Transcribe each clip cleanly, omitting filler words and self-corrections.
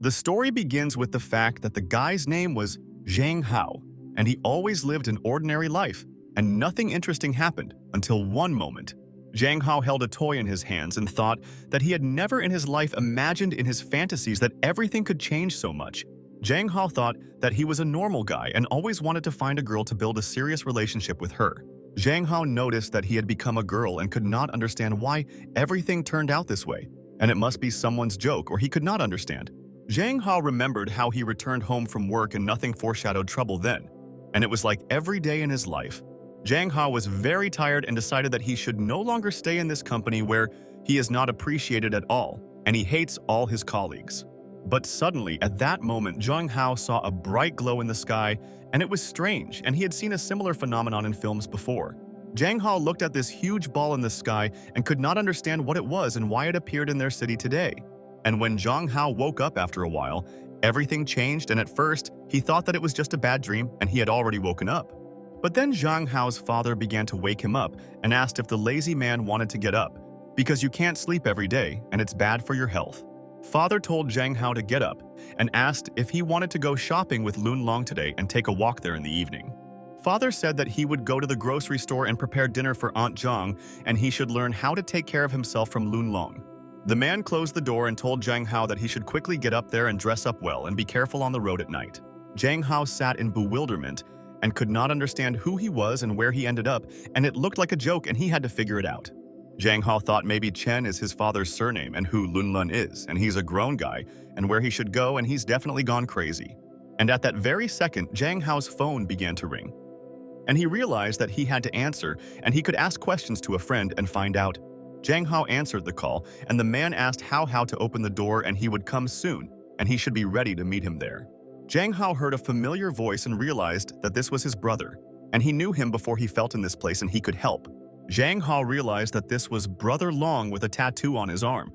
The story begins with the fact that the guy's name was Zhang Hao, and he always lived an ordinary life, and nothing interesting happened until one moment. Zhang Hao held a toy in his hands and thought that he had never in his life imagined in his fantasies that everything could change so much. Zhang Hao thought that he was a normal guy and always wanted to find a girl to build a serious relationship with her. Zhang Hao noticed that he had become a girl and could not understand why everything turned out this way, and it must be someone's joke or he could not understand. Zhang Hao remembered how he returned home from work and nothing foreshadowed trouble then, and it was like every day in his life. Zhang Hao was very tired and decided that he should no longer stay in this company where he is not appreciated at all, and he hates all his colleagues. But suddenly, at that moment, Zhang Hao saw a bright glow in the sky, and it was strange, and he had seen a similar phenomenon in films before. Zhang Hao looked at this huge ball in the sky and could not understand what it was and why it appeared in their city today. And when Zhang Hao woke up after a while, everything changed, and at first, he thought that it was just a bad dream and he had already woken up. But then Zhang Hao's father began to wake him up and asked if the lazy man wanted to get up, because you can't sleep every day and it's bad for your health. Father told Zhang Hao to get up and asked if he wanted to go shopping with Lun Long today and take a walk there in the evening. Father said that he would go to the grocery store and prepare dinner for Aunt Zhang, and he should learn how to take care of himself from Lun Long. The man closed the door and told Zhang Hao that he should quickly get up there and dress up well and be careful on the road at night. Zhang Hao sat in bewilderment and could not understand who he was and where he ended up, and it looked like a joke and he had to figure it out. Zhang Hao thought maybe Chen is his father's surname and who Lun Lun is, and he's a grown guy, and where he should go, and he's definitely gone crazy. And at that very second, Zhang Hao's phone began to ring. And he realized that he had to answer, and he could ask questions to a friend and find out. Zhang Hao answered the call, and the man asked how to open the door and he would come soon, and he should be ready to meet him there. Zhang Hao heard a familiar voice and realized that this was his brother, and he knew him before he felt in this place and he could help. Zhang Hao realized that this was Brother Long with a tattoo on his arm.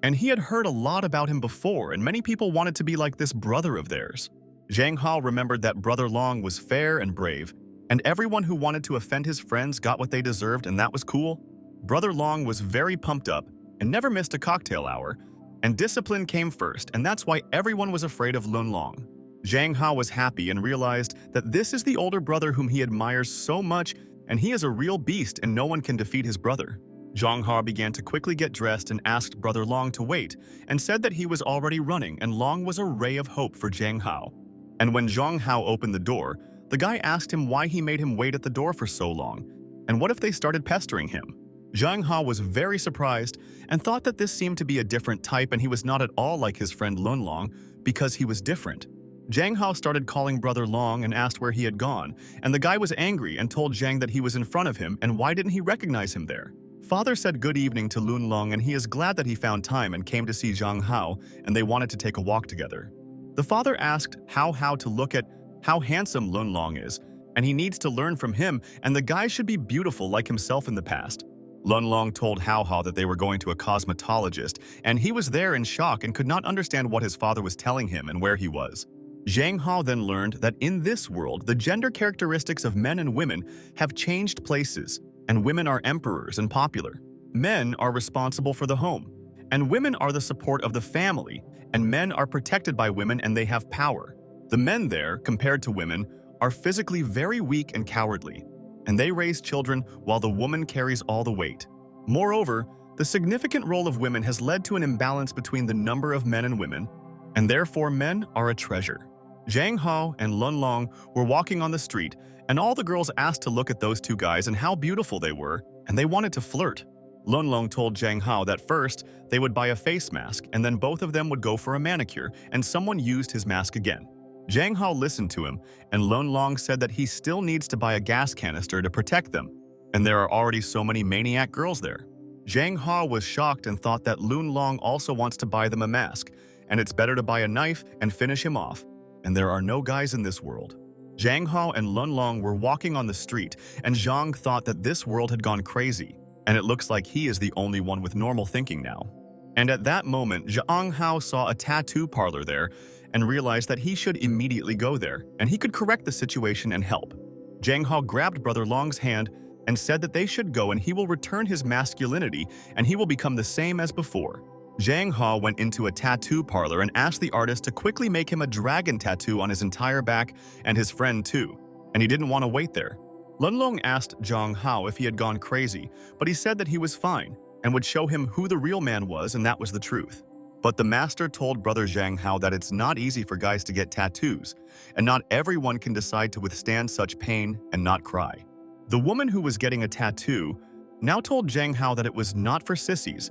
And he had heard a lot about him before, and many people wanted to be like this brother of theirs. Zhang Hao remembered that Brother Long was fair and brave, and everyone who wanted to offend his friends got what they deserved, and that was cool. Brother Long was very pumped up and never missed a cocktail hour, and discipline came first, and that's why everyone was afraid of Lun Long. Zhang Hao was happy and realized that this is the older brother whom he admires so much, and he is a real beast and no one can defeat his brother. Zhang Hao began to quickly get dressed and asked Brother Long to wait, and said that he was already running, and Long was a ray of hope for Zhang Hao. And when Zhang Hao opened the door, the guy asked him why he made him wait at the door for so long, and what if they started pestering him. Zhang Hao was very surprised and thought that this seemed to be a different type and he was not at all like his friend Lun Long because he was different. Zhang Hao started calling Brother Long and asked where he had gone, and the guy was angry and told Zhang that he was in front of him and why didn't he recognize him there. Father said good evening to Lun Long and he is glad that he found time and came to see Zhang Hao, and they wanted to take a walk together. The father asked Hao to look at how handsome Lun Long is, and he needs to learn from him, and the guy should be beautiful like himself in the past. Lun Long told Hao that they were going to a cosmetologist, and he was there in shock and could not understand what his father was telling him and where he was. Zhang Hao then learned that in this world, the gender characteristics of men and women have changed places, and women are emperors and popular. Men are responsible for the home, and women are the support of the family, and men are protected by women and they have power. The men there, compared to women, are physically very weak and cowardly, and they raise children while the woman carries all the weight. Moreover, the significant role of women has led to an imbalance between the number of men and women, and therefore men are a treasure. Zhang Hao and Lun Long were walking on the street, and all the girls asked to look at those two guys and how beautiful they were, and they wanted to flirt. Lun Long told Zhang Hao that first they would buy a face mask, and then both of them would go for a manicure, and someone used his mask again. Zhang Hao listened to him, and Lun Long said that he still needs to buy a gas canister to protect them, and there are already so many maniac girls there. Zhang Hao was shocked and thought that Lun Long also wants to buy them a mask, and it's better to buy a knife and finish him off, and there are no guys in this world. Zhang Hao and Lun Long were walking on the street, and Zhang thought that this world had gone crazy, and it looks like he is the only one with normal thinking now. And at that moment, Zhang Hao saw a tattoo parlor there and realized that he should immediately go there, and he could correct the situation and help. Zhang Hao grabbed Brother Long's hand and said that they should go and he will return his masculinity and he will become the same as before. Zhang Hao went into a tattoo parlor and asked the artist to quickly make him a dragon tattoo on his entire back and his friend too, and he didn't want to wait there. Lunlong asked Zhang Hao if he had gone crazy, but he said that he was fine and would show him who the real man was, and that was the truth. But the master told brother Zhang Hao that it's not easy for guys to get tattoos, and not everyone can decide to withstand such pain and not cry. The woman who was getting a tattoo now told Zhang Hao that it was not for sissies,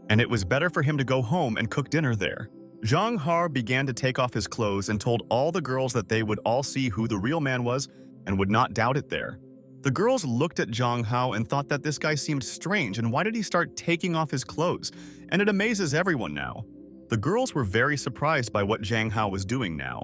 and it was better for him to go home and cook dinner there. Zhang Hao began to take off his clothes and told all the girls that they would all see who the real man was and would not doubt it there. The girls looked at Zhang Hao and thought that this guy seemed strange, and why did he start taking off his clothes? And it amazes everyone now. The girls were very surprised by what Zhang Hao was doing now,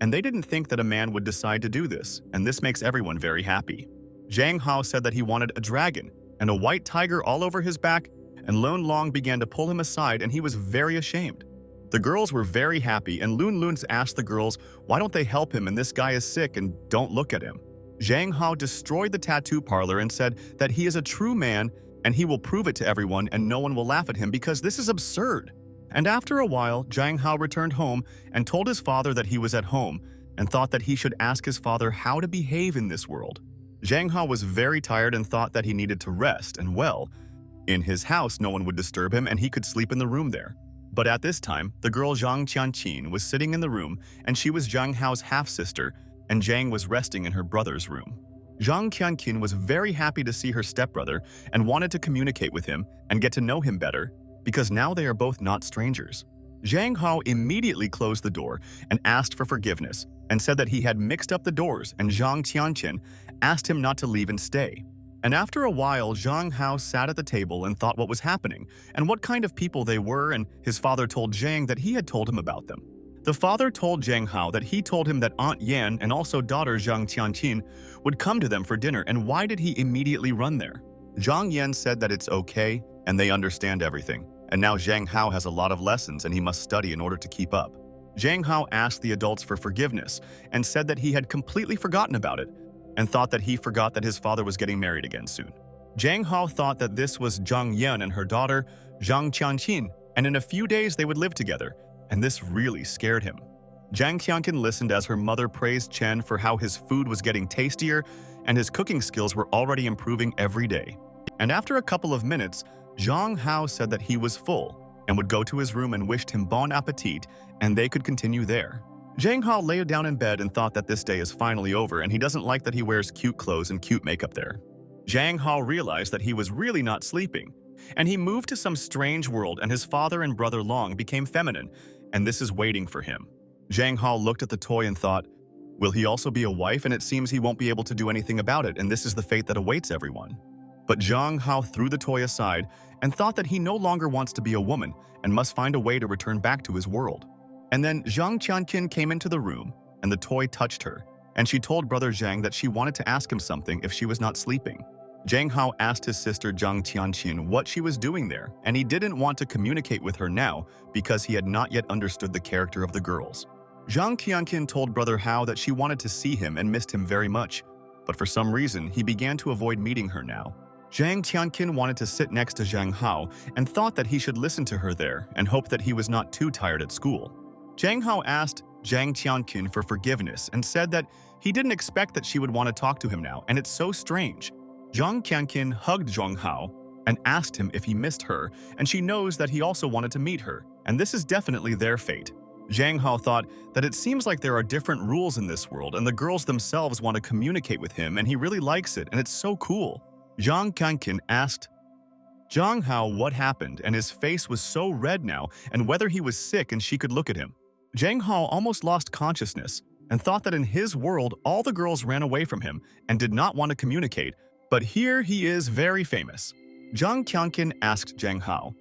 and they didn't think that a man would decide to do this, and this makes everyone very happy. Zhang Hao said that he wanted a dragon and a white tiger all over his back, and Lun Long began to pull him aside, and he was very ashamed. The girls were very happy, and Lun Lun's asked the girls why don't they help him, and this guy is sick and don't look at him. Zhang Hao destroyed the tattoo parlor and said that he is a true man and he will prove it to everyone and no one will laugh at him because this is absurd. And after a while, Zhang Hao returned home and told his father that he was at home and thought that he should ask his father how to behave in this world. Zhang Hao was very tired and thought that he needed to rest, and well, in his house no one would disturb him and he could sleep in the room there. But at this time, the girl Zhang Qianqin was sitting in the room, and she was Zhang Hao's half-sister, and Zhang was resting in her brother's room. Zhang Qianqin was very happy to see her stepbrother and wanted to communicate with him and get to know him better, because now they are both not strangers. Zhang Hao immediately closed the door and asked for forgiveness and said that he had mixed up the doors, and Zhang Qianqin asked him not to leave and stay. And after a while, Zhang Hao sat at the table and thought what was happening and what kind of people they were, and his father told Zhang that he had told him about them. The father told Zhang Hao that he told him that Aunt Yan and also daughter Zhang Qianqin would come to them for dinner, and why did he immediately run there? Zhang Yan said that it's okay and they understand everything, and now Zhang Hao has a lot of lessons and he must study in order to keep up. Zhang Hao asked the adults for forgiveness and said that he had completely forgotten about it and thought that he forgot that his father was getting married again soon. Zhang Hao thought that this was Zhang Yan and her daughter, Zhang Qianqin, and in a few days they would live together, and this really scared him. Zhang Qianqin listened as her mother praised Chen for how his food was getting tastier and his cooking skills were already improving every day. And after a couple of minutes, Zhang Hao said that he was full and would go to his room and wished him bon appetit, and they could continue there. Zhang Hao lay down in bed and thought that this day is finally over, and he doesn't like that he wears cute clothes and cute makeup there. Zhang Hao realized that he was really not sleeping, and he moved to some strange world, and his father and brother Long became feminine, and this is waiting for him. Zhang Hao looked at the toy and thought, will he also be a wife? And it seems he won't be able to do anything about it, and this is the fate that awaits everyone. But Zhang Hao threw the toy aside and thought that he no longer wants to be a woman and must find a way to return back to his world. And then Zhang Qianqin came into the room, and the toy touched her, and she told brother Zhang that she wanted to ask him something if she was not sleeping. Zhang Hao asked his sister Zhang Qianqin what she was doing there, and he didn't want to communicate with her now because he had not yet understood the character of the girls. Zhang Qianqin told brother Hao that she wanted to see him and missed him very much, but for some reason he began to avoid meeting her now. Zhang Qianqin wanted to sit next to Zhang Hao and thought that he should listen to her there and hope that he was not too tired at school. Zhang Hao asked Zhang Qianqin for forgiveness and said that he didn't expect that she would want to talk to him now, and it's so strange. Zhang Qianqin hugged Zhang Hao and asked him if he missed her, and she knows that he also wanted to meet her, and this is definitely their fate. Zhang Hao thought that it seems like there are different rules in this world, and the girls themselves want to communicate with him, and he really likes it, and it's so cool. Zhang Qianqin asked Zhang Hao what happened, and his face was so red now, and whether he was sick, and she could look at him. Zhang Hao almost lost consciousness and thought that in his world all the girls ran away from him and did not want to communicate, but here he is very famous. Zhang Qianqin asked Zhang Hao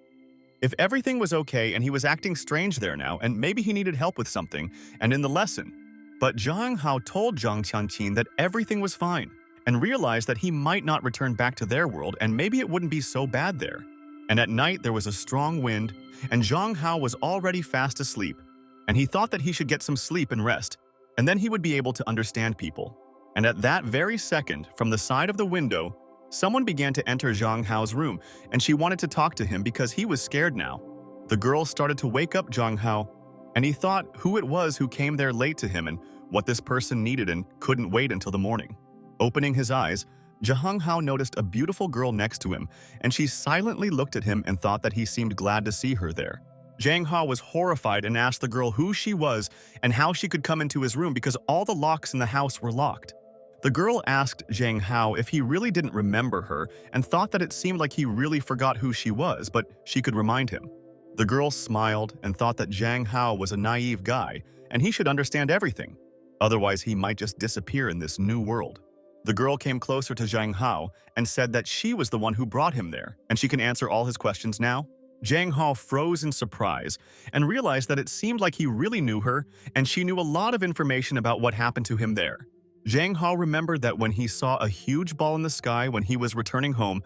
if everything was okay, and he was acting strange there now, and maybe he needed help with something and in the lesson. But Zhang Hao told Zhang Qianqin that everything was fine and realized that he might not return back to their world, and maybe it wouldn't be so bad there. And at night there was a strong wind, and Zhang Hao was already fast asleep, and he thought that he should get some sleep and rest, and then he would be able to understand people. And at that very second, from the side of the window, someone began to enter Zhang Hao's room, and she wanted to talk to him because he was scared now. The girl started to wake up Zhang Hao, and he thought who it was who came there late to him and what this person needed and couldn't wait until the morning. Opening his eyes, Zhang Hao noticed a beautiful girl next to him, and she silently looked at him and thought that he seemed glad to see her there. Zhang Hao was horrified and asked the girl who she was and how she could come into his room because all the locks in the house were locked. The girl asked Zhang Hao if he really didn't remember her and thought that it seemed like he really forgot who she was, but she could remind him. The girl smiled and thought that Zhang Hao was a naive guy and he should understand everything. Otherwise, he might just disappear in this new world. The girl came closer to Zhang Hao and said that she was the one who brought him there and she can answer all his questions now. Zhang Hao froze in surprise and realized that it seemed like he really knew her and she knew a lot of information about what happened to him there. Zhang Hao remembered that when he saw a huge ball in the sky when he was returning home,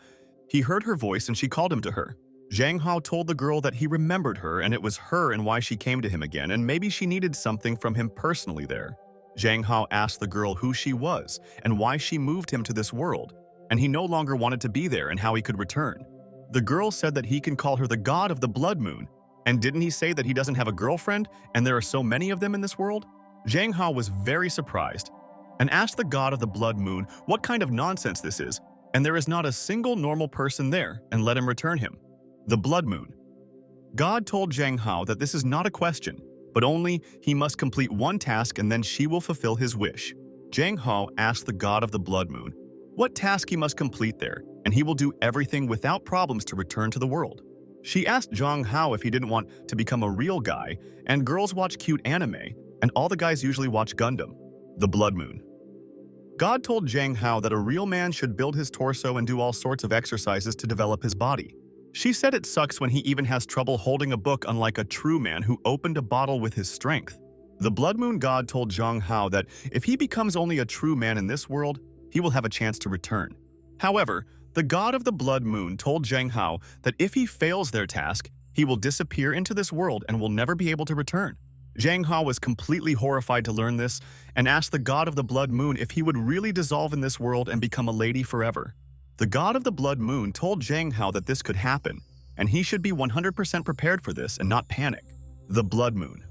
he heard her voice and she called him to her. Zhang Hao told the girl that he remembered her and it was her and why she came to him again and maybe she needed something from him personally there. Zhang Hao asked the girl who she was and why she moved him to this world, and he no longer wanted to be there and how he could return. The girl said that he can call her the god of the blood moon, and didn't he say that he doesn't have a girlfriend and there are so many of them in this world? Zhang Hao was very surprised and asked the god of the blood moon what kind of nonsense this is, and there is not a single normal person there, and let him return him. The blood moon. God told Zhang Hao that this is not a question, but only he must complete one task and then she will fulfill his wish. Zhang Hao asked the god of the blood moon what task he must complete there, and he will do everything without problems to return to the world. She asked Zhang Hao if he didn't want to become a real guy, and girls watch cute anime, and all the guys usually watch Gundam. The blood moon. God told Zhang Hao that a real man should build his torso and do all sorts of exercises to develop his body. She said it sucks when he even has trouble holding a book, unlike a true man who opened a bottle with his strength. The blood moon god told Zhang Hao that if he becomes only a true man in this world, he will have a chance to return. However, the god of the blood moon told Zhang Hao that if he fails their task, he will disappear into this world and will never be able to return. Zhang Hao was completely horrified to learn this and asked the god of the blood moon if he would really dissolve in this world and become a lady forever. The god of the blood moon told Zhang Hao that this could happen, and he should be 100% prepared for this and not panic. The blood moon.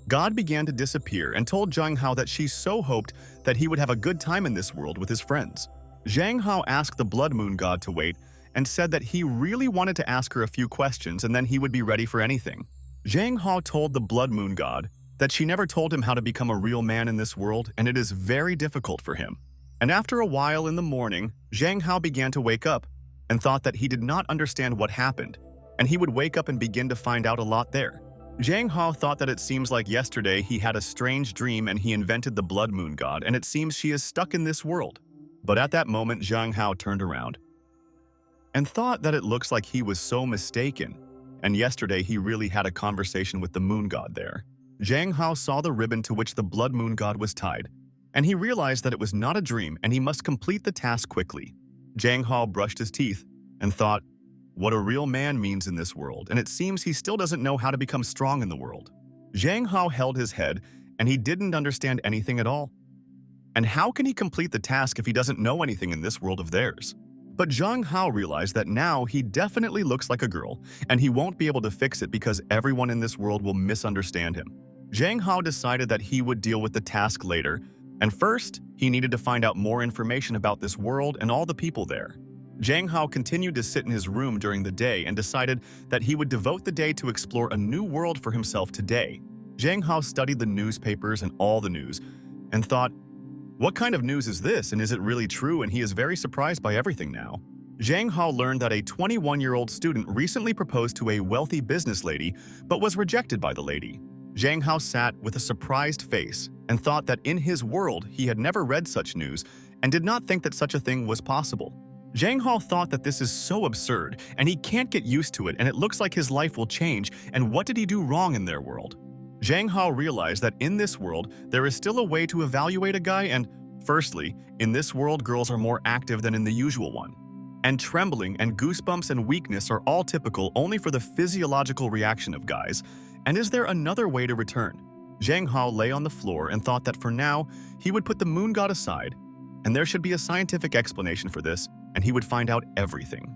God began to disappear and told Zhang Hao that she so hoped that he would have a good time in this world with his friends. Zhang Hao asked the blood moon god to wait and said that he really wanted to ask her a few questions and then he would be ready for anything. Zhang Hao told the blood moon god that she never told him how to become a real man in this world and it is very difficult for him. And after a while in the morning, Zhang Hao began to wake up and thought that he did not understand what happened, and he would wake up and begin to find out a lot there. Zhang Hao thought that it seems like yesterday he had a strange dream and he invented the blood moon god, and it seems she is stuck in this world. But at that moment, Zhang Hao turned around and thought that it looks like he was so mistaken, and yesterday he really had a conversation with the moon god there. Zhang Hao saw the ribbon to which the blood moon god was tied, and he realized that it was not a dream and he must complete the task quickly. Zhang Hao brushed his teeth and thought, what a real man means in this world, and it seems he still doesn't know how to become strong in the world. Zhang Hao held his head, and he didn't understand anything at all. And how can he complete the task if he doesn't know anything in this world of theirs? But Zhang Hao realized that now he definitely looks like a girl, and he won't be able to fix it because everyone in this world will misunderstand him. Zhang Hao decided that he would deal with the task later, and first, he needed to find out more information about this world and all the people there. Zhang Hao continued to sit in his room during the day and decided that he would devote the day to explore a new world for himself today. Zhang Hao studied the newspapers and all the news and thought, what kind of news is this and is it really true? And he is very surprised by everything now. Zhang Hao learned that a 21-year-old student recently proposed to a wealthy business lady but was rejected by the lady. Zhang Hao sat with a surprised face and thought that in his world he had never read such news and did not think that such a thing was possible. Zhang Hao thought that this is so absurd and he can't get used to it and it looks like his life will change, and what did he do wrong in their world? Zhang Hao realized that in this world there is still a way to evaluate a guy, and firstly, in this world girls are more active than in the usual one. And trembling and goosebumps and weakness are all typical only for the physiological reaction of guys. And is there another way to return? Zhang Hao lay on the floor and thought that for now he would put the moon god aside, and there should be a scientific explanation for this, and he would find out everything.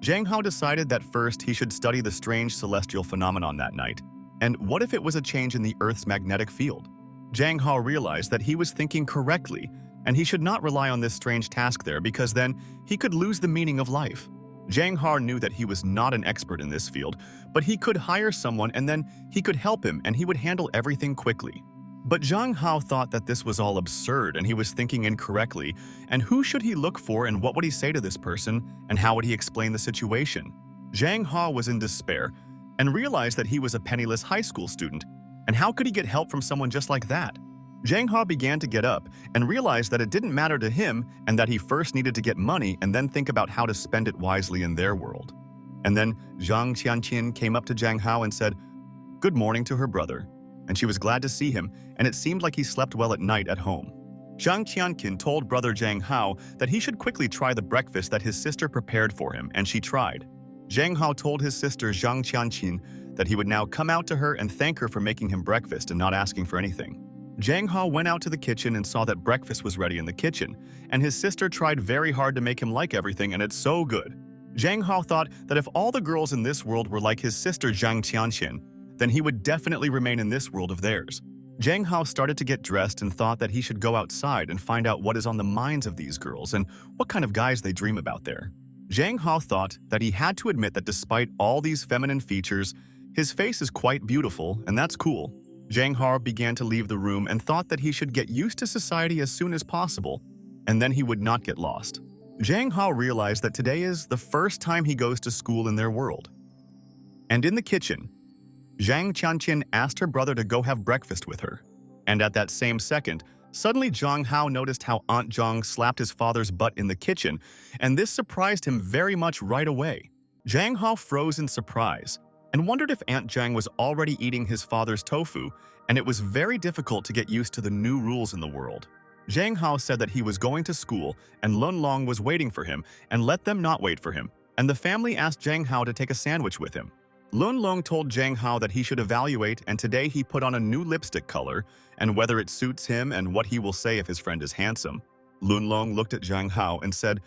Zhang Hao decided that first he should study the strange celestial phenomenon that night. And what if it was a change in the Earth's magnetic field? Zhang Hao realized that he was thinking correctly, and he should not rely on this strange task there because then he could lose the meaning of life. Zhang Hao knew that he was not an expert in this field, but he could hire someone and then he could help him and he would handle everything quickly. But Zhang Hao thought that this was all absurd and he was thinking incorrectly, and who should he look for and what would he say to this person and how would he explain the situation? Zhang Hao was in despair and realized that he was a penniless high school student, and how could he get help from someone just like that? Zhang Hao began to get up and realized that it didn't matter to him and that he first needed to get money and then think about how to spend it wisely in their world. And then Zhang Qianqin came up to Zhang Hao and said, "Good morning" to her brother, and she was glad to see him, and it seemed like he slept well at night at home. Zhang Qianqin told brother Zhang Hao that he should quickly try the breakfast that his sister prepared for him, and she tried. Zhang Hao told his sister Zhang Qianqin that he would now come out to her and thank her for making him breakfast and not asking for anything. Zhang Hao went out to the kitchen and saw that breakfast was ready in the kitchen, and his sister tried very hard to make him like everything, and it's so good. Zhang Hao thought that if all the girls in this world were like his sister Zhang Qianqin, then he would definitely remain in this world of theirs. Zhang Hao started to get dressed and thought that he should go outside and find out what is on the minds of these girls and what kind of guys they dream about there. Zhang Hao thought that he had to admit that despite all these feminine features, his face is quite beautiful, and that's cool. Zhang Hao began to leave the room and thought that he should get used to society as soon as possible, and then he would not get lost. Zhang Hao realized that today is the first time he goes to school in their world. And in the kitchen, Zhang Qianqin asked her brother to go have breakfast with her. And at that same second, suddenly Zhang Hao noticed how Aunt Zhang slapped his father's butt in the kitchen, and this surprised him very much right away. Zhang Hao froze in surprise and wondered if Aunt Zhang was already eating his father's tofu, and it was very difficult to get used to the new rules in the world. Zhang Hao said that he was going to school and Lun Long was waiting for him and let them not wait for him, and the family asked Zhang Hao to take a sandwich with him. Lun Long told Zhang Hao that he should evaluate, and today he put on a new lipstick color and whether it suits him and what he will say if his friend is handsome. Lun Long looked at Zhang Hao and said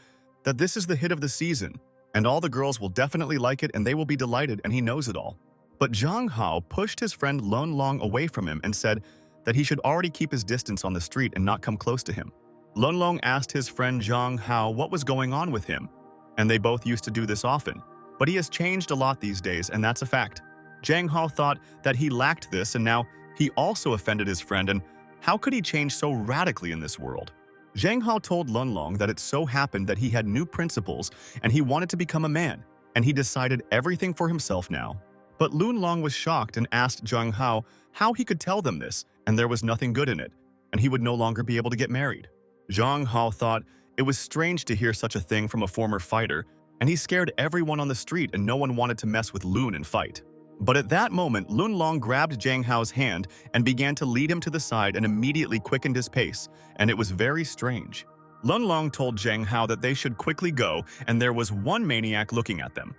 that this is the hit of the season, and all the girls will definitely like it and they will be delighted and he knows it all. But Zhang Hao pushed his friend Lun Long away from him and said that he should already keep his distance on the street and not come close to him. Lun Long asked his friend Zhang Hao what was going on with him, and they both used to do this often. But he has changed a lot these days, and that's a fact. Zhang Hao thought that he lacked this, and now he also offended his friend, and how could he change so radically in this world? Zhang Hao told Lun Long that it so happened that he had new principles and he wanted to become a man, and he decided everything for himself now. But Lun Long was shocked and asked Zhang Hao how he could tell them this, and there was nothing good in it, and he would no longer be able to get married. Zhang Hao thought it was strange to hear such a thing from a former fighter, and he scared everyone on the street and no one wanted to mess with Lun and fight. But at that moment, Lun Long grabbed Zhang Hao's hand and began to lead him to the side and immediately quickened his pace, and it was very strange. Lun Long told Zhang Hao that they should quickly go, and there was one maniac looking at them.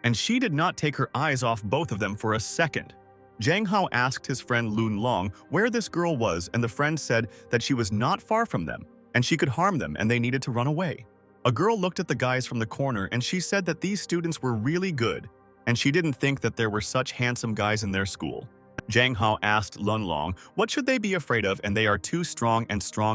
And she did not take her eyes off both of them for a second. Zhang Hao asked his friend Lun Long where this girl was, and the friend said that she was not far from them, and she could harm them and they needed to run away. A girl looked at the guys from the corner and she said that these students were really good, and she didn't think that there were such handsome guys in their school. Zhang Hao asked Lun Long what should they be afraid of, and they are two strong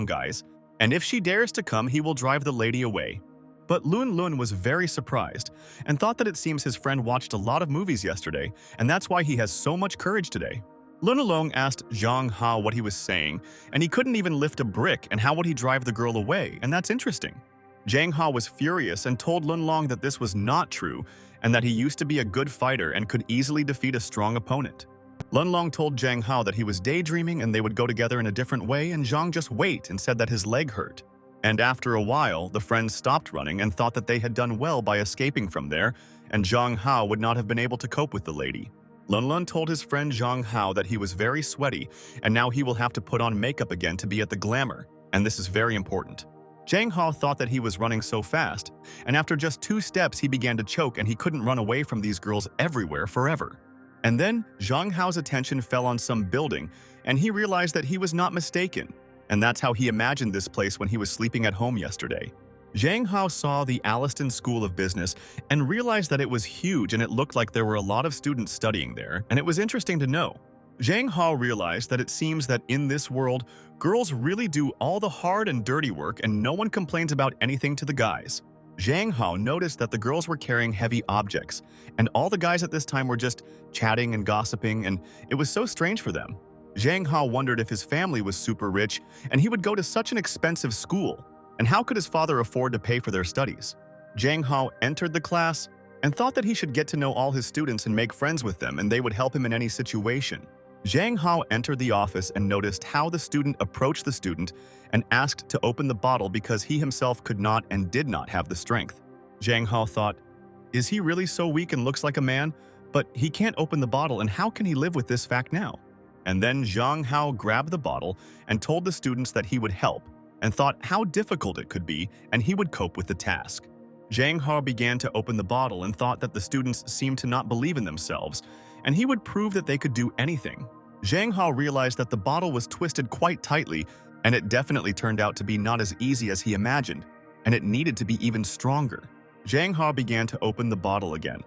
guys, and if she dares to come, he will drive the lady away. But Lun was very surprised and thought that it seems his friend watched a lot of movies yesterday, and that's why he has so much courage today. Lun Long asked Zhang Hao what he was saying, and he couldn't even lift a brick, and how would he drive the girl away, and that's interesting. Zhang Hao was furious and told Lun Long that this was not true, and that he used to be a good fighter and could easily defeat a strong opponent. Lun Long told Zhang Hao that he was daydreaming and they would go together in a different way, and Zhang just wait and said that his leg hurt. And after a while, the friends stopped running and thought that they had done well by escaping from there, and Zhang Hao would not have been able to cope with the lady. Lun told his friend Zhang Hao that he was very sweaty, and now he will have to put on makeup again to be at the glamour, and this is very important. Zhang Hao thought that he was running so fast, and after just 2 steps he began to choke and he couldn't run away from these girls everywhere forever. And then Zhang Hao's attention fell on some building, and he realized that he was not mistaken. And that's how he imagined this place when he was sleeping at home yesterday. Zhang Hao saw the Alliston School of Business and realized that it was huge and it looked like there were a lot of students studying there, and it was interesting to know. Zhang Hao realized that it seems that in this world, girls really do all the hard and dirty work and no one complains about anything to the guys. Zhang Hao noticed that the girls were carrying heavy objects, and all the guys at this time were just chatting and gossiping, and it was so strange for them. Zhang Hao wondered if his family was super rich and he would go to such an expensive school, and how could his father afford to pay for their studies? Zhang Hao entered the class and thought that he should get to know all his students and make friends with them and they would help him in any situation. Zhang Hao entered the office and noticed how the student approached the student and asked to open the bottle because he himself could not and did not have the strength. Zhang Hao thought, is he really so weak and looks like a man? But he can't open the bottle, and how can he live with this fact now? And then Zhang Hao grabbed the bottle and told the students that he would help, and thought how difficult it could be and he would cope with the task. Zhang Hao began to open the bottle and thought that the students seemed to not believe in themselves, and he would prove that they could do anything. Zhang Hao realized that the bottle was twisted quite tightly, and it definitely turned out to be not as easy as he imagined, and it needed to be even stronger. Zhang Hao began to open the bottle again,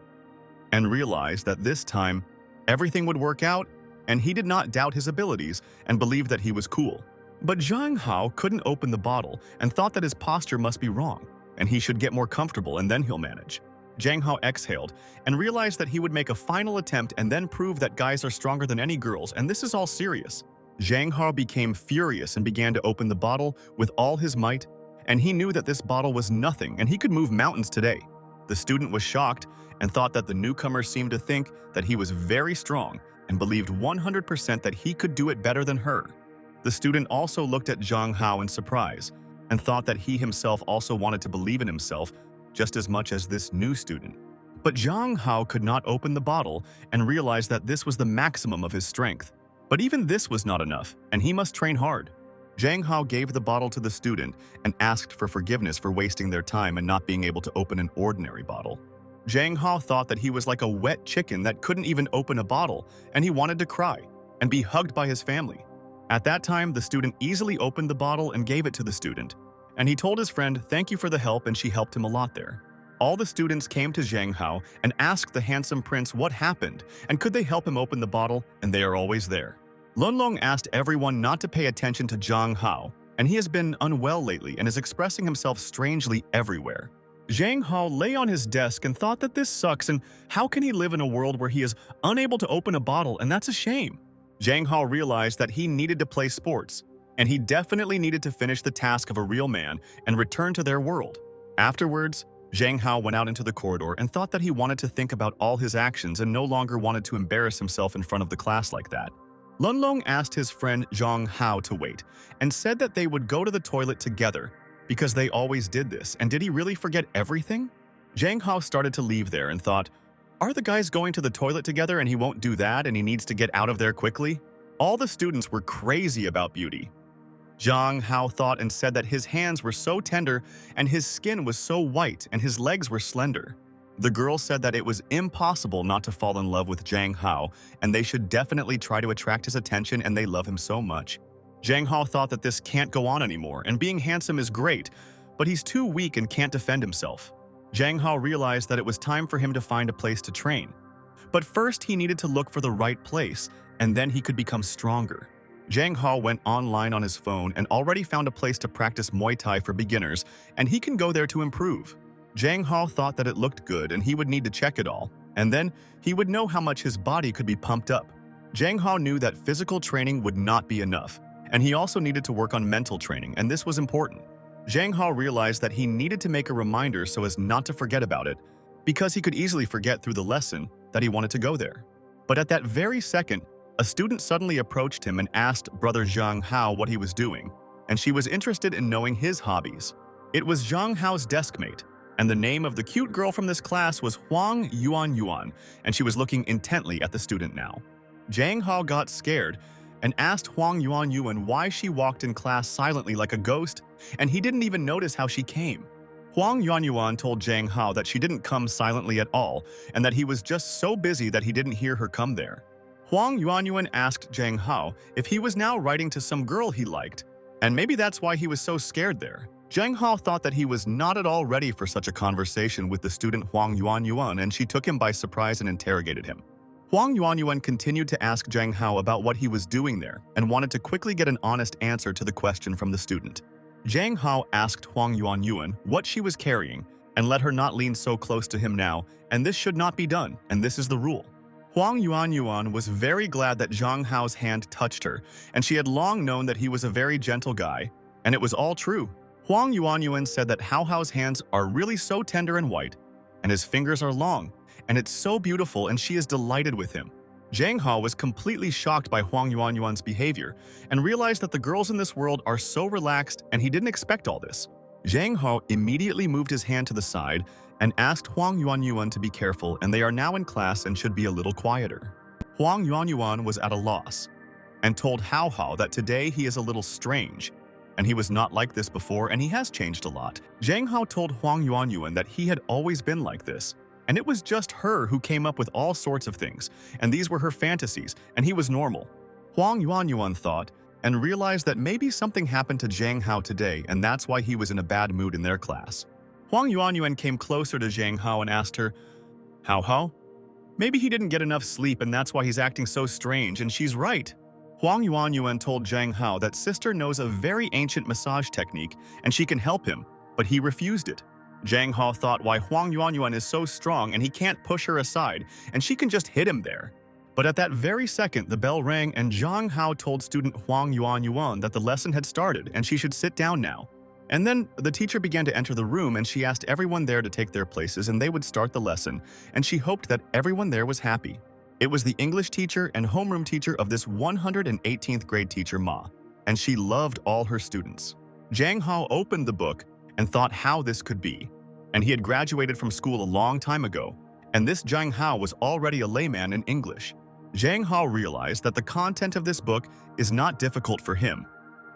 and realized that this time, everything would work out, and he did not doubt his abilities and believed that he was cool. But Zhang Hao couldn't open the bottle and thought that his posture must be wrong, and he should get more comfortable and then he'll manage. Zhang Hao exhaled and realized that he would make a final attempt and then prove that guys are stronger than any girls, and this is all serious. Zhang Hao became furious and began to open the bottle with all his might, and he knew that this bottle was nothing and he could move mountains today. The student was shocked and thought that the newcomer seemed to think that he was very strong and believed 100% that he could do it better than her. The student also looked at Zhang Hao in surprise and thought that he himself also wanted to believe in himself just as much as this new student. But Zhang Hao could not open the bottle and realized that this was the maximum of his strength. But even this was not enough, and he must train hard. Zhang Hao gave the bottle to the student and asked for forgiveness for wasting their time and not being able to open an ordinary bottle. Zhang Hao thought that he was like a wet chicken that couldn't even open a bottle, and he wanted to cry and be hugged by his family. At that time, the student easily opened the bottle and gave it to the student, and he told his friend thank you for the help, and she helped him a lot there. All the students came to Zhang Hao and asked the handsome prince what happened and could they help him open the bottle, and they are always there. Lunlong asked everyone not to pay attention to Zhang Hao, and he has been unwell lately and is expressing himself strangely everywhere. Zhang Hao lay on his desk and thought that this sucks, and how can he live in a world where he is unable to open a bottle, and that's a shame. Zhang Hao realized that he needed to play sports, and he definitely needed to finish the task of a real man and return to their world. Afterwards, Zhang Hao went out into the corridor and thought that he wanted to think about all his actions and no longer wanted to embarrass himself in front of the class like that. Lunlong asked his friend Zhang Hao to wait and said that they would go to the toilet together because they always did this, and did he really forget everything? Zhang Hao started to leave there and thought, are the guys going to the toilet together and he won't do that and he needs to get out of there quickly? All the students were crazy about beauty. Zhang Hao thought and said that his hands were so tender and his skin was so white and his legs were slender. The girl said that it was impossible not to fall in love with Zhang Hao and they should definitely try to attract his attention and they love him so much. Zhang Hao thought that this can't go on anymore and being handsome is great, but he's too weak and can't defend himself. Zhang Hao realized that it was time for him to find a place to train. But first he needed to look for the right place and then he could become stronger. Zhang Hao went online on his phone and already found a place to practice Muay Thai for beginners, and he can go there to improve. Zhang Hao thought that it looked good and he would need to check it all, and then he would know how much his body could be pumped up. Zhang Hao knew that physical training would not be enough, and he also needed to work on mental training, and this was important. Zhang Hao realized that he needed to make a reminder so as not to forget about it, because he could easily forget through the lesson that he wanted to go there. But at that very second, a student suddenly approached him and asked Brother Zhang Hao what he was doing, and she was interested in knowing his hobbies. It was Zhang Hao's deskmate, and the name of the cute girl from this class was Huang Yuan, and she was looking intently at the student now. Zhang Hao got scared and asked Huang Yuan why she walked in class silently like a ghost, and he didn't even notice how she came. Huang Yuan told Zhang Hao that she didn't come silently at all, and that he was just so busy that he didn't hear her come there. Huang Yuan asked Zhang Hao if he was now writing to some girl he liked, and maybe that's why he was so scared there. Zhang Hao thought that he was not at all ready for such a conversation with the student Huang Yuanyuan, and she took him by surprise and interrogated him. Huang Yuanyuan continued to ask Zhang Hao about what he was doing there and wanted to quickly get an honest answer to the question from the student. Zhang Hao asked Huang Yuanyuan what she was carrying and let her not lean so close to him now, and this should not be done, and this is the rule. Huang Yuanyuan was very glad that Zhang Hao's hand touched her, and she had long known that he was a very gentle guy, and it was all true. Huang Yuanyuan said that Hao Hao's hands are really so tender and white, and his fingers are long, and it's so beautiful, and she is delighted with him. Zhang Hao was completely shocked by Huang Yuanyuan's behavior and realized that the girls in this world are so relaxed and he didn't expect all this. Zhang Hao immediately moved his hand to the side and asked Huang Yuanyuan to be careful, and they are now in class and should be a little quieter. Huang Yuanyuan was at a loss and told Hao Hao that today he is a little strange, and he was not like this before and he has changed a lot. Zhang Hao told Huang Yuanyuan that he had always been like this, and it was just her who came up with all sorts of things, and these were her fantasies, and he was normal. Huang Yuanyuan thought and realized that maybe something happened to Zhang Hao today, and that's why he was in a bad mood in their class. Huang Yuanyuan came closer to Zhang Hao and asked her, "Hao Hao? Maybe he didn't get enough sleep and that's why he's acting so strange," and she's right. Huang Yuanyuan told Zhang Hao that Sister knows a very ancient massage technique and she can help him, but he refused it. Zhang Hao thought why Huang Yuanyuan is so strong and he can't push her aside and she can just hit him there. But at that very second, the bell rang and Zhang Hao told student Huang Yuanyuan that the lesson had started and she should sit down now. And then the teacher began to enter the room and she asked everyone there to take their places and they would start the lesson, and she hoped that everyone there was happy. It was the English teacher and homeroom teacher of this 118th grade teacher Ma, and she loved all her students. Zhang Hao opened the book and thought how this could be, and he had graduated from school a long time ago, and this Zhang Hao was already a layman in English. Zhang Hao realized that the content of this book is not difficult for him,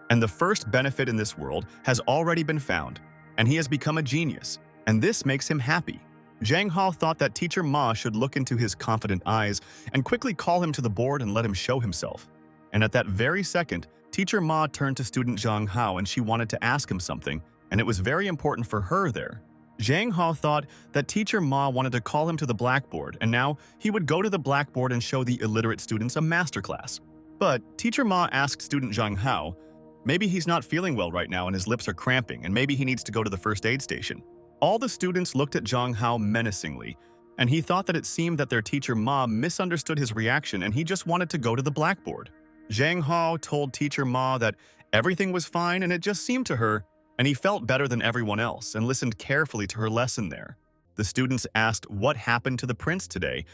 and the first benefit in this world has already been found, and he has become a genius, and this makes him happy. Zhang Hao thought that teacher Ma should look into his confident eyes and quickly call him to the board and let him show himself. And at that very second, teacher Ma turned to student Zhang Hao and she wanted to ask him something, and it was very important for her there. Zhang Hao thought that teacher Ma wanted to call him to the blackboard, and now he would go to the blackboard and show the illiterate students a masterclass. But teacher Ma asked student Zhang Hao, maybe he's not feeling well right now and his lips are cramping, and maybe he needs to go to the first aid station. All the students looked at Zhang Hao menacingly, and he thought that it seemed that their teacher Ma misunderstood his reaction and he just wanted to go to the blackboard. Zhang Hao told teacher Ma that everything was fine and it just seemed to her, and he felt better than everyone else and listened carefully to her lesson there. The students asked what happened to the prince today,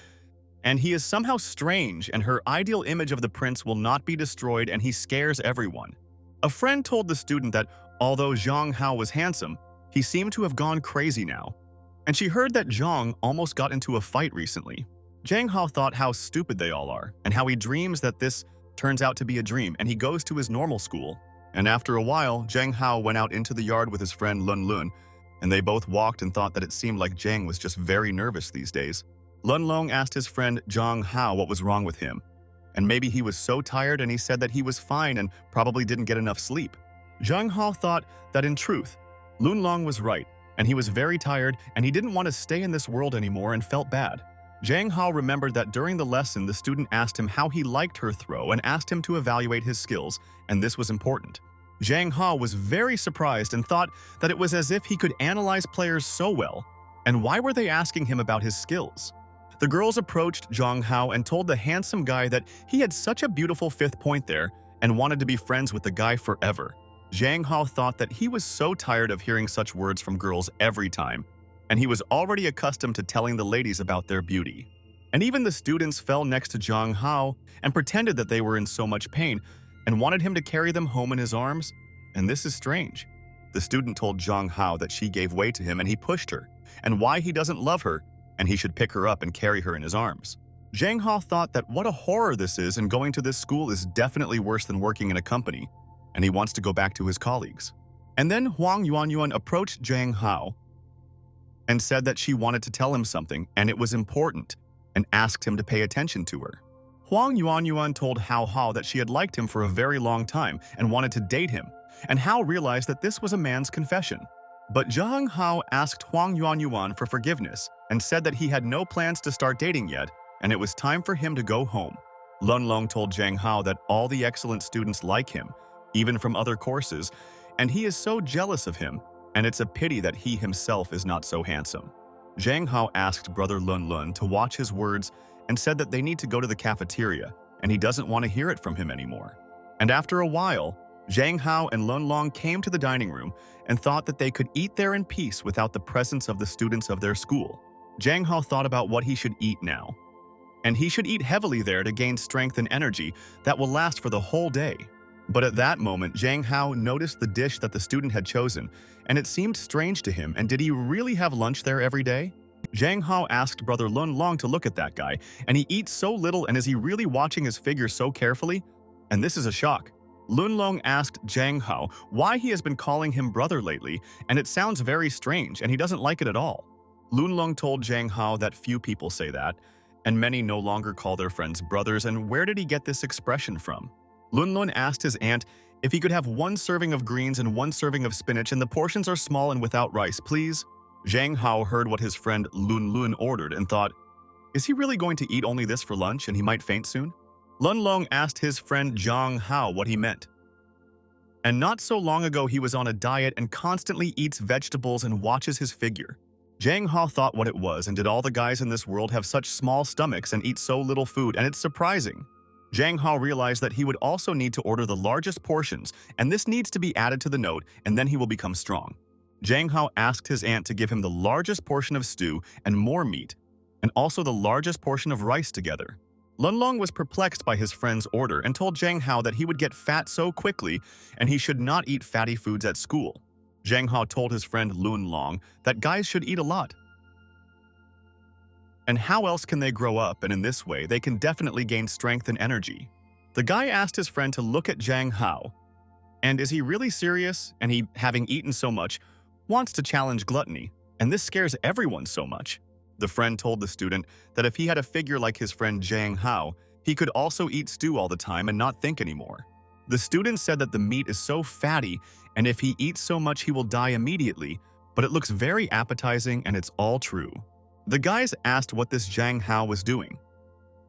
and he is somehow strange and her ideal image of the prince will not be destroyed and he scares everyone. A friend told the student that although Zhang Hao was handsome, he seemed to have gone crazy now, and she heard that Zhang almost got into a fight recently. Zhang Hao thought how stupid they all are and how he dreams that this turns out to be a dream, and he goes to his normal school. And after a while, Zhang Hao went out into the yard with his friend Lun Lun, and they both walked and thought that it seemed like Zhang was just very nervous these days. Lun Long asked his friend Zhang Hao what was wrong with him, and maybe he was so tired, and he said that he was fine and probably didn't get enough sleep. Zhang Hao thought that in truth, Lun Long was right, and he was very tired and he didn't want to stay in this world anymore and felt bad. Zhang Hao remembered that during the lesson the student asked him how he liked her throw and asked him to evaluate his skills, and this was important. Zhang Hao was very surprised and thought that it was as if he could analyze players so well, and why were they asking him about his skills? The girls approached Zhang Hao and told the handsome guy that he had such a beautiful fifth point there and wanted to be friends with the guy forever. Zhang Hao thought that he was so tired of hearing such words from girls every time, and he was already accustomed to telling the ladies about their beauty. And even the students fell next to Zhang Hao and pretended that they were in so much pain and wanted him to carry them home in his arms, and this is strange. The student told Zhang Hao that she gave way to him and he pushed her, and why he doesn't love her, and he should pick her up and carry her in his arms. Zhang Hao thought that what a horror this is, and going to this school is definitely worse than working in a company, and he wants to go back to his colleagues. And then Huang Yuanyuan approached Zhang Hao and said that she wanted to tell him something and it was important, and asked him to pay attention to her. Huang Yuanyuan told Hao Hao that she had liked him for a very long time and wanted to date him, and Hao realized that this was a man's confession. But Zhang Hao asked Huang Yuanyuan for forgiveness and said that he had no plans to start dating yet, and it was time for him to go home. Lun Long told Zhang Hao that all the excellent students like him, even from other courses, and he is so jealous of him, and it's a pity that he himself is not so handsome. Zhang Hao asked brother Lun Lun to watch his words and said that they need to go to the cafeteria, and he doesn't want to hear it from him anymore. And after a while, Zhang Hao and Lun Long came to the dining room and thought that they could eat there in peace without the presence of the students of their school. Zhang Hao thought about what he should eat now, and he should eat heavily there to gain strength and energy that will last for the whole day. But at that moment, Zhang Hao noticed the dish that the student had chosen, and it seemed strange to him, and did he really have lunch there every day? Zhang Hao asked brother Lun Long to look at that guy, and he eats so little, and is he really watching his figure so carefully? And this is a shock. Lun Long asked Zhang Hao why he has been calling him brother lately, and it sounds very strange, and he doesn't like it at all. Lun Long told Zhang Hao that few people say that, and many no longer call their friends brothers, and where did he get this expression from? Lun Lun asked his aunt if he could have 1 serving of greens and 1 serving of spinach, and the portions are small and without rice, please. Zhang Hao heard what his friend Lun Lun ordered and thought, is he really going to eat only this for lunch and he might faint soon? Lun Long asked his friend Zhang Hao what he meant. And not so long ago he was on a diet and constantly eats vegetables and watches his figure. Zhang Hao thought what it was, and did all the guys in this world have such small stomachs and eat so little food, and it's surprising. Zhang Hao realized that he would also need to order the largest portions, and this needs to be added to the note, and then he will become strong. Zhang Hao asked his aunt to give him the largest portion of stew and more meat, and also the largest portion of rice together. Lun Long was perplexed by his friend's order and told Zhang Hao that he would get fat so quickly and he should not eat fatty foods at school. Zhang Hao told his friend Lun Long that guys should eat a lot. And how else can they grow up, and in this way they can definitely gain strength and energy. The guy asked his friend to look at Zhang Hao. And is he really serious, and he, having eaten so much, wants to challenge gluttony, and this scares everyone so much. The friend told the student that if he had a figure like his friend Zhang Hao, he could also eat stew all the time and not think anymore. The student said that the meat is so fatty, and if he eats so much he will die immediately, but it looks very appetizing and it's all true. The guys asked what this Zhang Hao was doing.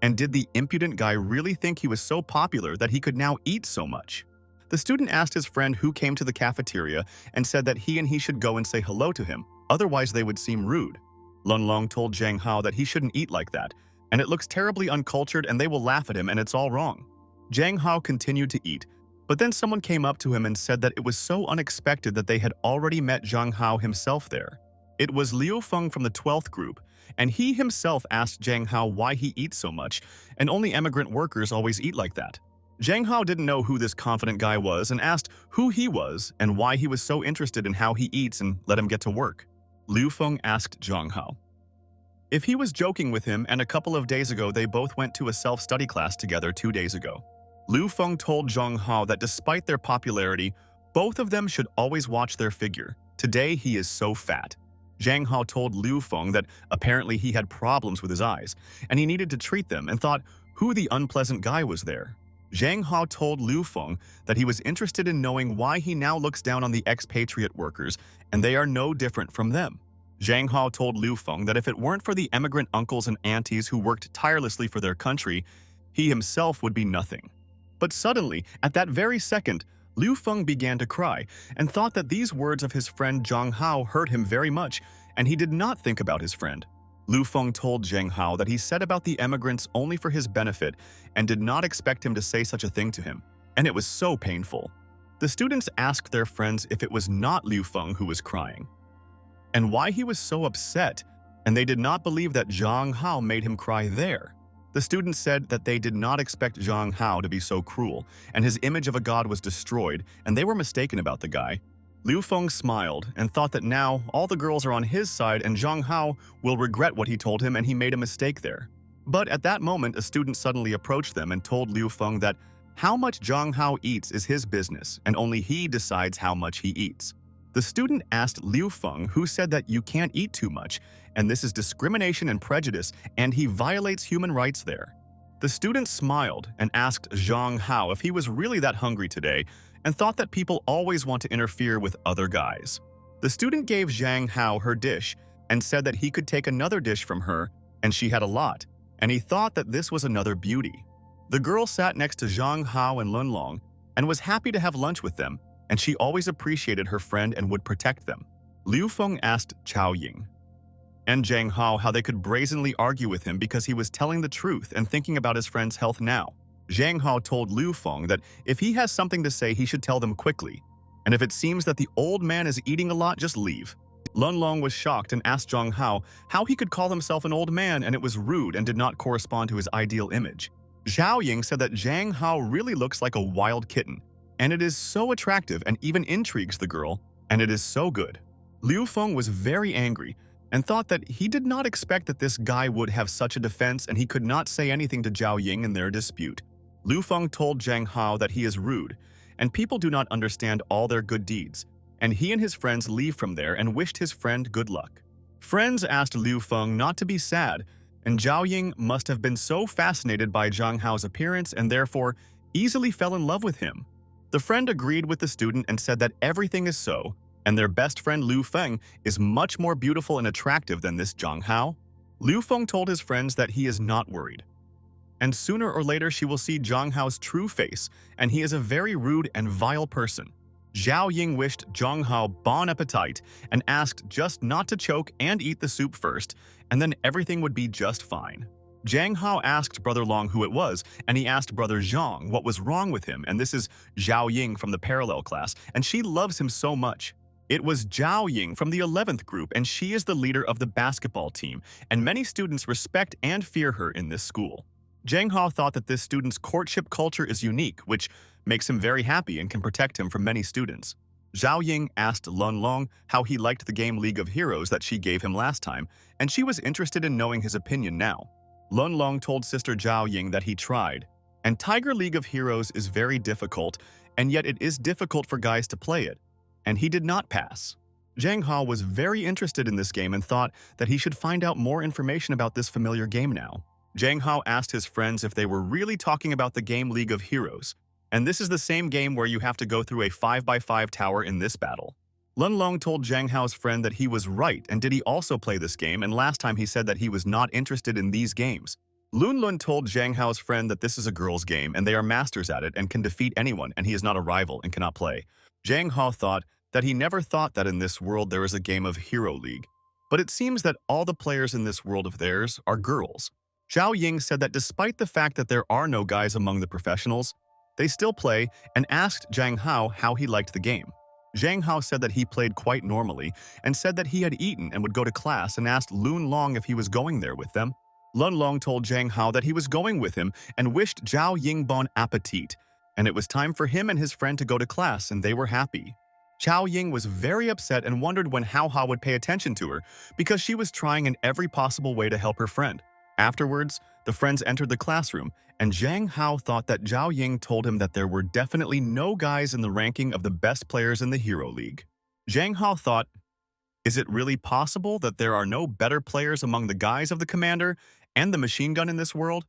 And did the impudent guy really think he was so popular that he could now eat so much? The student asked his friend who came to the cafeteria and said that he should go and say hello to him, otherwise they would seem rude. Lun Long told Zhang Hao that he shouldn't eat like that, and it looks terribly uncultured and they will laugh at him and it's all wrong. Zhang Hao continued to eat, but then someone came up to him and said that it was so unexpected that they had already met Zhang Hao himself there. It was Liu Feng from the 12th group, and he himself asked Zhang Hao why he eats so much, and only immigrant workers always eat like that. Zhang Hao didn't know who this confident guy was and asked who he was and why he was so interested in how he eats and let him get to work. Liu Feng asked Zhang Hao if he was joking with him, and a couple of days ago they both went to a self-study class together 2 days ago. Liu Feng told Zhang Hao that despite their popularity, both of them should always watch their figure. Today he is so fat. Zhang Hao told Liu Feng that apparently he had problems with his eyes, and he needed to treat them, and thought who the unpleasant guy was there. Zhang Hao told Liu Feng that he was interested in knowing why he now looks down on the expatriate workers, and they are no different from them. Zhang Hao told Liu Feng that if it weren't for the emigrant uncles and aunties who worked tirelessly for their country, he himself would be nothing. But suddenly, at that very second, Liu Feng began to cry and thought that these words of his friend Zhang Hao hurt him very much, and he did not think about his friend. Liu Feng told Zhang Hao that he said about the emigrants only for his benefit and did not expect him to say such a thing to him, and it was so painful. The students asked their friends if it was not Liu Feng who was crying, and why he was so upset, and they did not believe that Zhang Hao made him cry there. The students said that they did not expect Zhang Hao to be so cruel, and his image of a god was destroyed, and they were mistaken about the guy. Liu Feng smiled and thought that now all the girls are on his side and Zhang Hao will regret what he told him and he made a mistake there. But at that moment, a student suddenly approached them and told Liu Feng that how much Zhang Hao eats is his business, and only he decides how much he eats. The student asked Liu Feng, who said that you can't eat too much, and this is discrimination and prejudice, and he violates human rights there. The student smiled and asked Zhang Hao if he was really that hungry today and thought that people always want to interfere with other guys. The student gave Zhang Hao her dish and said that he could take another dish from her, and she had a lot, and he thought that this was another beauty. The girl sat next to Zhang Hao and Lun Long and was happy to have lunch with them, and she always appreciated her friend and would protect them. Liu Feng asked Chao Ying and Zhang Hao how they could brazenly argue with him because he was telling the truth and thinking about his friend's health now. Zhang Hao told Liu Feng that if he has something to say, he should tell them quickly, and if it seems that the old man is eating a lot, just leave. Lun Long was shocked and asked Zhang Hao how he could call himself an old man, and it was rude and did not correspond to his ideal image. Zhao Ying said that Zhang Hao really looks like a wild kitten, and it is so attractive and even intrigues the girl, and it is so good. Liu Feng was very angry and thought that he did not expect that this guy would have such a defense, and he could not say anything to Zhao Ying in their dispute. Liu Feng told Zhang Hao that he is rude, and people do not understand all their good deeds, and he and his friends leave from there and wished his friend good luck. Friends asked Liu Feng not to be sad, and Zhao Ying must have been so fascinated by Zhang Hao's appearance and therefore easily fell in love with him. The friend agreed with the student and said that everything is so, and their best friend Liu Feng is much more beautiful and attractive than this Zhang Hao. Liu Feng told his friends that he is not worried, and sooner or later she will see Zhang Hao's true face, and he is a very rude and vile person. Zhao Ying wished Zhang Hao bon appetit and asked just not to choke and eat the soup first, and then everything would be just fine. Zhang Hao asked Brother Long who it was, and he asked Brother Zhang what was wrong with him, and this is Zhao Ying from the parallel class, and she loves him so much. It was Zhao Ying from the 11th group, and she is the leader of the basketball team, and many students respect and fear her in this school. Zhang Hao thought that this student's courtship culture is unique, which makes him very happy and can protect him from many students. Zhao Ying asked Lun Long how he liked the game League of Heroes that she gave him last time, and she was interested in knowing his opinion now. Lun Long told Sister Zhao Ying that he tried, and Tiger League of Heroes is very difficult, and yet it is difficult for guys to play it, and he did not pass. Zhang Hao was very interested in this game and thought that he should find out more information about this familiar game now. Zhang Hao asked his friends if they were really talking about the game League of Heroes, and this is the same game where you have to go through a 5x5 tower in this battle. Lun Long told Zhang Hao's friend that he was right, and did he also play this game, and last time he said that he was not interested in these games. Lun told Zhang Hao's friend that this is a girl's game and they are masters at it and can defeat anyone, and he is not a rival and cannot play. Zhang Hao thought that he never thought that in this world there is a game of Hero League, but it seems that all the players in this world of theirs are girls. Zhao Ying said that despite the fact that there are no guys among the professionals, they still play, and asked Zhang Hao how he liked the game. Zhang Hao said that he played quite normally and said that he had eaten and would go to class, and asked Lun Long if he was going there with them. Lun Long told Zhang Hao that he was going with him and wished Zhao Ying bon appetit, and it was time for him and his friend to go to class, and they were happy. Zhao Ying was very upset and wondered when Hao would pay attention to her because she was trying in every possible way to help her friend. Afterwards, the friends entered the classroom, and Zhang Hao thought that Zhao Ying told him that there were definitely no guys in the ranking of the best players in the Hero League. Zhang Hao thought, is it really possible that there are no better players among the guys of the commander and the machine gun in this world?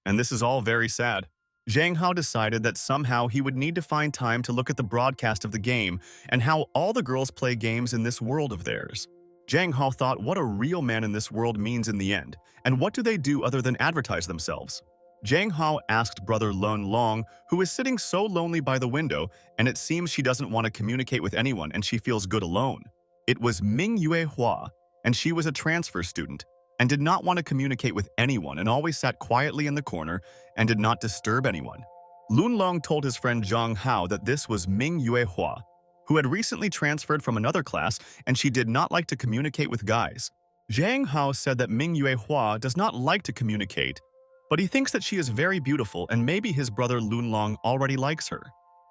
And this is all very sad. Zhang Hao decided that somehow he would need to find time to look at the broadcast of the game and how all the girls play games in this world of theirs. Zhang Hao thought what a real man in this world means in the end, and what do they do other than advertise themselves? Zhang Hao asked Brother Lun Long, who is sitting so lonely by the window, and it seems she doesn't want to communicate with anyone and she feels good alone. It was Ming Yue Hua, and she was a transfer student, and did not want to communicate with anyone and always sat quietly in the corner and did not disturb anyone. Lun Long told his friend Zhang Hao that this was Ming Yue Hua, who had recently transferred from another class, and she did not like to communicate with guys. Zhang Hao said that Ming Yue Hua does not like to communicate, but he thinks that she is very beautiful and maybe his brother Lun Long already likes her.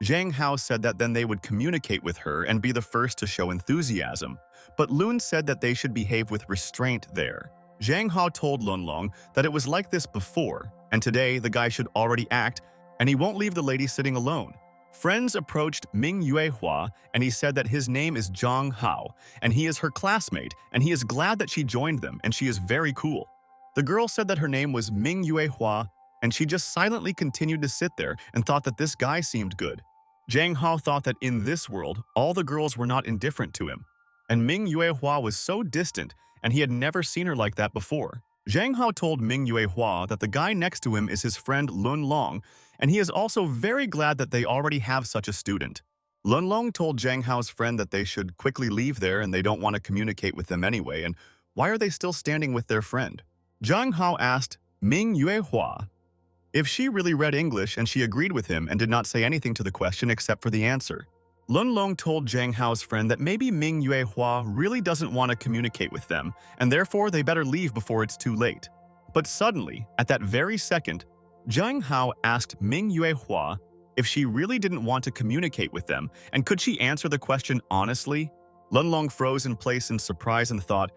Zhang Hao said that then they would communicate with her and be the first to show enthusiasm, but Lun said that they should behave with restraint there. Zhang Hao told Lun Long that it was like this before, and today the guy should already act, and he won't leave the lady sitting alone. Friends approached Ming Yue Hua, and he said that his name is Zhang Hao, and he is her classmate, and he is glad that she joined them, and she is very cool. The girl said that her name was Ming Yue Hua, and she just silently continued to sit there and thought that this guy seemed good. Zhang Hao thought that in this world, all the girls were not indifferent to him, and Ming Yuehua was so distant and he had never seen her like that before. Zhang Hao told Ming Yuehua that the guy next to him is his friend Lun Long, and he is also very glad that they already have such a student. Lun Long told Zhang Hao's friend that they should quickly leave there and they don't want to communicate with them anyway, and why are they still standing with their friend? Zhang Hao asked Ming Yuehua if she really read English, and she agreed with him and did not say anything to the question except for the answer. Lun Long told Zhang Hao's friend that maybe Ming Yuehua really doesn't want to communicate with them, and therefore they better leave before it's too late. But suddenly, at that very second, Zhang Hao asked Ming Yuehua if she really didn't want to communicate with them, and could she answer the question honestly? Lun Long froze in place in surprise and thought,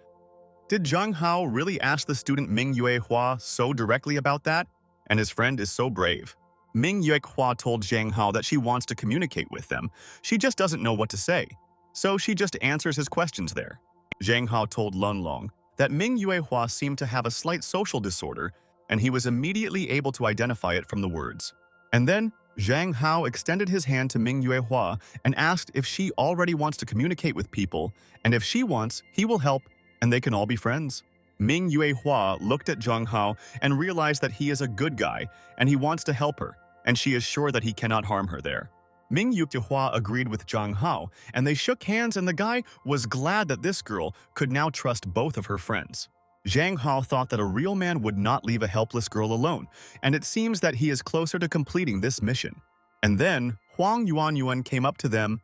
did Zhang Hao really ask the student Ming Yuehua so directly about that? And his friend is so brave. Ming Yuehua told Zhang Hao that she wants to communicate with them. She just doesn't know what to say. So she just answers his questions there. Zhang Hao told Lun Long that Ming Yuehua seemed to have a slight social disorder, and he was immediately able to identify it from the words. And then Zhang Hao extended his hand to Ming Yuehua and asked if she already wants to communicate with people, and if she wants, he will help, and they can all be friends. Ming Yuehua looked at Zhang Hao and realized that he is a good guy and he wants to help her, and she is sure that he cannot harm her there. Ming Yuehua agreed with Zhang Hao, and they shook hands, and the guy was glad that this girl could now trust both of her friends. Zhang Hao thought that a real man would not leave a helpless girl alone, and it seems that he is closer to completing this mission. And then Huang Yuanyuan came up to them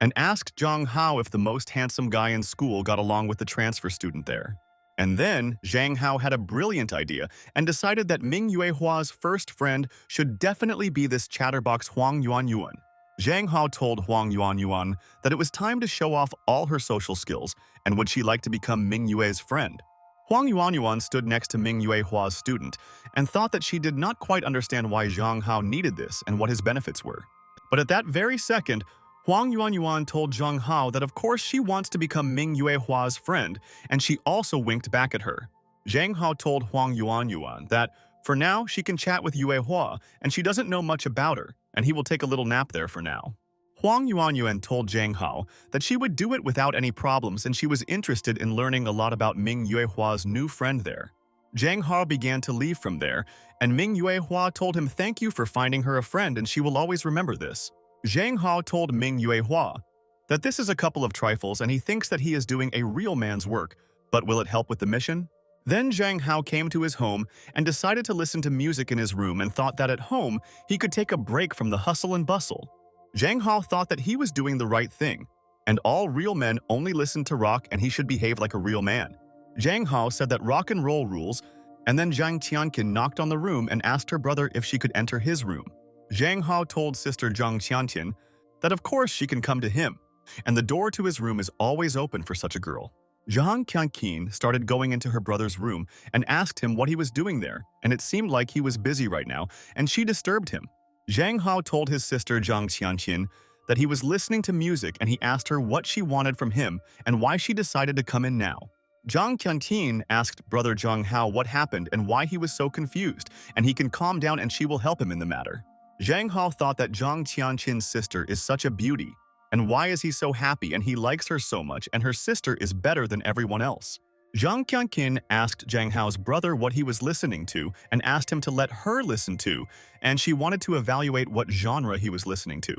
and asked Zhang Hao if the most handsome guy in school got along with the transfer student there. And then Zhang Hao had a brilliant idea and decided that Ming Yuehua's first friend should definitely be this chatterbox Huang Yuanyuan. Zhang Hao told Huang Yuanyuan that it was time to show off all her social skills, and would she like to become Ming Yue's friend. Huang Yuanyuan stood next to Ming Yuehua's student and thought that she did not quite understand why Zhang Hao needed this and what his benefits were. But at that very second, Huang Yuanyuan told Zhang Hao that of course she wants to become Ming Yuehua's friend, and she also winked back at her. Zhang Hao told Huang Yuanyuan that for now she can chat with Yuehua, and she doesn't know much about her, and he will take a little nap there for now. Huang Yuanyuan told Zhang Hao that she would do it without any problems, and she was interested in learning a lot about Ming Yuehua's new friend there. Zhang Hao began to leave from there, and Ming Yuehua told him thank you for finding her a friend, and she will always remember this. Zhang Hao told Ming Yuehua that this is a couple of trifles and he thinks that he is doing a real man's work, but will it help with the mission? Then Zhang Hao came to his home and decided to listen to music in his room and thought that at home he could take a break from the hustle and bustle. Zhang Hao thought that he was doing the right thing, and all real men only listen to rock and he should behave like a real man. Zhang Hao said that rock and roll rules, and then Zhang Tianqin knocked on the room and asked her brother if she could enter his room. Zhang Hao told Sister Zhang Tianqin that of course she can come to him, and the door to his room is always open for such a girl. Zhang Tianqin started going into her brother's room and asked him what he was doing there, and it seemed like he was busy right now, and she disturbed him. Zhang Hao told his sister Zhang Tianqin that he was listening to music, and he asked her what she wanted from him and why she decided to come in now. Zhang Tianqin asked brother Zhang Hao what happened and why he was so confused, and he can calm down and she will help him in the matter. Zhang Hao thought that Zhang Tianqin's sister is such a beauty, and why is he so happy and he likes her so much and her sister is better than everyone else. Zhang Tianqin asked Zhang Hao's brother what he was listening to and asked him to let her listen to, and she wanted to evaluate what genre he was listening to.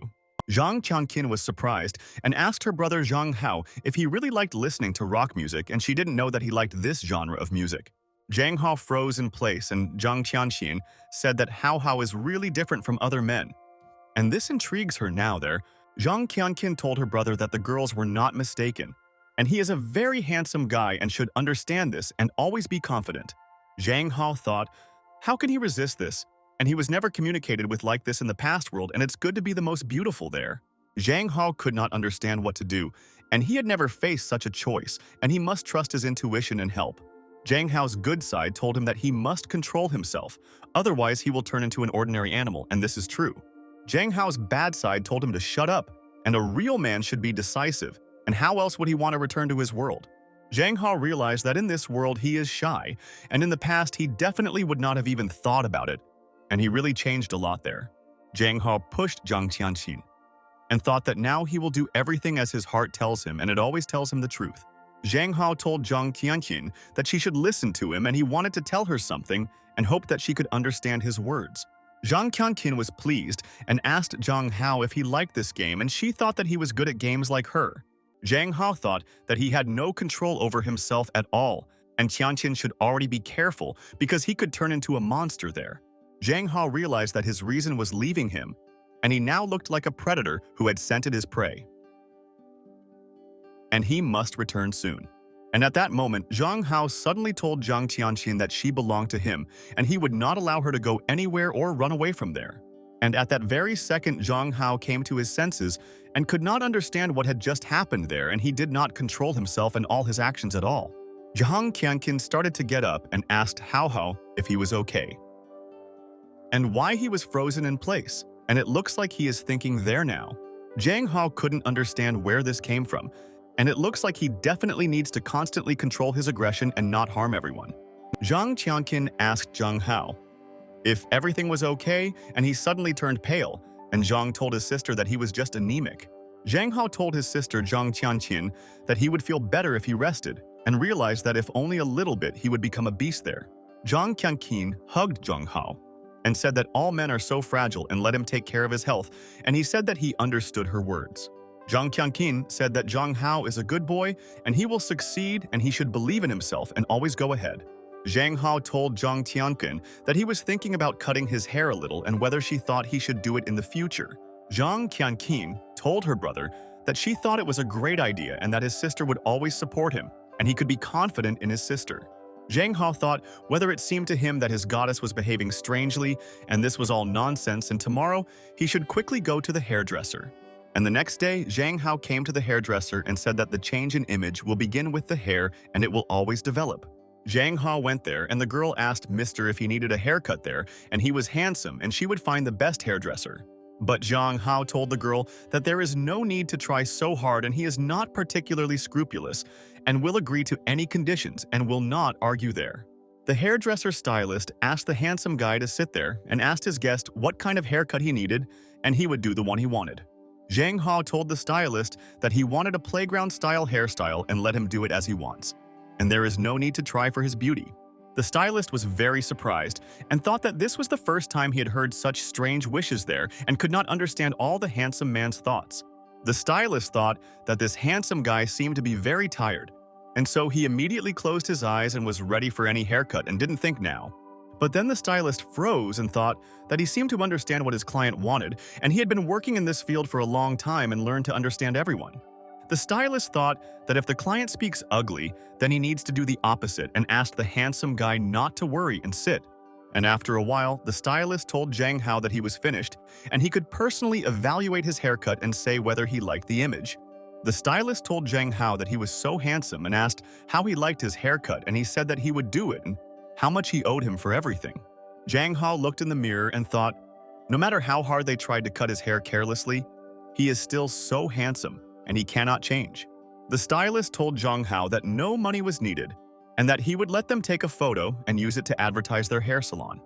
Zhang Tianqin was surprised and asked her brother Zhang Hao if he really liked listening to rock music, and she didn't know that he liked this genre of music. Zhang Hao froze in place, and Zhang Tianqin said that Hao is really different from other men. And this intrigues her now there. Zhang Tianqin told her brother that the girls were not mistaken, and he is a very handsome guy and should understand this and always be confident. Zhang Hao thought, how can he resist this? And he was never communicated with like this in the past world, and it's good to be the most beautiful there. Zhang Hao could not understand what to do, and he had never faced such a choice, and he must trust his intuition and help. Zhang Hao's good side told him that he must control himself, otherwise he will turn into an ordinary animal, and this is true. Zhang Hao's bad side told him to shut up, and a real man should be decisive, and how else would he want to return to his world? Zhang Hao realized that in this world he is shy, and in the past he definitely would not have even thought about it, and he really changed a lot there. Zhang Hao pushed Zhang Qianqin and thought that now he will do everything as his heart tells him, and it always tells him the truth. Zhang Hao told Zhang Qianqin that she should listen to him, and he wanted to tell her something and hoped that she could understand his words. Zhang Qianqin was pleased and asked Zhang Hao if he liked this game, and she thought that he was good at games like her. Zhang Hao thought that he had no control over himself at all, and Qianqin should already be careful because he could turn into a monster there. Zhang Hao realized that his reason was leaving him, and he now looked like a predator who had scented his prey. And he must return soon. And at that moment, Zhang Hao suddenly told Zhang Qianqin that she belonged to him, and he would not allow her to go anywhere or run away from there. And at that very second, Zhang Hao came to his senses and could not understand what had just happened there, and he did not control himself and all his actions at all. Zhang Qianqin started to get up and asked Hao if he was okay, and why he was frozen in place, and it looks like he is thinking there now. Zhang Hao couldn't understand where this came from, and it looks like he definitely needs to constantly control his aggression and not harm everyone. Zhang Qianqin asked Zhang Hao if everything was okay, and he suddenly turned pale, and Zhang told his sister that he was just anemic. Zhang Hao told his sister Zhang Qianqin that he would feel better if he rested, and realized that if only a little bit he would become a beast there. Zhang Qianqin hugged Zhang Hao and said that all men are so fragile and let him take care of his health, and he said that he understood her words. Zhang Qianqin said that Zhang Hao is a good boy and he will succeed and he should believe in himself and always go ahead. Zhang Hao told Zhang Qianqin that he was thinking about cutting his hair a little and whether she thought he should do it in the future. Zhang Qianqin told her brother that she thought it was a great idea and that his sister would always support him, and he could be confident in his sister. Zhang Hao thought whether it seemed to him that his goddess was behaving strangely and this was all nonsense, and tomorrow he should quickly go to the hairdresser. And the next day, Zhang Hao came to the hairdresser and said that the change in image will begin with the hair and it will always develop. Zhang Hao went there and the girl asked Mr. if he needed a haircut there, and he was handsome and she would find the best hairdresser. But Zhang Hao told the girl that there is no need to try so hard and he is not particularly scrupulous and will agree to any conditions and will not argue there. The hairdresser stylist asked the handsome guy to sit there and asked his guest what kind of haircut he needed, and he would do the one he wanted. Zhang Hao told the stylist that he wanted a playground-style hairstyle and let him do it as he wants, and there is no need to try for his beauty. The stylist was very surprised and thought that this was the first time he had heard such strange wishes there and could not understand all the handsome man's thoughts. The stylist thought that this handsome guy seemed to be very tired, and so he immediately closed his eyes and was ready for any haircut and didn't think now. But then the stylist froze and thought that he seemed to understand what his client wanted, and he had been working in this field for a long time and learned to understand everyone. The stylist thought that if the client speaks ugly, then he needs to do the opposite and asked the handsome guy not to worry and sit. And after a while, the stylist told Zhang Hao that he was finished and he could personally evaluate his haircut and say whether he liked the image. The stylist told Zhang Hao that he was so handsome and asked how he liked his haircut, and he said that he would do it and how much he owed him for everything. Zhang Hao looked in the mirror and thought, no matter how hard they tried to cut his hair carelessly, he is still so handsome and he cannot change. The stylist told Zhang Hao that no money was needed and that he would let them take a photo and use it to advertise their hair salon.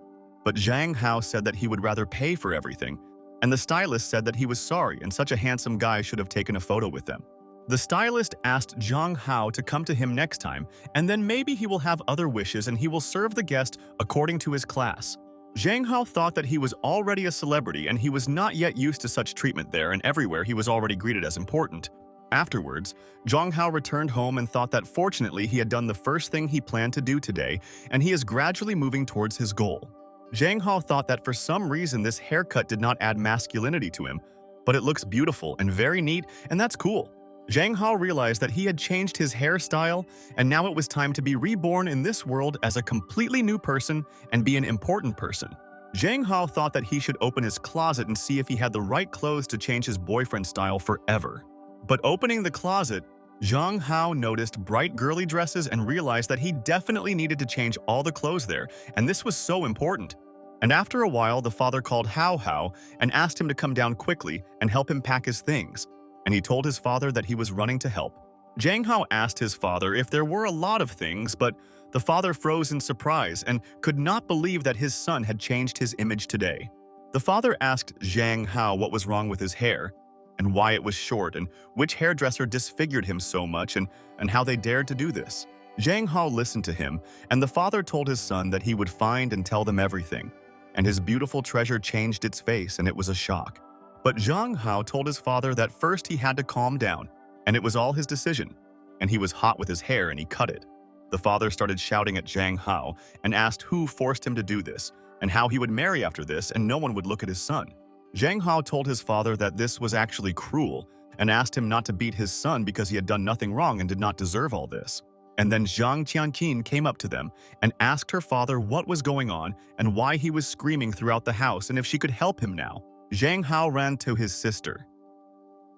But Zhang Hao said that he would rather pay for everything, and the stylist said that he was sorry and such a handsome guy should have taken a photo with them. The stylist asked Zhang Hao to come to him next time, and then maybe he will have other wishes and he will serve the guest according to his class. Zhang Hao thought that he was already a celebrity and he was not yet used to such treatment there, and everywhere he was already greeted as important. Afterwards, Zhang Hao returned home and thought that fortunately he had done the first thing he planned to do today, and he is gradually moving towards his goal. Zhang Hao thought that for some reason this haircut did not add masculinity to him, but it looks beautiful and very neat, and that's cool. Zhang Hao realized that he had changed his hairstyle, and now it was time to be reborn in this world as a completely new person and be an important person. Zhang Hao thought that he should open his closet and see if he had the right clothes to change his boyfriend style forever. But opening the closet, Zhang Hao noticed bright girly dresses and realized that he definitely needed to change all the clothes there, and this was so important. And after a while, the father called Hao and asked him to come down quickly and help him pack his things, and he told his father that he was running to help. Zhang Hao asked his father if there were a lot of things, but The father froze in surprise and could not believe that his son had changed his image today. The father asked Zhang Hao what was wrong with his hair, and why it was short, and which hairdresser disfigured him so much, and how they dared to do this. Zhang Hao listened to him, and the father told his son that he would find and tell them everything. And his beautiful treasure changed its face, and it was a shock. But Zhang Hao told his father that first he had to calm down, and it was all his decision. And he was hot with his hair, and he cut it. The father started shouting at Zhang Hao and asked who forced him to do this, and how he would marry after this, and no one would look at his son. Zhang Hao told his father that this was actually cruel, and asked him not to beat his son because he had done nothing wrong and did not deserve all this. And then Zhang Tianqin came up to them and asked her father what was going on and why he was screaming throughout the house and if she could help him now. Zhang Hao ran to his sister,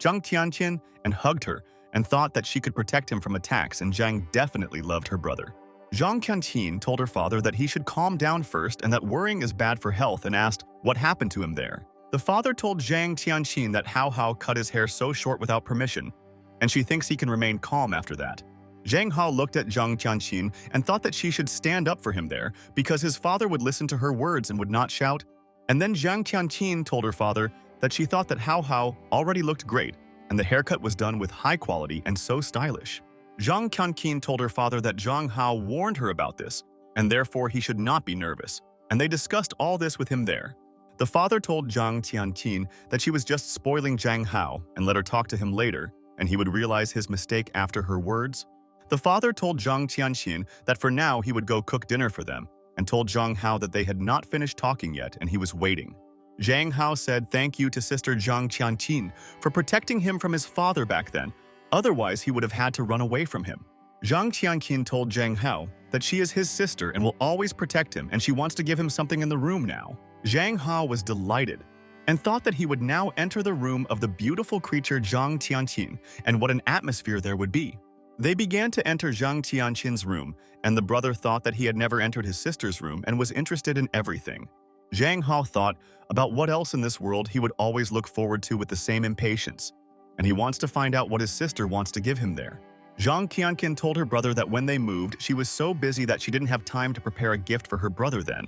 Zhang Tianqin, and hugged her and thought that she could protect him from attacks, and Zhang definitely loved her brother. Zhang Tianqin told her father that he should calm down first and that worrying is bad for health, and asked what happened to him there. The father told Zhang Tianqin that Hao Hao cut his hair so short without permission, and she thinks he can remain calm after that. Zhang Hao looked at Zhang Tianqin and thought that she should stand up for him there because his father would listen to her words and would not shout. And then Zhang Tianqin told her father that she thought that Hao Hao already looked great, and the haircut was done with high quality and so stylish. Zhang Tianqin told her father that Zhang Hao warned her about this, and therefore he should not be nervous, and they discussed all this with him there. The father told Zhang Tianqin that she was just spoiling Zhang Hao and let her talk to him later, and he would realize his mistake after her words. The father told Zhang Tianqin that for now he would go cook dinner for them, and told Zhang Hao that they had not finished talking yet and he was waiting. Zhang Hao said thank you to Sister Zhang Tianqin for protecting him from his father back then, otherwise he would have had to run away from him. Zhang Tianqin told Zhang Hao that she is his sister and will always protect him, and she wants to give him something in the room now. Zhang Hao was delighted and thought that he would now enter the room of the beautiful creature Zhang Tianqin, and what an atmosphere there would be. They began to enter Zhang Tianqin's room, and the brother thought that he had never entered his sister's room and was interested in everything. Zhang Hao thought about what else in this world he would always look forward to with the same impatience, and he wants to find out what his sister wants to give him there. Zhang Tianqin told her brother that when they moved, she was so busy that she didn't have time to prepare a gift for her brother then.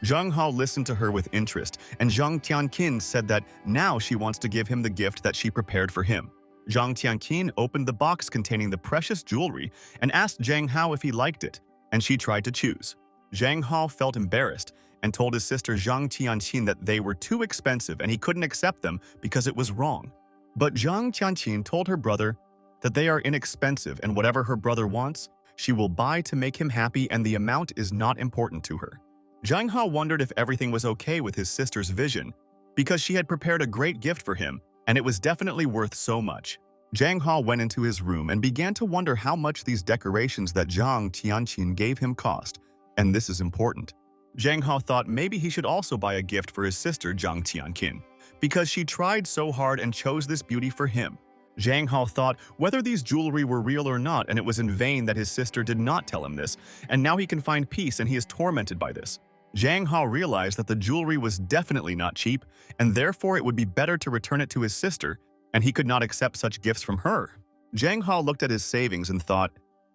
Zhang Hao listened to her with interest, and Zhang Tianqin said that now she wants to give him the gift that she prepared for him. Zhang Tianqin opened the box containing the precious jewelry and asked Zhang Hao if he liked it, and she tried to choose. Zhang Hao felt embarrassed and told his sister Zhang Tianqin that they were too expensive and he couldn't accept them because it was wrong. But Zhang Tianqin told her brother that they are inexpensive and whatever her brother wants, she will buy to make him happy, and the amount is not important to her. Zhang Hao wondered if everything was okay with his sister's vision because she had prepared a great gift for him, and it was definitely worth so much. Zhang Hao went into his room and began to wonder how much these decorations that Zhang Tianqin gave him cost, and this is important. Zhang Hao thought maybe he should also buy a gift for his sister Zhang Tianqin, because she tried so hard and chose this beauty for him. Zhang Hao thought whether these jewelry were real or not, and it was in vain that his sister did not tell him this, and now he can find peace and he is tormented by this. Zhang Hao realized that the jewelry was definitely not cheap, and therefore it would be better to return it to his sister, and he could not accept such gifts from her. Zhang Hao looked at his savings and thought,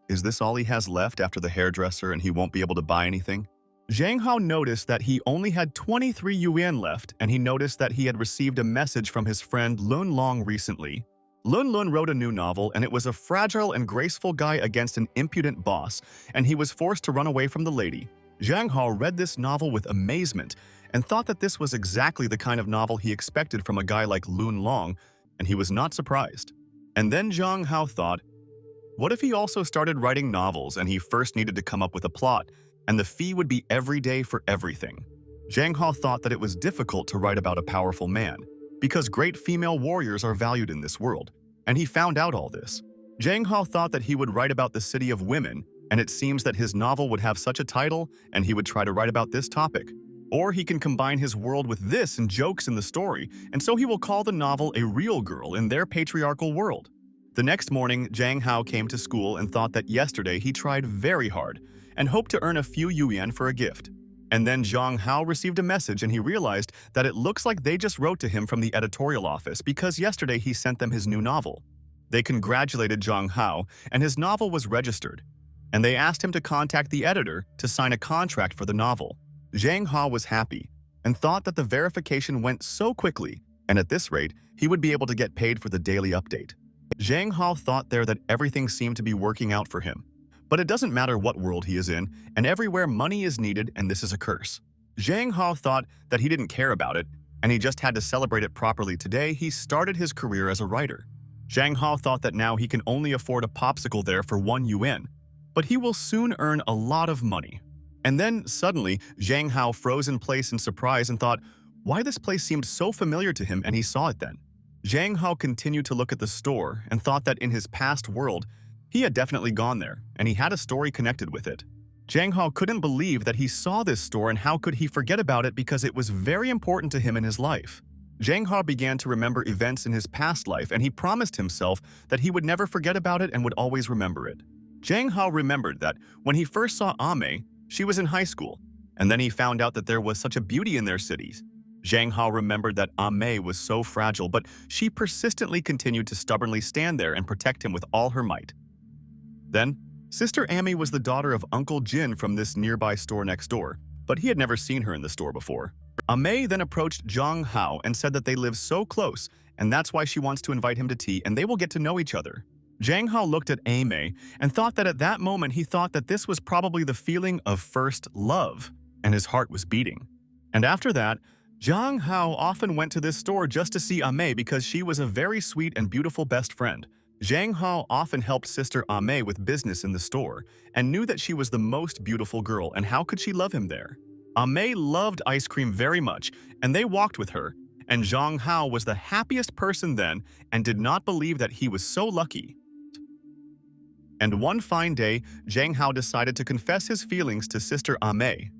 is this all he has left after the hairdresser and he won't be able to buy anything? Zhang Hao noticed that he only had 23 yuan left, and he noticed that he had received a message from his friend Lun Long recently. Lun Lun wrote a new novel, and it was a fragile and graceful guy against an impudent boss, and he was forced to run away from the lady. Zhang Hao read this novel with amazement and thought that this was exactly the kind of novel he expected from a guy like Lun Long, and he was not surprised. And then Zhang Hao thought, what if he also started writing novels and he first needed to come up with a plot, and the fee would be every day for everything? Zhang Hao thought that it was difficult to write about a powerful man, because great female warriors are valued in this world, and he found out all this. Zhang Hao thought that he would write about the city of women, and it seems that his novel would have such a title, and he would try to write about this topic. Or he can combine his world with this and jokes in the story, and so he will call the novel A Real Girl in their patriarchal world. The next morning, Zhang Hao came to school and thought that yesterday he tried very hard and hoped to earn a few yuan for a gift. And then Zhang Hao received a message and he realized that it looks like they just wrote to him from the editorial office because yesterday he sent them his new novel. They congratulated Zhang Hao and his novel was registered. and they asked him to contact the editor to sign a contract for the novel. Zhang Hao was happy and thought that the verification went so quickly, and at this rate, he would be able to get paid for the daily update. Zhang Hao thought there that everything seemed to be working out for him. But it doesn't matter what world he is in, and everywhere money is needed, and this is a curse. Zhang Hao thought that he didn't care about it, and he just had to celebrate it properly. Today, he started his career as a writer. Zhang Hao thought that now he can only afford a popsicle there for 1 yuan, but he will soon earn a lot of money. And then, suddenly, Zhang Hao froze in place in surprise and thought why this place seemed so familiar to him, and he saw it then. Zhang Hao continued to look at the store and thought that in his past world, he had definitely gone there, and he had a story connected with it. Zhang Hao couldn't believe that he saw this store, and how could he forget about it because it was very important to him in his life. Zhang Hao began to remember events in his past life, and he promised himself that he would never forget about it and would always remember it. Zhang Hao remembered that when he first saw Ame, she was in high school, and then he found out that there was such a beauty in their cities. Zhang Hao remembered that Ame was so fragile, but she persistently continued to stubbornly stand there and protect him with all her might. Then, Sister Amy was the daughter of Uncle Jin from this nearby store next door, but he had never seen her in the store before. Ame then approached Zhang Hao and said that they live so close, and that's why she wants to invite him to tea and they will get to know each other. Zhang Hao looked at Ame and thought that at that moment he thought that this was probably the feeling of first love, and his heart was beating. And after that, Zhang Hao often went to this store just to see Ame because she was a very sweet and beautiful best friend. Zhang Hao often helped Sister Ame with business in the store and knew that she was the most beautiful girl, and how could she love him there? Ame loved ice cream very much, and they walked with her, and Zhang Hao was the happiest person then and did not believe that he was so lucky. And one fine day, Zhang Hao decided to confess his feelings to Sister Ame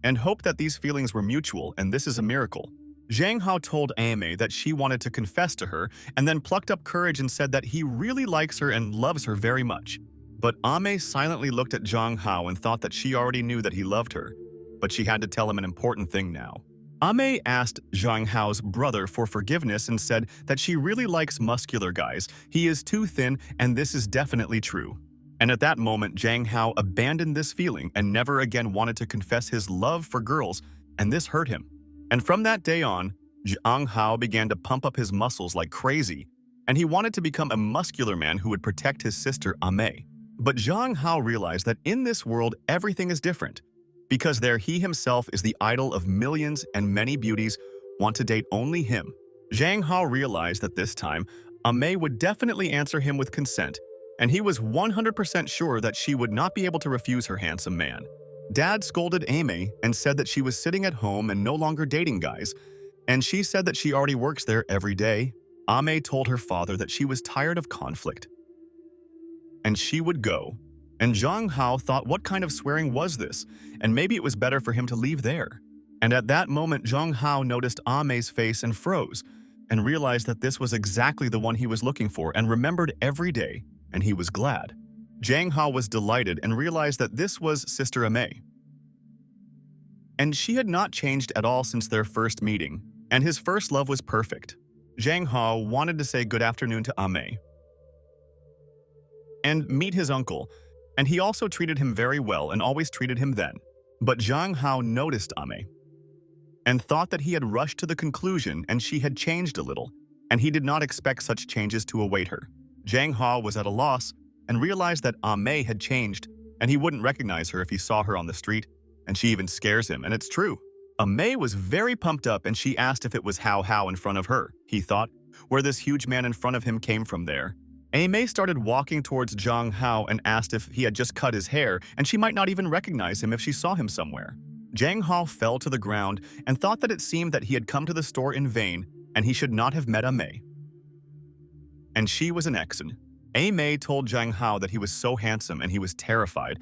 and hoped that these feelings were mutual, and this is a miracle. Zhang Hao told Ame that she wanted to confess to her and then plucked up courage and said that he really likes her and loves her very much. But Ame silently looked at Zhang Hao and thought that she already knew that he loved her, but she had to tell him an important thing now. Ame asked Zhang Hao's brother for forgiveness and said that she really likes muscular guys. He is too thin, and this is definitely true. And at that moment, Zhang Hao abandoned this feeling and never again wanted to confess his love for girls, and this hurt him. And from that day on, Zhang Hao began to pump up his muscles like crazy, and he wanted to become a muscular man who would protect his sister Ame. But Zhang Hao realized that in this world, everything is different, because there he himself is the idol of millions, and many beauties want to date only him. Zhang Hao realized that this time, Ame would definitely answer him with consent, and he was 100% sure that she would not be able to refuse her handsome man. Dad scolded Ame and said that she was sitting at home and no longer dating guys, and she said that she already works there every day. Ame told her father that she was tired of conflict, and she would go. And Zhang Hao thought, what kind of swearing was this? And maybe it was better for him to leave there. And at that moment, Zhang Hao noticed Ame's face and froze, and realized that this was exactly the one he was looking for and remembered every day, and he was glad. Zhang Hao was delighted and realized that this was Sister Ame. And she had not changed at all since their first meeting, and his first love was perfect. Zhang Hao wanted to say good afternoon to Ame and meet his uncle, and he also treated him very well and always treated him then. But Zhang Hao noticed Ame and thought that he had rushed to the conclusion and she had changed a little, and he did not expect such changes to await her. Zhang Hao was at a loss and realized that Ame had changed, and he wouldn't recognize her if he saw her on the street, and she even scares him, and it's true. Ame was very pumped up, and she asked if it was Hao Hao in front of her, he thought, where this huge man in front of him came from there. Ame started walking towards Zhang Hao and asked if he had just cut his hair, and she might not even recognize him if she saw him somewhere. Zhang Hao fell to the ground and thought that it seemed that he had come to the store in vain, and he should not have met Ame. And she was an exon. Ame told Zhang Hao that he was so handsome and he was terrified,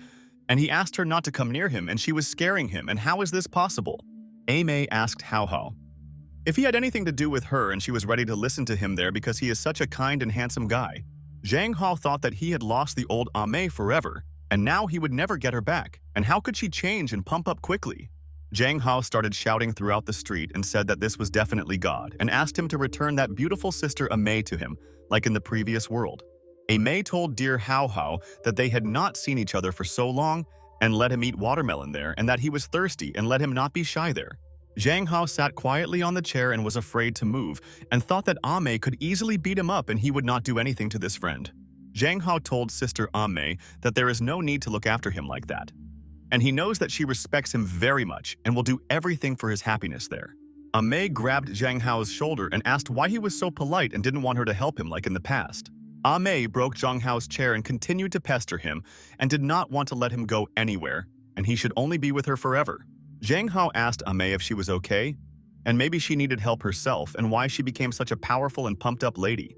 and he asked her not to come near him, and she was scaring him, and how is this possible? Ame asked Hao Hao if he had anything to do with her, and she was ready to listen to him there because he is such a kind and handsome guy. Zhang Hao thought that he had lost the old Ame forever, and now he would never get her back, and how could she change and pump up quickly? Zhang Hao started shouting throughout the street and said that this was definitely God, and asked him to return that beautiful sister Ame to him, like in the previous world. May told dear Hao Hao that they had not seen each other for so long and let him eat watermelon there and that he was thirsty and let him not be shy there. Zhang Hao sat quietly on the chair and was afraid to move and thought that May could easily beat him up and he would not do anything to this friend. Zhang Hao told Sister May that there is no need to look after him like that, and he knows that she respects him very much and will do everything for his happiness there. May grabbed Zhang Hao's shoulder and asked why he was so polite and didn't want her to help him like in the past. May broke Zhang Hao's chair and continued to pester him and did not want to let him go anywhere, and he should only be with her forever. Zhang Hao asked May if she was okay, and maybe she needed help herself and why she became such a powerful and pumped-up lady.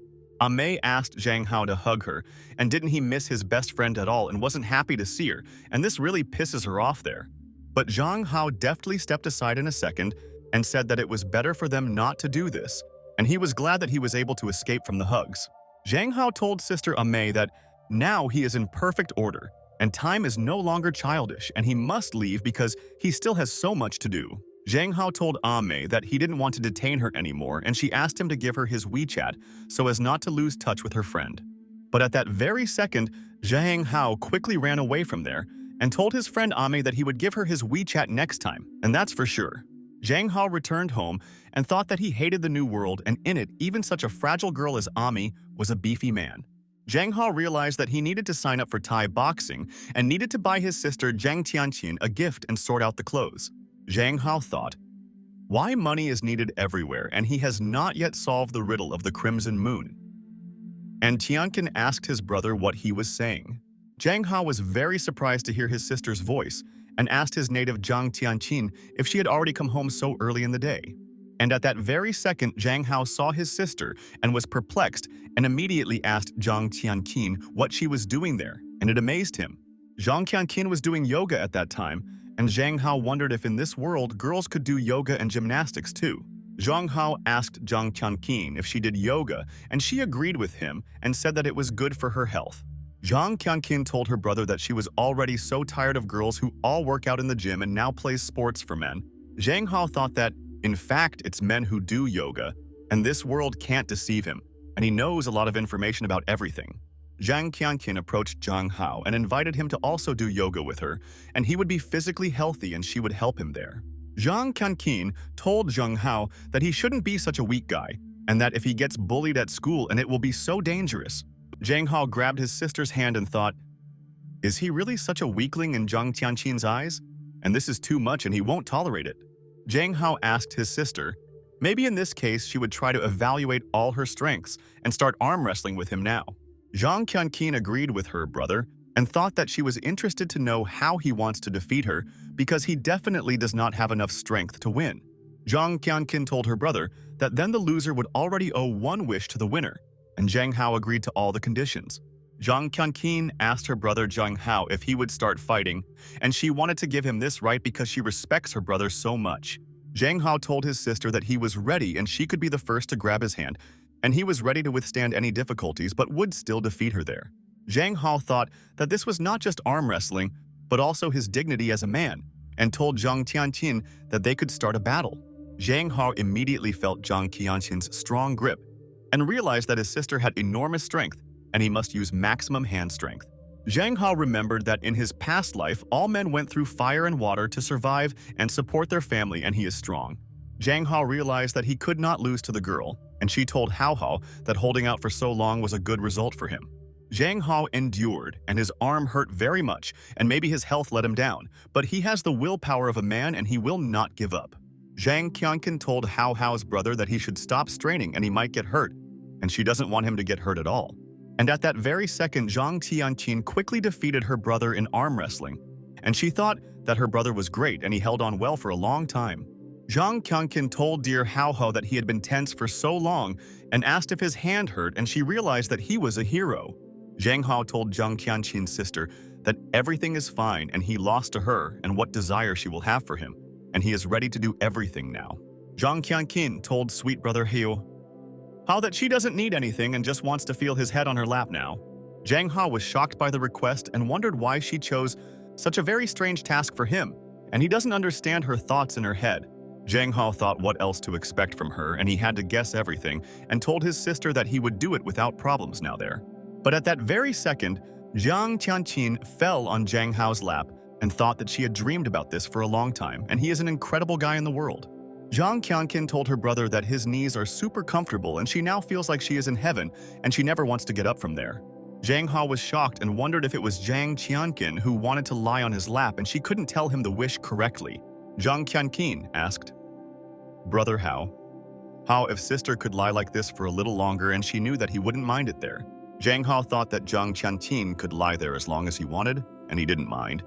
May asked Zhang Hao to hug her, and didn't he miss his best friend at all and wasn't happy to see her, and this really pisses her off there. But Zhang Hao deftly stepped aside in a second and said that it was better for them not to do this, and he was glad that he was able to escape from the hugs. Zhang Hao told Sister May that now he is in perfect order, and time is no longer childish, and he must leave because he still has so much to do. Zhang Hao told May that he didn't want to detain her anymore, and she asked him to give her his WeChat so as not to lose touch with her friend. But at that very second, Zhang Hao quickly ran away from there and told his friend May that he would give her his WeChat next time, and that's for sure. Zhang Hao returned home and thought that he hated the new world, and in it, even such a fragile girl as Ami was a beefy man. Zhang Hao realized that he needed to sign up for Thai boxing and needed to buy his sister Zhang Tianqin a gift and sort out the clothes. Zhang Hao thought, why money is needed everywhere and he has not yet solved the riddle of the Crimson Moon? And Tianqin asked his brother what he was saying. Zhang Hao was very surprised to hear his sister's voice and asked his native Zhang Tianqin if she had already come home so early in the day. And at that very second, Zhang Hao saw his sister and was perplexed and immediately asked Zhang Tianqin what she was doing there, and it amazed him. Zhang Tianqin was doing yoga at that time, and Zhang Hao wondered if in this world girls could do yoga and gymnastics too. Zhang Hao asked Zhang Tianqin if she did yoga, and she agreed with him and said that it was good for her health. Zhang Tianqin told her brother that she was already so tired of girls who all work out in the gym and now plays sports for men. Zhang Hao thought that, in fact, it's men who do yoga, and this world can't deceive him, and he knows a lot of information about everything. Zhang Tianqin approached Zhang Hao and invited him to also do yoga with her, and he would be physically healthy and she would help him there. Zhang Tianqin told Zhang Hao that he shouldn't be such a weak guy, and that if he gets bullied at school and it will be so dangerous. Zhang Hao grabbed his sister's hand and thought, is he really such a weakling in Zhang Tianqin's eyes? And this is too much and he won't tolerate it. Zhang Hao asked his sister, maybe in this case she would try to evaluate all her strengths and start arm wrestling with him now. Zhang Tianqin agreed with her brother and thought that she was interested to know how he wants to defeat her because he definitely does not have enough strength to win. Zhang Tianqin told her brother that then the loser would already owe one wish to the winner, and Zhang Hao agreed to all the conditions. Zhang Tianqin asked her brother Zhang Hao if he would start fighting, and she wanted to give him this right because she respects her brother so much. Zhang Hao told his sister that he was ready and she could be the first to grab his hand, and he was ready to withstand any difficulties but would still defeat her there. Zhang Hao thought that this was not just arm wrestling, but also his dignity as a man, and told Zhang Tianqin that they could start a battle. Zhang Hao immediately felt Zhang Tianqin's strong grip and realized that his sister had enormous strength and he must use maximum hand strength. Zhang Hao remembered that in his past life, all men went through fire and water to survive and support their family, and he is strong. Zhang Hao realized that he could not lose to the girl, and she told Hao Hao that holding out for so long was a good result for him. Zhang Hao endured, and his arm hurt very much, and maybe his health let him down, but he has the willpower of a man and he will not give up. Zhang Tianqin told Hao Hao's brother that he should stop straining and he might get hurt, and she doesn't want him to get hurt at all. And at that very second, Zhang Tianqin quickly defeated her brother in arm wrestling, and she thought that her brother was great and he held on well for a long time. Zhang Tianqin told dear Hao Hao that he had been tense for so long and asked if his hand hurt, and she realized that he was a hero. Zhang Hao told Zhang Tianqin's sister that everything is fine and he lost to her and what desire she will have for him, and he is ready to do everything now. Zhang Tianqin told sweet brother Hao that she doesn't need anything and just wants to feel his head on her lap now. Zhang Hao was shocked by the request and wondered why she chose such a very strange task for him, and he doesn't understand her thoughts in her head. Zhang Hao thought what else to expect from her, and he had to guess everything and told his sister that he would do it without problems now there. But at that very second, Jiang Qianqin fell on Zhang Hao's lap and thought that she had dreamed about this for a long time, and he is an incredible guy in the world. Jiang Qianqin told her brother that his knees are super comfortable and she now feels like she is in heaven and she never wants to get up from there. Zhang Hao was shocked and wondered if it was Jiang Qianqin who wanted to lie on his lap and she couldn't tell him the wish correctly. Jiang Qianqin asked, "Brother Hao, how if sister could lie like this for a little longer and she knew that he wouldn't mind it there?" Zhang Hao thought that Jiang Qianqin could lie there as long as he wanted, and he didn't mind,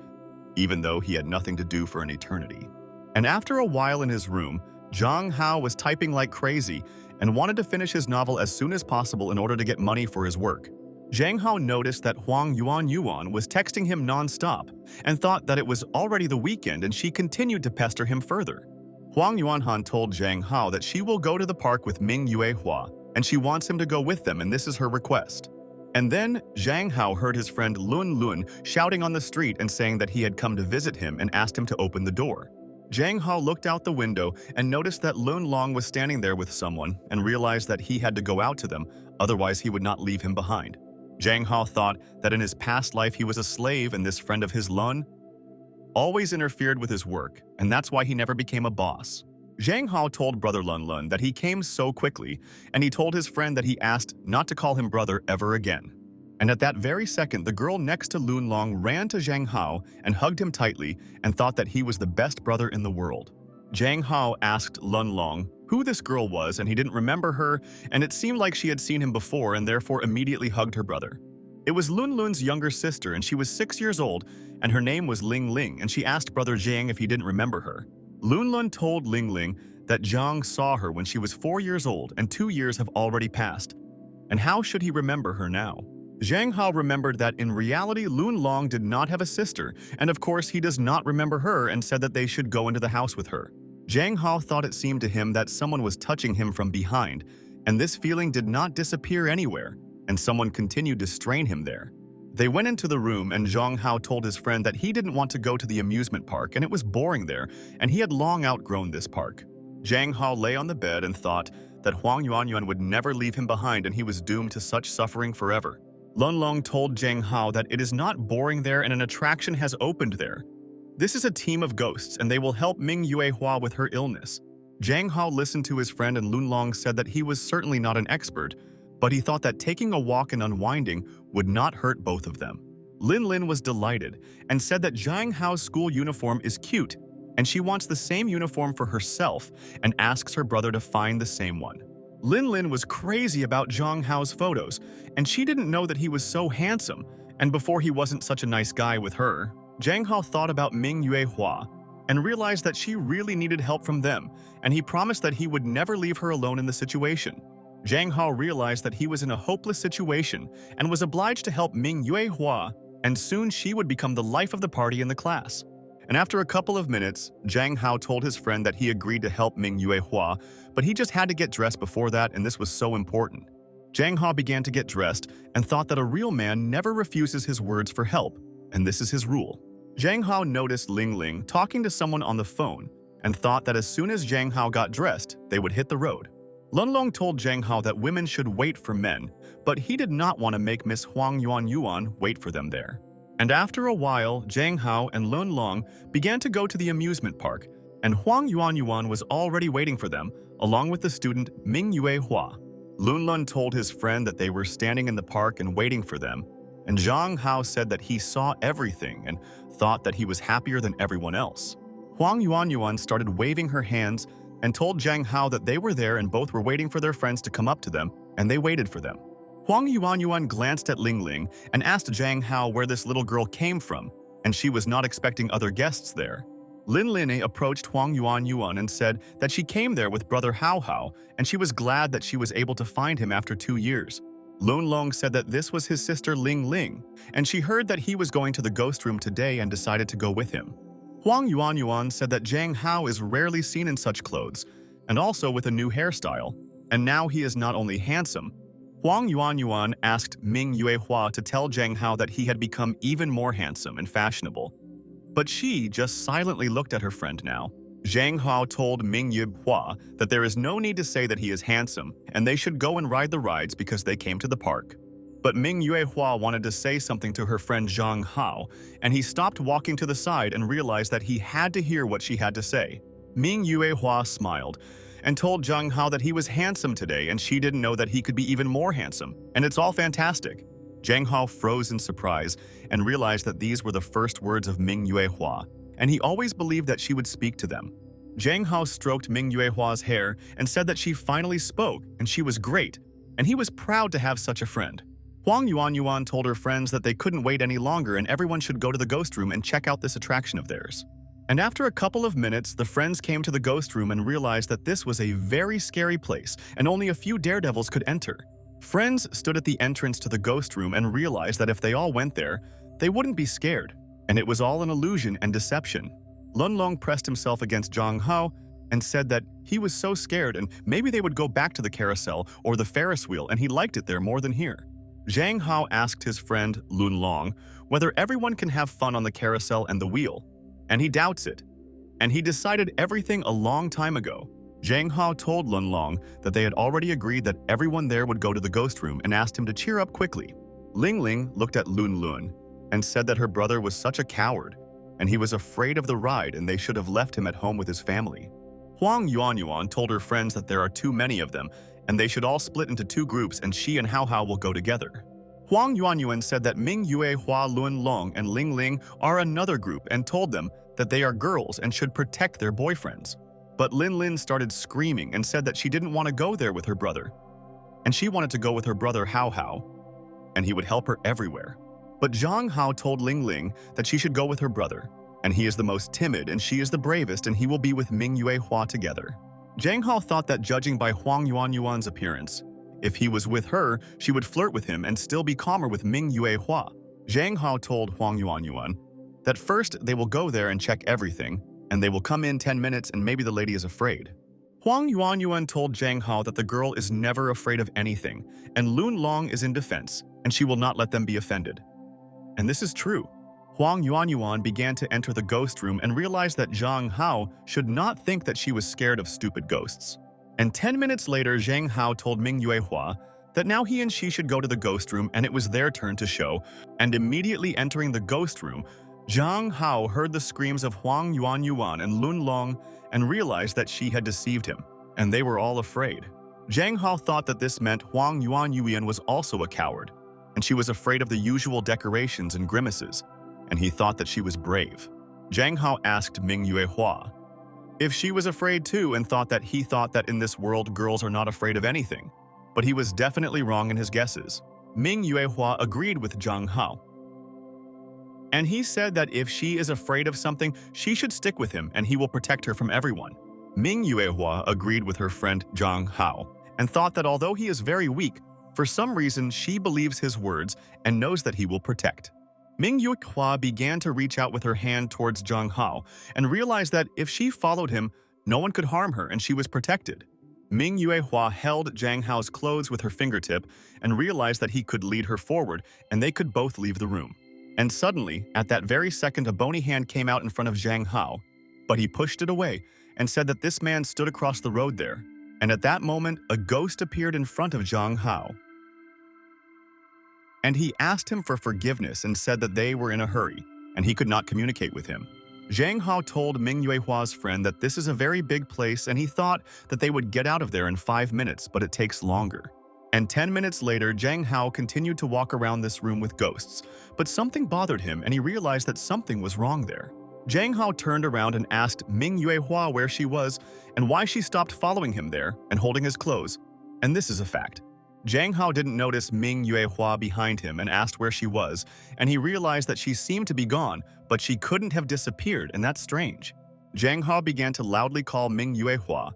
even though he had nothing to do for an eternity. And after a while in his room, Zhang Hao was typing like crazy and wanted to finish his novel as soon as possible in order to get money for his work. Zhang Hao noticed that Huang Yuan was texting him non-stop and thought that it was already the weekend, and she continued to pester him further. Huang Yuanhan told Zhang Hao that she will go to the park with Ming Yuehua and she wants him to go with them, and this is her request. And then Zhang Hao heard his friend Lun Lun shouting on the street and saying that he had come to visit him and asked him to open the door. Zhang Hao looked out the window and noticed that Lun Long was standing there with someone and realized that he had to go out to them, otherwise he would not leave him behind. Zhang Hao thought that in his past life he was a slave and this friend of his Lun always interfered with his work, and that's why he never became a boss. Zhang Hao told brother Lun Lun that he came so quickly, and he told his friend that he asked not to call him brother ever again. And at that very second, the girl next to Lun Long ran to Zhang Hao and hugged him tightly and thought that he was the best brother in the world. Zhang Hao asked Lun Long who this girl was, and he didn't remember her, and it seemed like she had seen him before and therefore immediately hugged her brother. It was Lun Lun's younger sister, and she was 6 years old, and her name was Ling Ling, and she asked brother Zhang if he didn't remember her. Lun Lun told Ling Ling that Zhang saw her when she was 4 years old and 2 years have already passed. And how should he remember her now? Zhang Hao remembered that in reality Lun Long did not have a sister, and of course he does not remember her, and said that they should go into the house with her. Zhang Hao thought it seemed to him that someone was touching him from behind, and this feeling did not disappear anywhere, and someone continued to strain him there. They went into the room, and Zhang Hao told his friend that he didn't want to go to the amusement park and it was boring there, and he had long outgrown this park. Zhang Hao lay on the bed and thought that Huang Yuan would never leave him behind and he was doomed to such suffering forever. Lun Long told Zhang Hao that it is not boring there and an attraction has opened there. This is a team of ghosts and they will help Ming Yuehua with her illness. Zhang Hao listened to his friend, and Lun Long said that he was certainly not an expert, but he thought that taking a walk and unwinding would not hurt both of them. Lin Lin was delighted and said that Zhang Hao's school uniform is cute and she wants the same uniform for herself and asks her brother to find the same one. Lin Lin was crazy about Zhang Hao's photos, and she didn't know that he was so handsome, and before he wasn't such a nice guy with her. Zhang Hao thought about Ming Yuehua and realized that she really needed help from them, and he promised that he would never leave her alone in the situation. Zhang Hao realized that he was in a hopeless situation and was obliged to help Ming Yuehua, and soon she would become the life of the party in the class. And after a couple of minutes, Zhang Hao told his friend that he agreed to help Ming Yuehua, but he just had to get dressed before that, and this was so important. Zhang Hao began to get dressed and thought that a real man never refuses his words for help, and this is his rule. Zhang Hao noticed Ling Ling talking to someone on the phone and thought that as soon as Zhang Hao got dressed, they would hit the road. Lun Long told Zhang Hao that women should wait for men, but he did not want to make Miss Huang Yuan wait for them there. And after a while, Zhang Hao and Lun Long began to go to the amusement park, and Huang Yuan was already waiting for them, along with the student Ming Yuehua. Lun Lun told his friend that they were standing in the park and waiting for them, and Zhang Hao said that he saw everything and thought that he was happier than everyone else. Huang Yuan started waving her hands and told Zhang Hao that they were there and both were waiting for their friends to come up to them, and they waited for them. Huang Yuan glanced at Ling Ling and asked Zhang Hao where this little girl came from, and she was not expecting other guests there. Lin Lin approached Huang Yuan and said that she came there with brother Hao Hao, and she was glad that she was able to find him after 2 years. Lun Long said that this was his sister Ling Ling, and she heard that he was going to the ghost room today and decided to go with him. Huang Yuan said that Zhang Hao is rarely seen in such clothes, and also with a new hairstyle, and now he is not only handsome. Huang Yuan asked Ming Yuehua to tell Zhang Hao that he had become even more handsome and fashionable. But she just silently looked at her friend now. Zhang Hao told Ming Yuehua that there is no need to say that he is handsome, and they should go and ride the rides because they came to the park. But Ming Yuehua wanted to say something to her friend Zhang Hao, and he stopped walking to the side and realized that he had to hear what she had to say. Ming Yuehua smiled and told Zhang Hao that he was handsome today and she didn't know that he could be even more handsome, and it's all fantastic. Zhang Hao froze in surprise and realized that these were the first words of Ming Yuehua, and he always believed that she would speak to them. Zhang Hao stroked Ming Yuehua's hair and said that she finally spoke and she was great, and he was proud to have such a friend. Huang Yuanyuan told her friends that they couldn't wait any longer and everyone should go to the ghost room and check out this attraction of theirs. And after a couple of minutes, the friends came to the ghost room and realized that this was a very scary place and only a few daredevils could enter. Friends stood at the entrance to the ghost room and realized that if they all went there, they wouldn't be scared, and it was all an illusion and deception. Lun Long pressed himself against Zhang Hao and said that he was so scared and maybe they would go back to the carousel or the Ferris wheel and he liked it there more than here. Zhang Hao asked his friend Lun Long whether everyone can have fun on the carousel and the wheel, and he doubts it. And he decided everything a long time ago. Zhang Hao told Lun Long that they had already agreed that everyone there would go to the ghost room and asked him to cheer up quickly. Ling Ling looked at Lun Lun and said that her brother was such a coward, and he was afraid of the ride and they should have left him at home with his family. Huang Yuanyuan told her friends that there are too many of them and they should all split into two groups and she and Hao Hao will go together. Huang Yuanyuan said that Ming Yue, Hua Lun Long, and Ling Ling are another group and told them that they are girls and should protect their boyfriends. But Lin Lin started screaming and said that she didn't want to go there with her brother, and she wanted to go with her brother Hao Hao, and he would help her everywhere. But Zhang Hao told Ling Ling that she should go with her brother, and he is the most timid and she is the bravest and he will be with Ming Yue Hua together. Zhang Hao thought that judging by Huang Yuanyuan's appearance, if he was with her, she would flirt with him and still be calmer with Ming Yue Hua. Zhang Hao told Huang Yuanyuan that first they will go there and check everything, and they will come in 10 minutes and maybe the lady is afraid. Huang Yuanyuan told Zhang Hao that the girl is never afraid of anything, and Lun Long is in defense, and she will not let them be offended. And this is true. Huang Yuanyuan began to enter the ghost room and realized that Zhang Hao should not think that she was scared of stupid ghosts. And 10 minutes later, Zhang Hao told Ming Yuehua that now he and she should go to the ghost room and it was their turn to show, and immediately entering the ghost room, Zhang Hao heard the screams of Huang Yuanyuan and Lun Long and realized that she had deceived him, and they were all afraid. Zhang Hao thought that this meant Huang Yuanyuan was also a coward, and she was afraid of the usual decorations and grimaces, and he thought that she was brave. Zhang Hao asked Ming Yuehua if she was afraid too and thought that in this world girls are not afraid of anything, but he was definitely wrong in his guesses. Ming Yuehua agreed with Zhang Hao, and he said that if she is afraid of something, she should stick with him and he will protect her from everyone. Ming Yuehua agreed with her friend Zhang Hao and thought that although he is very weak, for some reason she believes his words and knows that he will protect. Ming Yuehua began to reach out with her hand towards Zhang Hao and realized that if she followed him, no one could harm her and she was protected. Ming Yuehua held Zhang Hao's clothes with her fingertip and realized that he could lead her forward and they could both leave the room. And suddenly, at that very second, a bony hand came out in front of Zhang Hao, but he pushed it away and said that this man stood across the road there. And at that moment, a ghost appeared in front of Zhang Hao. And he asked him for forgiveness and said that they were in a hurry, and he could not communicate with him. Zhang Hao told Ming Yuehua's friend that this is a very big place and he thought that they would get out of there in 5 minutes, but it takes longer. And 10 minutes later, Zhang Hao continued to walk around this room with ghosts, but something bothered him and he realized that something was wrong there. Zhang Hao turned around and asked Ming Yuehua where she was and why she stopped following him there and holding his clothes. And this is a fact. Zhang Hao didn't notice Ming Yuehua behind him and asked where she was, and he realized that she seemed to be gone, but she couldn't have disappeared, and that's strange. Zhang Hao began to loudly call Ming Yuehua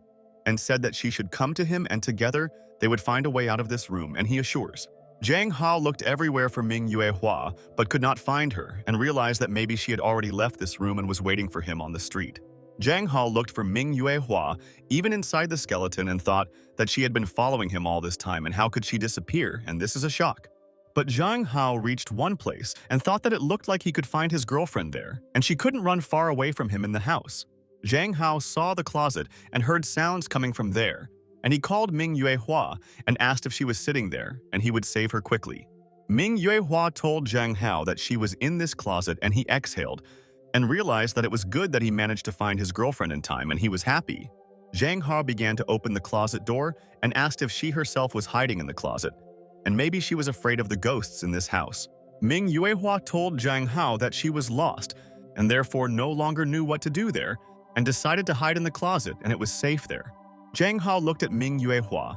and said that she should come to him and together they would find a way out of this room, and he assures. Zhang Hao looked everywhere for Ming Yuehua, but could not find her and realized that maybe she had already left this room and was waiting for him on the street. Zhang Hao looked for Ming Yuehua even inside the skeleton and thought that she had been following him all this time and how could she disappear, and this is a shock. But Zhang Hao reached one place and thought that it looked like he could find his girlfriend there, and she couldn't run far away from him in the house. Zhang Hao saw the closet and heard sounds coming from there, and he called Ming Yuehua and asked if she was sitting there and he would save her quickly. Ming Yuehua told Zhang Hao that she was in this closet and he exhaled and realized that it was good that he managed to find his girlfriend in time and he was happy. Zhang Hao began to open the closet door and asked if she herself was hiding in the closet, and maybe she was afraid of the ghosts in this house. Ming Yuehua told Zhang Hao that she was lost and therefore no longer knew what to do there and decided to hide in the closet and it was safe there. Zhang Hao looked at Ming Yuehua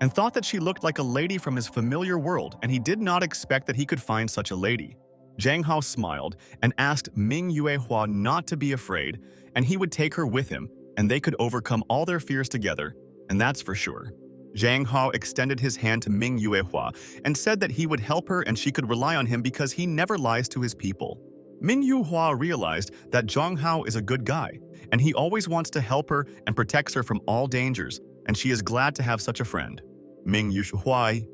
and thought that she looked like a lady from his familiar world, and he did not expect that he could find such a lady. Zhang Hao smiled and asked Ming Yuehua not to be afraid, and he would take her with him, and they could overcome all their fears together, and that's for sure. Zhang Hao extended his hand to Ming Yuehua and said that he would help her and she could rely on him because he never lies to his people. Ming Yuehua realized that Zhang Hao is a good guy, and he always wants to help her and protects her from all dangers, and she is glad to have such a friend. Ming Yuehua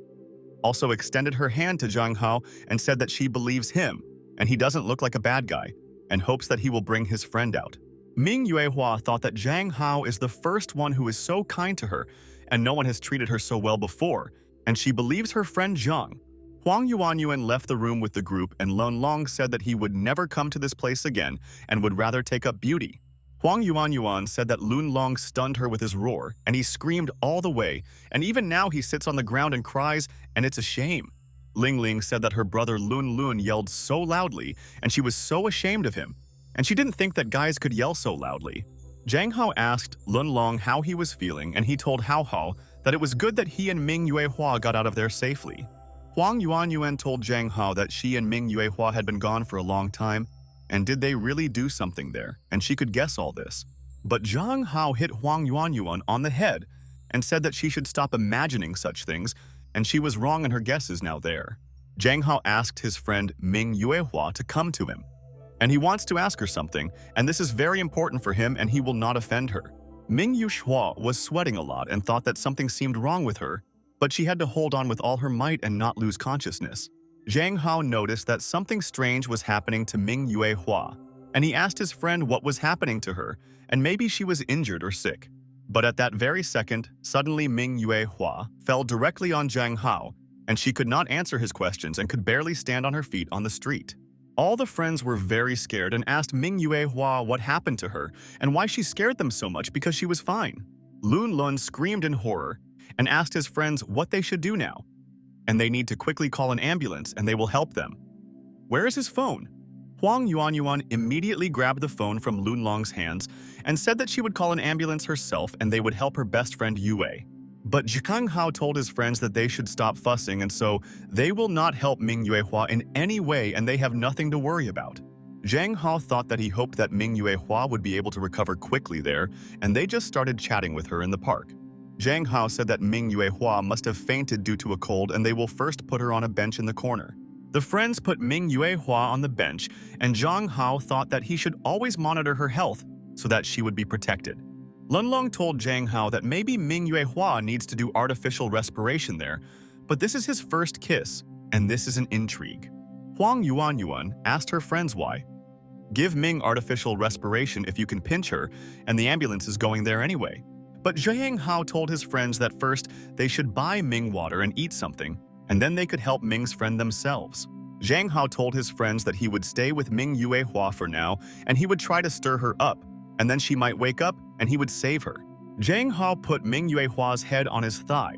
also extended her hand to Zhang Hao and said that she believes him, and he doesn't look like a bad guy, and hopes that he will bring his friend out. Ming Yuehua thought that Zhang Hao is the first one who is so kind to her, and no one has treated her so well before, and she believes her friend Zhang. Huang Yuanyuan left the room with the group, and Lun Long said that he would never come to this place again and would rather take up beauty. Huang Yuanyuan said that Lun Long stunned her with his roar, and he screamed all the way, and even now he sits on the ground and cries, and it's a shame. Ling Ling said that her brother Lun Lun yelled so loudly, and she was so ashamed of him, and she didn't think that guys could yell so loudly. Zhang Hao asked Lun Long how he was feeling, and he told Hao Hao that it was good that he and Ming Yuehua got out of there safely. Huang Yuanyuan told Zhang Hao that she and Ming Yuehua had been gone for a long time, and did they really do something there, and she could guess all this. But Zhang Hao hit Huang Yuanyuan on the head and said that she should stop imagining such things, and she was wrong and her guess is now there. Zhang Hao asked his friend Ming Yuehua to come to him, and he wants to ask her something, and this is very important for him and he will not offend her. Ming Yuehua was sweating a lot and thought that something seemed wrong with her, but she had to hold on with all her might and not lose consciousness. Zhang Hao noticed that something strange was happening to Ming Yuehua, and he asked his friend what was happening to her, and maybe she was injured or sick. But at that very second, suddenly Ming Yuehua fell directly on Zhang Hao, and she could not answer his questions and could barely stand on her feet on the street. All the friends were very scared and asked Ming Yuehua what happened to her and why she scared them so much because she was fine. Lun Lun screamed in horror and asked his friends what they should do now, and they need to quickly call an ambulance and they will help them. Where is his phone? Huang Yuanyuan immediately grabbed the phone from Lun Long's hands and said that she would call an ambulance herself and they would help her best friend Yue. But Zhang Hao told his friends that they should stop fussing, and so they will not help Ming Yuehua in any way and they have nothing to worry about. Zhang Hao thought that he hoped that Ming Yuehua would be able to recover quickly there, and they just started chatting with her in the park. Zhang Hao said that Ming Yuehua must have fainted due to a cold and they will first put her on a bench in the corner. The friends put Ming Yuehua on the bench, and Zhang Hao thought that he should always monitor her health so that she would be protected. Lun Long told Zhang Hao that maybe Ming Yuehua needs to do artificial respiration there, but this is his first kiss, and this is an intrigue. Huang Yuanyuan asked her friends why. Give Ming artificial respiration if you can pinch her, and the ambulance is going there anyway. But Zhang Hao told his friends that first they should buy Ming water and eat something, and then they could help Ming's friend themselves. Zhang Hao told his friends that he would stay with Ming Yuehua for now, and he would try to stir her up, and then she might wake up and he would save her. Zhang Hao put Ming Yuehua's head on his thigh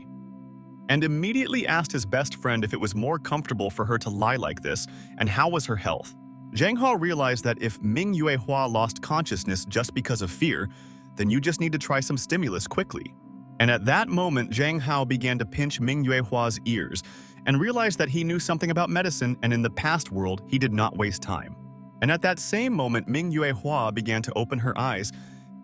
and immediately asked his best friend if it was more comfortable for her to lie like this and how was her health. Zhang Hao realized that if Ming Yuehua lost consciousness just because of fear, then you just need to try some stimulus quickly. And at that moment, Zhang Hao began to pinch Ming Yuehua's ears and realized that he knew something about medicine, and in the past world, he did not waste time. And at that same moment, Ming Yuehua began to open her eyes,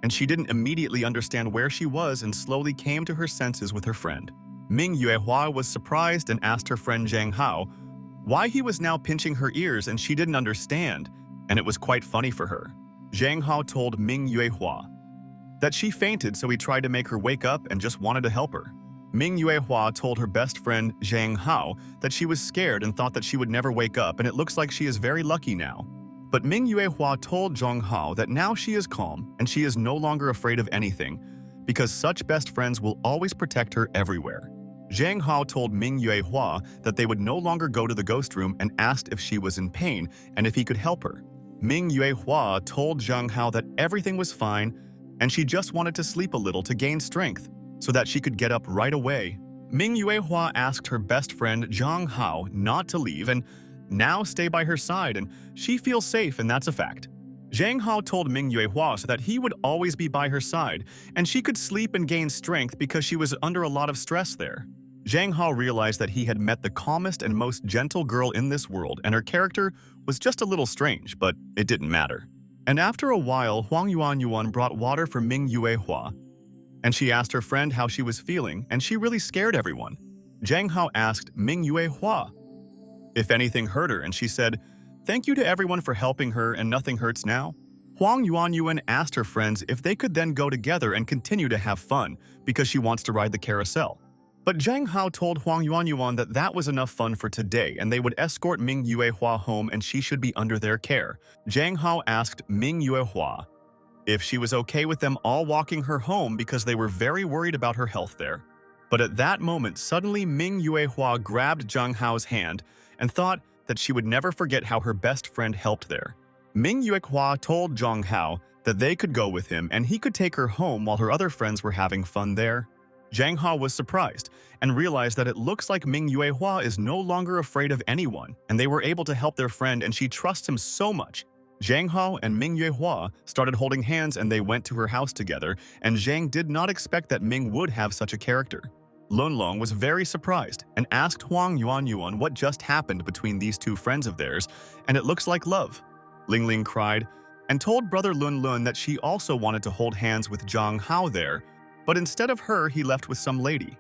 and she didn't immediately understand where she was and slowly came to her senses with her friend. Ming Yuehua was surprised and asked her friend Zhang Hao why he was now pinching her ears, and she didn't understand, and it was quite funny for her. Zhang Hao told Ming Yuehua that she fainted, so he tried to make her wake up and just wanted to help her. Ming Yuehua told her best friend Zhang Hao that she was scared and thought that she would never wake up, and it looks like she is very lucky now. But Ming Yuehua told Zhang Hao that now she is calm and she is no longer afraid of anything, because such best friends will always protect her everywhere. Zhang Hao told Ming Yuehua that they would no longer go to the ghost room and asked if she was in pain and if he could help her. Ming Yuehua told Zhang Hao that everything was fine and she just wanted to sleep a little to gain strength so that she could get up right away. Ming Yuehua asked her best friend Zhang Hao not to leave and now stay by her side, and she feels safe, and that's a fact. Zhang Hao told Ming Yuehua so that he would always be by her side and she could sleep and gain strength because she was under a lot of stress there. Zhang Hao realized that he had met the calmest and most gentle girl in this world, and her character was just a little strange, but it didn't matter. And after a while, Huang Yuanyuan brought water for Ming Yuehua, and she asked her friend how she was feeling, and she really scared everyone. Zhang Hao asked Ming Yuehua if anything hurt her, and she said, "Thank you to everyone for helping her and nothing hurts now." Huang Yuanyuan asked her friends if they could then go together and continue to have fun because she wants to ride the carousel. But Zhang Hao told Huang Yuanyuan that that was enough fun for today and they would escort Ming Yuehua home and she should be under their care. Zhang Hao asked Ming Yuehua if she was okay with them all walking her home because they were very worried about her health there. But at that moment, suddenly Ming Yuehua grabbed Zhang Hao's hand and thought that she would never forget how her best friend helped there. Ming Yuehua told Zhang Hao that they could go with him and he could take her home while her other friends were having fun there. Zhang Hao was surprised and realized that it looks like Ming Yuehua is no longer afraid of anyone and they were able to help their friend and she trusts him so much. Zhang Hao and Ming Yuehua started holding hands and they went to her house together, and Zhang did not expect that Ming would have such a character. Lunlong was very surprised and asked Huang Yuanyuan what just happened between these two friends of theirs, and it looks like love. Lingling cried and told brother Lunlun that she also wanted to hold hands with Zhang Hao there, but instead of her, he left with some lady.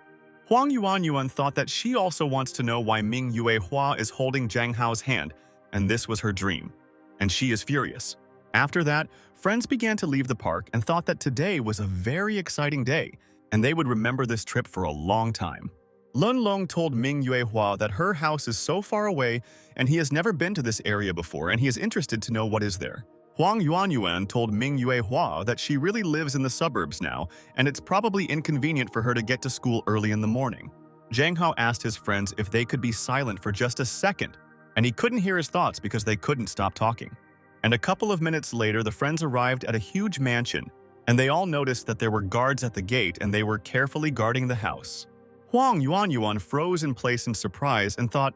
Huang Yuanyuan thought that she also wants to know why Ming Yuehua is holding Zhang Hao's hand, and this was her dream. And she is furious. After that, friends began to leave the park and thought that today was a very exciting day, and they would remember this trip for a long time. Lunlong told Ming Yuehua that her house is so far away and he has never been to this area before and he is interested to know what is there. Huang Yuanyuan told Ming Yuehua that she really lives in the suburbs now and it's probably inconvenient for her to get to school early in the morning. Zhang Hao asked his friends if they could be silent for just a second, and he couldn't hear his thoughts because they couldn't stop talking. And a couple of minutes later, the friends arrived at a huge mansion, and they all noticed that there were guards at the gate and they were carefully guarding the house. Huang Yuanyuan froze in place in surprise and thought,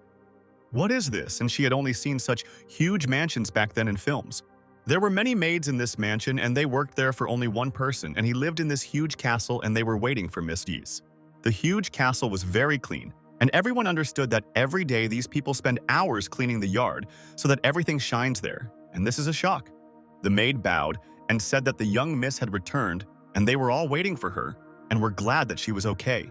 "What is this?" And she had only seen such huge mansions back then in films. There were many maids in this mansion and they worked there for only one person, and he lived in this huge castle and they were waiting for Miss Yee's. The huge castle was very clean, and everyone understood that every day these people spend hours cleaning the yard so that everything shines there, and this is a shock. The maid bowed and said that the young miss had returned and they were all waiting for her and were glad that she was okay.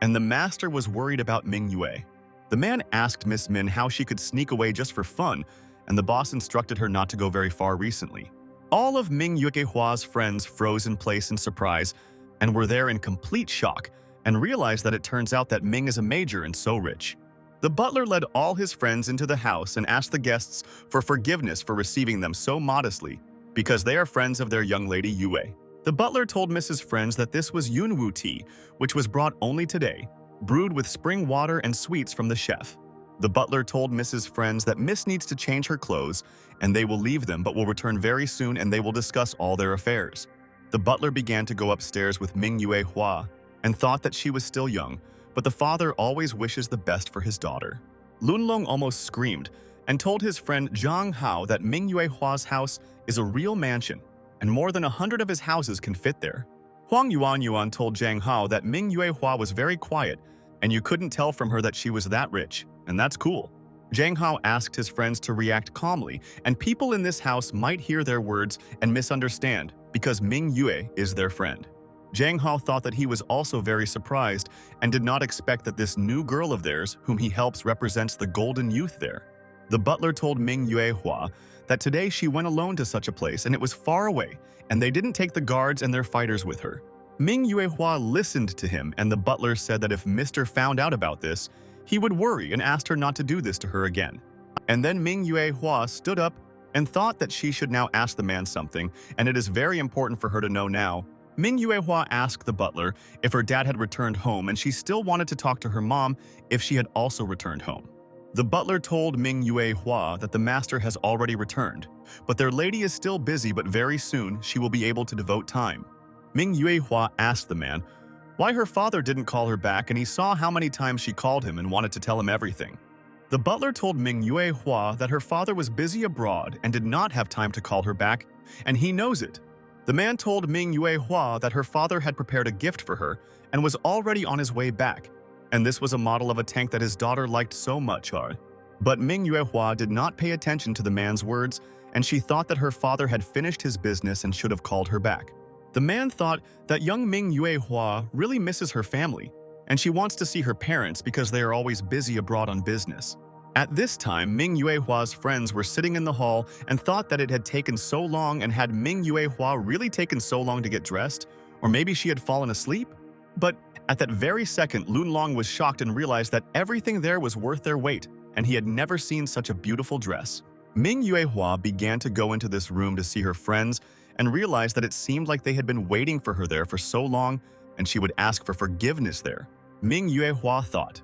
And the master was worried about Ming Yue. The man asked Miss Min how she could sneak away just for fun, and the boss instructed her not to go very far recently. All of Ming Yuehua's friends froze in place in surprise and were there in complete shock and realized that it turns out that Ming is a major and so rich. The butler led all his friends into the house and asked the guests for forgiveness for receiving them so modestly because they are friends of their young lady Yue. The butler told Mrs. Friends that this was Yunwu tea, which was brought only today, brewed with spring water and sweets from the chef. The butler told Mrs. Friends that Miss needs to change her clothes and they will leave them but will return very soon and they will discuss all their affairs. The butler began to go upstairs with Ming Yuehua and thought that she was still young, but the father always wishes the best for his daughter. Lunlong almost screamed and told his friend Zhang Hao that Ming Yuehua's house is a real mansion and more than 100 of his houses can fit there. Huang Yuanyuan told Zhang Hao that Ming Yuehua was very quiet and you couldn't tell from her that she was that rich, and that's cool. Zhang Hao asked his friends to react calmly, and people in this house might hear their words and misunderstand because Ming Yue is their friend. Zhang Hao thought that he was also very surprised and did not expect that this new girl of theirs, whom he helps, represents the golden youth there. The butler told Ming Yuehua that today she went alone to such a place and it was far away, and they didn't take the guards and their fighters with her. Ming Yuehua listened to him, and the butler said that if Mr. found out about this, he would worry and asked her not to do this to her again. And then Ming Yuehua stood up and thought that she should now ask the man something, and it is very important for her to know now Ming Yuehua asked the butler if her dad had returned home, and she still wanted to talk to her mom if she had also returned home. The butler told Ming Yuehua that the master has already returned, but their lady is still busy, but very soon she will be able to devote time. Ming Yuehua asked the man why her father didn't call her back, and he saw how many times she called him and wanted to tell him everything. The butler told Ming Yuehua that her father was busy abroad and did not have time to call her back, and he knows it. The man told Ming Yuehua that her father had prepared a gift for her and was already on his way back, and this was a model of a tank that his daughter liked so much. But Ming Yuehua did not pay attention to the man's words, and she thought that her father had finished his business and should have called her back. The man thought that young Ming Yuehua really misses her family, and she wants to see her parents because they are always busy abroad on business. At this time, Ming Yuehua's friends were sitting in the hall and thought that it had taken so long, and had Ming Yuehua really taken so long to get dressed? Or maybe she had fallen asleep? But at that very second, Lunlong was shocked and realized that everything there was worth their weight, and he had never seen such a beautiful dress. Ming Yuehua began to go into this room to see her friends and realized that it seemed like they had been waiting for her there for so long, and she would ask for forgiveness there. Ming Yuehua thought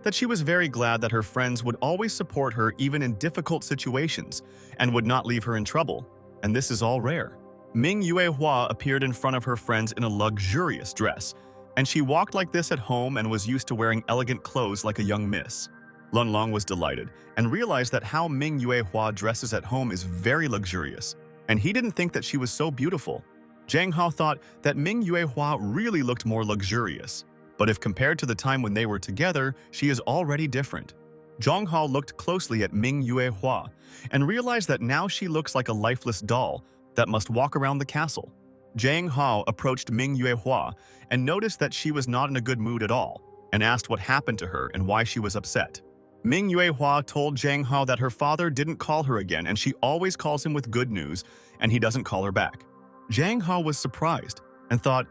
that she was very glad that her friends would always support her even in difficult situations and would not leave her in trouble, and this is all rare. Ming Yuehua appeared in front of her friends in a luxurious dress, and she walked like this at home and was used to wearing elegant clothes like a young miss. Lunlong was delighted and realized that how Ming Yuehua dresses at home is very luxurious, and he didn't think that she was so beautiful. Zhang Hao thought that Ming Yuehua really looked more luxurious, but if compared to the time when they were together, she is already different. Zhang Hao looked closely at Ming Yuehua and realized that now she looks like a lifeless doll that must walk around the castle. Zhang Hao approached Ming Yuehua and noticed that she was not in a good mood at all, and asked what happened to her and why she was upset. Ming Yuehua told Zhang Hao that her father didn't call her again, and she always calls him with good news, and he doesn't call her back. Zhang Hao was surprised and thought,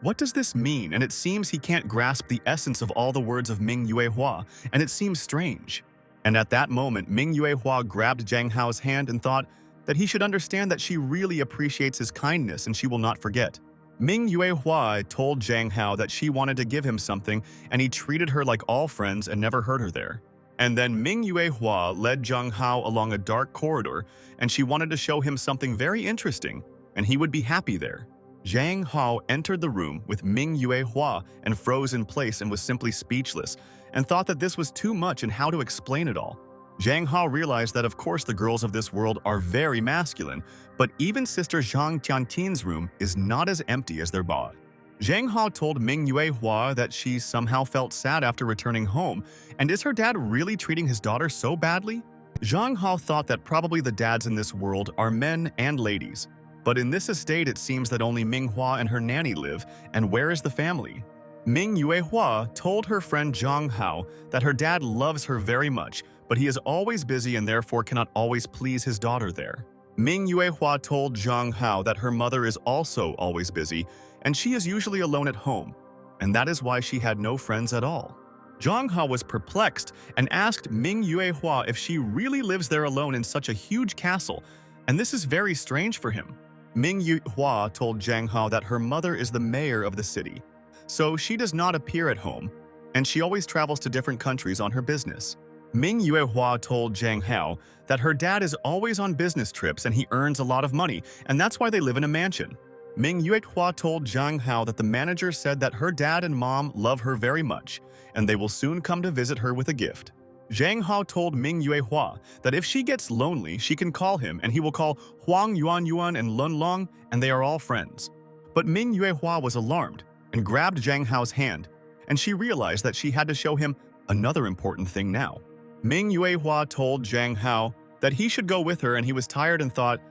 what does this mean? And it seems he can't grasp the essence of all the words of Ming Yuehua, and it seems strange. And at that moment, Ming Yuehua grabbed Zhang Hao's hand and thought that he should understand that she really appreciates his kindness and she will not forget. Ming Yuehua told Zhang Hao that she wanted to give him something, and he treated her like all friends and never hurt her there. And then Ming Yuehua led Zhang Hao along a dark corridor, and she wanted to show him something very interesting, and he would be happy there. Zhang Hao entered the room with Ming Yuehua and froze in place and was simply speechless, and thought that this was too much and how to explain it all. Zhang Hao realized that of course the girls of this world are very masculine, but even Sister Zhang Tiantin's room is not as empty as their bod. Zhang Hao told Ming Yuehua that she somehow felt sad after returning home, and is her dad really treating his daughter so badly? Zhang Hao thought that probably the dads in this world are men and ladies. But in this estate, it seems that only Manhwa and her nanny live, and where is the family? Ming Yuehua told her friend Zhang Hao that her dad loves her very much, but he is always busy and therefore cannot always please his daughter there. Ming Yuehua told Zhang Hao that her mother is also always busy, and she is usually alone at home, and that is why she had no friends at all. Zhang Hao was perplexed and asked Ming Yuehua if she really lives there alone in such a huge castle, and this is very strange for him. Ming Yuehua told Zhang Hao that her mother is the mayor of the city, so she does not appear at home, and she always travels to different countries on her business. Ming Yuehua told Zhang Hao that her dad is always on business trips and he earns a lot of money, and that's why they live in a mansion. Ming Yuehua told Zhang Hao that the manager said that her dad and mom love her very much, and they will soon come to visit her with a gift. Zhang Hao told Ming Yuehua that if she gets lonely, she can call him and he will call Huang Yuan and Lun Long, and they are all friends. But Ming Yuehua was alarmed and grabbed Zhang Hao's hand, and she realized that she had to show him another important thing now. Ming Yuehua told Zhang Hao that he should go with her, and he was tired and thought,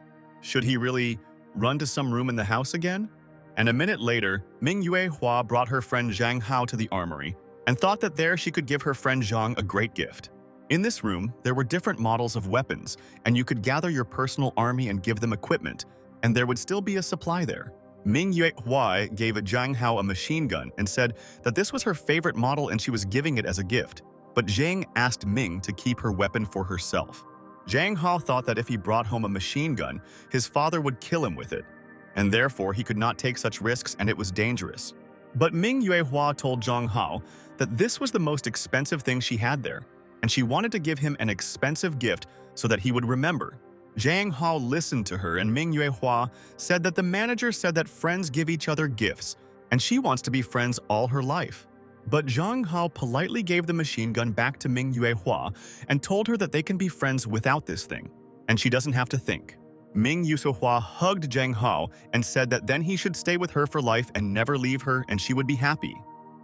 should he really run to some room in the house again? And a minute later, Ming Yuehua brought her friend Zhang Hao to the armory, and thought that there she could give her friend Zhang a great gift. In this room, there were different models of weapons, and you could gather your personal army and give them equipment, and there would still be a supply there. Ming Yuehua gave Zhang Hao a machine gun and said that this was her favorite model and she was giving it as a gift, but Zhang asked Ming to keep her weapon for herself. Zhang Hao thought that if he brought home a machine gun, his father would kill him with it, and therefore he could not take such risks and it was dangerous. But Ming Yuehua told Zhang Hao that this was the most expensive thing she had there, and she wanted to give him an expensive gift so that he would remember. Zhang Hao listened to her, and Ming Yuehua said that the manager said that friends give each other gifts, and she wants to be friends all her life. But Zhang Hao politely gave the machine gun back to Ming Yuehua and told her that they can be friends without this thing, and she doesn't have to think. Ming Yuehua hugged Zhang Hao and said that then he should stay with her for life and never leave her, and she would be happy.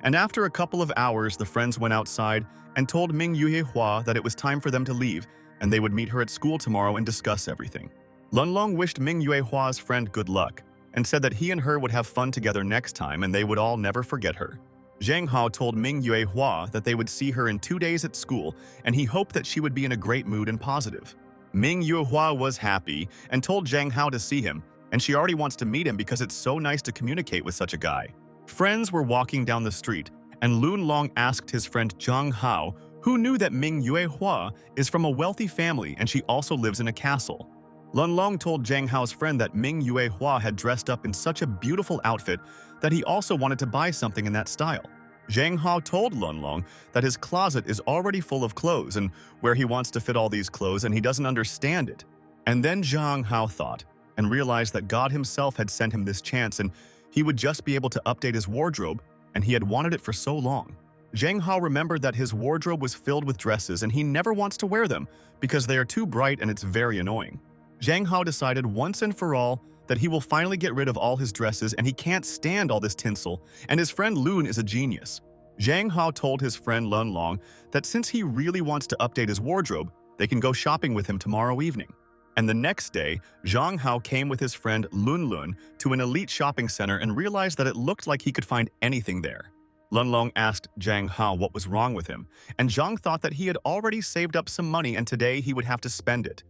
And after a couple of hours, the friends went outside and told Ming Yuehua that it was time for them to leave, and they would meet her at school tomorrow and discuss everything. Lunlong wished Ming Yuehua's friend good luck and said that he and her would have fun together next time and they would all never forget her. Zhang Hao told Ming Yuehua that they would see her in 2 days at school, and he hoped that she would be in a great mood and positive. Ming Yuehua was happy and told Zhang Hao to see him, and she already wants to meet him because it's so nice to communicate with such a guy. Friends were walking down the street, and Lun Long asked his friend Zhang Hao, who knew that Ming Yuehua is from a wealthy family and she also lives in a castle. Lun Long told Zhang Hao's friend that Ming Yuehua had dressed up in such a beautiful outfit that he also wanted to buy something in that style. Zhang Hao told Lun Long that his closet is already full of clothes and where he wants to fit all these clothes and he doesn't understand it. And then Zhang Hao thought and realized that God himself had sent him this chance and he would just be able to update his wardrobe, and he had wanted it for so long. Zhang Hao remembered that his wardrobe was filled with dresses and he never wants to wear them because they are too bright and it's very annoying. Zhang Hao decided once and for all that he will finally get rid of all his dresses and he can't stand all this tinsel, and his friend Lun is a genius. Zhang Hao told his friend Lun Long that since he really wants to update his wardrobe, they can go shopping with him tomorrow evening. And the next day, Zhang Hao came with his friend Lun Lun to an elite shopping center and realized that it looked like he could find anything there. Lun Long asked Zhang Hao what was wrong with him, and Zhang thought that he had already saved up some money and today he would have to spend it.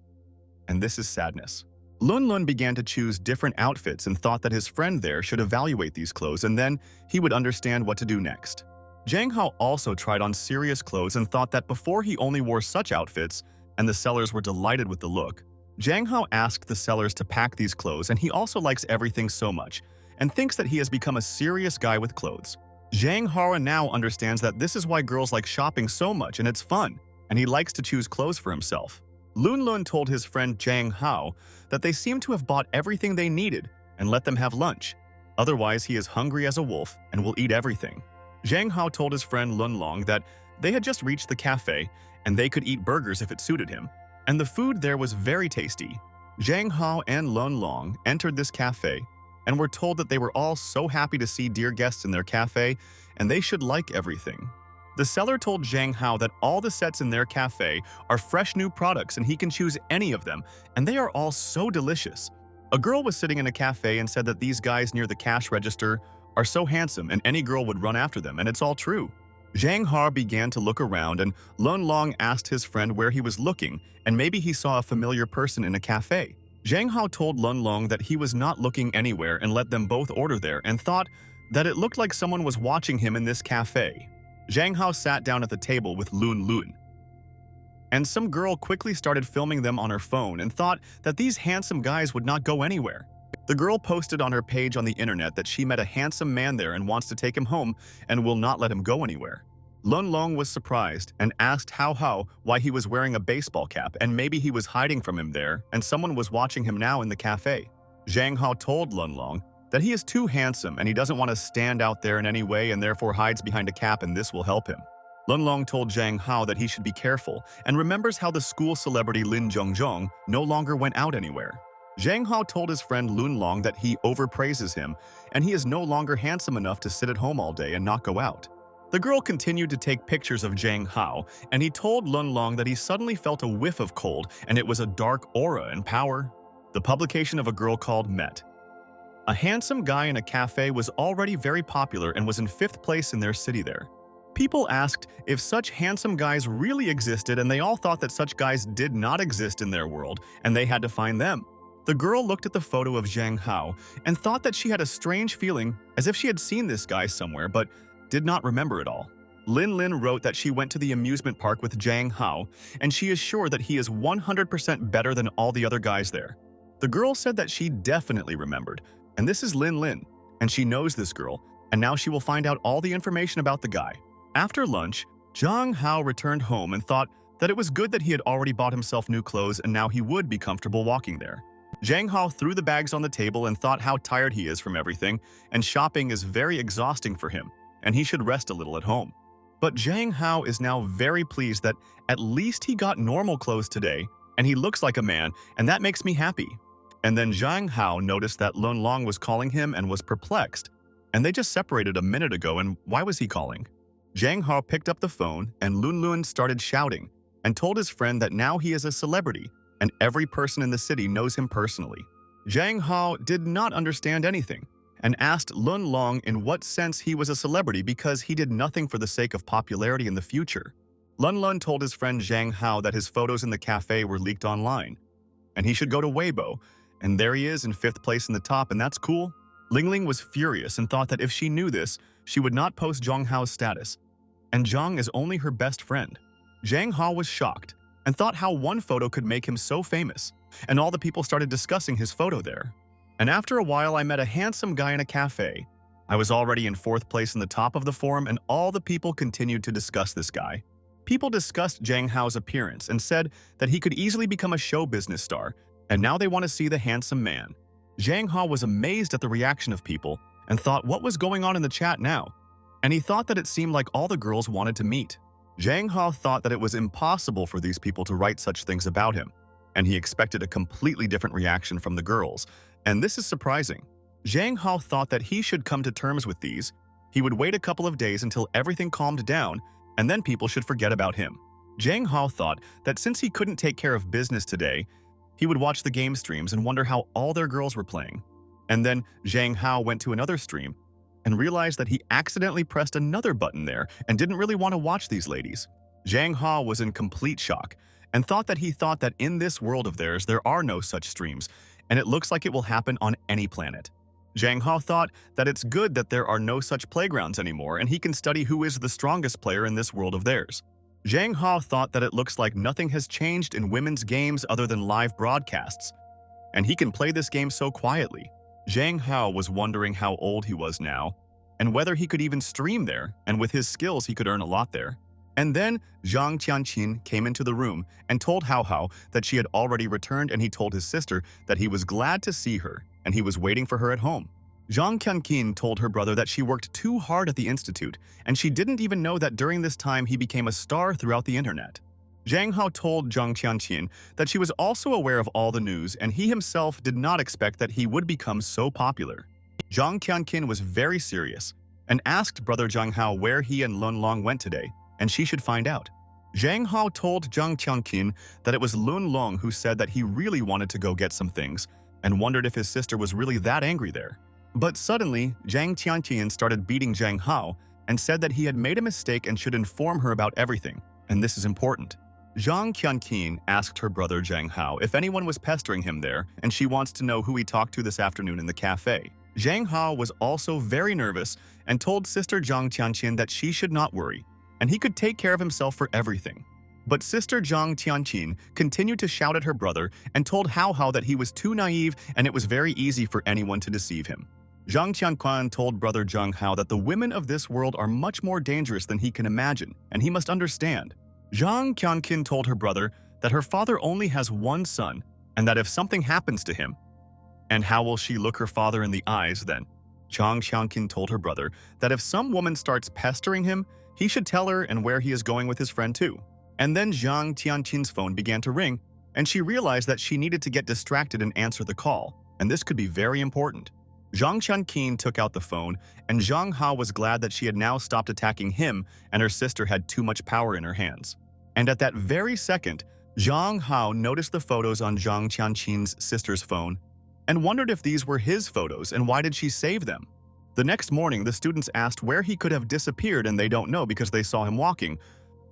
And this is sadness. Lun Lun began to choose different outfits and thought that his friend there should evaluate these clothes and then he would understand what to do next. Zhang Hao also tried on serious clothes and thought that before he only wore such outfits, and the sellers were delighted with the look. Zhang Hao asked the sellers to pack these clothes, and he also likes everything so much and thinks that he has become a serious guy with clothes. Zhang Hao now understands that this is why girls like shopping so much and it's fun, and he likes to choose clothes for himself. Lun Lun told his friend Zhang Hao that they seem to have bought everything they needed and let them have lunch. Otherwise, he is hungry as a wolf and will eat everything. Zhang Hao told his friend Lun Long that they had just reached the cafe and they could eat burgers if it suited him, and the food there was very tasty. Zhang Hao and Lun Long entered this cafe and were told that they were all so happy to see dear guests in their cafe and they should like everything. The seller told Zhang Hao that all the sets in their cafe are fresh new products and he can choose any of them, and they are all so delicious. A girl was sitting in a cafe and said that these guys near the cash register are so handsome and any girl would run after them, and it's all true. Zhang Hao began to look around and Lun Long asked his friend where he was looking and maybe he saw a familiar person in a cafe. Zhang Hao told Lun Long that he was not looking anywhere and let them both order there and thought that it looked like someone was watching him in this cafe. Zhang Hao sat down at the table with Lun Lun, and some girl quickly started filming them on her phone and thought that these handsome guys would not go anywhere. The girl posted on her page on the internet that she met a handsome man there and wants to take him home and will not let him go anywhere. Lun Long was surprised and asked Hao why he was wearing a baseball cap and maybe he was hiding from him there and someone was watching him now in the cafe. Zhang Hao told Lun Long that he is too handsome and he doesn't want to stand out there in any way and therefore hides behind a cap and this will help him. Lun Long told Zhang Hao that he should be careful and remembers how the school celebrity Lin Zhongzhong no longer went out anywhere. Zhang Hao told his friend Lun Long that he overpraises him and he is no longer handsome enough to sit at home all day and not go out. The girl continued to take pictures of Zhang Hao and he told Lun Long that he suddenly felt a whiff of cold and it was a dark aura and power. The publication of a girl called Met. A handsome guy in a cafe was already very popular and was in 5th place in their city there. People asked if such handsome guys really existed and they all thought that such guys did not exist in their world and they had to find them. The girl looked at the photo of Zhang Hao and thought that she had a strange feeling as if she had seen this guy somewhere but did not remember it all. Lin Lin wrote that she went to the amusement park with Zhang Hao and she is sure that he is 100% better than all the other guys there. The girl said that she definitely remembered And this is Lin Lin, and she knows this girl, and now she will find out all the information about the guy. After lunch, Zhang Hao returned home and thought that it was good that he had already bought himself new clothes and now he would be comfortable walking there. Zhang Hao threw the bags on the table and thought how tired he is from everything, and shopping is very exhausting for him, and he should rest a little at home. But Zhang Hao is now very pleased that at least he got normal clothes today, and he looks like a man, and that makes me happy. And then Zhang Hao noticed that Lun Long was calling him and was perplexed, and they just separated a minute ago, and why was he calling? Zhang Hao picked up the phone, and Lun Lun started shouting, and told his friend that now he is a celebrity, and every person in the city knows him personally. Zhang Hao did not understand anything, and asked Lun Long in what sense he was a celebrity because he did nothing for the sake of popularity in the future. Lun Lun told his friend Zhang Hao that his photos in the cafe were leaked online, and he should go to Weibo, and there he is in 5th place in the top, and that's cool. Ling Ling was furious and thought that if she knew this, she would not post Zhang Hao's status, and Zhang is only her best friend. Zhang Hao was shocked and thought how one photo could make him so famous, and all the people started discussing his photo there. And after a while, I met a handsome guy in a cafe. I was already in 4th place in the top of the forum, and all the people continued to discuss this guy. People discussed Zhang Hao's appearance and said that he could easily become a show business star, and now they want to see the handsome man. Zhang Hao was amazed at the reaction of people and thought what was going on in the chat now, and he thought that it seemed like all the girls wanted to meet. Zhang Hao thought that it was impossible for these people to write such things about him, and he expected a completely different reaction from the girls, and this is surprising. Zhang Hao thought that he should come to terms with these. He would wait a couple of days until everything calmed down, and then people should forget about him. Zhang Hao thought that since he couldn't take care of business today, he would watch the game streams and wonder how all their girls were playing. And then Zhang Hao went to another stream and realized that he accidentally pressed another button there and didn't really want to watch these ladies. Zhang Hao was in complete shock and thought that in this world of theirs there are no such streams, and it looks like it will happen on any planet. Zhang Hao thought that it's good that there are no such playgrounds anymore and he can study who is the strongest player in this world of theirs. Zhang Hao thought that it looks like nothing has changed in women's games other than live broadcasts, and he can play this game so quietly. Zhang Hao was wondering how old he was now, and whether he could even stream there, and with his skills he could earn a lot there. And then Zhang Tianqin came into the room and told Hao Hao that she had already returned, and he told his sister that he was glad to see her, and he was waiting for her at home. Zhang Tianqin told her brother that she worked too hard at the institute, and she didn't even know that during this time he became a star throughout the internet. Zhang Hao told Zhang Tianqin that she was also aware of all the news, and he himself did not expect that he would become so popular. Zhang Tianqin was very serious and asked brother Zhang Hao where he and Lun Long went today, and she should find out. Zhang Hao told Zhang Tianqin that it was Lun Long who said that he really wanted to go get some things and wondered if his sister was really that angry there. But suddenly, Zhang Tianqin started beating Zhang Hao and said that he had made a mistake and should inform her about everything, and this is important. Zhang Tianqin asked her brother Zhang Hao if anyone was pestering him there, and she wants to know who he talked to this afternoon in the cafe. Zhang Hao was also very nervous and told sister Zhang Tianqin that she should not worry, and he could take care of himself for everything. But sister Zhang Tianqin continued to shout at her brother and told Hao Hao that he was too naive and it was very easy for anyone to deceive him. Zhang Tianquan told brother Zhang Hao that the women of this world are much more dangerous than he can imagine, and he must understand. Zhang Tianqin told her brother that her father only has one son, and that if something happens to him, and how will she look her father in the eyes then? Zhang Tianqin told her brother that if some woman starts pestering him, he should tell her and where he is going with his friend too. And then Zhang Tianqin's phone began to ring, and she realized that she needed to get distracted and answer the call, and this could be very important. Zhang Tianqin took out the phone, and Zhang Hao was glad that she had now stopped attacking him and her sister had too much power in her hands. And at that very second, Zhang Hao noticed the photos on Zhang Tianqin's sister's phone and wondered if these were his photos and why did she save them. The next morning, the students asked where he could have disappeared, and they don't know because they saw him walking,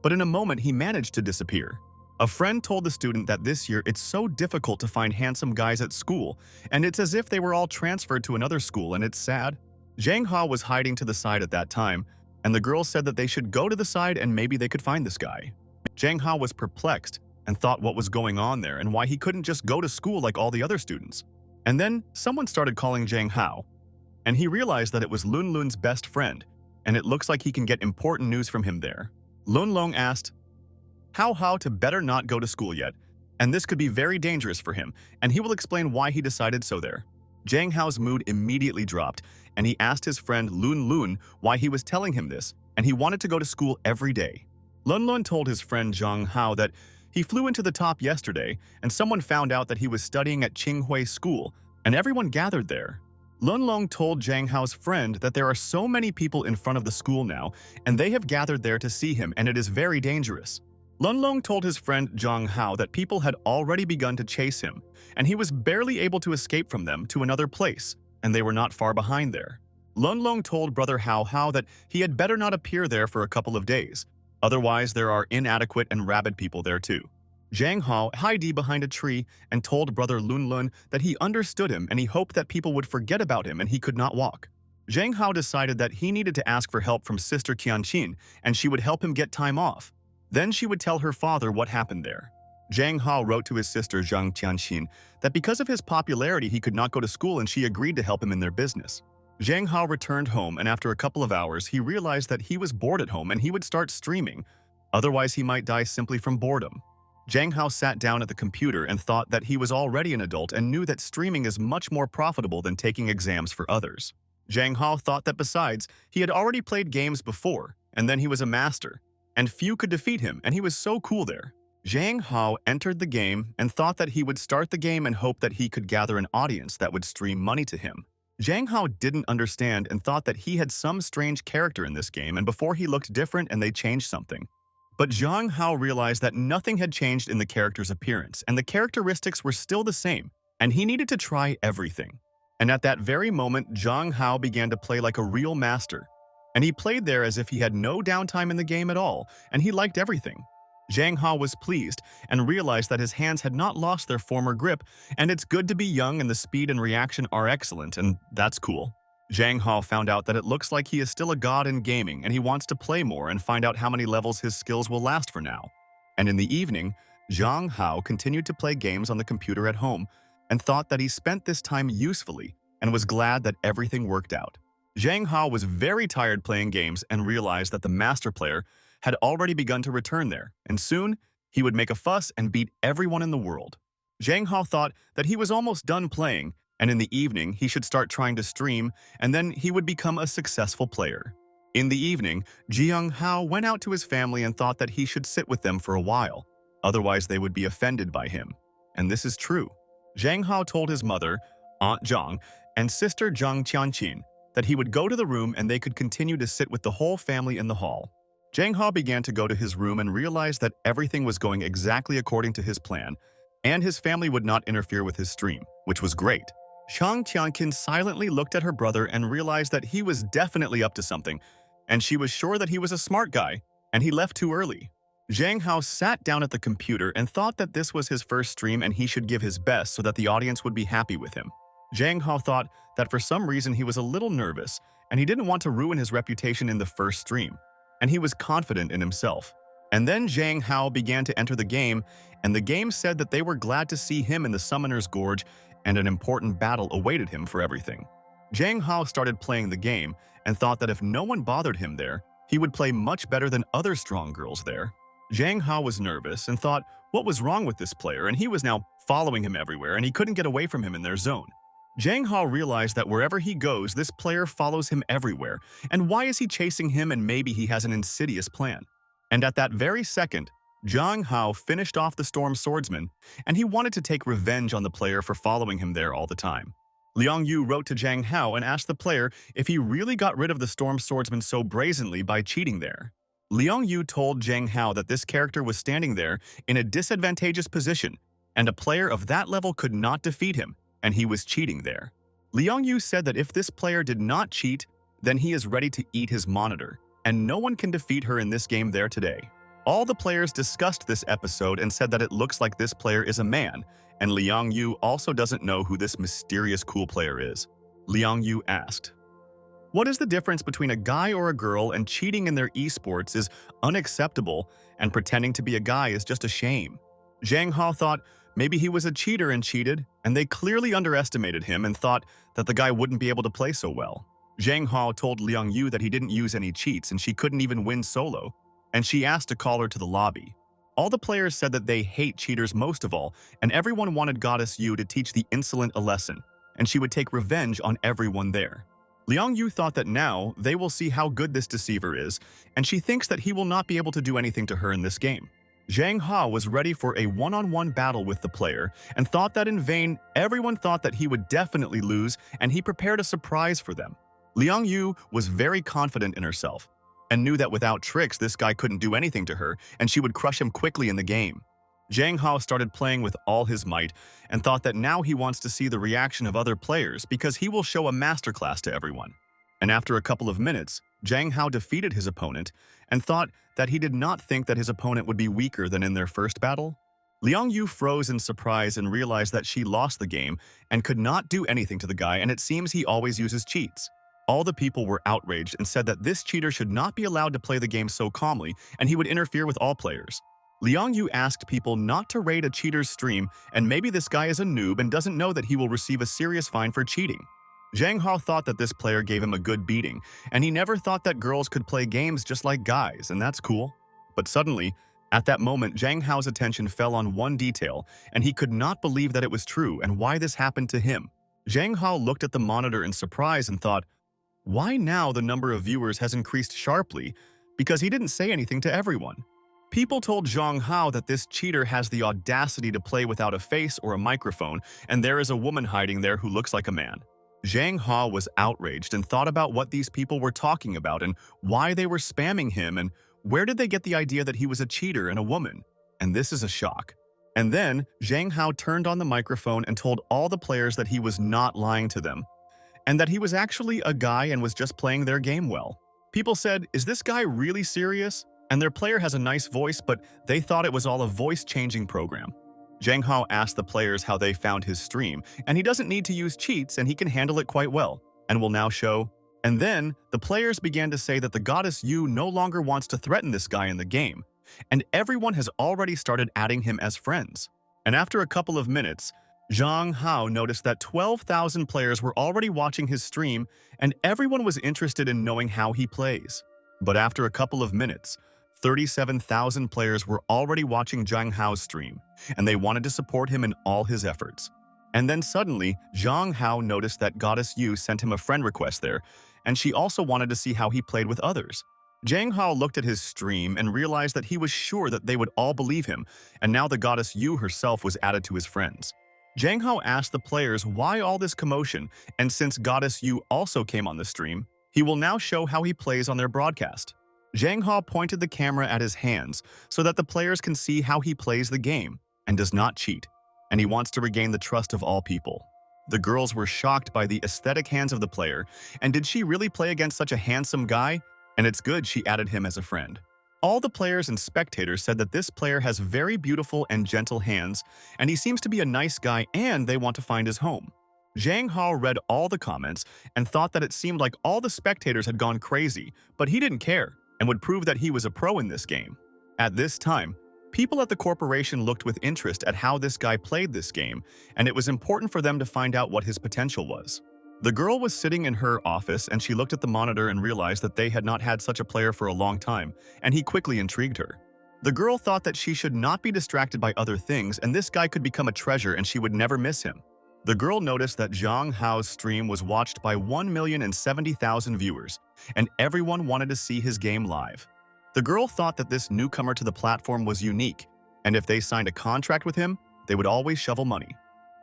but in a moment he managed to disappear. A friend told the student that this year it's so difficult to find handsome guys at school, and it's as if they were all transferred to another school, and it's sad. Zhang Hao was hiding to the side at that time, and the girls said that they should go to the side and maybe they could find this guy. Zhang Hao was perplexed and thought what was going on there and why he couldn't just go to school like all the other students. And then someone started calling Zhang Hao, and he realized that it was Lun Lun's best friend, and it looks like he can get important news from him there. Lun Long asked Hao to better not go to school yet, and this could be very dangerous for him, and he will explain why he decided so there. Zhang Hao's mood immediately dropped, and he asked his friend Lun why he was telling him this, and he wanted to go to school every day. Lun told his friend Zhang Hao that he flew into the top yesterday, and someone found out that he was studying at Qinghui School, and everyone gathered there. Lun told Zhang Hao's friend that there are so many people in front of the school now, and they have gathered there to see him, and it is very dangerous. Lun told his friend Zhang Hao that people had already begun to chase him, and he was barely able to escape from them to another place, and they were not far behind there. Lun told brother Hao that he had better not appear there for a couple of days, otherwise there are inadequate and rabid people there too. Zhang Hao hid behind a tree and told brother Lun that he understood him and he hoped that people would forget about him and he could not walk. Zhang Hao decided that he needed to ask for help from Sister Qianqin and she would help him get time off. Then she would tell her father what happened there. Zhang Hao wrote to his sister Zhang Qianqin that because of his popularity he could not go to school and she agreed to help him in their business. Zhang Hao returned home and after a couple of hours he realized that he was bored at home and he would start streaming, otherwise he might die simply from boredom. Zhang Hao sat down at the computer and thought that he was already an adult and knew that streaming is much more profitable than taking exams for others. Zhang Hao thought that besides, he had already played games before, and then he was a master, and few could defeat him, and he was so cool there. Zhang Hao entered the game and thought that he would start the game and hope that he could gather an audience that would stream money to him. Zhang Hao didn't understand and thought that he had some strange character in this game and before he looked different and they changed something. But Zhang Hao realized that nothing had changed in the character's appearance and the characteristics were still the same, and he needed to try everything. And at that very moment, Zhang Hao began to play like a real master. And he played there as if he had no downtime in the game at all, and he liked everything. Zhang Hao was pleased and realized that his hands had not lost their former grip, and it's good to be young and the speed and reaction are excellent, and that's cool. Zhang Hao found out that it looks like he is still a god in gaming and he wants to play more and find out how many levels his skills will last for now. And in the evening, Zhang Hao continued to play games on the computer at home and thought that he spent this time usefully and was glad that everything worked out. Zhang Hao was very tired playing games and realized that the master player had already begun to return there, and soon he would make a fuss and beat everyone in the world. Zhang Hao thought that he was almost done playing, and in the evening he should start trying to stream, and then he would become a successful player. In the evening, Jiang Hao went out to his family and thought that he should sit with them for a while, otherwise they would be offended by him. And this is true. Zhang Hao told his mother, Aunt Zhang, and sister Zhang Qianqin that he would go to the room and they could continue to sit with the whole family in the hall. Zhang Hao began to go to his room and realized that everything was going exactly according to his plan, and his family would not interfere with his stream, which was great. Zhang Qianqin silently looked at her brother and realized that he was definitely up to something, and she was sure that he was a smart guy, and he left too early. Zhang Hao sat down at the computer and thought that this was his first stream and he should give his best so that the audience would be happy with him. Zhang Hao thought that for some reason he was a little nervous and he didn't want to ruin his reputation in the first stream, and he was confident in himself. And then Zhang Hao began to enter the game, and the game said that they were glad to see him in the Summoner's Gorge and an important battle awaited him for everything. Zhang Hao started playing the game and thought that if no one bothered him there, he would play much better than other strong girls there. Zhang Hao was nervous and thought what was wrong with this player, and he was now following him everywhere and he couldn't get away from him in their zone. Zhang Hao realized that wherever he goes, this player follows him everywhere, and why is he chasing him, and maybe he has an insidious plan. And at that very second, Zhang Hao finished off the Storm Swordsman, and he wanted to take revenge on the player for following him there all the time. Liang Yu wrote to Zhang Hao and asked the player if he really got rid of the Storm Swordsman so brazenly by cheating there. Liang Yu told Zhang Hao that this character was standing there in a disadvantageous position, and a player of that level could not defeat him, and he was cheating there. Liang Yu said that if this player did not cheat, then he is ready to eat his monitor, and no one can defeat her in this game there today. All the players discussed this episode and said that it looks like this player is a man, and Liang Yu also doesn't know who this mysterious cool player is. Liang Yu asked, "What is the difference between a guy or a girl, and cheating in their esports is unacceptable and pretending to be a guy is just a shame?" Zhang Hao thought maybe he was a cheater and cheated, and they clearly underestimated him and thought that the guy wouldn't be able to play so well. Zhang Hao told Liang Yu that he didn't use any cheats and she couldn't even win solo, and she asked to call her to the lobby. All the players said that they hate cheaters most of all, and everyone wanted Goddess Yu to teach the insolent a lesson, and she would take revenge on everyone there. Liang Yu thought that now they will see how good this deceiver is, and she thinks that he will not be able to do anything to her in this game. Zhang Hao was ready for a one-on-one battle with the player and thought that in vain everyone thought that he would definitely lose, and he prepared a surprise for them. Liang Yu was very confident in herself and knew that without tricks this guy couldn't do anything to her and she would crush him quickly in the game. Zhang Hao started playing with all his might and thought that now he wants to see the reaction of other players because he will show a masterclass to everyone. And after a couple of minutes, Zhang Hao defeated his opponent and thought that he did not think that his opponent would be weaker than in their first battle. Liang Yu froze in surprise and realized that she lost the game and could not do anything to the guy, and it seems he always uses cheats. All the people were outraged and said that this cheater should not be allowed to play the game so calmly and he would interfere with all players. Liang Yu asked people not to raid a cheater's stream, and maybe this guy is a noob and doesn't know that he will receive a serious fine for cheating. Zhang Hao thought that this player gave him a good beating, and he never thought that girls could play games just like guys, and that's cool. But suddenly, at that moment, Zhang Hao's attention fell on one detail, and he could not believe that it was true and why this happened to him. Zhang Hao looked at the monitor in surprise and thought, why now the number of viewers has increased sharply? Because he didn't say anything to everyone. People told Zhang Hao that this cheater has the audacity to play without a face or a microphone, and there is a woman hiding there who looks like a man. Zhang Hao was outraged and thought about what these people were talking about and why they were spamming him and where did they get the idea that he was a cheater and a woman. And this is a shock. And then Zhang Hao turned on the microphone and told all the players that he was not lying to them, and that he was actually a guy and was just playing their game well. People said, is this guy really serious? And their player has a nice voice, but they thought it was all a voice-changing program. Zhang Hao asked the players how they found his stream, and he doesn't need to use cheats and he can handle it quite well, and will now show. And then, the players began to say that the Goddess Yu no longer wants to threaten this guy in the game, and everyone has already started adding him as friends. And after a couple of minutes, Zhang Hao noticed that 12,000 players were already watching his stream, and everyone was interested in knowing how he plays. But after a couple of minutes, 37,000 players were already watching Zhang Hao's stream, and they wanted to support him in all his efforts. And then suddenly, Zhang Hao noticed that Goddess Yu sent him a friend request there, and she also wanted to see how he played with others. Zhang Hao looked at his stream and realized that he was sure that they would all believe him, and now the Goddess Yu herself was added to his friends. Zhang Hao asked the players why all this commotion, and since Goddess Yu also came on the stream, he will now show how he plays on their broadcast. Zhang Hao pointed the camera at his hands so that the players can see how he plays the game and does not cheat, and he wants to regain the trust of all people. The girls were shocked by the aesthetic hands of the player, and did she really play against such a handsome guy? And it's good she added him as a friend. All the players and spectators said that this player has very beautiful and gentle hands, and he seems to be a nice guy and they want to find his home. Zhang Hao read all the comments and thought that it seemed like all the spectators had gone crazy, but he didn't care and would prove that he was a pro in this game. At this time, people at the corporation looked with interest at how this guy played this game, and it was important for them to find out what his potential was. The girl was sitting in her office and she looked at the monitor and realized that they had not had such a player for a long time, and he quickly intrigued her. The girl thought that she should not be distracted by other things and this guy could become a treasure and she would never miss him. The girl noticed that Zhang Hao's stream was watched by 1,070,000 viewers, and everyone wanted to see his game live. The girl thought that this newcomer to the platform was unique, and if they signed a contract with him, they would always shovel money.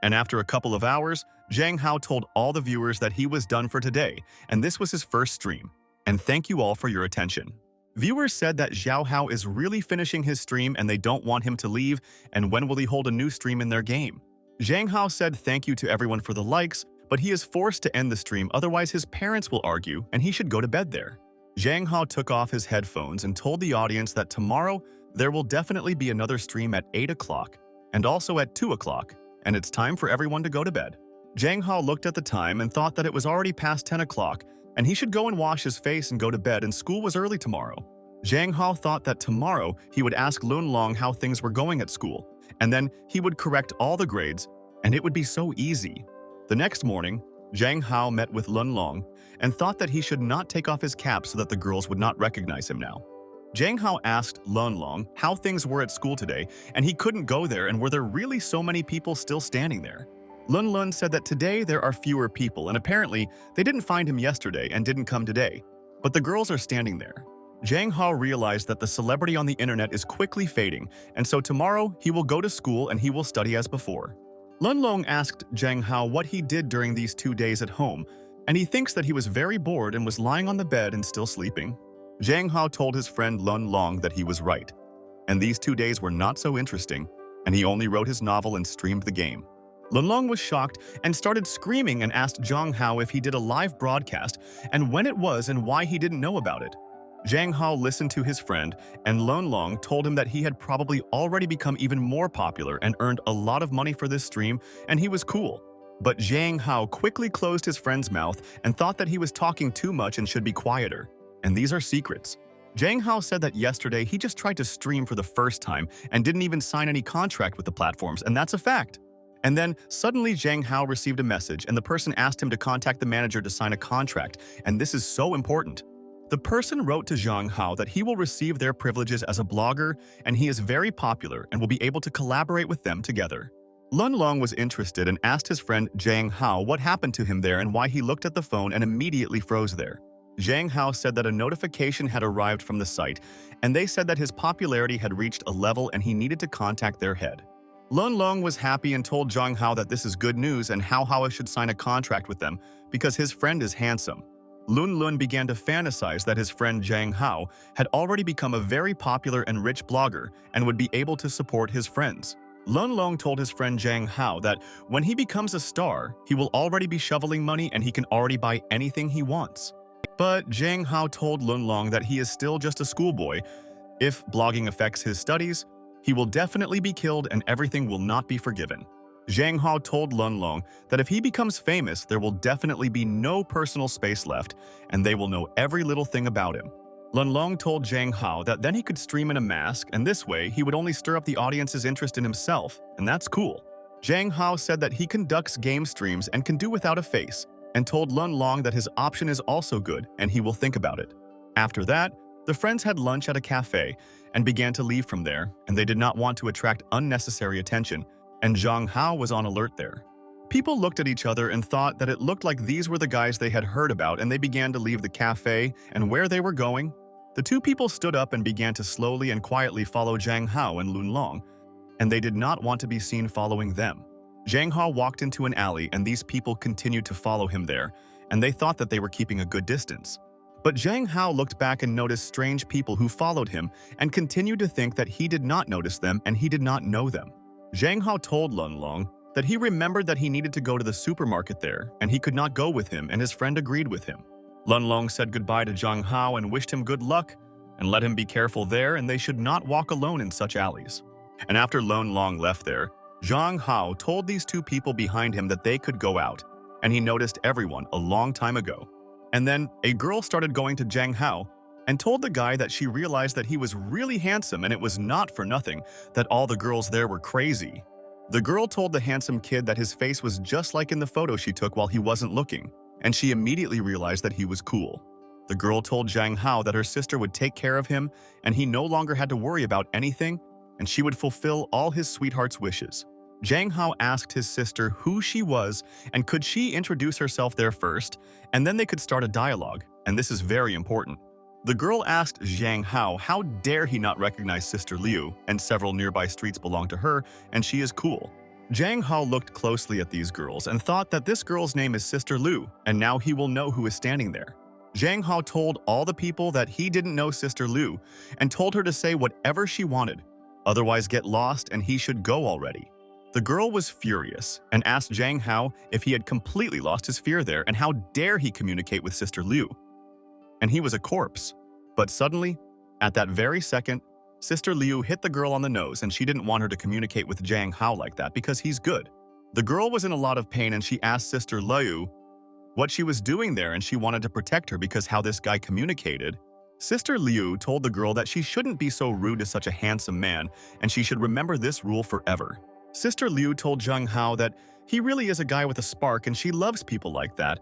And after a couple of hours, Zhang Hao told all the viewers that he was done for today, and this was his first stream. And thank you all for your attention. Viewers said that Zhao Hao is really finishing his stream and they don't want him to leave, and when will he hold a new stream in their game? Zhang Hao said thank you to everyone for the likes, but he is forced to end the stream, otherwise his parents will argue and he should go to bed there. Zhang Hao took off his headphones and told the audience that tomorrow there will definitely be another stream at 8 o'clock and also at 2 o'clock, and it's time for everyone to go to bed. Zhang Hao looked at the time and thought that it was already past 10 o'clock and he should go and wash his face and go to bed, and school was early tomorrow. Zhang Hao thought that tomorrow he would ask Lun Long how things were going at school, and then he would correct all the grades, and it would be so easy. The next morning, Zhang Hao met with Lun Long and thought that he should not take off his cap so that the girls would not recognize him now. Zhang Hao asked Lun Long how things were at school today, and he couldn't go there, and were there really so many people still standing there? Lun Lun said that today there are fewer people, and apparently they didn't find him yesterday and didn't come today. But the girls are standing there. Zhang Hao realized that the celebrity on the internet is quickly fading, and so tomorrow he will go to school and he will study as before. Lun Long asked Zhang Hao what he did during these 2 days at home, and he thinks that he was very bored and was lying on the bed and still sleeping. Zhang Hao told his friend Lun Long that he was right, and these 2 days were not so interesting, and he only wrote his novel and streamed the game. Lun Long was shocked and started screaming and asked Zhang Hao if he did a live broadcast and when it was and why he didn't know about it. Zhang Hao listened to his friend, and Lun Long told him that he had probably already become even more popular and earned a lot of money for this stream, and he was cool. But Zhang Hao quickly closed his friend's mouth and thought that he was talking too much and should be quieter. And these are secrets. Zhang Hao said that yesterday he just tried to stream for the first time and didn't even sign any contract with the platforms, and that's a fact. And then suddenly Zhang Hao received a message, and the person asked him to contact the manager to sign a contract, and this is so important. The person wrote to Zhang Hao that he will receive their privileges as a blogger, and he is very popular and will be able to collaborate with them together. Lun Long was interested and asked his friend Zhang Hao what happened to him there and why he looked at the phone and immediately froze there. Zhang Hao said that a notification had arrived from the site, and they said that his popularity had reached a level and he needed to contact their head. Lun Long was happy and told Zhang Hao that this is good news and how Hao should sign a contract with them because his friend is handsome. Lun Lun began to fantasize that his friend Zhang Hao had already become a very popular and rich blogger and would be able to support his friends. Lun Long told his friend Zhang Hao that when he becomes a star, he will already be shoveling money and he can already buy anything he wants. But Zhang Hao told Lun Long that he is still just a schoolboy. If blogging affects his studies, he will definitely be killed and everything will not be forgiven. Zhang Hao told Lun Long that if he becomes famous, there will definitely be no personal space left, and they will know every little thing about him. Lun Long told Zhang Hao that then he could stream in a mask, and this way he would only stir up the audience's interest in himself, and that's cool. Zhang Hao said that he conducts game streams and can do without a face, and told Lun Long that his option is also good and he will think about it. After that, the friends had lunch at a cafe and began to leave from there, and they did not want to attract unnecessary attention, and Zhang Hao was on alert there. People looked at each other and thought that it looked like these were the guys they had heard about, and they began to leave the cafe and where they were going. The two people stood up and began to slowly and quietly follow Zhang Hao and Lun Long, and they did not want to be seen following them. Zhang Hao walked into an alley and these people continued to follow him there, and they thought that they were keeping a good distance. But Zhang Hao looked back and noticed strange people who followed him and continued to think that he did not notice them and he did not know them. Zhang Hao told Lun Long that he remembered that he needed to go to the supermarket there and he could not go with him, and his friend agreed with him. Lun Long said goodbye to Zhang Hao and wished him good luck and let him be careful there, and they should not walk alone in such alleys. And after Lun Long left there, Zhang Hao told these two people behind him that they could go out, and he noticed everyone a long time ago. And then a girl started going to Zhang Hao and told the guy that she realized that he was really handsome, and it was not for nothing that all the girls there were crazy. The girl told the handsome kid that his face was just like in the photo she took while he wasn't looking, and she immediately realized that he was cool. The girl told Zhang Hao that her sister would take care of him and he no longer had to worry about anything, and she would fulfill all his sweetheart's wishes. Zhang Hao asked his sister who she was and could she introduce herself there first, and then they could start a dialogue, and this is very important. The girl asked Zhang Hao how dare he not recognize Sister Leu, and several nearby streets belong to her, and she is cool. Zhang Hao looked closely at these girls and thought that this girl's name is Sister Leu, and now he will know who is standing there. Zhang Hao told all the people that he didn't know Sister Leu and told her to say whatever she wanted, otherwise get lost and he should go already. The girl was furious and asked Zhang Hao if he had completely lost his fear there and how dare he communicate with Sister Leu. And he was a corpse. But suddenly, at that very second, Sister Leu hit the girl on the nose and she didn't want her to communicate with Zhang Hao like that because he's good. The girl was in a lot of pain and she asked Sister Leu what she was doing there, and she wanted to protect her because how this guy communicated. Sister Leu told the girl that she shouldn't be so rude to such a handsome man, and she should remember this rule forever. Sister Leu told Zhang Hao that he really is a guy with a spark and she loves people like that,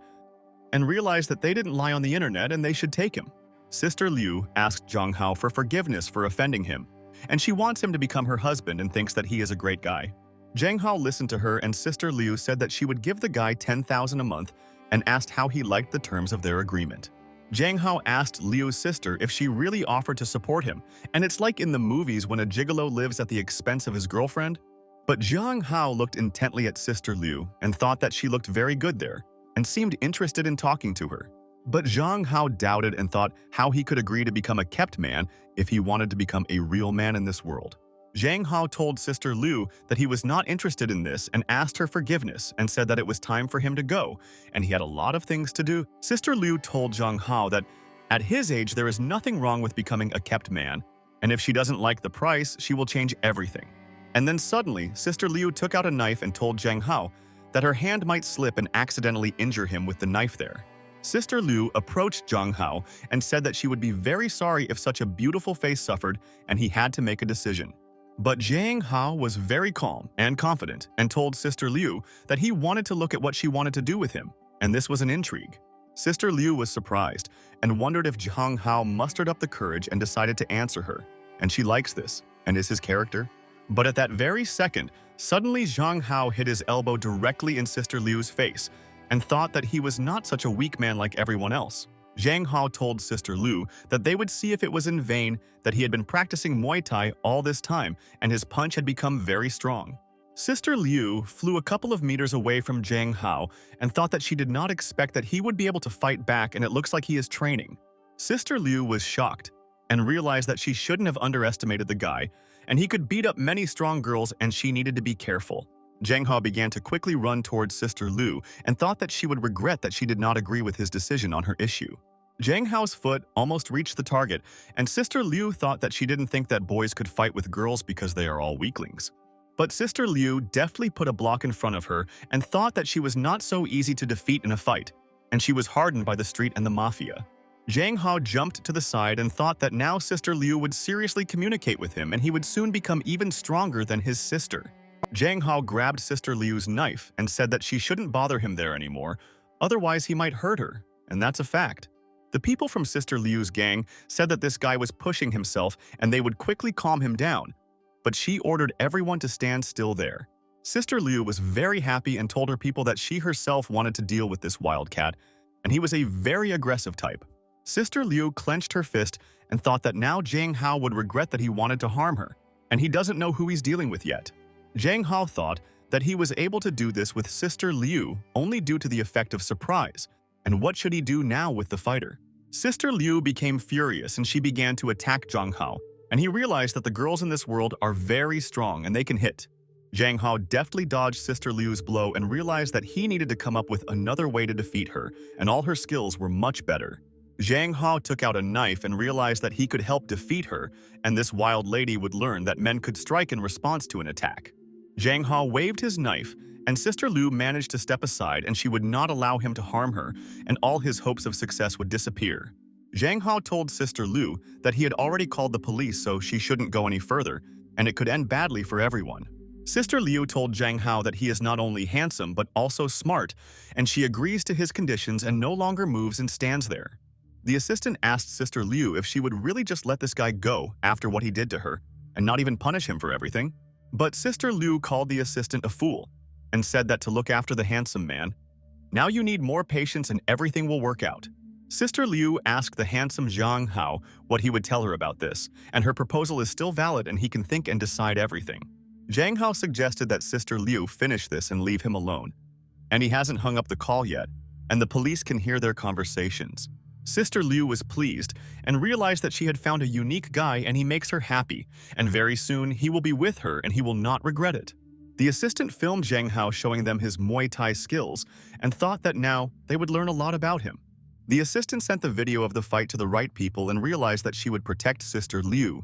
and realized that they didn't lie on the internet and they should take him. Sister Leu asked Zhang Hao for forgiveness for offending him, and she wants him to become her husband and thinks that he is a great guy. Zhang Hao listened to her, and Sister Leu said that she would give the guy 10,000 a month and asked how he liked the terms of their agreement. Zhang Hao asked Liu's sister if she really offered to support him, and it's like in the movies when a gigolo lives at the expense of his girlfriend. But Zhang Hao looked intently at Sister Leu and thought that she looked very good there and seemed interested in talking to her. But Zhang Hao doubted and thought how he could agree to become a kept man if he wanted to become a real man in this world. Zhang Hao told Sister Leu that he was not interested in this and asked her forgiveness and said that it was time for him to go, and he had a lot of things to do. Sister Leu told Zhang Hao that at his age there is nothing wrong with becoming a kept man, and if she doesn't like the price, she will change everything. And then suddenly, Sister Leu took out a knife and told Zhang Hao that her hand might slip and accidentally injure him with the knife there. Sister Leu approached Zhang Hao and said that she would be very sorry if such a beautiful face suffered and he had to make a decision. But Zhang Hao was very calm and confident and told Sister Leu that he wanted to look at what she wanted to do with him, and this was an intrigue. Sister Leu was surprised and wondered if Zhang Hao mustered up the courage and decided to answer her, and she likes this and is his character. But at that very second, suddenly Zhang Hao hit his elbow directly in Sister Liu's face and thought that he was not such a weak man like everyone else. Zhang Hao told Sister Leu that they would see if it was in vain, that he had been practicing Muay Thai all this time and his punch had become very strong. Sister Leu flew a couple of meters away from Zhang Hao and thought that she did not expect that he would be able to fight back, and it looks like he is training. Sister Leu was shocked and realized that she shouldn't have underestimated the guy, and he could beat up many strong girls and she needed to be careful. Zhang Hao began to quickly run towards Sister Leu and thought that she would regret that she did not agree with his decision on her issue. Zhang Hao's foot almost reached the target, and Sister Leu thought that she didn't think that boys could fight with girls because they are all weaklings. But Sister Leu deftly put a block in front of her and thought that she was not so easy to defeat in a fight, and she was hardened by the street and the mafia. Zhang Hao jumped to the side and thought that now Sister Leu would seriously communicate with him and he would soon become even stronger than his sister. Zhang Hao grabbed Sister Liu's knife and said that she shouldn't bother him there anymore, otherwise he might hurt her, and that's a fact. The people from Sister Liu's gang said that this guy was pushing himself and they would quickly calm him down, but she ordered everyone to stand still there. Sister Leu was very happy and told her people that she herself wanted to deal with this wildcat, and he was a very aggressive type. Sister Leu clenched her fist and thought that now Zhang Hao would regret that he wanted to harm her, and he doesn't know who he's dealing with yet. Zhang Hao thought that he was able to do this with Sister Leu only due to the effect of surprise, and what should he do now with the fighter? Sister Leu became furious and she began to attack Zhang Hao, and he realized that the girls in this world are very strong and they can hit. Zhang Hao deftly dodged Sister Liu's blow and realized that he needed to come up with another way to defeat her, and all her skills were much better. Zhang Hao took out a knife and realized that he could help defeat her, and this wild lady would learn that men could strike in response to an attack. Zhang Hao waved his knife, and Sister Leu managed to step aside and she would not allow him to harm her, and all his hopes of success would disappear. Zhang Hao told Sister Leu that he had already called the police so she shouldn't go any further, and it could end badly for everyone. Sister Leu told Zhang Hao that he is not only handsome but also smart, and she agrees to his conditions and no longer moves and stands there. The assistant asked Sister Leu if she would really just let this guy go after what he did to her, and not even punish him for everything. But Sister Leu called the assistant a fool, and said that to look after the handsome man, now you need more patience and everything will work out. Sister Leu asked the handsome Zhang Hao what he would tell her about this, and her proposal is still valid and he can think and decide everything. Zhang Hao suggested that Sister Leu finish this and leave him alone, and he hasn't hung up the call yet, and the police can hear their conversations. Sister Leu was pleased and realized that she had found a unique guy and he makes her happy, and very soon he will be with her and he will not regret it. The assistant filmed Zhang Hao showing them his Muay Thai skills and thought that now they would learn a lot about him. The assistant sent the video of the fight to the right people and realized that she would protect Sister Leu,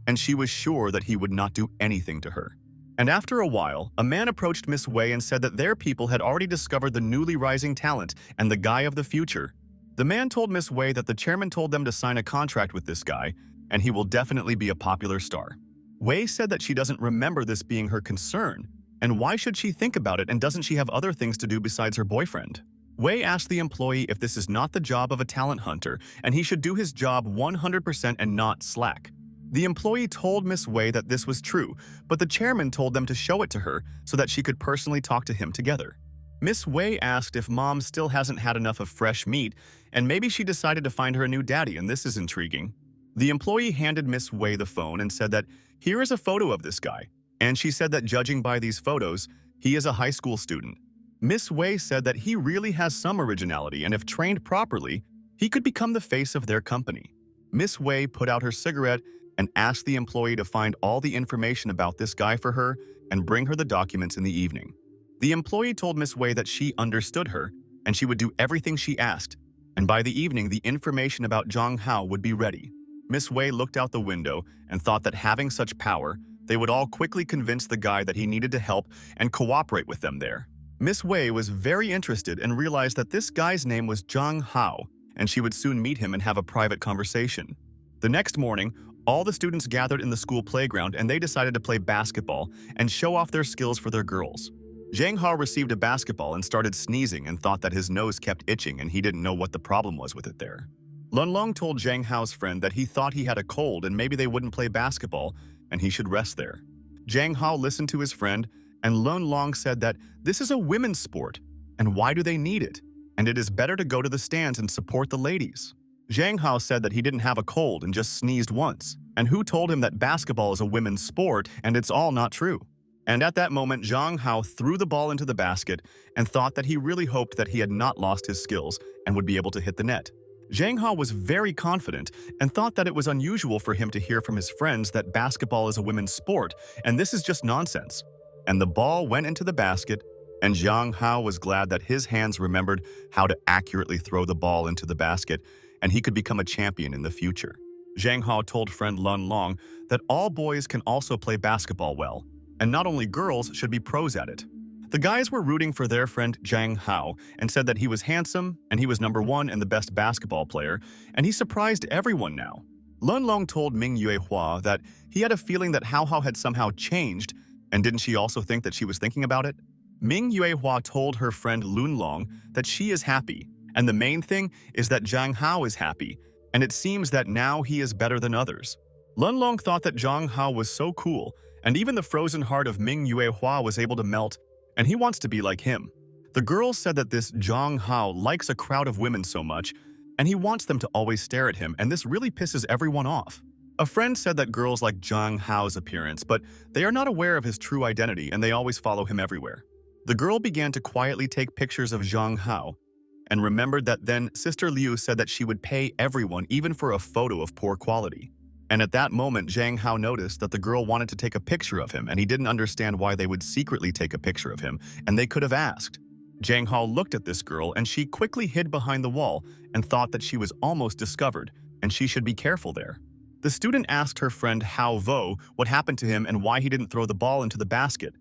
and she was sure that he would not do anything to her. And after a while, a man approached Miss Wei and said that their people had already discovered the newly rising talent and the guy of the future. The man told Miss Wei that the chairman told them to sign a contract with this guy, and he will definitely be a popular star. Wei said that she doesn't remember this being her concern, and why should she think about it, and doesn't she have other things to do besides her boyfriend? Wei asked the employee if this is not the job of a talent hunter, and he should do his job 100% and not slack. The employee told Miss Wei that this was true, but the chairman told them to show it to her so that she could personally talk to him together. Miss Wei asked if Mom still hasn't had enough of fresh meat, and maybe she decided to find her a new daddy, and this is intriguing. The employee handed Miss Wei the phone and said that here is a photo of this guy, and she said that judging by these photos, he is a high school student. Miss Wei said that he really has some originality, and if trained properly, he could become the face of their company. Miss Wei put out her cigarette and asked the employee to find all the information about this guy for her and bring her the documents in the evening. The employee told Miss Wei that she understood her and she would do everything she asked, and by the evening the information about Zhang Hao would be ready. Miss Wei looked out the window and thought that having such power, they would all quickly convince the guy that he needed to help and cooperate with them there. Miss Wei was very interested and realized that this guy's name was Zhang Hao, and she would soon meet him and have a private conversation. The next morning, all the students gathered in the school playground and they decided to play basketball and show off their skills for their girls. Zhang Hao received a basketball and started sneezing and thought that his nose kept itching and he didn't know what the problem was with it there. Lun Long told Zhang Hao's friend that he thought he had a cold and maybe they wouldn't play basketball and he should rest there. Zhang Hao listened to his friend, and Lun Long said that this is a women's sport, and why do they need it? And it is better to go to the stands and support the ladies. Zhang Hao said that he didn't have a cold and just sneezed once, and who told him that basketball is a women's sport and it's all not true. And at that moment, Zhang Hao threw the ball into the basket and thought that he really hoped that he had not lost his skills and would be able to hit the net. Zhang Hao was very confident and thought that it was unusual for him to hear from his friends that basketball is a women's sport, and this is just nonsense. And the ball went into the basket, and Zhang Hao was glad that his hands remembered how to accurately throw the ball into the basket, and he could become a champion in the future. Zhang Hao told friend Lun Long that all boys can also play basketball well, and not only girls should be pros at it. The guys were rooting for their friend Zhang Hao and said that he was handsome and he was #1 and the best basketball player, and he surprised everyone now. Lun Long told Ming Yuehua that he had a feeling that Hao Hao had somehow changed, and didn't she also think that she was thinking about it? Ming Yuehua told her friend Lun Long that she is happy, and the main thing is that Zhang Hao is happy, and it seems that now he is better than others. Lun Long thought that Zhang Hao was so cool, and even the frozen heart of Ming Yuehua was able to melt, and he wants to be like him. The girls said that this Zhang Hao likes a crowd of women so much, and he wants them to always stare at him, and this really pisses everyone off. A friend said that girls like Zhang Hao's appearance, but they are not aware of his true identity and they always follow him everywhere. The girl began to quietly take pictures of Zhang Hao, and remembered that then Sister Leu said that she would pay everyone even for a photo of poor quality. And at that moment, Zhang Hao noticed that the girl wanted to take a picture of him, and he didn't understand why they would secretly take a picture of him, and they could have asked. Zhang Hao looked at this girl, and she quickly hid behind the wall and thought that she was almost discovered, and she should be careful there. The student asked her friend Hao Vo what happened to him and why he didn't throw the ball into the basket,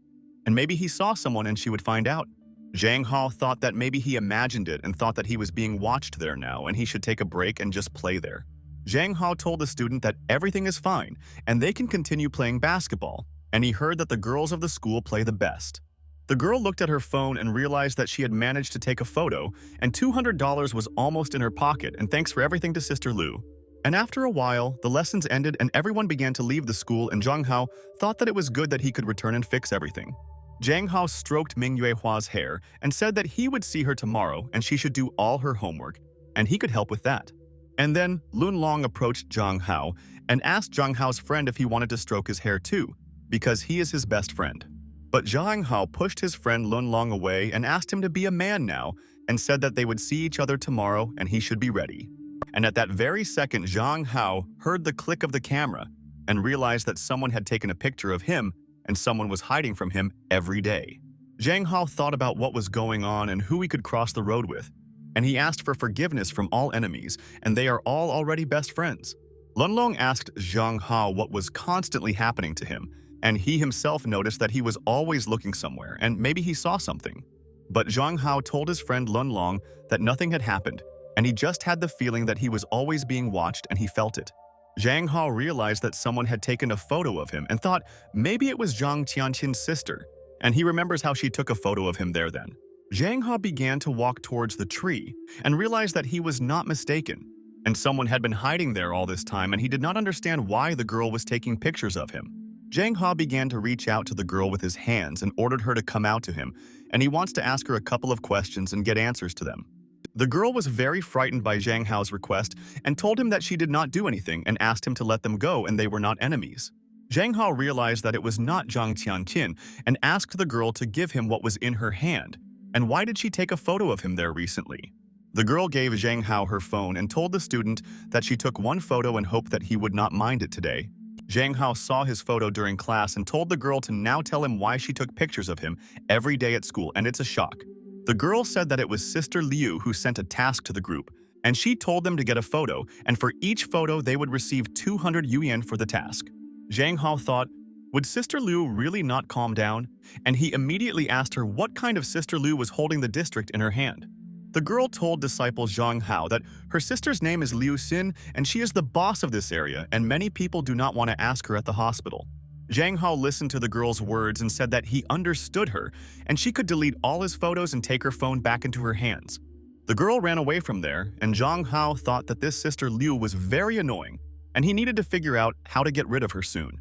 and maybe he saw someone and she would find out. Zhang Hao thought that maybe he imagined it and thought that he was being watched there now and he should take a break and just play there. Zhang Hao told the student that everything is fine and they can continue playing basketball, and he heard that the girls of the school play the best. The girl looked at her phone and realized that she had managed to take a photo, and $200 was almost in her pocket, and thanks for everything to Sister Leu. And after a while, the lessons ended and everyone began to leave the school, and Zhang Hao thought that it was good that he could return and fix everything. Zhang Hao stroked Ming Yuehua's hair and said that he would see her tomorrow and she should do all her homework, and he could help with that. And then Lun Long approached Zhang Hao and asked Zhang Hao's friend if he wanted to stroke his hair too, because he is his best friend. But Zhang Hao pushed his friend Lun Long away and asked him to be a man now, and said that they would see each other tomorrow and he should be ready. And at that very second, Zhang Hao heard the click of the camera and realized that someone had taken a picture of him and someone was hiding from him every day. Zhang Hao thought about what was going on and who he could cross the road with, and he asked for forgiveness from all enemies, and they are all already best friends. Lun Long asked Zhang Hao what was constantly happening to him, and he himself noticed that he was always looking somewhere, and maybe he saw something. But Zhang Hao told his friend Lun Long that nothing had happened, and he just had the feeling that he was always being watched and he felt it. Zhang Hao realized that someone had taken a photo of him and thought maybe it was Zhang Tianqin's sister, and he remembers how she took a photo of him there then. Zhang Hao began to walk towards the tree and realized that he was not mistaken, and someone had been hiding there all this time and he did not understand why the girl was taking pictures of him. Zhang Hao began to reach out to the girl with his hands and ordered her to come out to him, and he wants to ask her a couple of questions and get answers to them. The girl was very frightened by Zhang Hao's request and told him that she did not do anything and asked him to let them go and they were not enemies. Zhang Hao realized that it was not Zhang Tianqin and asked the girl to give him what was in her hand. And why did she take a photo of him there recently? The girl gave Zhang Hao her phone and told the student that she took one photo and hoped that he would not mind it today. Zhang Hao saw his photo during class and told the girl to now tell him why she took pictures of him every day at school, and it's a shock. The girl said that it was Sister Leu who sent a task to the group, and she told them to get a photo, and for each photo they would receive 200 yuan for the task. Zhang Hao thought, would Sister Leu really not calm down? And he immediately asked her what kind of Sister Leu was holding the district in her hand. The girl told disciple Zhang Hao that her sister's name is Liu Xin and she is the boss of this area and many people do not want to ask her at the hospital. Zhang Hao listened to the girl's words and said that he understood her and she could delete all his photos and take her phone back into her hands. The girl ran away from there and Zhang Hao thought that this Sister Leu was very annoying and he needed to figure out how to get rid of her soon.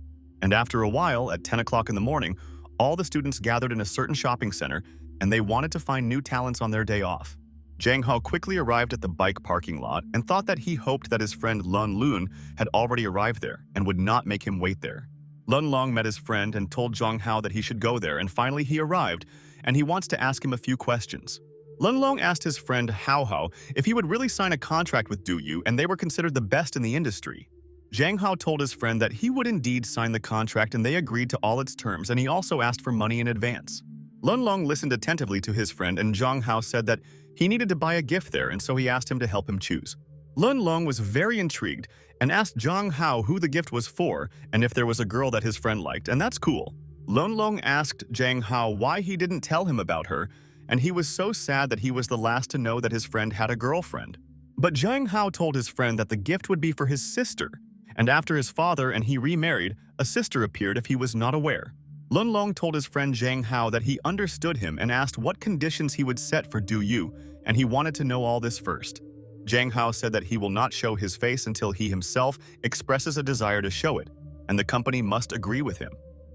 And after a while, at 10 o'clock in the morning, all the students gathered in a certain shopping center and they wanted to find new talents on their day off. Zhang Hao quickly arrived at the bike parking lot and thought that he hoped that his friend Lun Lun had already arrived there and would not make him wait there. Lun Long met his friend and told Zhang Hao that he should go there, and finally he arrived and he wants to ask him a few questions. Lun Long asked his friend Hao Hao if he would really sign a contract with Du Yu and they were considered the best in the industry. Zhang Hao told his friend that he would indeed sign the contract and they agreed to all its terms, and he also asked for money in advance. Lun Long listened attentively to his friend and Zhang Hao said that he needed to buy a gift there and so he asked him to help him choose. Lun Long was very intrigued and asked Zhang Hao who the gift was for and if there was a girl that his friend liked, and that's cool. Lun Long asked Zhang Hao why he didn't tell him about her, and he was so sad that he was the last to know that his friend had a girlfriend. But Zhang Hao told his friend that the gift would be for his sister, and after his father and he remarried, a sister appeared if he was not aware. Lun Long told his friend Zhang Hao that he understood him and asked what conditions he would set for Du Yu, and he wanted to know all this first. Zhang Hao said that he will not show his face until he himself expresses a desire to show it, and the company must agree with him.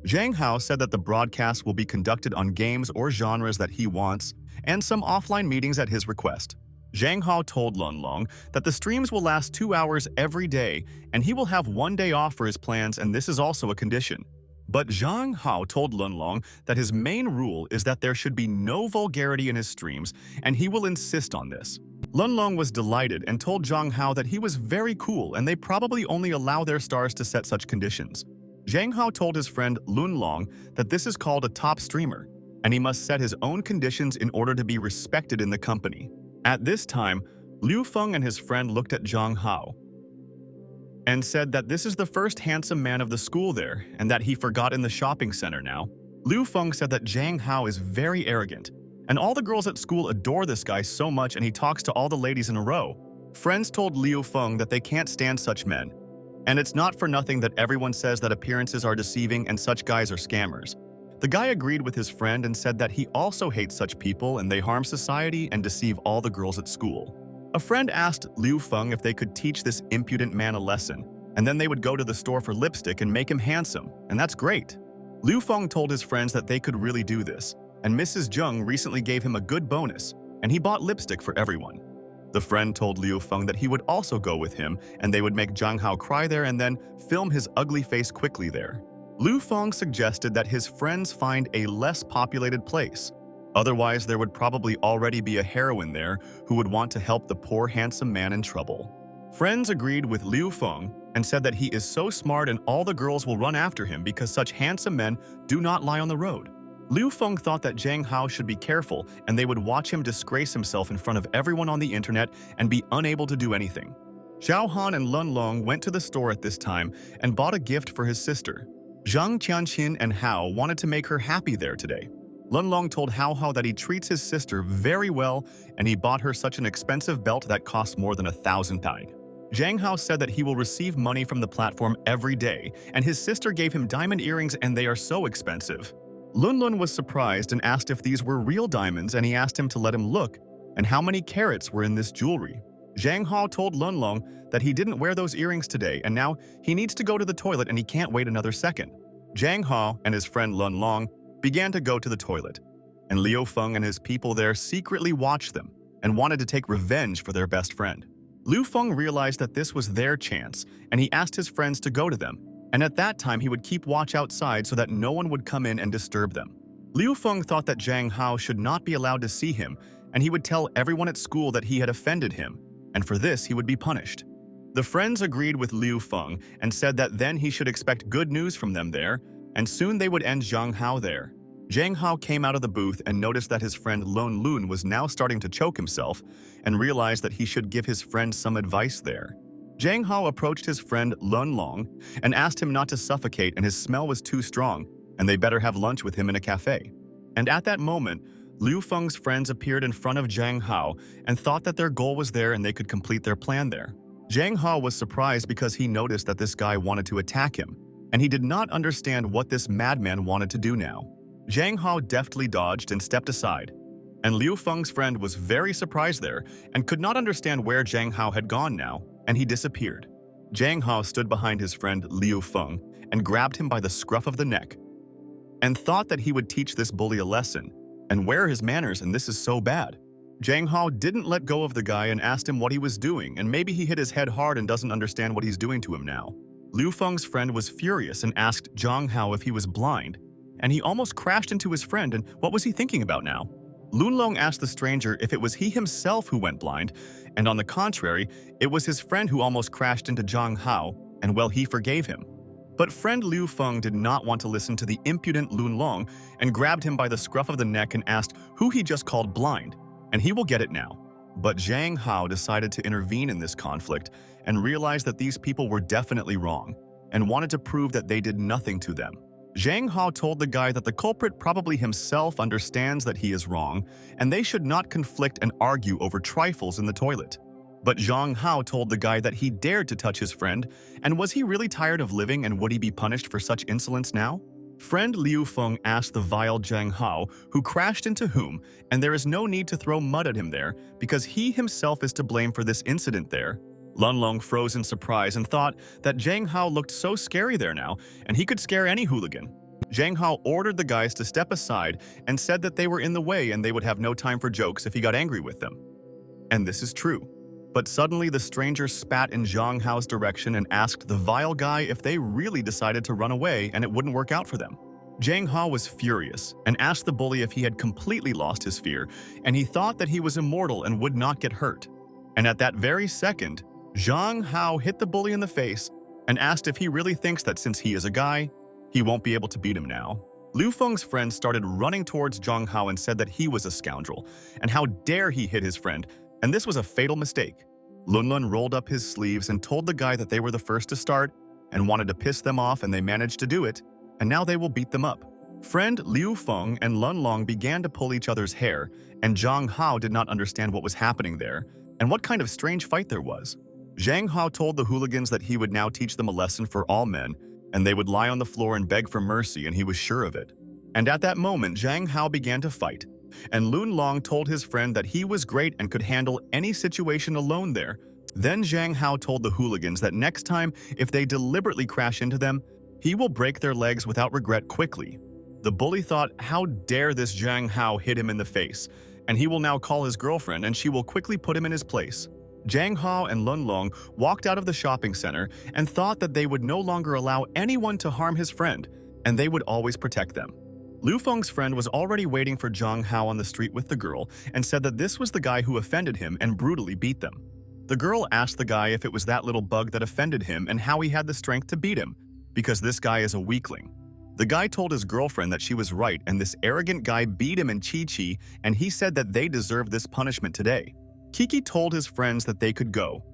Zhang Hao said that the broadcast will be conducted on games or genres that he wants, and some offline meetings at his request. Zhang Hao told Lun Long that the streams will last 2 hours every day, and he will have 1 day off for his plans, and this is also a condition. But Zhang Hao told Lun Long that his main rule is that there should be no vulgarity in his streams, and he will insist on this. Lun Long was delighted and told Zhang Hao that he was very cool and they probably only allow their stars to set such conditions. Zhang Hao told his friend Lun Long that this is called a top streamer, and he must set his own conditions in order to be respected in the company. At this time, Liu Feng and his friend looked at Zhang Hao and said that this is the first handsome man of the school there and that he forgot in the shopping center now. Liu Feng said that Zhang Hao is very arrogant, and all the girls at school adore this guy so much and he talks to all the ladies in a row. Friends told Liu Feng that they can't stand such men. And it's not for nothing that everyone says that appearances are deceiving and such guys are scammers. The guy agreed with his friend and said that he also hates such people and they harm society and deceive all the girls at school. A friend asked Liu Feng if they could teach this impudent man a lesson, and then they would go to the store for lipstick and make him handsome, and that's great. Liu Feng told his friends that they could really do this, and Mrs. Zheng recently gave him a good bonus, and he bought lipstick for everyone. The friend told Liu Feng that he would also go with him, and they would make Zhang Hao cry there and then film his ugly face quickly there. Liu Feng suggested that his friends find a less populated place. Otherwise, there would probably already be a heroine there who would want to help the poor handsome man in trouble. Friends agreed with Liu Feng and said that he is so smart and all the girls will run after him because such handsome men do not lie on the road. Liu Feng thought that Zhang Hao should be careful and they would watch him disgrace himself in front of everyone on the internet and be unable to do anything. Xiao Han and Lun Long went to the store at this time and bought a gift for his sister. Zhang Tianqin and Hao wanted to make her happy there today. Lunlong told Hao Hao that he treats his sister very well and he bought her such an expensive belt that cost more than 1,000 taig. Zhang Hao said that he will receive money from the platform every day, and his sister gave him diamond earrings and they are so expensive. Lunlun was surprised and asked if these were real diamonds, and he asked him to let him look and how many carats were in this jewelry. Zhang Hao told Lunlong that he didn't wear those earrings today and now he needs to go to the toilet and he can't wait another second. Zhang Hao and his friend Lunlong began to go to the toilet, and Liu Feng and his people there secretly watched them and wanted to take revenge for their best friend. Liu Feng realized that this was their chance, and he asked his friends to go to them, and at that time he would keep watch outside so that no one would come in and disturb them. Liu Feng thought that Zhang Hao should not be allowed to see him, and he would tell everyone at school that he had offended him, and for this he would be punished. The friends agreed with Liu Feng and said that then he should expect good news from them there, and soon they would end Zhang Hao there. Zhang Hao came out of the booth and noticed that his friend Lun Lun was now starting to choke himself and realized that he should give his friend some advice there. Zhang Hao approached his friend Lun Long and asked him not to suffocate, and his smell was too strong and they better have lunch with him in a cafe. And at that moment, Liu Feng's friends appeared in front of Zhang Hao and thought that their goal was there and they could complete their plan there. Zhang Hao was surprised because he noticed that this guy wanted to attack him, and he did not understand what this madman wanted to do now. Zhang Hao deftly dodged and stepped aside, and Liu Feng's friend was very surprised there and could not understand where Zhang Hao had gone now, and he disappeared. Zhang Hao stood behind his friend Liu Feng and grabbed him by the scruff of the neck and thought that he would teach this bully a lesson. And where are his manners, and this is so bad? Zhang Hao didn't let go of the guy and asked him what he was doing, and maybe he hit his head hard and doesn't understand what he's doing to him now. Liu Feng's friend was furious and asked Zhang Hao if he was blind, and he almost crashed into his friend, and what was he thinking about now? Lunlong asked the stranger if it was he himself who went blind, and on the contrary, it was his friend who almost crashed into Zhang Hao, and well, he forgave him. But friend Liu Feng did not want to listen to the impudent Lunlong and grabbed him by the scruff of the neck and asked who he just called blind, and he will get it now. But Zhang Hao decided to intervene in this conflict and realized that these people were definitely wrong and wanted to prove that they did nothing to them. Zhang Hao told the guy that the culprit probably himself understands that he is wrong and they should not conflict and argue over trifles in the toilet. But Zhang Hao told the guy that he dared to touch his friend, and was he really tired of living and would he be punished for such insolence now? Friend Liu Feng asked the vile Zhang Hao who crashed into whom, and there is no need to throw mud at him there because he himself is to blame for this incident there. Lunlong froze in surprise and thought that Zhang Hao looked so scary there now, and he could scare any hooligan. Zhang Hao ordered the guys to step aside and said that they were in the way and they would have no time for jokes if he got angry with them. And this is true. But suddenly the stranger spat in Zhang Hao's direction and asked the vile guy if they really decided to run away and it wouldn't work out for them. Zhang Hao was furious and asked the bully if he had completely lost his fear, and he thought that he was immortal and would not get hurt. And at that very second, Zhang Hao hit the bully in the face and asked if he really thinks that since he is a guy, he won't be able to beat him now. Liu Feng's friend started running towards Zhang Hao and said that he was a scoundrel, and how dare he hit his friend, and this was a fatal mistake. Lunlun rolled up his sleeves and told the guy that they were the first to start and wanted to piss them off, and they managed to do it, and now they will beat them up. Friend Liu Feng and Lunlong began to pull each other's hair, and Zhang Hao did not understand what was happening there and what kind of strange fight there was. Zhang Hao told the hooligans that he would now teach them a lesson for all men, and they would lie on the floor and beg for mercy, and he was sure of it. And at that moment, Zhang Hao began to fight, and Lunlong told his friend that he was great and could handle any situation alone there. Then Zhang Hao told the hooligans that next time, if they deliberately crash into them, he will break their legs without regret quickly. The bully thought, how dare this Zhang Hao hit him in the face, and he will now call his girlfriend and she will quickly put him in his place. Zhang Hao and Lunlong walked out of the shopping center and thought that they would no longer allow anyone to harm his friend, and they would always protect them. Liu Feng's friend was already waiting for Zhang Hao on the street with the girl and said that this was the guy who offended him and brutally beat them. The girl asked the guy if it was that little bug that offended him and how he had the strength to beat him, because this guy is a weakling. The guy told his girlfriend that she was right and this arrogant guy beat him in Chi-Chi, and he said that they deserved this punishment today. Kiki told his friends that they could go,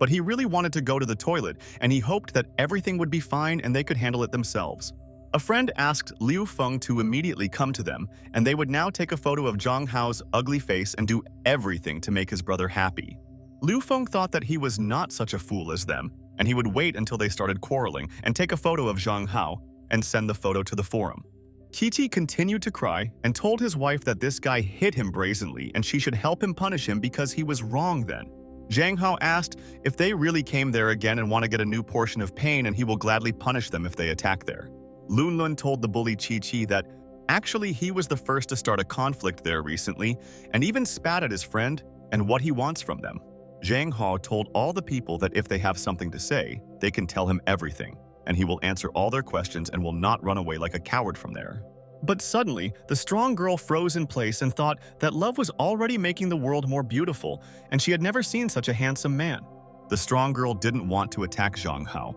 but he really wanted to go to the toilet and he hoped that everything would be fine and they could handle it themselves. A friend asked Liu Feng to immediately come to them, and they would now take a photo of Zhang Hao's ugly face and do everything to make his brother happy. Liu Feng thought that he was not such a fool as them, and he would wait until they started quarreling and take a photo of Zhang Hao and send the photo to the forum. Qi continued to cry and told his wife that this guy hit him brazenly and she should help him punish him because he was wrong then. Zhang Hao asked if they really came there again and want to get a new portion of pain, and he will gladly punish them if they attack there. Lun told the bully Qi that actually he was the first to start a conflict there recently and even spat at his friend and what he wants from them. Zhang Hao told all the people that if they have something to say, they can tell him everything, and he will answer all their questions and will not run away like a coward from there. But suddenly, the strong girl froze in place and thought that love was already making the world more beautiful, and she had never seen such a handsome man. The strong girl didn't want to attack Zhang Hao,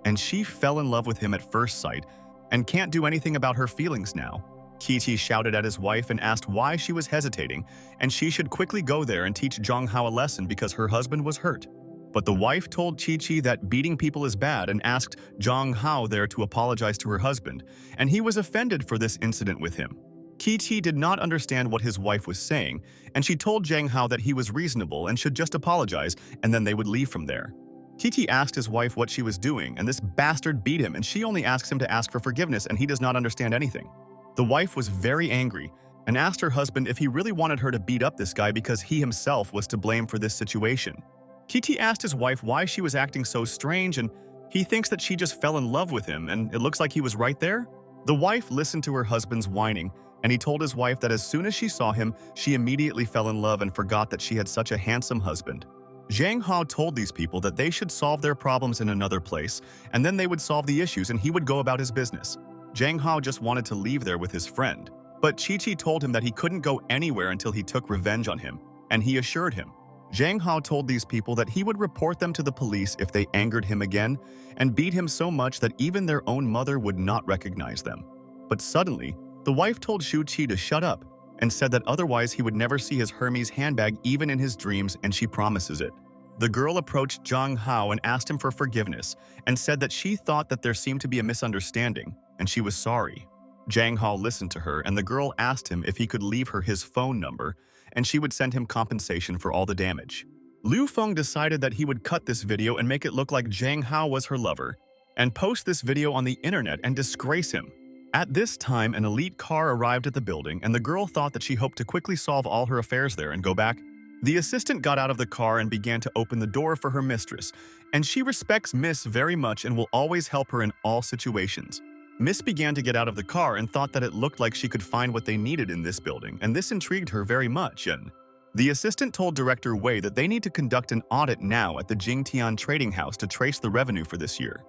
and she fell in love with him at first sight and can't do anything about her feelings now. Qi shouted at his wife and asked why she was hesitating, and she should quickly go there and teach Zhang Hao a lesson because her husband was hurt. But the wife told Qi that beating people is bad and asked Zhang Hao there to apologize to her husband, and he was offended for this incident with him. Qi did not understand what his wife was saying, and she told Zhang Hao that he was reasonable and should just apologize, and then they would leave from there. Qi asked his wife what she was doing, and this bastard beat him, and she only asks him to ask for forgiveness, and he does not understand anything. The wife was very angry and asked her husband if he really wanted her to beat up this guy because he himself was to blame for this situation. Qi asked his wife why she was acting so strange, and he thinks that she just fell in love with him, and it looks like he was right there. The wife listened to her husband's whining, and he told his wife that as soon as she saw him, she immediately fell in love and forgot that she had such a handsome husband. Zhang Hao told these people that they should solve their problems in another place, and then they would solve the issues and he would go about his business. Zhang Hao just wanted to leave there with his friend, but Qi told him that he couldn't go anywhere until he took revenge on him, and he assured him. Zhang Hao told these people that he would report them to the police if they angered him again and beat him so much that even their own mother would not recognize them. But suddenly, the wife told Qi to shut up and said that otherwise he would never see his Hermes handbag even in his dreams, and she promises it. The girl approached Zhang Hao and asked him for forgiveness and said that she thought that there seemed to be a misunderstanding and she was sorry. Zhang Hao listened to her, and the girl asked him if he could leave her his phone number and she would send him compensation for all the damage. Liu Feng decided that he would cut this video and make it look like Zhang Hao was her lover and post this video on the internet and disgrace him. At this time, an elite car arrived at the building, and the girl thought that she hoped to quickly solve all her affairs there and go back. The assistant got out of the car and began to open the door for her mistress, and she respects Miss very much and will always help her in all situations. Miss began to get out of the car and thought that it looked like she could find what they needed in this building, and this intrigued her very much, and the assistant told Director Wei that they need to conduct an audit now at the Jingtian Trading House to trace the revenue for this year.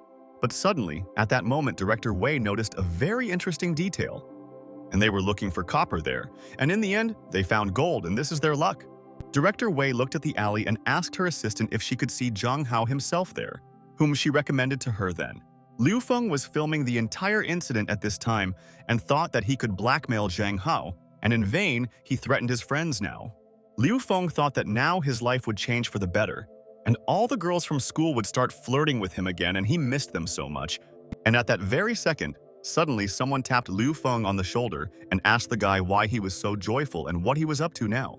But suddenly, at that moment, Director Wei noticed a very interesting detail. And they were looking for copper there, and in the end, they found gold, and this is their luck. Director Wei looked at the alley and asked her assistant if she could see Zhang Hao himself there, whom she recommended to her then. Liu Feng was filming the entire incident at this time and thought that he could blackmail Zhang Hao, and in vain, he threatened his friends now. Liu Feng thought that now his life would change for the better, and all the girls from school would start flirting with him again, and he missed them so much. And at that very second, suddenly someone tapped Liu Feng on the shoulder and asked the guy why he was so joyful and what he was up to now.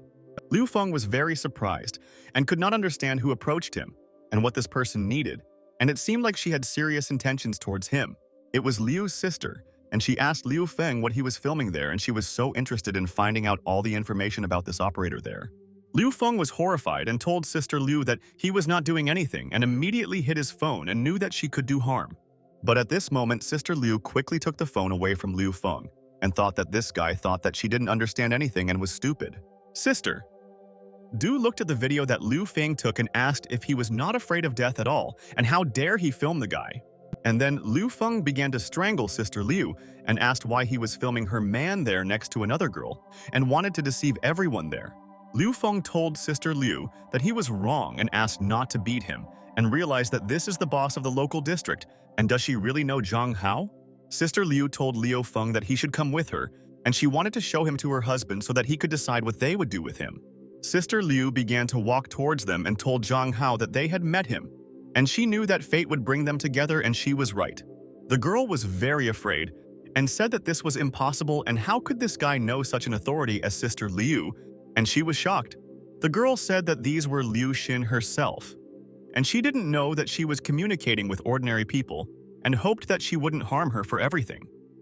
Liu Feng was very surprised and could not understand who approached him and what this person needed, and it seemed like she had serious intentions towards him. It was Liu's sister, and she asked Liu Feng what he was filming there, and she was so interested in finding out all the information about this operator there. Liu Feng was horrified and told Sister Leu that he was not doing anything and immediately hid his phone and knew that she could do harm. But at this moment, Sister Leu quickly took the phone away from Liu Feng and thought that this guy thought that she didn't understand anything and was stupid. Sister Du looked at the video that Liu Feng took and asked if he was not afraid of death at all and how dare he film the guy. And then Liu Feng began to strangle Sister Leu and asked why he was filming her man there next to another girl and wanted to deceive everyone there. Liu Feng told Sister Leu that he was wrong and asked not to beat him and realized that this is the boss of the local district, and does she really know Zhang Hao? Sister Leu told Liu Feng that he should come with her, and she wanted to show him to her husband so that he could decide what they would do with him. Sister Leu began to walk towards them and told Zhang Hao that they had met him, and she knew that fate would bring them together, and she was right. The girl was very afraid and said that this was impossible and how could this guy know such an authority as Sister Leu, and she was shocked. The girl said that these were Liu Xin herself, and she didn't know that she was communicating with ordinary people and hoped that she wouldn't harm her for everything.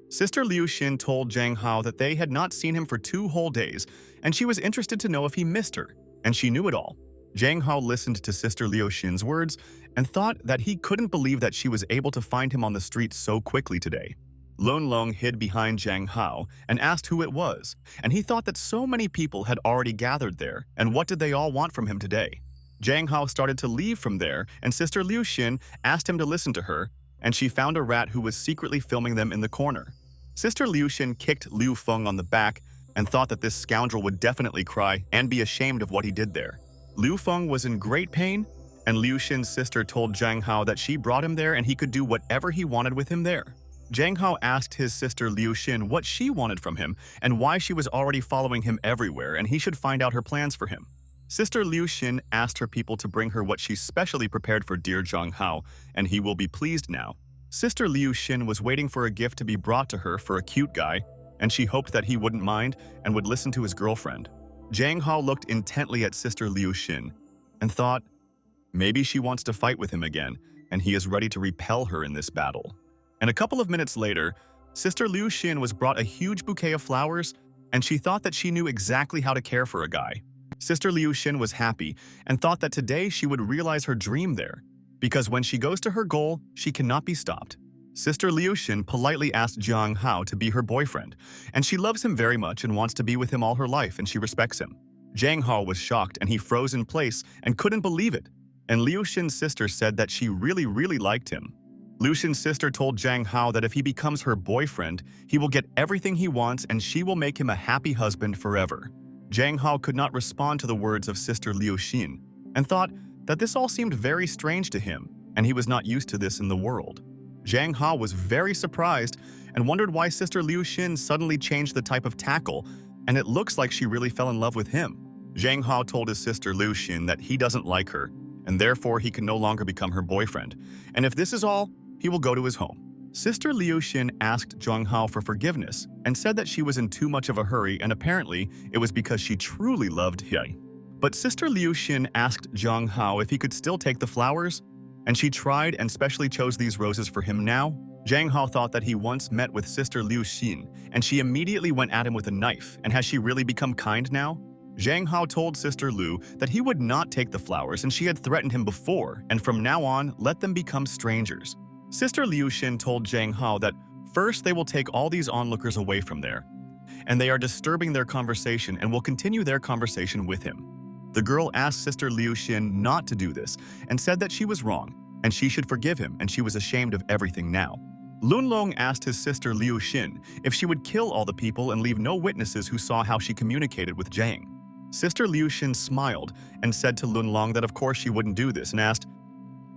Sister Liu Xin told Zhang Hao that they had not seen him for 2 whole days, and she was interested to know if he missed her, and she knew it all. Zhang Hao listened to Sister Liu Xin's words and thought that he couldn't believe that she was able to find him on the street so quickly today. Lun Long hid behind Zhang Hao and asked who it was, and he thought that so many people had already gathered there, and what did they all want from him today? Zhang Hao started to leave from there, and Sister Liu Xin asked him to listen to her, and she found a rat who was secretly filming them in the corner. Sister Liu Xin kicked Liu Feng on the back and thought that this scoundrel would definitely cry and be ashamed of what he did there. Liu Feng was in great pain, and Liu Xin's sister told Zhang Hao that she brought him there and he could do whatever he wanted with him there. Zhang Hao asked his sister Liu Xin what she wanted from him and why she was already following him everywhere and he should find out her plans for him. Sister Liu Xin asked her people to bring her what she specially prepared for dear Zhang Hao, and he will be pleased now. Sister Liu Xin was waiting for a gift to be brought to her for a cute guy, and she hoped that he wouldn't mind and would listen to his girlfriend. Zhang Hao looked intently at Sister Liu Xin and thought, maybe she wants to fight with him again, and he is ready to repel her in this battle. And a couple of minutes later, Sister Liu Xin was brought a huge bouquet of flowers, and she thought that she knew exactly how to care for a guy. Sister Liu Xin was happy and thought that today she would realize her dream there, because when she goes to her goal, she cannot be stopped. Sister Liu Xin politely asked Zhang Hao to be her boyfriend, and she loves him very much and wants to be with him all her life, and she respects him. Zhang Hao was shocked and he froze in place and couldn't believe it, and Liu Xin's sister said that she really liked him. Liu Xin's sister told Zhang Hao that if he becomes her boyfriend, he will get everything he wants and she will make him a happy husband forever. Zhang Hao could not respond to the words of Sister Liu Xin and thought that this all seemed very strange to him, and he was not used to this in the world. Zhang Hao was very surprised and wondered why Sister Liu Xin suddenly changed the type of tackle, and it looks like she really fell in love with him. Zhang Hao told his sister Liu Xin that he doesn't like her, and therefore he can no longer become her boyfriend, and if this is all, he will go to his home. Sister Liu Xin asked Zhang Hao for forgiveness and said that she was in too much of a hurry, and apparently it was because she truly loved him. But Sister Liu Xin asked Zhang Hao if he could still take the flowers, and she tried and specially chose these roses for him now. Zhang Hao thought that he once met with Sister Liu Xin, and she immediately went at him with a knife, and has she really become kind now? Zhang Hao told Sister Liu that he would not take the flowers and she had threatened him before, and from now on, let them become strangers. Sister Liu Xin told Zhang Hao that first they will take all these onlookers away from there, and they are disturbing their conversation and will continue their conversation with him. The girl asked Sister Liu Xin not to do this and said that she was wrong and she should forgive him and she was ashamed of everything now. Lun Long asked his sister Liu Xin if she would kill all the people and leave no witnesses who saw how she communicated with Zhang. Sister Liu Xin smiled and said to Lun Long that of course she wouldn't do this and asked,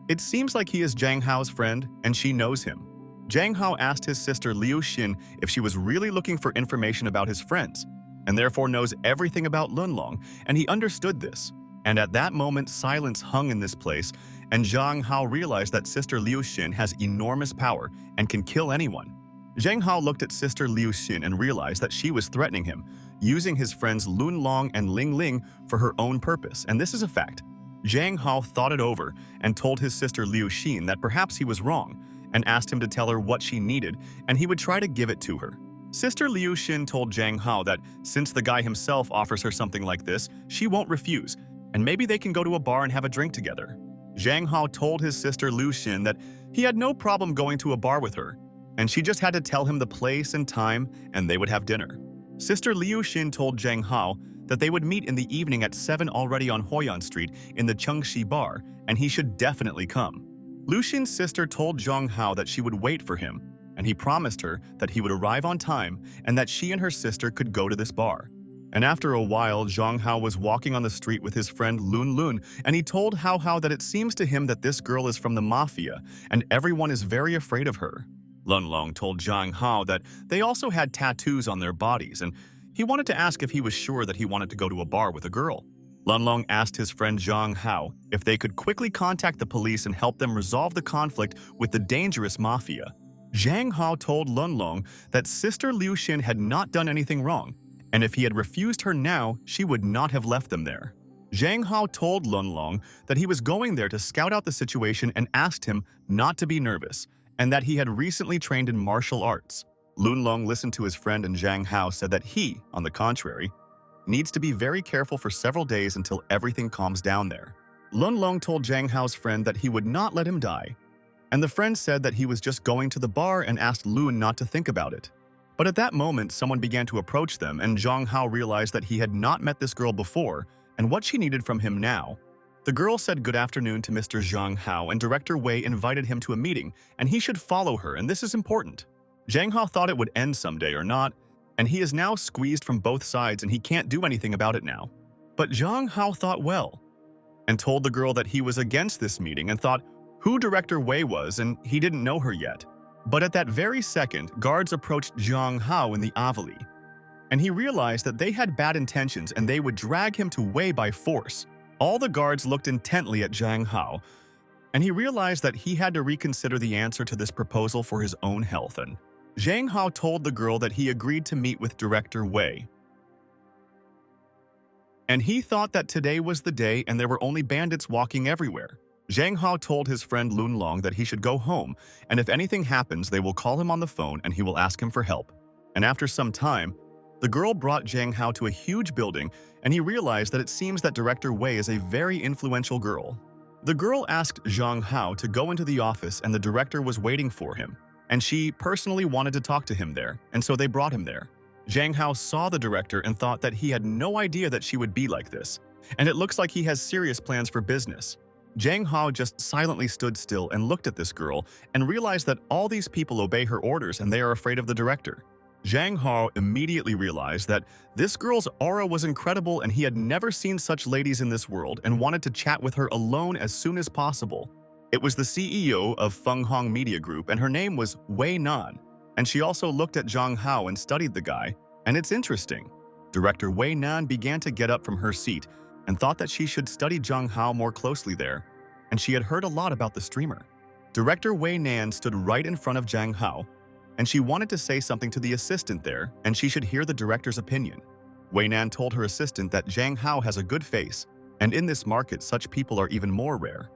"It seems like he is Zhang Hao's friend and she knows him." Zhang Hao asked his sister Liu Xin if she was really looking for information about his friends, and therefore knows everything about Lun Long, and he understood this. And at that moment, silence hung in this place, and Zhang Hao realized that Sister Liu Xin has enormous power and can kill anyone. Zhang Hao looked at Sister Liu Xin and realized that she was threatening him, using his friends Lun Long and Ling Ling for her own purpose, and this is a fact. Zhang Hao thought it over and told his sister Liu Xin that perhaps he was wrong, and asked him to tell her what she needed, and he would try to give it to her. Sister Liu Xin told Zhang Hao that since the guy himself offers her something like this, she won't refuse, and maybe they can go to a bar and have a drink together. Zhang Hao told his sister Liu Xin that he had no problem going to a bar with her, and she just had to tell him the place and time, and they would have dinner. Sister Liu Xin told Zhang Hao that they would meet in the evening at 7 already on Hoyan Street in the Chengxi bar, and he should definitely come. Liu Xin's sister told Zhang Hao that she would wait for him, and he promised her that he would arrive on time and that she and her sister could go to this bar. And after a while, Zhang Hao was walking on the street with his friend Lun Lun, and he told Hao Hao that it seems to him that this girl is from the mafia, and everyone is very afraid of her. Lun Long told Zhang Hao that they also had tattoos on their bodies, and he wanted to ask if he was sure that he wanted to go to a bar with a girl. Lun Long asked his friend Zhang Hao if they could quickly contact the police and help them resolve the conflict with the dangerous mafia. Zhang Hao told Lunlong that Sister Liu Xin had not done anything wrong, and if he had refused her now, she would not have left them there. Zhang Hao told Lunlong that he was going there to scout out the situation and asked him not to be nervous, and that he had recently trained in martial arts. Lunlong listened to his friend, and Zhang Hao said that he, on the contrary, needs to be very careful for several days until everything calms down there. Lunlong told Zhang Hao's friend that he would not let him die, and the friend said that he was just going to the bar and asked Lun not to think about it. But at that moment, someone began to approach them, and Zhang Hao realized that he had not met this girl before and what she needed from him now. The girl said good afternoon to Mr. Zhang Hao, and Director Wei invited him to a meeting, and he should follow her, and this is important. Zhang Hao thought it would end someday or not, and he is now squeezed from both sides and he can't do anything about it now. But Zhang Hao thought well, and told the girl that he was against this meeting and thought who Director Wei was, and he didn't know her yet. But at that very second, guards approached Zhang Hao in the Avali, and he realized that they had bad intentions and they would drag him to Wei by force. All the guards looked intently at Zhang Hao, and he realized that he had to reconsider the answer to this proposal for his own health, and Zhang Hao told the girl that he agreed to meet with Director Wei. And he thought that today was the day and there were only bandits walking everywhere. Zhang Hao told his friend Lunlong that he should go home, and if anything happens, they will call him on the phone and he will ask him for help. And after some time, the girl brought Zhang Hao to a huge building, and he realized that it seems that Director Wei is a very influential girl. The girl asked Zhang Hao to go into the office, and the director was waiting for him, and she personally wanted to talk to him there, and so they brought him there. Zhang Hao saw the director and thought that he had no idea that she would be like this, and it looks like he has serious plans for business. Zhang Hao just silently stood still and looked at this girl and realized that all these people obey her orders and they are afraid of the director. Zhang Hao immediately realized that this girl's aura was incredible and he had never seen such ladies in this world and wanted to chat with her alone as soon as possible. It was the CEO of Feng Hong Media Group, and her name was Way Nan, and she also looked at Zhang Hao and studied the guy, and it's interesting. Director Way Nan began to get up from her seat and thought that she should study Zhang Hao more closely there, and she had heard a lot about the streamer. Director Way Nan stood right in front of Zhang Hao, and she wanted to say something to the assistant there, and she should hear the director's opinion. Way Nan told her assistant that Zhang Hao has a good face, and in this market such people are even more rare.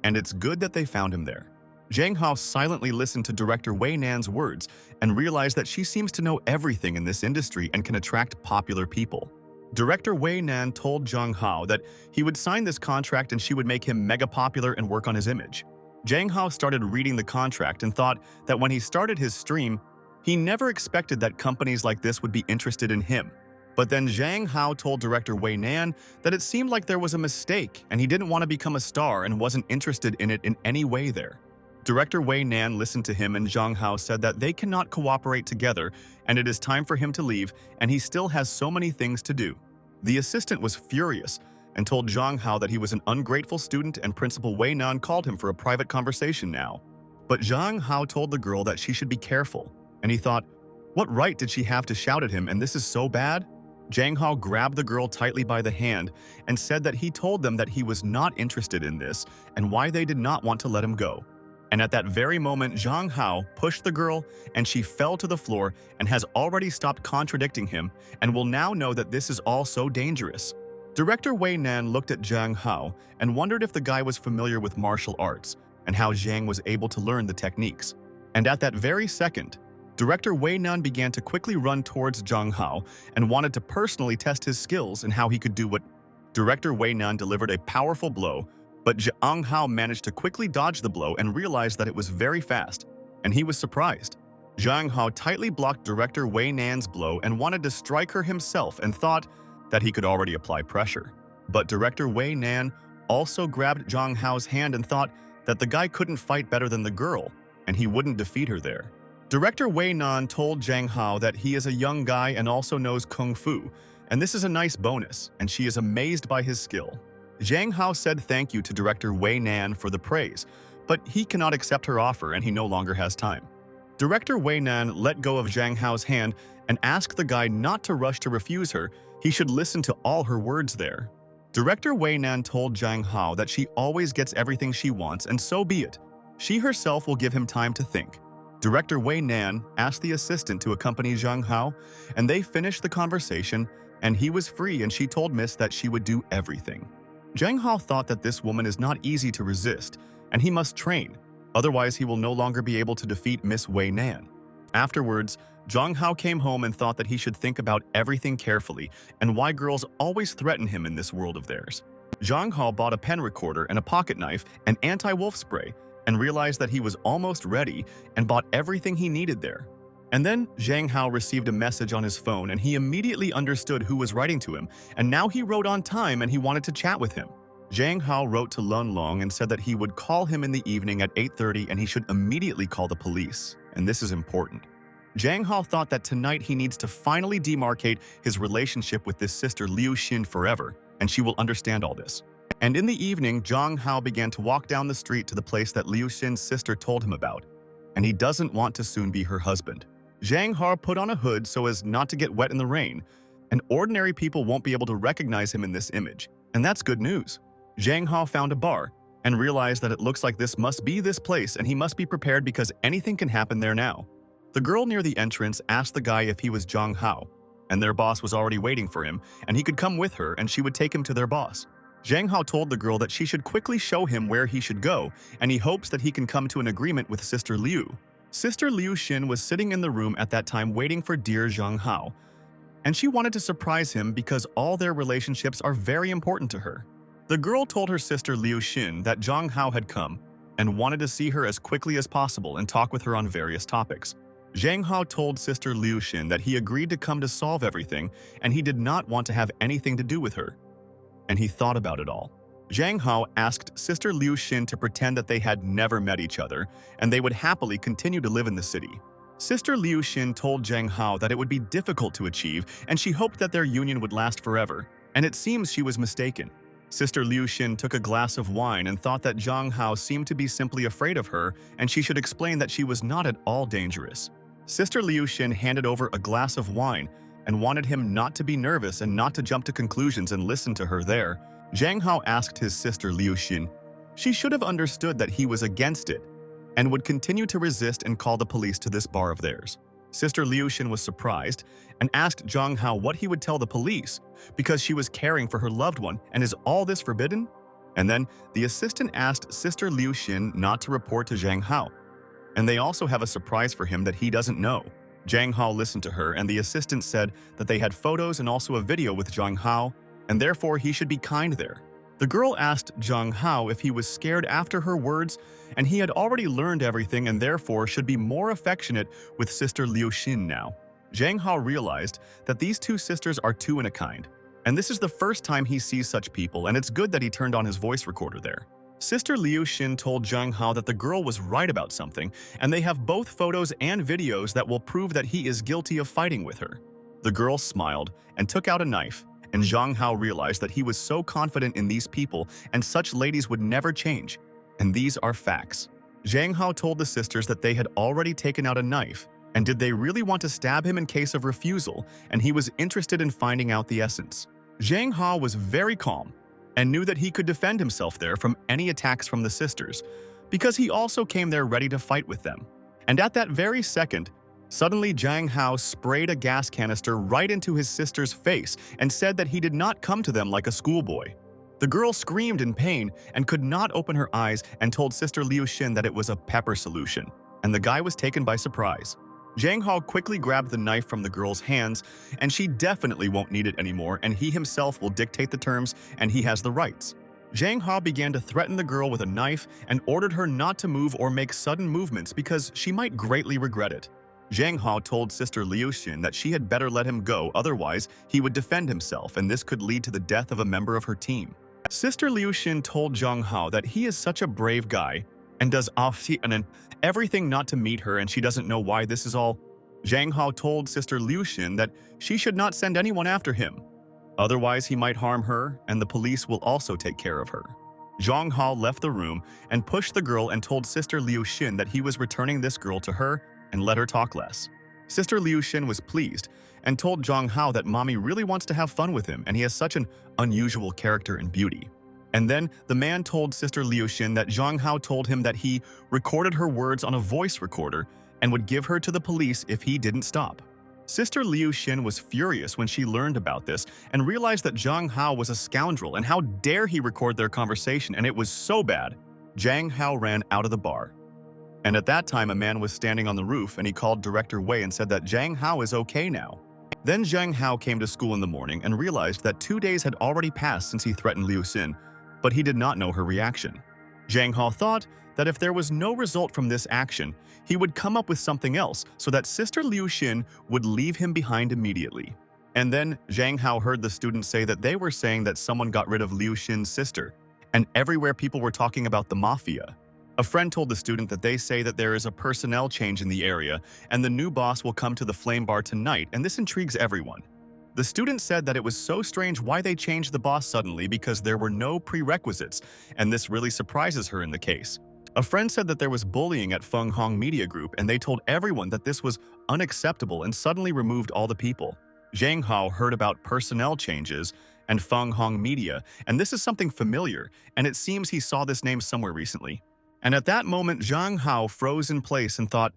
And it's good that they found him there. Zhang Hao silently listened to Director Way Nan's words and realized that she seems to know everything in this industry and can attract popular people. Director Way Nan told Zhang Hao that he would sign this contract and she would make him mega popular and work on his image. Zhang Hao started reading the contract and thought that when he started his stream, he never expected that companies like this would be interested in him. But then Zhang Hao told Director Way Nan that it seemed like there was a mistake and he didn't want to become a star and wasn't interested in it in any way there. Director Way Nan listened to him, and Zhang Hao said that they cannot cooperate together and it is time for him to leave and he still has so many things to do. The assistant was furious and told Zhang Hao that he was an ungrateful student, and Principal Way Nan called him for a private conversation now. But Zhang Hao told the girl that she should be careful, and he thought, what right did she have to shout at him, and this is so bad? Zhang Hao grabbed the girl tightly by the hand and said that he told them that he was not interested in this and why they did not want to let him go. And at that very moment, Zhang Hao pushed the girl and she fell to the floor and has already stopped contradicting him and will now know that this is all so dangerous. Director Way Nan looked at Zhang Hao and wondered if the guy was familiar with martial arts and how Zhang was able to learn the techniques. And at that very second, Director Way Nan began to quickly run towards Zhang Hao and wanted to personally test his skills and how he could do what. Director Way Nan delivered a powerful blow, but Zhang Hao managed to quickly dodge the blow and realized that it was very fast, and he was surprised. Zhang Hao tightly blocked Director Way Nan's blow and wanted to strike her himself and thought that he could already apply pressure. But Director Way Nan also grabbed Zhang Hao's hand and thought that the guy couldn't fight better than the girl, and he wouldn't defeat her there. Director Way Nan told Zhang Hao that he is a young guy and also knows Kung Fu, and this is a nice bonus, and she is amazed by his skill. Zhang Hao said thank you to Director Way Nan for the praise, but he cannot accept her offer and he no longer has time. Director Way Nan let go of Zhang Hao's hand and asked the guy not to rush to refuse her. He should listen to all her words there. Director Way Nan told Zhang Hao that she always gets everything she wants, and so be it. She herself will give him time to think. Director Way Nan asked the assistant to accompany Zhang Hao, and they finished the conversation, and he was free and she told Miss that she would do everything. Zhang Hao thought that this woman is not easy to resist, and he must train, otherwise he will no longer be able to defeat Miss Way Nan. Afterwards, Zhang Hao came home and thought that he should think about everything carefully and why girls always threaten him in this world of theirs. Zhang Hao bought a pen recorder and a pocket knife and anti-wolf spray and realized that he was almost ready and bought everything he needed there. And then Zhang Hao received a message on his phone and he immediately understood who was writing to him, and now he wrote on time and he wanted to chat with him. Zhang Hao wrote to Lun Long and said that he would call him in the evening at 8:30 and he should immediately call the police, and this is important. Zhang Hao thought that tonight he needs to finally demarcate his relationship with this Sister Liu Xin forever, and she will understand all this. And in the evening, Zhang Hao began to walk down the street to the place that Liu Xin's sister told him about, and he doesn't want to soon be her husband. Zhang Hao put on a hood so as not to get wet in the rain, and ordinary people won't be able to recognize him in this image, and that's good news. Zhang Hao found a bar and realized that it looks like this must be this place and he must be prepared because anything can happen there now. The girl near the entrance asked the guy if he was Zhang Hao, and their boss was already waiting for him and he could come with her and she would take him to their boss. Zhang Hao told the girl that she should quickly show him where he should go and he hopes that he can come to an agreement with Sister Liu. Sister Liu Xin was sitting in the room at that time waiting for dear Zhang Hao, and she wanted to surprise him because all their relationships are very important to her. The girl told her sister Liu Xin that Zhang Hao had come and wanted to see her as quickly as possible and talk with her on various topics. Zhang Hao told Sister Liu Xin that he agreed to come to solve everything and he did not want to have anything to do with her. And he thought about it all. Zhang Hao asked Sister Liu Xin to pretend that they had never met each other and they would happily continue to live in the city. Sister Liu Xin told Zhang Hao that it would be difficult to achieve and she hoped that their union would last forever, and it seems she was mistaken. Sister Liu Xin took a glass of wine and thought that Zhang Hao seemed to be simply afraid of her and she should explain that she was not at all dangerous. Sister Liu Xin handed over a glass of wine and wanted him not to be nervous and not to jump to conclusions and listen to her there. Zhang Hao asked his sister Liu Xin. She should have understood that he was against it and would continue to resist and call the police to this bar of theirs. Sister Liu Xin was surprised and asked Zhang Hao what he would tell the police because she was caring for her loved one, and is all this forbidden? And then the assistant asked Sister Liu Xin not to report to Zhang Hao, and they also have a surprise for him that he doesn't know. Zhang Hao listened to her and the assistant said that they had photos and also a video with Zhang Hao, and therefore he should be kind there. The girl asked Zhang Hao if he was scared after her words, and he had already learned everything and therefore should be more affectionate with Sister Liu Xin now. Zhang Hao realized that these two sisters are two in a kind, and this is the first time he sees such people, and it's good that he turned on his voice recorder there. Sister Liu Xin told Zhang Hao that the girl was right about something, and they have both photos and videos that will prove that he is guilty of fighting with her. The girl smiled and took out a knife, and Zhang Hao realized that he was so confident in these people and such ladies would never change. And these are facts. Zhang Hao told the sisters that they had already taken out a knife, and did they really want to stab him in case of refusal, and he was interested in finding out the essence. Zhang Hao was very calm and knew that he could defend himself there from any attacks from the sisters, because he also came there ready to fight with them. And at that very second, suddenly Zhang Hao sprayed a gas canister right into his sister's face and said that he did not come to them like a schoolboy. The girl screamed in pain and could not open her eyes and told Sister Liu Xin that it was a pepper solution, and the guy was taken by surprise. Zhang Hao quickly grabbed the knife from the girl's hands, and she definitely won't need it anymore, and he himself will dictate the terms and he has the rights. Zhang Hao began to threaten the girl with a knife and ordered her not to move or make sudden movements because she might greatly regret it. Zhang Hao told Sister Liu Xin that she had better let him go, otherwise he would defend himself and this could lead to the death of a member of her team. Sister Liu Xin told Zhang Hao that he is such a brave guy and does everything not to meet her and she doesn't know why this is all. Zhang Hao told Sister Liu Xin that she should not send anyone after him. Otherwise he might harm her and the police will also take care of her. Zhang Hao left the room and pushed the girl and told Sister Liu Xin that he was returning this girl to her and let her talk less. Sister Liu Xin was pleased and told Zhang Hao that mommy really wants to have fun with him and he has such an unusual character and beauty. And then the man told Sister Liu Xin that Zhang Hao told him that he recorded her words on a voice recorder and would give her to the police if he didn't stop. Sister Liu Xin was furious when she learned about this and realized that Zhang Hao was a scoundrel and how dare he record their conversation, and it was so bad. Zhang Hao ran out of the bar. And at that time, a man was standing on the roof and he called Director Wei and said that Zhang Hao is okay now. Then Zhang Hao came to school in the morning and realized that 2 days had already passed since he threatened Liu Xin, but he did not know her reaction. Zhang Hao thought that if there was no result from this action, he would come up with something else so that Sister Liu Xin would leave him behind immediately. And then Zhang Hao heard the students say that they were saying that someone got rid of Liu Xin's sister, and everywhere people were talking about the mafia. A friend told the student that they say that there is a personnel change in the area and the new boss will come to the flame bar tonight, and this intrigues everyone. The student said that it was so strange why they changed the boss suddenly because there were no prerequisites, and this really surprises her in the case. A friend said that there was bullying at Feng Hong Media Group, and they told everyone that this was unacceptable and suddenly removed all the people. Zhang Hao heard about personnel changes and Feng Hong Media, and this is something familiar, and it seems he saw this name somewhere recently. And at that moment, Zhang Hao froze in place and thought,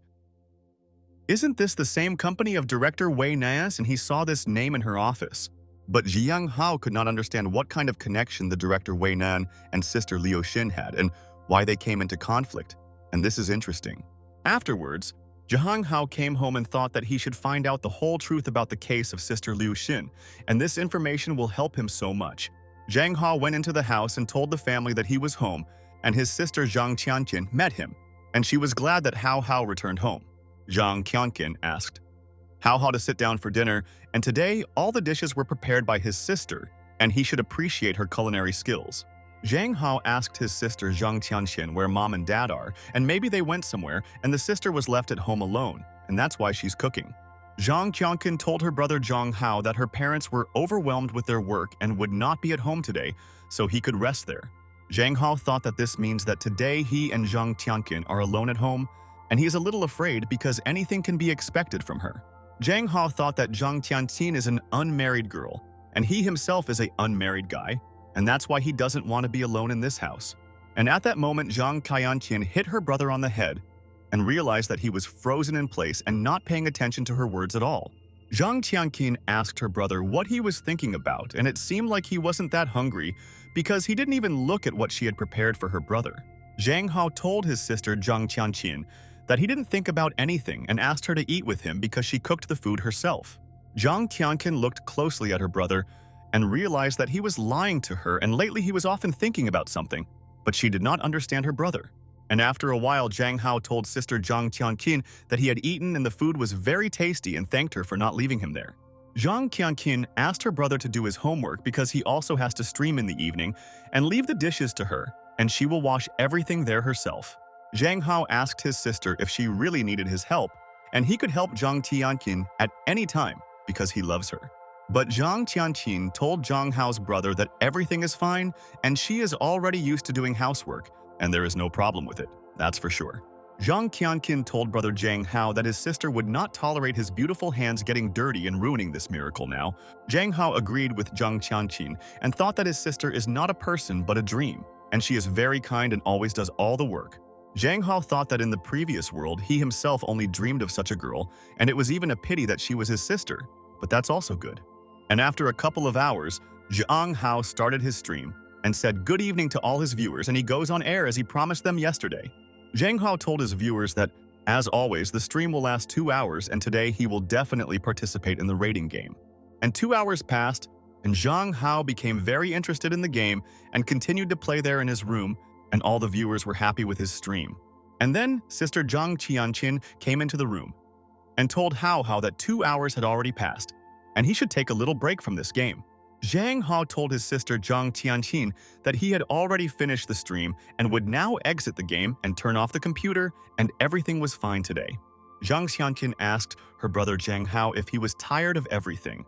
isn't this the same company of Director Way Nan? And he saw this name in her office. But Zhang Hao could not understand what kind of connection the Director Way Nan and Sister Liu Xin had and why they came into conflict. And this is interesting. Afterwards, Zhang Hao came home and thought that he should find out the whole truth about the case of Sister Liu Xin, and this information will help him so much. Zhang Hao went into the house and told the family that he was home, and his sister Zhang Qianqin met him, and she was glad that Hao Hao returned home. Zhang Qianqin asked Hao Hao to sit down for dinner, and today all the dishes were prepared by his sister, and he should appreciate her culinary skills. Zhang Hao asked his sister Zhang Qianqin where mom and dad are, and maybe they went somewhere, and the sister was left at home alone, and that's why she's cooking. Zhang Qianqin told her brother Zhang Hao that her parents were overwhelmed with their work and would not be at home today, so he could rest there. Zhang Hao thought that this means that today he and Zhang Qianqin are alone at home, and he is a little afraid because anything can be expected from her. Zhang Hao thought that Zhang Qianqin is an unmarried girl, and he himself is an unmarried guy, and that's why he doesn't want to be alone in this house. And at that moment, Zhang Qianqin hit her brother on the head and realized that he was frozen in place and not paying attention to her words at all. Zhang Qianqin asked her brother what he was thinking about, and it seemed like he wasn't that hungry because he didn't even look at what she had prepared for her brother. Zhang Hao told his sister Zhang Qianqin that he didn't think about anything and asked her to eat with him because she cooked the food herself. Zhang Qianqin looked closely at her brother and realized that he was lying to her, and lately he was often thinking about something, but she did not understand her brother. And after a while, Zhang Hao told sister Zhang Qianqin that he had eaten and the food was very tasty and thanked her for not leaving him there. Zhang Qianqin asked her brother to do his homework because he also has to stream in the evening and leave the dishes to her, and she will wash everything there herself. Zhang Hao asked his sister if she really needed his help, and he could help Zhang Qianqin at any time because he loves her. But Zhang Qianqin told Zhang Hao's brother that everything is fine and she is already used to doing housework, and there is no problem with it, that's for sure. Zhang Qianqin told brother Zhang Hao that his sister would not tolerate his beautiful hands getting dirty and ruining this miracle now. Zhang Hao agreed with Zhang Qianqin and thought that his sister is not a person but a dream, and she is very kind and always does all the work. Zhang Hao thought that in the previous world he himself only dreamed of such a girl, and it was even a pity that she was his sister, but that's also good. And after a couple of hours, Zhang Hao started his stream and said good evening to all his viewers, and he goes on air as he promised them yesterday. Zhang Hao told his viewers that, as always, the stream will last 2 hours, and today he will definitely participate in the rating game. And 2 hours passed, and Zhang Hao became very interested in the game and continued to play there in his room, and all the viewers were happy with his stream. And then Sister Zhang Qianqin came into the room and told Hao Hao that 2 hours had already passed, and he should take a little break from this game. Zhang Hao told his sister Zhang Qianqin that he had already finished the stream and would now exit the game and turn off the computer, and everything was fine today. Zhang Qianqin asked her brother Zhang Hao if he was tired of everything,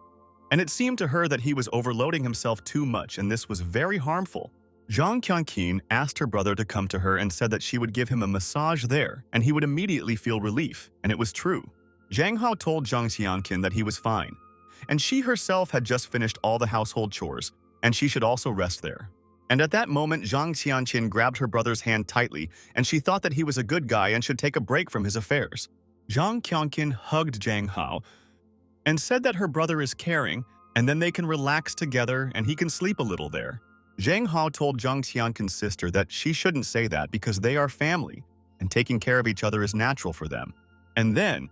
and it seemed to her that he was overloading himself too much, and this was very harmful. Zhang Qianqin asked her brother to come to her and said that she would give him a massage there, and he would immediately feel relief, and it was true. Zhang Hao told Zhang Qianqin that he was fine, and she herself had just finished all the household chores, and she should also rest there. And at that moment, Zhang Qianqin grabbed her brother's hand tightly, and she thought that he was a good guy and should take a break from his affairs. Zhang Qianqin hugged Zhang Hao and said that her brother is caring, and then they can relax together and he can sleep a little there. Zhang Hao told Zhang Qianqin's sister that she shouldn't say that because they are family, and taking care of each other is natural for them. And then,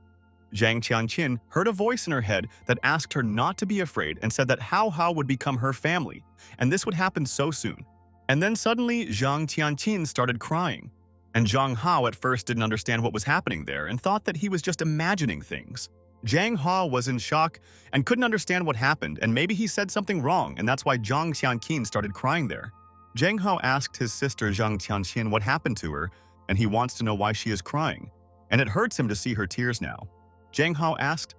Zhang Qianqin heard a voice in her head that asked her not to be afraid and said that Hao Hao would become her family, and this would happen so soon. And then suddenly, Zhang Qianqin started crying. And Zhang Hao at first didn't understand what was happening there and thought that he was just imagining things. Zhang Hao was in shock and couldn't understand what happened, and maybe he said something wrong, and that's why Zhang Qianqin started crying there. Zhang Hao asked his sister Zhang Qianqin what happened to her, and he wants to know why she is crying, and it hurts him to see her tears now. Zhang Hao asked,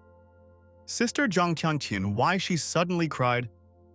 "Sister Zhang Qianqin, why she suddenly cried?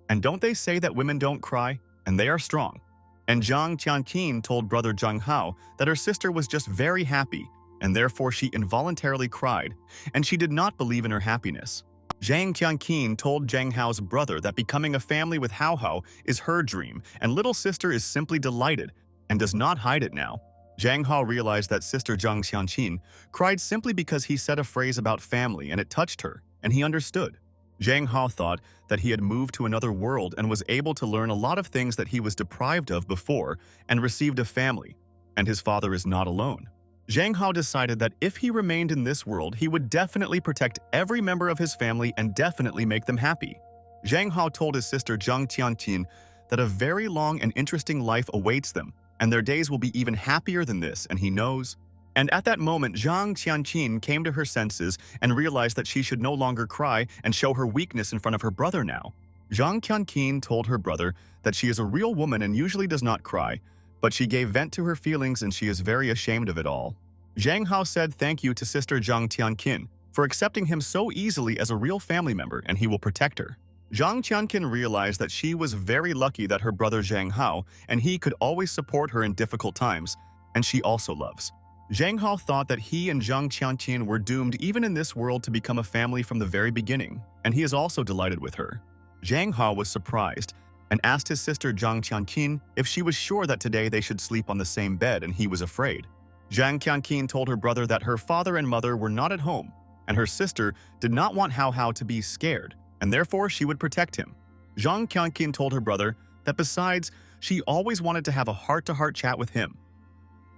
And don't they say that women don't cry, and they are strong?" And Zhang Qianqin told brother Zhang Hao that her sister was just very happy, and therefore she involuntarily cried, and she did not believe in her happiness. Zhang Qianqin told Zhang Hao's brother that becoming a family with Hao Hao is her dream, and little sister is simply delighted and does not hide it now. Zhang Hao realized that sister Zhang Qianqin cried simply because he said a phrase about family and it touched her, and he understood. Zhang Hao thought that he had moved to another world and was able to learn a lot of things that he was deprived of before and received a family, and his father is not alone. Zhang Hao decided that if he remained in this world, he would definitely protect every member of his family and definitely make them happy. Zhang Hao told his sister Zhang Qianqin that a very long and interesting life awaits them, and their days will be even happier than this, and he knows. And at that moment, Zhang Qianqin came to her senses and realized that she should no longer cry and show her weakness in front of her brother now. Zhang Qianqin told her brother that she is a real woman and usually does not cry, but she gave vent to her feelings and she is very ashamed of it all. Zhang Hao said thank you to sister Zhang Tianqin for accepting him so easily as a real family member, and he will protect her. Zhang Tianqin realized that she was very lucky that her brother Zhang Hao and he could always support her in difficult times, and she also loves. Zhang Hao thought that he and Zhang Qianqin were doomed even in this world to become a family from the very beginning, and he is also delighted with her. Zhang Hao was surprised and asked his sister Zhang Qianqin if she was sure that today they should sleep on the same bed, and he was afraid. Zhang Qianqin told her brother that her father and mother were not at home, and her sister did not want Hao Hao to be scared, and therefore she would protect him. Zhang Qianqin told her brother that besides, she always wanted to have a heart-to-heart chat with him.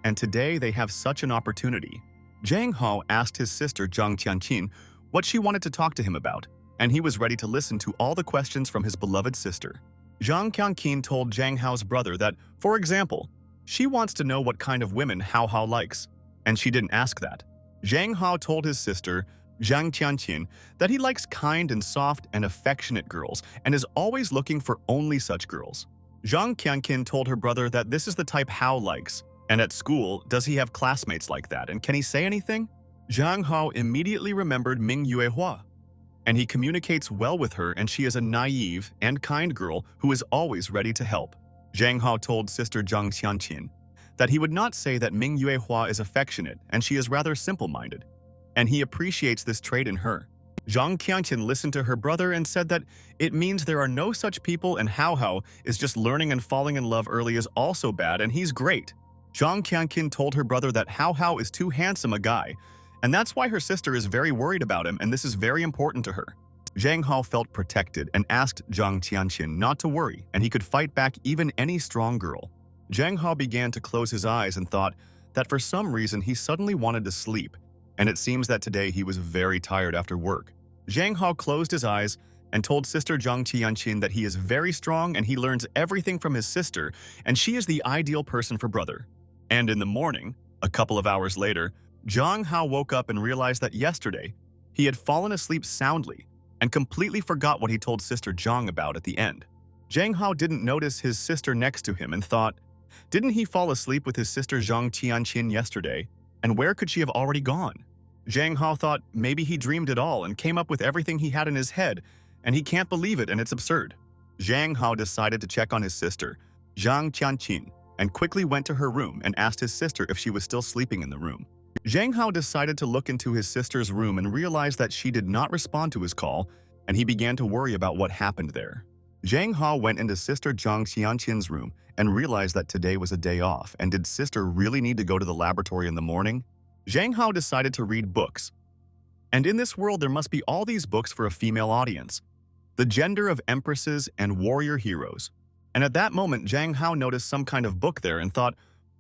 And today they have such an opportunity. Zhang Hao asked his sister Zhang Qianqin what she wanted to talk to him about, and he was ready to listen to all the questions from his beloved sister. Zhang Qianqin told Zhang Hao's brother that, for example, she wants to know what kind of women Hao Hao likes, and she didn't ask that. Zhang Hao told his sister Zhang Qianqin that he likes kind and soft and affectionate girls and is always looking for only such girls. Zhang Qianqin told her brother that this is the type Hao likes, and at school, does he have classmates like that, and can he say anything? Zhang Hao immediately remembered Ming Yuehua, and he communicates well with her, and she is a naive and kind girl who is always ready to help. Zhang Hao told sister Zhang Qianqin that he would not say that Ming Yuehua is affectionate and she is rather simple-minded, and he appreciates this trait in her. Zhang Qianqin listened to her brother and said that it means there are no such people, and Hao Hao is just learning and falling in love early is also bad, and he's great. Zhang Qianqin told her brother that Hao Hao is too handsome a guy, and that's why her sister is very worried about him, and this is very important to her. Zhang Hao felt protected and asked Zhang Qianqin not to worry, and he could fight back even any strong girl. Zhang Hao began to close his eyes and thought that for some reason he suddenly wanted to sleep, and it seems that today he was very tired after work. Zhang Hao closed his eyes and told sister Zhang Qianqin that he is very strong and he learns everything from his sister, and she is the ideal person for brother. And in the morning, a couple of hours later, Zhang Hao woke up and realized that yesterday he had fallen asleep soundly and completely forgot what he told sister Zhang about at the end. Zhang Hao didn't notice his sister next to him and thought, didn't he fall asleep with his sister Zhang Tianqin yesterday, and where could she have already gone? Zhang Hao thought maybe he dreamed it all and came up with everything he had in his head, and he can't believe it and it's absurd. Zhang Hao decided to check on his sister, Zhang Tianqin, and quickly went to her room and asked his sister if she was still sleeping in the room. Zhang Hao decided to look into his sister's room and realized that she did not respond to his call, and he began to worry about what happened there. Zhang Hao went into sister Zhang Qianqin's room and realized that today was a day off, and did sister really need to go to the laboratory in the morning? Zhang Hao decided to read books. And in this world, there must be all these books for a female audience. The gender of empresses and warrior heroes. And at that moment, Zhang Hao noticed some kind of book there and thought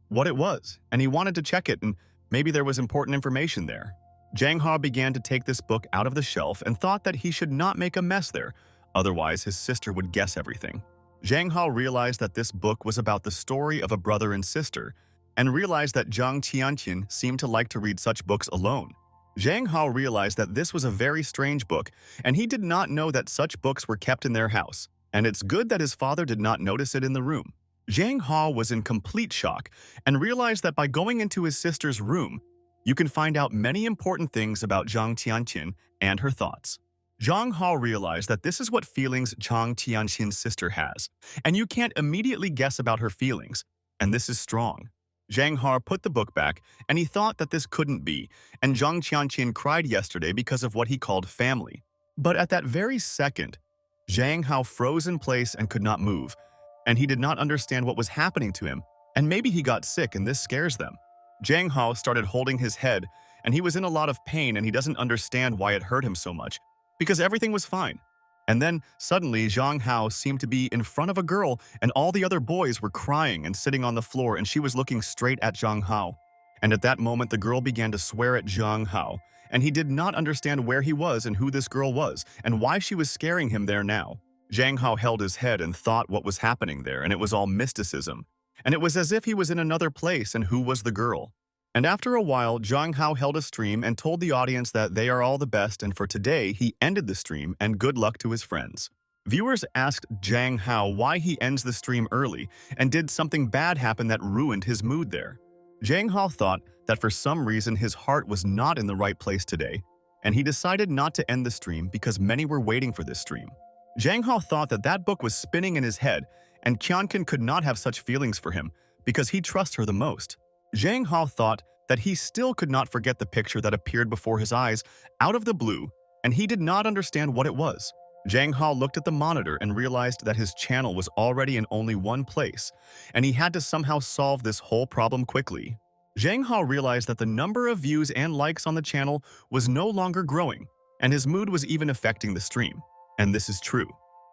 what it was, and he wanted to check it, and maybe there was important information there. Zhang Hao began to take this book out of the shelf and thought that he should not make a mess there, otherwise his sister would guess everything. Zhang Hao realized that this book was about the story of a brother and sister, and realized that Zhang Tianqin seemed to like to read such books alone. Zhang Hao realized that this was a very strange book, and he did not know that such books were kept in their house, and it's good that his father did not notice it in the room. Zhang Hao was in complete shock and realized that by going into his sister's room, you can find out many important things about Zhang Tianqin and her thoughts. Zhang Hao realized that this is what feelings Zhang Tianqin's sister has, and you can't immediately guess about her feelings, and this is strong. Zhang Hao put the book back, and he thought that this couldn't be, and Zhang Tianqin cried yesterday because of what he called family. But at that very second, Zhang Hao froze in place and could not move, and he did not understand what was happening to him, and maybe he got sick and this scares them. Zhang Hao started holding his head, and he was in a lot of pain and he doesn't understand why it hurt him so much, because everything was fine. And then, suddenly, Zhang Hao seemed to be in front of a girl, and all the other boys were crying and sitting on the floor, and she was looking straight at Zhang Hao. And at that moment, the girl began to swear at Zhang Hao, and he did not understand where he was and who this girl was, and why she was scaring him there now. Zhang Hao held his head and thought what was happening there, and it was all mysticism. And it was as if he was in another place, and who was the girl? And after a while, Zhang Hao held a stream and told the audience that they are all the best, and for today, he ended the stream and good luck to his friends. Viewers asked Zhang Hao why he ends the stream early, and did something bad happen that ruined his mood there. Zhang Hao thought that for some reason his heart was not in the right place today, and he decided not to end the stream because many were waiting for this stream. Zhang Hao thought that that book was spinning in his head, and Qianqin could not have such feelings for him because he trusts her the most. Zhang Hao thought that he still could not forget the picture that appeared before his eyes out of the blue, and he did not understand what it was. Zhang Hao looked at the monitor and realized that his channel was already in only one place, and he had to somehow solve this whole problem quickly. Zhang Hao realized that the number of views and likes on the channel was no longer growing, and his mood was even affecting the stream. And this is true.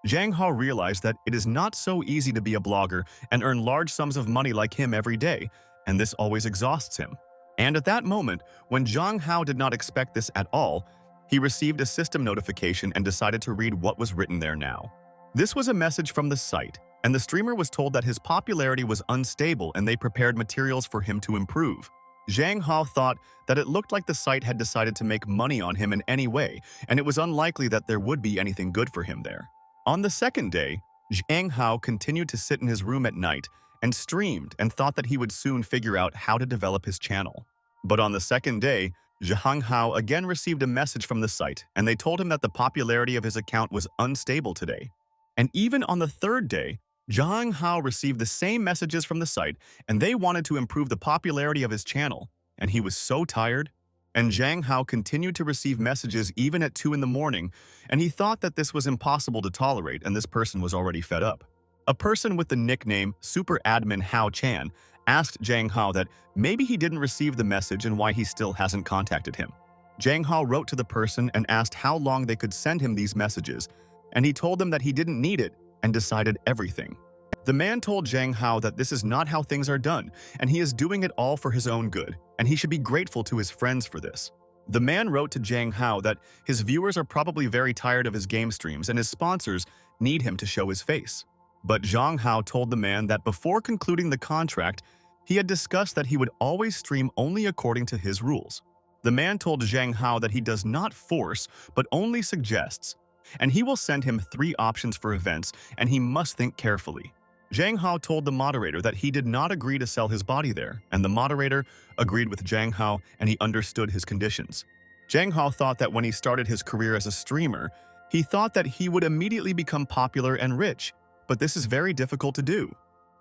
Zhang Hao realized that it is not so easy to be a blogger and earn large sums of money like him every day, and this always exhausts him. And at that moment, when Zhang Hao did not expect this at all, he received a system notification and decided to read what was written there now. This was a message from the site, and the streamer was told that his popularity was unstable and they prepared materials for him to improve. Zhang Hao thought that it looked like the site had decided to make money on him in any way, and it was unlikely that there would be anything good for him there. On the second day, Zhang Hao continued to sit in his room at night and streamed and thought that he would soon figure out how to develop his channel. But on the second day, Zhang Hao again received a message from the site, and they told him that the popularity of his account was unstable today. And even on the third day, Zhang Hao received the same messages from the site, and they wanted to improve the popularity of his channel, and he was so tired. And Zhang Hao continued to receive messages even at 2 in the morning, and he thought that this was impossible to tolerate, and this person was already fed up. A person with the nickname Super Admin Hao Chan asked Zhang Hao that maybe he didn't receive the message and why he still hasn't contacted him. Zhang Hao wrote to the person and asked how long they could send him these messages, and he told them that he didn't need it and decided everything. The man told Zhang Hao that this is not how things are done, and he is doing it all for his own good, and he should be grateful to his friends for this. The man wrote to Zhang Hao that his viewers are probably very tired of his game streams and his sponsors need him to show his face. But Zhang Hao told the man that before concluding the contract, he had discussed that he would always stream only according to his rules. The man told Zhang Hao that he does not force, but only suggests, and he will send him 3 options for events, and he must think carefully. Zhang Hao told the moderator that he did not agree to sell his body there, and the moderator agreed with Zhang Hao and he understood his conditions. Zhang Hao thought that when he started his career as a streamer, he thought that he would immediately become popular and rich, but this is very difficult to do.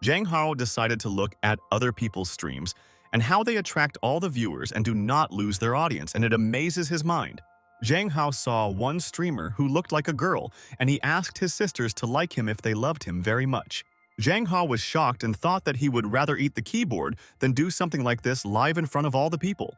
Zhang Hao decided to look at other people's streams and how they attract all the viewers and do not lose their audience, and it amazes his mind. Zhang Hao saw one streamer who looked like a girl, and he asked his sisters to like him if they loved him very much. Zhang Hao was shocked and thought that he would rather eat the keyboard than do something like this live in front of all the people.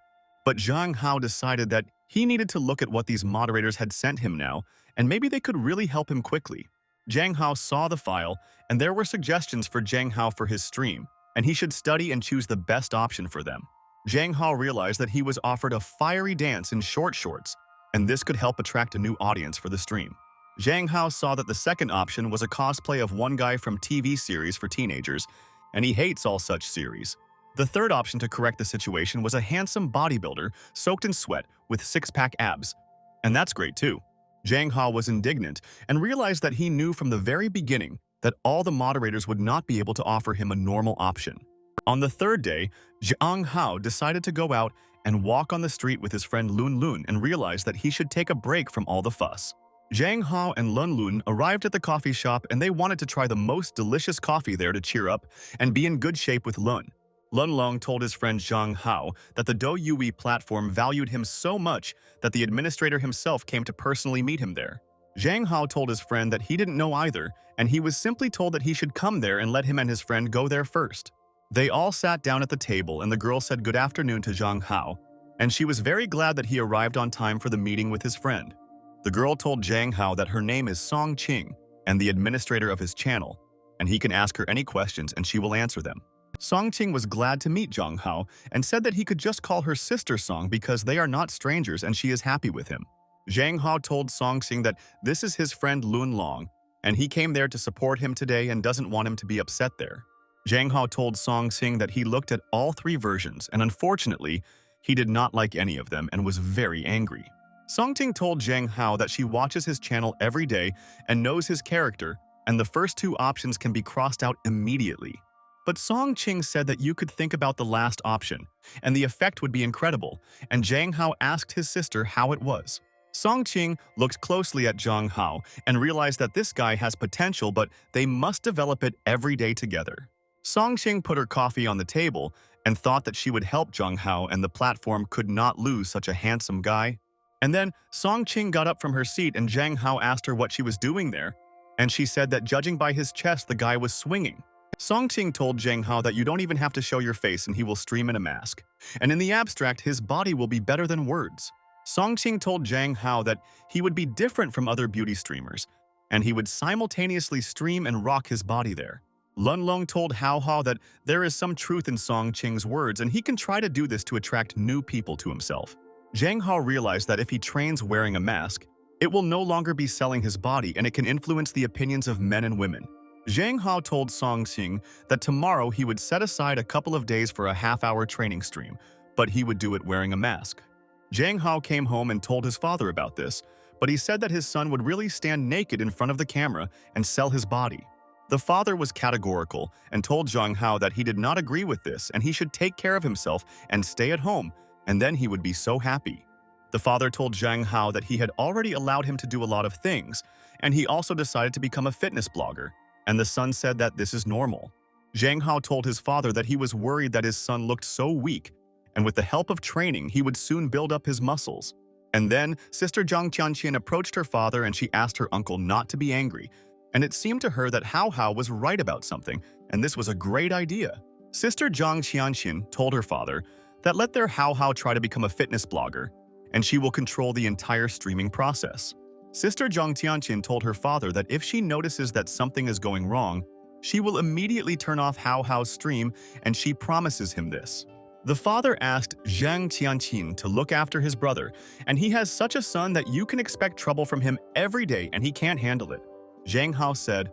But Zhang Hao decided that he needed to look at what these moderators had sent him now, and maybe they could really help him quickly. Zhang Hao saw the file, and there were suggestions for Zhang Hao for his stream, and he should study and choose the best option for them. Zhang Hao realized that he was offered a fiery dance in short shorts, and this could help attract a new audience for the stream. Zhang Hao saw that the second option was a cosplay of one guy from TV series for teenagers, and he hates all such series. The third option to correct the situation was a handsome bodybuilder soaked in sweat with six-pack abs. And that's great too. Zhang Hao was indignant and realized that he knew from the very beginning that all the moderators would not be able to offer him a normal option. On the third day, Zhang Hao decided to go out and walk on the street with his friend Lun Lun and realized that he should take a break from all the fuss. Zhang Hao and Lun Lun arrived at the coffee shop and they wanted to try the most delicious coffee there to cheer up and be in good shape with Lun. Lun Long told his friend Zhang Hao that the Douyi platform valued him so much that the administrator himself came to personally meet him there. Zhang Hao told his friend that he didn't know either, and he was simply told that he should come there and let him and his friend go there first. They all sat down at the table and the girl said good afternoon to Zhang Hao, and she was very glad that he arrived on time for the meeting with his friend. The girl told Zhang Hao that her name is Song Qing and the administrator of his channel, and he can ask her any questions and she will answer them. Song Qing was glad to meet Zhang Hao and said that he could just call her sister Song because they are not strangers and she is happy with him. Zhang Hao told Song Qing that this is his friend Lun Long, and he came there to support him today and doesn't want him to be upset there. Zhang Hao told Song Qing that he looked at all three versions and unfortunately, he did not like any of them and was very angry. Song Qing told Zhang Hao that she watches his channel every day and knows his character, and the first two options can be crossed out immediately. But Song Qing said that you could think about the last option, and the effect would be incredible, and Zhang Hao asked his sister how it was. Song Qing looked closely at Zhang Hao and realized that this guy has potential, but they must develop it every day together. Song Qing put her coffee on the table and thought that she would help Zhang Hao and the platform could not lose such a handsome guy. And then Song Qing got up from her seat and Zhang Hao asked her what she was doing there, and she said that judging by his chest, the guy was swinging. Song Qing told Zhang Hao that you don't even have to show your face and he will stream in a mask. And in the abstract, his body will be better than words. Song Qing told Zhang Hao that he would be different from other beauty streamers, and he would simultaneously stream and rock his body there. Lun Long told Hao Hao that there is some truth in Song Qing's words and he can try to do this to attract new people to himself. Zhang Hao realized that if he trains wearing a mask, it will no longer be selling his body and it can influence the opinions of men and women. Zhang Hao told Song Qing that tomorrow he would set aside a couple of days for a half-hour training stream, but he would do it wearing a mask. Zhang Hao came home and told his father about this, but he said that his son would really stand naked in front of the camera and sell his body. The father was categorical and told Zhang Hao that he did not agree with this and he should take care of himself and stay at home, and then he would be so happy. The father told Zhang Hao that he had already allowed him to do a lot of things, and he also decided to become a fitness blogger, and the son said that this is normal. Zhang Hao told his father that he was worried that his son looked so weak, and with the help of training, he would soon build up his muscles. And then, Sister Zhang Qianqian approached her father and she asked her uncle not to be angry, and it seemed to her that Hao Hao was right about something, and this was a great idea. Sister Zhang Qianqian told her father that let their Hao Hao try to become a fitness blogger, and she will control the entire streaming process. Sister Zhang Tianqin told her father that if she notices that something is going wrong, she will immediately turn off Hao Hao's stream, and she promises him this. The father asked Zhang Tianqin to look after his brother, and he has such a son that you can expect trouble from him every day and he can't handle it. Zhang Hao said,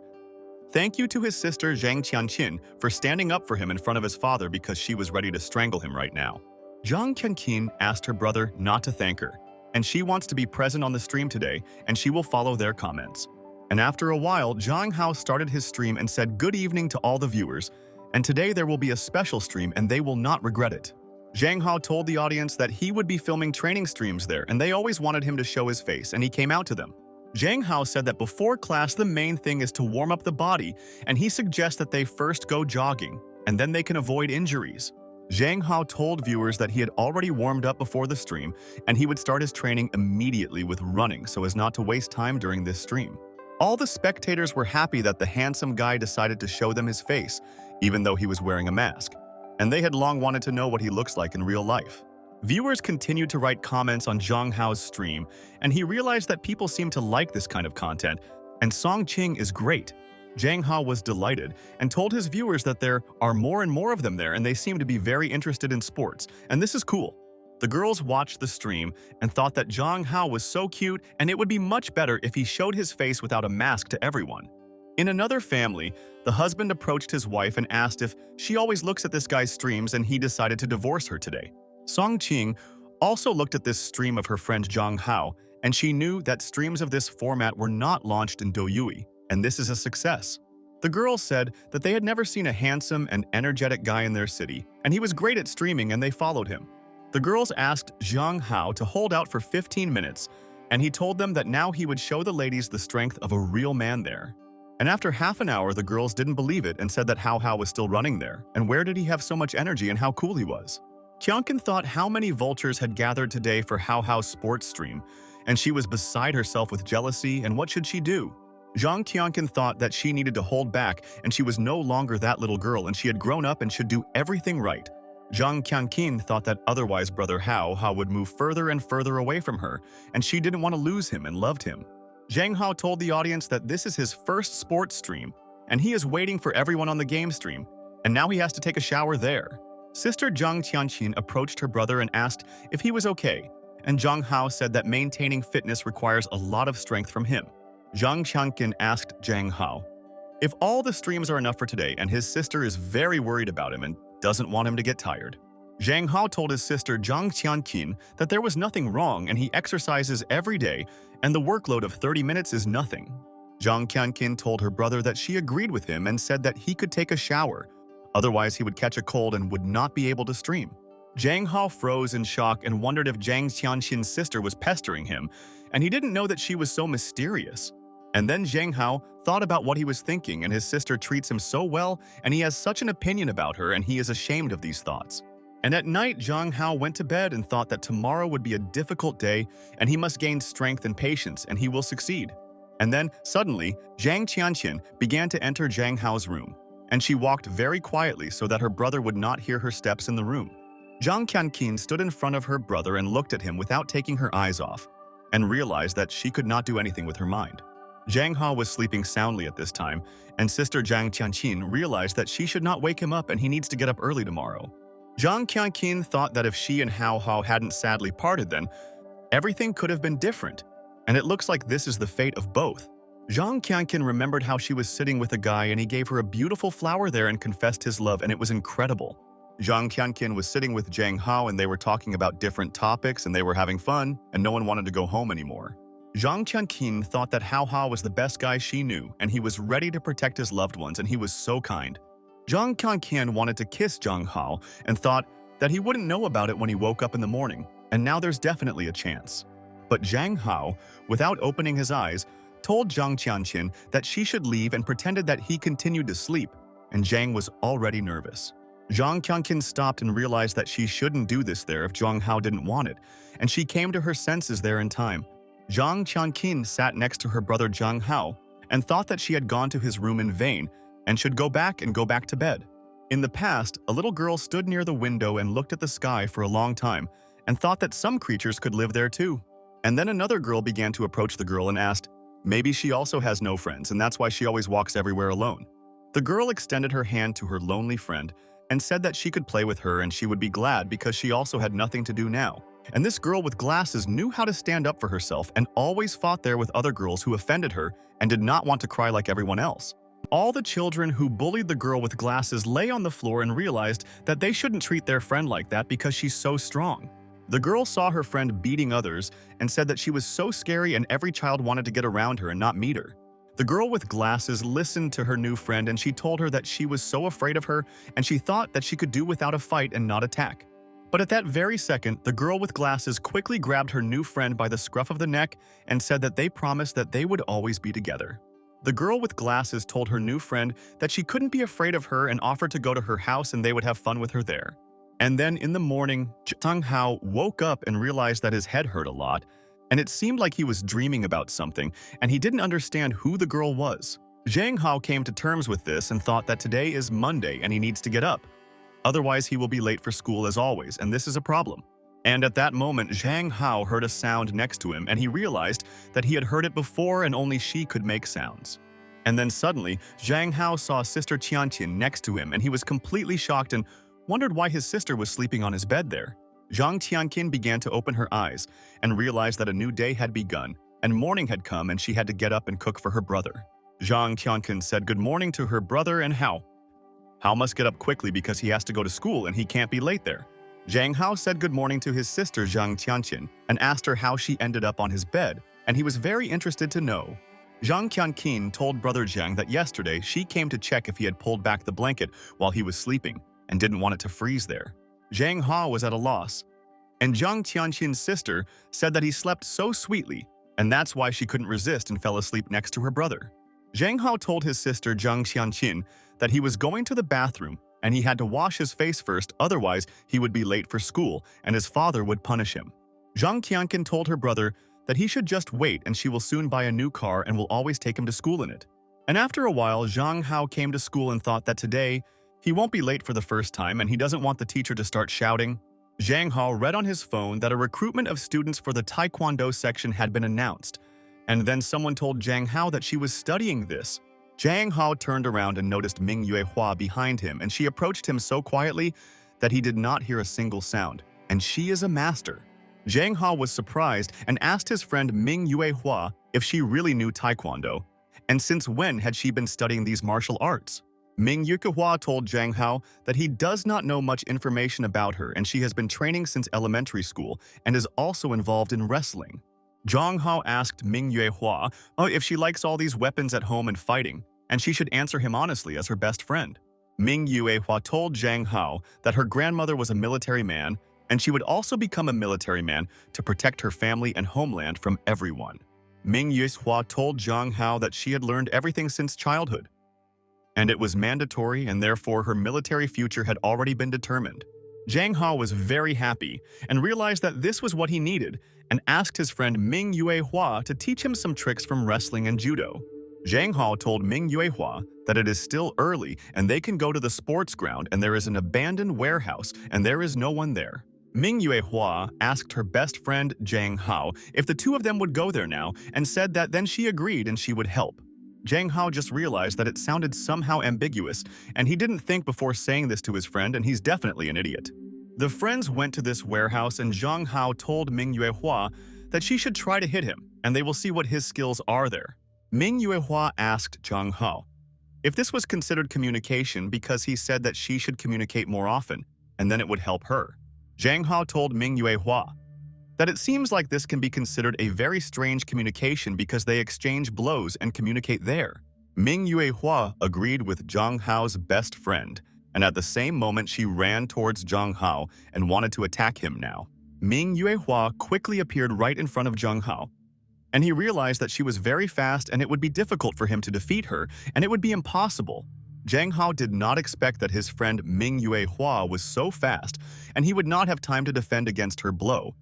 "Thank you to his sister Zhang Tianqin for standing up for him in front of his father because she was ready to strangle him right now." Zhang Tianqin asked her brother not to thank her, and she wants to be present on the stream today, and she will follow their comments. And after a while, Zhang Hao started his stream and said good evening to all the viewers, and today there will be a special stream and they will not regret it. Zhang Hao told the audience that he would be filming training streams there and they always wanted him to show his face, and he came out to them. Zhang Hao said that before class the main thing is to warm up the body, and he suggests that they first go jogging, and then they can avoid injuries. Zhang Hao told viewers that he had already warmed up before the stream, and he would start his training immediately with running so as not to waste time during this stream. All the spectators were happy that the handsome guy decided to show them his face, even though he was wearing a mask, and they had long wanted to know what he looks like in real life. Viewers continued to write comments on Zhang Hao's stream, and he realized that people seem to like this kind of content, and Song Qing is great. Zhang Hao was delighted and told his viewers that there are more and more of them there and they seem to be very interested in sports, and this is cool. The girls watched the stream and thought that Zhang Hao was so cute and it would be much better if he showed his face without a mask to everyone. In another family, the husband approached his wife and asked if she always looks at this guy's streams, and he decided to divorce her today. Song Qing also looked at this stream of her friend Zhang Hao, and she knew that streams of this format were not launched in Douyui, and this is a success. The girls said that they had never seen a handsome and energetic guy in their city, and he was great at streaming and they followed him. The girls asked Zhang Hao to hold out for 15 minutes, and he told them that now he would show the ladies the strength of a real man there. And after half an hour, the girls didn't believe it and said that Hao Hao was still running there, and where did he have so much energy and how cool he was. Qianqin thought how many vultures had gathered today for Hao Hao's sports stream, and she was beside herself with jealousy, and what should she do? Zhang Qianqin thought that she needed to hold back, and she was no longer that little girl and she had grown up and should do everything right. Zhang Qianqin thought that otherwise brother Hao would move further and further away from her, and she didn't want to lose him and loved him. Zhang Hao told the audience that this is his first sports stream, and he is waiting for everyone on the game stream, and now he has to take a shower there. Sister Zhang Tianqin approached her brother and asked if he was okay, and Zhang Hao said that maintaining fitness requires a lot of strength from him. Zhang Qianqin asked Zhang Hao if all the streams are enough for today, and his sister is very worried about him and doesn't want him to get tired. Zhang Hao told his sister Zhang Tianqin that there was nothing wrong and he exercises every day and the workload of 30 minutes is nothing. Zhang Qianqin told her brother that she agreed with him and said that he could take a shower, otherwise he would catch a cold and would not be able to stream. Zhang Hao froze in shock and wondered if Zhang Tianqin's sister was pestering him, and he didn't know that she was so mysterious. And then Zhang Hao thought about what he was thinking, and his sister treats him so well and he has such an opinion about her and he is ashamed of these thoughts. And at night, Zhang Hao went to bed and thought that tomorrow would be a difficult day and he must gain strength and patience and he will succeed. And then, suddenly, Zhang Tianqin began to enter Zhang Hao's room, and she walked very quietly so that her brother would not hear her steps in the room. Zhang Qianqin stood in front of her brother and looked at him without taking her eyes off, and realized that she could not do anything with her mind. Zhang Hao was sleeping soundly at this time, and Sister Zhang Tianqin realized that she should not wake him up and he needs to get up early tomorrow. Zhang Qianqin thought that if she and Hao Hao hadn't sadly parted then, everything could have been different, and it looks like this is the fate of both. Zhang Qianqin remembered how she was sitting with a guy and he gave her a beautiful flower there and confessed his love, and it was incredible. Zhang Qianqin was sitting with Zhang Hao and they were talking about different topics and they were having fun, and no one wanted to go home anymore. Zhang Qianqin thought that Hao Hao was the best guy she knew and he was ready to protect his loved ones and he was so kind. Zhang Qianqin wanted to kiss Zhang Hao and thought that he wouldn't know about it when he woke up in the morning, and now there's definitely a chance. But Zhang Hao, without opening his eyes, told Zhang Qianqin that she should leave and pretended that he continued to sleep, and Zhang was already nervous. Zhang Qianqin stopped and realized that she shouldn't do this there if Zhang Hao didn't want it, and she came to her senses there in time. Zhang Qianqin sat next to her brother Zhang Hao and thought that she had gone to his room in vain and should go back to bed. In the past, a little girl stood near the window and looked at the sky for a long time and thought that some creatures could live there too. And then another girl began to approach the girl and asked, maybe she also has no friends and that's why she always walks everywhere alone. The girl extended her hand to her lonely friend and said that she could play with her and she would be glad because she also had nothing to do now. And this girl with glasses knew how to stand up for herself and always fought there with other girls who offended her and did not want to cry like everyone else. All the children who bullied the girl with glasses lay on the floor and realized that they shouldn't treat their friend like that because she's so strong. The girl saw her friend beating others and said that she was so scary and every child wanted to get around her and not meet her. The girl with glasses listened to her new friend and she told her that she was so afraid of her and she thought that she could do without a fight and not attack. But at that very second, the girl with glasses quickly grabbed her new friend by the scruff of the neck and said that they promised that they would always be together. The girl with glasses told her new friend that she couldn't be afraid of her and offered to go to her house and they would have fun with her there. And then in the morning, Zhang Hao woke up and realized that his head hurt a lot, and it seemed like he was dreaming about something, and he didn't understand who the girl was. Zhang Hao came to terms with this and thought that today is Monday and he needs to get up. Otherwise, he will be late for school as always, and this is a problem. And at that moment, Zhang Hao heard a sound next to him and he realized that he had heard it before and only she could make sounds. And then suddenly, Zhang Hao saw Sister Tianqin next to him and he was completely shocked and wondered why his sister was sleeping on his bed there. Zhang Tianqin began to open her eyes and realized that a new day had begun and morning had come and she had to get up and cook for her brother. Zhang Tianqin said good morning to her brother and Hao must get up quickly because he has to go to school and he can't be late there. Zhang Hao said good morning to his sister Zhang Tianqin and asked her how she ended up on his bed, and he was very interested to know. Zhang Tianqin told brother Zhang that yesterday she came to check if he had pulled back the blanket while he was sleeping and didn't want it to freeze there. Zhang Hao was at a loss, and Zhang Tianqin's sister said that he slept so sweetly, and that's why she couldn't resist and fell asleep next to her brother. Zhang Hao told his sister Zhang Tianqin that he was going to the bathroom and he had to wash his face first, otherwise he would be late for school and his father would punish him. Zhang Tianqin told her brother that he should just wait and she will soon buy a new car and will always take him to school in it. And after a while, Zhang Hao came to school and thought that today he won't be late for the first time and he doesn't want the teacher to start shouting. Zhang Hao read on his phone that a recruitment of students for the Taekwondo section had been announced, and then someone told Zhang Hao that she was studying this. Zhang Hao turned around and noticed Ming Yuehua behind him, and she approached him so quietly that he did not hear a single sound, and she is a master. Zhang Hao was surprised and asked his friend Ming Yuehua if she really knew Taekwondo, and since when had she been studying these martial arts. Ming Yuehua told Zhang Hao that he does not know much information about her and she has been training since elementary school and is also involved in wrestling. Zhang Hao asked Ming Yuehua if she likes all these weapons at home and fighting, and she should answer him honestly as her best friend. Ming Yuehua told Zhang Hao that her grandmother was a military man, and she would also become a military man to protect her family and homeland from everyone. Ming Yuehua told Zhang Hao that she had learned everything since childhood, and it was mandatory and therefore her military future had already been determined. Zhang Hao was very happy and realized that this was what he needed and asked his friend Ming Yuehua to teach him some tricks from wrestling and judo. Zhang Hao told Ming Yuehua that it is still early and they can go to the sports ground and there is an abandoned warehouse and there is no one there. Ming Yuehua asked her best friend Zhang Hao if the two of them would go there now and said that then she agreed and she would help. Zhang Hao just realized that it sounded somehow ambiguous, and he didn't think before saying this to his friend, and he's definitely an idiot. The friends went to this warehouse, and Zhang Hao told Ming Yuehua that she should try to hit him, and they will see what his skills are there. Ming Yuehua asked Zhang Hao if this was considered communication because he said that she should communicate more often, and then it would help her. Zhang Hao told Ming Yuehua that it seems like this can be considered a very strange communication because they exchange blows and communicate there. Ming Yuehua agreed with Zhang Hao's best friend, and at the same moment she ran towards Zhang Hao and wanted to attack him now. Ming Yuehua quickly appeared right in front of Zhang Hao, and he realized that she was very fast and it would be difficult for him to defeat her, and it would be impossible. Zhang Hao did not expect that his friend Ming Yuehua was so fast, and he would not have time to defend against her blow,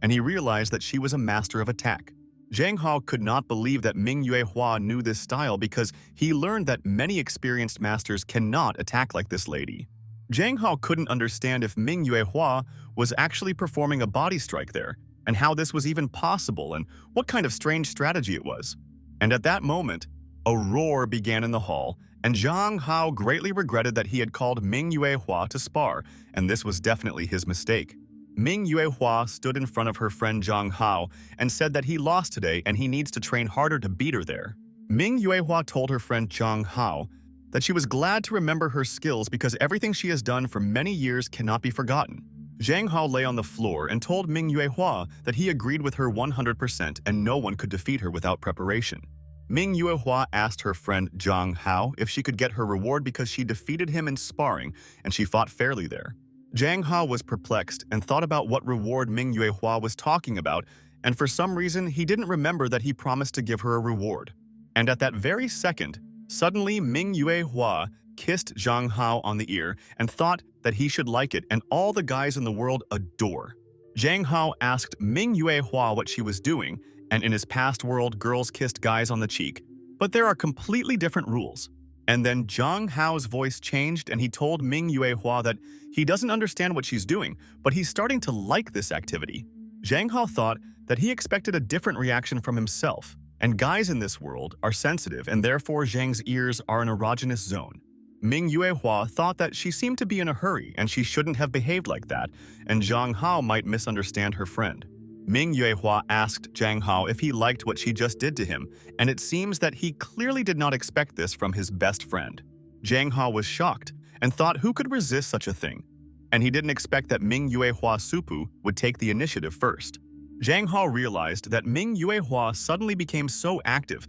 and he realized that she was a master of attack. Zhang Hao could not believe that Ming Yuehua knew this style because he learned that many experienced masters cannot attack like this lady. Zhang Hao couldn't understand if Ming Yuehua was actually performing a body strike there, and how this was even possible and what kind of strange strategy it was. And at that moment, a roar began in the hall, and Zhang Hao greatly regretted that he had called Ming Yuehua to spar, and this was definitely his mistake. Ming Yuehua stood in front of her friend Zhang Hao and said that he lost today and he needs to train harder to beat her there. Ming Yuehua told her friend Zhang Hao that she was glad to remember her skills because everything she has done for many years cannot be forgotten. Zhang Hao lay on the floor and told Ming Yuehua that he agreed with her 100% and no one could defeat her without preparation. Ming Yuehua asked her friend Zhang Hao if she could get her reward because she defeated him in sparring and she fought fairly there. Zhang Hao was perplexed and thought about what reward Ming Yuehua was talking about, and for some reason he didn't remember that he promised to give her a reward. And at that very second, suddenly Ming Yuehua kissed Zhang Hao on the ear and thought that he should like it, and all the guys in the world adore. Zhang Hao asked Ming Yuehua what she was doing, and in his past world girls kissed guys on the cheek, but there are completely different rules. And then Zhang Hao's voice changed and he told Ming Yuehua that he doesn't understand what she's doing, but he's starting to like this activity. Zhang Hao thought that he expected a different reaction from himself, and guys in this world are sensitive and therefore Zhang's ears are an erogenous zone. Ming Yuehua thought that she seemed to be in a hurry and she shouldn't have behaved like that, and Zhang Hao might misunderstand her friend. Ming Yuehua asked Zhang Hao if he liked what she just did to him, and it seems that he clearly did not expect this from his best friend. Zhang Hao was shocked and thought who could resist such a thing, and he didn't expect that Ming Yuehua Supu would take the initiative first. Zhang Hao realized that Ming Yuehua suddenly became so active,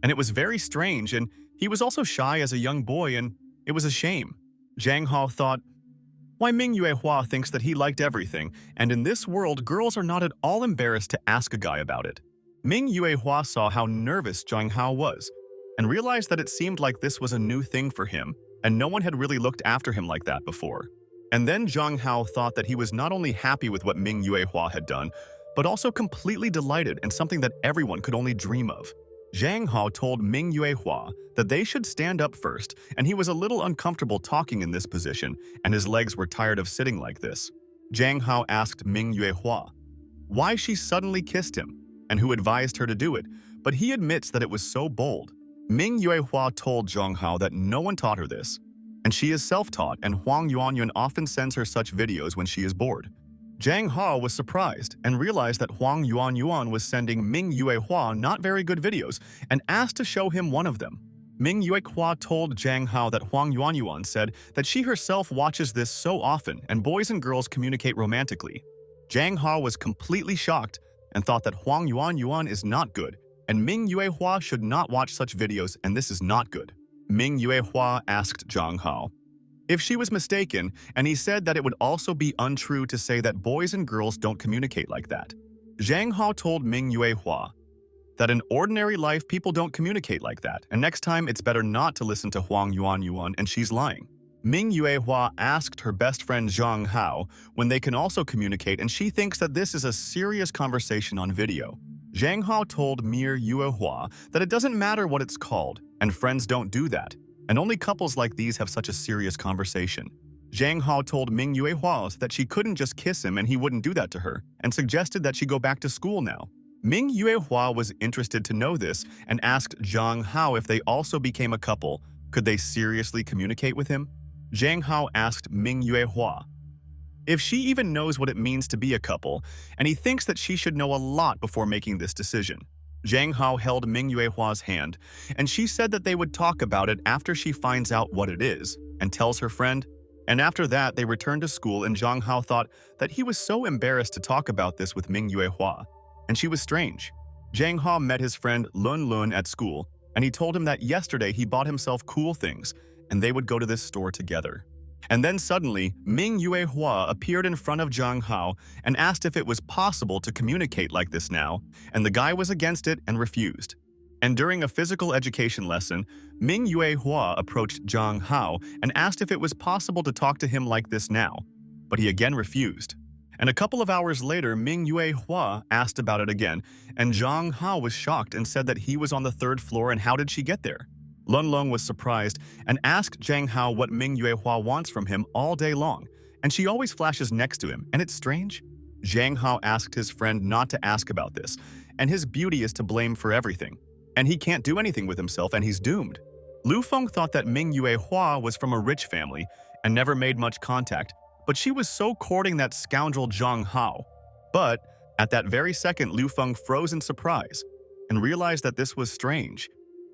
and it was very strange, and he was also shy as a young boy, and it was a shame. Zhang Hao thought, why Ming Yuehua thinks that he liked everything, and in this world girls are not at all embarrassed to ask a guy about it. Ming Yuehua saw how nervous Zhang Hao was, and realized that it seemed like this was a new thing for him, and no one had really looked after him like that before. And then Zhang Hao thought that he was not only happy with what Ming Yuehua had done, but also completely delighted and something that everyone could only dream of. Zhang Hao told Ming Yuehua that they should stand up first, and he was a little uncomfortable talking in this position, and his legs were tired of sitting like this. Zhang Hao asked Ming Yuehua why she suddenly kissed him, and who advised her to do it, but he admits that it was so bold. Ming Yuehua told Zhang Hao that no one taught her this, and she is self-taught, and Huang Yuanyuan often sends her such videos when she is bored. Zhang Hao was surprised and realized that Huang Yuanyuan was sending Ming Yuehua not very good videos and asked to show him one of them. Ming Yuehua told Zhang Hao that Huang Yuanyuan said that she herself watches this so often and boys and girls communicate romantically. Zhang Hao was completely shocked and thought that Huang Yuanyuan is not good, and Ming Yuehua should not watch such videos, and this is not good. Ming Yuehua asked Zhang Hao if she was mistaken, and he said that it would also be untrue to say that boys and girls don't communicate like that. Zhang Hao told Ming Yuehua that in ordinary life people don't communicate like that, and next time it's better not to listen to Huang Yuanyuan, and she's lying. Ming Yuehua asked her best friend Zhang Hao when they can also communicate, and she thinks that this is a serious conversation on video. Zhang Hao told Mir Yuehua that it doesn't matter what it's called, and friends don't do that, and only couples like these have such a serious conversation. Zhang Hao told Ming Yuehua that she couldn't just kiss him and he wouldn't do that to her, and suggested that she go back to school now. Ming Yuehua was interested to know this and asked Zhang Hao if they also became a couple, could they seriously communicate with him? Zhang Hao asked Ming Yuehua if she even knows what it means to be a couple, and he thinks that she should know a lot before making this decision. Zhang Hao held Ming Yuehua's hand, and she said that they would talk about it after she finds out what it is, and tells her friend. And after that, they returned to school, and Zhang Hao thought that he was so embarrassed to talk about this with Ming Yuehua, and she was strange. Zhang Hao met his friend Lun Lun at school, and he told him that yesterday he bought himself cool things, and they would go to this store together. And then suddenly, Ming Yuehua appeared in front of Zhang Hao and asked if it was possible to communicate like this now, and the guy was against it and refused. And during a physical education lesson, Ming Yuehua approached Zhang Hao and asked if it was possible to talk to him like this now, but he again refused. And a couple of hours later, Ming Yuehua asked about it again, and Zhang Hao was shocked and said that he was on the 3rd floor and how did she get there? Lun Lung was surprised and asked Zhang Hao what Ming Yuehua wants from him all day long, and she always flashes next to him, and it's strange. Zhang Hao asked his friend not to ask about this, and his beauty is to blame for everything, and he can't do anything with himself and he's doomed. Lu Feng thought that Ming Yuehua was from a rich family and never made much contact, but she was so courting that scoundrel Zhang Hao. But at that very second, Lu Feng froze in surprise and realized that this was strange,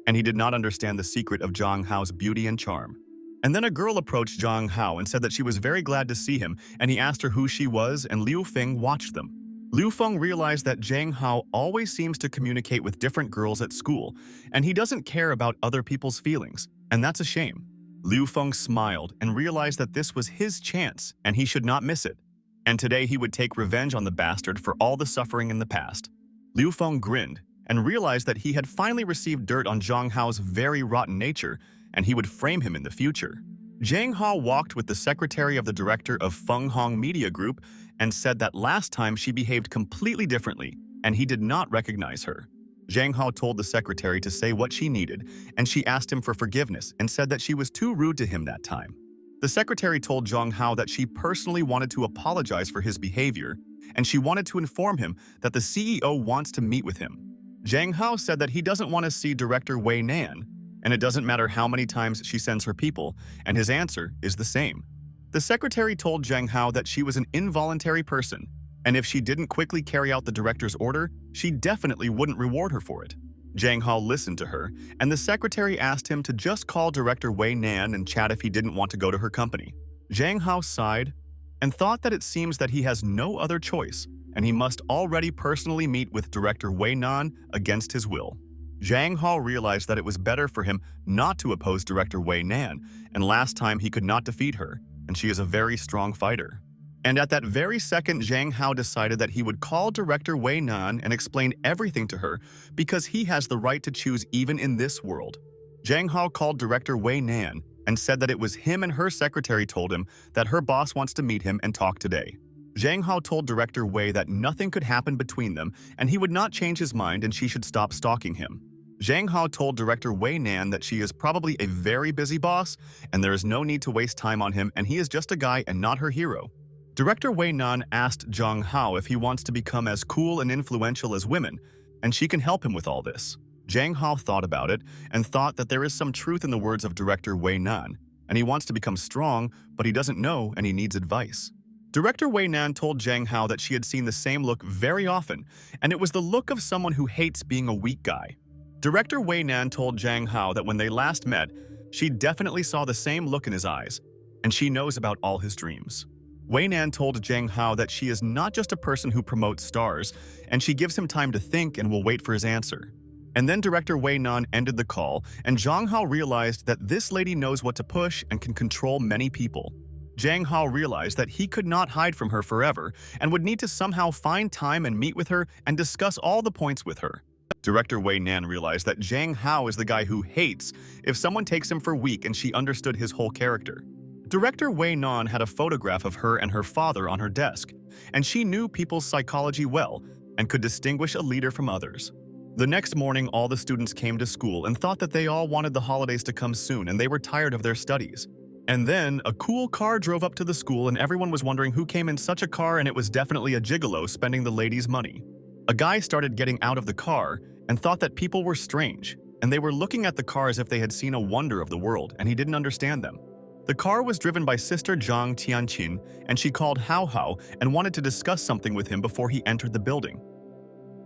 and he did not understand the secret of Zhang Hao's beauty and charm. And then a girl approached Zhang Hao and said that she was very glad to see him, and he asked her who she was, and Liu Feng watched them. Liu Feng realized that Zhang Hao always seems to communicate with different girls at school, and he doesn't care about other people's feelings, and that's a shame. Liu Feng smiled and realized that this was his chance, and he should not miss it. And today he would take revenge on the bastard for all the suffering in the past. Liu Feng grinned and realized that he had finally received dirt on Zhang Hao's very rotten nature, and he would frame him in the future. Zhang Hao walked with the secretary of the director of Feng Hong Media Group and said that last time she behaved completely differently, and he did not recognize her. Zhang Hao told the secretary to say what she needed, and she asked him for forgiveness and said that she was too rude to him that time. The secretary told Zhang Hao that she personally wanted to apologize for his behavior, and she wanted to inform him that the CEO wants to meet with him. Zhang Hao said that he doesn't want to see director Way Nan, and it doesn't matter how many times she sends her people, and his answer is the same. The secretary told Zhang Hao that she was an involuntary person, and if she didn't quickly carry out the director's order, she definitely wouldn't reward her for it. Zhang Hao listened to her, and the secretary asked him to just call director Way Nan and chat if he didn't want to go to her company. Zhang Hao sighed and thought that it seems that he has no other choice, and he must already personally meet with director Way Nan against his will. Zhang Hao realized that it was better for him not to oppose director Way Nan, and last time he could not defeat her, and she is a very strong fighter. And at that very second, Zhang Hao decided that he would call director Way Nan and explain everything to her because he has the right to choose even in this world. Zhang Hao called director Way Nan and said that it was him and her secretary told him that her boss wants to meet him and talk today. Zhang Hao told director Wei that nothing could happen between them and he would not change his mind and she should stop stalking him. Zhang Hao told director Way Nan that she is probably a very busy boss and there is no need to waste time on him and he is just a guy and not her hero. Director Way Nan asked Zhang Hao if he wants to become as cool and influential as women, and she can help him with all this. Zhang Hao thought about it and thought that there is some truth in the words of director Way Nan, and he wants to become strong, but he doesn't know and he needs advice. Director Way Nan told Zhang Hao that she had seen the same look very often, and it was the look of someone who hates being a weak guy. Director Way Nan told Zhang Hao that when they last met, she definitely saw the same look in his eyes, and she knows about all his dreams. Way Nan told Zhang Hao that she is not just a person who promotes stars, and she gives him time to think and will wait for his answer. And then director Way Nan ended the call, and Zhang Hao realized that this lady knows what to push and can control many people. Zhang Hao realized that he could not hide from her forever and would need to somehow find time and meet with her and discuss all the points with her. Director Way Nan realized that Zhang Hao is the guy who hates if someone takes him for weak and she understood his whole character. Director Way Nan had a photograph of her and her father on her desk, and she knew people's psychology well and could distinguish a leader from others. The next morning, all the students came to school and thought that they all wanted the holidays to come soon and they were tired of their studies. And then, a cool car drove up to the school and everyone was wondering who came in such a car, and it was definitely a gigolo spending the ladies' money. A guy started getting out of the car and thought that people were strange, and they were looking at the car as if they had seen a wonder of the world, and he didn't understand them. The car was driven by Sister Zhang Tianqin, and she called Hao Hao and wanted to discuss something with him before he entered the building.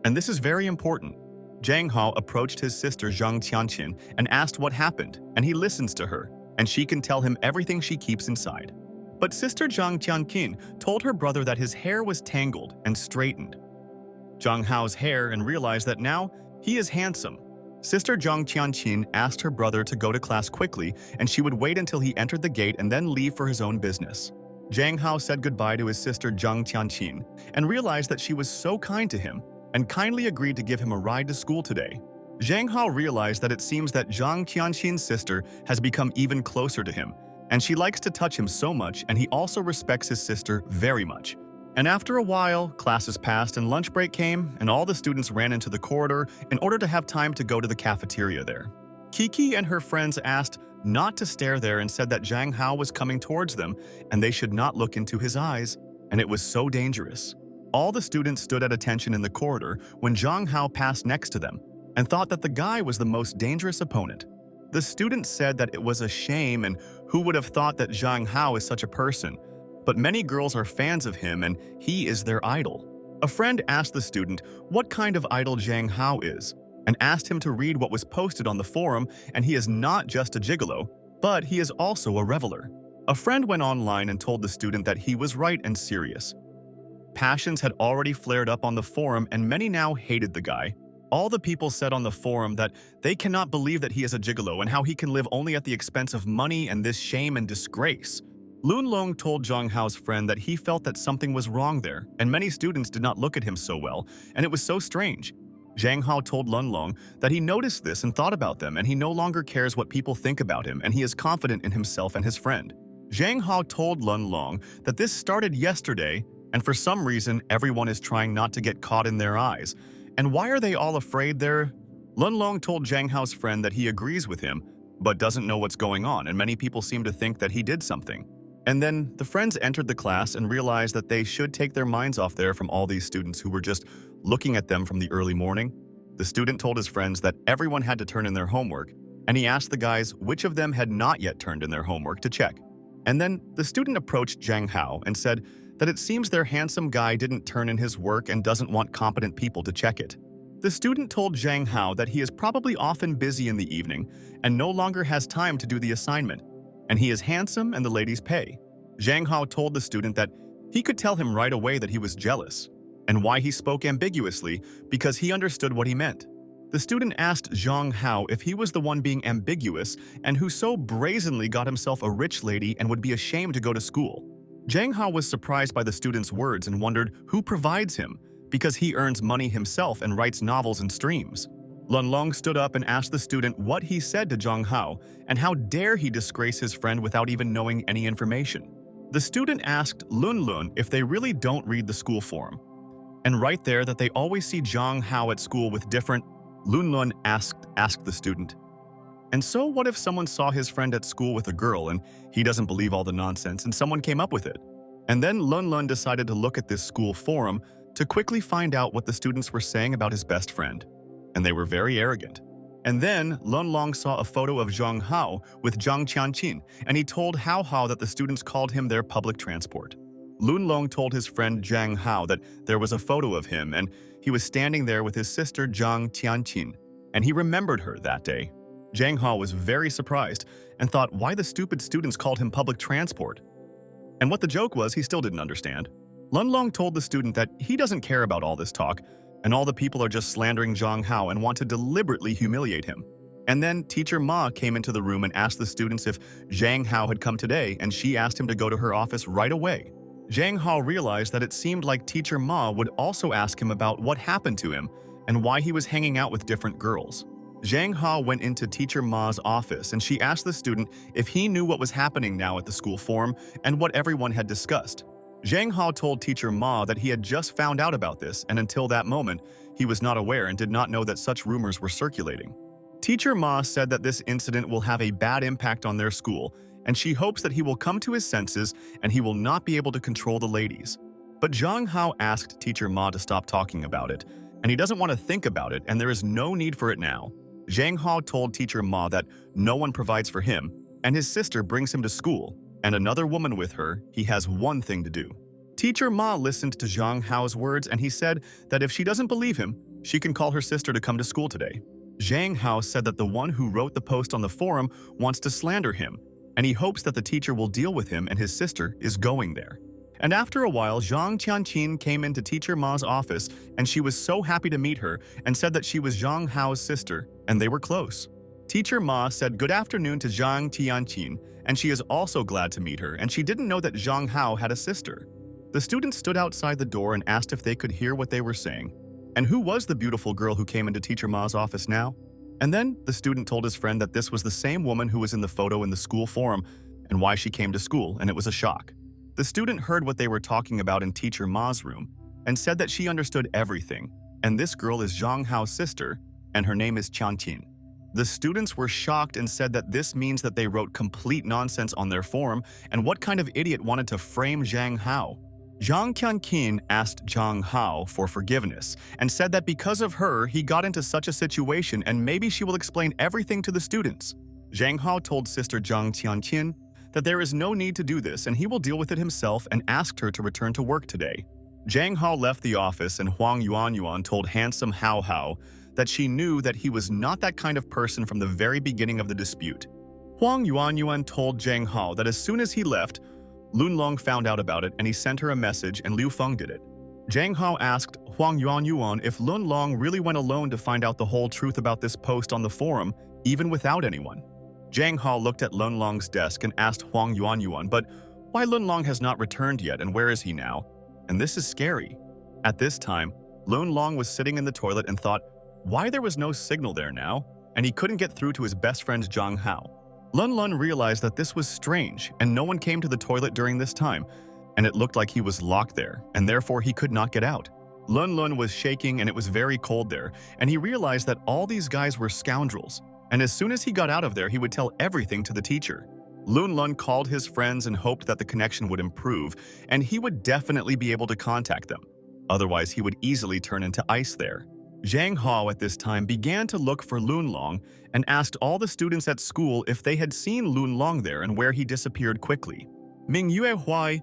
And this is very important. Zhang Hao approached his sister Zhang Tianqin and asked what happened, and he listens to her, and she can tell him everything she keeps inside. But Sister Zhang Tianqin told her brother that his hair was tangled and straightened. Zhang Hao's hair and realized that now he is handsome. Sister Zhang Tianqin asked her brother to go to class quickly and she would wait until he entered the gate and then leave for his own business. Zhang Hao said goodbye to his sister Zhang Tianqin and realized that she was so kind to him and kindly agreed to give him a ride to school today. Zhang Hao realized that it seems that Zhang Tianqin's sister has become even closer to him, and she likes to touch him so much, and he also respects his sister very much. And after a while, classes passed and lunch break came, and all the students ran into the corridor in order to have time to go to the cafeteria there. Kiki and her friends asked not to stare there and said that Zhang Hao was coming towards them and they should not look into his eyes, and it was so dangerous. All the students stood at attention in the corridor when Zhang Hao passed next to them and thought that the guy was the most dangerous opponent. The students said that it was a shame and who would have thought that Zhang Hao is such a person, but many girls are fans of him and he is their idol. A friend asked the student what kind of idol Zhang Hao is and asked him to read what was posted on the forum, and he is not just a gigolo, but he is also a reveler. A friend went online and told the student that he was right and serious. Passions had already flared up on the forum and many now hated the guy. All the people said on the forum that they cannot believe that he is a gigolo and how he can live only at the expense of money and this shame and disgrace. Lun Long told Zhang Hao's friend that he felt that something was wrong there, and many students did not look at him so well, and it was so strange. Zhang Hao told Lun Long that he noticed this and thought about them, and he no longer cares what people think about him, and he is confident in himself and his friend. Zhang Hao told Lun Long that this started yesterday, and for some reason everyone is trying not to get caught in their eyes, And why are they all afraid there? Lun Long told Zhang Hao's friend that he agrees with him, but doesn't know what's going on, and many people seem to think that he did something. And then the friends entered the class and realized that they should take their minds off there from all these students who were just looking at them from the early morning. The student told his friends that everyone had to turn in their homework, and he asked the guys which of them had not yet turned in their homework to check. And then the student approached Zhang Hao and said that it seems their handsome guy didn't turn in his work and doesn't want competent people to check it. The student told Zhang Hao that he is probably often busy in the evening and no longer has time to do the assignment, and he is handsome and the ladies pay. Zhang Hao told the student that he could tell him right away that he was jealous, and why he spoke ambiguously because he understood what he meant. The student asked Zhang Hao if he was the one being ambiguous and who so brazenly got himself a rich lady and would be ashamed to go to school. Zhang Hao was surprised by the student's words and wondered who provides him, because he earns money himself and writes novels and streams. Lun Long stood up and asked the student what he said to Zhang Hao and how dare he disgrace his friend without even knowing any information. The student asked Lun Lun if they really don't read the school form, and right there that they always see Zhang Hao at school with different. Lun Lun asked the student, and so what if someone saw his friend at school with a girl and he doesn't believe all the nonsense and someone came up with it? And then Lun Lun decided to look at this school forum to quickly find out what the students were saying about his best friend, and they were very arrogant. And then Lun Long saw a photo of Zhang Hao with Zhang Qianqin, and he told Hao that the students called him their public transport. Lun Long told his friend Zhang Hao that there was a photo of him and he was standing there with his sister Zhang Tianqin, and he remembered her that day. Zhang Hao was very surprised and thought why the stupid students called him public transport. And what the joke was, he still didn't understand. Lun Long told the student that he doesn't care about all this talk, and all the people are just slandering Zhang Hao and want to deliberately humiliate him. And then Teacher Ma came into the room and asked the students if Zhang Hao had come today, and she asked him to go to her office right away. Zhang Hao realized that it seemed like Teacher Ma would also ask him about what happened to him and why he was hanging out with different girls. Zhang Hao went into Teacher Ma's office and she asked the student if he knew what was happening now at the school forum and what everyone had discussed. Zhang Hao told Teacher Ma that he had just found out about this, and until that moment, he was not aware and did not know that such rumors were circulating. Teacher Ma said that this incident will have a bad impact on their school, and she hopes that he will come to his senses and he will not be able to control the ladies. But Zhang Hao asked Teacher Ma to stop talking about it, and he doesn't want to think about it, and there is no need for it now. Zhang Hao told Teacher Ma that no one provides for him, and his sister brings him to school, and another woman with her, he has one thing to do. Teacher Ma listened to Zhang Hao's words, and he said that if she doesn't believe him, she can call her sister to come to school today. Zhang Hao said that the one who wrote the post on the forum wants to slander him, and he hopes that the teacher will deal with him and his sister is going there. And after a while, Zhang Qianqin came into Teacher Ma's office, and she was so happy to meet her and said that she was Zhang Hao's sister, and they were close. Teacher Ma said good afternoon to Zhang Tianqin, and she is also glad to meet her, and she didn't know that Zhang Hao had a sister. The students stood outside the door and asked if they could hear what they were saying. And who was the beautiful girl who came into Teacher Ma's office now? And then the student told his friend that this was the same woman who was in the photo in the school forum and why she came to school, and it was a shock. The student heard what they were talking about in Teacher Ma's room and said that she understood everything, and this girl is Zhang Hao's sister, and her name is Qianqin. The students were shocked and said that this means that they wrote complete nonsense on their forum, and what kind of idiot wanted to frame Zhang Hao? Zhang Qianqin asked Zhang Hao for forgiveness and said that because of her, he got into such a situation and maybe she will explain everything to the students. Zhang Hao told sister Zhang Qianqin that there is no need to do this and he will deal with it himself and asked her to return to work today. Zhang Hao left the office and Huang Yuanyuan told handsome Hao Hao that she knew that he was not that kind of person from the very beginning of the dispute. Huang Yuanyuan told Zhang Hao that as soon as he left, Lun Long found out about it and he sent her a message and Liu Feng did it. Zhang Hao asked Huang Yuanyuan if Lun Long really went alone to find out the whole truth about this post on the forum, even without anyone. Zhang Hao looked at Lun Long's desk and asked Huang Yuanyuan, but why Lun Long has not returned yet and where is he now? And this is scary. At this time, Lun Long was sitting in the toilet and thought, why there was no signal there now, and he couldn't get through to his best friend Zhang Hao. Lun Lun realized that this was strange, and no one came to the toilet during this time, and it looked like he was locked there, and therefore he could not get out. Lun Lun was shaking and it was very cold there, and he realized that all these guys were scoundrels, and as soon as he got out of there, he would tell everything to the teacher. Lun Lun called his friends and hoped that the connection would improve, and he would definitely be able to contact them. Otherwise, he would easily turn into ice there. Zhang Hao at this time began to look for Lun Long and asked all the students at school if they had seen Lun Long there and where he disappeared quickly. Ming Yue Huai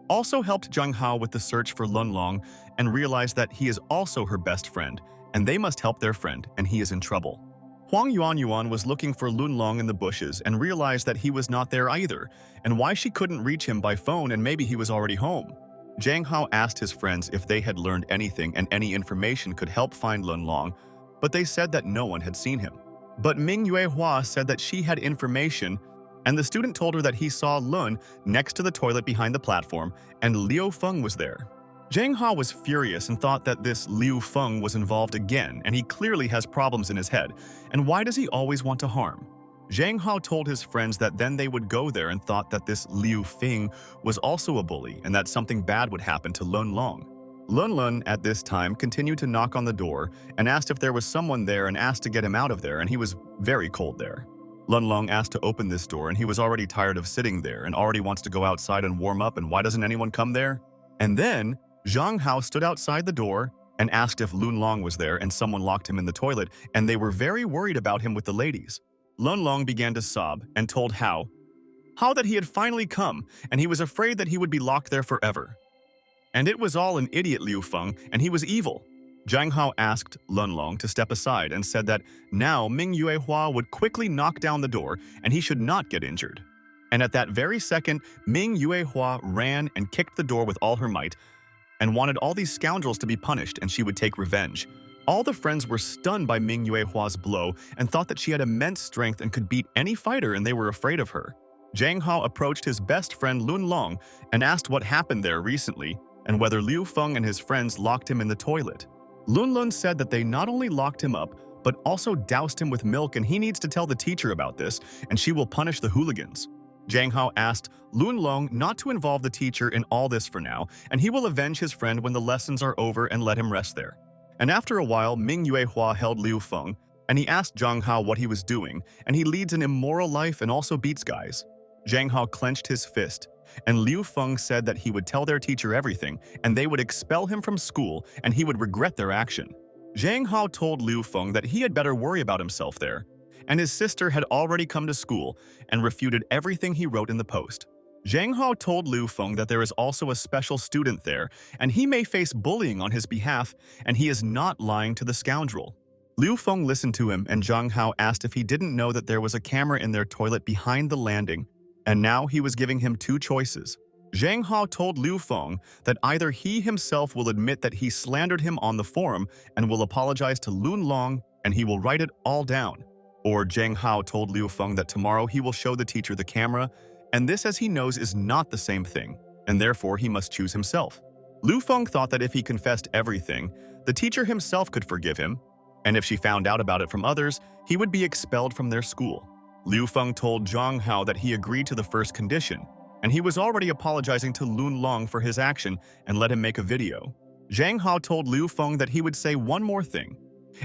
also helped Zhang Hao with the search for Lun Long and realized that he is also her best friend, and they must help their friend, and he is in trouble. Huang Yuan was looking for Lun Long in the bushes and realized that he was not there either, and why she couldn't reach him by phone and maybe he was already home. Zhang Hao asked his friends if they had learned anything and any information could help find Lun Long, but they said that no one had seen him. But Ming Yue Hua said that she had information, and the student told her that he saw Lun next to the toilet behind the platform, and Liu Feng was there. Zhang Hao was furious and thought that this Liu Feng was involved again, and he clearly has problems in his head, and why does he always want to harm? Zhang Hao told his friends that then they would go there and thought that this Liu Feng was also a bully and that something bad would happen to Lun Long. Lun Lun at this time continued to knock on the door and asked if there was someone there and asked to get him out of there, and he was very cold there. Lun Long asked to open this door and he was already tired of sitting there and already wants to go outside and warm up, and why doesn't anyone come there? And then Zhang Hao stood outside the door and asked if Lun Long was there, and someone locked him in the toilet and they were very worried about him with the ladies. Lun Long began to sob and told How that he had finally come and he was afraid that he would be locked there forever. And it was all an idiot Liu Feng and he was evil. Zhang Hao asked Lun Long to step aside and said that now Ming Yue Hua would quickly knock down the door and he should not get injured. And at that very second, Ming Yue Hua ran and kicked the door with all her might and wanted all these scoundrels to be punished, and she would take revenge. All the friends were stunned by Ming Yue Hua's blow and thought that she had immense strength and could beat any fighter, and they were afraid of her. Zhang Hao approached his best friend Lun Long and asked what happened there recently and whether Liu Feng and his friends locked him in the toilet. Lun Lun said that they not only locked him up, but also doused him with milk, and he needs to tell the teacher about this, and she will punish the hooligans. Zhang Hao asked Lun Long not to involve the teacher in all this for now, and he will avenge his friend when the lessons are over and let him rest there. And after a while, Ming Yue Hua held Liu Feng, and he asked Zhang Hao what he was doing, and he leads an immoral life and also beats guys. Zhang Hao clenched his fist, and Liu Feng said that he would tell their teacher everything, and they would expel him from school, and he would regret their action. Zhang Hao told Liu Feng that he had better worry about himself there, and his sister had already come to school and refuted everything he wrote in the post. Zhang Hao told Liu Feng that there is also a special student there, and he may face bullying on his behalf, and he is not lying to the scoundrel. Liu Feng listened to him, and Zhang Hao asked if he didn't know that there was a camera in their toilet behind the landing, and now he was giving him two choices. Zhang Hao told Liu Feng that either he himself will admit that he slandered him on the forum and will apologize to Lun Long, and he will write it all down, or Zhang Hao told Liu Feng that tomorrow he will show the teacher the camera, and this, as he knows, is not the same thing, and therefore he must choose himself. Liu Feng thought that if he confessed everything, the teacher himself could forgive him, and if she found out about it from others, he would be expelled from their school. Liu Feng told Zhang Hao that he agreed to the first condition, and he was already apologizing to Lun Long for his action and let him make a video. Zhang Hao told Liu Feng that he would say one more thing,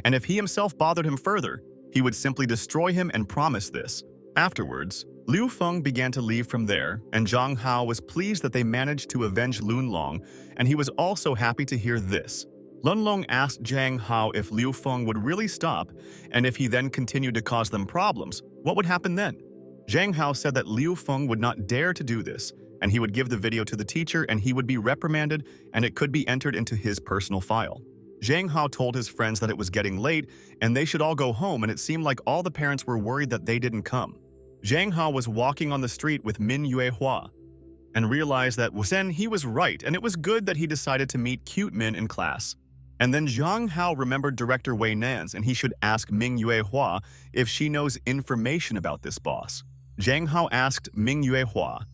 and if he himself bothered him further, he would simply destroy him and promise this. Afterwards, Liu Feng began to leave from there, and Zhang Hao was pleased that they managed to avenge Lun Long, and he was also happy to hear this. Lun Long asked Zhang Hao if Liu Feng would really stop, and if he then continued to cause them problems, what would happen then? Zhang Hao said that Liu Feng would not dare to do this, and he would give the video to the teacher and he would be reprimanded, and it could be entered into his personal file. Zhang Hao told his friends that it was getting late and they should all go home, and it seemed like all the parents were worried that they didn't come. Zhang Hao was walking on the street with Min Yue Hua and realized that then he was right, and it was good that he decided to meet cute Min in class. And then Zhang Hao remembered Director Way Nan's, and he should ask Ming Yue Hua if she knows information about this boss. Zhang Hao asked Ming Yue Hua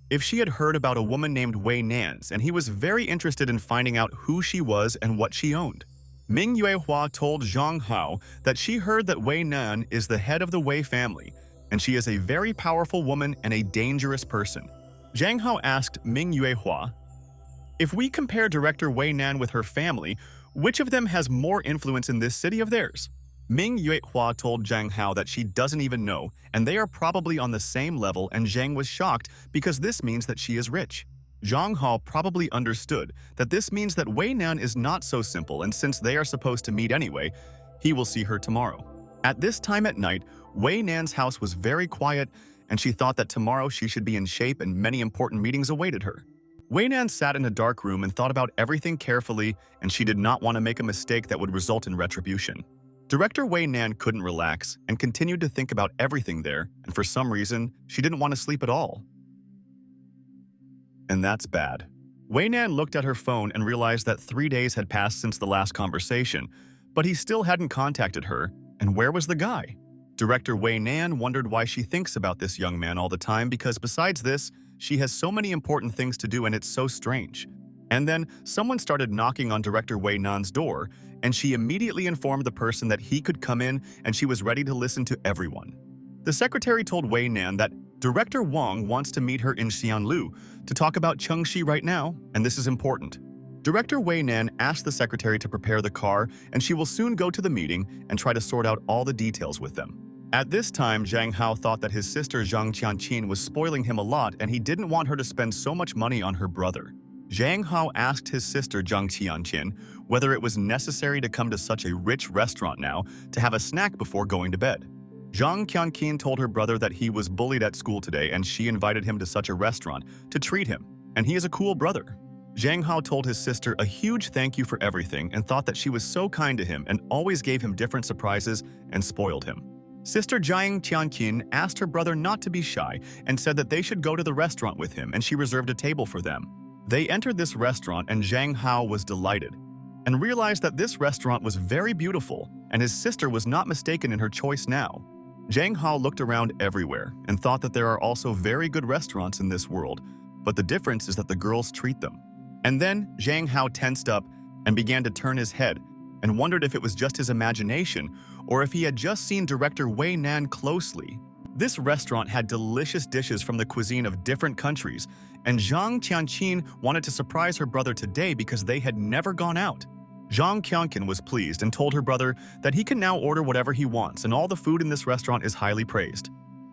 if she had heard about a woman named Way Nan's, and he was very interested in finding out who she was and what she owned. Ming Yue Hua told Zhang Hao that she heard that Way Nan is the head of the Wei family, and she is a very powerful woman and a dangerous person. Zhang Hao asked Ming Yue Hua If we compare director Way Nan with her family, which of them has more influence in this city of theirs? Ming Yuehua told Zhang Hao that she doesn't even know, and they are probably on the same level, and Zhang was shocked because this means that she is rich. Zhang Hao probably understood that this means that Way Nan is not so simple, and since they are supposed to meet anyway, he will see her tomorrow. At this time at night, Way Nan's house was very quiet, and she thought that tomorrow she should be in shape and many important meetings awaited her. Way Nan sat in a dark room and thought about everything carefully, and she did not want to make a mistake that would result in retribution. Director Way Nan couldn't relax and continued to think about everything there, and for some reason, she didn't want to sleep at all. And that's bad. Way Nan looked at her phone and realized that 3 days had passed since the last conversation, but he still hadn't contacted her, and where was the guy? Director Way Nan wondered why she thinks about this young man all the time because besides this, she has so many important things to do and it's so strange. And then someone started knocking on Director Way Nan's door, and she immediately informed the person that he could come in and she was ready to listen to everyone. The secretary told Way Nan that Director Wang wants to meet her in Xianlu to talk about Chengxi right now, and this is important. Director Way Nan asked the secretary to prepare the car, and she will soon go to the meeting and try to sort out all the details with them. At this time, Zhang Hao thought that his sister Zhang Qianqin was spoiling him a lot and he didn't want her to spend so much money on her brother. Zhang Hao asked his sister Zhang Qianqin whether it was necessary to come to such a rich restaurant now to have a snack before going to bed. Zhang Qianqin told her brother that he was bullied at school today and she invited him to such a restaurant to treat him, and he is a cool brother. Zhang Hao told his sister a huge thank you for everything and thought that she was so kind to him and always gave him different surprises and spoiled him. Sister Zhang Qianqin asked her brother not to be shy and said that they should go to the restaurant with him, and she reserved a table for them. They entered this restaurant and Zhang Hao was delighted and realized that this restaurant was very beautiful and his sister was not mistaken in her choice now. Zhang Hao looked around everywhere and thought that there are also very good restaurants in this world, but the difference is that the girls treat them. And then Zhang Hao tensed up and began to turn his head and wondered if it was just his imagination or if he had just seen director Way Nan closely. This restaurant had delicious dishes from the cuisine of different countries, and Zhang Qianqin wanted to surprise her brother today because they had never gone out. Zhang Qianqin was pleased and told her brother that he can now order whatever he wants and all the food in this restaurant is highly praised.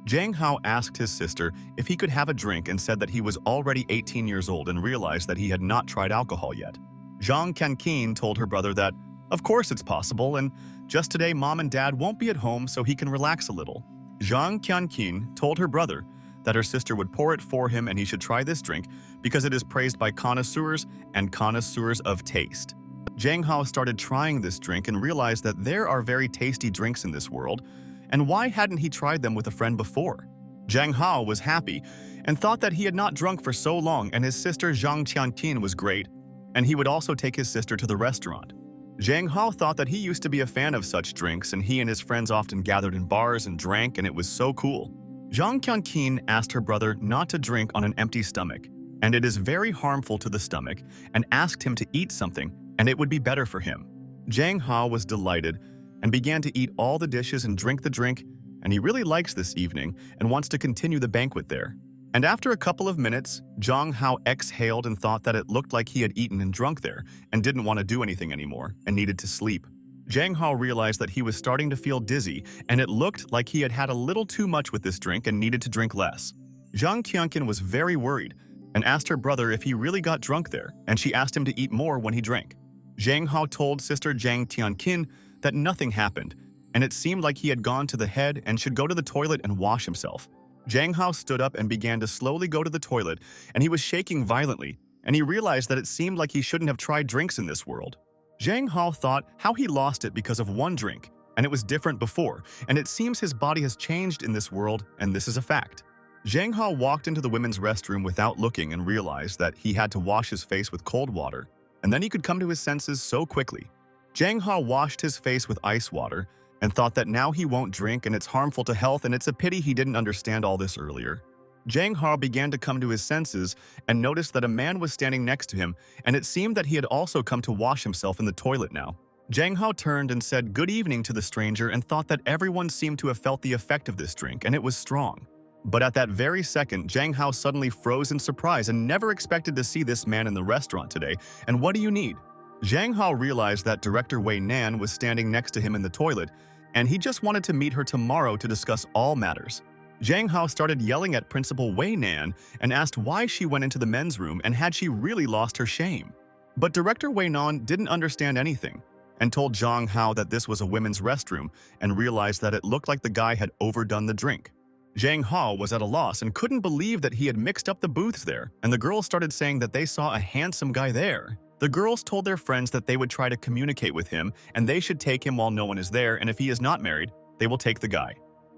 Zhang Hao asked his sister if he could have a drink and said that he was already 18 years old and realized that he had not tried alcohol yet. Zhang Qianqin told her brother that, of course it's possible, and just today mom and dad won't be at home so he can relax a little. Zhang Qianqin told her brother that her sister would pour it for him and he should try this drink because it is praised by connoisseurs and connoisseurs of taste. Zhang Hao started trying this drink and realized that there are very tasty drinks in this world, and why hadn't he tried them with a friend before? Zhang Hao was happy and thought that he had not drunk for so long and his sister Zhang Qianqin was great, and he would also take his sister to the restaurant. Zhang Hao thought that he used to be a fan of such drinks and he and his friends often gathered in bars and drank and it was so cool. Zhang Qianqin asked her brother not to drink on an empty stomach, and it is very harmful to the stomach, and asked him to eat something and it would be better for him. Zhang Hao was delighted and began to eat all the dishes and drink the drink, and he really likes this evening and wants to continue the banquet there. And after a couple of minutes, Zhang Hao exhaled and thought that it looked like he had eaten and drunk there and didn't want to do anything anymore and needed to sleep. Zhang Hao realized that he was starting to feel dizzy and it looked like he had had a little too much with this drink and needed to drink less. Zhang Qianqin was very worried and asked her brother if he really got drunk there, and she asked him to eat more when he drank. Zhang Hao told sister Zhang Tianqin that nothing happened, and it seemed like he had gone to the head and should go to the toilet and wash himself. Zhang Hao stood up and began to slowly go to the toilet, and he was shaking violently, and he realized that it seemed like he shouldn't have tried drinks in this world. Zhang Hao thought how he lost it because of one drink, and it was different before, and it seems his body has changed in this world, and this is a fact. Zhang Hao walked into the women's restroom without looking and realized that he had to wash his face with cold water, and then he could come to his senses so quickly. Zhang Hao washed his face with ice water and thought that now he won't drink and it's harmful to health, and it's a pity he didn't understand all this earlier. Zhang Hao began to come to his senses and noticed that a man was standing next to him, and it seemed that he had also come to wash himself in the toilet now. Zhang Hao turned and said good evening to the stranger and thought that everyone seemed to have felt the effect of this drink, and it was strong. But at that very second, Zhang Hao suddenly froze in surprise and never expected to see this man in the restaurant today. And what do you need? Zhang Hao realized that director Way Nan was standing next to him in the toilet, and he just wanted to meet her tomorrow to discuss all matters. Zhang Hao started yelling at Principal Way Nan and asked why she went into the men's room and had she really lost her shame. But director Way Nan didn't understand anything and told Zhang Hao that this was a women's restroom and realized that it looked like the guy had overdone the drink. Zhang Hao was at a loss and couldn't believe that he had mixed up the booths there, and the girls started saying that they saw a handsome guy there. The girls told their friends that they would try to communicate with him and they should take him while no one is there, and if he is not married, they will take the guy.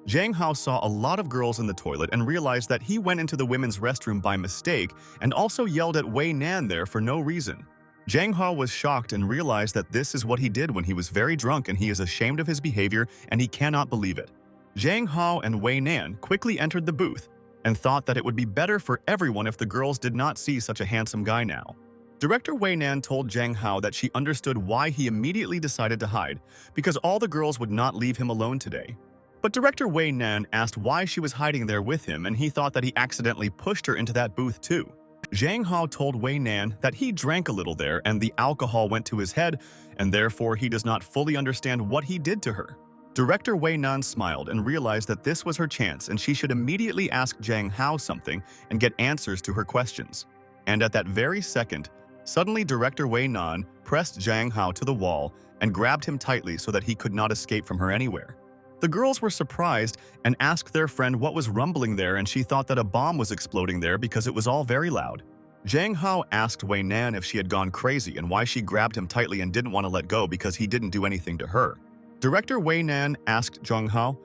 Zhang Hao saw a lot of girls in the toilet and realized that he went into the women's restroom by mistake and also yelled at Way Nan there for no reason. Zhang Hao was shocked and realized that this is what he did when he was very drunk and he is ashamed of his behavior and he cannot believe it. Zhang Hao and Way Nan quickly entered the booth and thought that it would be better for everyone if the girls did not see such a handsome guy now. Director Way Nan told Zhang Hao that she understood why he immediately decided to hide, because all the girls would not leave him alone today. But Director Way Nan asked why she was hiding there with him, and he thought that he accidentally pushed her into that booth too. Zhang Hao told Way Nan that he drank a little there and the alcohol went to his head, and therefore he does not fully understand what he did to her. Director Way Nan smiled and realized that this was her chance and she should immediately ask Zhang Hao something and get answers to her questions. And at that very second, suddenly Director Way Nan pressed Zhang Hao to the wall and grabbed him tightly so that he could not escape from her anywhere. The girls were surprised and asked their friend what was rumbling there, and she thought that a bomb was exploding there because it was all very loud. Zhang Hao asked Way Nan if she had gone crazy and why she grabbed him tightly and didn't want to let go because he didn't do anything to her. Director Way Nan asked Zhang Hao,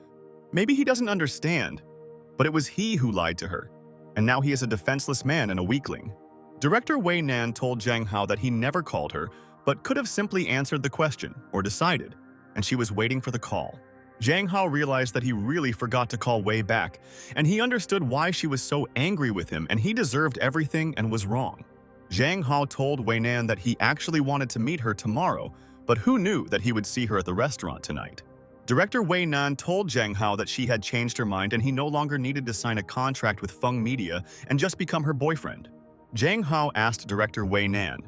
maybe he doesn't understand, but it was he who lied to her, and now he is a defenseless man and a weakling. Director Way Nan told Zhang Hao that he never called her, but could have simply answered the question or decided, and she was waiting for the call. Zhang Hao realized that he really forgot to call Wei back, and he understood why she was so angry with him, and he deserved everything and was wrong. Zhang Hao told Way Nan that he actually wanted to meet her tomorrow, but who knew that he would see her at the restaurant tonight? Director Way Nan told Zhang Hao that she had changed her mind and he no longer needed to sign a contract with Feng Media and just become her boyfriend. Zhang Hao asked Director Way Nan,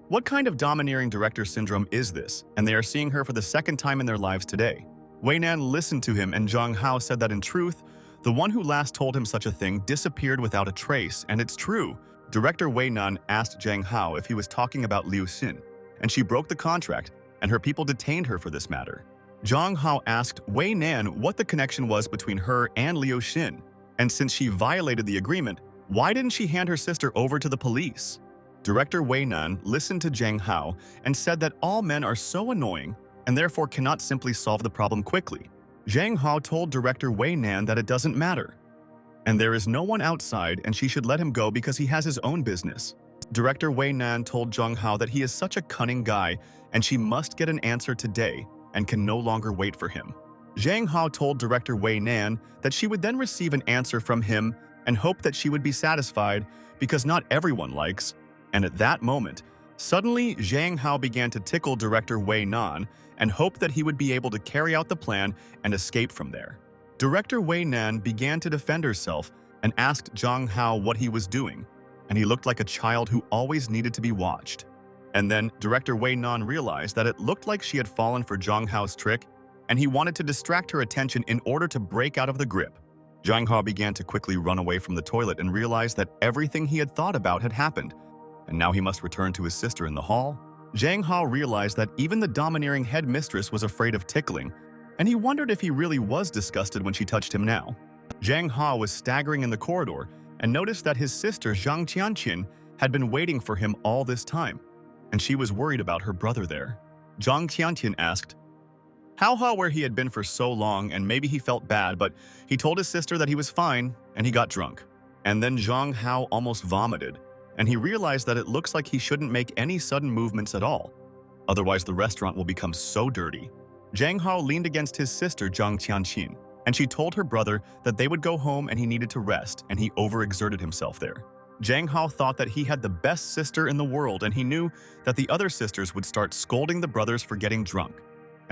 what kind of domineering director syndrome is this? And they are seeing her for the second time in their lives today. Way Nan listened to him and Zhang Hao said that in truth, the one who last told him such a thing disappeared without a trace, and it's true. Director Way Nan asked Zhang Hao if he was talking about Liu Xin, and she broke the contract, and her people detained her for this matter. Zhang Hao asked Way Nan what the connection was between her and Liu Xin, and since she violated the agreement, why didn't she hand her sister over to the police? Director Way Nan listened to Zhang Hao and said that all men are so annoying and therefore cannot simply solve the problem quickly. Zhang Hao told Director Way Nan that it doesn't matter, and there is no one outside and she should let him go because he has his own business. Director Way Nan told Zhang Hao that he is such a cunning guy and she must get an answer today and can no longer wait for him. Zhang Hao told Director Way Nan that she would then receive an answer from him and hope that she would be satisfied because not everyone likes. And at that moment, suddenly Zhang Hao began to tickle Director Way Nan and hoped that he would be able to carry out the plan and escape from there. Director Way Nan began to defend herself and asked Zhang Hao what he was doing, and he looked like a child who always needed to be watched. And then Director Way Nan realized that it looked like she had fallen for Zhang Hao's trick, and he wanted to distract her attention in order to break out of the grip. Zhang Hao began to quickly run away from the toilet and realized that everything he had thought about had happened, and now he must return to his sister in the hall. Zhang Hao realized that even the domineering headmistress was afraid of tickling, and he wondered if he really was disgusted when she touched him now. Zhang Hao was staggering in the corridor and noticed that his sister Zhang Qianqin had been waiting for him all this time, and she was worried about her brother there. Zhang Qianqin asked Hao where he had been for so long, and maybe he felt bad, but he told his sister that he was fine and he got drunk. And then Zhang Hao almost vomited, and he realized that it looks like he shouldn't make any sudden movements at all. Otherwise, the restaurant will become so dirty. Zhang Hao leaned against his sister Zhang Qianqin, and she told her brother that they would go home and he needed to rest, and he overexerted himself there. Zhang Hao thought that he had the best sister in the world, and he knew that the other sisters would start scolding the brothers for getting drunk.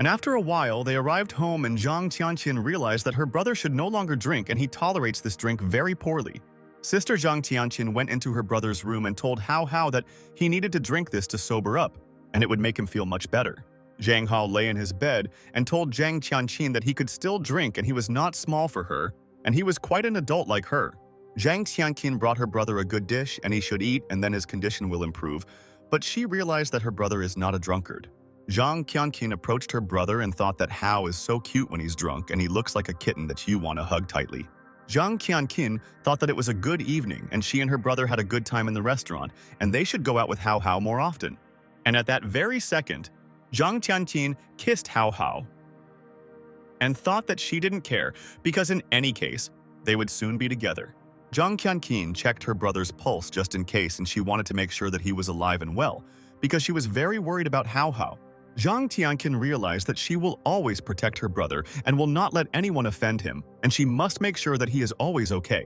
And after a while, they arrived home and Zhang Tianqin realized that her brother should no longer drink and he tolerates this drink very poorly. Sister Zhang Tianqin went into her brother's room and told Hao Hao that he needed to drink this to sober up, and it would make him feel much better. Zhang Hao lay in his bed and told Zhang Tianqin that he could still drink and he was not small for her, and he was quite an adult like her. Zhang Tianqin brought her brother a good dish and he should eat and then his condition will improve, but she realized that her brother is not a drunkard. Zhang Tianqin approached her brother and thought that Hao is so cute when he's drunk and he looks like a kitten that you want to hug tightly. Zhang Tianqin thought that it was a good evening and she and her brother had a good time in the restaurant and they should go out with Hao Hao more often. And at that very second, Zhang Tianqin kissed Hao Hao and thought that she didn't care because in any case, they would soon be together. Zhang Tianqin checked her brother's pulse just in case and she wanted to make sure that he was alive and well because she was very worried about Hao Hao. Zhang Tianqin realized that she will always protect her brother and will not let anyone offend him, and she must make sure that he is always okay.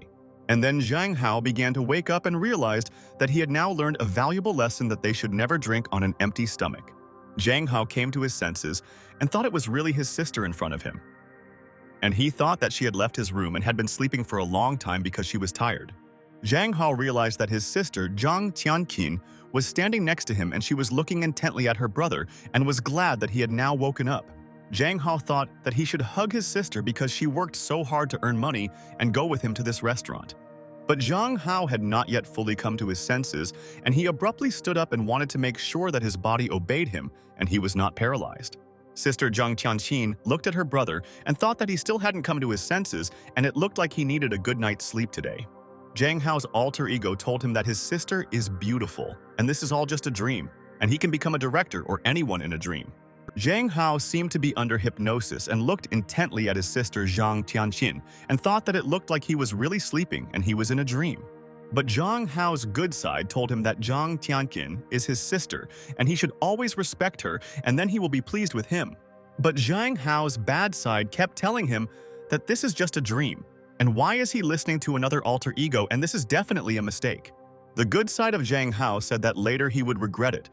And then Zhang Hao began to wake up and realized that he had now learned a valuable lesson that they should never drink on an empty stomach. Zhang Hao came to his senses and thought it was really his sister in front of him. And he thought that she had left his room and had been sleeping for a long time because she was tired. Zhang Hao realized that his sister, Zhang Tianqin, was standing next to him and she was looking intently at her brother and was glad that he had now woken up. Zhang Hao thought that he should hug his sister because she worked so hard to earn money and go with him to this restaurant. But Zhang Hao had not yet fully come to his senses and he abruptly stood up and wanted to make sure that his body obeyed him and he was not paralyzed. Sister Zhang Tianqin looked at her brother and thought that he still hadn't come to his senses and it looked like he needed a good night's sleep today. Zhang Hao's alter ego told him that his sister is beautiful, and this is all just a dream, and he can become a director or anyone in a dream. Zhang Hao seemed to be under hypnosis and looked intently at his sister Zhang Tianqin and thought that it looked like he was really sleeping and he was in a dream. But Zhang Hao's good side told him that Zhang Tianqin is his sister and he should always respect her and then he will be pleased with him. But Zhang Hao's bad side kept telling him that this is just a dream. And why is he listening to another alter ego and this is definitely a mistake? The good side of Zhang Hao said that later he would regret it.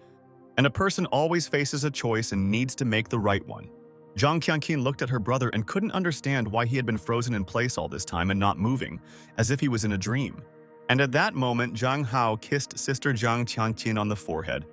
And a person always faces a choice and needs to make the right one. Zhang Tianqin looked at her brother and couldn't understand why he had been frozen in place all this time and not moving, as if he was in a dream. And at that moment, Zhang Hao kissed Sister Zhang Tianqin on the forehead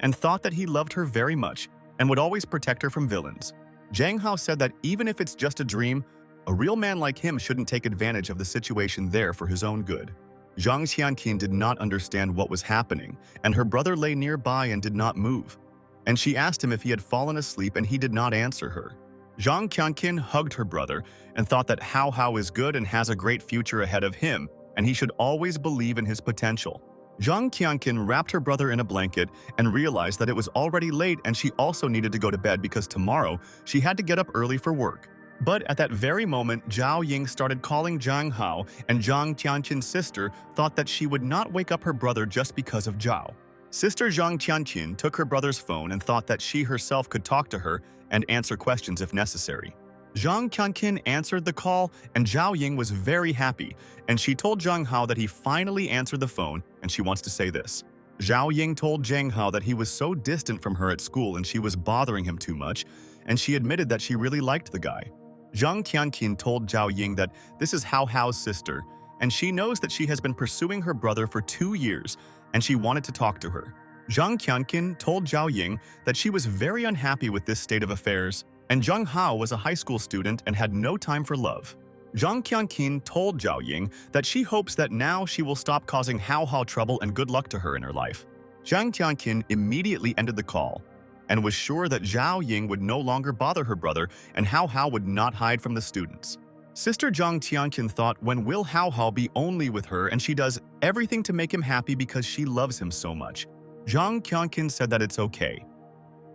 and thought that he loved her very much and would always protect her from villains. Zhang Hao said that even if it's just a dream, a real man like him shouldn't take advantage of the situation there for his own good. Zhang Tianqin did not understand what was happening, and her brother lay nearby and did not move. And she asked him if he had fallen asleep and he did not answer her. Zhang Tianqin hugged her brother and thought that Hao Hao is good and has a great future ahead of him, and he should always believe in his potential. Zhang Tianqin wrapped her brother in a blanket and realized that it was already late and she also needed to go to bed because tomorrow she had to get up early for work. But at that very moment, Zhao Ying started calling Zhang Hao, and Zhang Tianqin's sister thought that she would not wake up her brother just because of Zhao. Sister Zhang Tianqin took her brother's phone and thought that she herself could talk to her and answer questions if necessary. Zhang Tianqin answered the call, and Zhao Ying was very happy, and she told Zhang Hao that he finally answered the phone, and she wants to say this. Zhao Ying told Zhang Hao that he was so distant from her at school and she was bothering him too much, and she admitted that she really liked the guy. Zhang Tianqin told Zhao Ying that this is Hao Hao's sister, and she knows that she has been pursuing her brother for 2 years, and she wanted to talk to her. Zhang Tianqin told Zhao Ying that she was very unhappy with this state of affairs, and Zhang Hao was a high school student and had no time for love. Zhang Tianqin told Zhao Ying that she hopes that now she will stop causing Hao Hao trouble and good luck to her in her life. Zhang Tianqin immediately ended the call, and was sure that Zhao Ying would no longer bother her brother and Hao Hao would not hide from the students. Sister Zhang Tianqin thought, when will Hao Hao be only with her and she does everything to make him happy because she loves him so much. Zhang Tianqin said that it's okay.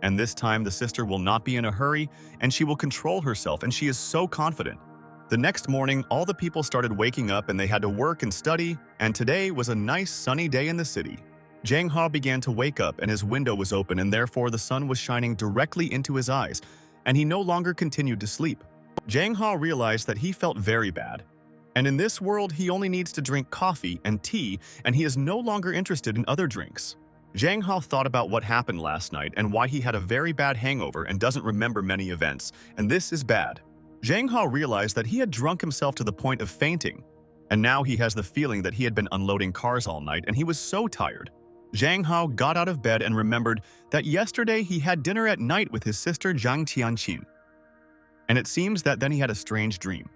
And this time the sister will not be in a hurry and she will control herself, and she is so confident. The next morning, all the people started waking up and they had to work and study, and today was a nice sunny day in the city. Zhang Hao began to wake up and his window was open and therefore the sun was shining directly into his eyes, and he no longer continued to sleep. Zhang Hao realized that he felt very bad. And in this world, he only needs to drink coffee and tea, and he is no longer interested in other drinks. Zhang Hao thought about what happened last night and why he had a very bad hangover and doesn't remember many events, and this is bad. Zhang Hao realized that he had drunk himself to the point of fainting, and now he has the feeling that he had been unloading cars all night and he was so tired. Zhang Hao got out of bed and remembered that yesterday he had dinner at night with his sister Zhang Tianqin. And it seems that then he had a strange dream.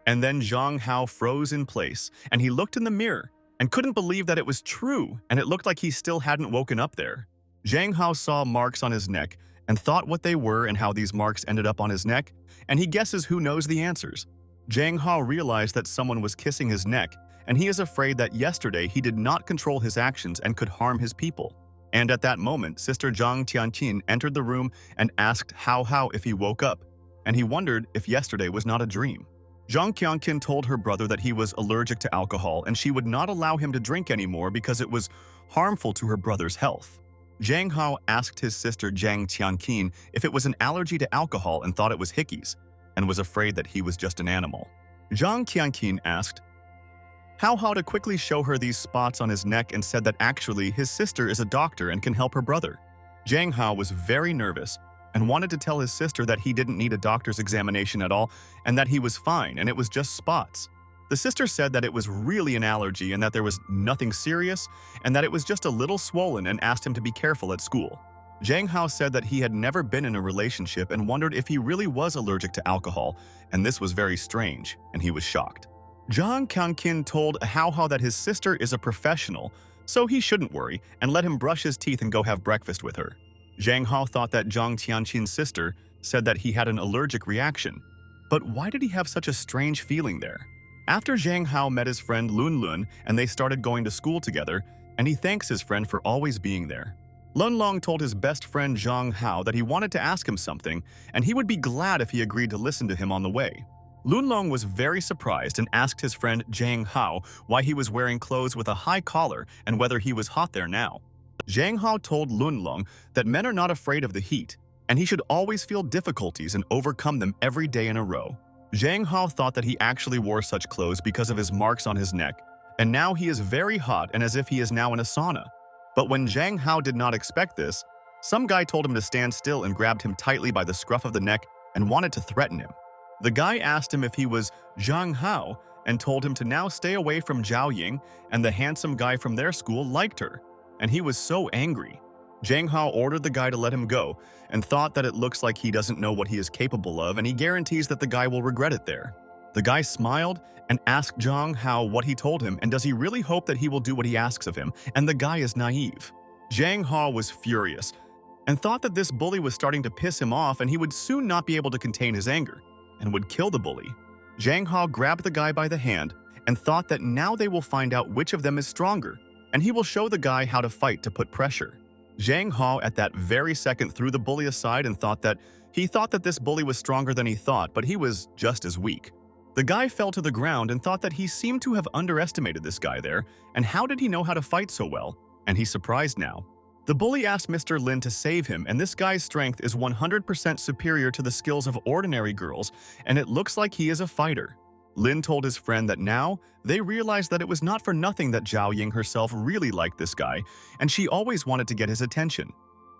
And then Zhang Hao froze in place, and he looked in the mirror and couldn't believe that it was true, and it looked like he still hadn't woken up there. Zhang Hao saw marks on his neck and thought what they were and how these marks ended up on his neck, and he guesses who knows the answers. Zhang Hao realized that someone was kissing his neck, and he is afraid that yesterday he did not control his actions and could harm his people. And at that moment, Sister Zhang Tianqin entered the room and asked Hao if he woke up, and he wondered if yesterday was not a dream. Zhang Tianqin told her brother that he was allergic to alcohol and she would not allow him to drink anymore because it was harmful to her brother's health. Zhang Hao asked his sister Zhang Tianqin if it was an allergy to alcohol and thought it was hickeys, and was afraid that he was just an animal. Zhang Tianqin asked Hao to quickly show her these spots on his neck and said that actually his sister is a doctor and can help her brother. Zhang Hao was very nervous and wanted to tell his sister that he didn't need a doctor's examination at all and that he was fine and it was just spots. The sister said that it was really an allergy and that there was nothing serious and that it was just a little swollen and asked him to be careful at school. Zhang Hao said that he had never been in a relationship and wondered if he really was allergic to alcohol, and this was very strange, and he was shocked. Zhang Tianqin told Hao that his sister is a professional, so he shouldn't worry and let him brush his teeth and go have breakfast with her. Zhang Hao thought that Zhang Tianqin's sister said that he had an allergic reaction. But why did he have such a strange feeling there? After Zhang Hao met his friend Lun and they started going to school together, and he thanks his friend for always being there. Lun told his best friend Zhang Hao that he wanted to ask him something, and he would be glad if he agreed to listen to him on the way. Lun was very surprised and asked his friend Zhang Hao why he was wearing clothes with a high collar and whether he was hot there now. Zhang Hao told Lun that men are not afraid of the heat, and he should always feel difficulties and overcome them every day in a row. Zhang Hao thought that he actually wore such clothes because of his marks on his neck, and now he is very hot and as if he is now in a sauna. But when Zhang Hao did not expect this, some guy told him to stand still and grabbed him tightly by the scruff of the neck and wanted to threaten him. The guy asked him if he was Zhang Hao and told him to now stay away from Zhao Ying, and the handsome guy from their school liked her, and he was so angry. Zhang Hao ordered the guy to let him go and thought that it looks like he doesn't know what he is capable of and he guarantees that the guy will regret it there. The guy smiled and asked Zhang Hao what he told him and does he really hope that he will do what he asks of him, and the guy is naive. Zhang Hao was furious and thought that this bully was starting to piss him off and he would soon not be able to contain his anger and would kill the bully. Zhang Hao grabbed the guy by the hand and thought that now they will find out which of them is stronger, and he will show the guy how to fight to put pressure. Zhang Hao at that very second threw the bully aside and thought that this bully was stronger than he thought, but he was just as weak. The guy fell to the ground and thought that he seemed to have underestimated this guy there, and how did he know how to fight so well? And he's surprised now. The bully asked Mr. Lin to save him, and this guy's strength is 100% superior to the skills of ordinary girls, and it looks like he is a fighter. Lin told his friend that now they realized that it was not for nothing that Zhao Ying herself really liked this guy, and she always wanted to get his attention.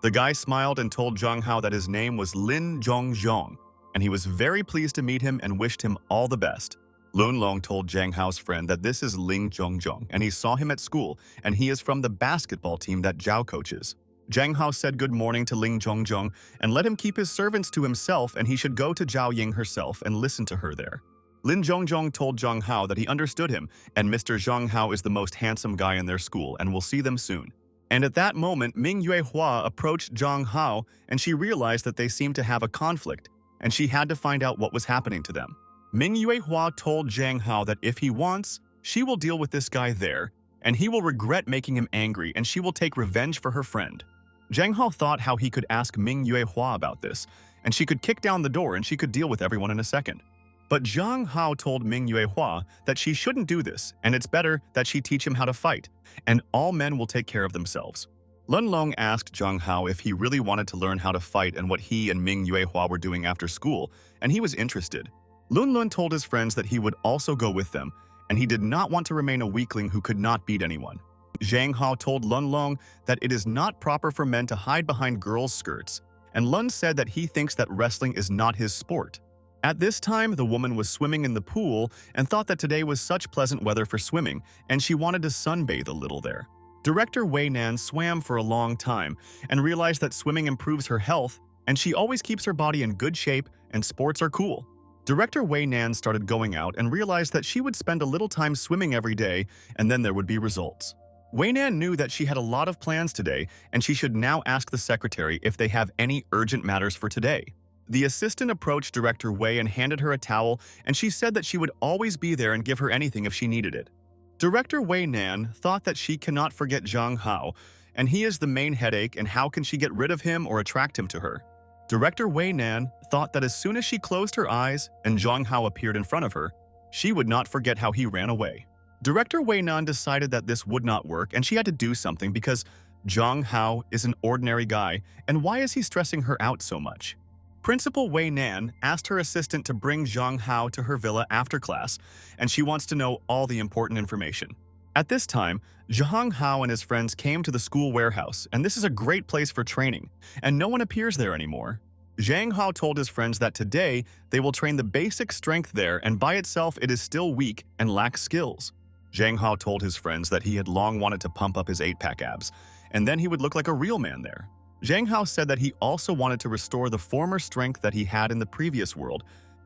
The guy smiled and told Zhang Hao that his name was Lin Zhongzhong, and he was very pleased to meet him and wished him all the best. Lun told Zhang Hao's friend that this is Ling Zhongzhong, and he saw him at school, and he is from the basketball team that Zhao coaches. Zhang Hao said good morning to Ling Zhongzhong and let him keep his servants to himself, and he should go to Zhao Ying herself and listen to her there. Lin Zhongzhong told Zhang Hao that he understood him, and Mr. Zhang Hao is the most handsome guy in their school and will see them soon. And at that moment, Ming Yuehua approached Zhang Hao, and she realized that they seemed to have a conflict, and she had to find out what was happening to them. Ming Yuehua told Zhang Hao that if he wants, she will deal with this guy there, and he will regret making him angry and she will take revenge for her friend. Zhang Hao thought how he could ask Ming Yuehua about this, and she could kick down the door and she could deal with everyone in a second. But Zhang Hao told Ming Yuehua that she shouldn't do this, and it's better that she teach him how to fight, and all men will take care of themselves. Lun asked Zhang Hao if he really wanted to learn how to fight and what he and Ming Yuehua were doing after school, and he was interested. Lun told his friends that he would also go with them, and he did not want to remain a weakling who could not beat anyone. Zhang Hao told Lun Long that it is not proper for men to hide behind girls' skirts, and Lun said that he thinks that wrestling is not his sport. At this time, the woman was swimming in the pool and thought that today was such pleasant weather for swimming, and she wanted to sunbathe a little there. Director Way Nan swam for a long time and realized that swimming improves her health, and she always keeps her body in good shape, and sports are cool. Director Way Nan started going out and realized that she would spend a little time swimming every day, and then there would be results. Way Nan knew that she had a lot of plans today, and she should now ask the secretary if they have any urgent matters for today. The assistant approached Director Wei and handed her a towel, and she said that she would always be there and give her anything if she needed it. Director Way Nan thought that she cannot forget Zhang Hao, and he is the main headache, and how can she get rid of him or attract him to her? Director Way Nan thought that as soon as she closed her eyes and Zhang Hao appeared in front of her, she would not forget how he ran away. Director Way Nan decided that this would not work, and she had to do something because Zhang Hao is an ordinary guy, and why is he stressing her out so much? Principal Way Nan asked her assistant to bring Zhang Hao to her villa after class, and she wants to know all the important information. At this time, Zhang Hao and his friends came to the school warehouse, and this is a great place for training, and no one appears there anymore. Zhang Hao told his friends that today they will train the basic strength there, and by itself it is still weak and lacks skills. Zhang Hao told his friends that he had long wanted to pump up his 8-pack abs, and then he would look like a real man there. Zhang Hao said that he also wanted to restore the former strength that he had in the previous world,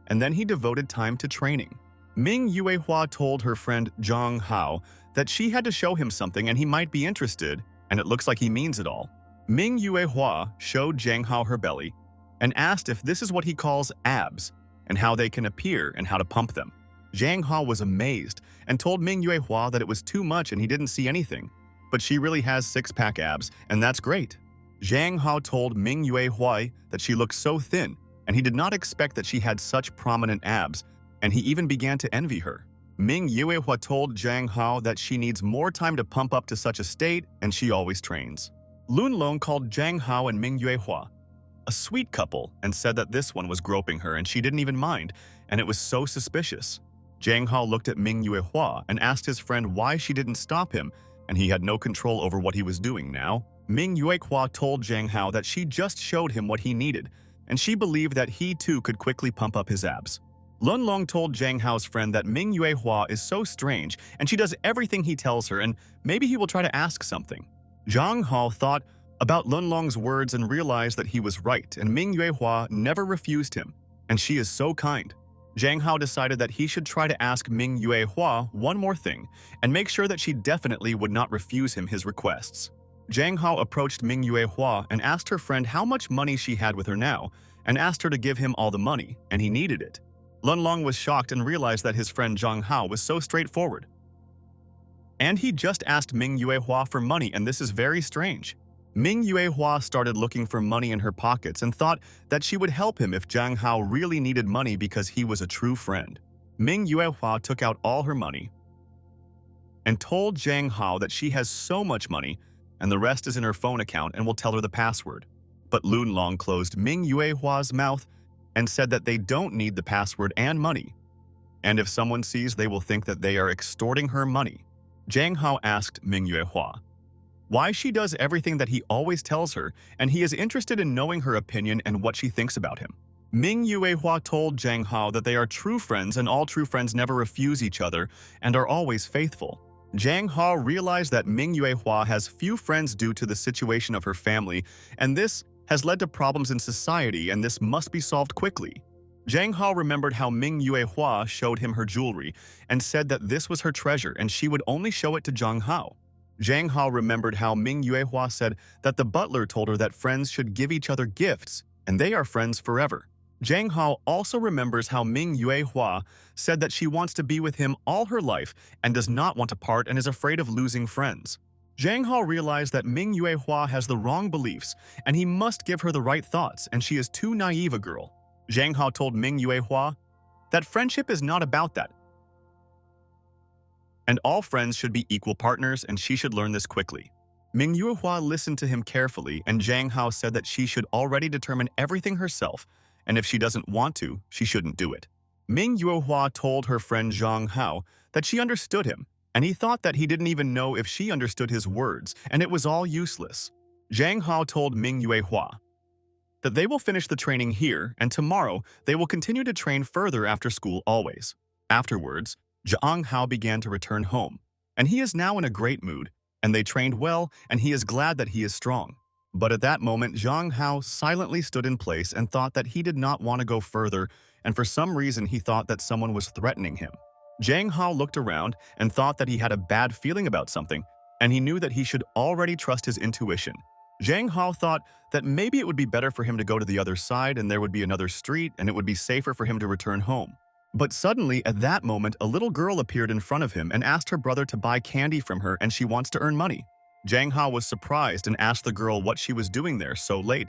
and then he devoted time to training. Ming Yuehua told her friend Zhang Hao that she had to show him something and he might be interested, and it looks like he means it all. Ming Yuehua showed Zhang Hao her belly and asked if this is what he calls abs, and how they can appear and how to pump them. Zhang Hao was amazed and told Ming Yuehua that it was too much and he didn't see anything, but she really has 6-pack abs, and that's great. Zhang Hao told Ming Yuehua that she looked so thin, and he did not expect that she had such prominent abs, and he even began to envy her. Ming Yuehua told Zhang Hao that she needs more time to pump up to such a state, and she always trains. Lun Long called Zhang Hao and Ming Yuehua a sweet couple and said that this one was groping her and she didn't even mind, and it was so suspicious. Zhang Hao looked at Ming Yuehua and asked his friend why she didn't stop him, and he had no control over what he was doing now. Ming Yuehua told Zhang Hao that she just showed him what he needed, and she believed that he too could quickly pump up his abs. Lun Long told Zhang Hao's friend that Ming Yuehua is so strange and she does everything he tells her, and maybe he will try to ask something. Zhang Hao thought about Lun Long's words and realized that he was right, and Ming Yuehua never refused him, and she is so kind. Zhang Hao decided that he should try to ask Ming Yuehua one more thing and make sure that she definitely would not refuse him his requests. Zhang Hao approached Ming Yuehua and asked her friend how much money she had with her now, and asked her to give him all the money, and he needed it. Lun Long was shocked and realized that his friend Zhang Hao was so straightforward. And he just asked Ming Yuehua for money, and this is very strange. Ming Yuehua started looking for money in her pockets and thought that she would help him if Zhang Hao really needed money because he was a true friend. Ming Yuehua took out all her money and told Zhang Hao that she has so much money and the rest is in her phone account and will tell her the password. But Lun Long closed Ming Yuehua's mouth and said that they don't need the password and money, and if someone sees, they will think that they are extorting her money. Zhang Hao asked Ming Yuehua why she does everything that he always tells her, and he is interested in knowing her opinion and what she thinks about him. Ming Yuehua told Zhang Hao that they are true friends and all true friends never refuse each other and are always faithful. Zhang Hao realized that Ming Yuehua has few friends due to the situation of her family, and this has led to problems in society, and this must be solved quickly. Zhang Hao remembered how Ming Yuehua showed him her jewelry and said that this was her treasure and she would only show it to Zhang Hao. Zhang Hao remembered how Ming Yuehua said that the butler told her that friends should give each other gifts, and they are friends forever. Zhang Hao also remembers how Ming Yuehua said that she wants to be with him all her life and does not want to part and is afraid of losing friends. Zhang Hao realized that Ming Yuehua has the wrong beliefs and he must give her the right thoughts, and she is too naive a girl. Zhang Hao told Ming Yuehua that friendship is not about that, and all friends should be equal partners, and she should learn this quickly. Ming Yuehua listened to him carefully, and Zhang Hao said that she should already determine everything herself, and if she doesn't want to, she shouldn't do it. Ming Yuehua told her friend Zhang Hao that she understood him, and he thought that he didn't even know if she understood his words, and it was all useless. Zhang Hao told Ming Yuehua that they will finish the training here, and tomorrow they will continue to train further after school always. Afterwards, Zhang Hao began to return home, and he is now in a great mood, and they trained well, and he is glad that he is strong. But at that moment, Zhang Hao silently stood in place and thought that he did not want to go further, and for some reason he thought that someone was threatening him. Zhang Hao looked around and thought that he had a bad feeling about something, and he knew that he should already trust his intuition. Zhang Hao thought that maybe it would be better for him to go to the other side and there would be another street and it would be safer for him to return home. But suddenly, at that moment, a little girl appeared in front of him and asked her brother to buy candy from her, and she wants to earn money. Zhang Hao was surprised and asked the girl what she was doing there so late,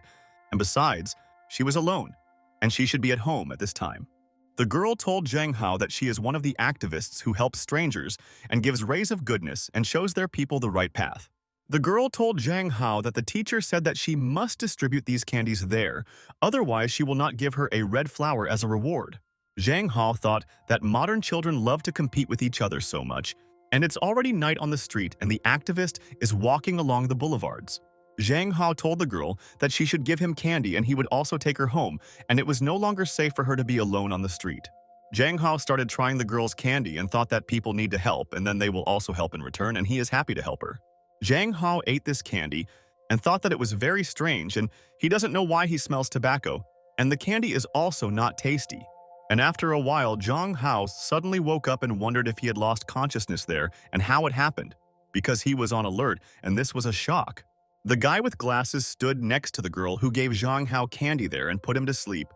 and besides, she was alone, and she should be at home at this time. The girl told Zhang Hao that she is one of the activists who helps strangers and gives rays of goodness and shows their people the right path. The girl told Zhang Hao that the teacher said that she must distribute these candies there, otherwise she will not give her a red flower as a reward. Zhang Hao thought that modern children love to compete with each other so much, and it's already night on the street and the activist is walking along the boulevards. Zhang Hao told the girl that she should give him candy and he would also take her home, and it was no longer safe for her to be alone on the street. Zhang Hao started trying the girl's candy and thought that people need to help and then they will also help in return, and he is happy to help her. Zhang Hao ate this candy and thought that it was very strange, and he doesn't know why he smells tobacco, and the candy is also not tasty. And after a while, Zhang Hao suddenly woke up and wondered if he had lost consciousness there and how it happened, because he was on alert and this was a shock. The guy with glasses stood next to the girl who gave Zhang Hao candy there and put him to sleep,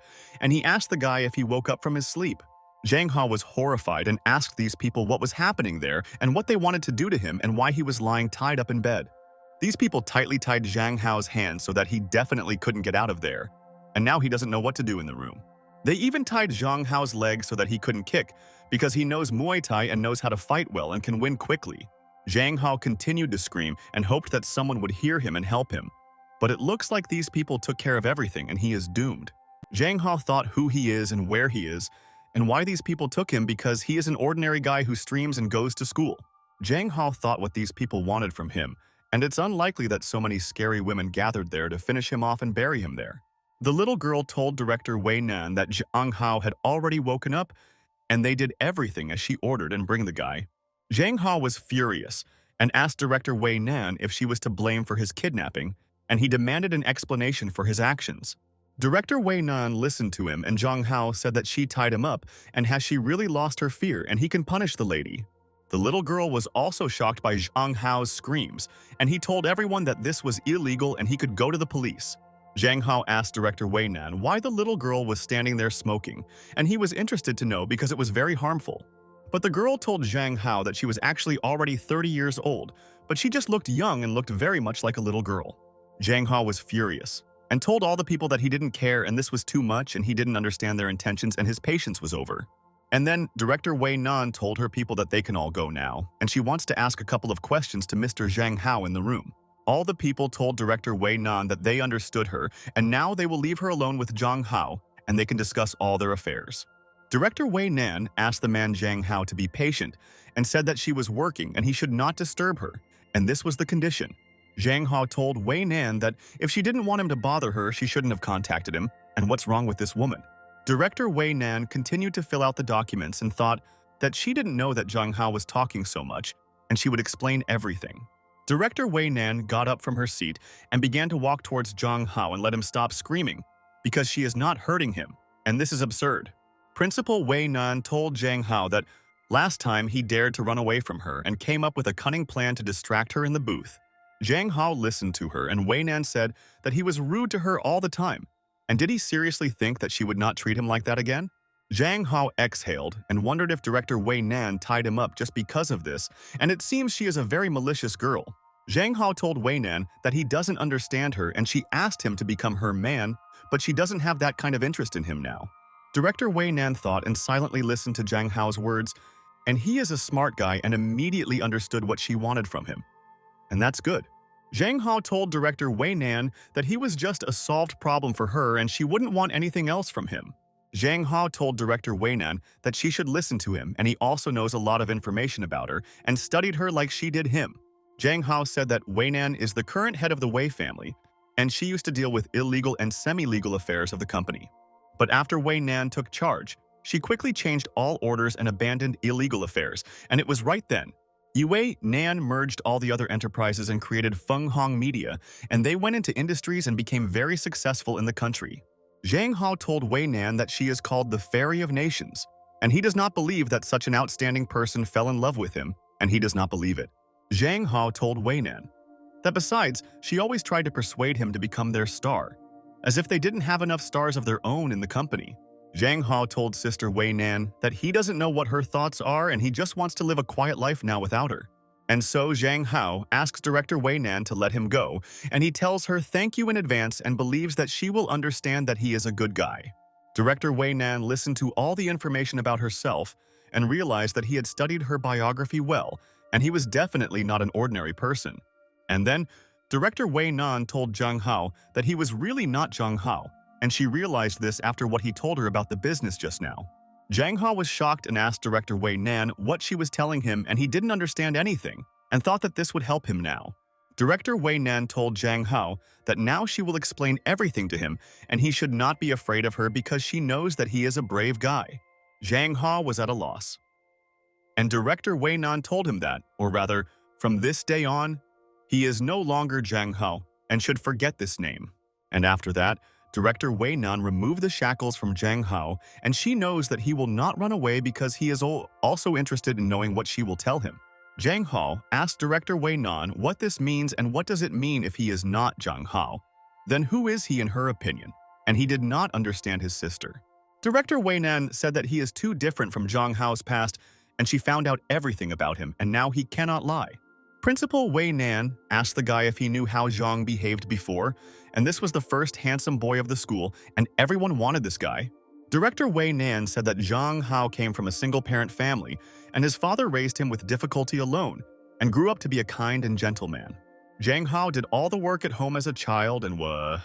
and he asked the guy if he woke up from his sleep. Zhang Hao was horrified and asked these people what was happening there and what they wanted to do to him and why he was lying tied up in bed. These people tightly tied Zhang Hao's hands so that he definitely couldn't get out of there, and now he doesn't know what to do in the room. They even tied Zhang Hao's legs so that he couldn't kick, because he knows Muay Thai and knows how to fight well and can win quickly. Zhang Hao continued to scream and hoped that someone would hear him and help him. But it looks like these people took care of everything and he is doomed. Zhang Hao thought who he is and where he is, and why these people took him, because he is an ordinary guy who streams and goes to school. Zhang Hao thought what these people wanted from him, and it's unlikely that so many scary women gathered there to finish him off and bury him there. The little girl told director Way Nan that Zhang Hao had already woken up, and they did everything as she ordered and bring the guy. Zhang Hao was furious and asked director Way Nan if she was to blame for his kidnapping, and he demanded an explanation for his actions. Director Way Nan listened to him, and Zhang Hao said that she tied him up and has she really lost her fear and he can punish the lady. The little girl was also shocked by Zhang Hao's screams, and he told everyone that this was illegal and he could go to the police. Zhang Hao asked director Way Nan why the little girl was standing there smoking, and he was interested to know because it was very harmful. But the girl told Zhang Hao that she was actually already 30 years old, but she just looked young and looked very much like a little girl. Zhang Hao was furious and told all the people that he didn't care and this was too much and he didn't understand their intentions and his patience was over. And then director Way Nan told her people that they can all go now, and she wants to ask a couple of questions to Mr. Zhang Hao in the room. All the people told director Way Nan that they understood her, and now they will leave her alone with Zhang Hao, and they can discuss all their affairs. Director Way Nan asked the man Zhang Hao to be patient and said that she was working and he should not disturb her, and this was the condition. Zhang Hao told Way Nan that if she didn't want him to bother her, she shouldn't have contacted him, and what's wrong with this woman? Director Way Nan continued to fill out the documents and thought that she didn't know that Zhang Hao was talking so much, and she would explain everything. Director Way Nan got up from her seat and began to walk towards Zhang Hao and let him stop screaming, because she is not hurting him, and this is absurd. Principal Way Nan told Zhang Hao that last time he dared to run away from her and came up with a cunning plan to distract her in the booth. Zhang Hao listened to her, and Way Nan said that he was rude to her all the time. And did he seriously think that she would not treat him like that again? Zhang Hao exhaled and wondered if director Way Nan tied him up just because of this, and it seems she is a very malicious girl. Zhang Hao told Way Nan that he doesn't understand her and she asked him to become her man, but she doesn't have that kind of interest in him now. Director Way Nan thought and silently listened to Zhang Hao's words, and he is a smart guy and immediately understood what she wanted from him. And that's good. Zhang Hao told director Way Nan that he was just a solved problem for her and she wouldn't want anything else from him. Zhang Hao told director Way Nan that she should listen to him, and he also knows a lot of information about her and studied her like she did him. Zhang Hao said that Way Nan is the current head of the Wei family, and she used to deal with illegal and semi-legal affairs of the company. But after Way Nan took charge, she quickly changed all orders and abandoned illegal affairs, and it was right then. Way Nan merged all the other enterprises and created Feng Hong Media, and they went into industries and became very successful in the country. Zhang Hao told Way Nan that she is called the Fairy of Nations, and he does not believe that such an outstanding person fell in love with him, and he does not believe it. Zhang Hao told Way Nan that besides, she always tried to persuade him to become their star, as if they didn't have enough stars of their own in the company. Zhang Hao told Sister Way Nan that he doesn't know what her thoughts are and he just wants to live a quiet life now without her. And so Zhang Hao asks director Way Nan to let him go, and he tells her thank you in advance and believes that she will understand that he is a good guy. Director Way Nan listened to all the information about herself and realized that he had studied her biography well, and he was definitely not an ordinary person. And then, director Way Nan told Zhang Hao that he was really not Zhang Hao, and she realized this after what he told her about the business just now. Zhang Hao was shocked and asked director Way Nan what she was telling him, and he didn't understand anything and thought that this would help him now. Director Way Nan told Zhang Hao that now she will explain everything to him and he should not be afraid of her because she knows that he is a brave guy. Zhang Hao was at a loss. And director Way Nan told him that, or rather, from this day on, he is no longer Zhang Hao and should forget this name. And after that, director Way Nan removed the shackles from Zhang Hao, and she knows that he will not run away because he is also interested in knowing what she will tell him. Zhang Hao asked director Way Nan what this means and what does it mean if he is not Zhang Hao. Then who is he in her opinion? And he did not understand his sister. Director Way Nan said that he is too different from Zhang Hao's past, and she found out everything about him, and now he cannot lie. Principal Way Nan asked the guy if he knew how Zhang behaved before, and this was the first handsome boy of the school, and everyone wanted this guy. Director Way Nan said that Zhang Hao came from a single-parent family, and his father raised him with difficulty alone, and grew up to be a kind and gentle man. Zhang Hao did all the work at home as a child and was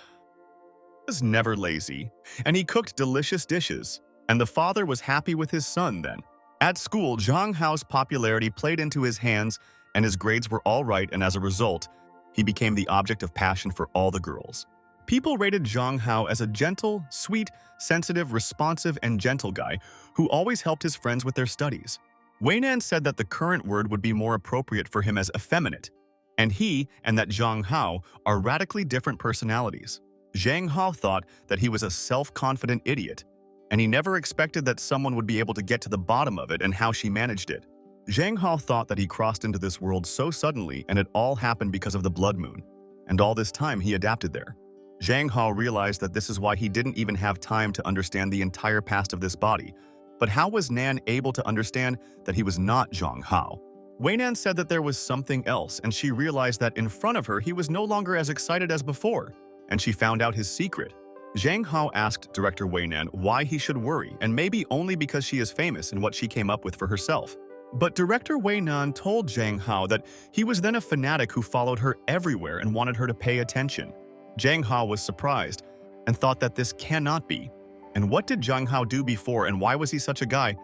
never lazy, and he cooked delicious dishes, and the father was happy with his son then. At school, Zhang Hao's popularity played into his hands, and his grades were all right, and as a result, he became the object of passion for all the girls. People rated Zhang Hao as a gentle, sweet, sensitive, responsive, and gentle guy who always helped his friends with their studies. Way Nan said that the current word would be more appropriate for him as effeminate, and he and that Zhang Hao are radically different personalities. Zhang Hao thought that he was a self-confident idiot, and he never expected that someone would be able to get to the bottom of it and how she managed it. Zhang Hao thought that he crossed into this world so suddenly and it all happened because of the blood moon, and all this time he adapted there. Zhang Hao realized that this is why he didn't even have time to understand the entire past of this body. But how was Nan able to understand that he was not Zhang Hao? Way Nan said that there was something else, and she realized that in front of her he was no longer as excited as before, and she found out his secret. Zhang Hao asked director Way Nan why he should worry, and maybe only because she is famous in what she came up with for herself. But director Way Nan told Zhang Hao that he was then a fanatic who followed her everywhere and wanted her to pay attention. Zhang Hao was surprised and thought that this cannot be. And what did Zhang Hao do before, and why was he such a guy?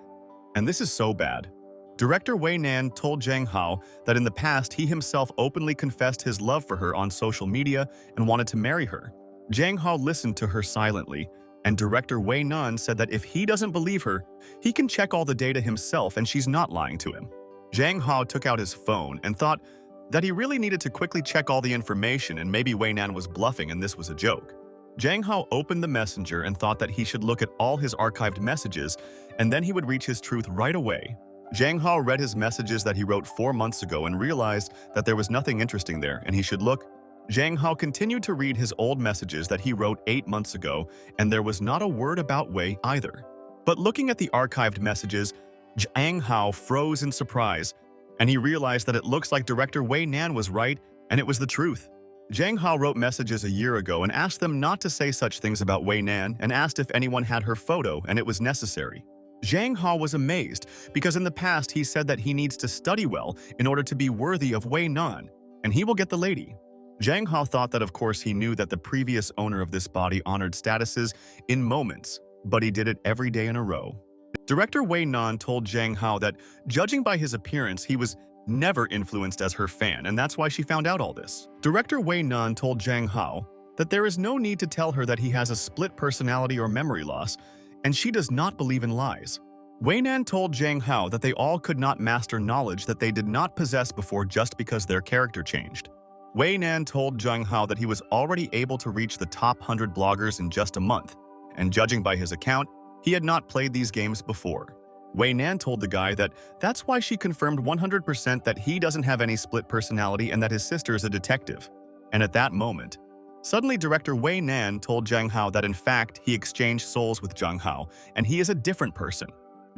And this is so bad. Director Way Nan told Zhang Hao that in the past he himself openly confessed his love for her on social media and wanted to marry her. Zhang Hao listened to her silently, and director Way Nan said that if he doesn't believe her, he can check all the data himself and she's not lying to him. Zhang Hao took out his phone and thought that he really needed to quickly check all the information and maybe Way Nan was bluffing and this was a joke. Zhang Hao opened the messenger and thought that he should look at all his archived messages and then he would reach his truth right away. Zhang Hao read his messages that he wrote 4 months ago and realized that there was nothing interesting there and he should look. Zhang Hao continued to read his old messages that he wrote 8 months ago, and there was not a word about Wei either. But looking at the archived messages, Zhang Hao froze in surprise, and he realized that it looks like director Way Nan was right, and it was the truth. Zhang Hao wrote messages a year ago and asked them not to say such things about Way Nan and asked if anyone had her photo and it was necessary. Zhang Hao was amazed because in the past he said that he needs to study well in order to be worthy of Way Nan, and he will get the lady. Zhang Hao thought that of course he knew that the previous owner of this body honored statuses in moments, but he did it every day in a row. Director Way Nan told Zhang Hao that, judging by his appearance, he was never influenced as her fan, and that's why she found out all this. Director Way Nan told Zhang Hao that there is no need to tell her that he has a split personality or memory loss, and she does not believe in lies. Way Nan told Zhang Hao that they all could not master knowledge that they did not possess before just because their character changed. Way Nan told Zhang Hao that he was already able to reach the top 100 bloggers in just a month, and judging by his account, he had not played these games before. Way Nan told the guy that that's why she confirmed 100% that he doesn't have any split personality and that his sister is a detective. And at that moment, suddenly director Way Nan told Zhang Hao that in fact he exchanged souls with Zhang Hao and he is a different person.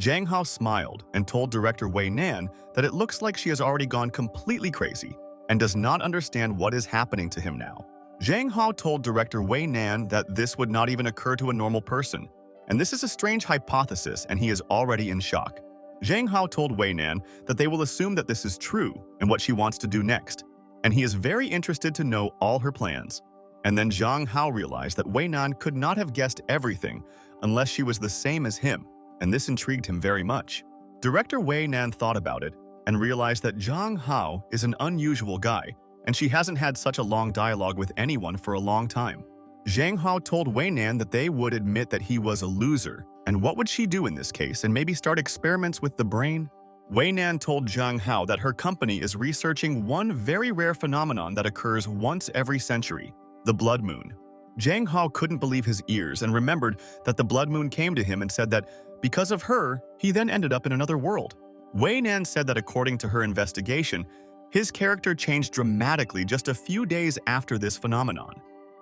Zhang Hao smiled and told director Way Nan that it looks like she has already gone completely crazy and does not understand what is happening to him now. Zhang Hao told director Way Nan that this would not even occur to a normal person, and this is a strange hypothesis and he is already in shock. Zhang Hao told Way Nan that they will assume that this is true and what she wants to do next, and he is very interested to know all her plans. And then Zhang Hao realized that Way Nan could not have guessed everything unless she was the same as him, and this intrigued him very much. Director Way Nan thought about it and realized that Zhang Hao is an unusual guy, and she hasn't had such a long dialogue with anyone for a long time. Zhang Hao told Way Nan that they would admit that he was a loser, and what would she do in this case, and maybe start experiments with the brain? Way Nan told Zhang Hao that her company is researching one very rare phenomenon that occurs once every century, the blood moon. Zhang Hao couldn't believe his ears and remembered that the blood moon came to him and said that because of her, he then ended up in another world. Way Nan said that according to her investigation, his character changed dramatically just a few days after this phenomenon.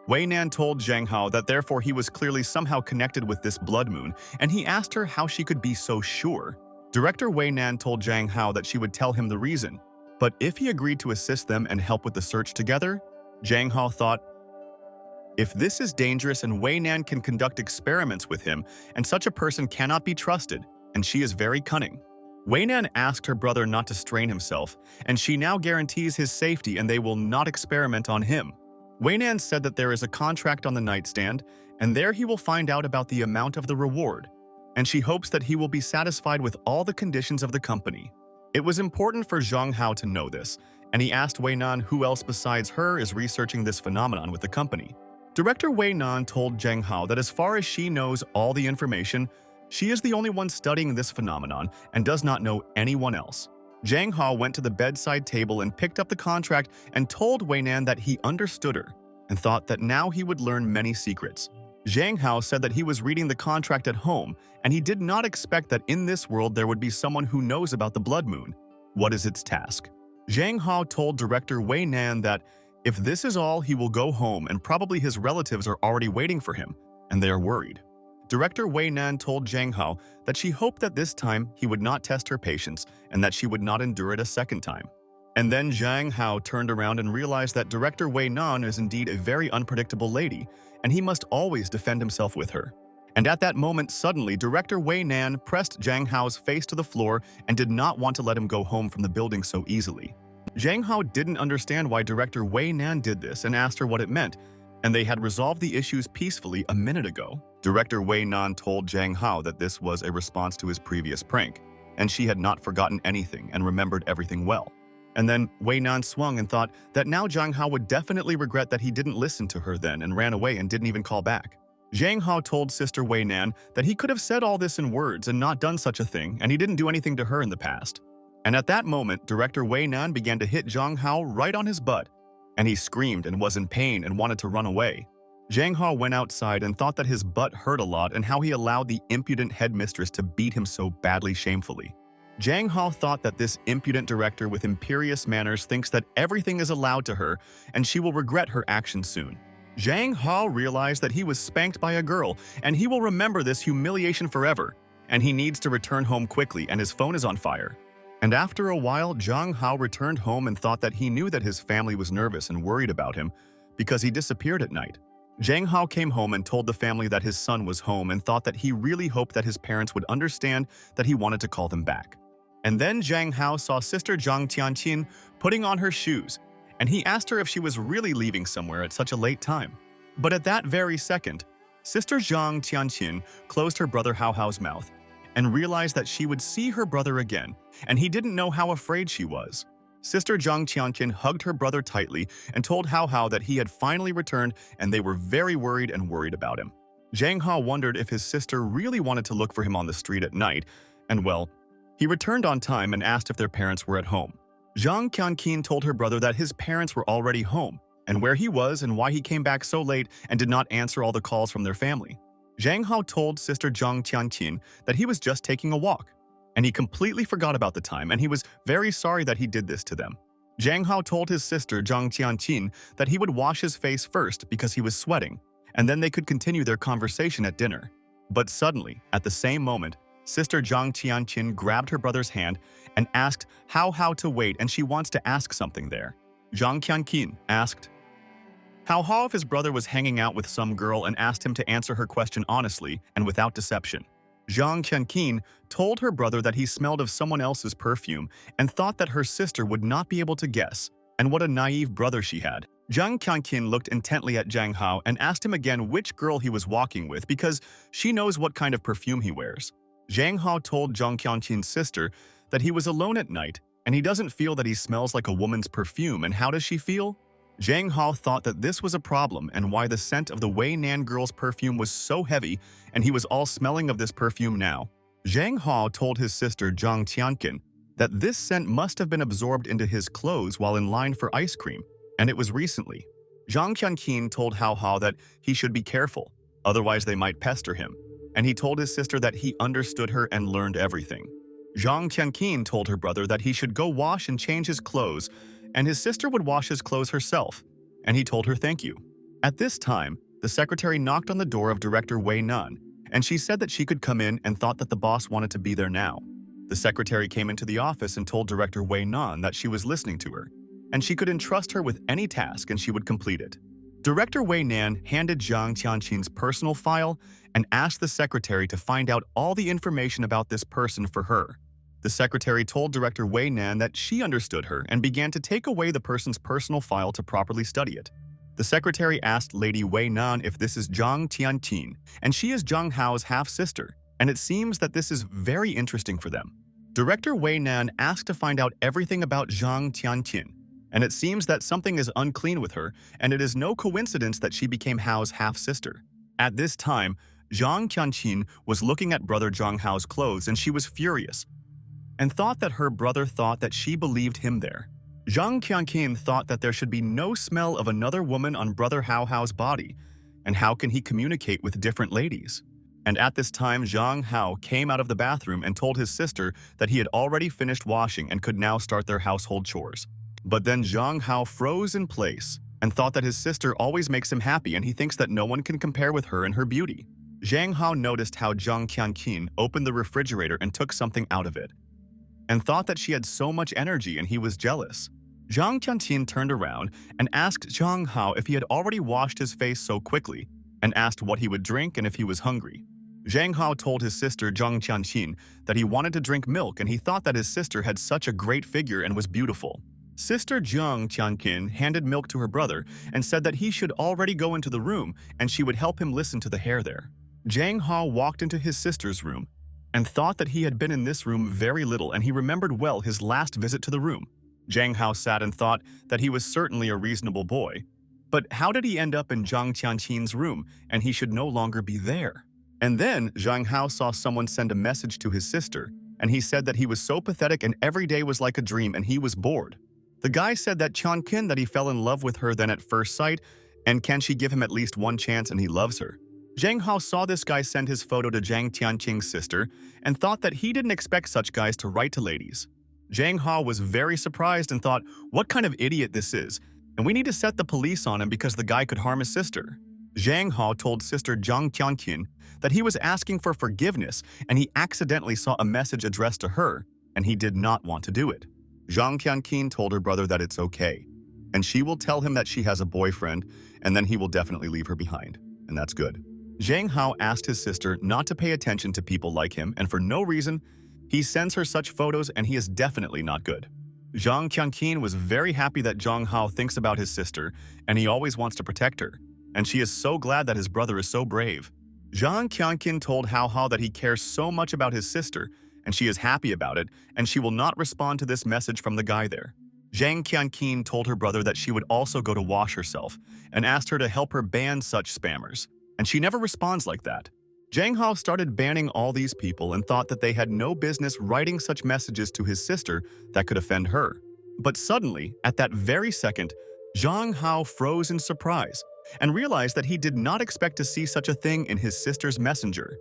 Way Nan told Zhang Hao that therefore he was clearly somehow connected with this blood moon, and he asked her how she could be so sure. Director Way Nan told Zhang Hao that she would tell him the reason, but if he agreed to assist them and help with the search together, Zhang Hao thought, if this is dangerous and Way Nan can conduct experiments with him, and such a person cannot be trusted, and she is very cunning. Way Nan asked her brother not to strain himself, and she now guarantees his safety and they will not experiment on him. Way Nan said that there is a contract on the nightstand, and there he will find out about the amount of the reward, and she hopes that he will be satisfied with all the conditions of the company. It was important for Zhang Hao to know this, and he asked Way Nan who else besides her is researching this phenomenon with the company. Director Way Nan told Zhang Hao that as far as she knows all the information, she is the only one studying this phenomenon and does not know anyone else. Zhang Hao went to the bedside table and picked up the contract and told Way Nan that he understood her and thought that now he would learn many secrets. Zhang Hao said that he was reading the contract at home and he did not expect that in this world there would be someone who knows about the blood moon. What is its task? Zhang Hao told director Way Nan that if this is all, he will go home and probably his relatives are already waiting for him and they are worried. Director Way Nan told Zhang Hao that she hoped that this time he would not test her patience and that she would not endure it a second time. And then Zhang Hao turned around and realized that Director Way Nan is indeed a very unpredictable lady, and he must always defend himself with her. And at that moment, suddenly, Director Way Nan pressed Zhang Hao's face to the floor and did not want to let him go home from the building so easily. Zhang Hao didn't understand why Director Way Nan did this and asked her what it meant, and they had resolved the issues peacefully a minute ago. Director Way Nan told Zhang Hao that this was a response to his previous prank, and she had not forgotten anything and remembered everything well. And then Way Nan swung and thought that now Zhang Hao would definitely regret that he didn't listen to her then and ran away and didn't even call back. Zhang Hao told Sister Way Nan that he could have said all this in words and not done such a thing, and he didn't do anything to her in the past. And at that moment, Director Way Nan began to hit Zhang Hao right on his butt, and he screamed and was in pain and wanted to run away. Zhang Hao went outside and thought that his butt hurt a lot and how he allowed the impudent headmistress to beat him so badly shamefully. Zhang Hao thought that this impudent director with imperious manners thinks that everything is allowed to her and she will regret her actions soon. Zhang Hao realized that he was spanked by a girl and he will remember this humiliation forever, and he needs to return home quickly and his phone is on fire. And after a while, Zhang Hao returned home and thought that he knew that his family was nervous and worried about him because he disappeared at night. Zhang Hao came home and told the family that his son was home and thought that he really hoped that his parents would understand that he wanted to call them back. And then Zhang Hao saw Sister Zhang Tianqin putting on her shoes, and he asked her if she was really leaving somewhere at such a late time. But at that very second, Sister Zhang Tianqin closed her brother Hao Hao's mouth and realized that she would see her brother again, and he didn't know how afraid she was. Sister Zhang Tianqin hugged her brother tightly and told Hao Hao that he had finally returned and they were very worried about him. Zhang Hao wondered if his sister really wanted to look for him on the street at night, and well, he returned on time and asked if their parents were at home. Zhang Tianqin told her brother that his parents were already home, and where he was and why he came back so late and did not answer all the calls from their family. Zhang Hao told Sister Zhang Tianqin that he was just taking a walk, and he completely forgot about the time, and he was very sorry that he did this to them. Zhang Hao told his sister Zhang Tianqin that he would wash his face first because he was sweating, and then they could continue their conversation at dinner. But suddenly, at the same moment, Sister Zhang Tianqin grabbed her brother's hand and asked Hao Hao to wait, and she wants to ask something there. Zhang Tianqin asked Hao Hao if his brother was hanging out with some girl and asked him to answer her question honestly and without deception. Zhang Tianqin told her brother that he smelled of someone else's perfume and thought that her sister would not be able to guess, and what a naive brother she had. Zhang Tianqin looked intently at Zhang Hao and asked him again which girl he was walking with because she knows what kind of perfume he wears. Zhang Hao told Zhang Tianqin's sister that he was alone at night and he doesn't feel that he smells like a woman's perfume, and how does she feel? Zhang Hao thought that this was a problem and why the scent of the Way Nan girl's perfume was so heavy and he was all smelling of this perfume now. Zhang Hao told his sister Zhang Tianqin that this scent must have been absorbed into his clothes while in line for ice cream, and it was recently. Zhang Tianqin told Hao Hao that he should be careful, otherwise they might pester him, and he told his sister that he understood her and learned everything. Zhang Tianqin told her brother that he should go wash and change his clothes, and his sister would wash his clothes herself, and he told her thank you. At this time, the secretary knocked on the door of Director Way Nan, and she said that she could come in and thought that the boss wanted to be there now. The secretary came into the office and told Director Way Nan that she was listening to her, and she could entrust her with any task and she would complete it. Director Way Nan handed Zhang Tianqin's personal file and asked the secretary to find out all the information about this person for her. The secretary told Director Way Nan that she understood her and began to take away the person's personal file to properly study it. The secretary asked Lady Way Nan if this is Zhang Tianqin, and she is Zhang Hao's half-sister, and it seems that this is very interesting for them. Director Way Nan asked to find out everything about Zhang Tianqin, and it seems that something is unclean with her, and it is no coincidence that she became Hao's half-sister. At this time, Zhang Tianqin was looking at brother Zhang Hao's clothes, and she was furious, and thought that her brother thought that she believed him there. Zhang Tianqin thought that there should be no smell of another woman on brother Hao Hao's body, and how can he communicate with different ladies? And at this time, Zhang Hao came out of the bathroom and told his sister that he had already finished washing and could now start their household chores. But then Zhang Hao froze in place and thought that his sister always makes him happy and he thinks that no one can compare with her in her beauty. Zhang Hao noticed how Zhang Tianqin opened the refrigerator and took something out of it, and thought that she had so much energy and he was jealous. Zhang Tianqin turned around and asked Zhang Hao if he had already washed his face so quickly, and asked what he would drink and if he was hungry. Zhang Hao told his sister Zhang Tianqin that he wanted to drink milk and he thought that his sister had such a great figure and was beautiful. Sister Zhang Tianqin handed milk to her brother and said that he should already go into the room and she would help him listen to the hair there. Zhang Hao walked into his sister's room and thought that he had been in this room very little and he remembered well his last visit to the room. Zhang Hao sat and thought that he was certainly a reasonable boy. But how did he end up in Zhang Tianqin's room and he should no longer be there? And then Zhang Hao saw someone send a message to his sister, and he said that he was so pathetic and every day was like a dream and he was bored. The guy said that Tianqin that he fell in love with her then at first sight, and can she give him at least one chance and he loves her. Zhang Hao saw this guy send his photo to Zhang Tianqin's sister and thought that he didn't expect such guys to write to ladies. Zhang Hao was very surprised and thought, what kind of idiot this is, and we need to set the police on him because the guy could harm his sister. Zhang Hao told sister Zhang Tianqin that he was asking for forgiveness and he accidentally saw a message addressed to her and he did not want to do it. Zhang Tianqin told her brother that it's okay, and she will tell him that she has a boyfriend and then he will definitely leave her behind, and that's good. Zhang Hao asked his sister not to pay attention to people like him, and for no reason, he sends her such photos and he is definitely not good. Zhang Tianqin was very happy that Zhang Hao thinks about his sister and he always wants to protect her, and she is so glad that his brother is so brave. Zhang Qianqin told Hao Hao that he cares so much about his sister, and she is happy about it, and she will not respond to this message from the guy there. Zhang Qianqin told her brother that she would also go to wash herself, and asked her to help her ban such spammers, and she never responds like that. Zhang Hao started banning all these people and thought that they had no business writing such messages to his sister that could offend her. But suddenly, at that very second, Zhang Hao froze in surprise and realized that he did not expect to see such a thing in his sister's messenger.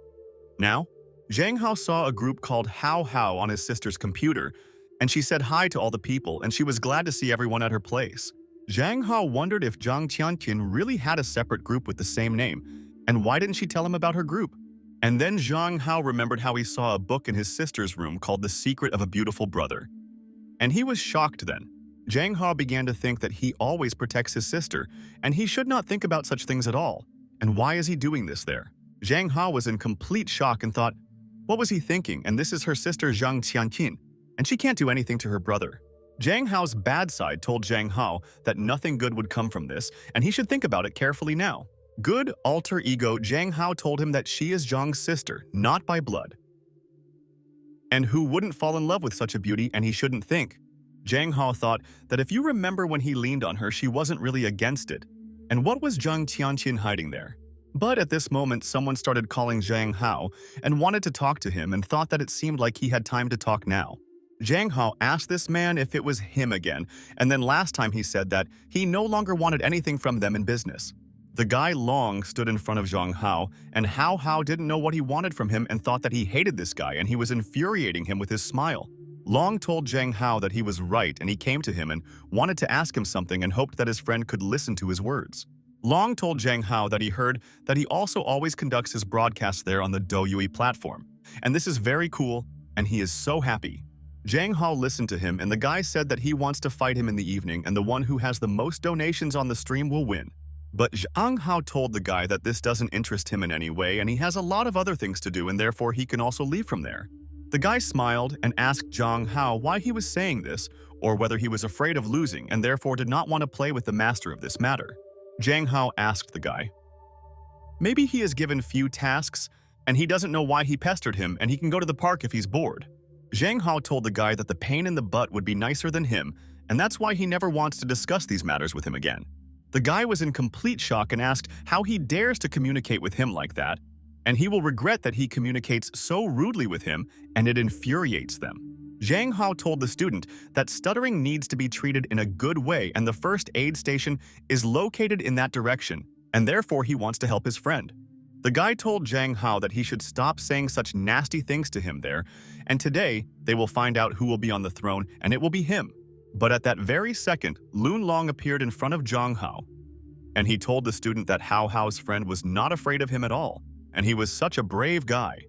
Now, Zhang Hao saw a group called Hao Hao on his sister's computer, and she said hi to all the people, and she was glad to see everyone at her place. Zhang Hao wondered if Zhang Qianqin really had a separate group with the same name, and why didn't she tell him about her group? And then Zhang Hao remembered how he saw a book in his sister's room called The Secret of a Beautiful Brother. And he was shocked then. Zhang Hao began to think that he always protects his sister, and he should not think about such things at all. And why is he doing this there? Zhang Hao was in complete shock and thought, what was he thinking? And this is her sister Zhang Qianqin, and she can't do anything to her brother. Zhang Hao's bad side told Zhang Hao that nothing good would come from this, and he should think about it carefully now. Good alter ego Zhang Hao told him that she is Zhang's sister, not by blood. And who wouldn't fall in love with such a beauty, and he shouldn't think. Zhang Hao thought that if you remember when he leaned on her, she wasn't really against it. And what was Zhang Qianqin hiding there? But at this moment, someone started calling Zhang Hao and wanted to talk to him and thought that it seemed like he had time to talk now. Zhang Hao asked this man if it was him again, and then last time he said that he no longer wanted anything from them in business. The guy Long stood in front of Zhang Hao, and Hao Hao didn't know what he wanted from him and thought that he hated this guy and he was infuriating him with his smile. Long told Zhang Hao that he was right, and he came to him and wanted to ask him something and hoped that his friend could listen to his words. Long told Zhang Hao that he heard that he also always conducts his broadcasts there on the Douyui platform, and this is very cool, and he is so happy. Zhang Hao listened to him, and the guy said that he wants to fight him in the evening, and the one who has the most donations on the stream will win. But Zhang Hao told the guy that this doesn't interest him in any way, and he has a lot of other things to do, and therefore he can also leave from there. The guy smiled and asked Zhang Hao why he was saying this, or whether he was afraid of losing and therefore did not want to play with the master of this matter. Zhang Hao asked the guy, maybe he is given few tasks, and he doesn't know why he pestered him, and he can go to the park if he's bored. Zhang Hao told the guy that the pain in the butt would be nicer than him, and that's why he never wants to discuss these matters with him again. The guy was in complete shock and asked how he dares to communicate with him like that, and he will regret that he communicates so rudely with him, and it infuriates them. Zhang Hao told the student that stuttering needs to be treated in a good way, and the first aid station is located in that direction, and therefore he wants to help his friend. The guy told Zhang Hao that he should stop saying such nasty things to him there, and today they will find out who will be on the throne, and it will be him. But at that very second, Lun Long appeared in front of Zhang Hao, and he told the student that Hao Hao's friend was not afraid of him at all, and he was such a brave guy.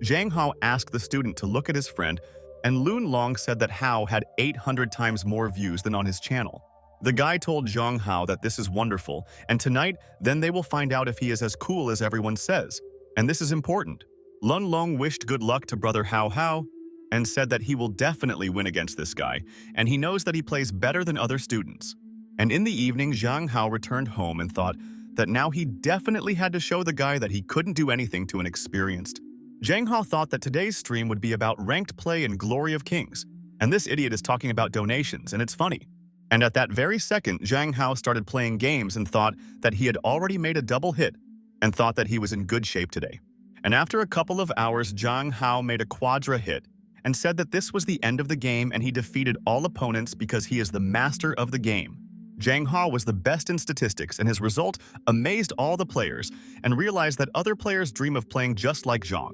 Zhang Hao asked the student to look at his friend, and Lun Long said that Hao had 800 times more views than on his channel. The guy told Zhang Hao that this is wonderful, and tonight, then they will find out if he is as cool as everyone says, and this is important. Lun Long wished good luck to brother Hao Hao, and said that he will definitely win against this guy, and he knows that he plays better than other students. And in the evening, Zhang Hao returned home and thought that now he definitely had to show the guy that he couldn't do anything to an experienced. Zhang Hao thought that today's stream would be about ranked play and Glory of Kings, and this idiot is talking about donations, and it's funny. And at that very second, Zhang Hao started playing games and thought that he had already made a double hit, and thought that he was in good shape today. And after a couple of hours, Zhang Hao made a quadra hit, and said that this was the end of the game and he defeated all opponents because he is the master of the game. Zhang Hao was the best in statistics, and his result amazed all the players and realized that other players dream of playing just like Zhang.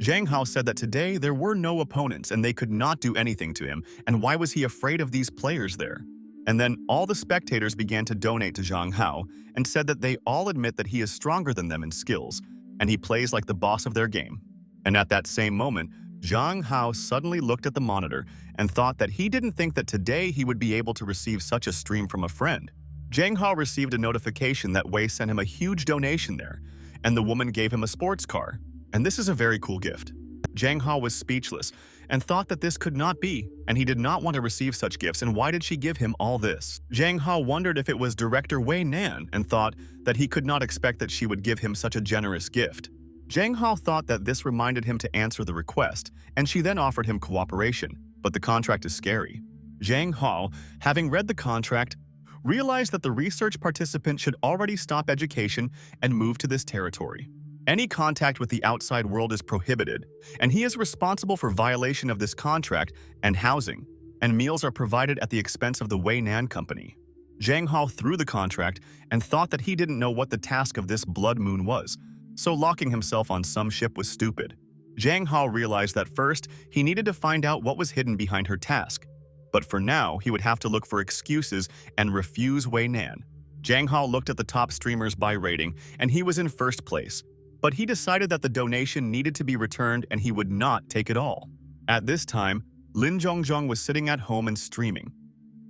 Zhang Hao said that today there were no opponents and they could not do anything to him, and why was he afraid of these players there? And then all the spectators began to donate to Zhang Hao and said that they all admit that he is stronger than them in skills, and he plays like the boss of their game. And at that same moment, Zhang Hao suddenly looked at the monitor and thought that he didn't think that today he would be able to receive such a stream from a friend. Zhang Hao received a notification that Way sent him a huge donation there, and the woman gave him a sports car, and this is a very cool gift. Zhang Hao was speechless and thought that this could not be, and he did not want to receive such gifts, and why did she give him all this? Zhang Hao wondered if it was director Way Nan and thought that he could not expect that she would give him such a generous gift. Zhang Hao thought that this reminded him to answer the request, and she then offered him cooperation, but the contract is scary. Zhang Hao, having read the contract, realized that the research participant should already stop education and move to this territory. Any contact with the outside world is prohibited, and he is responsible for violation of this contract and housing, and meals are provided at the expense of the Way Nan company. Zhang Hao threw the contract and thought that he didn't know what the task of this blood moon was, so locking himself on some ship was stupid. Zhang Hao realized that first, he needed to find out what was hidden behind her task. But for now, he would have to look for excuses and refuse Way Nan. Zhang Hao looked at the top streamers by rating, and he was in first place. But he decided that the donation needed to be returned and he would not take it all. At this time, Lin Zhongzhong was sitting at home and streaming,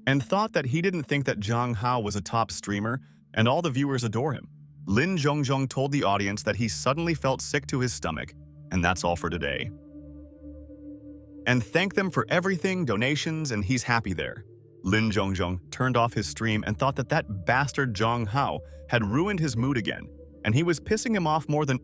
and thought that he didn't think that Zhang Hao was a top streamer and all the viewers adore him. Lin Zhongzhong told the audience that he suddenly felt sick to his stomach, and that's all for today. And thanked them for everything, donations, and he's happy there. Lin Zhongzhong turned off his stream and thought that that bastard Zhang Hao had ruined his mood again, and he was pissing him off more than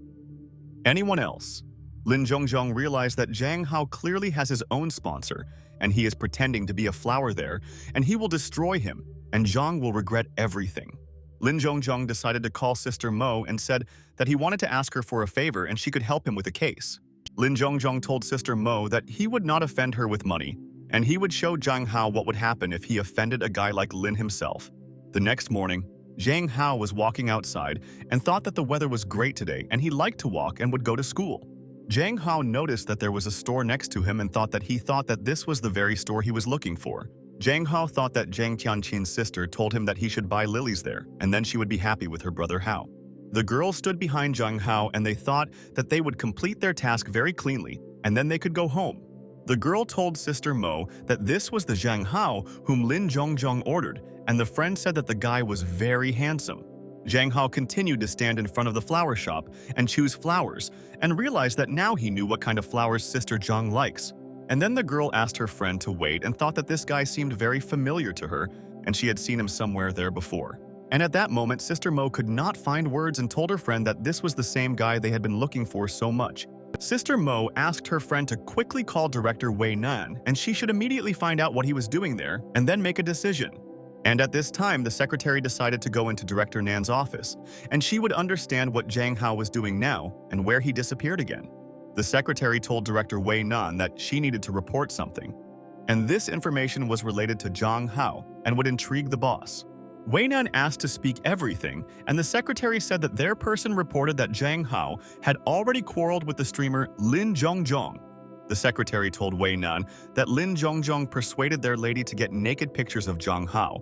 anyone else. Lin Zhongzhong realized that Zhang Hao clearly has his own sponsor, and he is pretending to be a flower there, and he will destroy him, and Zhang will regret everything. Lin Zhongzhong decided to call Sister Mo and said that he wanted to ask her for a favor and she could help him with a case. Lin Zhongzhong told Sister Mo that he would not offend her with money, and he would show Zhang Hao what would happen if he offended a guy like Lin himself. The next morning, Zhang Hao was walking outside and thought that the weather was great today and he liked to walk and would go to school. Zhang Hao noticed that there was a store next to him and thought that this was the very store he was looking for. Zhang Hao thought that Zhang Tianqin's sister told him that he should buy lilies there, and then she would be happy with her brother Hao. The girls stood behind Zhang Hao and they thought that they would complete their task very cleanly, and then they could go home. The girl told Sister Mo that this was the Zhang Hao whom Lin Zhongzhong ordered, and the friend said that the guy was very handsome. Zhang Hao continued to stand in front of the flower shop and choose flowers, and realized that now he knew what kind of flowers Sister Zhang likes. And then the girl asked her friend to wait and thought that this guy seemed very familiar to her, and she had seen him somewhere there before. And at that moment, Sister Mo could not find words and told her friend that this was the same guy they had been looking for so much. Sister Mo asked her friend to quickly call director Way Nan, and she should immediately find out what he was doing there and then make a decision. And at this time, the secretary decided to go into Director Nan's office, and she would understand what Zhang Hao was doing now and where he disappeared again. The secretary told Director Way Nan that she needed to report something, and this information was related to Zhang Hao and would intrigue the boss. Way Nan asked to speak everything, and the secretary said that their person reported that Zhang Hao had already quarreled with the streamer Lin Zhongzhong. The secretary told Way Nan that Lin Zhongzhong persuaded their lady to get naked pictures of Zhang Hao,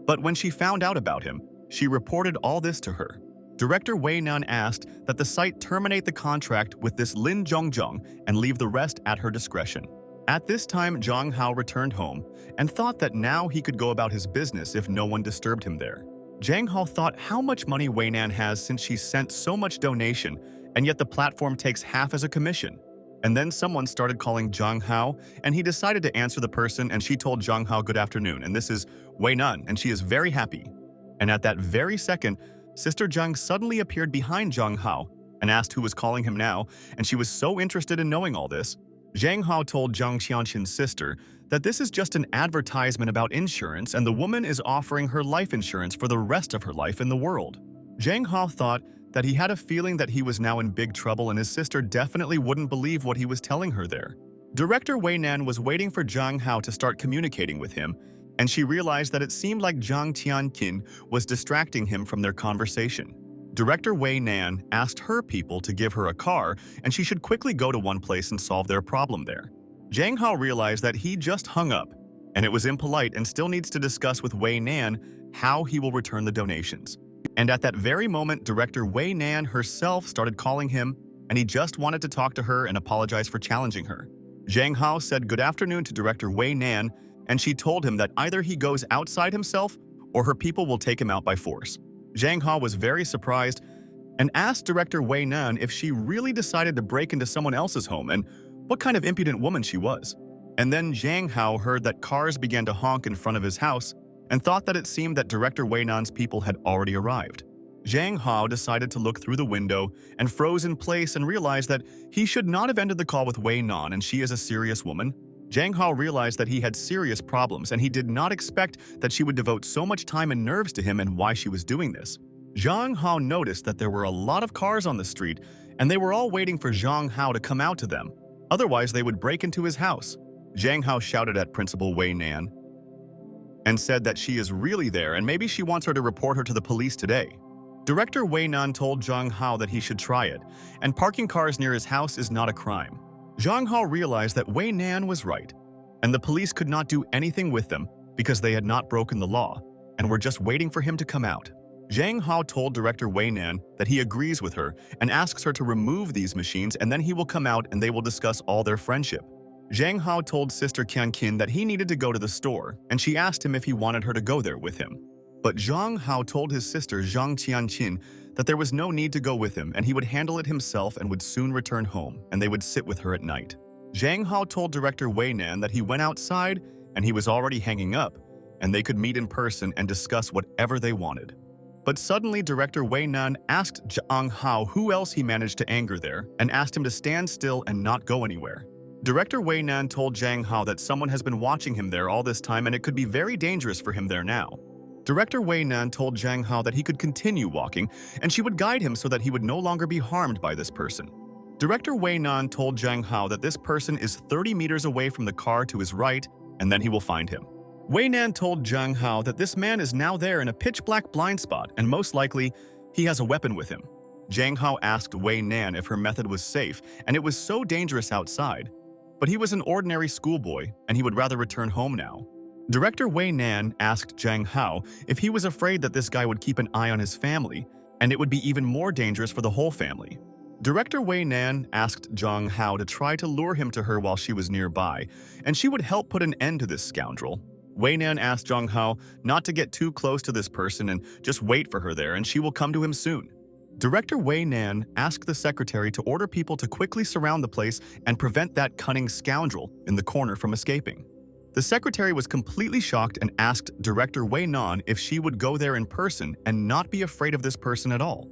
but when she found out about him, she reported all this to her. Director Way Nan asked that the site terminate the contract with this Lin Zhongzhong and leave the rest at her discretion. At this time, Zhang Hao returned home and thought that now he could go about his business if no one disturbed him there. Zhang Hao thought how much money Way Nan has since she sent so much donation, and yet the platform takes half as a commission. And then someone started calling Zhang Hao, and he decided to answer the person, and she told Zhang Hao good afternoon, and this is Way Nan, and she is very happy. And at that very second, Sister Zhang suddenly appeared behind Zhang Hao and asked who was calling him now, and she was so interested in knowing all this. Zhang Hao told Zhang Qianqin's sister that this is just an advertisement about insurance and the woman is offering her life insurance for the rest of her life in the world. Zhang Hao thought that he had a feeling that he was now in big trouble and his sister definitely wouldn't believe what he was telling her there. Director Way Nan was waiting for Zhang Hao to start communicating with him, and she realized that it seemed like Zhang Tianqin was distracting him from their conversation. Director Way Nan asked her people to give her a car, and she should quickly go to one place and solve their problem there. Zhang Hao realized that he just hung up, and it was impolite and still needs to discuss with Way Nan how he will return the donations. And at that very moment, Director Way Nan herself started calling him, and he just wanted to talk to her and apologize for challenging her. Zhang Hao said good afternoon to Director Way Nan, and she told him that either he goes outside himself or her people will take him out by force. Zhang Hao was very surprised and asked Director Way Nan if she really decided to break into someone else's home and what kind of impudent woman she was. And then Zhang Hao heard that cars began to honk in front of his house and thought that it seemed that Director Way Nan's people had already arrived. Zhang Hao decided to look through the window and froze in place and realized that he should not have ended the call with Way Nan, and she is a serious woman. Zhang Hao realized that he had serious problems and he did not expect that she would devote so much time and nerves to him and why she was doing this. Zhang Hao noticed that there were a lot of cars on the street and they were all waiting for Zhang Hao to come out to them. Otherwise, they would break into his house. Zhang Hao shouted at Principal Way Nan and said that she is really there and maybe she wants her to report her to the police today. Director Way Nan told Zhang Hao that he should try it, and parking cars near his house is not a crime. Zhang Hao realized that Way Nan was right, and the police could not do anything with them because they had not broken the law and were just waiting for him to come out. Zhang Hao told Director Way Nan that he agrees with her and asks her to remove these machines, and then he will come out and they will discuss all their friendship. Zhang Hao told Sister Qianqin that he needed to go to the store, and she asked him if he wanted her to go there with him. But Zhang Hao told his sister Zhang Qianqin that there was no need to go with him and he would handle it himself and would soon return home, and they would sit with her at night. Zhang Hao told Director Way Nan that he went outside and he was already hanging up, and they could meet in person and discuss whatever they wanted. But suddenly Director Way Nan asked Zhang Hao who else he managed to anger there and asked him to stand still and not go anywhere. Director Way Nan told Zhang Hao that someone has been watching him there all this time and it could be very dangerous for him there now. Director Way Nan told Zhang Hao that he could continue walking and she would guide him so that he would no longer be harmed by this person. Director Way Nan told Zhang Hao that this person is 30 meters away from the car to his right and then he will find him. Way Nan told Zhang Hao that this man is now there in a pitch-black blind spot and most likely he has a weapon with him. Zhang Hao asked Way Nan if her method was safe and it was so dangerous outside, but he was an ordinary schoolboy and he would rather return home now. Director Way Nan asked Zhang Hao if he was afraid that this guy would keep an eye on his family, and it would be even more dangerous for the whole family. Director Way Nan asked Zhang Hao to try to lure him to her while she was nearby, and she would help put an end to this scoundrel. Way Nan asked Zhang Hao not to get too close to this person and just wait for her there and she will come to him soon. Director Way Nan asked the secretary to order people to quickly surround the place and prevent that cunning scoundrel in the corner from escaping. The secretary was completely shocked and asked Director Way Nan if she would go there in person and not be afraid of this person at all.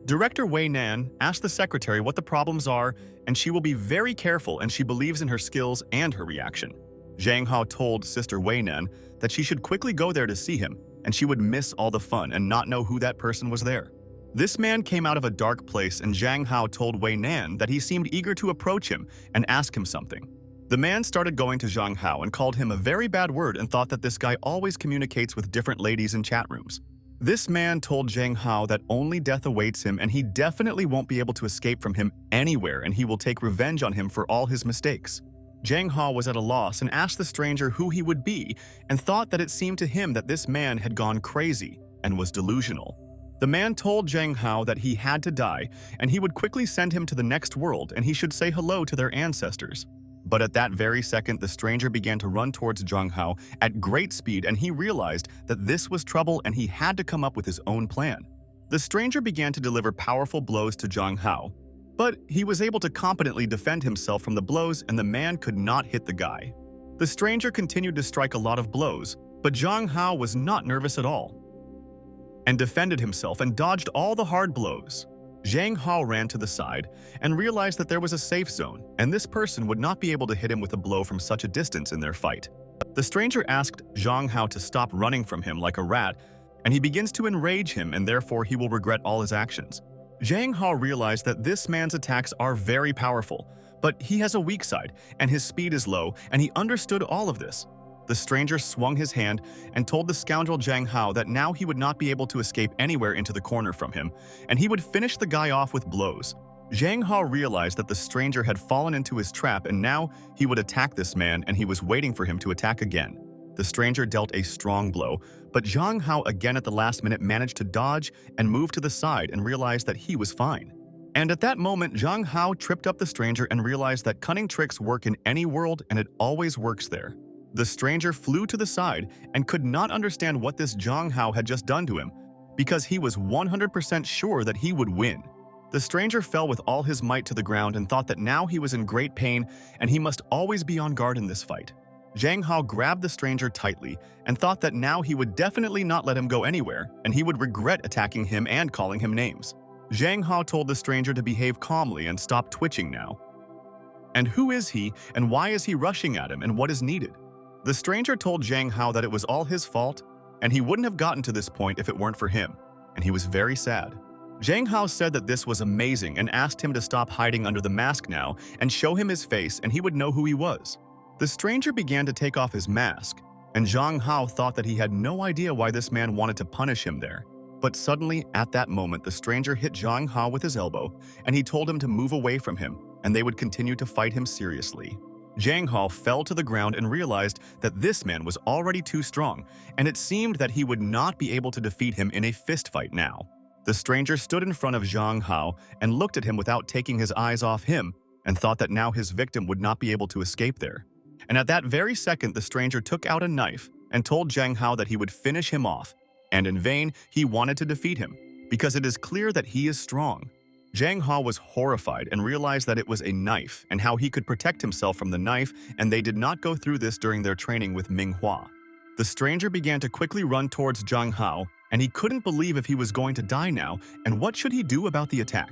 Director Way Nan asked the secretary what the problems are and she will be very careful and she believes in her skills and her reaction. Zhang Hao told Sister Way Nan that she should quickly go there to see him and she would miss all the fun and not know who that person was there. This man came out of a dark place and Zhang Hao told Way Nan that he seemed eager to approach him and ask him something. The man started going to Zhang Hao and called him a very bad word and thought that this guy always communicates with different ladies in chat rooms. This man told Zhang Hao that only death awaits him and he definitely won't be able to escape from him anywhere and he will take revenge on him for all his mistakes. Zhang Hao was at a loss and asked the stranger who he would be and thought that it seemed to him that this man had gone crazy and was delusional. The man told Zhang Hao that he had to die and he would quickly send him to the next world and he should say hello to their ancestors. But at that very second, the stranger began to run towards Zhang Hao at great speed and he realized that this was trouble and he had to come up with his own plan. The stranger began to deliver powerful blows to Zhang Hao, but he was able to competently defend himself from the blows and the man could not hit the guy. The stranger continued to strike a lot of blows, but Zhang Hao was not nervous at all and defended himself and dodged all the hard blows. Zhang Hao ran to the side and realized that there was a safe zone and this person would not be able to hit him with a blow from such a distance in their fight. The stranger asked Zhang Hao to stop running from him like a rat and he begins to enrage him and therefore he will regret all his actions. Zhang Hao realized that this man's attacks are very powerful, but he has a weak side and his speed is low and he understood all of this. The stranger swung his hand and told the scoundrel Zhang Hao that now he would not be able to escape anywhere into the corner from him, and he would finish the guy off with blows. Zhang Hao realized that the stranger had fallen into his trap and now he would attack this man and he was waiting for him to attack again. The stranger dealt a strong blow, but Zhang Hao again at the last minute managed to dodge and move to the side and realized that he was fine. And at that moment, Zhang Hao tripped up the stranger and realized that cunning tricks work in any world and it always works there. The stranger flew to the side and could not understand what this Zhang Hao had just done to him because he was 100% sure that he would win. The stranger fell with all his might to the ground and thought that now he was in great pain and he must always be on guard in this fight. Zhang Hao grabbed the stranger tightly and thought that now he would definitely not let him go anywhere, and he would regret attacking him and calling him names. Zhang Hao told the stranger to behave calmly and stop twitching now. And who is he, and why is he rushing at him, and what is needed? The stranger told Zhang Hao that it was all his fault, and he wouldn't have gotten to this point if it weren't for him, and he was very sad. Zhang Hao said that this was amazing and asked him to stop hiding under the mask now and show him his face, and he would know who he was. The stranger began to take off his mask, and Zhang Hao thought that he had no idea why this man wanted to punish him there. But suddenly, at that moment, the stranger hit Zhang Hao with his elbow, and he told him to move away from him, and they would continue to fight him seriously. Zhang Hao fell to the ground and realized that this man was already too strong, and it seemed that he would not be able to defeat him in a fistfight now. The stranger stood in front of Zhang Hao and looked at him without taking his eyes off him, and thought that now his victim would not be able to escape there. And at that very second, the stranger took out a knife and told Zhang Hao that he would finish him off, and in vain he wanted to defeat him, because it is clear that he is strong. Zhang Hao was horrified and realized that it was a knife and how he could protect himself from the knife, and they did not go through this during their training with Manhwa. The stranger began to quickly run towards Zhang Hao, and he couldn't believe if he was going to die now, and what should he do about the attack?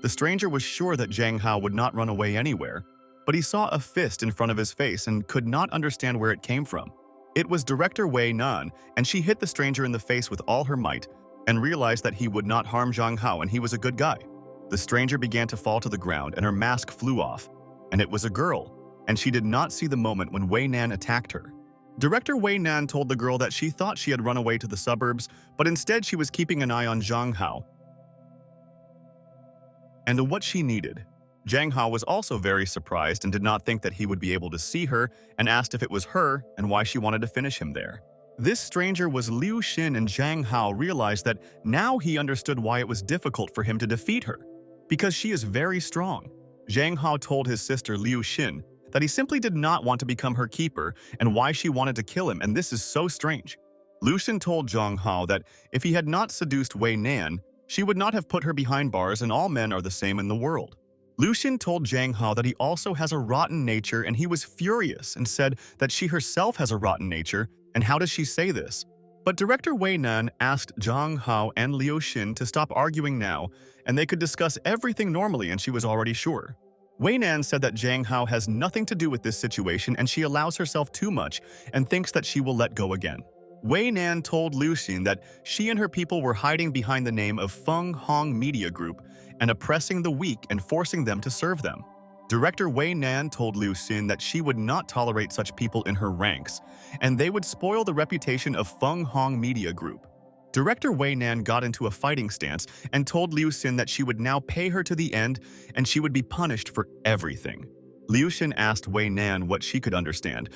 The stranger was sure that Zhang Hao would not run away anywhere, but he saw a fist in front of his face and could not understand where it came from. It was Director Way Nan, and she hit the stranger in the face with all her might and realized that he would not harm Zhang Hao and he was a good guy. The stranger began to fall to the ground and her mask flew off, and it was a girl, and she did not see the moment when Way Nan attacked her. Director Way Nan told the girl that she thought she had run away to the suburbs, but instead she was keeping an eye on Zhang Hao and what she needed. Zhang Hao was also very surprised and did not think that he would be able to see her, and asked if it was her and why she wanted to finish him there. This stranger was Liu Xin, and Zhang Hao realized that now he understood why it was difficult for him to defeat her, because she is very strong. Zhang Hao told his sister Liu Xin that he simply did not want to become her keeper and why she wanted to kill him, and this is so strange. Liu Xin told Zhang Hao that if he had not seduced Way Nan, she would not have put her behind bars, and all men are the same in the world. Liu Xin told Zhang Hao that he also has a rotten nature, and he was furious and said that she herself has a rotten nature, and how does she say this? But Director Way Nan asked Zhang Hao and Liu Xin to stop arguing now, and they could discuss everything normally, and she was already sure. Way Nan said that Zhang Hao has nothing to do with this situation, and she allows herself too much and thinks that she will let go again. Way Nan told Liu Xin that she and her people were hiding behind the name of Feng Hong Media Group and oppressing the weak and forcing them to serve them. Director Way Nan told Liu Xin that she would not tolerate such people in her ranks, and they would spoil the reputation of Feng Hong Media Group. Director Way Nan got into a fighting stance and told Liu Xin that she would now pay her to the end and she would be punished for everything. Liu Xin asked Way Nan what she could understand,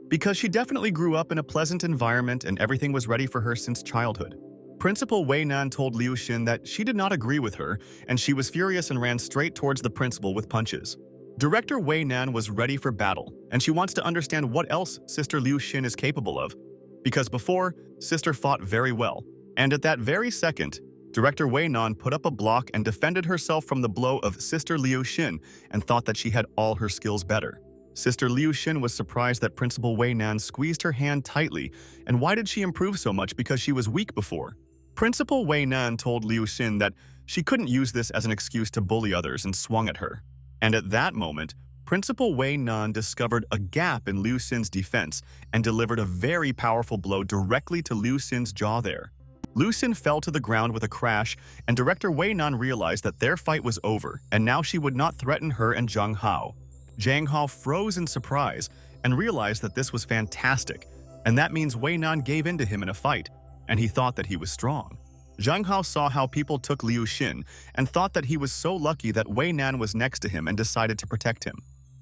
because she definitely grew up in a pleasant environment and everything was ready for her since childhood. Principal Way Nan told Liu Xin that she did not agree with her, and she was furious and ran straight towards the principal with punches. Director Way Nan was ready for battle, and she wants to understand what else Sister Liu Xin is capable of, because before, Sister fought very well, and at that very second, Director Way Nan put up a block and defended herself from the blow of Sister Liu Xin and thought that she had all her skills better. Sister Liu Xin was surprised that Principal Way Nan squeezed her hand tightly, and why did she improve so much because she was weak before? Principal Way Nan told Liu Xin that she couldn't use this as an excuse to bully others and swung at her. And at that moment, Principal Way Nan discovered a gap in Liu Xin's defense and delivered a very powerful blow directly to Liu Xin's jaw there. Liu Xin fell to the ground with a crash, and Director Way Nan realized that their fight was over, and now she would not threaten her and Zhang Hao. Zhang Hao froze in surprise and realized that this was fantastic, and that means Way Nan gave in to him in a fight, and he thought that he was strong. Zhang Hao saw how people took Liu Xin and thought that he was so lucky that Way Nan was next to him and decided to protect him.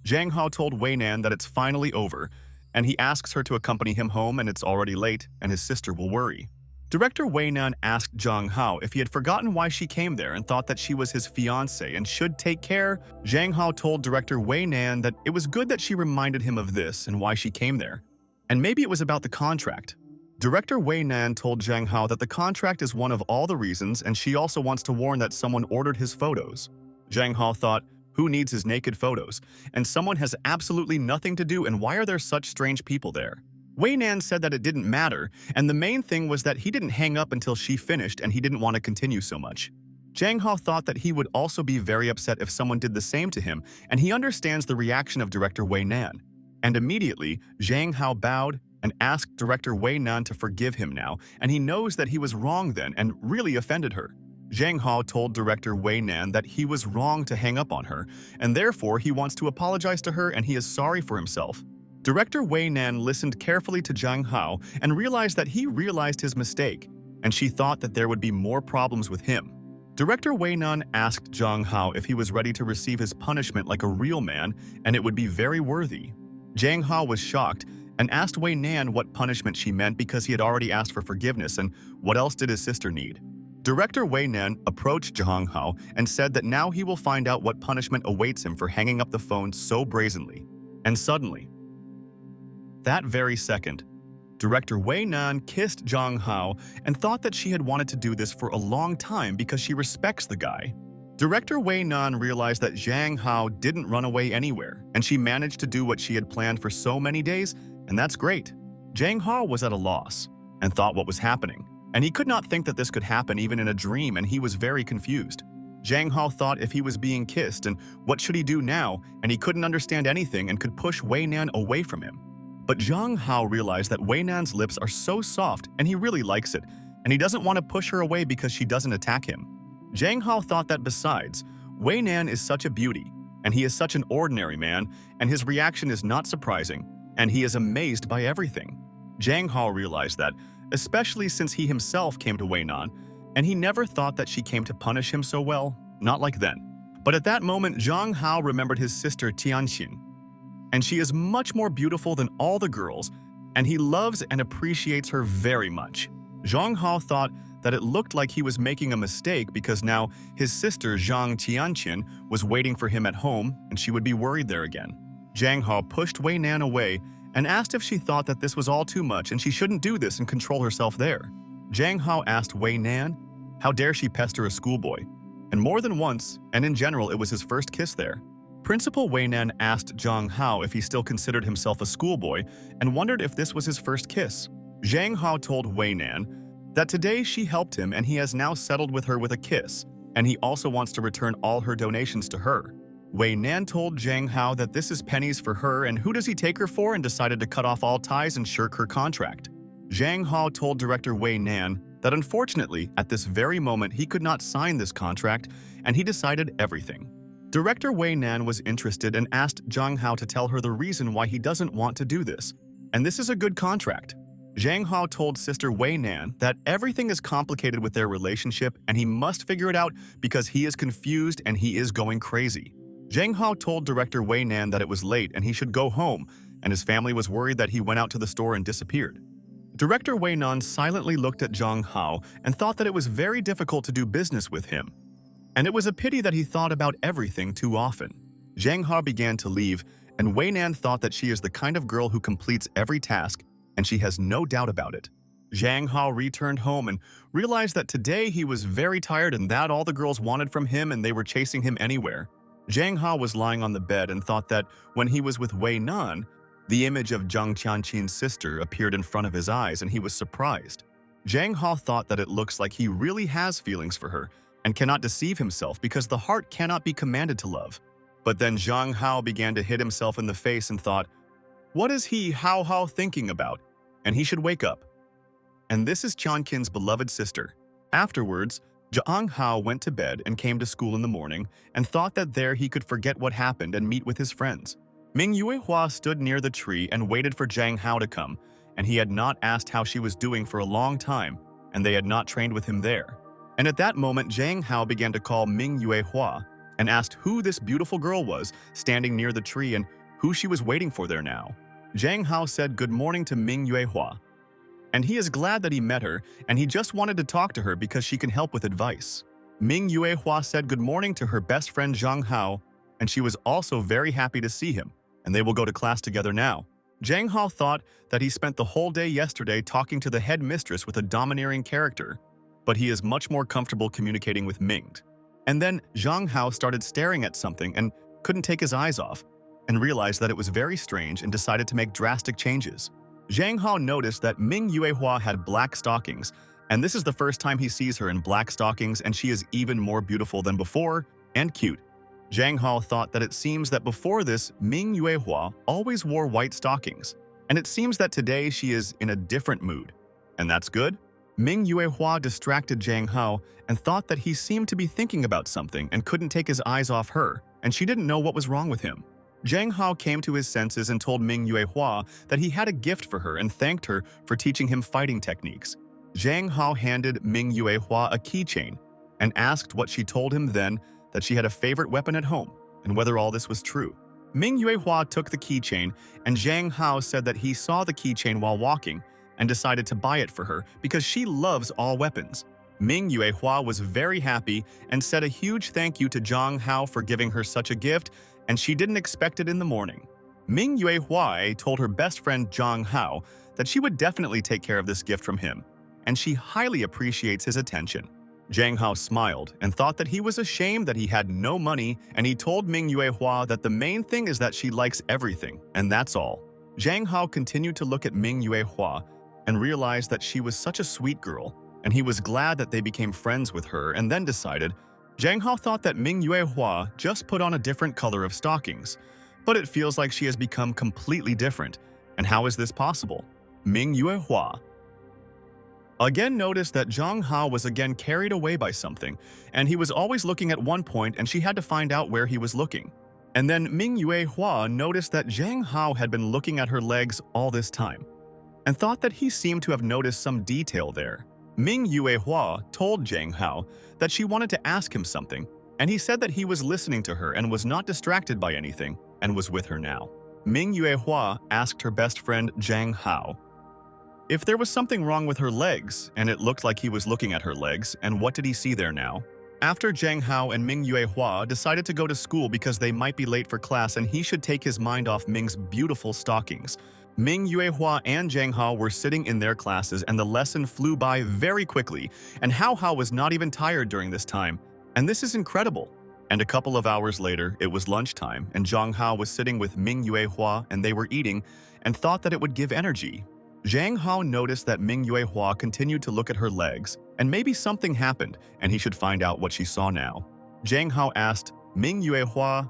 Zhang Hao told Way Nan that it's finally over, and he asks her to accompany him home, and it's already late and his sister will worry. Director Way Nan asked Zhang Hao if he had forgotten why she came there and thought that she was his fiancée and should take care. Zhang Hao told Director Way Nan that it was good that she reminded him of this and why she came there, and maybe it was about the contract. Director Way Nan told Zhang Hao that the contract is one of all the reasons, and she also wants to warn that someone ordered his photos. Zhang Hao thought, Who needs his naked photos? And someone has absolutely nothing to do, and why are there such strange people there? Way Nan said that it didn't matter, and the main thing was that he didn't hang up until she finished and he didn't want to continue so much. Jang Hao thought that he would also be very upset if someone did the same to him, and he understands the reaction of director Way Nan. And immediately, Jang Hao bowed and asked director Way Nan to forgive him now, and he knows that he was wrong then and really offended her. Jang Hao told director Way Nan that he was wrong to hang up on her, and therefore he wants to apologize to her and he is sorry for himself. Director Way Nan listened carefully to Jang Hao and realized that he realized his mistake, and she thought that there would be more problems with him. Director Way Nan asked Jang Hao if he was ready to receive his punishment like a real man, and it would be very worthy. Jang Hao was shocked and asked Way Nan what punishment she meant because he had already asked for forgiveness, and what else did his sister need. Director Way Nan approached Jang Hao and said that now he will find out what punishment awaits him for hanging up the phone so brazenly. And suddenly, that very second, director Way Nan kissed Jang Hao and thought that she had wanted to do this for a long time because she respects the guy. Director Way Nan realized that Jang Hao didn't run away anywhere, and she managed to do what she had planned for so many days, and that's great. Jang Hao was at a loss and thought what was happening, and he could not think that this could happen even in a dream, and he was very confused. Jang Hao thought if he was being kissed, and what should he do now, and he couldn't understand anything and could push Way Nan away from him. But Jang Hao realized that Way Nan's lips are so soft and he really likes it, and he doesn't want to push her away because she doesn't attack him. Jang Hao thought that besides, Way Nan is such a beauty, and he is such an ordinary man, and his reaction is not surprising, and he is amazed by everything. Jang Hao realized that, especially since he himself came to Way Nan, and he never thought that she came to punish him so well, not like then. But at that moment, Jang Hao remembered his sister Tianxin, and she is much more beautiful than all the girls, and he loves and appreciates her very much. Jang Hao thought that it looked like he was making a mistake because now his sister Zhang Tianqin was waiting for him at home and she would be worried there again. Jang Hao pushed Way Nan away and asked if she thought that this was all too much and she shouldn't do this and control herself there. Jang Hao asked Way Nan, how dare she pester a schoolboy? And more than once, and in general it was his first kiss there. Principal Way Nan asked Jang Hao if he still considered himself a schoolboy and wondered if this was his first kiss. Jang Hao told Way Nan that today she helped him and he has now settled with her with a kiss, and he also wants to return all her donations to her. Way Nan told Jang Hao that this is pennies for her and who does he take her for, and decided to cut off all ties and shirk her contract. Jang Hao told director Way Nan that unfortunately, at this very moment he could not sign this contract, and he decided everything. Director Way Nan was interested and asked Jang Hao to tell her the reason why he doesn't want to do this, and this is a good contract. Jang Hao told Sister Way Nan that everything is complicated with their relationship and he must figure it out because he is confused and he is going crazy. Jang Hao told Director Way Nan that it was late and he should go home, and his family was worried that he went out to the store and disappeared. Director Way Nan silently looked at Jang Hao and thought that it was very difficult to do business with him, and it was a pity that he thought about everything too often. Jang Hao began to leave, and Way Nan thought that she is the kind of girl who completes every task, and she has no doubt about it. Jang Hao returned home and realized that today he was very tired and that all the girls wanted from him and they were chasing him anywhere. Jang Hao was lying on the bed and thought that when he was with Way Nan, the image of Zhang Tianqin's sister appeared in front of his eyes and he was surprised. Jang Hao thought that it looks like he really has feelings for her and cannot deceive himself because the heart cannot be commanded to love. But then Jang Hao began to hit himself in the face and thought, what is he Hao thinking about? And he should wake up. And this is Tianqin's beloved sister. Afterwards, Jang Hao went to bed and came to school in the morning and thought that there he could forget what happened and meet with his friends. Ming Yuehua stood near the tree and waited for Jang Hao to come, and he had not asked how she was doing for a long time, and they had not trained with him there. And at that moment, Jang Hao began to call Ming Yuehua and asked who this beautiful girl was standing near the tree and who she was waiting for there now. Jang Hao said good morning to Ming Yuehua, and he is glad that he met her, and he just wanted to talk to her because she can help with advice. Ming Yuehua said good morning to her best friend Jang Hao, and she was also very happy to see him, and they will go to class together now. Jang Hao thought that he spent the whole day yesterday talking to the head mistress with a domineering character, but he is much more comfortable communicating with Ming. And then Jang Hao started staring at something, and couldn't take his eyes off, and realized that it was very strange and decided to make drastic changes. Zhang Hao noticed that Ming Yuehua had black stockings, and this is the first time he sees her in black stockings, and she is even more beautiful than before and cute. Zhang Hao thought that it seems that before this, Ming Yuehua always wore white stockings, and it seems that today she is in a different mood. And that's good. Ming Yuehua distracted Zhang Hao and thought that he seemed to be thinking about something and couldn't take his eyes off her, and she didn't know what was wrong with him. Zhang Hao came to his senses and told Ming Yuehua that he had a gift for her and thanked her for teaching him fighting techniques. Zhang Hao handed Ming Yuehua a keychain and asked what she told him then, that she had a favorite weapon at home, and whether all this was true. Ming Yuehua took the keychain, and Zhang Hao said that he saw the keychain while walking and decided to buy it for her because she loves all weapons. Ming Yuehua was very happy and said a huge thank you to Zhang Hao for giving her such a gift, and she didn't expect it in the morning. Ming Yuehua told her best friend Zhang Hao that she would definitely take care of this gift from him, and she highly appreciates his attention. Zhang Hao smiled and thought that he was ashamed that he had no money, and he told Ming Yuehua that the main thing is that she likes everything, and that's all. Zhang Hao continued to look at Ming Yuehua and realized that she was such a sweet girl, and he was glad that they became friends with her, and then decided. Zhang Hao thought that Ming Yuehua just put on a different color of stockings, but it feels like she has become completely different. And how is this possible? Ming Yuehua again noticed that Zhang Hao was again carried away by something, and he was always looking at one point, and she had to find out where he was looking. And then Ming Yuehua noticed that Zhang Hao had been looking at her legs all this time, and thought that he seemed to have noticed some detail there. Ming Yuehua told Zhang Hao that she wanted to ask him something, and he said that he was listening to her and was not distracted by anything, and was with her now. Ming Yuehua asked her best friend Zhang Hao if there was something wrong with her legs, and it looked like he was looking at her legs, and what did he see there now? After Zhang Hao and Ming Yuehua decided to go to school because they might be late for class and he should take his mind off Ming's beautiful stockings, Ming Yuehua and Zhang Hao were sitting in their classes, and the lesson flew by very quickly, and Hao was not even tired during this time. And this is incredible. And a couple of hours later, it was lunchtime, and Zhang Hao was sitting with Ming Yuehua, and they were eating, and thought that it would give energy. Zhang Hao noticed that Ming Yuehua continued to look at her legs, and maybe something happened, and he should find out what she saw now. Zhang Hao asked Ming Yuehua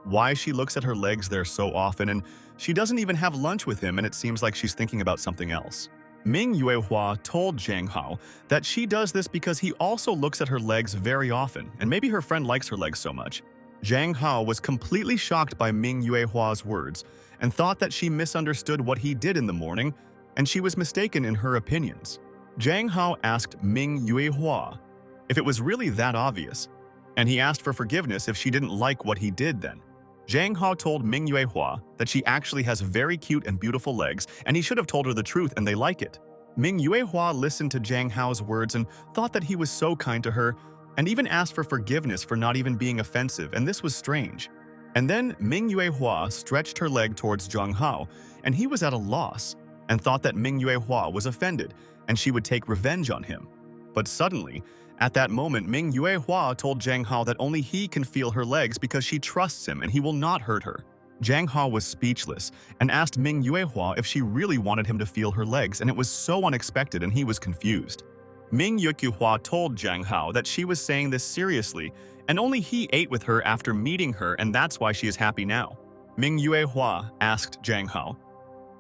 why she looks at her legs there so often, and she doesn't even have lunch with him, and it seems like she's thinking about something else. Ming Yuehua told Zhang Hao that she does this because he also looks at her legs very often, and maybe her friend likes her legs so much. Zhang Hao was completely shocked by Ming Yuehua's words and thought that she misunderstood what he did in the morning, and she was mistaken in her opinions. Zhang Hao asked Ming Yuehua if it was really that obvious, and he asked for forgiveness if she didn't like what he did then. Zhang Hao told Ming Yuehua that she actually has very cute and beautiful legs, and he should have told her the truth, and they like it. Ming Yuehua listened to Zhang Hao's words and thought that he was so kind to her, and even asked for forgiveness for not even being offensive, and this was strange. And then Ming Yuehua stretched her leg towards Zhang Hao, and he was at a loss, and thought that Ming Yuehua was offended, and she would take revenge on him. But suddenly, at that moment, Ming Yuehua told Zhang Hao that only he can feel her legs because she trusts him and he will not hurt her. Zhang Hao was speechless and asked Ming Yuehua if she really wanted him to feel her legs, and it was so unexpected and he was confused. Ming Yuehua told Zhang Hao that she was saying this seriously, and only he ate with her after meeting her, and that's why she is happy now. Ming Yuehua asked Zhang Hao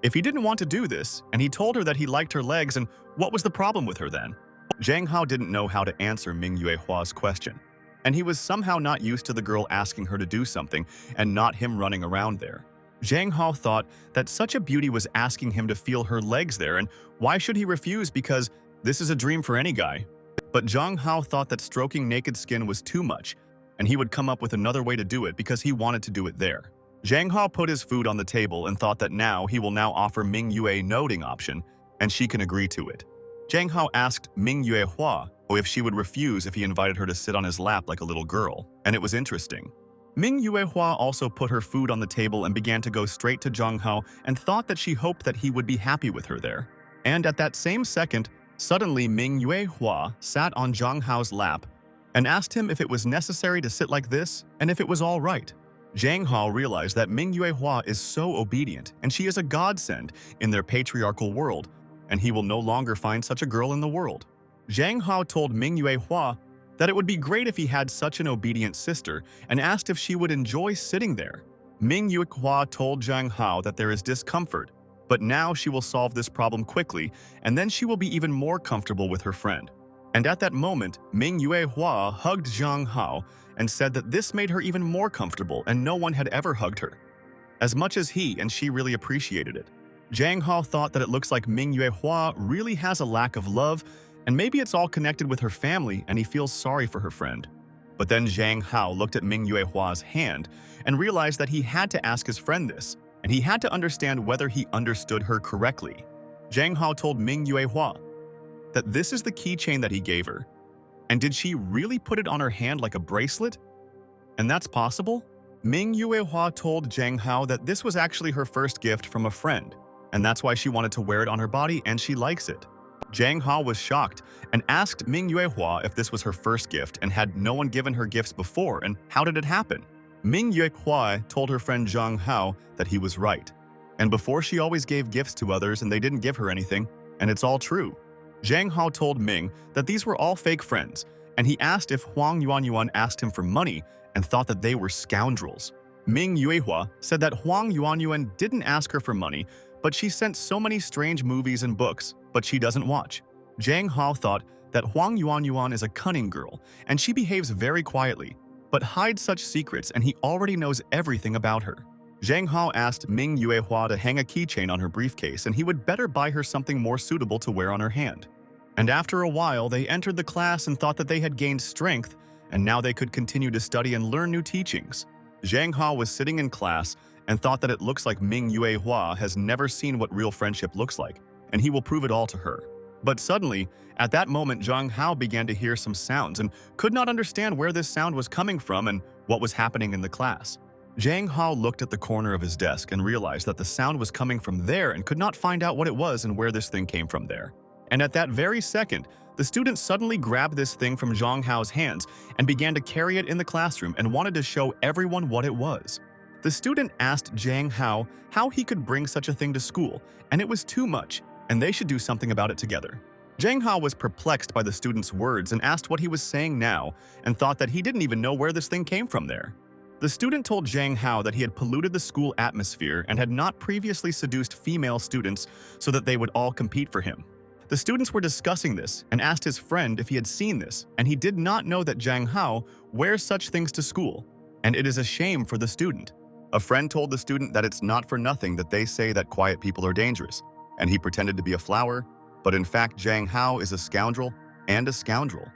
if he didn't want to do this, and he told her that he liked her legs, and what was the problem with her then? Zhang Hao didn't know how to answer Ming Yuehua's question, and he was somehow not used to the girl asking her to do something and not him running around there. Zhang Hao thought that such a beauty was asking him to feel her legs there, and why should he refuse, because this is a dream for any guy. But Zhang Hao thought that stroking naked skin was too much, and he would come up with another way to do it because he wanted to do it there. Zhang Hao put his food on the table and thought that now he will now offer Ming Yue a noting option, and she can agree to it. Zhang Hao asked Ming Yuehua if she would refuse if he invited her to sit on his lap like a little girl, and it was interesting. Ming Yuehua also put her food on the table and began to go straight to Zhang Hao and thought that she hoped that he would be happy with her there. And at that same second, suddenly Ming Yuehua sat on Zhang Hao's lap and asked him if it was necessary to sit like this and if it was all right. Zhang Hao realized that Ming Yuehua is so obedient and she is a godsend in their patriarchal world, and he will no longer find such a girl in the world. Zhang Hao told Ming Yuehua that it would be great if he had such an obedient sister and asked if she would enjoy sitting there. Ming Yuehua told Zhang Hao that there is discomfort, but now she will solve this problem quickly and then she will be even more comfortable with her friend. And at that moment, Ming Yuehua hugged Zhang Hao and said that this made her even more comfortable and no one had ever hugged her, as much as he and she really appreciated it. Zhang Hao thought that it looks like Ming Yuehua really has a lack of love, and maybe it's all connected with her family and he feels sorry for her friend. But then Zhang Hao looked at Ming Yuehua's hand and realized that he had to ask his friend this, and he had to understand whether he understood her correctly. Zhang Hao told Ming Yuehua that this is the keychain that he gave her. And did she really put it on her hand like a bracelet? And that's possible? Ming Yuehua told Zhang Hao that this was actually her first gift from a friend, and that's why she wanted to wear it on her body and she likes it. Zhang Hao was shocked and asked Ming Yuehua if this was her first gift and had no one given her gifts before, and how did it happen? Ming Yuehua told her friend Zhang Hao that he was right. And before, she always gave gifts to others and they didn't give her anything, and it's all true. Zhang Hao told Ming that these were all fake friends, and he asked if Huang Yuanyuan asked him for money and thought that they were scoundrels. Ming Yuehua said that Huang Yuanyuan didn't ask her for money, but she sent so many strange movies and books, but she doesn't watch. Zhang Hao thought that Huang Yuanyuan is a cunning girl, and she behaves very quietly, but hides such secrets and he already knows everything about her. Zhang Hao asked Ming Yuehua to hang a keychain on her briefcase and he would better buy her something more suitable to wear on her hand. And after a while, they entered the class and thought that they had gained strength, and now they could continue to study and learn new teachings. Zhang Hao was sitting in class and thought that it looks like Ming Yuehua has never seen what real friendship looks like, and he will prove it all to her. But suddenly, at that moment, Zhang Hao began to hear some sounds and could not understand where this sound was coming from and what was happening in the class. Zhang Hao looked at the corner of his desk and realized that the sound was coming from there and could not find out what it was and where this thing came from there. And at that very second, the student suddenly grabbed this thing from Zhang Hao's hands and began to carry it in the classroom and wanted to show everyone what it was. The student asked Zhang Hao how he could bring such a thing to school, and it was too much, and they should do something about it together. Zhang Hao was perplexed by the student's words and asked what he was saying now, and thought that he didn't even know where this thing came from there. The student told Zhang Hao that he had polluted the school atmosphere and had not previously seduced female students so that they would all compete for him. The students were discussing this and asked his friend if he had seen this, and he did not know that Zhang Hao wears such things to school, and it is a shame for the student. A friend told the student that it's not for nothing that they say that quiet people are dangerous, and he pretended to be a flower, but in fact Zhang Hao is a scoundrel and a scoundrel.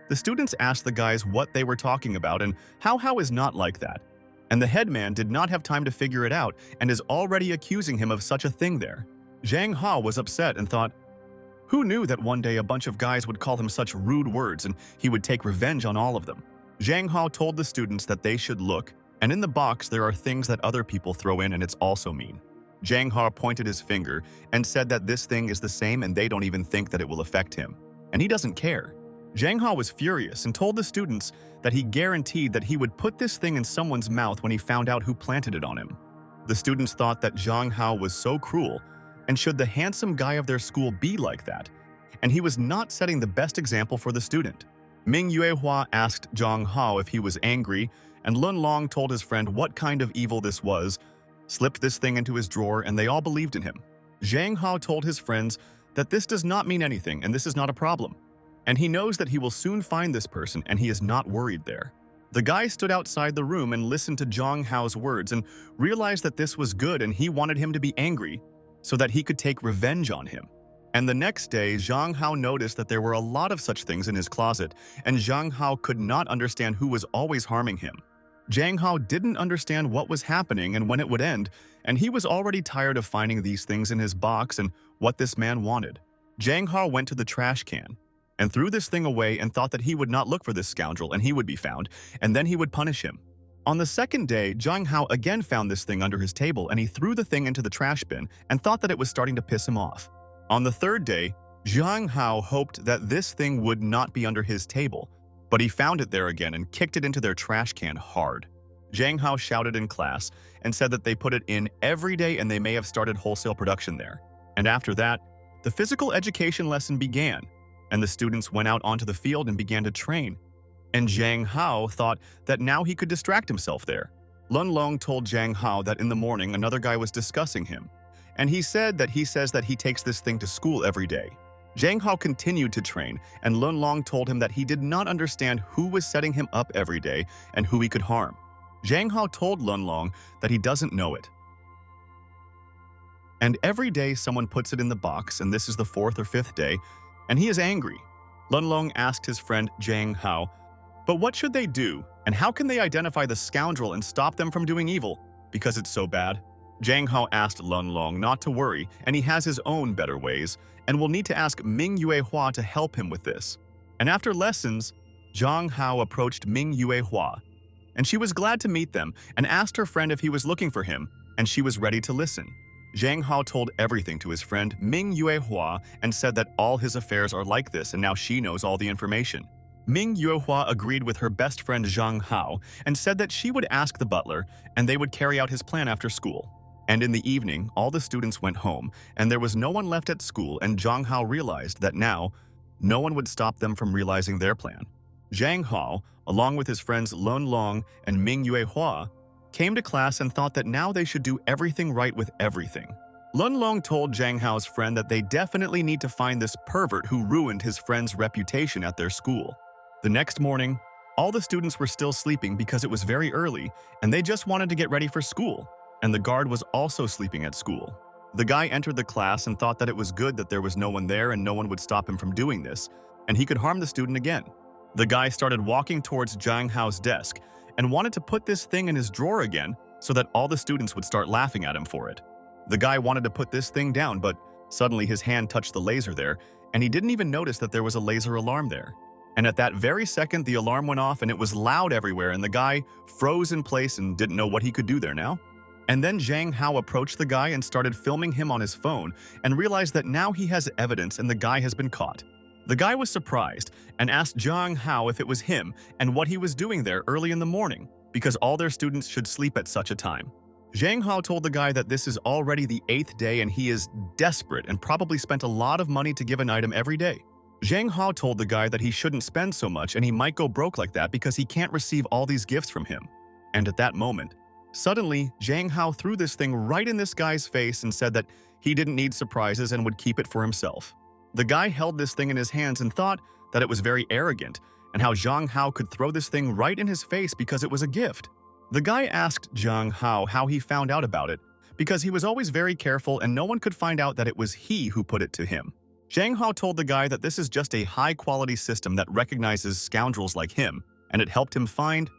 The students asked the guys what they were talking about and how Hao is not like that, and the headman did not have time to figure it out and is already accusing him of such a thing there. Zhang Hao was upset and thought, who knew that one day a bunch of guys would call him such rude words and he would take revenge on all of them? Zhang Hao told the students that they should look, and in the box there are things that other people throw in and it's also mean. Zhang Hao pointed his finger and said that this thing is the same and they don't even think that it will affect him. And he doesn't care. Zhang Hao was furious and told the students that he guaranteed that he would put this thing in someone's mouth when he found out who planted it on him. The students thought that Zhang Hao was so cruel, and should the handsome guy of their school be like that? And he was not setting the best example for the student. Ming Yuehua asked Zhang Hao if he was angry, and Lun Long told his friend what kind of evil this was, slipped this thing into his drawer, and they all believed in him. Zhang Hao told his friends that this does not mean anything and this is not a problem. And he knows that he will soon find this person and he is not worried there. The guy stood outside the room and listened to Zhang Hao's words and realized that this was good and he wanted him to be angry so that he could take revenge on him. And the next day, Zhang Hao noticed that there were a lot of such things in his closet, and Zhang Hao could not understand who was always harming him. Zhang Hao didn't understand what was happening and when it would end, and he was already tired of finding these things in his box and what this man wanted. Zhang Hao went to the trash can and threw this thing away and thought that he would not look for this scoundrel and he would be found, and then he would punish him. On the second day, Zhang Hao again found this thing under his table and he threw the thing into the trash bin and thought that it was starting to piss him off. On the third day, Zhang Hao hoped that this thing would not be under his table, but he found it there again and kicked it into their trash can hard. Zhang Hao shouted in class and said that they put it in every day and they may have started wholesale production there. And after that, the physical education lesson began, and the students went out onto the field and began to train. And Zhang Hao thought that now he could distract himself there. Lun Long told Zhang Hao that in the morning another guy was discussing him, and he said that he says that he takes this thing to school every day. Zhang Hao continued to train, and Lun Long told him that he did not understand who was setting him up every day and who he could harm. Zhang Hao told Lun Long that he doesn't know it. And every day someone puts it in the box, and this is the 4th or 5th day, and he is angry. Lun Long asked his friend Zhang Hao, "But what should they do, and how can they identify the scoundrel and stop them from doing evil? Because it's so bad?" Zhang Hao asked Lun Long not to worry, and he has his own better ways, and will need to ask Ming Yuehua to help him with this. And after lessons, Zhang Hao approached Ming Yuehua, and she was glad to meet them and asked her friend if he was looking for him, and she was ready to listen. Zhang Hao told everything to his friend Ming Yuehua and said that all his affairs are like this and now she knows all the information. Ming Yuehua agreed with her best friend Zhang Hao and said that she would ask the butler and they would carry out his plan after school. And in the evening, all the students went home and there was no one left at school, and Zhang Hao realized that now no one would stop them from realizing their plan. Zhang Hao, along with his friends Lun Long and Ming Yuehua, came to class and thought that now they should do everything right with everything. Lun Long told Zhang Hao's friend that they definitely need to find this pervert who ruined his friend's reputation at their school. The next morning, all the students were still sleeping because it was very early and they just wanted to get ready for school, and the guard was also sleeping at school. The guy entered the class and thought that it was good that there was no one there and no one would stop him from doing this, and he could harm the student again. The guy started walking towards Zhang Hao's desk and wanted to put this thing in his drawer again so that all the students would start laughing at him for it. The guy wanted to put this thing down, but suddenly his hand touched the laser there, and he didn't even notice that there was a laser alarm there. And at that very second, the alarm went off and it was loud everywhere, and the guy froze in place and didn't know what he could do there now. And then Zhang Hao approached the guy and started filming him on his phone and realized that now he has evidence and the guy has been caught. The guy was surprised and asked Zhang Hao if it was him and what he was doing there early in the morning, because all their students should sleep at such a time. Zhang Hao told the guy that this is already the 8th day and he is desperate and probably spent a lot of money to give an item every day. Zhang Hao told the guy that he shouldn't spend so much and he might go broke like that because he can't receive all these gifts from him. And at that moment, suddenly, Zhang Hao threw this thing right in this guy's face and said that he didn't need surprises and would keep it for himself. The guy held this thing in his hands and thought that it was very arrogant and how Zhang Hao could throw this thing right in his face because it was a gift. The guy asked Zhang Hao how he found out about it, because he was always very careful and no one could find out that it was he who put it to him. Zhang Hao told the guy that this is just a high-quality system that recognizes scoundrels like him, and it helped him find.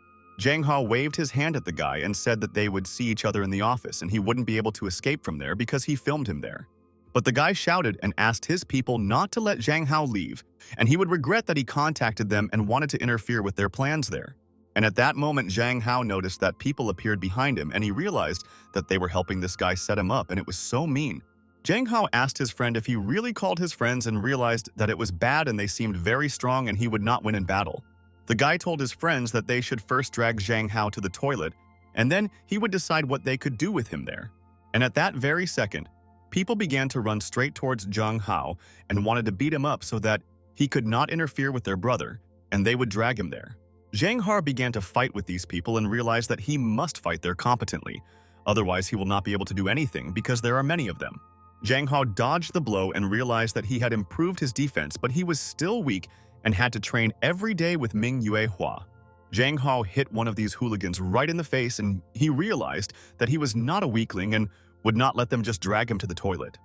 Zhang Hao waved his hand at the guy and said that they would see each other in the office and he wouldn't be able to escape from there because he filmed him there. But the guy shouted and asked his people not to let Zhang Hao leave, and he would regret that he contacted them and wanted to interfere with their plans there. And at that moment, Zhang Hao noticed that people appeared behind him and he realized that they were helping this guy set him up, and it was so mean. Zhang Hao asked his friend if he really called his friends and realized that it was bad and they seemed very strong and he would not win in battle. The guy told his friends that they should first drag Zhang Hao to the toilet, and then he would decide what they could do with him there. And at that very second, people began to run straight towards Zhang Hao and wanted to beat him up so that he could not interfere with their brother, and they would drag him there. Zhang Hao began to fight with these people and realized that he must fight there competently, otherwise he will not be able to do anything because there are many of them. Zhang Hao dodged the blow and realized that he had improved his defense, but he was still weak and had to train every day with Ming Yuehua. Zhang Hao hit one of these hooligans right in the face, and he realized that he was not a weakling and would not let them just drag him to the toilet.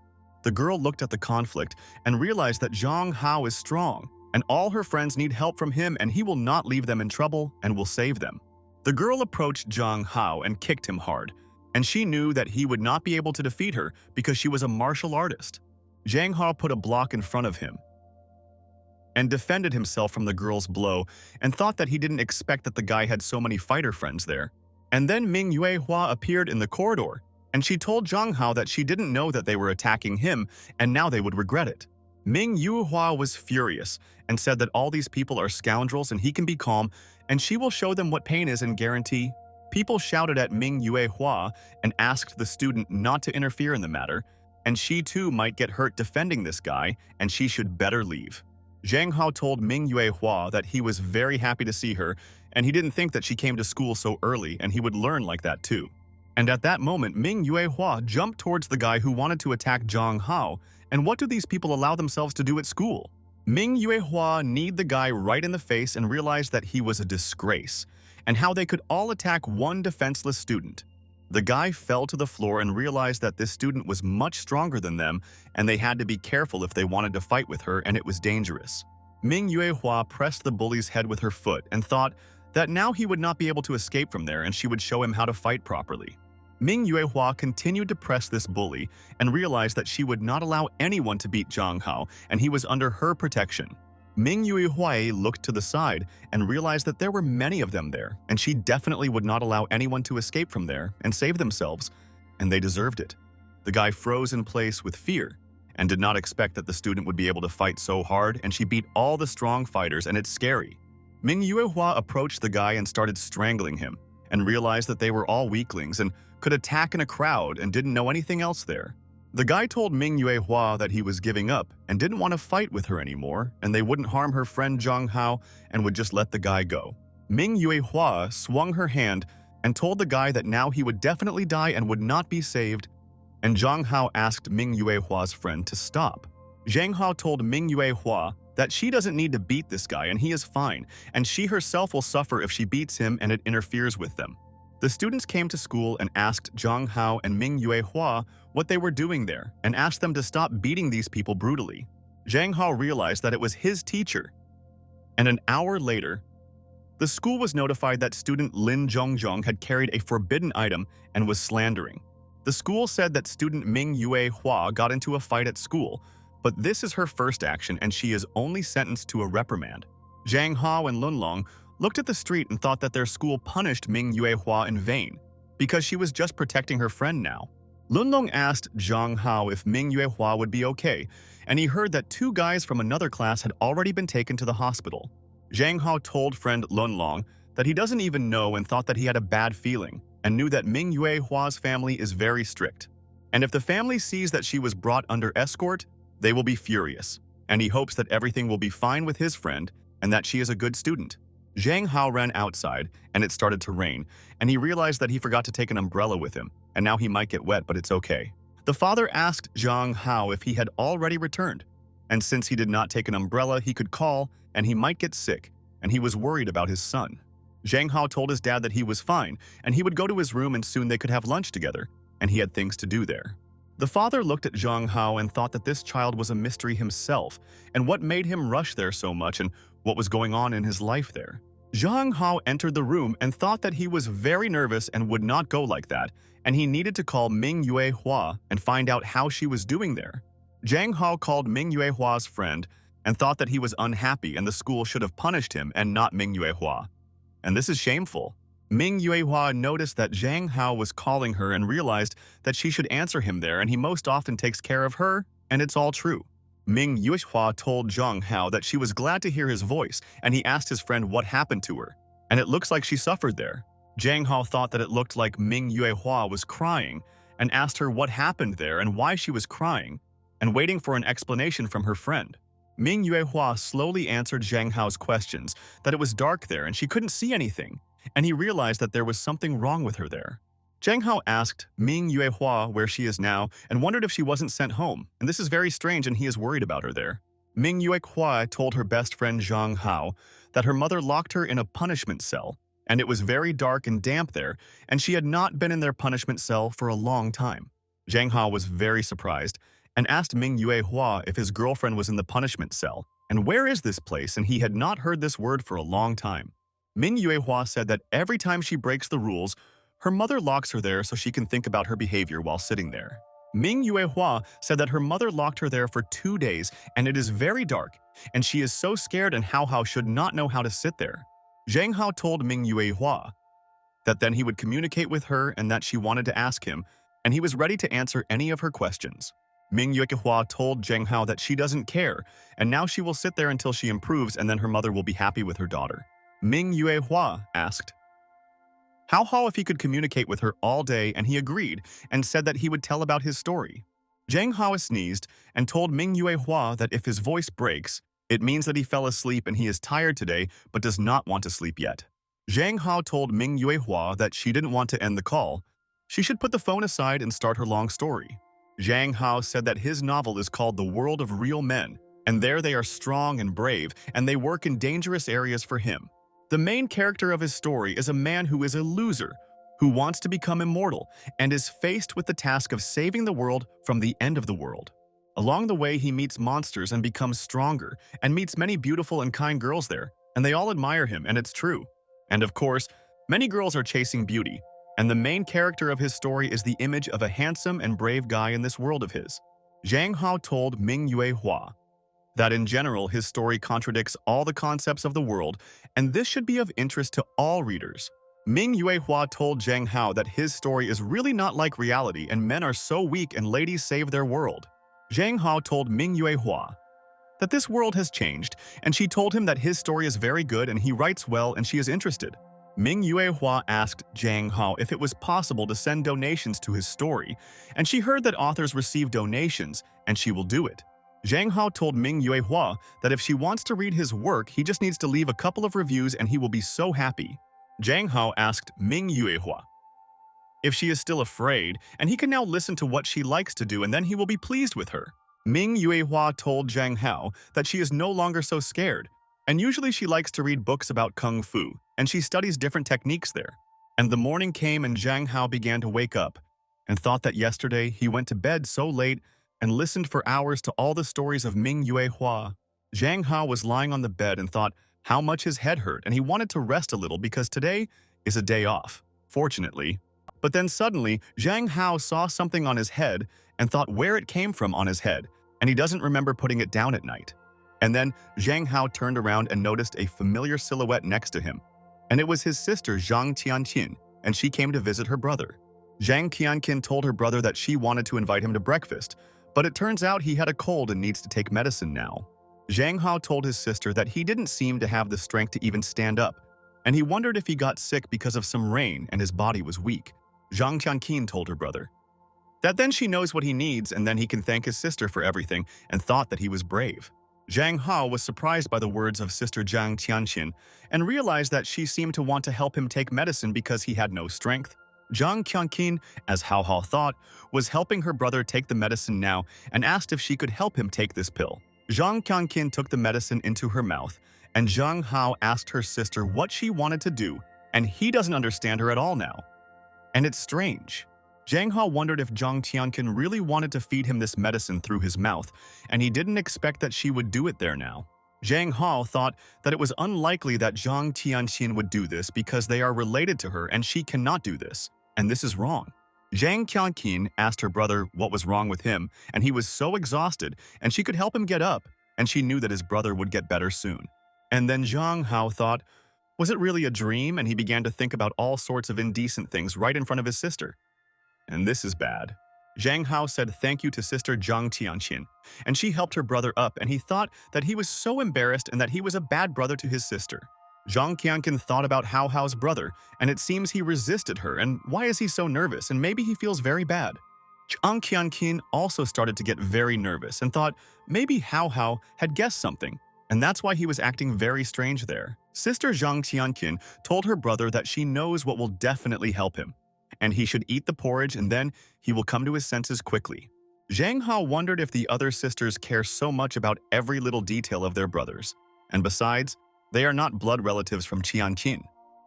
The girl looked at the conflict and realized that Zhang Hao is strong, and all her friends need help from him and he will not leave them in trouble and will save them. The girl approached Zhang Hao and kicked him hard, and she knew that he would not be able to defeat her because she was a martial artist. Zhang Hao put a block in front of him and defended himself from the girl's blow and thought that he didn't expect that the guy had so many fighter friends there. And then Ming Yuehua appeared in the corridor, and she told Zhang Hao that she didn't know that they were attacking him and now they would regret it. Ming Yuehua was furious and said that all these people are scoundrels and he can be calm and she will show them what pain is and guarantee People shouted at Ming Yuehua and asked the student not to interfere in the matter, and she too might get hurt defending this guy, and she should better leave. Zhang Hao told Ming Yuehua that he was very happy to see her, and he didn't think that she came to school so early and he would learn like that too. And at that moment, Ming Yuehua jumped towards the guy who wanted to attack Zhang Hao, and what do these people allow themselves to do at school? Ming Yuehua kneed the guy right in the face and realized that he was a disgrace, and how they could all attack one defenseless student. The guy fell to the floor and realized that this student was much stronger than them, and they had to be careful if they wanted to fight with her, and it was dangerous. Ming Yuehua pressed the bully's head with her foot and thought that now he would not be able to escape from there and she would show him how to fight properly. Ming Yuehua continued to press this bully and realized that she would not allow anyone to beat Zhang Hao, and he was under her protection. Ming Yuehua looked to the side and realized that there were many of them there, and she definitely would not allow anyone to escape from there and save themselves, and they deserved it. The guy froze in place with fear and did not expect that the student would be able to fight so hard, and she beat all the strong fighters, and it's scary. Ming Yuehua approached the guy and started strangling him, and realized that they were all weaklings and could attack in a crowd and didn't know anything else there. The guy told Ming Yuehua that he was giving up and didn't want to fight with her anymore, and they wouldn't harm her friend Zhang Hao and would just let the guy go. Ming Yuehua swung her hand and told the guy that now he would definitely die and would not be saved, and Zhang Hao asked Ming Yuehua's friend to stop. Zhang Hao told Ming Yuehua that she doesn't need to beat this guy and he is fine, and she herself will suffer if she beats him and it interferes with them. The students came to school and asked Zhang Hao and Ming Yuehua what they were doing there and asked them to stop beating these people brutally. Zhang Hao realized that it was his teacher. And an hour later, the school was notified that student Lin Zhongjong had carried a forbidden item and was slandering. The school said that student Ming Yuehua got into a fight at school, but this is her first action and she is only sentenced to a reprimand. Zhang Hao and Lunlong looked at the street and thought that their school punished Ming Yuehua in vain, because she was just protecting her friend now. Lunlong asked Zhang Hao if Ming Yuehua would be okay, and he heard that 2 guys from another class had already been taken to the hospital. Zhang Hao told friend Lunlong that he doesn't even know and thought that he had a bad feeling, and knew that Ming Yuehua's family is very strict. And if the family sees that she was brought under escort, they will be furious, and he hopes that everything will be fine with his friend and that she is a good student. Zhang Hao ran outside, and it started to rain, and he realized that he forgot to take an umbrella with him, and now he might get wet, but it's okay. The father asked Zhang Hao if he had already returned, and since he did not take an umbrella, he could call, and he might get sick, and he was worried about his son. Zhang Hao told his dad that he was fine, and he would go to his room and soon they could have lunch together, and he had things to do there. The father looked at Zhang Hao and thought that this child was a mystery himself, and what made him rush there so much and what was going on in his life there. Zhang Hao entered the room and thought that he was very nervous and would not go like that, and he needed to call Ming Yuehua and find out how she was doing there. Zhang Hao called Ming Yuehua's friend and thought that he was unhappy and the school should have punished him and not Ming Yuehua. And this is shameful. Ming Yuehua noticed that Zhang Hao was calling her and realized that she should answer him there, and he most often takes care of her, and it's all true. Ming Yuehua told Zhang Hao that she was glad to hear his voice, and he asked his friend what happened to her, and it looks like she suffered there. Zhang Hao thought that it looked like Ming Yuehua was crying, and asked her what happened there and why she was crying, and waiting for an explanation from her friend. Ming Yuehua slowly answered Zhang Hao's questions, that it was dark there and she couldn't see anything, and he realized that there was something wrong with her there. Zhang Hao asked Ming Yuehua where she is now and wondered if she wasn't sent home, and this is very strange and he is worried about her there. Ming Yuehua told her best friend Zhang Hao that her mother locked her in a punishment cell, and it was very dark and damp there, and she had not been in their punishment cell for a long time. Zhang Hao was very surprised and asked Ming Yuehua if his girlfriend was in the punishment cell, and where is this place, and he had not heard this word for a long time. Ming Yuehua said that every time she breaks the rules, her mother locks her there so she can think about her behavior while sitting there. Ming Yuehua said that her mother locked her there for 2 days and it is very dark, and she is so scared and Hao Hao should not know how to sit there. Zhang Hao told Ming Yuehua that then he would communicate with her and that she wanted to ask him, and he was ready to answer any of her questions. Ming Yuehua told Zhang Hao that she doesn't care, and now she will sit there until she improves and then her mother will be happy with her daughter. Ming Yuehua asked Hao Hao if he could communicate with her all day, and he agreed and said that he would tell about his story. Zhang Hao sneezed and told Ming Yue Hua that if his voice breaks, it means that he fell asleep and he is tired today but does not want to sleep yet. Zhang Hao told Ming Yue Hua that she didn't want to end the call. She should put the phone aside and start her long story. Zhang Hao said that his novel is called The World of Real Men, and there they are strong and brave, and they work in dangerous areas for him. The main character of his story is a man who is a loser, who wants to become immortal, and is faced with the task of saving the world from the end of the world. Along the way, he meets monsters and becomes stronger, and meets many beautiful and kind girls there, and they all admire him, and it's true. And of course, many girls are chasing beauty, and the main character of his story is the image of a handsome and brave guy in this world of his. Zhang Hao told Ming Yue Hua that in general his story contradicts all the concepts of the world, and this should be of interest to all readers. Ming Yue Hua told Zhang Hao that his story is really not like reality and men are so weak and ladies save their world. Zhang Hao told Ming Yue Hua that this world has changed, and she told him that his story is very good and he writes well and she is interested. Ming Yue Hua asked Zhang Hao if it was possible to send donations to his story, and she heard that authors receive donations and she will do it. Zhang Hao told Ming Yue Hua that if she wants to read his work, he just needs to leave a couple of reviews and he will be so happy. Zhang Hao asked Ming Yue Hua if she is still afraid, and he can now listen to what she likes to do and then he will be pleased with her. Ming Yue Hua told Zhang Hao that she is no longer so scared, and usually she likes to read books about kung fu, and she studies different techniques there. And the morning came and Zhang Hao began to wake up, and thought that yesterday he went to bed so late and listened for hours to all the stories of Ming Yue Hua. Zhang Hao was lying on the bed and thought how much his head hurt, and he wanted to rest a little because today is a day off, fortunately. But then suddenly, Zhang Hao saw something on his head and thought where it came from on his head, and he doesn't remember putting it down at night. And then Zhang Hao turned around and noticed a familiar silhouette next to him, and it was his sister Zhang Tianqin, and she came to visit her brother. Zhang Tianqin told her brother that she wanted to invite him to breakfast, but it turns out he had a cold and needs to take medicine now. Zhang Hao told his sister that he didn't seem to have the strength to even stand up, and he wondered if he got sick because of some rain and his body was weak. Zhang Tianqin told her brother that then she knows what he needs and then he can thank his sister for everything, and thought that he was brave. Zhang Hao was surprised by the words of Sister Zhang Tianqin and realized that she seemed to want to help him take medicine because he had no strength. Zhang Tianqin, as Hao Hao thought, was helping her brother take the medicine now and asked if she could help him take this pill. Zhang Tianqin took the medicine into her mouth, and Zhang Hao asked her sister what she wanted to do, and he doesn't understand her at all now. And it's strange. Zhang Hao wondered if Zhang Tianqin really wanted to feed him this medicine through his mouth, and he didn't expect that she would do it there now. Zhang Hao thought that it was unlikely that Zhang Tianqin would do this because they are related to her and she cannot do this, and this is wrong. Zhang Tianqin asked her brother what was wrong with him, and he was so exhausted, and she could help him get up, and she knew that his brother would get better soon. And then Zhang Hao thought, was it really a dream? And he began to think about all sorts of indecent things right in front of his sister. And this is bad. Zhang Hao said thank you to Sister Zhang Tianqin, and she helped her brother up, and he thought that he was so embarrassed and that he was a bad brother to his sister. Zhang Tianqin thought about Hao Hao's brother, and it seems he resisted her, and why is he so nervous, and maybe he feels very bad. Zhang Tianqin also started to get very nervous and thought maybe Hao Hao had guessed something, and that's why he was acting very strange there. Sister Zhang Tianqin told her brother that she knows what will definitely help him, and he should eat the porridge and then he will come to his senses quickly. Zhang Hao wondered if the other sisters care so much about every little detail of their brothers, and besides, they are not blood relatives from Tianqin.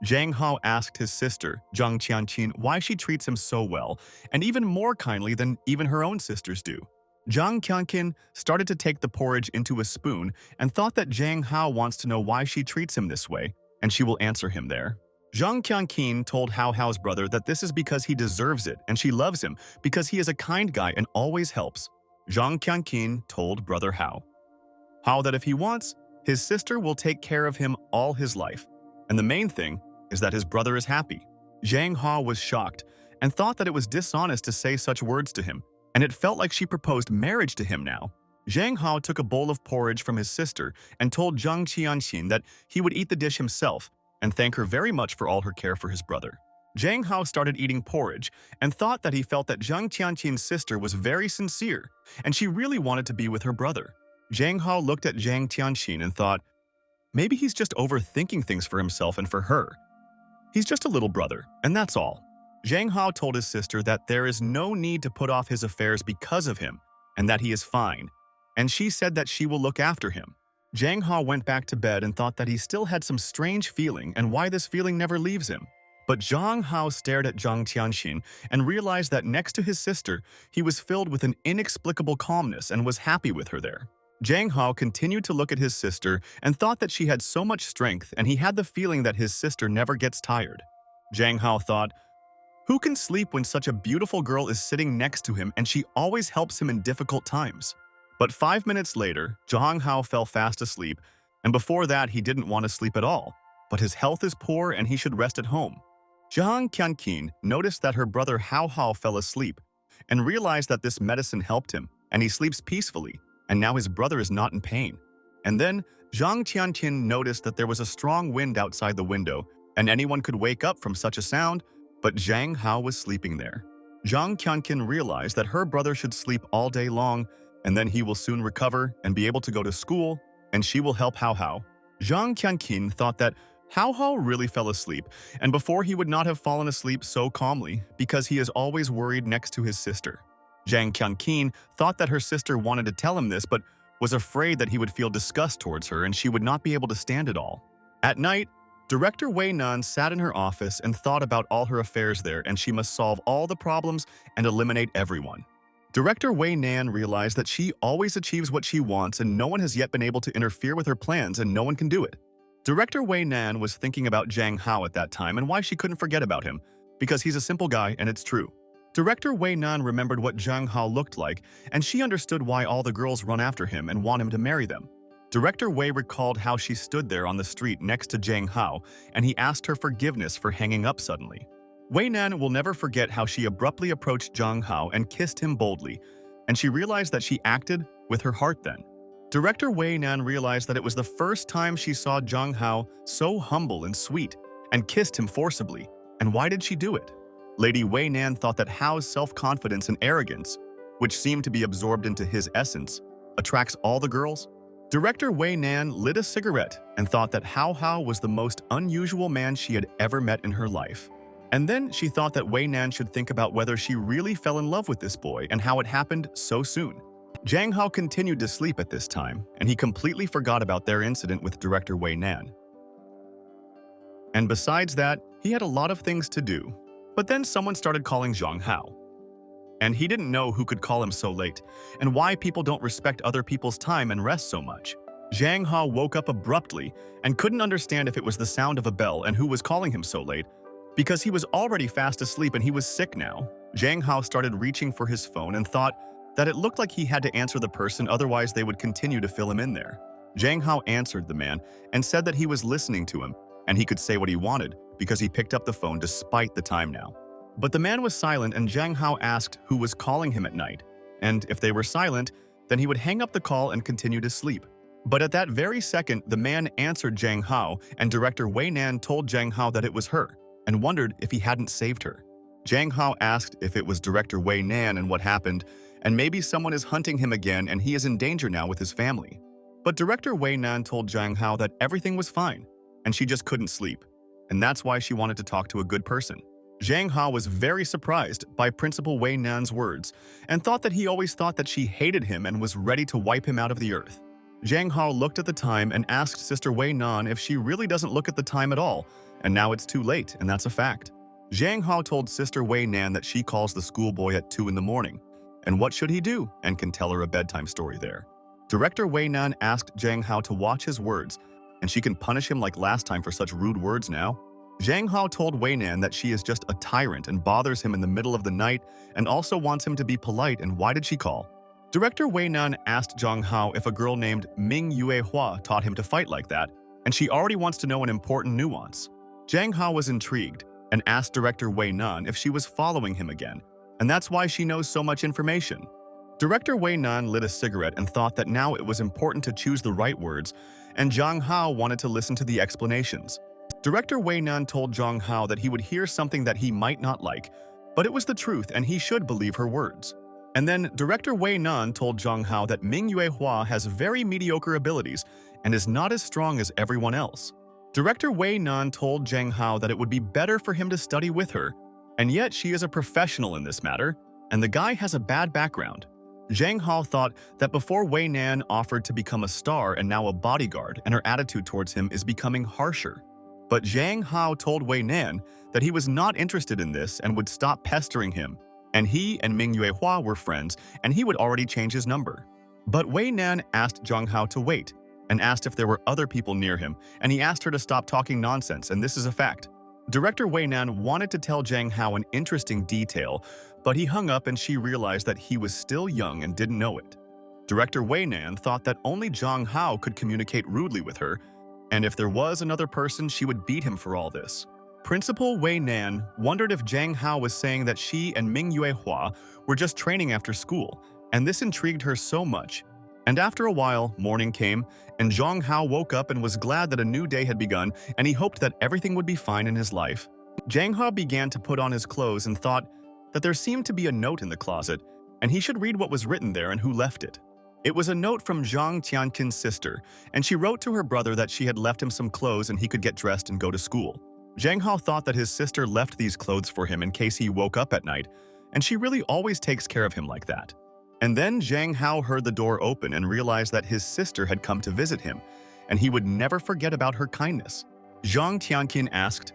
Zhang Hao asked his sister, Zhang Tianqin, why she treats him so well, and even more kindly than even her own sisters do. Zhang Tianqin started to take the porridge into a spoon and thought that Zhang Hao wants to know why she treats him this way, and she will answer him there. Zhang Tianqin told Hao Hao's brother that this is because he deserves it and she loves him because he is a kind guy and always helps. Zhang Tianqin told brother Hao that if he wants, his sister will take care of him all his life, and the main thing is that his brother is happy. Zhang Hao was shocked and thought that it was dishonest to say such words to him, and it felt like she proposed marriage to him now. Zhang Hao took a bowl of porridge from his sister and told Zhang Tianqin that he would eat the dish himself and thank her very much for all her care for his brother. Zhang Hao started eating porridge and thought that he felt that Zhang Tianqin's sister was very sincere and she really wanted to be with her brother. Zhang Hao looked at Zhang Tianqin and thought, maybe he's just overthinking things for himself and for her. He's just a little brother, and that's all. Zhang Hao told his sister that there is no need to put off his affairs because of him, and that he is fine, and she said that she will look after him. Zhang Hao went back to bed and thought that he still had some strange feeling and why this feeling never leaves him. But Zhang Hao stared at Zhang Tianxin and realized that next to his sister, he was filled with an inexplicable calmness and was happy with her there. Zhang Hao continued to look at his sister and thought that she had so much strength, and he had the feeling that his sister never gets tired. Zhang Hao thought, who can sleep when such a beautiful girl is sitting next to him and she always helps him in difficult times? But 5 minutes later, Zhang Hao fell fast asleep, and before that he didn't want to sleep at all, but his health is poor and he should rest at home. Zhang Qianqin noticed that her brother Hao Hao fell asleep and realized that this medicine helped him, and he sleeps peacefully, and now his brother is not in pain. And then Zhang Tianqin noticed that there was a strong wind outside the window, and anyone could wake up from such a sound, but Zhang Hao was sleeping there. Zhang Qianqin realized that her brother should sleep all day long, and then he will soon recover and be able to go to school, and she will help Hao Hao. Zhang Qianqin thought that Hao Hao really fell asleep, and before he would not have fallen asleep so calmly because he is always worried next to his sister. Zhang Qianqin thought that her sister wanted to tell him this, but was afraid that he would feel disgust towards her and she would not be able to stand it all. At night, Director Way Nan sat in her office and thought about all her affairs there, and she must solve all the problems and eliminate everyone. Director Way Nan realized that she always achieves what she wants and no one has yet been able to interfere with her plans and no one can do it. Director Way Nan was thinking about Zhang Hao at that time and why she couldn't forget about him, because he's a simple guy and it's true. Director Way Nan remembered what Zhang Hao looked like, and she understood why all the girls run after him and want him to marry them. Director Wei recalled how she stood there on the street next to Zhang Hao, and he asked her forgiveness for hanging up suddenly. Way Nan will never forget how she abruptly approached Zhang Hao and kissed him boldly, and she realized that she acted with her heart then. Director Way Nan realized that it was the first time she saw Zhang Hao so humble and sweet, and kissed him forcibly. And why did she do it? Lady Way Nan thought that Hao's self-confidence and arrogance, which seemed to be absorbed into his essence, attracts all the girls. Director Way Nan lit a cigarette and thought that Hao Hao was the most unusual man she had ever met in her life. And then she thought that Way Nan should think about whether she really fell in love with this boy and how it happened so soon. Zhang Hao continued to sleep at this time, and he completely forgot about their incident with Director Way Nan. And besides that, he had a lot of things to do. But then someone started calling Zhang Hao. And he didn't know who could call him so late, and why people don't respect other people's time and rest so much. Zhang Hao woke up abruptly and couldn't understand if it was the sound of a bell and who was calling him so late, because he was already fast asleep and he was sick now. Zhang Hao started reaching for his phone and thought that it looked like he had to answer the person, otherwise they would continue to fill him in there. Zhang Hao answered the man and said that he was listening to him and he could say what he wanted because he picked up the phone despite the time now. But the man was silent, and Zhang Hao asked who was calling him at night, and if they were silent, then he would hang up the call and continue to sleep. But at that very second, the man answered Zhang Hao, and Director Way Nan told Zhang Hao that it was her, and wondered if he hadn't saved her. Zhang Hao asked if it was Director Way Nan and what happened, and maybe someone is hunting him again and he is in danger now with his family. But Director Way Nan told Zhang Hao that everything was fine, and she just couldn't sleep, and that's why she wanted to talk to a good person. Zhang Hao was very surprised by Principal Way Nan's words and thought that he always thought that she hated him and was ready to wipe him out of the earth. Zhang Hao looked at the time and asked Sister Way Nan if she really doesn't look at the time at all, and now it's too late, and that's a fact. Zhang Hao told Sister Way Nan that she calls the schoolboy at 2 in the morning, and what should he do, and can tell her a bedtime story there. Director Way Nan asked Zhang Hao to watch his words, and she can punish him like last time for such rude words now. Zhang Hao told Way Nan that she is just a tyrant and bothers him in the middle of the night and also wants him to be polite, and why did she call? Director Way Nan asked Zhang Hao if a girl named Ming Yue Hua taught him to fight like that, and she already wants to know an important nuance. Zhang Hao was intrigued and asked Director Way Nan if she was following him again, and that's why she knows so much information. Director Way Nan lit a cigarette and thought that now it was important to choose the right words, and Zhang Hao wanted to listen to the explanations. Director Way Nan told Zhang Hao that he would hear something that he might not like, but it was the truth and he should believe her words. And then Director Way Nan told Zhang Hao that Mingyue Hua has very mediocre abilities and is not as strong as everyone else. Director Way Nan told Zhang Hao that it would be better for him to study with her, and yet she is a professional in this matter, and the guy has a bad background. Zhang Hao thought that before Way Nan offered to become a star and now a bodyguard, and her attitude towards him is becoming harsher. But Zhang Hao told Way Nan that he was not interested in this and would stop pestering him, and he and Mingyue Hua were friends and he would already change his number. But Way Nan asked Zhang Hao to wait and asked if there were other people near him, and he asked her to stop talking nonsense, and this is a fact. Director Way Nan wanted to tell Zhang Hao an interesting detail, but he hung up and she realized that he was still young and didn't know it. Director Way Nan thought that only Zhang Hao could communicate rudely with her, and if there was another person, she would beat him for all this. Principal Way Nan wondered if Zhang Hao was saying that she and Mingyue Hua were just training after school, and this intrigued her so much. And after a while, morning came, and Zhang Hao woke up and was glad that a new day had begun, and he hoped that everything would be fine in his life. Zhang Hao began to put on his clothes and thought that there seemed to be a note in the closet, and he should read what was written there and who left it. It was a note from Zhang Tianqin's sister, and she wrote to her brother that she had left him some clothes and he could get dressed and go to school. Zhang Hao thought that his sister left these clothes for him in case he woke up at night, and she really always takes care of him like that. And then Zhang Hao heard the door open and realized that his sister had come to visit him, and he would never forget about her kindness. Zhang Tianqin asked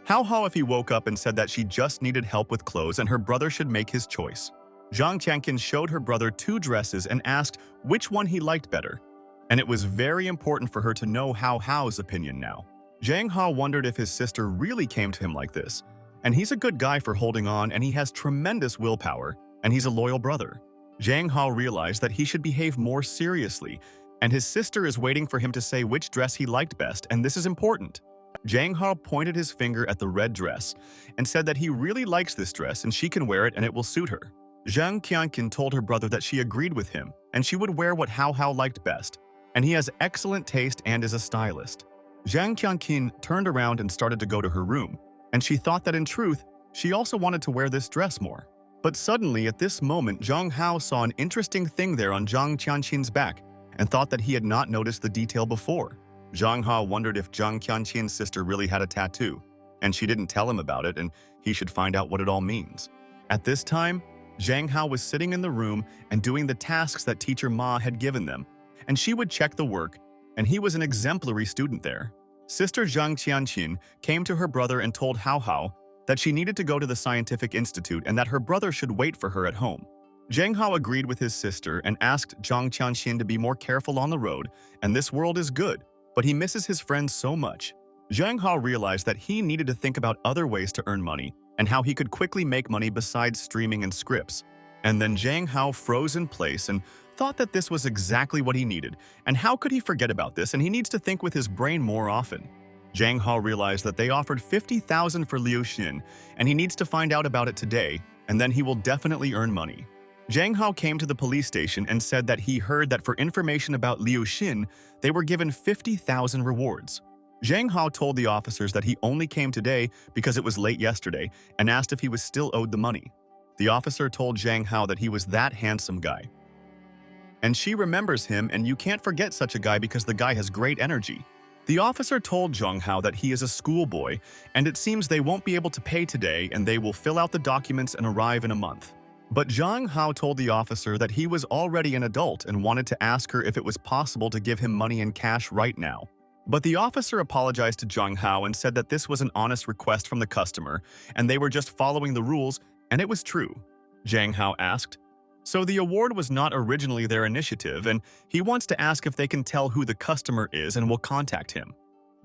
Hao if he woke up and said that she just needed help with clothes and her brother should make his choice. Zhang Tianqin showed her brother 2 dresses and asked which one he liked better, and it was very important for her to know Hao's opinion now. Zhang Hao wondered if his sister really came to him like this, and he's a good guy for holding on and he has tremendous willpower, and he's a loyal brother. Zhang Hao realized that he should behave more seriously, and his sister is waiting for him to say which dress he liked best, and this is important. Zhang Hao pointed his finger at the red dress and said that he really likes this dress and she can wear it and it will suit her. Zhang Tianqin told her brother that she agreed with him and she would wear what Hao liked best, and he has excellent taste and is a stylist. Zhang Tianqin turned around and started to go to her room, and she thought that in truth, she also wanted to wear this dress more. But suddenly, at this moment, Zhang Hao saw an interesting thing there on Zhang Tianqin's back and thought that he had not noticed the detail before. Zhang Hao wondered if Zhang Tianqin's sister really had a tattoo, and she didn't tell him about it, and he should find out what it all means. At this time, Zhang Hao was sitting in the room and doing the tasks that teacher Ma had given them, and she would check the work, and he was an exemplary student there. Sister Zhang Tianqin came to her brother and told Hao that she needed to go to the scientific institute and that her brother should wait for her at home. Zhang Hao agreed with his sister and asked Zhang Tianqin to be more careful on the road, and this world is good, but he misses his friends so much. Zhang Hao realized that he needed to think about other ways to earn money and how he could quickly make money besides streaming and scripts. And then Zhang Hao froze in place and thought that this was exactly what he needed, and how could he forget about this, and he needs to think with his brain more often. Zhang Hao realized that they offered 50,000 for Liu Xin, and he needs to find out about it today, and then he will definitely earn money. Zhang Hao came to the police station and said that he heard that for information about Liu Xin, they were given 50,000 rewards. Zhang Hao told the officers that he only came today because it was late yesterday and asked if he was still owed the money. The officer told Zhang Hao that he was that handsome guy. And she remembers him, and you can't forget such a guy because the guy has great energy. The officer told Zhang Hao that he is a schoolboy, and it seems they won't be able to pay today and they will fill out the documents and arrive in a month. But Zhang Hao told the officer that he was already an adult and wanted to ask her if it was possible to give him money in cash right now. But the officer apologized to Zhang Hao and said that this was an honest request from the customer, and they were just following the rules, and it was true. Zhang Hao asked, so the award was not originally their initiative, and he wants to ask if they can tell who the customer is and will contact him.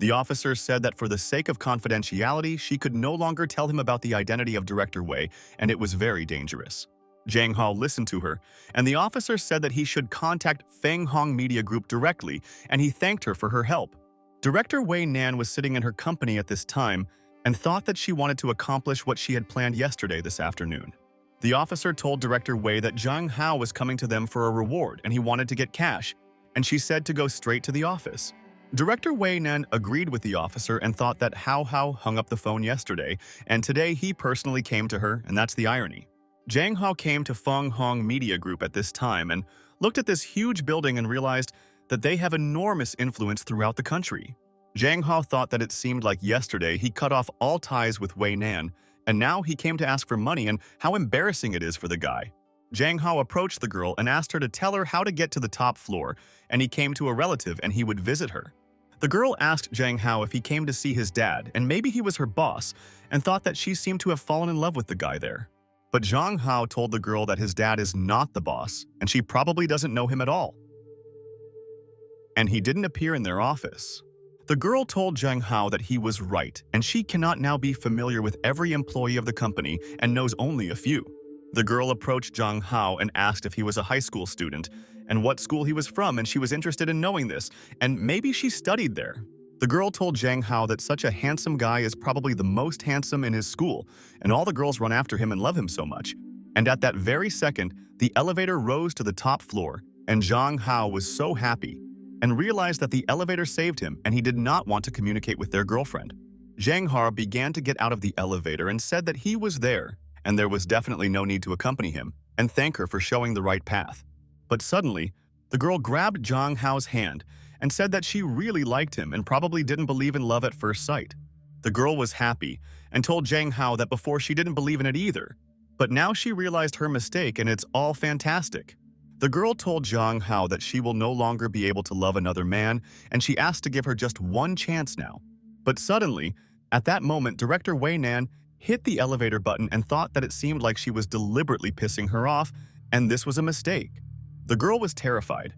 The officer said that for the sake of confidentiality, she could no longer tell him about the identity of Director Wei, and it was very dangerous. Zhang Hao listened to her, and the officer said that he should contact Feng Hong Media Group directly, and he thanked her for her help. Director Way Nan was sitting in her company at this time and thought that she wanted to accomplish what she had planned yesterday this afternoon. The officer told Director Wei that Zhang Hao was coming to them for a reward and he wanted to get cash, and she said to go straight to the office. Director Way Nan agreed with the officer and thought that Hao Hao hung up the phone yesterday, and today he personally came to her, and that's the irony. Zhang Hao came to Feng Hong Media Group at this time and looked at this huge building and realized that they have enormous influence throughout the country. Zhang Hao thought that it seemed like yesterday he cut off all ties with Way Nan, and now he came to ask for money and how embarrassing it is for the guy. Zhang Hao approached the girl and asked her to tell her how to get to the top floor, and he came to a relative and he would visit her. The girl asked Zhang Hao if he came to see his dad, and maybe he was her boss, and thought that she seemed to have fallen in love with the guy there. But Zhang Hao told the girl that his dad is not the boss, and she probably doesn't know him at all. And he didn't appear in their office. The girl told Zhang Hao that he was right, and she cannot now be familiar with every employee of the company and knows only a few. The girl approached Zhang Hao and asked if he was a high school student and what school he was from, and she was interested in knowing this, and maybe she studied there. The girl told Zhang Hao that such a handsome guy is probably the most handsome in his school, and all the girls run after him and love him so much. And at that very second, the elevator rose to the top floor, and Zhang Hao was so happy and realized that the elevator saved him and he did not want to communicate with their girlfriend. Zhang Hao began to get out of the elevator and said that he was there, and there was definitely no need to accompany him, and thank her for showing the right path. But suddenly, the girl grabbed Zhang Hao's hand and said that she really liked him and probably didn't believe in love at first sight. The girl was happy and told Zhang Hao that before she didn't believe in it either, but now she realized her mistake and it's all fantastic. The girl told Zhang Hao that she will no longer be able to love another man, and she asked to give her just one chance now. But suddenly, at that moment, Director Way Nan hit the elevator button and thought that it seemed like she was deliberately pissing her off, and this was a mistake. The girl was terrified,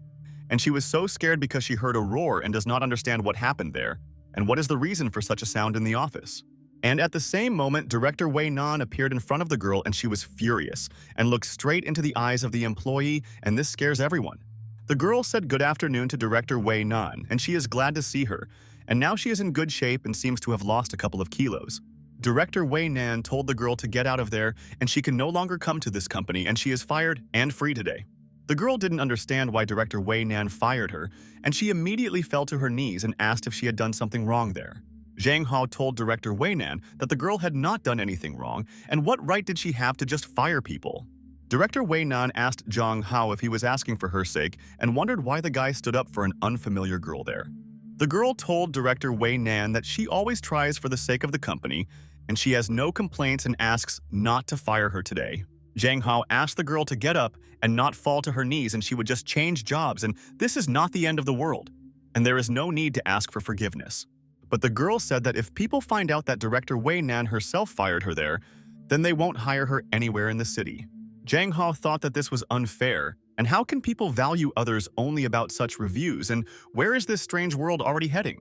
and she was so scared because she heard a roar and does not understand what happened there, and what is the reason for such a sound in the office. And at the same moment, Director Way Nan appeared in front of the girl and she was furious and looked straight into the eyes of the employee, and this scares everyone. The girl said good afternoon to Director Way Nan, and she is glad to see her, and now she is in good shape and seems to have lost a couple of kilos. Director Way Nan told the girl to get out of there and she can no longer come to this company, and she is fired and free today. The girl didn't understand why Director Way Nan fired her, and she immediately fell to her knees and asked if she had done something wrong there. Zhang Hao told Director Way Nan that the girl had not done anything wrong, and what right did she have to just fire people? Director Way Nan asked Zhang Hao if he was asking for her sake and wondered why the guy stood up for an unfamiliar girl there. The girl told Director Way Nan that she always tries for the sake of the company, and she has no complaints and asks not to fire her today. Zhang Hao asked the girl to get up and not fall to her knees, and she would just change jobs, and this is not the end of the world, and there is no need to ask for forgiveness. But the girl said that if people find out that Director Way Nan herself fired her there, then they won't hire her anywhere in the city. Zhang Hao thought that this was unfair, and how can people value others only about such reviews, and where is this strange world already heading?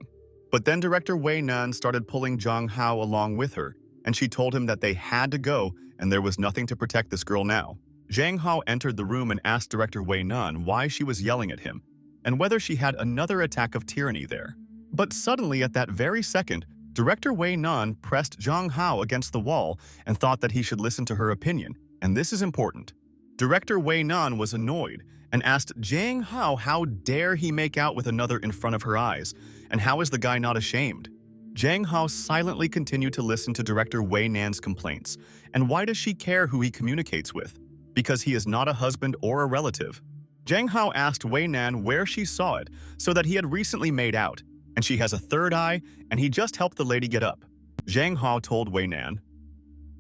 But then Director Way Nan started pulling Zhang Hao along with her, and she told him that they had to go and there was nothing to protect this girl now. Zhang Hao entered the room and asked Director Way Nan why she was yelling at him, and whether she had another attack of tyranny there. But suddenly, at that very second, Director Way Nan pressed Zhang Hao against the wall and thought that he should listen to her opinion, and this is important. Director Way Nan was annoyed and asked Zhang Hao how dare he make out with another in front of her eyes, and how is the guy not ashamed? Zhang Hao silently continued to listen to Director Way Nan's complaints, and why does she care who he communicates with? Because he is not a husband or a relative. Zhang Hao asked Way Nan where she saw it, so that he had recently made out, and she has a third eye, and he just helped the lady get up. Zhang Hao told Way Nan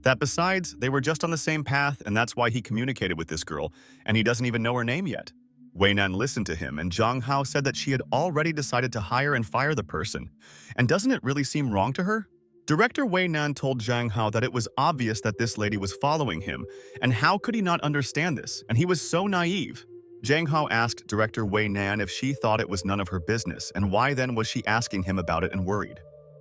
that besides, they were just on the same path, and that's why he communicated with this girl, and he doesn't even know her name yet. Way Nan listened to him, and Zhang Hao said that she had already decided to hire and fire the person. And doesn't it really seem wrong to her? Director Way Nan told Zhang Hao that it was obvious that this lady was following him, and how could he not understand this? And he was so naive. Zhang Hao asked Director Way Nan if she thought it was none of her business, and why then was she asking him about it and worried.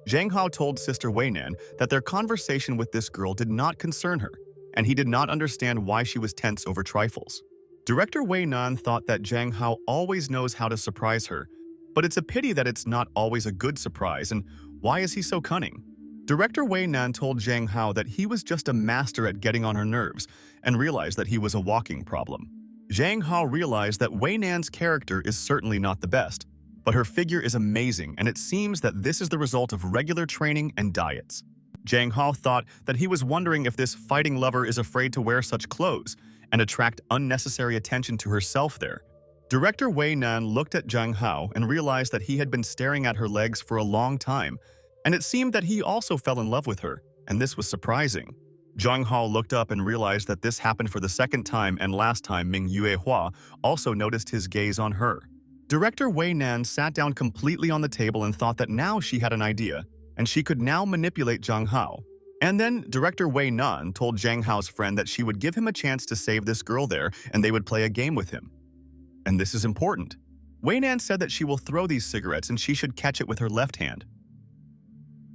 Zhang Hao told Sister Way Nan that their conversation with this girl did not concern her, and he did not understand why she was tense over trifles. Director Way Nan thought that Zhang Hao always knows how to surprise her, but it's a pity that it's not always a good surprise, and why is he so cunning? Director Way Nan told Zhang Hao that he was just a master at getting on her nerves, and realized that he was a walking problem. Zhang Hao realized that Way Nan's character is certainly not the best, but her figure is amazing, and it seems that this is the result of regular training and diets. Jang Hao thought that he was wondering if this fighting lover is afraid to wear such clothes and attract unnecessary attention to herself there. Director Way Nan looked at Jang Hao and realized that he had been staring at her legs for a long time, and it seemed that he also fell in love with her, and this was surprising. Jang Hao looked up and realized that this happened for the second time, and last time Ming Yuehua also noticed his gaze on her. Director Way Nan sat down completely on the table and thought that now she had an idea, and she could now manipulate Jang Hao. And then Director Way Nan told Jang Hao's friend that she would give him a chance to save this girl there and they would play a game with him. And this is important. Way Nan said that she will throw these cigarettes and she should catch it with her left hand,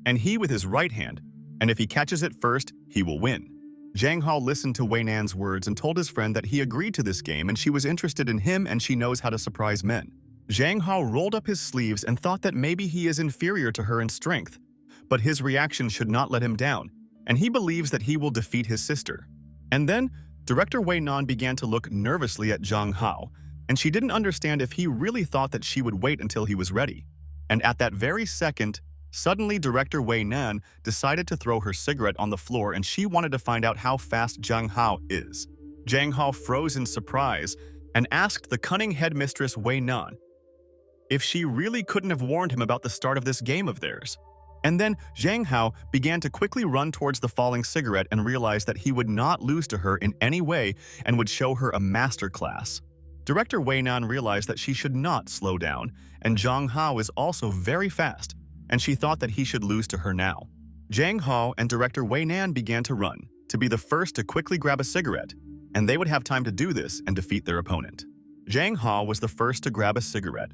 and he with his right hand, and if he catches it first, he will win. Jang Hao listened to Way Nan's words and told his friend that he agreed to this game and she was interested in him and she knows how to surprise men. Jang Hao rolled up his sleeves and thought that maybe he is inferior to her in strength, but his reaction should not let him down, and he believes that he will defeat his sister. And then, Director Way Nan began to look nervously at Jang Hao, and she didn't understand if he really thought that she would wait until he was ready. And at that very second, suddenly Director Way Nan decided to throw her cigarette on the floor and she wanted to find out how fast Jang Hao is. Jang Hao froze in surprise and asked the cunning headmistress Way Nan if she really couldn't have warned him about the start of this game of theirs. And then Jang Hao began to quickly run towards the falling cigarette and realized that he would not lose to her in any way and would show her a master class. Director Way Nan realized that she should not slow down, and Jang Hao is also very fast, and she thought that he should lose to her now. Jang Hao and Director Way Nan began to run, to be the first to quickly grab a cigarette, and they would have time to do this and defeat their opponent. Jang Hao was the first to grab a cigarette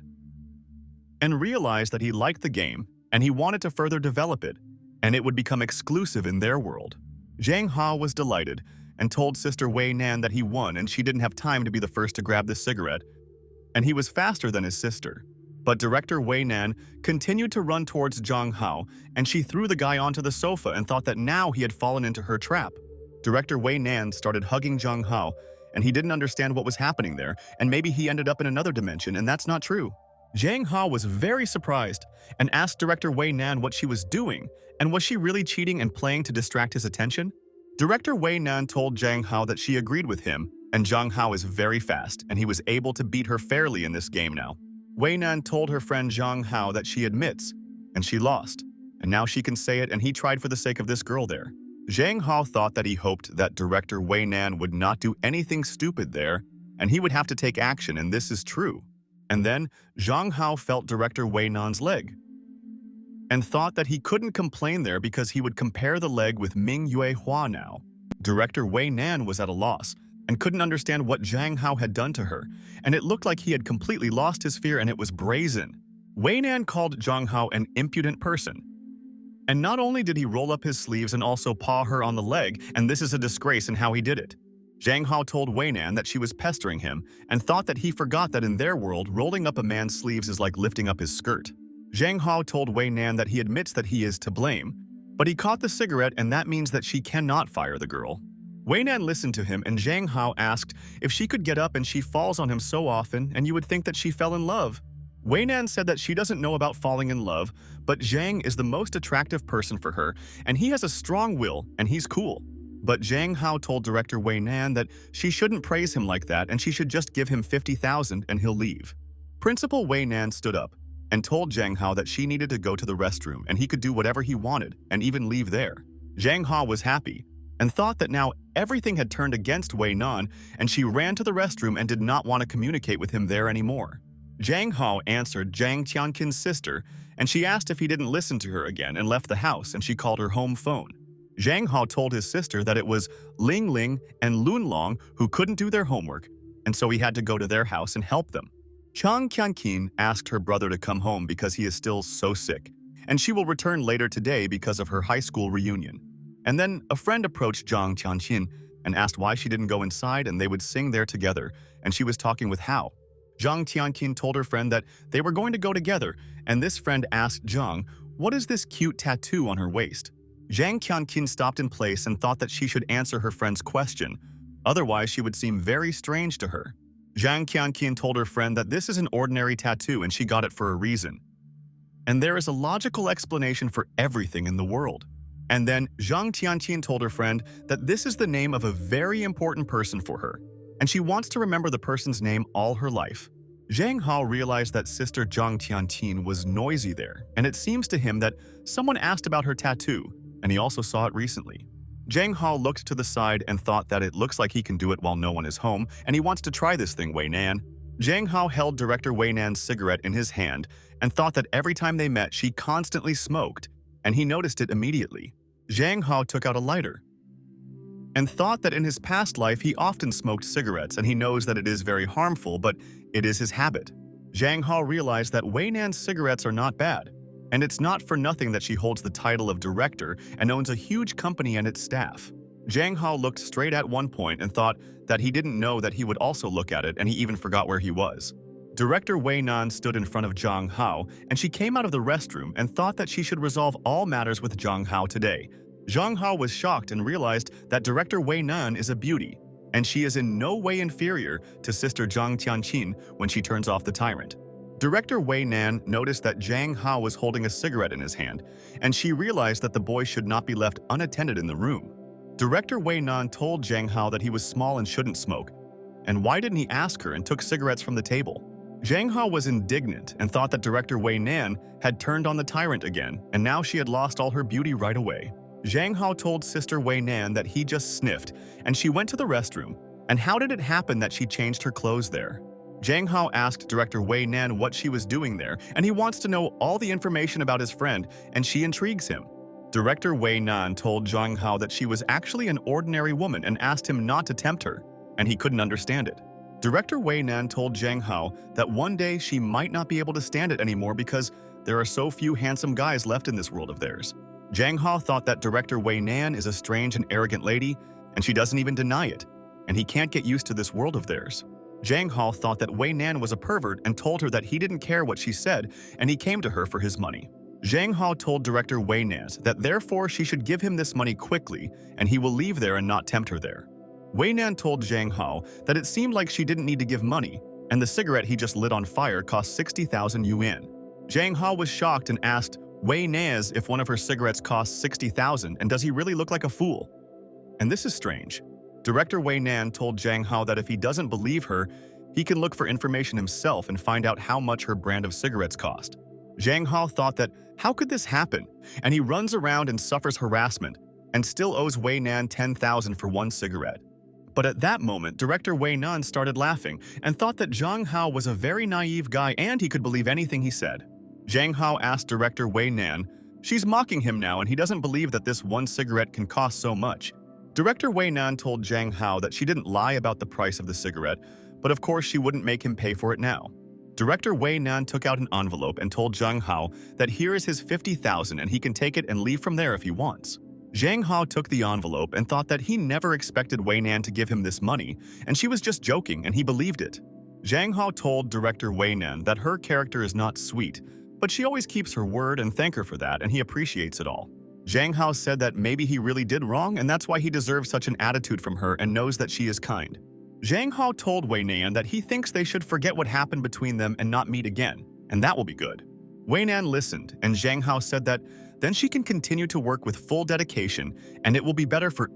and realized that he liked the game and he wanted to further develop it, and it would become exclusive in their world. Jang Hao was delighted and told Sister Way Nan that he won and she didn't have time to be the first to grab this cigarette, and he was faster than his sister. But Director Way Nan continued to run towards Jang Hao, and she threw the guy onto the sofa and thought that now he had fallen into her trap. Director Way Nan started hugging Jang Hao, and he didn't understand what was happening there, and maybe he ended up in another dimension, and that's not true. Jang Hao was very surprised and asked Director Way Nan what she was doing, and was she really cheating and playing to distract his attention? Director Way Nan told Jang Hao that she agreed with him, and Jang Hao is very fast, and he was able to beat her fairly in this game now. Way Nan told her friend Jang Hao that she admits, and she lost, and now she can say it and he tried for the sake of this girl there. Jang Hao thought that he hoped that Director Way Nan would not do anything stupid there, and he would have to take action, and this is true. And then, Jang Hao felt Director Way Nan's leg, and thought that he couldn't complain there because he would compare the leg with Ming Yuehua now. Director Way Nan was at a loss, and couldn't understand what Jang Hao had done to her, and it looked like he had completely lost his fear and it was brazen. Way Nan called Jang Hao an impudent person. And not only did he roll up his sleeves and also paw her on the leg, and this is a disgrace in how he did it. Jang Hao told Way Nan that she was pestering him and thought that he forgot that in their world, rolling up a man's sleeves is like lifting up his skirt. Jang Hao told Way Nan that he admits that he is to blame, but he caught the cigarette and that means that she cannot fire the girl. Way Nan listened to him and Jang Hao asked if she could get up and she falls on him so often and you would think that she fell in love. Way Nan said that she doesn't know about falling in love, but Jang is the most attractive person for her and he has a strong will and he's cool. But Jang Hao told Director Way Nan that she shouldn't praise him like that and she should just give him 50,000 and he'll leave. Principal Way Nan stood up and told Jang Hao that she needed to go to the restroom and he could do whatever he wanted and even leave there. Jang Hao was happy and thought that now everything had turned against Way Nan and she ran to the restroom and did not want to communicate with him there anymore. Jang Hao answered Jang Tianqin's sister and she asked if he didn't listen to her again and left the house and she called her home phone. Jang Hao told his sister that it was Ling Ling and Lun Long who couldn't do their homework and so he had to go to their house and help them. Chang Tianqin asked her brother to come home because he is still so sick and she will return later today because of her high school reunion. And then a friend approached Zhang Tianqin and asked why she didn't go inside and they would sing there together, and she was talking with Hao. Zhang Tianqin told her friend that they were going to go together, and this friend asked Zhang, "What is this cute tattoo on her waist?" Zhang Tianqin stopped in place and thought that she should answer her friend's question, otherwise she would seem very strange to her. Zhang Qianqian told her friend that this is an ordinary tattoo and she got it for a reason. And there is a logical explanation for everything in the world. And then Zhang Tianqin told her friend that this is the name of a very important person for her, and she wants to remember the person's name all her life. Zhang Hao realized that Sister Zhang Tianqin was noisy there, and it seems to him that someone asked about her tattoo, and he also saw it recently. Zhang Hao looked to the side and thought that it looks like he can do it while no one is home, and he wants to try this thing, Way Nan. Zhang Hao held Director Way Nan's cigarette in his hand and thought that every time they met she constantly smoked, and he noticed it immediately. Zhang Hao took out a lighter and thought that in his past life he often smoked cigarettes and he knows that it is very harmful, but it is his habit. Zhang Hao realized that Way Nan's cigarettes are not bad, and it's not for nothing that she holds the title of director and owns a huge company and its staff. Zhang Hao looked straight at one point and thought that he didn't know that he would also look at it, and he even forgot where he was. Director Way Nan stood in front of Zhang Hao, and she came out of the restroom and thought that she should resolve all matters with Zhang Hao today. Zhang Hao was shocked and realized that Director Way Nan is a beauty, and she is in no way inferior to Sister Zhang Tianqin when she turns off the tyrant. Director Way Nan noticed that Zhang Hao was holding a cigarette in his hand, and she realized that the boy should not be left unattended in the room. Director Way Nan told Zhang Hao that he was small and shouldn't smoke, and why didn't he ask her and took cigarettes from the table? Zhang Hao was indignant and thought that Director Way Nan had turned on the tyrant again, and now she had lost all her beauty right away. Zhang Hao told Sister Way Nan that he just sniffed, and she went to the restroom. And how did it happen that she changed her clothes there? Zhang Hao asked Director Way Nan what she was doing there, and he wants to know all the information about his friend, and she intrigues him. Director Way Nan told Zhang Hao that she was actually an ordinary woman and asked him not to tempt her, and he couldn't understand it. Director Way Nan told Zhang Hao that one day she might not be able to stand it anymore because there are so few handsome guys left in this world of theirs. Zhang Hao thought that Director Way Nan is a strange and arrogant lady, and she doesn't even deny it, and he can't get used to this world of theirs. Zhang Hao thought that Way Nan was a pervert and told her that he didn't care what she said, and he came to her for his money. Zhang Hao told Director Way Nan that therefore she should give him this money quickly, and he will leave there and not tempt her there. Way Nan told Zhang Hao that it seemed like she didn't need to give money, and the cigarette he just lit on fire cost 60,000 yuan. Zhang Hao was shocked and asked Way Nan if one of her cigarettes cost 60,000, and does he really look like a fool? And this is strange. Director Way Nan told Zhang Hao that if he doesn't believe her, he can look for information himself and find out how much her brand of cigarettes cost. Zhang Hao thought that how could this happen? And he runs around and suffers harassment and still owes Way Nan 10,000 for one cigarette. But at that moment, Director Way Nan started laughing and thought that Zhang Hao was a very naive guy and he could believe anything he said. Zhang Hao asked Director Way Nan, she's mocking him now and he doesn't believe that this one cigarette can cost so much. Director Way Nan told Zhang Hao that she didn't lie about the price of the cigarette, but of course she wouldn't make him pay for it now. Director Way Nan took out an envelope and told Zhang Hao that here is his 50,000 and he can take it and leave from there if he wants. Zhang Hao took the envelope and thought that he never expected Way Nan to give him this money, and she was just joking and he believed it. Zhang Hao told Director Way Nan that her character is not sweet, but she always keeps her word and thank her for that, and he appreciates it all. Zhang Hao said that maybe he really did wrong and that's why he deserves such an attitude from her and knows that she is kind. Zhang Hao told Way Nan that he thinks they should forget what happened between them and not meet again, and that will be good. Way Nan listened, and Zhang Hao said that then she can continue to work with full dedication and it will be better for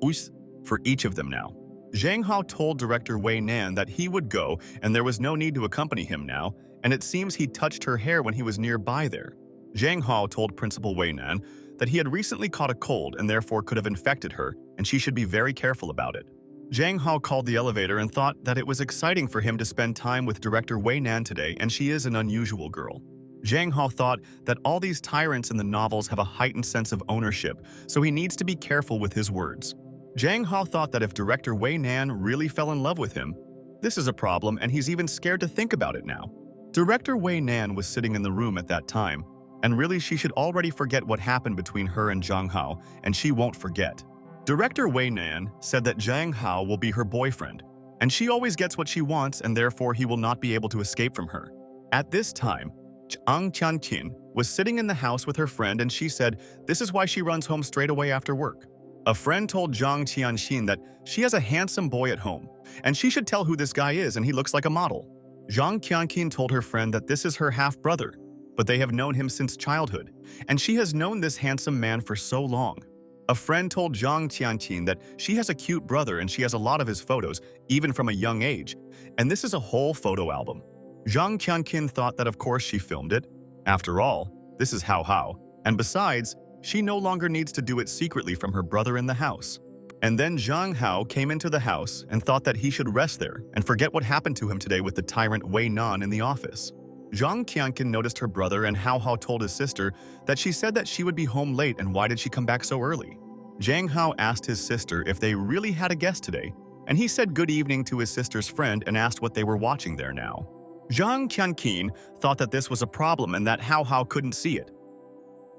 each of them now. Zhang Hao told Director Way Nan that he would go and there was no need to accompany him now, and it seems he touched her hair when he was nearby there. Zhang Hao told Principal Way Nan that he had recently caught a cold and therefore could have infected her, and she should be very careful about it. Zhang Hao called the elevator and thought that it was exciting for him to spend time with Director Way Nan today, and she is an unusual girl. Zhang Hao thought that all these tyrants in the novels have a heightened sense of ownership, so he needs to be careful with his words. Zhang Hao thought that if Director Way Nan really fell in love with him, this is a problem and he's even scared to think about it now. Director Way Nan was sitting in the room at that time, and really she should already forget what happened between her and Zhang Hao, and she won't forget. Director Way Nan said that Zhang Hao will be her boyfriend, and she always gets what she wants and therefore he will not be able to escape from her. At this time, Zhang Tianqin was sitting in the house with her friend and she said this is why she runs home straight away after work. A friend told Zhang Tianxin that she has a handsome boy at home, and she should tell who this guy is and he looks like a model. Zhang Qianqin told her friend that this is her half-brother, but they have known him since childhood, and she has known this handsome man for so long. A friend told Zhang Tianqin that she has a cute brother and she has a lot of his photos, even from a young age, and this is a whole photo album. Zhang Qianqin thought that of course she filmed it. After all, this is Hao, and besides, she no longer needs to do it secretly from her brother in the house. And then Zhang Hao came into the house and thought that he should rest there and forget what happened to him today with the tyrant Way Nan in the office. Zhang Qianqin noticed her brother and Hao told his sister that she said that she would be home late and why did she come back so early. Zhang Hao asked his sister if they really had a guest today, and he said good evening to his sister's friend and asked what they were watching there now. Zhang Qianqin thought that this was a problem and that Hao couldn't see it,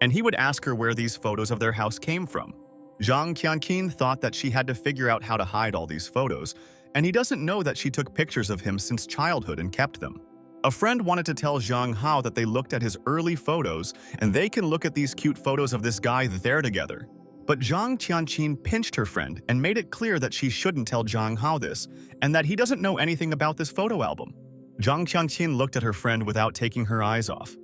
and he would ask her where these photos of their house came from. Zhang Qianqin thought that she had to figure out how to hide all these photos, and he doesn't know that she took pictures of him since childhood and kept them. A friend wanted to tell Zhang Hao that they looked at his early photos and they can look at these cute photos of this guy there together. But Zhang Tianqin pinched her friend and made it clear that she shouldn't tell Zhang Hao this and that he doesn't know anything about this photo album. Zhang Tianqin looked at her friend without taking her eyes off.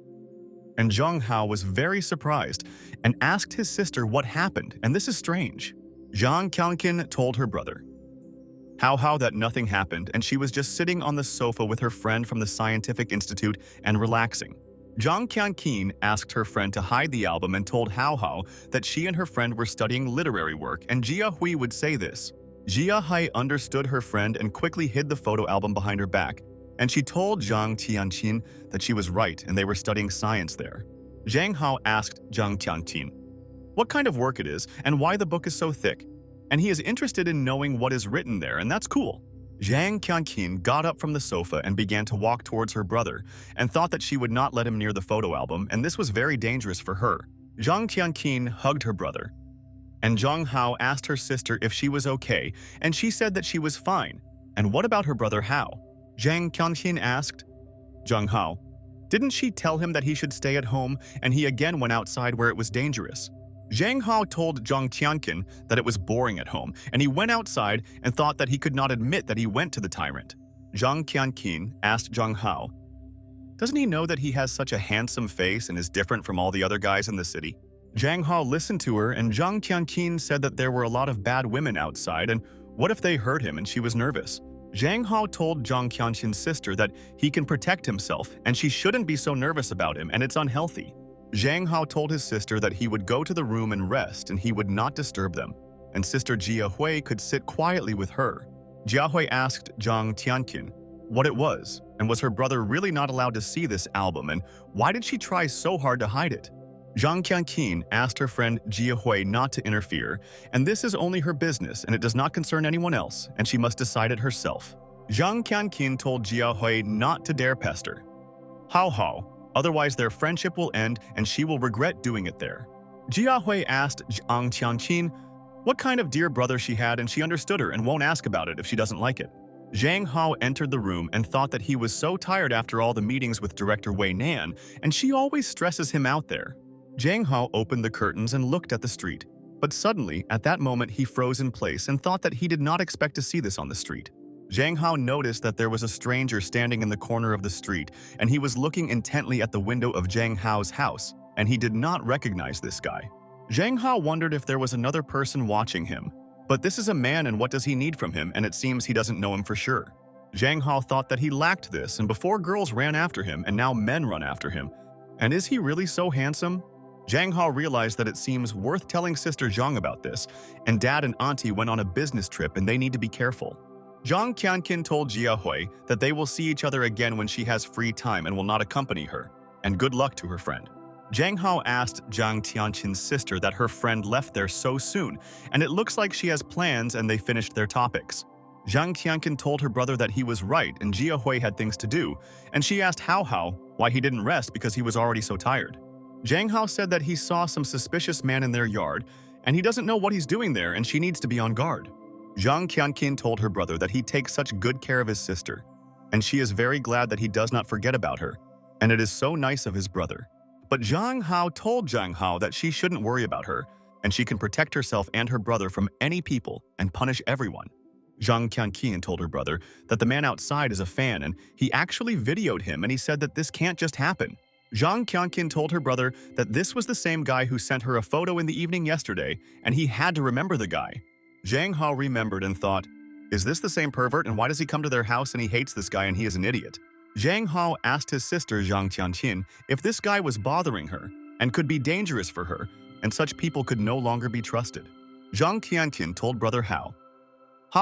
And Zhang Hao was very surprised and asked his sister what happened, and this is strange. Zhang Qianqin told her brother, Hao that nothing happened and she was just sitting on the sofa with her friend from the Scientific Institute and relaxing. Zhang Qianqin asked her friend to hide the album and told Hao that she and her friend were studying literary work and Jia Hui would say this. Jia Hui understood her friend and quickly hid the photo album behind her back, and she told Zhang Tianqin that she was right and they were studying science there. Zhang Hao asked Zhang Tianqin what kind of work it is and why the book is so thick, and he is interested in knowing what is written there, and that's cool. Zhang Qianqin got up from the sofa and began to walk towards her brother and thought that she would not let him near the photo album, and this was very dangerous for her. Zhang Tianqin hugged her brother, and Zhang Hao asked her sister if she was okay, and she said that she was fine. And what about her brother Hao? Zhang Qianqin asked. Zhang Hao, didn't she tell him that he should stay at home and he again went outside where it was dangerous? Zhang Hao told Zhang Tianqin that it was boring at home and he went outside and thought that he could not admit that he went to the tyrant. Zhang Tianqin asked Zhang Hao, doesn't he know that he has such a handsome face and is different from all the other guys in the city? Zhang Hao listened to her and Zhang Tianqin said that there were a lot of bad women outside and what if they hurt him and she was nervous. Zhang Hao told Zhang Qianqin's sister that he can protect himself and she shouldn't be so nervous about him and it's unhealthy. Zhang Hao told his sister that he would go to the room and rest and he would not disturb them, and sister Jia Hui could sit quietly with her. Jia Hui asked Zhang Tianqin what it was, and was her brother really not allowed to see this album, and why did she try so hard to hide it? Zhang Qianqin asked her friend Jia Hui not to interfere, and this is only her business and it does not concern anyone else, and she must decide it herself. Zhang Qianqin told Jia Hui not to dare pester Hao, otherwise their friendship will end and she will regret doing it there. Jia Hui asked Zhang Tianqin what kind of dear brother she had, and she understood her and won't ask about it if she doesn't like it. Zhang Hao entered the room and thought that he was so tired after all the meetings with director Way Nan, and she always stresses him out there. Zhang Hao opened the curtains and looked at the street, but suddenly, at that moment, he froze in place and thought that he did not expect to see this on the street. Zhang Hao noticed that there was a stranger standing in the corner of the street, and he was looking intently at the window of Zhang Hao's house, and he did not recognize this guy. Zhang Hao wondered if there was another person watching him, but this is a man and what does he need from him, and it seems he doesn't know him for sure. Zhang Hao thought that he lacked this, and before girls ran after him and now men run after him. And is he really so handsome? Zhang Hao realized that it seems worth telling Sister Zhang about this, and Dad and Auntie went on a business trip and they need to be careful. Zhang Qianqin told Jia Hui that they will see each other again when she has free time and will not accompany her, and good luck to her friend. Zhang Hao asked Zhang Tianqin's sister that her friend left there so soon, and it looks like she has plans and they finished their topics. Zhang Qianqin told her brother that he was right and Jia Hui had things to do, and she asked Hao why he didn't rest because he was already so tired. Zhang Hao said that he saw some suspicious man in their yard, and he doesn't know what he's doing there and she needs to be on guard. Zhang Qianqin told her brother that he takes such good care of his sister, and she is very glad that he does not forget about her, and it is so nice of his brother. But Zhang Hao told Zhang Hao that she shouldn't worry about her, and she can protect herself and her brother from any people and punish everyone. Zhang Qianqin told her brother that the man outside is a fan and he actually videoed him, and he said that this can't just happen. Zhang Qianqin told her brother that this was the same guy who sent her a photo in the evening yesterday, and he had to remember the guy. Zhang Hao remembered and thought, is this the same pervert, and why does he come to their house and he hates this guy and he is an idiot? Zhang Hao asked his sister Zhang Qianqin if this guy was bothering her and could be dangerous for her, and such people could no longer be trusted. Zhang Qianqin told brother Hao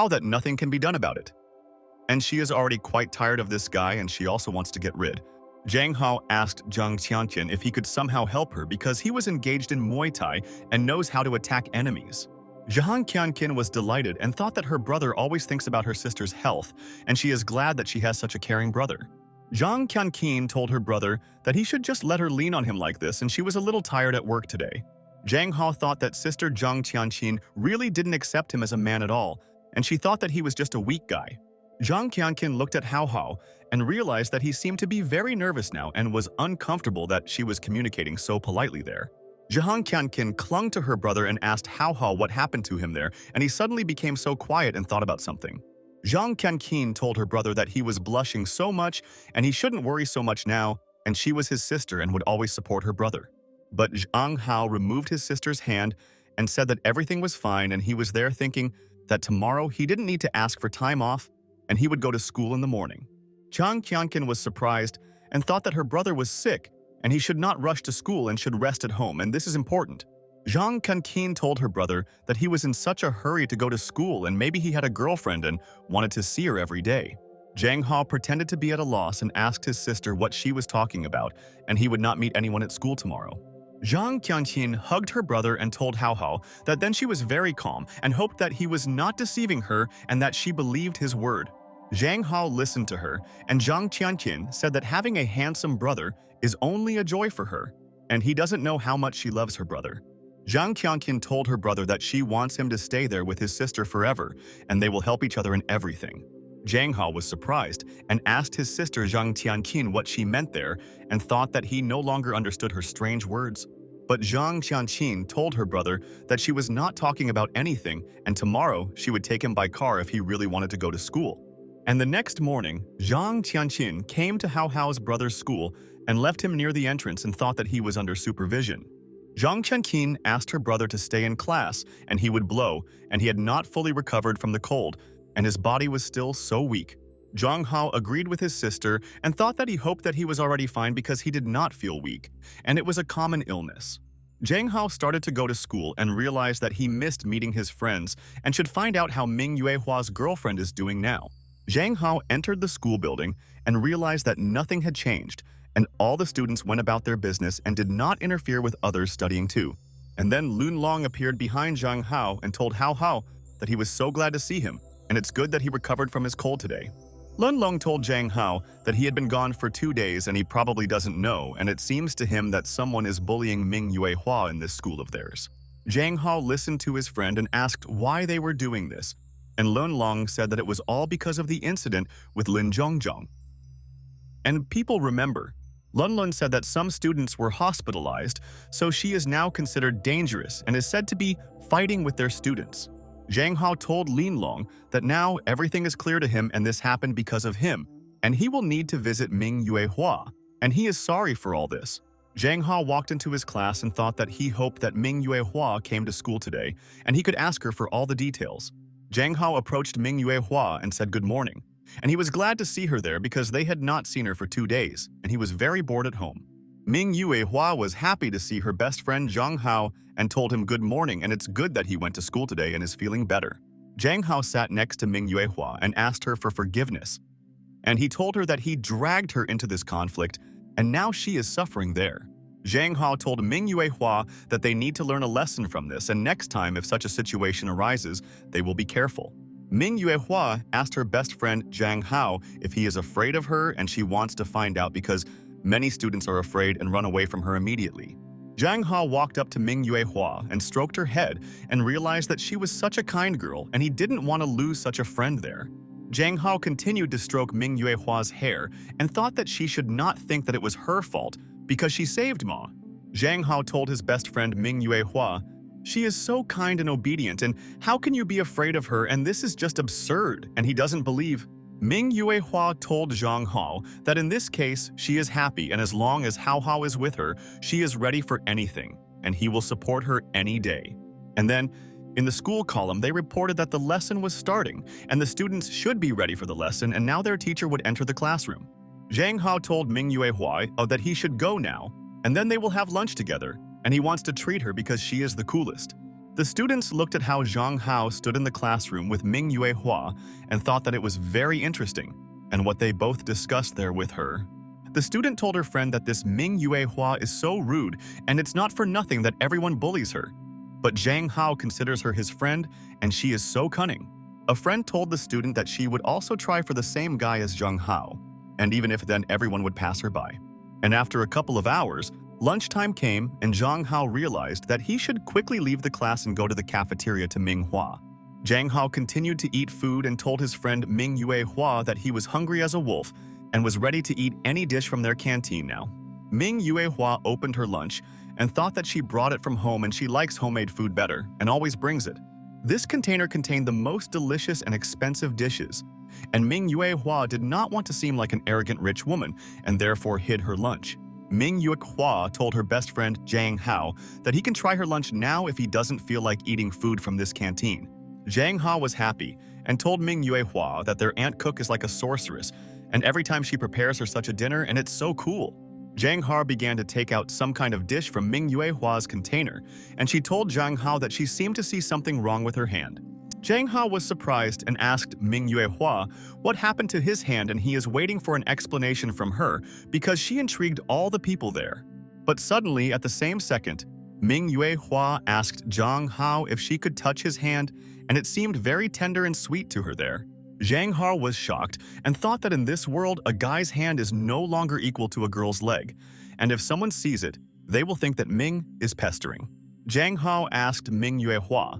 that nothing can be done about it, and she is already quite tired of this guy and she also wants to get rid. Zhang Hao asked Zhang Qianqin if he could somehow help her because he was engaged in Muay Thai and knows how to attack enemies. Zhang Qianqin was delighted and thought that her brother always thinks about her sister's health, and she is glad that she has such a caring brother. Zhang Qianqin told her brother that he should just let her lean on him like this, and she was a little tired at work today. Zhang Hao thought that sister Zhang Qianqin really didn't accept him as a man at all, and she thought that he was just a weak guy. Zhang Qianqin looked at Hao and realized that he seemed to be very nervous now and was uncomfortable that she was communicating so politely there. Zhang Qianqin clung to her brother and asked Hao what happened to him there, and he suddenly became so quiet and thought about something. Zhang Qianqin told her brother that he was blushing so much and he shouldn't worry so much now, and she was his sister and would always support her brother. But Zhang Hao removed his sister's hand and said that everything was fine, and he was there thinking that tomorrow he didn't need to ask for time off and he would go to school in the morning. Zhang Qianqin was surprised and thought that her brother was sick and he should not rush to school and should rest at home, and this is important. Zhang Qianqin told her brother that he was in such a hurry to go to school and maybe he had a girlfriend and wanted to see her every day. Zhang Hao pretended to be at a loss and asked his sister what she was talking about, and he would not meet anyone at school tomorrow. Zhang Qianqin hugged her brother and told Hao that then she was very calm and hoped that he was not deceiving her and that she believed his word. Zhang Hao listened to her, and Zhang Qianqin said that having a handsome brother is only a joy for her, and he doesn't know how much she loves her brother. Zhang Qianqin told her brother that she wants him to stay there with his sister forever, and they will help each other in everything. Zhang Hao was surprised and asked his sister Zhang Qianqin what she meant there and thought that he no longer understood her strange words. But Zhang Qianqin told her brother that she was not talking about anything, and tomorrow she would take him by car if he really wanted to go to school. And the next morning, Zhang Qianqin came to Hao's brother's school and left him near the entrance and thought that he was under supervision. Zhang Qianqin asked her brother to stay in class and he would blow, and he had not fully recovered from the cold, and his body was still so weak. Zhang Hao agreed with his sister and thought that he hoped that he was already fine because he did not feel weak, and it was a common illness. Zhang Hao started to go to school and realized that he missed meeting his friends and should find out how Ming Yuehua's girlfriend is doing now. Zhang Hao entered the school building and realized that nothing had changed, and all the students went about their business and did not interfere with others studying too. And then Lun Long appeared behind Zhang Hao and told Hao that he was so glad to see him, and it's good that he recovered from his cold today. Lun Long told Zhang Hao that he had been gone for 2 days and he probably doesn't know, and it seems to him that someone is bullying Ming Yuehua in this school of theirs. Zhang Hao listened to his friend and asked why they were doing this, and Lun Long said that it was all because of the incident with Lin Zhongzhong. And people remember, Lun Lun said that some students were hospitalized, so she is now considered dangerous and is said to be fighting with their students. Zhang Hao told Lin Long that now everything is clear to him and this happened because of him, and he will need to visit Ming Yuehua, and he is sorry for all this. Zhang Hao walked into his class and thought that he hoped that Ming Yuehua came to school today, and he could ask her for all the details. Zhang Hao approached Ming Yuehua and said good morning, and he was glad to see her there because they had not seen her for 2 days, and he was very bored at home. Ming Yuehua was happy to see her best friend Zhang Hao and told him good morning, and it's good that he went to school today and is feeling better. Zhang Hao sat next to Ming Yuehua and asked her for forgiveness, and he told her that he dragged her into this conflict and now she is suffering there. Zhang Hao told Ming Yuehua that they need to learn a lesson from this, and next time if such a situation arises, they will be careful. Ming Yuehua asked her best friend Zhang Hao if he is afraid of her, and she wants to find out because many students are afraid and run away from her immediately. Zhang Hao walked up to Ming Yuehua and stroked her head and realized that she was such a kind girl and he didn't want to lose such a friend there. Zhang Hao continued to stroke Ming Yuehua's hair and thought that she should not think that it was her fault because she saved Ma. Zhang Hao told his best friend Ming Yuehua She is so kind and obedient, and how can you be afraid of her, and this is just absurd, and he doesn't believe. Ming Yuehua told Zhang Hao that in this case, she is happy, and as long as Hao Hao is with her, she is ready for anything, and he will support her any day. And then, in the school column, they reported that the lesson was starting, and the students should be ready for the lesson, and now their teacher would enter the classroom. Zhang Hao told Ming Yuehua that he should go now, and then they will have lunch together, and he wants to treat her because she is the coolest. The students looked at how Zhang Hao stood in the classroom with Ming Yuehua and thought that it was very interesting, and what they both discussed there with her. The student told her friend that this Ming Yuehua is so rude, and it's not for nothing that everyone bullies her. But Zhang Hao considers her his friend, and she is so cunning. A friend told the student that she would also try for the same guy as Zhang Hao, and even if then everyone would pass her by. And after a couple of hours, lunchtime came, and Zhang Hao realized that he should quickly leave the class and go to the cafeteria to Manhwa. Zhang Hao continued to eat food and told his friend Ming Yuehua that he was hungry as a wolf and was ready to eat any dish from their canteen now. Ming Yuehua opened her lunch and thought that she brought it from home and she likes homemade food better and always brings it. This container contained the most delicious and expensive dishes, and Ming Yuehua did not want to seem like an arrogant rich woman and therefore hid her lunch. Ming Yuehua told her best friend Zhang Hao that he can try her lunch now if he doesn't feel like eating food from this canteen. Zhang Hao was happy and told Ming Yuehua that their aunt cook is like a sorceress, and every time she prepares her such a dinner, and it's so cool. Zhang Hao began to take out some kind of dish from Ming Yuehua's container, and she told Zhang Hao that she seemed to see something wrong with her hand. Zhang Hao was surprised and asked Ming Yuehua what happened to his hand, and he is waiting for an explanation from her because she intrigued all the people there. But suddenly, at the same second, Ming Yuehua asked Zhang Hao if she could touch his hand, and it seemed very tender and sweet to her there. Zhang Hao was shocked and thought that in this world, a guy's hand is no longer equal to a girl's leg, and if someone sees it, they will think that Ming is pestering. Zhang Hao asked Ming Yuehua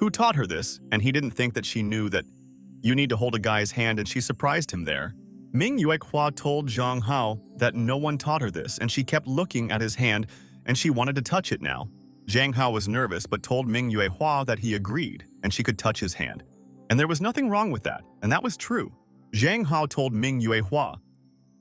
who taught her this, and he didn't think that she knew that you need to hold a guy's hand, and she surprised him there. Ming Yuehua told Zhang Hao that no one taught her this, and she kept looking at his hand, and she wanted to touch it now. Zhang Hao was nervous but told Ming Yuehua that he agreed, and she could touch his hand. And there was nothing wrong with that, and that was true. Zhang Hao told Ming Yuehua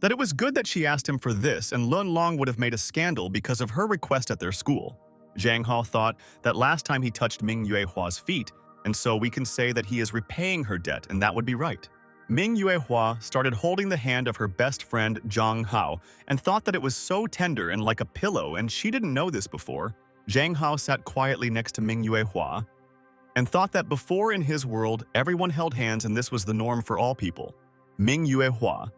that it was good that she asked him for this, and Lun Long would have made a scandal because of her request at their school. Zhang Hao thought that last time he touched Ming Yuehua's feet, and so we can say that he is repaying her debt, and that would be right. Ming Yuehua started holding the hand of her best friend Zhang Hao and thought that it was so tender and like a pillow, and she didn't know this before. Zhang Hao sat quietly next to Ming Yuehua and thought that before in his world, everyone held hands and this was the norm for all people. Ming Yuehua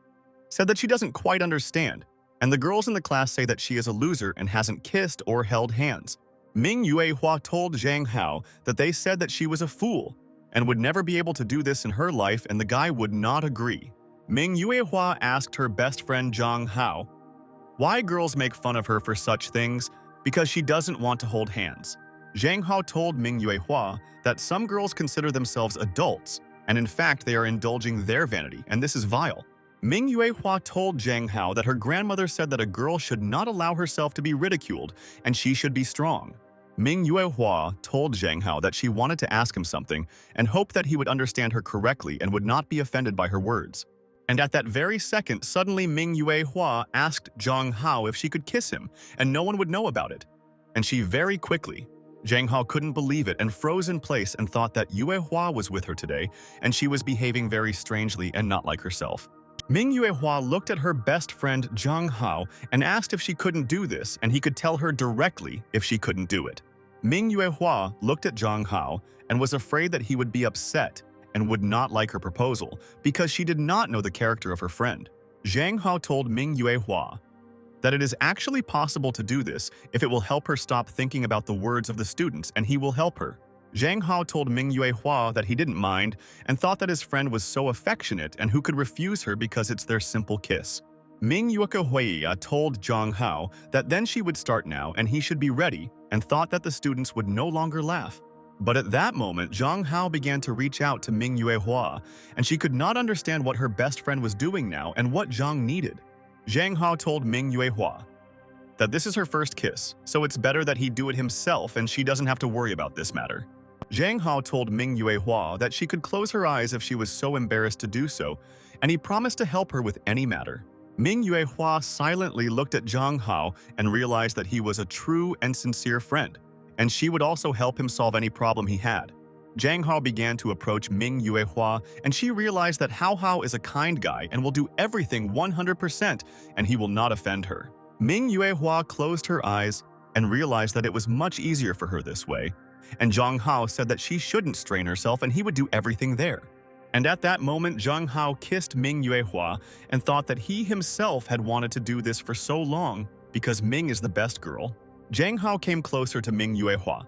said that she doesn't quite understand, and the girls in the class say that she is a loser and hasn't kissed or held hands. Ming Yuehua told Zhang Hao that they said that she was a fool and would never be able to do this in her life, and the guy would not agree. Ming Yuehua asked her best friend Zhang Hao why girls make fun of her for such things because she doesn't want to hold hands. Zhang Hao told Ming Yuehua that some girls consider themselves adults, and in fact they are indulging their vanity, and this is vile. Ming Yuehua told Zhang Hao that her grandmother said that a girl should not allow herself to be ridiculed, and she should be strong. Ming Yuehua told Zhang Hao that she wanted to ask him something and hoped that he would understand her correctly and would not be offended by her words. And at that very second, suddenly Ming Yuehua asked Zhang Hao if she could kiss him, and no one would know about it. And she very quickly. Zhang Hao couldn't believe it and froze in place and thought that Yuehua was with her today, and she was behaving very strangely and not like herself. Ming Yuehua looked at her best friend Zhang Hao and asked if she couldn't do this, and he could tell her directly if she couldn't do it. Ming Yuehua looked at Zhang Hao and was afraid that he would be upset and would not like her proposal because she did not know the character of her friend. Zhang Hao told Ming Yuehua that it is actually possible to do this if it will help her stop thinking about the words of the students, and he will help her. Zhang Hao told Ming Yuehua that he didn't mind and thought that his friend was so affectionate and who could refuse her because it's their simple kiss. Ming Yuehua told Zhang Hao that then she would start now and he should be ready, and thought that the students would no longer laugh. But at that moment, Zhang Hao began to reach out to Ming Yuehua, and she could not understand what her best friend was doing now and what Zhang needed. Zhang Hao told Ming Yuehua that this is her first kiss, so it's better that he do it himself and she doesn't have to worry about this matter. Zhang Hao told Ming Yuehua that she could close her eyes if she was so embarrassed to do so, and he promised to help her with any matter. Ming Yuehua silently looked at Zhang Hao and realized that he was a true and sincere friend, and she would also help him solve any problem he had. Zhang Hao began to approach Ming Yuehua, and she realized that Hao Hao is a kind guy and will do everything 100%, and he will not offend her. Ming Yuehua closed her eyes and realized that it was much easier for her this way, and Zhang Hao said that she shouldn't strain herself and he would do everything there. And at that moment, Zhang Hao kissed Ming Yuehua and thought that he himself had wanted to do this for so long because Ming is the best girl. Zhang Hao came closer to Ming Yuehua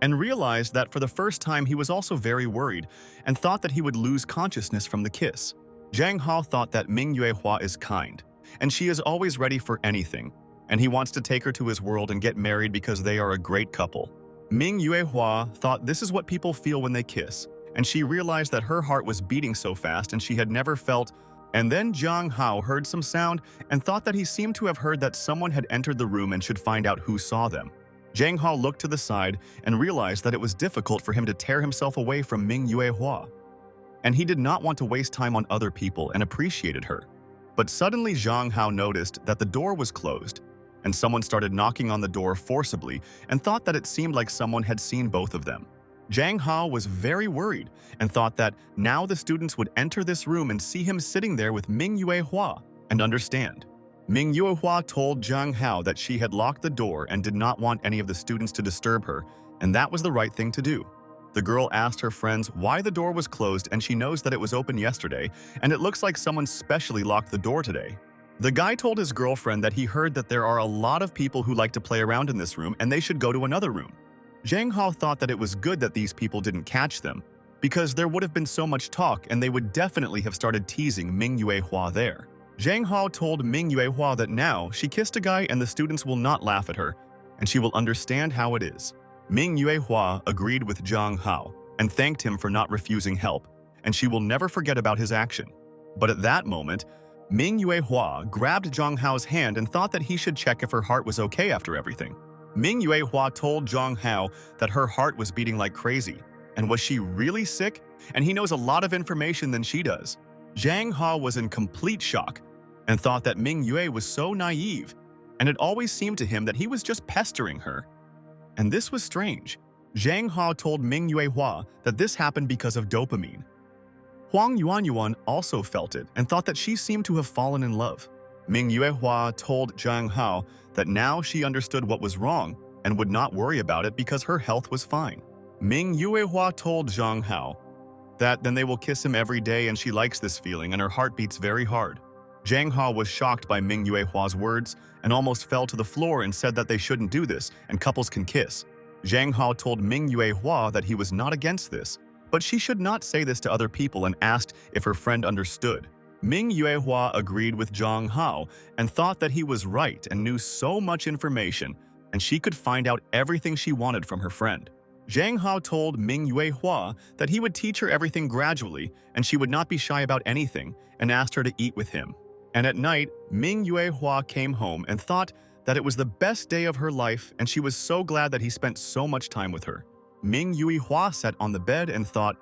and realized that for the first time he was also very worried and thought that he would lose consciousness from the kiss. Zhang Hao thought that Ming Yuehua is kind, and she is always ready for anything, and he wants to take her to his world and get married because they are a great couple. Ming Yuehua thought this is what people feel when they kiss, and she realized that her heart was beating so fast and she had never felt. And then Zhang Hao heard some sound and thought that he seemed to have heard that someone had entered the room and should find out who saw them. Zhang Hao looked to the side and realized that it was difficult for him to tear himself away from Ming Yuehua, and he did not want to waste time on other people and appreciated her. But suddenly Zhang Hao noticed that the door was closed, and someone started knocking on the door forcibly and thought that it seemed like someone had seen both of them. Zhang Hao was very worried and thought that now the students would enter this room and see him sitting there with Ming Yuehua and understand. Ming Yuehua told Zhang Hao that she had locked the door and did not want any of the students to disturb her, and that was the right thing to do. The girl asked her friends why the door was closed, and she knows that it was open yesterday, and it looks like someone specially locked the door today. The guy told his girlfriend that he heard that there are a lot of people who like to play around in this room and they should go to another room. Zhang Hao thought that it was good that these people didn't catch them, because there would have been so much talk and they would definitely have started teasing Ming Yuehua there. Zhang Hao told Ming Yuehua that now she kissed a guy and the students will not laugh at her, and she will understand how it is. Ming Yuehua agreed with Zhang Hao and thanked him for not refusing help, and she will never forget about his action. But at that moment, Ming Yuehua grabbed Zhang Hao's hand and thought that he should check if her heart was okay after everything. Ming Yuehua told Zhang Hao that her heart was beating like crazy, and was she really sick? And he knows a lot of information than she does. Zhang Hao was in complete shock and thought that Ming Yue was so naive, and it always seemed to him that he was just pestering her. And this was strange. Zhang Hao told Ming Yuehua that this happened because of dopamine. Huang Yuanyuan also felt it and thought that she seemed to have fallen in love. Ming Yuehua told Zhang Hao that now she understood what was wrong and would not worry about it because her health was fine. Ming Yuehua told Zhang Hao that then they will kiss him every day and she likes this feeling and her heart beats very hard. Zhang Hao was shocked by Ming Yuehua's words and almost fell to the floor and said that they shouldn't do this and couples can kiss. Zhang Hao told Ming Yuehua that he was not against this, but she should not say this to other people and asked if her friend understood. Ming Yuehua agreed with Zhang Hao and thought that he was right and knew so much information, and she could find out everything she wanted from her friend. Zhang Hao told Ming Yuehua that he would teach her everything gradually and she would not be shy about anything, and asked her to eat with him. And at night, Ming Yuehua came home and thought that it was the best day of her life, and she was so glad that he spent so much time with her. Ming Yuehua sat on the bed and thought,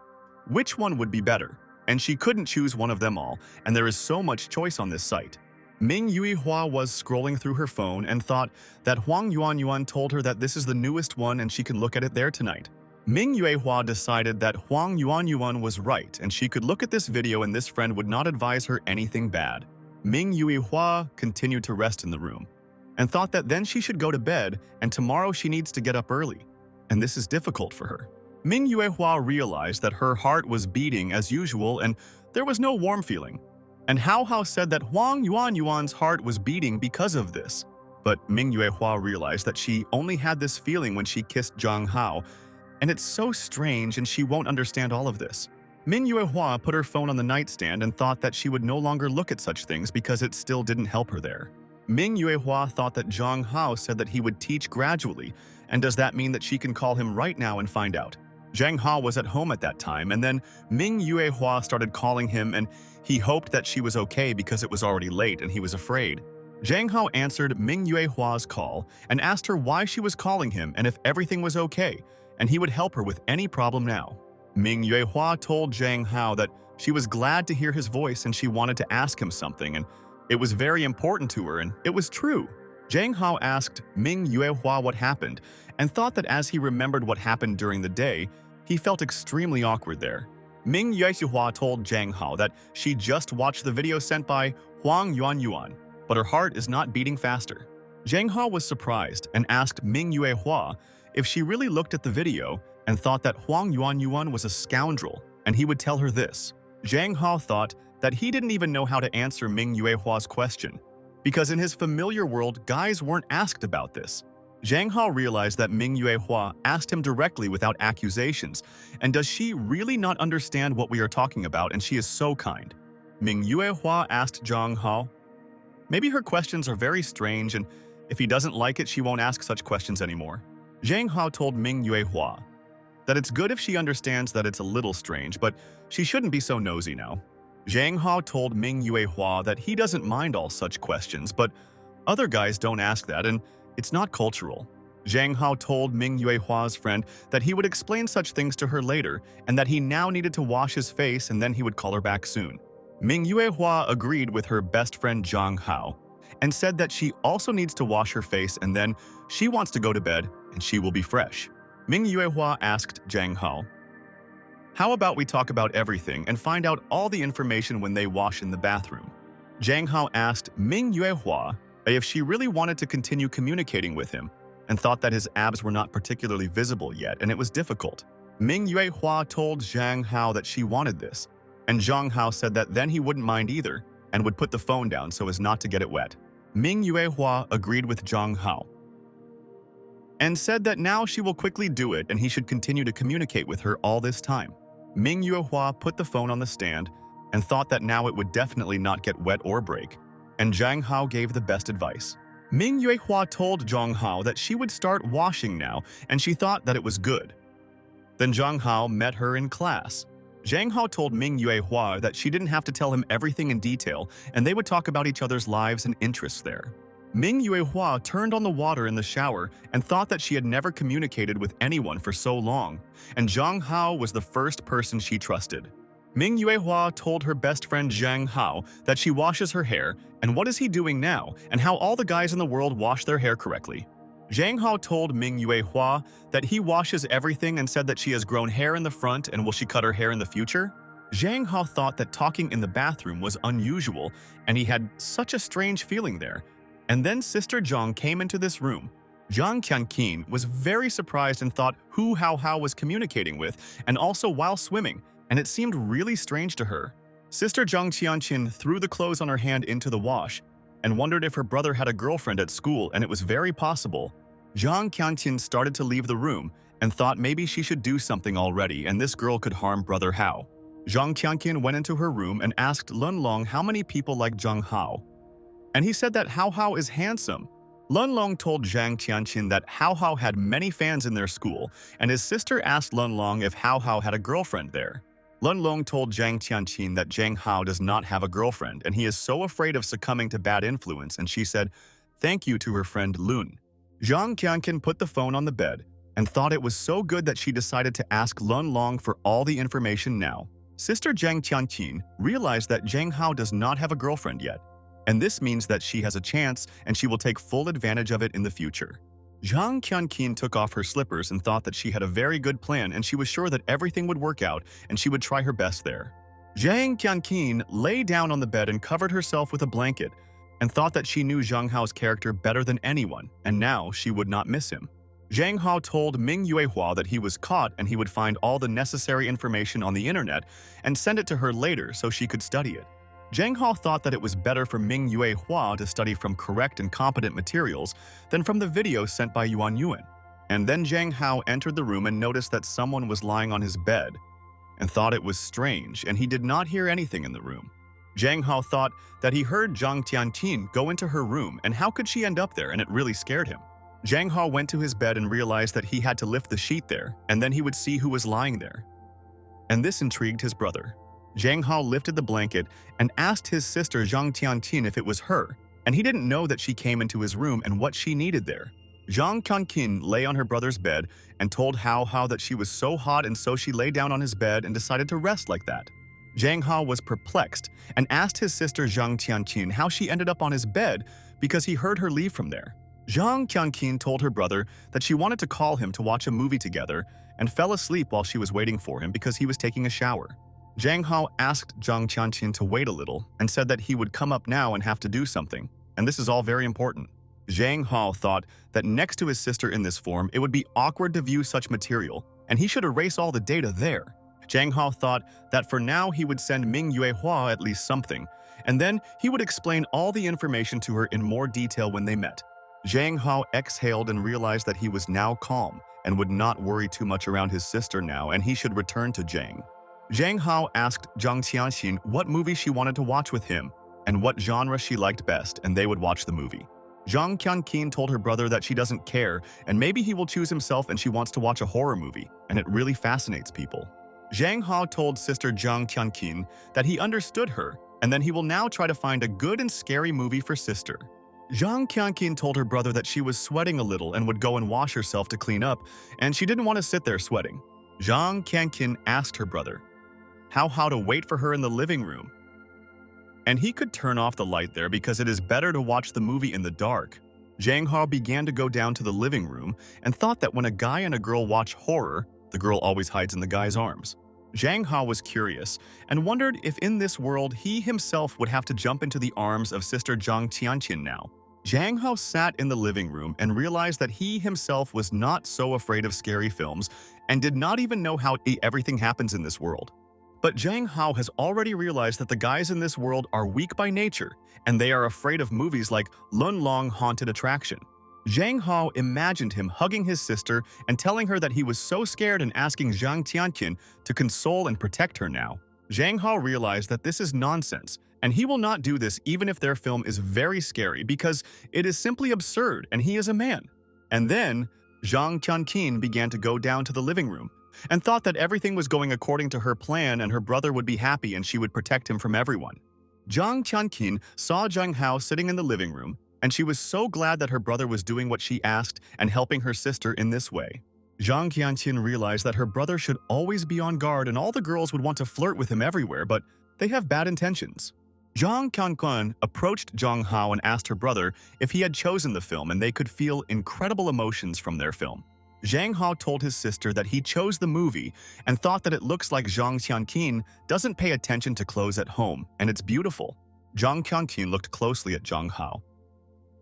which one would be better? And she couldn't choose one of them all, and there is so much choice on this site. Ming Yuehua was scrolling through her phone and thought that Huang Yuanyuan told her that this is the newest one and she can look at it there tonight. Ming Yuehua decided that Huang Yuanyuan was right and she could look at this video and this friend would not advise her anything bad. Ming Yuehua continued to rest in the room and thought that then she should go to bed and tomorrow she needs to get up early, and this is difficult for her. Ming Yuehua realized that her heart was beating as usual and there was no warm feeling. And Hao Hao said that Huang Yuanyuan's heart was beating because of this. But Ming Yuehua realized that she only had this feeling when she kissed Zhang Hao, and it's so strange and she won't understand all of this. Ming Yuehua put her phone on the nightstand and thought that she would no longer look at such things because it still didn't help her there. Ming Yuehua thought that Zhang Hao said that he would teach gradually, and does that mean that she can call him right now and find out? Zhang Hao was at home at that time, and then Ming Yuehua started calling him and he hoped that she was okay because it was already late and he was afraid. Zhang Hao answered Ming Yuehua's call and asked her why she was calling him and if everything was okay, and he would help her with any problem now. Ming Yuehua told Zhang Hao that she was glad to hear his voice and she wanted to ask him something, and it was very important to her, and it was true. Zhang Hao asked Ming Yuehua what happened and thought that as he remembered what happened during the day, he felt extremely awkward there. Ming Yuehua told Zhang Hao that she just watched the video sent by Huang Yuanyuan, but her heart is not beating faster. Zhang Hao was surprised and asked Ming Yuehua if she really looked at the video and thought that Huang Yuanyuan was a scoundrel, and he would tell her this. Zhang Hao thought that he didn't even know how to answer Ming Yuehua's question, because in his familiar world, guys weren't asked about this. Zhang Hao realized that Ming Yuehua asked him directly without accusations, and does she really not understand what we are talking about, and she is so kind. Ming Yuehua asked Zhang Hao, maybe her questions are very strange, and if he doesn't like it, she won't ask such questions anymore. Zhang Hao told Ming Yuehua that it's good if she understands that it's a little strange, but she shouldn't be so nosy now. Zhang Hao told Ming Yuehua that he doesn't mind all such questions, but other guys don't ask that, and it's not cultural. Zhang Hao told Ming Yuehua's friend that he would explain such things to her later, and that he now needed to wash his face and then he would call her back soon. Ming Yuehua agreed with her best friend Zhang Hao, and said that she also needs to wash her face and then she wants to go to bed and she will be fresh. Ming Yuehua asked Zhang Hao, how about we talk about everything and find out all the information when they wash in the bathroom? Zhang Hao asked Ming Yuehua if she really wanted to continue communicating with him and thought that his abs were not particularly visible yet and it was difficult. Ming Yuehua told Zhang Hao that she wanted this, and Zhang Hao said that then he wouldn't mind either and would put the phone down so as not to get it wet. Ming Yuehua agreed with Zhang Hao and said that now she will quickly do it and he should continue to communicate with her all this time. Ming Yuehua put the phone on the stand and thought that now it would definitely not get wet or break, and Zhang Hao gave the best advice. Ming Yuehua told Zhang Hao that she would start washing now, and she thought that it was good. Then Zhang Hao met her in class. Zhang Hao told Ming Yuehua that she didn't have to tell him everything in detail, and they would talk about each other's lives and interests there. Ming Yuehua turned on the water in the shower and thought that she had never communicated with anyone for so long, and Zhang Hao was the first person she trusted. Ming Yuehua told her best friend Zhang Hao that she washes her hair and what is he doing now, and how all the guys in the world wash their hair correctly. Zhang Hao told Ming Yuehua that he washes everything and said that she has grown hair in the front and will she cut her hair in the future? Zhang Hao thought that talking in the bathroom was unusual and he had such a strange feeling there. And then Sister Zhang came into this room. Zhang Qianqin was very surprised and thought who Hao Hao was communicating with, and also while swimming, and it seemed really strange to her. Sister Zhang Qianqin threw the clothes on her hand into the wash and wondered if her brother had a girlfriend at school, and it was very possible. Zhang Qianqin started to leave the room and thought maybe she should do something already and this girl could harm Brother Hao. Zhang Qianqin went into her room and asked Lun Long how many people like Zhang Hao, and he said that Hao Hao is handsome. Lun Long told Zhang Qianqin that Hao Hao had many fans in their school, and his sister asked Lun Long if Hao Hao had a girlfriend there. Lun Long told Zhang Qianqin that Zhang Hao does not have a girlfriend, and he is so afraid of succumbing to bad influence, and she said thank you to her friend Lun. Zhang Qianqin put the phone on the bed and thought it was so good that she decided to ask Lun Long for all the information now. Sister Zhang Qianqin realized that Zhang Hao does not have a girlfriend yet, and this means that she has a chance and she will take full advantage of it in the future. Zhang Qianqin took off her slippers and thought that she had a very good plan and she was sure that everything would work out and she would try her best there. Zhang Qianqin lay down on the bed and covered herself with a blanket and thought that she knew Zhang Hao's character better than anyone, and now she would not miss him. Zhang Hao told Ming Yuehua that he was caught and he would find all the necessary information on the internet and send it to her later so she could study it. Zhang Hao thought that it was better for Ming Yuehua to study from correct and competent materials than from the video sent by Yuan Yuan. And then Zhang Hao entered the room and noticed that someone was lying on his bed and thought it was strange, and he did not hear anything in the room. Zhang Hao thought that he heard Zhang Tianqin go into her room, and how could she end up there, and it really scared him. Zhang Hao went to his bed and realized that he had to lift the sheet there, and then he would see who was lying there. And this intrigued his brother. Zhang Hao lifted the blanket and asked his sister Zhang Tianqin if it was her, and he didn't know that she came into his room and what she needed there. Zhang Qianqin lay on her brother's bed and told Hao that she was so hot, and so she lay down on his bed and decided to rest like that. Zhang Hao was perplexed and asked his sister Zhang Qianqin how she ended up on his bed because he heard her leave from there. Zhang Qianqin told her brother that she wanted to call him to watch a movie together and fell asleep while she was waiting for him because he was taking a shower. Zhang Hao asked Zhang Qianqin to wait a little and said that he would come up now and have to do something, and this is all very important. Zhang Hao thought that next to his sister in this form, it would be awkward to view such material, and he should erase all the data there. Zhang Hao thought that for now he would send Ming Yuehua at least something, and then he would explain all the information to her in more detail when they met. Zhang Hao exhaled and realized that he was now calm and would not worry too much around his sister now, and he should return to Zhang. Zhang Hao asked Zhang Qianqin what movie she wanted to watch with him and what genre she liked best, and they would watch the movie. Zhang Qianqin told her brother that she doesn't care and maybe he will choose himself and she wants to watch a horror movie, and it really fascinates people. Zhang Hao told sister Zhang Qianqin that he understood her and then he will now try to find a good and scary movie for sister. Zhang Qianqin told her brother that she was sweating a little and would go and wash herself to clean up, and she didn't want to sit there sweating. Zhang Qianqin asked her brother how to wait for her in the living room, and he could turn off the light there because it is better to watch the movie in the dark. Zhang Hao began to go down to the living room and thought that when a guy and a girl watch horror, the girl always hides in the guy's arms. Zhang Hao was curious and wondered if in this world he himself would have to jump into the arms of sister Zhang Qianqin now. Zhang Hao sat in the living room and realized that he himself was not so afraid of scary films and did not even know how everything happens in this world. But Zhang Hao has already realized that the guys in this world are weak by nature, and they are afraid of movies like Lun Long Haunted Attraction. Zhang Hao imagined him hugging his sister and telling her that he was so scared and asking Zhang Tianqin to console and protect her now. Zhang Hao realized that this is nonsense, and he will not do this even if their film is very scary because it is simply absurd and he is a man. And then, Zhang Tianqin began to go down to the living room and thought that everything was going according to her plan and her brother would be happy and she would protect him from everyone. Zhang Tianqin saw Zhang Hao sitting in the living room, and she was so glad that her brother was doing what she asked and helping her sister in this way. Zhang Qianqin realized that her brother should always be on guard and all the girls would want to flirt with him everywhere, but they have bad intentions. Zhang Qianqin approached Zhang Hao and asked her brother if he had chosen the film and they could feel incredible emotions from their film. Zhang Hao told his sister that he chose the movie and thought that it looks like Zhang Qianqin doesn't pay attention to clothes at home, and it's beautiful. Zhang Qianqin looked closely at Zhang Hao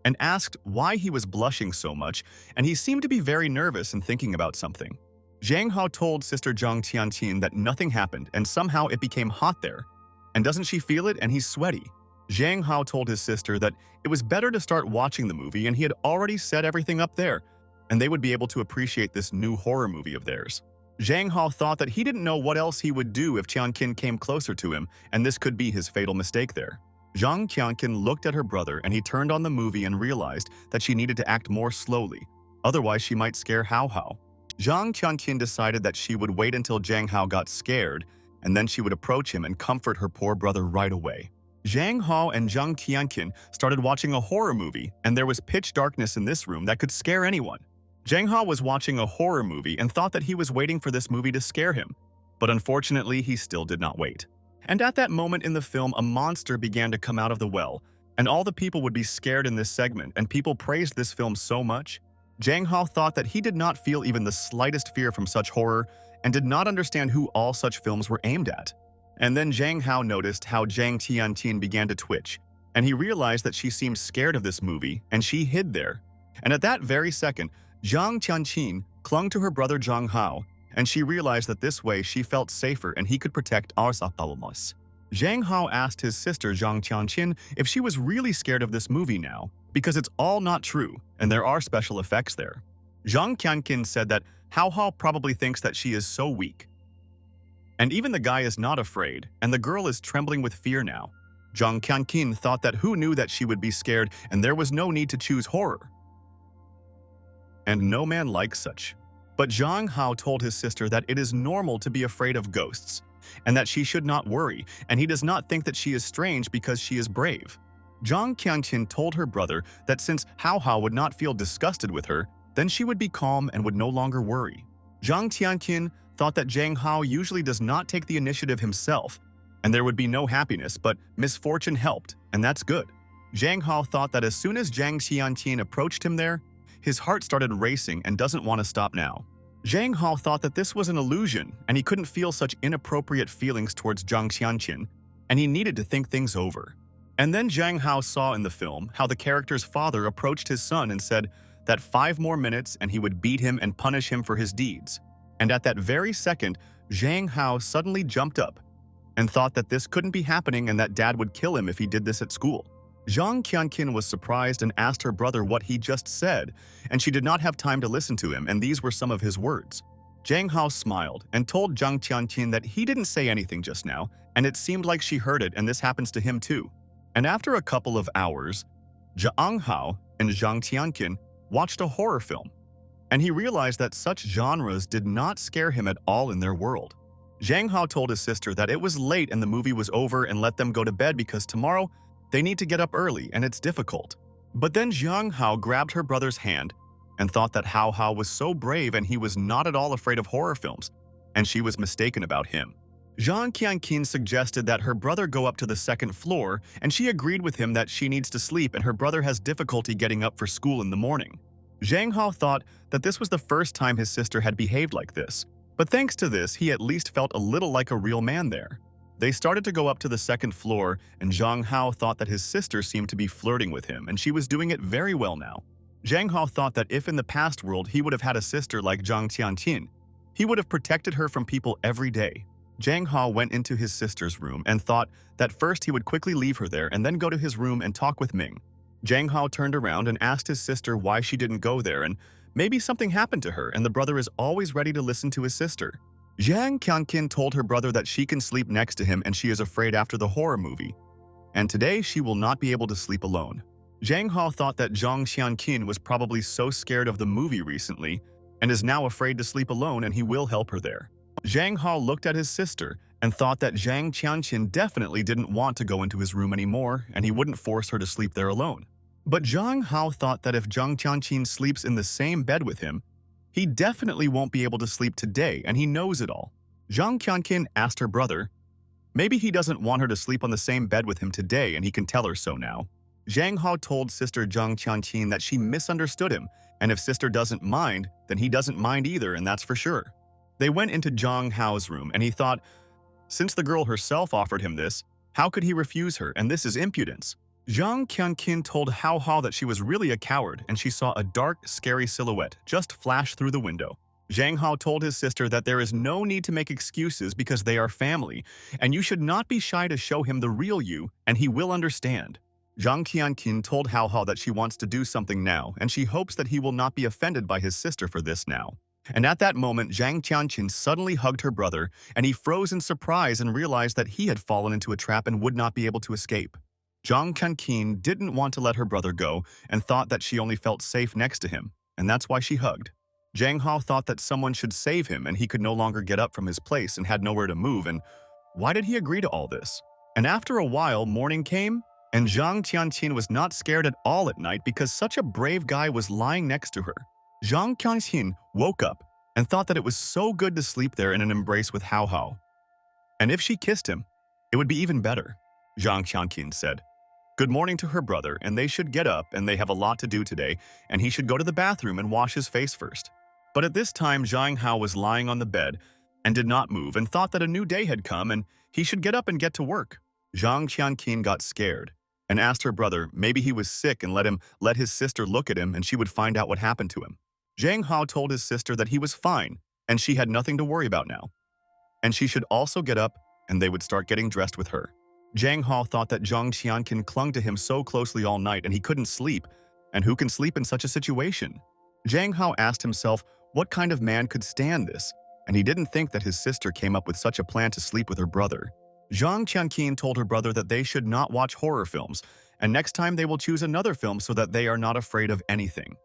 and asked why he was blushing so much, and he seemed to be very nervous and thinking about something. Zhang Hao told sister Zhang Tianqin that nothing happened and somehow it became hot there. And doesn't she feel it? And he's sweaty. Zhang Hao told his sister that it was better to start watching the movie and he had already set everything up there, and they would be able to appreciate this new horror movie of theirs. Zhang Hao thought that he didn't know what else he would do if Qianqin came closer to him, and this could be his fatal mistake there. Zhang Qianqin looked at her brother and he turned on the movie and realized that she needed to act more slowly, otherwise she might scare Hao. Zhang Qianqin decided that she would wait until Zhang Hao got scared, and then she would approach him and comfort her poor brother right away. Zhang Hao and Zhang Qianqin started watching a horror movie, and there was pitch darkness in this room that could scare anyone. Zhang Hao was watching a horror movie and thought that he was waiting for this movie to scare him, but unfortunately he still did not wait. And at that moment in the film, a monster began to come out of the well, and all the people would be scared in this segment, and people praised this film so much. Zhang Hao thought that he did not feel even the slightest fear from such horror and did not understand who all such films were aimed at. And then Zhang Hao noticed how Zhang Tianqin began to twitch, and he realized that she seemed scared of this movie, and she hid there. And at that very second, Zhang Tianqin clung to her brother Zhang Hao, and she realized that this way she felt safer and he could protect our Sapalamos. Zhang Hao asked his sister Zhang Tianqin if she was really scared of this movie now, because it's all not true, and there are special effects there. Zhang Qianqin said that Hao probably thinks that she is so weak. And even the guy is not afraid, and the girl is trembling with fear now. Zhang Qianqin thought that who knew that she would be scared, and there was no need to choose horror. And no man likes such. But Zhang Hao told his sister that it is normal to be afraid of ghosts, and that she should not worry, and he does not think that she is strange because she is brave. Zhang Qianqin told her brother that since Hao Hao would not feel disgusted with her, then she would be calm and would no longer worry. Zhang Qianqin thought that Zhang Hao usually does not take the initiative himself, and there would be no happiness, but misfortune helped, and that's good. Zhang Hao thought that as soon as Zhang Qianqin approached him there, his heart started racing and doesn't want to stop now. Zhang Hao thought that this was an illusion, and he couldn't feel such inappropriate feelings towards Zhang Qianqin, and he needed to think things over. And then Zhang Hao saw in the film how the character's father approached his son and said that 5 more minutes and he would beat him and punish him for his deeds. And at that very second, Zhang Hao suddenly jumped up and thought that this couldn't be happening and that dad would kill him if he did this at school. Zhang Qianqin was surprised and asked her brother what he just said, and she did not have time to listen to him, and these were some of his words. Zhang Hao smiled and told Zhang Qianqin that he didn't say anything just now, and it seemed like she heard it and this happens to him too. And after a couple of hours, Zhang Hao and Zhang Qianqin watched a horror film, and he realized that such genres did not scare him at all in their world. Zhang Hao told his sister that it was late and the movie was over and let them go to bed because tomorrow they need to get up early and it's difficult. But then Zhang Hao grabbed her brother's hand and thought that Hao Hao was so brave and he was not at all afraid of horror films, and she was mistaken about him. Zhang Qianqin suggested that her brother go up to the 2nd floor, and she agreed with him that she needs to sleep and her brother has difficulty getting up for school in the morning. Zhang Hao thought that this was the first time his sister had behaved like this, but thanks to this, he at least felt a little like a real man there. They started to go up to the 2nd floor, and Zhang Hao thought that his sister seemed to be flirting with him, and she was doing it very well now. Zhang Hao thought that if in the past world he would have had a sister like Zhang Qianqin, he would have protected her from people every day. Zhang Hao went into his sister's room and thought that first he would quickly leave her there and then go to his room and talk with Ming. Zhang Hao turned around and asked his sister why she didn't go there, and maybe something happened to her, and the brother is always ready to listen to his sister. Zhang Qianqin told her brother that she can sleep next to him and she is afraid after the horror movie, and today she will not be able to sleep alone. Zhang Hao thought that Zhang Qianqin was probably so scared of the movie recently and is now afraid to sleep alone, and he will help her there. Zhang Hao looked at his sister and thought that Zhang Qianqin definitely didn't want to go into his room anymore and he wouldn't force her to sleep there alone. But Zhang Hao thought that if Zhang Qianqin sleeps in the same bed with him, he definitely won't be able to sleep today, and he knows it all. Zhang Qianqin asked her brother, maybe he doesn't want her to sleep on the same bed with him today and he can tell her so now. Zhang Hao told sister Zhang Qianqin that she misunderstood him, and if sister doesn't mind, then he doesn't mind either, and that's for sure. They went into Zhang Hao's room, and he thought, since the girl herself offered him this, how could he refuse her, and this is impudence. Zhang Qianqin told Hao Hao that she was really a coward and she saw a dark, scary silhouette just flash through the window. Zhang Hao told his sister that there is no need to make excuses because they are family, and you should not be shy to show him the real you, and he will understand. Zhang Qianqin told Hao Hao that she wants to do something now, and she hopes that he will not be offended by his sister for this now. And at that moment, Zhang Qianqin suddenly hugged her brother, and he froze in surprise and realized that he had fallen into a trap and would not be able to escape. Zhang Qianqin didn't want to let her brother go and thought that she only felt safe next to him, and that's why she hugged. Zhang Hao thought that someone should save him and he could no longer get up from his place and had nowhere to move, and why did he agree to all this? And after a while, morning came, and Zhang Qianqin was not scared at all at night because such a brave guy was lying next to her. Zhang Qianqin woke up and thought that it was so good to sleep there in an embrace with Hao Hao. And if she kissed him, it would be even better, Zhang Qianqin said. Good morning to her brother, and they should get up, and they have a lot to do today, and he should go to the bathroom and wash his face first. But at this time, Zhang Hao was lying on the bed and did not move and thought that a new day had come and he should get up and get to work. Zhang Qianqin got scared and asked her brother maybe he was sick and let his sister look at him and she would find out what happened to him. Zhang Hao told his sister that he was fine and she had nothing to worry about now, and she should also get up and they would start getting dressed with her. Zhang Hao thought that Zhang Qianqin clung to him so closely all night and he couldn't sleep, and who can sleep in such a situation? Zhang Hao asked himself what kind of man could stand this, and he didn't think that his sister came up with such a plan to sleep with her brother. Zhang Qianqin told her brother that they should not watch horror films, and next time they will choose another film so that they are not afraid of anything.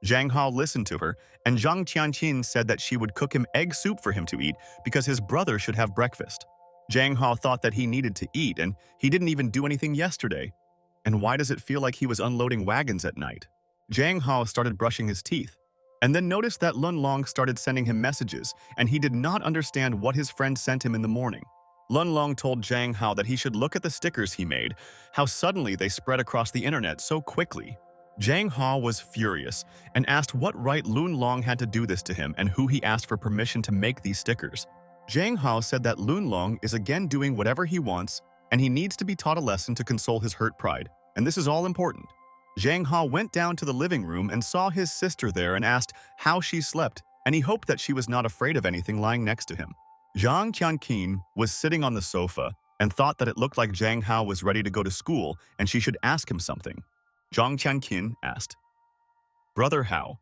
Zhang Hao listened to her, and Zhang Qianqin said that she would cook him egg soup for him to eat because his brother should have breakfast. Zhang Hao thought that he needed to eat, and he didn't even do anything yesterday. And why does it feel like he was unloading wagons at night? Zhang Hao started brushing his teeth, and then noticed that Lun Long started sending him messages, and he did not understand what his friend sent him in the morning. Lun Long told Zhang Hao that he should look at the stickers he made, how suddenly they spread across the internet so quickly. Zhang Hao was furious and asked what right Lun Long had to do this to him and who he asked for permission to make these stickers. Zhang Hao said that Lun Long is again doing whatever he wants and he needs to be taught a lesson to console his hurt pride, and this is all important. Zhang Hao went down to the living room and saw his sister there and asked how she slept, and he hoped that she was not afraid of anything lying next to him. Zhang Qianqin was sitting on the sofa and thought that it looked like Zhang Hao was ready to go to school and she should ask him something. Zhang Qianqin asked, "Brother Hao,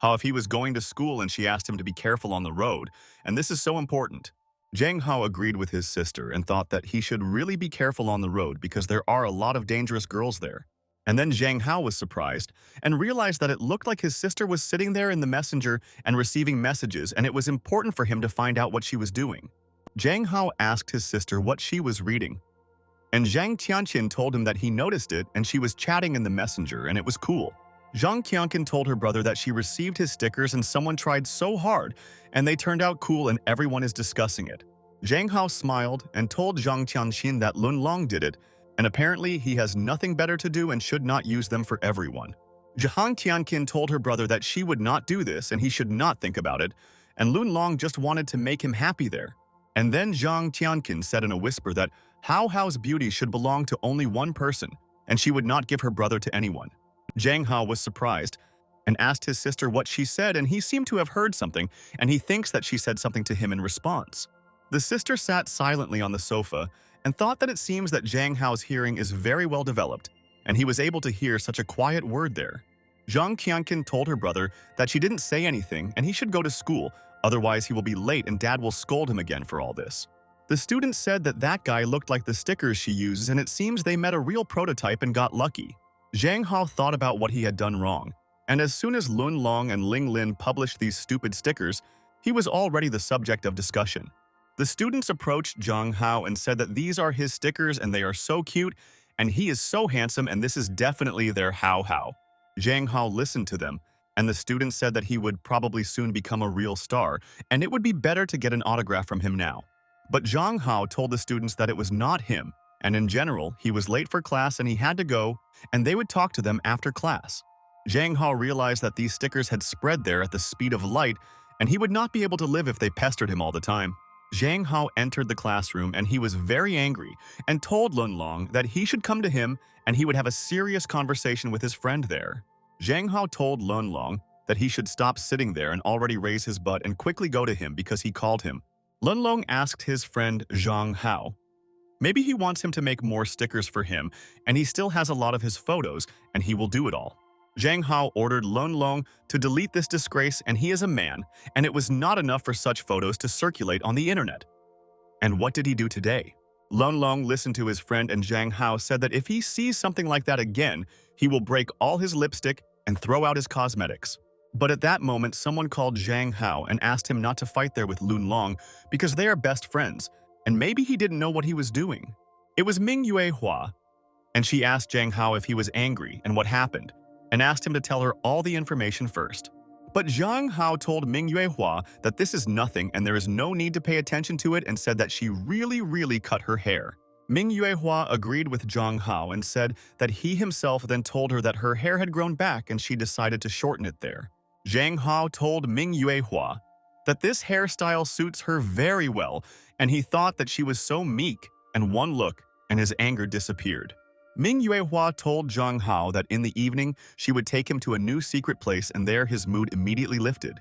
if he was going to school and she asked him to be careful on the road, and this is so important." Zhang Hao agreed with his sister and thought that he should really be careful on the road because there are a lot of dangerous girls there. And then Zhang Hao was surprised and realized that it looked like his sister was sitting there in the messenger and receiving messages, and it was important for him to find out what she was doing. Zhang Hao asked his sister what she was reading, and Zhang Tianqin told him that he noticed it and she was chatting in the messenger and it was cool. Zhang Qianqin told her brother that she received his stickers and someone tried so hard and they turned out cool and everyone is discussing it. Zhang Hao smiled and told Zhang Tianqin that Lun Long did it, and apparently he has nothing better to do and should not use them for everyone. Zhang Tianqin told her brother that she would not do this and he should not think about it, and Lun Long just wanted to make him happy there. And then Zhang Tianqin said in a whisper that Hao's beauty should belong to only one person, and she would not give her brother to anyone. Zhang Hao was surprised and asked his sister what she said, and he seemed to have heard something, and he thinks that she said something to him in response. The sister sat silently on the sofa and thought that it seems that Zhang Hao's hearing is very well developed, and he was able to hear such a quiet word there. Zhang Qianqin told her brother that she didn't say anything and he should go to school, otherwise he will be late and dad will scold him again for all this. The student said that that guy looked like the stickers she uses and it seems they met a real prototype and got lucky. Zhang Hao thought about what he had done wrong, and as soon as Lun Long and Ling Lin published these stupid stickers, he was already the subject of discussion. The students approached Zhang Hao and said that these are his stickers and they are so cute, and he is so handsome and this is definitely their Hao. Zhang Hao listened to them, and the students said that he would probably soon become a real star, and it would be better to get an autograph from him now. But Zhang Hao told the students that it was not him, and in general, he was late for class and he had to go, and they would talk to them after class. Zhang Hao realized that these stickers had spread there at the speed of light, and he would not be able to live if they pestered him all the time. Zhang Hao entered the classroom and he was very angry and told Lun Long that he should come to him and he would have a serious conversation with his friend there. Zhang Hao told Lun Long that he should stop sitting there and already raise his butt and quickly go to him because he called him. Lun Long asked his friend Zhang Hao. Maybe he wants him to make more stickers for him, and he still has a lot of his photos, and he will do it all. Zhang Hao ordered Lun Long to delete this disgrace, and he is a man, and it was not enough for such photos to circulate on the internet. And what did he do today? Lun Long listened to his friend, and Zhang Hao said that if he sees something like that again, he will break all his lipstick and throw out his cosmetics. But at that moment, someone called Zhang Hao and asked him not to fight there with Lun Long because they are best friends, and maybe he didn't know what he was doing. It was Ming Yue Hua, and she asked Zhang Hao if he was angry and what happened, and asked him to tell her all the information first. But Zhang Hao told Ming Yue Hua that this is nothing and there is no need to pay attention to it and said that she really cut her hair. Ming Yue Hua agreed with Zhang Hao and said that he himself then told her that her hair had grown back and she decided to shorten it there. Zhang Hao told Ming Yue Hua that this hairstyle suits her very well, and he thought that she was so meek, and one look, and his anger disappeared. Ming Yue Hua told Zhang Hao that in the evening she would take him to a new secret place and there his mood immediately lifted.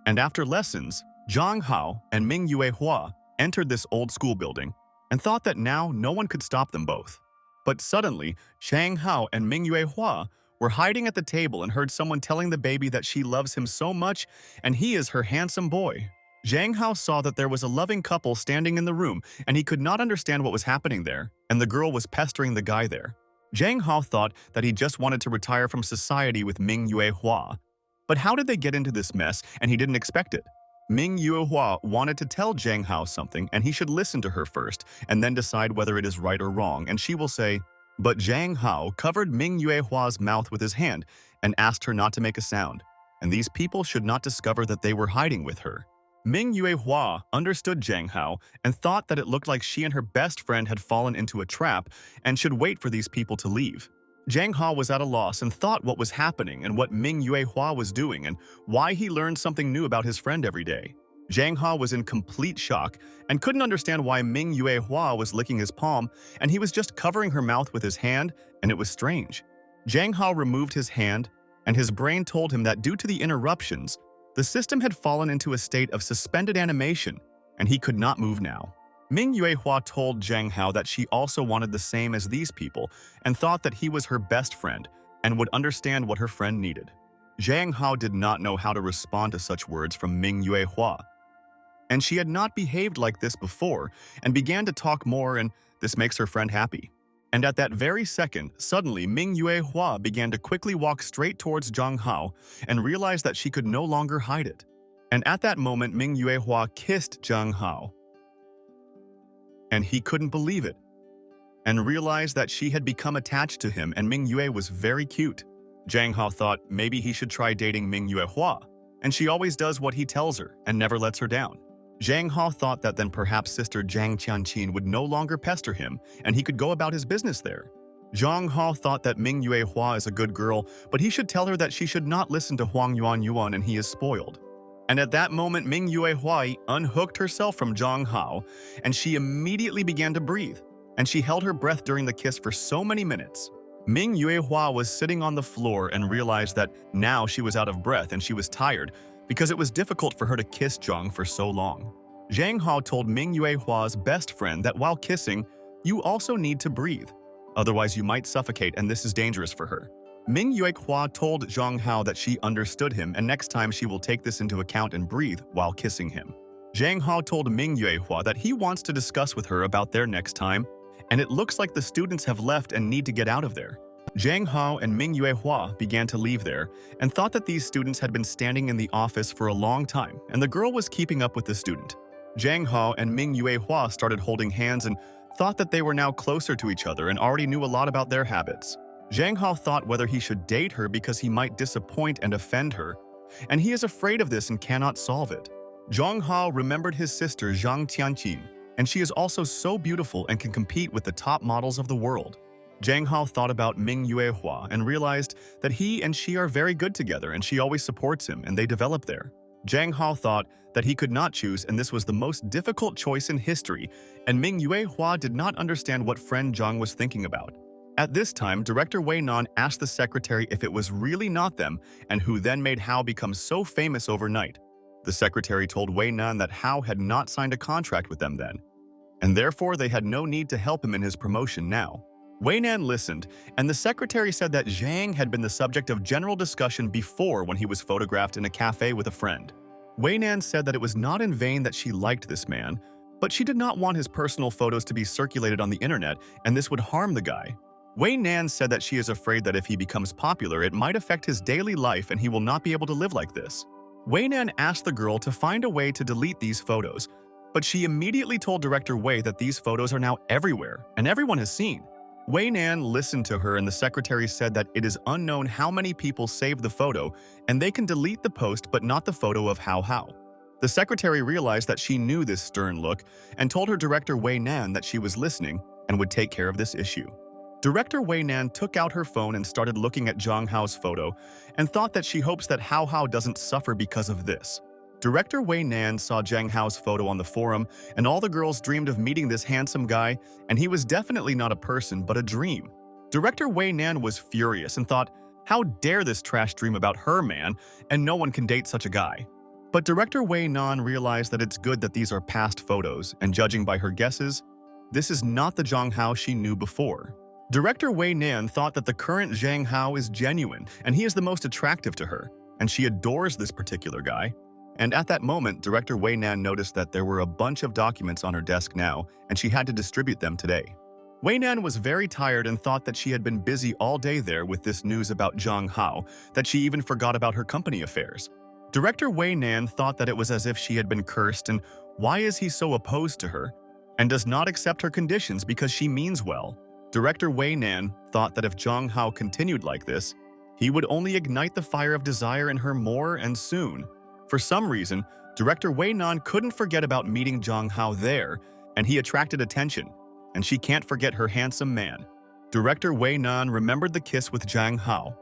And after lessons, Zhang Hao and Ming Yue Hua entered this old school building and thought that now no one could stop them both. But suddenly, Zhang Hao and Ming Yue Hua were hiding at the table and heard someone telling the baby that she loves him so much and he is her handsome boy. Zhang Hao saw that there was a loving couple standing in the room and he could not understand what was happening there, and the girl was pestering the guy there. Zhang Hao thought that he just wanted to retire from society with Ming Yue Hua. But how did they get into this mess and he didn't expect it? Ming Yue Hua wanted to tell Zhang Hao something and he should listen to her first and then decide whether it is right or wrong, and she will say, But Zhang Hao covered Ming Yuehua's mouth with his hand and asked her not to make a sound, and these people should not discover that they were hiding with her. Ming Yuehua understood Zhang Hao and thought that it looked like she and her best friend had fallen into a trap and should wait for these people to leave. Zhang Hao was at a loss and thought what was happening and what Ming Yuehua was doing and why he learned something new about his friend every day. Zhang Hao was in complete shock and couldn't understand why Ming Yuehua was licking his palm and he was just covering her mouth with his hand, and it was strange. Zhang Hao removed his hand, and his brain told him that due to the interruptions, the system had fallen into a state of suspended animation, and he could not move now. Ming Yuehua told Zhang Hao that she also wanted the same as these people and thought that he was her best friend and would understand what her friend needed. Zhang Hao did not know how to respond to such words from Ming Yuehua, and she had not behaved like this before and began to talk more, and this makes her friend happy. And at that very second, suddenly Ming Yuehua began to quickly walk straight towards Zhang Hao and realized that she could no longer hide it. And at that moment, Ming Yuehua kissed Zhang Hao. And he couldn't believe it, and realized that she had become attached to him, and Ming Yue was very cute. Zhang Hao thought maybe he should try dating Ming Yuehua, and she always does what he tells her and never lets her down. Zhang Hao thought that then perhaps Sister Zhang Qianqin would no longer pester him and he could go about his business there. Zhang Hao thought that Ming Yuehua is a good girl, but he should tell her that she should not listen to Huang Yuan and he is spoiled. And at that moment, Ming Yuehua unhooked herself from Zhang Hao, and she immediately began to breathe, and she held her breath during the kiss for so many minutes. Ming Yuehua was sitting on the floor and realized that now she was out of breath and she was tired, because it was difficult for her to kiss Zhang for so long. Zhang Hao told Ming Yuehua's best friend that while kissing, you also need to breathe. Otherwise, you might suffocate, and this is dangerous for her. Ming Yuehua told Zhang Hao that she understood him, and next time she will take this into account and breathe while kissing him. Zhang Hao told Ming Yuehua that he wants to discuss with her about their next time, and it looks like the students have left and need to get out of there. Zhang Hao and Ming Yuehua began to leave there and thought that these students had been standing in the office for a long time, and the girl was keeping up with the student. Zhang Hao and Ming Yuehua started holding hands and thought that they were now closer to each other and already knew a lot about their habits. Zhang Hao thought whether he should date her because he might disappoint and offend her, and he is afraid of this and cannot solve it. Zhang Hao remembered his sister Zhang Tianqin, and she is also so beautiful and can compete with the top models of the world. Zhang Hao thought about Ming Yuehua and realized that he and she are very good together and she always supports him and they develop there. Zhang Hao thought that he could not choose and this was the most difficult choice in history, and Ming Yuehua did not understand what friend Zhang was thinking about. At this time, Director Way Nan asked the secretary if it was really not them and who then made Hao become so famous overnight. The secretary told Way Nan that Hao had not signed a contract with them then, and therefore they had no need to help him in his promotion now. Way Nan listened, and the secretary said that Zhang had been the subject of general discussion before when he was photographed in a cafe with a friend. Way Nan said that it was not in vain that she liked this man, but she did not want his personal photos to be circulated on the internet, and this would harm the guy. Way Nan said that she is afraid that if he becomes popular, it might affect his daily life and he will not be able to live like this. Way Nan asked the girl to find a way to delete these photos, but she immediately told Director Wei that these photos are now everywhere and everyone has seen. Way Nan listened to her and the secretary said that it is unknown how many people saved the photo and they can delete the post but not the photo of Hao Hao. The secretary realized that she knew this stern look and told her director Way Nan that she was listening and would take care of this issue. Director Way Nan took out her phone and started looking at Zhang Hao's photo and thought that she hopes that Hao Hao doesn't suffer because of this. Director Way Nan saw Zhang Hao's photo on the forum, and all the girls dreamed of meeting this handsome guy, and he was definitely not a person but a dream. Director Way Nan was furious and thought, how dare this trash dream about her man, and no one can date such a guy. But Director Way Nan realized that it's good that these are past photos, and judging by her guesses, this is not the Zhang Hao she knew before. Director Way Nan thought that the current Zhang Hao is genuine, and he is the most attractive to her, and she adores this particular guy. And at that moment, Director Way Nan noticed that there were a bunch of documents on her desk now, and she had to distribute them today. Way Nan was very tired and thought that she had been busy all day there with this news about Zhang Hao, that she even forgot about her company affairs. Director Way Nan thought that it was as if she had been cursed, and why is he so opposed to her, and does not accept her conditions because she means well. Director Way Nan thought that if Zhang Hao continued like this, he would only ignite the fire of desire in her more and soon. For some reason, Director Way Nan couldn't forget about meeting Zhang Hao there, and he attracted attention, and she can't forget her handsome man. Director Way Nan remembered the kiss with Zhang Hao,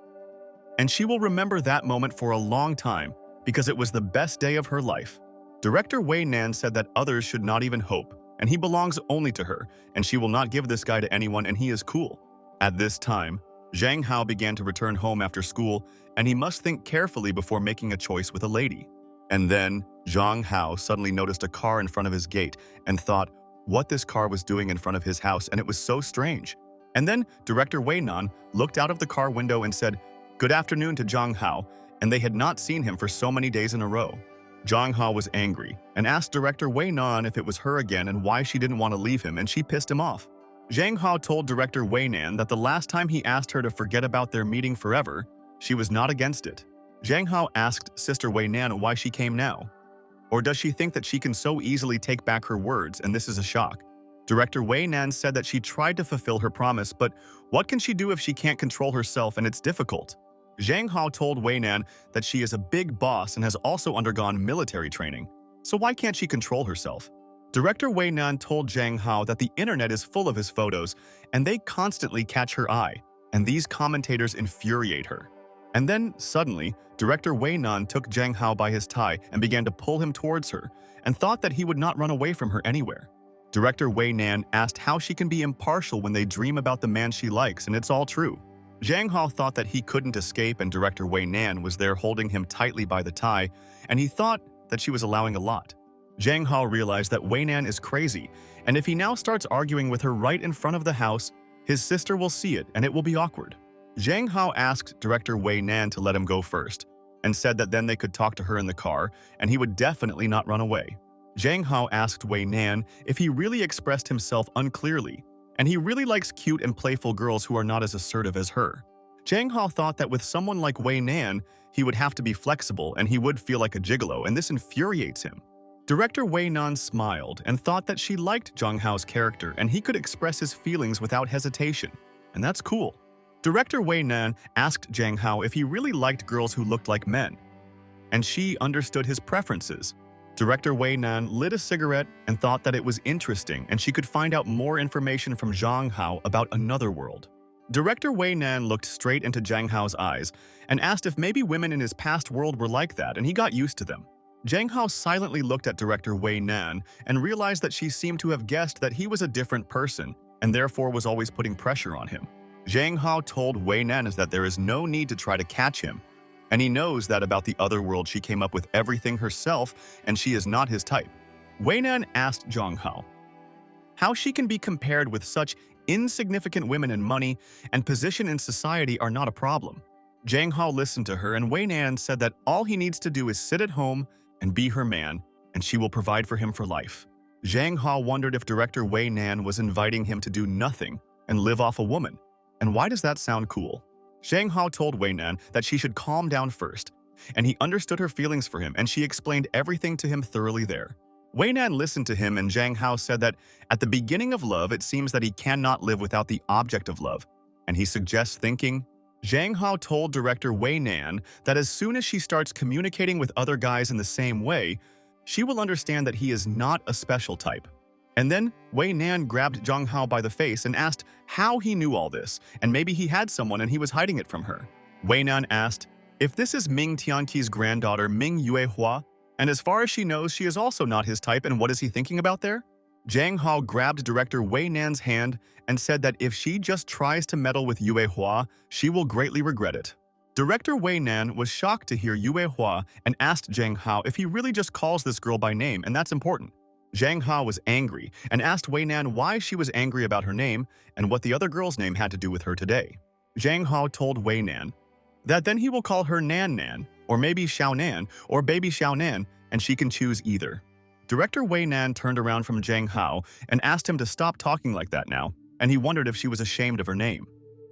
and she will remember that moment for a long time because it was the best day of her life. Director Way Nan said that others should not even hope, and he belongs only to her, and she will not give this guy to anyone, and he is cool. At this time, Zhang Hao began to return home after school, and he must think carefully before making a choice with a lady. And then, Zhang Hao suddenly noticed a car in front of his gate and thought what this car was doing in front of his house, and it was so strange. And then, Director Way Nan looked out of the car window and said, "Good afternoon" to Zhang Hao, and they had not seen him for so many days in a row. Zhang Hao was angry and asked Director Way Nan if it was her again and why she didn't want to leave him, and she pissed him off. Zhang Hao told Director Way Nan that the last time he asked her to forget about their meeting forever, she was not against it. Zhang Hao asked Sister Way Nan why she came now. Or does she think that she can so easily take back her words, and this is a shock? Director Way Nan said that she tried to fulfill her promise, but what can she do if she can't control herself and it's difficult? Zhang Hao told Way Nan that she is a big boss and has also undergone military training, so why can't she control herself? Director Way Nan told Zhang Hao that the internet is full of his photos, and they constantly catch her eye, and these commentators infuriate her. And then, suddenly, Director Way Nan took Zhang Hao by his tie and began to pull him towards her, and thought that he would not run away from her anywhere. Director Way Nan asked how she can be impartial when they dream about the man she likes, and it's all true. Zhang Hao thought that he couldn't escape, and Director Way Nan was there holding him tightly by the tie, and he thought that she was allowing a lot. Zhang Hao realized that Way Nan is crazy, and if he now starts arguing with her right in front of the house, his sister will see it and it will be awkward. Zhang Hao asked Director Way Nan to let him go first, and said that then they could talk to her in the car, and he would definitely not run away. Zhang Hao asked Way Nan if he really expressed himself unclearly, and he really likes cute and playful girls who are not as assertive as her. Zhang Hao thought that with someone like Way Nan, he would have to be flexible and he would feel like a gigolo, and this infuriates him. Director Way Nan smiled and thought that she liked Zhang Hao's character and he could express his feelings without hesitation, and that's cool. Director Way Nan asked Zhang Hao if he really liked girls who looked like men, and she understood his preferences. Director Way Nan lit a cigarette and thought that it was interesting and she could find out more information from Zhang Hao about another world. Director Way Nan looked straight into Zhang Hao's eyes and asked if maybe women in his past world were like that, and he got used to them. Zhang Hao silently looked at Director Way Nan and realized that she seemed to have guessed that he was a different person and therefore was always putting pressure on him. Zhang Hao told Way Nan that there is no need to try to catch him, and he knows that about the other world she came up with everything herself and she is not his type. Way Nan asked Zhang Hao how she can be compared with such insignificant women, and money and position in society are not a problem. Zhang Hao listened to her, and Way Nan said that all he needs to do is sit at home and be her man, and she will provide for him for life. Zhang Hao wondered if Director Way Nan was inviting him to do nothing and live off a woman. And why does that sound cool? Zhang Hao told Way Nan that she should calm down first, and he understood her feelings for him, and she explained everything to him thoroughly there. Way Nan listened to him, and Zhang Hao said that at the beginning of love, it seems that he cannot live without the object of love, and he suggests thinking. Zhang Hao told Director Way Nan that as soon as she starts communicating with other guys in the same way, she will understand that he is not a special type. And then Way Nan grabbed Zhang Hao by the face and asked how he knew all this, and maybe he had someone and he was hiding it from her. Way Nan asked if this is Ming Tianqi's granddaughter Ming Yuehua, and as far as she knows, she is also not his type, and what is he thinking about there? Zhang Hao grabbed Director Way Nan's hand and said that if she just tries to meddle with Yuehua, she will greatly regret it. Director Way Nan was shocked to hear Yuehua and asked Zhang Hao if he really just calls this girl by name, and that's important. Zhang Hao was angry and asked Way Nan why she was angry about her name and what the other girl's name had to do with her today. Zhang Hao told Way Nan that then he will call her Nan Nan, or maybe Xiao Nan, or Baby Xiao Nan, and she can choose either. Director Way Nan turned around from Zhang Hao and asked him to stop talking like that now, and he wondered if she was ashamed of her name.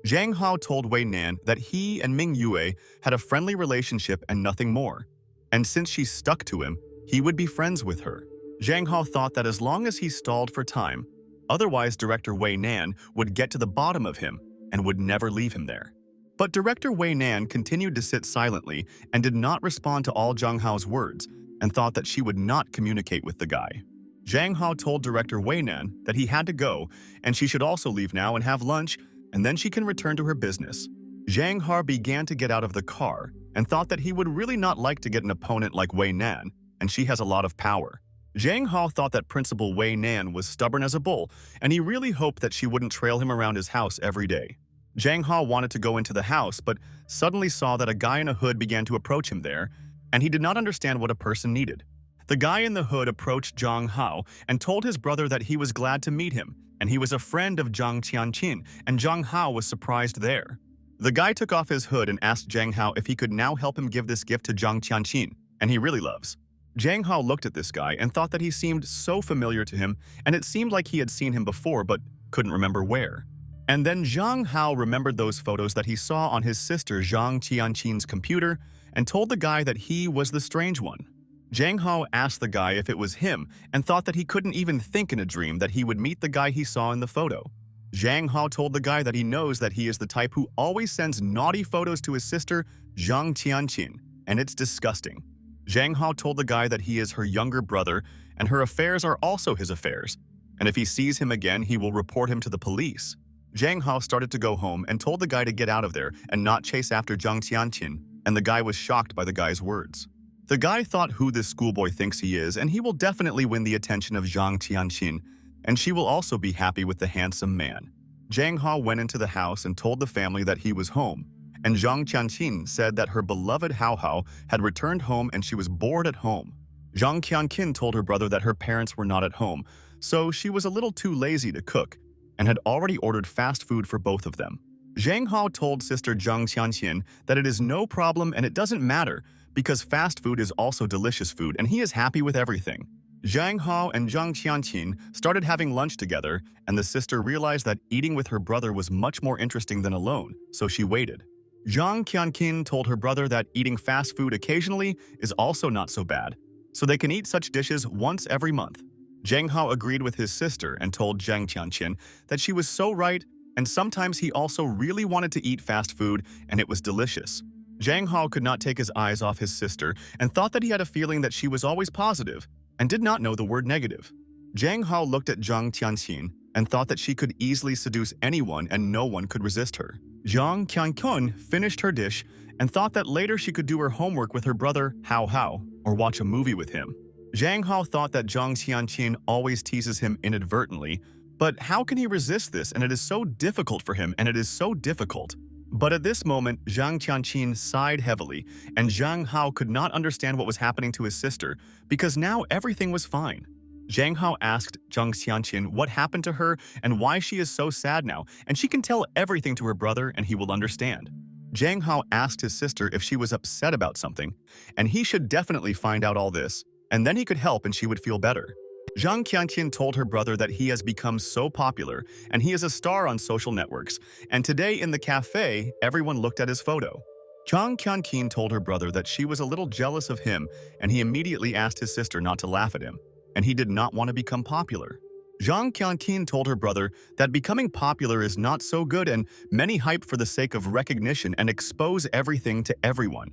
Zhang Hao told Way Nan that he and Ming Yue had a friendly relationship and nothing more, and since she stuck to him, he would be friends with her. Zhang Hao thought that as long as he stalled for time, Otherwise, director Way Nan would get to the bottom of him and would never leave him there. But director Way Nan continued to sit silently and did not respond to all Zhang Hao's words and thought that she would not communicate with the guy. Zhang Hao told director Way Nan that he had to go and she should also leave now and have lunch, and then she can return to her business. Zhang Hao began to get out of the car and thought that he would really not like to get an opponent like Way Nan, and she has a lot of power. Zhang Hao thought that Principal Way Nan was stubborn as a bull, and he really hoped that she wouldn't trail him around his house every day. Zhang Hao wanted to go into the house, but suddenly saw that a guy in a hood began to approach him there, and he did not understand what a person needed. The guy in the hood approached Zhang Hao and told his brother that he was glad to meet him, and he was a friend of Zhang Qianqin, and Zhang Hao was surprised there. The guy took off his hood and asked Zhang Hao if he could now help him give this gift to Zhang Qianqin, and he really loves. Zhang Hao looked at this guy and thought that he seemed so familiar to him, and it seemed like he had seen him before but couldn't remember where. And then Zhang Hao remembered those photos that he saw on his sister Zhang Qianqin's computer and told the guy that he was the strange one. Zhang Hao asked the guy if it was him and thought that he couldn't even think in a dream that he would meet the guy he saw in the photo. Zhang Hao told the guy that he knows that he is the type who always sends naughty photos to his sister Zhang Qianqin, and it's disgusting. Zhang Hao told the guy that he is her younger brother and her affairs are also his affairs, and if he sees him again, he will report him to the police. Zhang Hao started to go home and told the guy to get out of there and not chase after Zhang Qianqin, and the guy was shocked by the guy's words. The guy thought who this schoolboy thinks he is, and he will definitely win the attention of Zhang Qianqin, and she will also be happy with the handsome man. Zhang Hao went into the house and told the family that he was home, and Zhang Qianqin said that her beloved Hao Hao had returned home and she was bored at home. Zhang Qianqin told her brother that her parents were not at home, so she was a little too lazy to cook, and had already ordered fast food for both of them. Zhang Hao told sister Zhang Qianqin that it is no problem and it doesn't matter, because fast food is also delicious food and he is happy with everything. Zhang Hao and Zhang Qianqin started having lunch together, and the sister realized that eating with her brother was much more interesting than alone, so she waited. Zhang Qianqin told her brother that eating fast food occasionally is also not so bad, so they can eat such dishes once every month. Zhang Hao agreed with his sister and told Zhang Qianqin that she was so right, and sometimes he also really wanted to eat fast food and it was delicious. Zhang Hao could not take his eyes off his sister and thought that he had a feeling that she was always positive and did not know the word negative. Zhang Hao looked at Zhang Qianqin and thought that she could easily seduce anyone and no one could resist her. Zhang Qianqin finished her dish and thought that later she could do her homework with her brother Hao Hao or watch a movie with him. Zhang Hao thought that Zhang Qianqin always teases him inadvertently, but how can he resist this, and it is so difficult for him, and it is so difficult. But at this moment, Zhang Qianqin sighed heavily, and Zhang Hao could not understand what was happening to his sister, because now everything was fine. Zhang Hao asked Zhang Qianqin what happened to her and why she is so sad now, and she can tell everything to her brother and he will understand. Zhang Hao asked his sister if she was upset about something, and he should definitely find out all this, and then he could help and she would feel better. Zhang Qianqin told her brother that he has become so popular and he is a star on social networks, and today in the cafe, everyone looked at his photo. Zhang Qianqin told her brother that she was a little jealous of him, and he immediately asked his sister not to laugh at him, and he did not want to become popular. Zhang Qianqin told her brother that becoming popular is not so good and many hype for the sake of recognition and expose everything to everyone.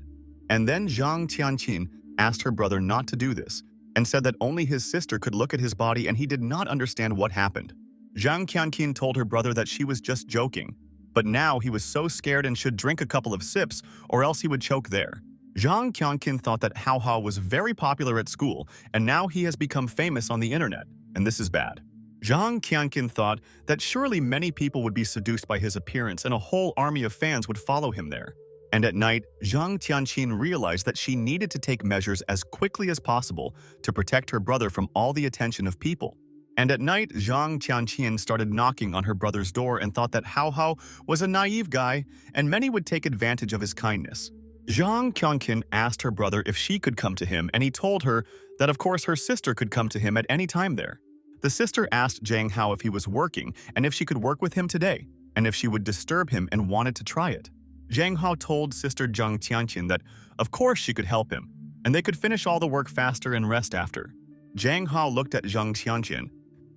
And then Zhang Qianqin asked her brother not to do this, and said that only his sister could look at his body and he did not understand what happened. Zhang Qianqin told her brother that she was just joking, but now he was so scared and should drink a couple of sips or else he would choke there. Zhang Qianqin thought that Hao Hao was very popular at school and now he has become famous on the internet, and this is bad. Zhang Qianqin thought that surely many people would be seduced by his appearance and a whole army of fans would follow him there. And at night, Zhang Qianqin realized that she needed to take measures as quickly as possible to protect her brother from all the attention of people. And at night, Zhang Qianqin started knocking on her brother's door and thought that Hao Hao was a naive guy and many would take advantage of his kindness. Zhang Qianqin asked her brother if she could come to him, and he told her that of course her sister could come to him at any time there. The sister asked Zhang Hao if he was working and if she could work with him today, and if she would disturb him and wanted to try it. Zhang Hao told sister Zhang Qianqin that of course she could help him, and they could finish all the work faster and rest after. Zhang Hao looked at Zhang Qianqin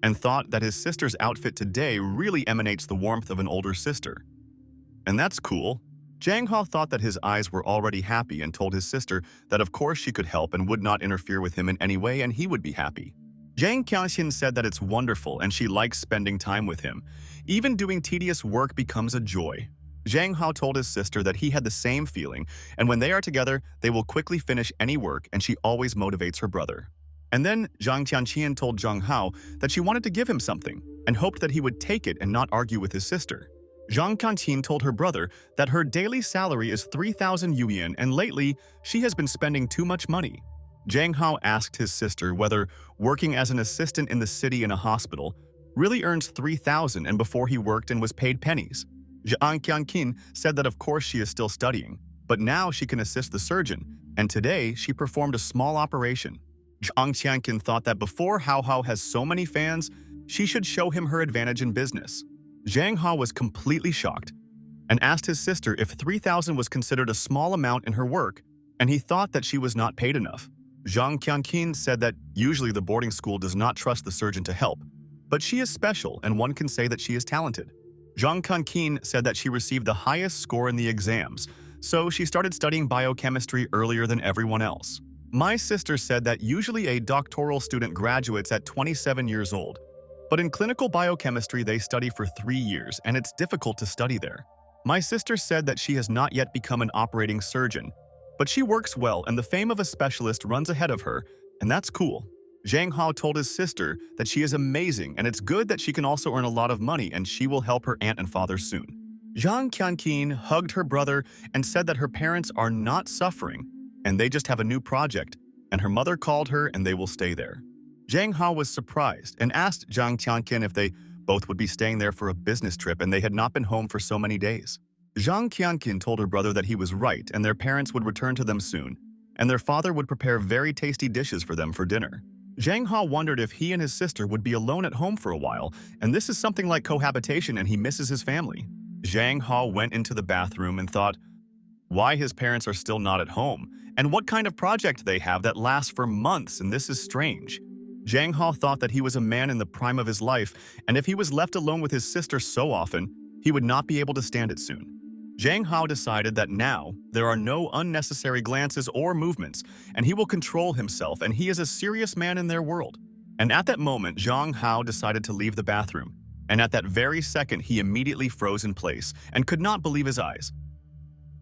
and thought that his sister's outfit today really emanates the warmth of an older sister. And that's cool. Jang Hao thought that his eyes were already happy and told his sister that of course she could help and would not interfere with him in any way and he would be happy. Jang Qianxin said that it's wonderful and she likes spending time with him. Even doing tedious work becomes a joy. Jang Hao told his sister that he had the same feeling, and when they are together, they will quickly finish any work and she always motivates her brother. And then Zhang Tianqian told Zhang Hao that she wanted to give him something and hoped that he would take it and not argue with his sister. Zhang Kanqin told her brother that her daily salary is 3,000 yuan and lately she has been spending too much money. Zhang Hao asked his sister whether working as an assistant in the city in a hospital really earns 3,000 and before he worked and was paid pennies. Zhang Qianqin said that of course she is still studying, but now she can assist the surgeon, and today she performed a small operation. Zhang Qianqin thought that before Hao Hao has so many fans, she should show him her advantage in business. Zhang Hao was completely shocked and asked his sister if 3,000 was considered a small amount in her work, and he thought that she was not paid enough. Zhang Qianqin said that usually the boarding school does not trust the surgeon to help, but she is special and one can say that she is talented. Zhang Kanqin said that she received the highest score in the exams, so she started studying biochemistry earlier than everyone else. My sister said that usually a doctoral student graduates at 27 years old, but in clinical biochemistry they study for 3 years and it's difficult to study there. My sister said that she has not yet become an operating surgeon, but she works well and the fame of a specialist runs ahead of her, and that's cool. Zhang Hao told his sister that she is amazing and it's good that she can also earn a lot of money and she will help her aunt and father soon. Zhang Qianqin hugged her brother and said that her parents are not suffering and they just have a new project, and her mother called her and they will stay there. Zhang Hao was surprised and asked Zhang Qianqin if they both would be staying there for a business trip and they had not been home for so many days. Zhang Qianqin told her brother that he was right and their parents would return to them soon, and their father would prepare very tasty dishes for them for dinner. Zhang Hao wondered if he and his sister would be alone at home for a while, and this is something like cohabitation and he misses his family. Zhang Hao went into the bathroom and thought why his parents are still not at home, and what kind of project they have that lasts for months, and this is strange. Zhang Hao thought that he was a man in the prime of his life, and if he was left alone with his sister so often, he would not be able to stand it soon. Zhang Hao decided that now there are no unnecessary glances or movements, and he will control himself, and he is a serious man in their world. And at that moment, Zhang Hao decided to leave the bathroom, and at that very second he immediately froze in place and could not believe his eyes.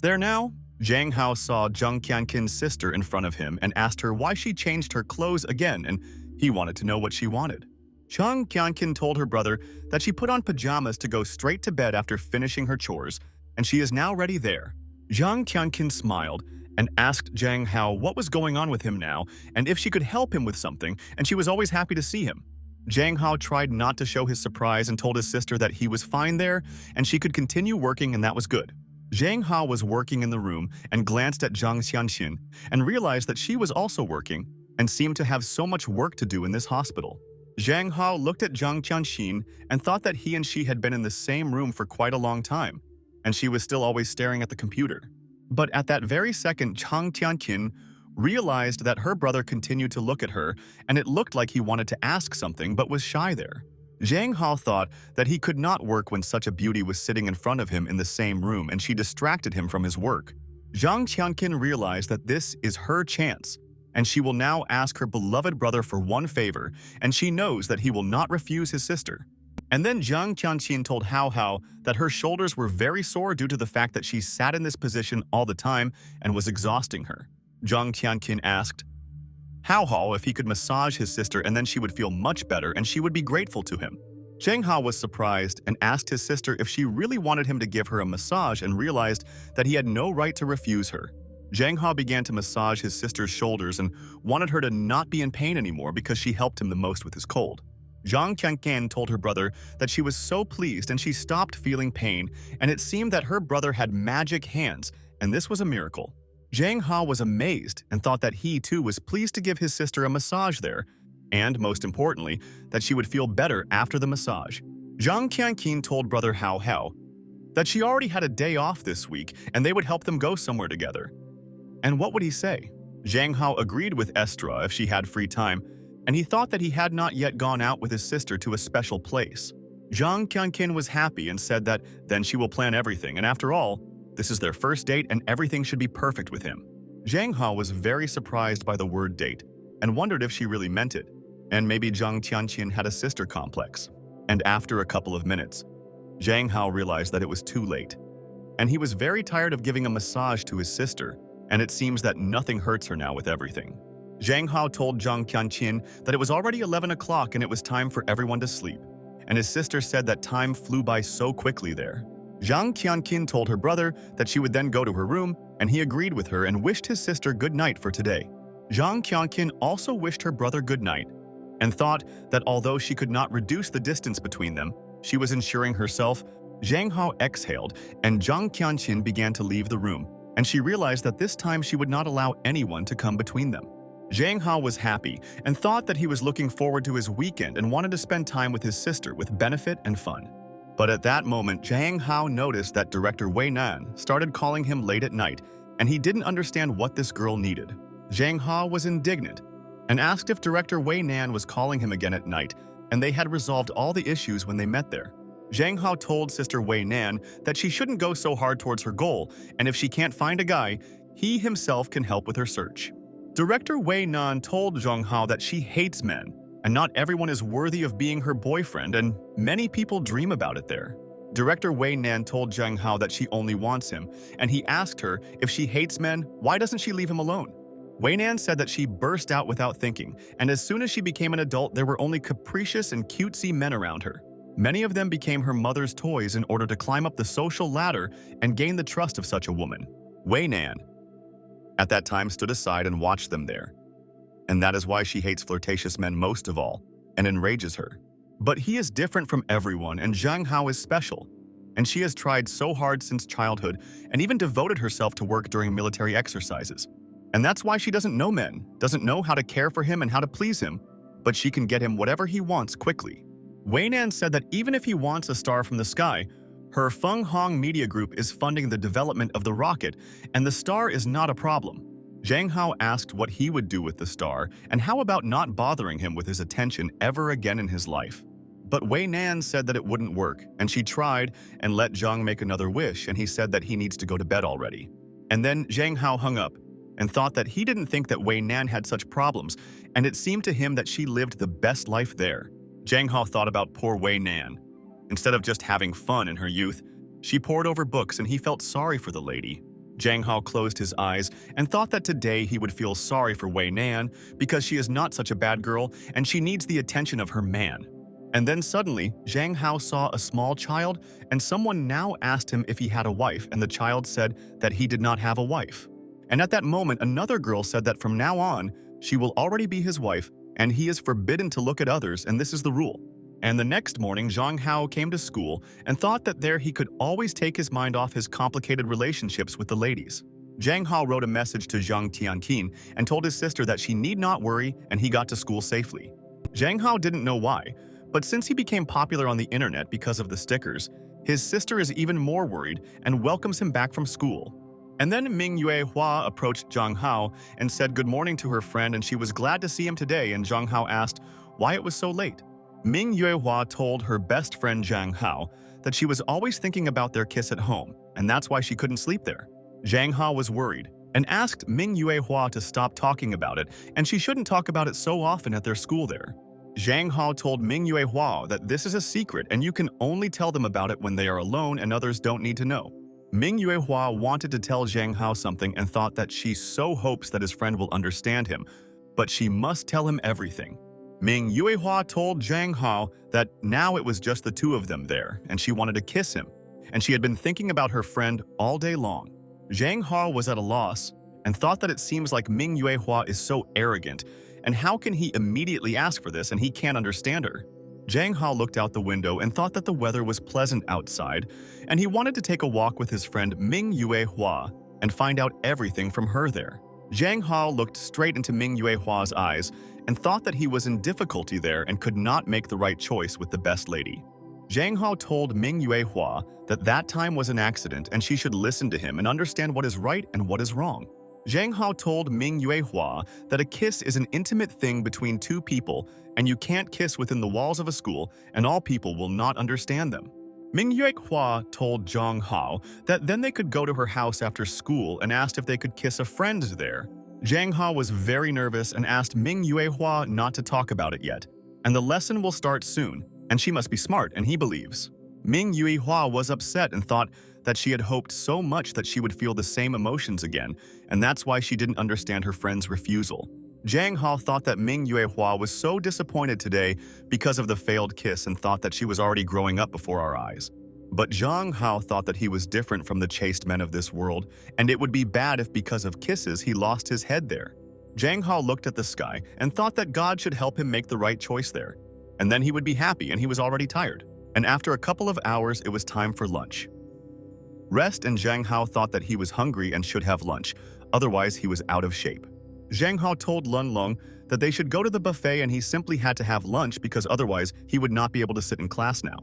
There now, Zhang Hao saw Zhang Qianqin's sister in front of him and asked her why she changed her clothes again, and he wanted to know what she wanted. Zhang Qianqin told her brother that she put on pajamas to go straight to bed after finishing her chores, and she is now ready there. Zhang Qianqin smiled and asked Zhang Hao what was going on with him now and if she could help him with something, and she was always happy to see him. Zhang Hao tried not to show his surprise and told his sister that he was fine there and she could continue working and that was good. Zhang Hao was working in the room and glanced at Zhang Xianxin and realized that she was also working and seemed to have so much work to do in this hospital. Zhang Hao looked at Zhang Qianxin and thought that he and she had been in the same room for quite a long time, and she was still always staring at the computer. But at that very second, Zhang Tianqin realized that her brother continued to look at her, and it looked like he wanted to ask something but was shy there. Zhang Hao thought that he could not work when such a beauty was sitting in front of him in the same room and she distracted him from his work. Zhang Tianqin realized that this is her chance, and she will now ask her beloved brother for one favor, and she knows that he will not refuse his sister. And then Zhang Qianqin told Hao Hao that her shoulders were very sore due to the fact that she sat in this position all the time and was exhausting her. Zhang Qianqin asked Hao Hao if he could massage his sister and then she would feel much better and she would be grateful to him. Zhang Hao was surprised and asked his sister if she really wanted him to give her a massage and realized that he had no right to refuse her. Zhang Hao began to massage his sister's shoulders and wanted her to not be in pain anymore because she helped him the most with his cold. Zhang Qianqin told her brother that she was so pleased and she stopped feeling pain, and it seemed that her brother had magic hands, and this was a miracle. Zhang Hao was amazed and thought that he too was pleased to give his sister a massage there, and most importantly, that she would feel better after the massage. Zhang Qianqin told brother Hao Hao that she already had a day off this week and they would help them go somewhere together. And what would he say? Zhang Hao agreed with Estra if she had free time, and he thought that he had not yet gone out with his sister to a special place. Zhang Qianqin was happy and said that then she will plan everything, and after all, this is their first date and everything should be perfect with him. Zhang Hao was very surprised by the word date and wondered if she really meant it, and maybe Zhang Qianqin had a sister complex. And after a couple of minutes, Zhang Hao realized that it was too late, and he was very tired of giving a massage to his sister, and it seems that nothing hurts her now with everything. Zhang Hao told Zhang Qianqin that it was already 11 o'clock and it was time for everyone to sleep, and his sister said that time flew by so quickly there. Zhang Qianqin told her brother that she would then go to her room, and he agreed with her and wished his sister good night for today. Zhang Qianqin also wished her brother good night and thought that although she could not reduce the distance between them, she was ensuring herself. Zhang Hao exhaled, and Zhang Qianqin began to leave the room, and she realized that this time she would not allow anyone to come between them. Zhang Hao was happy and thought that he was looking forward to his weekend and wanted to spend time with his sister with benefit and fun. But at that moment, Zhang Hao noticed that director Way Nan started calling him late at night, and he didn't understand what this girl needed. Zhang Hao was indignant and asked if director Way Nan was calling him again at night, and they had resolved all the issues when they met there. Zhang Hao told sister Way Nan that she shouldn't go so hard towards her goal, and if she can't find a guy, he himself can help with her search. Director Way Nan told Zhang Hao that she hates men, and not everyone is worthy of being her boyfriend, and many people dream about it there. Director Way Nan told Zhang Hao that she only wants him, and he asked her if she hates men, why doesn't she leave him alone? Way Nan said that she burst out without thinking, and as soon as she became an adult, there were only capricious and cutesy men around her. Many of them became her mother's toys in order to climb up the social ladder and gain the trust of such a woman. Way Nan, at that time, stood aside and watched them there. And that is why she hates flirtatious men most of all, and enrages her. But he is different from everyone, and Zhang Hao is special. And she has tried so hard since childhood, and even devoted herself to work during military exercises. And that's why she doesn't know men, doesn't know how to care for him and how to please him, but she can get him whatever he wants quickly. Way Nan said that even if he wants a star from the sky, her Feng Hong Media Group is funding the development of the rocket, and the star is not a problem. Zhang Hao asked what he would do with the star, and how about not bothering him with his attention ever again in his life. But Way Nan said that it wouldn't work, and she tried and let Zhang make another wish, and he said that he needs to go to bed already. And then Zhang Hao hung up, and thought that he didn't think that Way Nan had such problems, and it seemed to him that she lived the best life there. Zhang Hao thought about poor Way Nan. Instead of just having fun in her youth, she pored over books and he felt sorry for the lady. Zhang Hao closed his eyes and thought that today he would feel sorry for Way Nan because she is not such a bad girl and she needs the attention of her man. And then suddenly, Zhang Hao saw a small child, and someone now asked him if he had a wife, and the child said that he did not have a wife. And at that moment, another girl said that from now on, she will already be his wife, and he is forbidden to look at others, and this is the rule. And the next morning, Zhang Hao came to school and thought that there he could always take his mind off his complicated relationships with the ladies. Zhang Hao wrote a message to Zhang Tianqin and told his sister that she need not worry, and he got to school safely. Zhang Hao didn't know why, but since he became popular on the internet because of the stickers, his sister is even more worried and welcomes him back from school. And then Ming Yue Hua approached Zhang Hao and said good morning to her friend, and she was glad to see him today, and Zhang Hao asked why it was so late. Ming Yue Hua told her best friend Zhang Hao that she was always thinking about their kiss at home, and that's why she couldn't sleep there. Zhang Hao was worried and asked Ming Yue Hua to stop talking about it, and she shouldn't talk about it so often at their school there. Zhang Hao told Ming Yue Hua that this is a secret and you can only tell them about it when they are alone and others don't need to know. Ming Yue Hua wanted to tell Zhang Hao something and thought that she so hopes that his friend will understand him, but she must tell him everything. Ming Yue Hua told Zhang Hao that now it was just the two of them there and she wanted to kiss him, and she had been thinking about her friend all day long. Zhang Hao was at a loss and thought that it seems like Ming Yue Hua is so arrogant, and how can he immediately ask for this and he can't understand her? Zhang Hao looked out the window and thought that the weather was pleasant outside, and he wanted to take a walk with his friend Ming Yue Hua and find out everything from her there. Zhang Hao looked straight into Ming Yue Hua's eyes and thought that he was in difficulty there and could not make the right choice with the best lady. Zhang Hao told Ming Yue Hua that that time was an accident and she should listen to him and understand what is right and what is wrong. Zhang Hao told Ming Yuehua that a kiss is an intimate thing between two people and you can't kiss within the walls of a school and all people will not understand them. Ming Yuehua told Zhang Hao that then they could go to her house after school and asked if they could kiss a friend there. Zhang Hao was very nervous and asked Ming Yuehua not to talk about it yet. And the lesson will start soon, and she must be smart, and he believes. Ming Yuehua was upset and thought that she had hoped so much that she would feel the same emotions again, and that's why she didn't understand her friend's refusal. Zhang Hao thought that Ming Yuehua was so disappointed today because of the failed kiss and thought that she was already growing up before our eyes. But Zhang Hao thought that he was different from the chaste men of this world, and it would be bad if because of kisses he lost his head there. Zhang Hao looked at the sky and thought that God should help him make the right choice there. And then he would be happy, and he was already tired. And after a couple of hours, it was time for lunch. Rest, and Zhang Hao thought that he was hungry and should have lunch, otherwise he was out of shape. Zhang Hao told Lun Long that they should go to the buffet and he simply had to have lunch because otherwise he would not be able to sit in class now.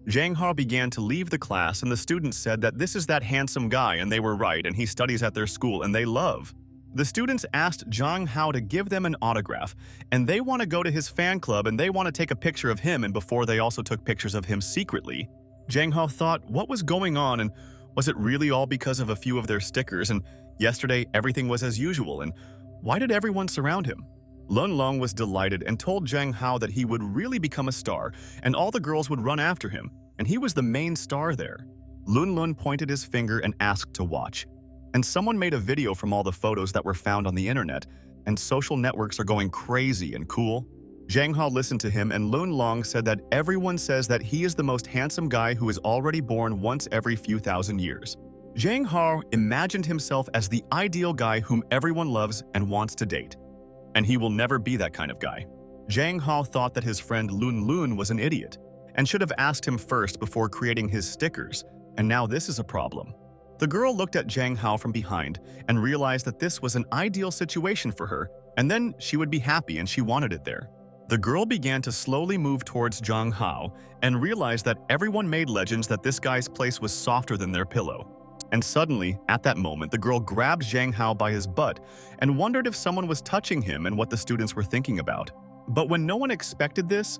Zhang Hao began to leave the class and the students said that this is that handsome guy and they were right and he studies at their school and they love. The students asked Zhang Hao to give them an autograph and they want to go to his fan club and they want to take a picture of him, and before they also took pictures of him secretly. Zhang Hao thought what was going on, and was it really all because of a few of their stickers, and yesterday everything was as usual, and why did everyone surround him? Lun Long was delighted and told Zhang Hao that he would really become a star and all the girls would run after him, and he was the main star there. Lun Lun pointed his finger and asked to watch. And someone made a video from all the photos that were found on the internet, and social networks are going crazy and cool. Zhang Hao listened to him, and Lun Long said that everyone says that he is the most handsome guy who is already born once every few thousand years. Zhang Hao imagined himself as the ideal guy whom everyone loves and wants to date. And he will never be that kind of guy. Zhang Hao thought that his friend Lun Lun was an idiot, and should have asked him first before creating his stickers, and now this is a problem. The girl looked at Zhang Hao from behind and realized that this was an ideal situation for her, and then she would be happy and she wanted it there. The girl began to slowly move towards Zhang Hao and realized that everyone made legends that this guy's place was softer than their pillow. And suddenly, at that moment, the girl grabbed Zhang Hao by his butt and wondered if someone was touching him and what the students were thinking about. But when no one expected this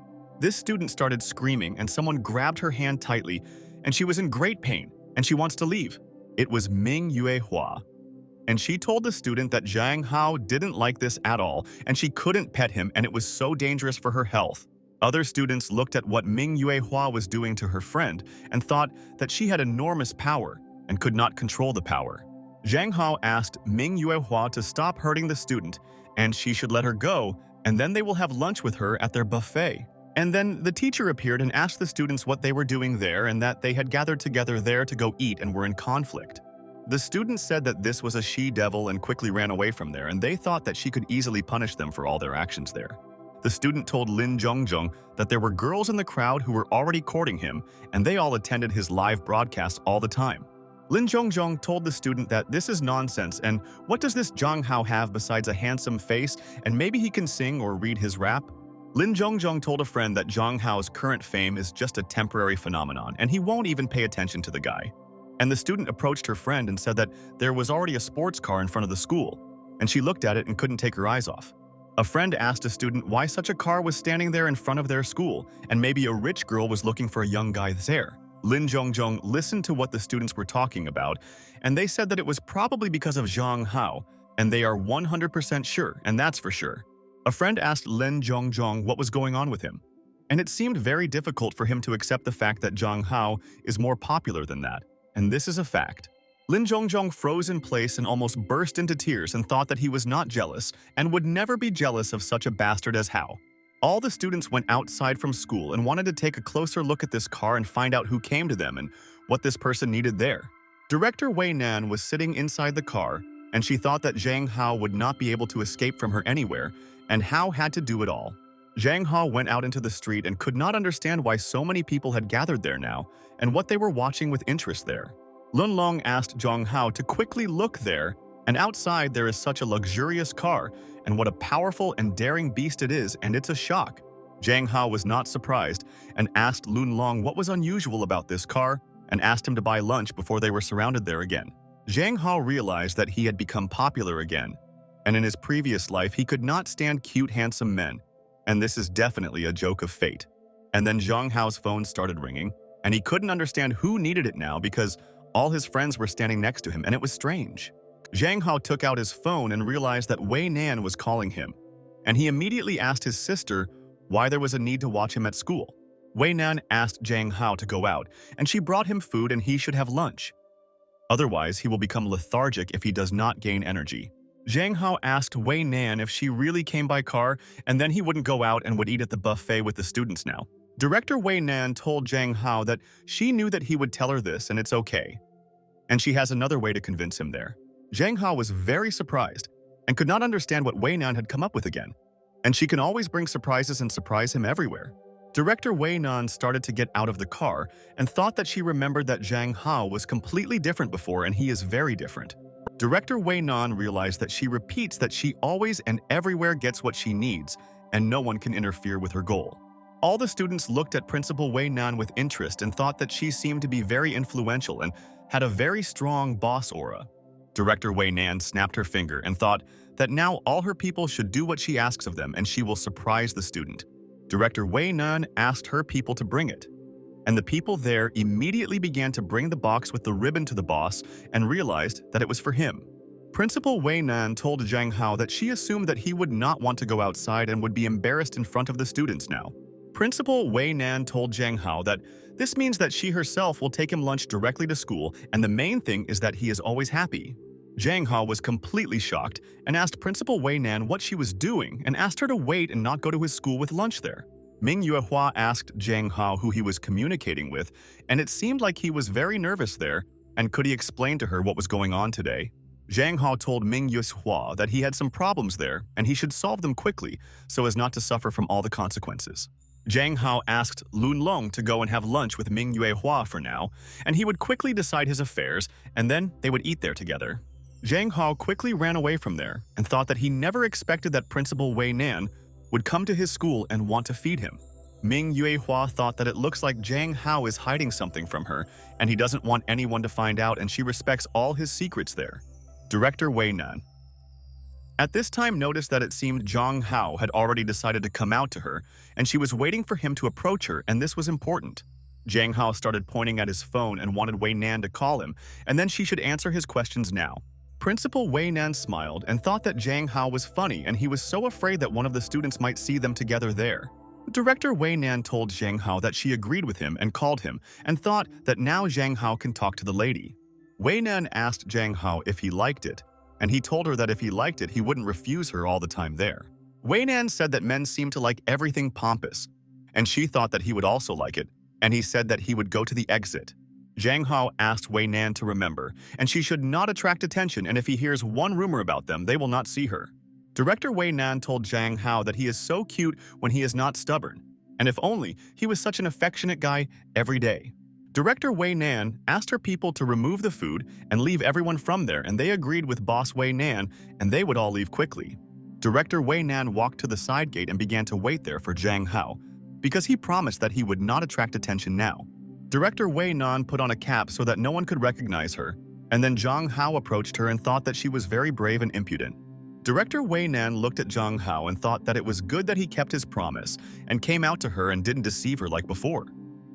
student started screaming and someone grabbed her hand tightly, and she was in great pain and she wants to leave. It was Ming Yuehua. And she told the student that Zhang Hao didn't like this at all and she couldn't pet him and it was so dangerous for her health. Other students looked at what Ming Yuehua was doing to her friend and thought that she had enormous power and could not control the power. Zhang Hao asked Ming Yuehua to stop hurting the student and she should let her go, and then they will have lunch with her at their buffet. And then the teacher appeared and asked the students what they were doing there and that they had gathered together there to go eat and were in conflict. The students said that this was a she-devil and quickly ran away from there, and they thought that she could easily punish them for all their actions there. The student told Lin Zhongjong that there were girls in the crowd who were already courting him, and they all attended his live broadcast all the time. Lin Zhongjong told the student that this is nonsense, and what does this Zhang Hao have besides a handsome face, and maybe he can sing or read his rap? Lin Zhongjong told a friend that Zhang Hao's current fame is just a temporary phenomenon, and he won't even pay attention to the guy. And the student approached her friend and said that there was already a sports car in front of the school, and she looked at it and couldn't take her eyes off. A friend asked a student why such a car was standing there in front of their school, and maybe a rich girl was looking for a young guy there. Lin Zhongjong listened to what the students were talking about, and they said that it was probably because of Zhang Hao, and they are 100% sure, and that's for sure. A friend asked Lin Zhongjong what was going on with him, and it seemed very difficult for him to accept the fact that Zhang Hao is more popular than that, and this is a fact. Lin Zhongjong froze in place and almost burst into tears and thought that he was not jealous and would never be jealous of such a bastard as Hao. All the students went outside from school and wanted to take a closer look at this car and find out who came to them and what this person needed there. Director Way Nan was sitting inside the car, and she thought that Zhang Hao would not be able to escape from her anywhere, and Hao had to do it all. Zhang Hao went out into the street and could not understand why so many people had gathered there now, and what they were watching with interest there. Lun Long asked Zhang Hao to quickly look there, and outside there is such a luxurious car, and what a powerful and daring beast it is, and it's a shock. Zhang Hao was not surprised, and asked Lun Long what was unusual about this car, and asked him to buy lunch before they were surrounded there again. Zhang Hao realized that he had become popular again, and in his previous life he could not stand cute, handsome men, and this is definitely a joke of fate. And then Zhang Hao's phone started ringing, and he couldn't understand who needed it now because all his friends were standing next to him, and it was strange. Zhang Hao took out his phone and realized that Way Nan was calling him, and he immediately asked his sister why there was a need to watch him at school. Way Nan asked Zhang Hao to go out, and she brought him food and he should have lunch. Otherwise, he will become lethargic if he does not gain energy. Zhang Hao asked Way Nan if she really came by car, and then he wouldn't go out and would eat at the buffet with the students now. Director Way Nan told Zhang Hao that she knew that he would tell her this and it's okay, and she has another way to convince him there. Zhang Hao was very surprised and could not understand what Way Nan had come up with again, and she can always bring surprises and surprise him everywhere. Director Way Nan started to get out of the car and thought that she remembered that Zhang Hao was completely different before and he is very different. Director Way Nan realized that she repeats that she always and everywhere gets what she needs and no one can interfere with her goal. All the students looked at Principal Way Nan with interest and thought that she seemed to be very influential and had a very strong boss aura. Director Way Nan snapped her finger and thought that now all her people should do what she asks of them and she will surprise the student. Director Way Nan asked her people to bring it, and the people there immediately began to bring the box with the ribbon to the boss and realized that it was for him. Principal Way Nan told Zhang Hao that she assumed that he would not want to go outside and would be embarrassed in front of the students now. Principal Way Nan told Zhang Hao that this means that she herself will take him lunch directly to school, and the main thing is that he is always happy. Zhang Hao was completely shocked and asked Principal Way Nan what she was doing and asked her to wait and not go to his school with lunch there. Ming Yuehua asked Zhang Hao who he was communicating with, and it seemed like he was very nervous there, and could he explain to her what was going on today? Zhang Hao told Ming Yuehua that he had some problems there and he should solve them quickly so as not to suffer from all the consequences. Zhang Hao asked Lun Long to go and have lunch with Ming Yuehua for now, and he would quickly decide his affairs, and then they would eat there together. Zhang Hao quickly ran away from there and thought that he never expected that Principal Way Nan would come to his school and want to feed him. Ming Yuehua thought that it looks like Zhang Hao is hiding something from her and he doesn't want anyone to find out and she respects all his secrets there. Director Way Nan at this time noticed that it seemed Zhang Hao had already decided to come out to her and she was waiting for him to approach her, and this was important. Zhang Hao started pointing at his phone and wanted Way Nan to call him, and then she should answer his questions now. Principal Way Nan smiled and thought that Zhang Hao was funny and he was so afraid that one of the students might see them together there. Director Way Nan told Zhang Hao that she agreed with him and called him and thought that now Zhang Hao can talk to the lady. Way Nan asked Zhang Hao if he liked it, and he told her that if he liked it, he wouldn't refuse her all the time there. Way Nan said that men seem to like everything pompous, and she thought that he would also like it, and he said that he would go to the exit. Zhang Hao asked Way Nan to remember, and she should not attract attention, and if he hears one rumor about them, they will not see her. Director Way Nan told Zhang Hao that he is so cute when he is not stubborn, and if only he was such an affectionate guy every day. Director Way Nan asked her people to remove the food and leave everyone from there, and they agreed with Boss Way Nan, and they would all leave quickly. Director Way Nan walked to the side gate and began to wait there for Zhang Hao, because he promised that he would not attract attention now. Director Way Nan put on a cap so that no one could recognize her, and then Zhang Hao approached her and thought that she was very brave and impudent. Director Way Nan looked at Zhang Hao and thought that it was good that he kept his promise and came out to her and didn't deceive her like before.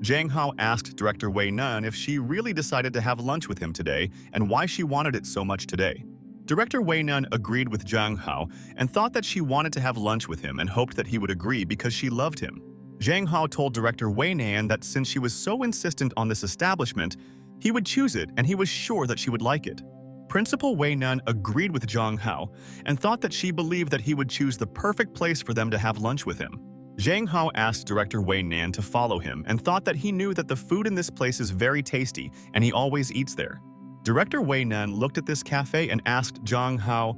Zhang Hao asked Director Way Nan if she really decided to have lunch with him today and why she wanted it so much today. Director Way Nan agreed with Zhang Hao and thought that she wanted to have lunch with him and hoped that he would agree because she loved him. Zhang Hao told Director Way Nan that since she was so insistent on this establishment, he would choose it and he was sure that she would like it. Principal Way Nan agreed with Zhang Hao and thought that she believed that he would choose the perfect place for them to have lunch with him. Zhang Hao asked Director Way Nan to follow him and thought that he knew that the food in this place is very tasty and he always eats there. Director Way Nan looked at this cafe and asked Zhang Hao.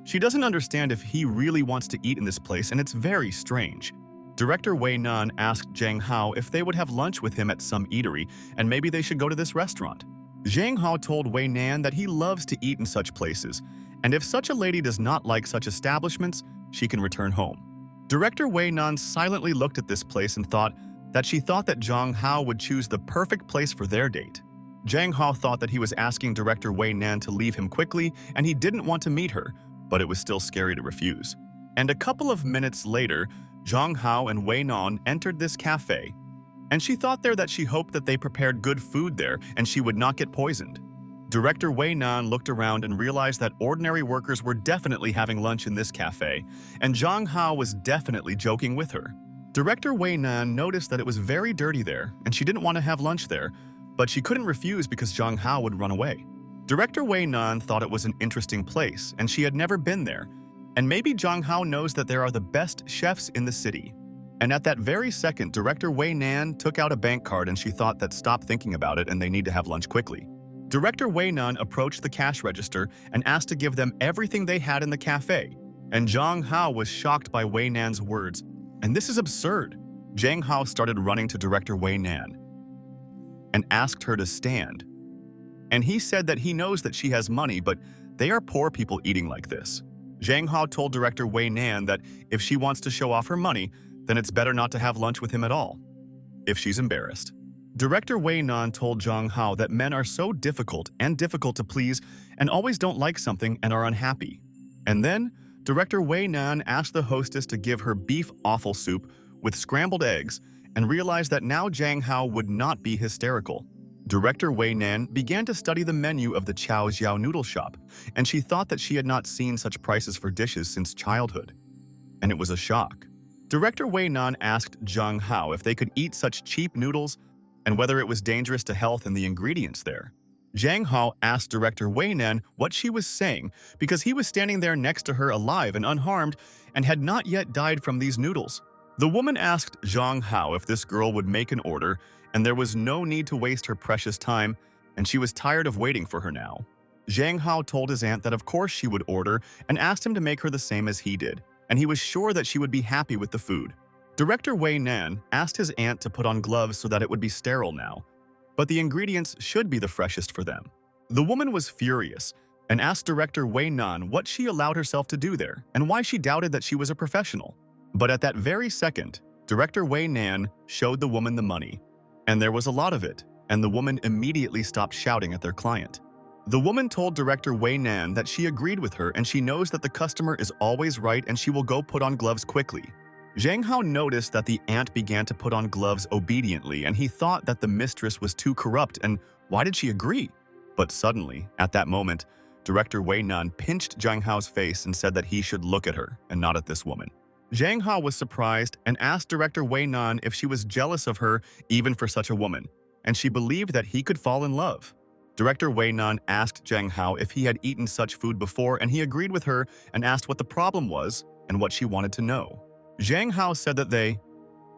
She doesn't understand if he really wants to eat in this place and it's very strange. Director Way Nan asked Zhang Hao if they would have lunch with him at some eatery and maybe they should go to this restaurant. Zhang Hao told Way Nan that he loves to eat in such places, and if such a lady does not like such establishments, she can return home. Director Way Nan silently looked at this place and thought that she thought that Zhang Hao would choose the perfect place for their date. Zhang Hao thought that he was asking director Way Nan to leave him quickly, and he didn't want to meet her, but it was still scary to refuse. And a couple of minutes later, Zhang Hao and Way Nan entered this cafe, and she thought there that she hoped that they prepared good food there and she would not get poisoned. Director Way Nan looked around and realized that ordinary workers were definitely having lunch in this cafe, and Zhang Hao was definitely joking with her. Director Way Nan noticed that it was very dirty there, and she didn't want to have lunch there, but she couldn't refuse because Zhang Hao would run away. Director Way Nan thought it was an interesting place, and she had never been there, and maybe Zhang Hao knows that there are the best chefs in the city. And at that very second, Director Way Nan took out a bank card and she thought that stop thinking about it and they need to have lunch quickly. Director Way Nan approached the cash register and asked to give them everything they had in the cafe. And Zhang Hao was shocked by Way Nan's words. And this is absurd. Zhang Hao started running to Director Way Nan and asked her to stand. And he said that he knows that she has money, but they are poor people eating like this. Zhang Hao told Director Way Nan that if she wants to show off her money, then it's better not to have lunch with him at all, if she's embarrassed. Director Way Nan told Zhang Hao that men are so difficult to please and always don't like something and are unhappy. And then, Director Way Nan asked the hostess to give her beef offal soup with scrambled eggs and realized that now Zhang Hao would not be hysterical. Director Way Nan began to study the menu of the Chow Xiao noodle shop, and she thought that she had not seen such prices for dishes since childhood. And it was a shock. Director Way Nan asked Zhang Hao if they could eat such cheap noodles and whether it was dangerous to health and the ingredients there. Zhang Hao asked Director Way Nan what she was saying because he was standing there next to her alive and unharmed and had not yet died from these noodles. The woman asked Zhang Hao if this girl would make an order, and there was no need to waste her precious time, and she was tired of waiting for her now. Zhang Hao told his aunt that of course she would order and asked him to make her the same as he did, and he was sure that she would be happy with the food. Director Way Nan asked his aunt to put on gloves so that it would be sterile now, but the ingredients should be the freshest for them. The woman was furious and asked Director Way Nan what she allowed herself to do there and why she doubted that she was a professional. But at that very second, Director Way Nan showed the woman the money, and there was a lot of it, and the woman immediately stopped shouting at their client. The woman told Director Way Nan that she agreed with her and she knows that the customer is always right and she will go put on gloves quickly. Zhang Hao noticed that the aunt began to put on gloves obediently and he thought that the mistress was too corrupt and why did she agree? But suddenly, at that moment, Director Way Nan pinched Zhang Hao's face and said that he should look at her and not at this woman. Zhang Hao was surprised and asked Director Way Nan if she was jealous of her even for such a woman, and she believed that he could fall in love. Director Way Nan asked Zhang Hao if he had eaten such food before and he agreed with her and asked what the problem was and what she wanted to know. Zhang Hao said that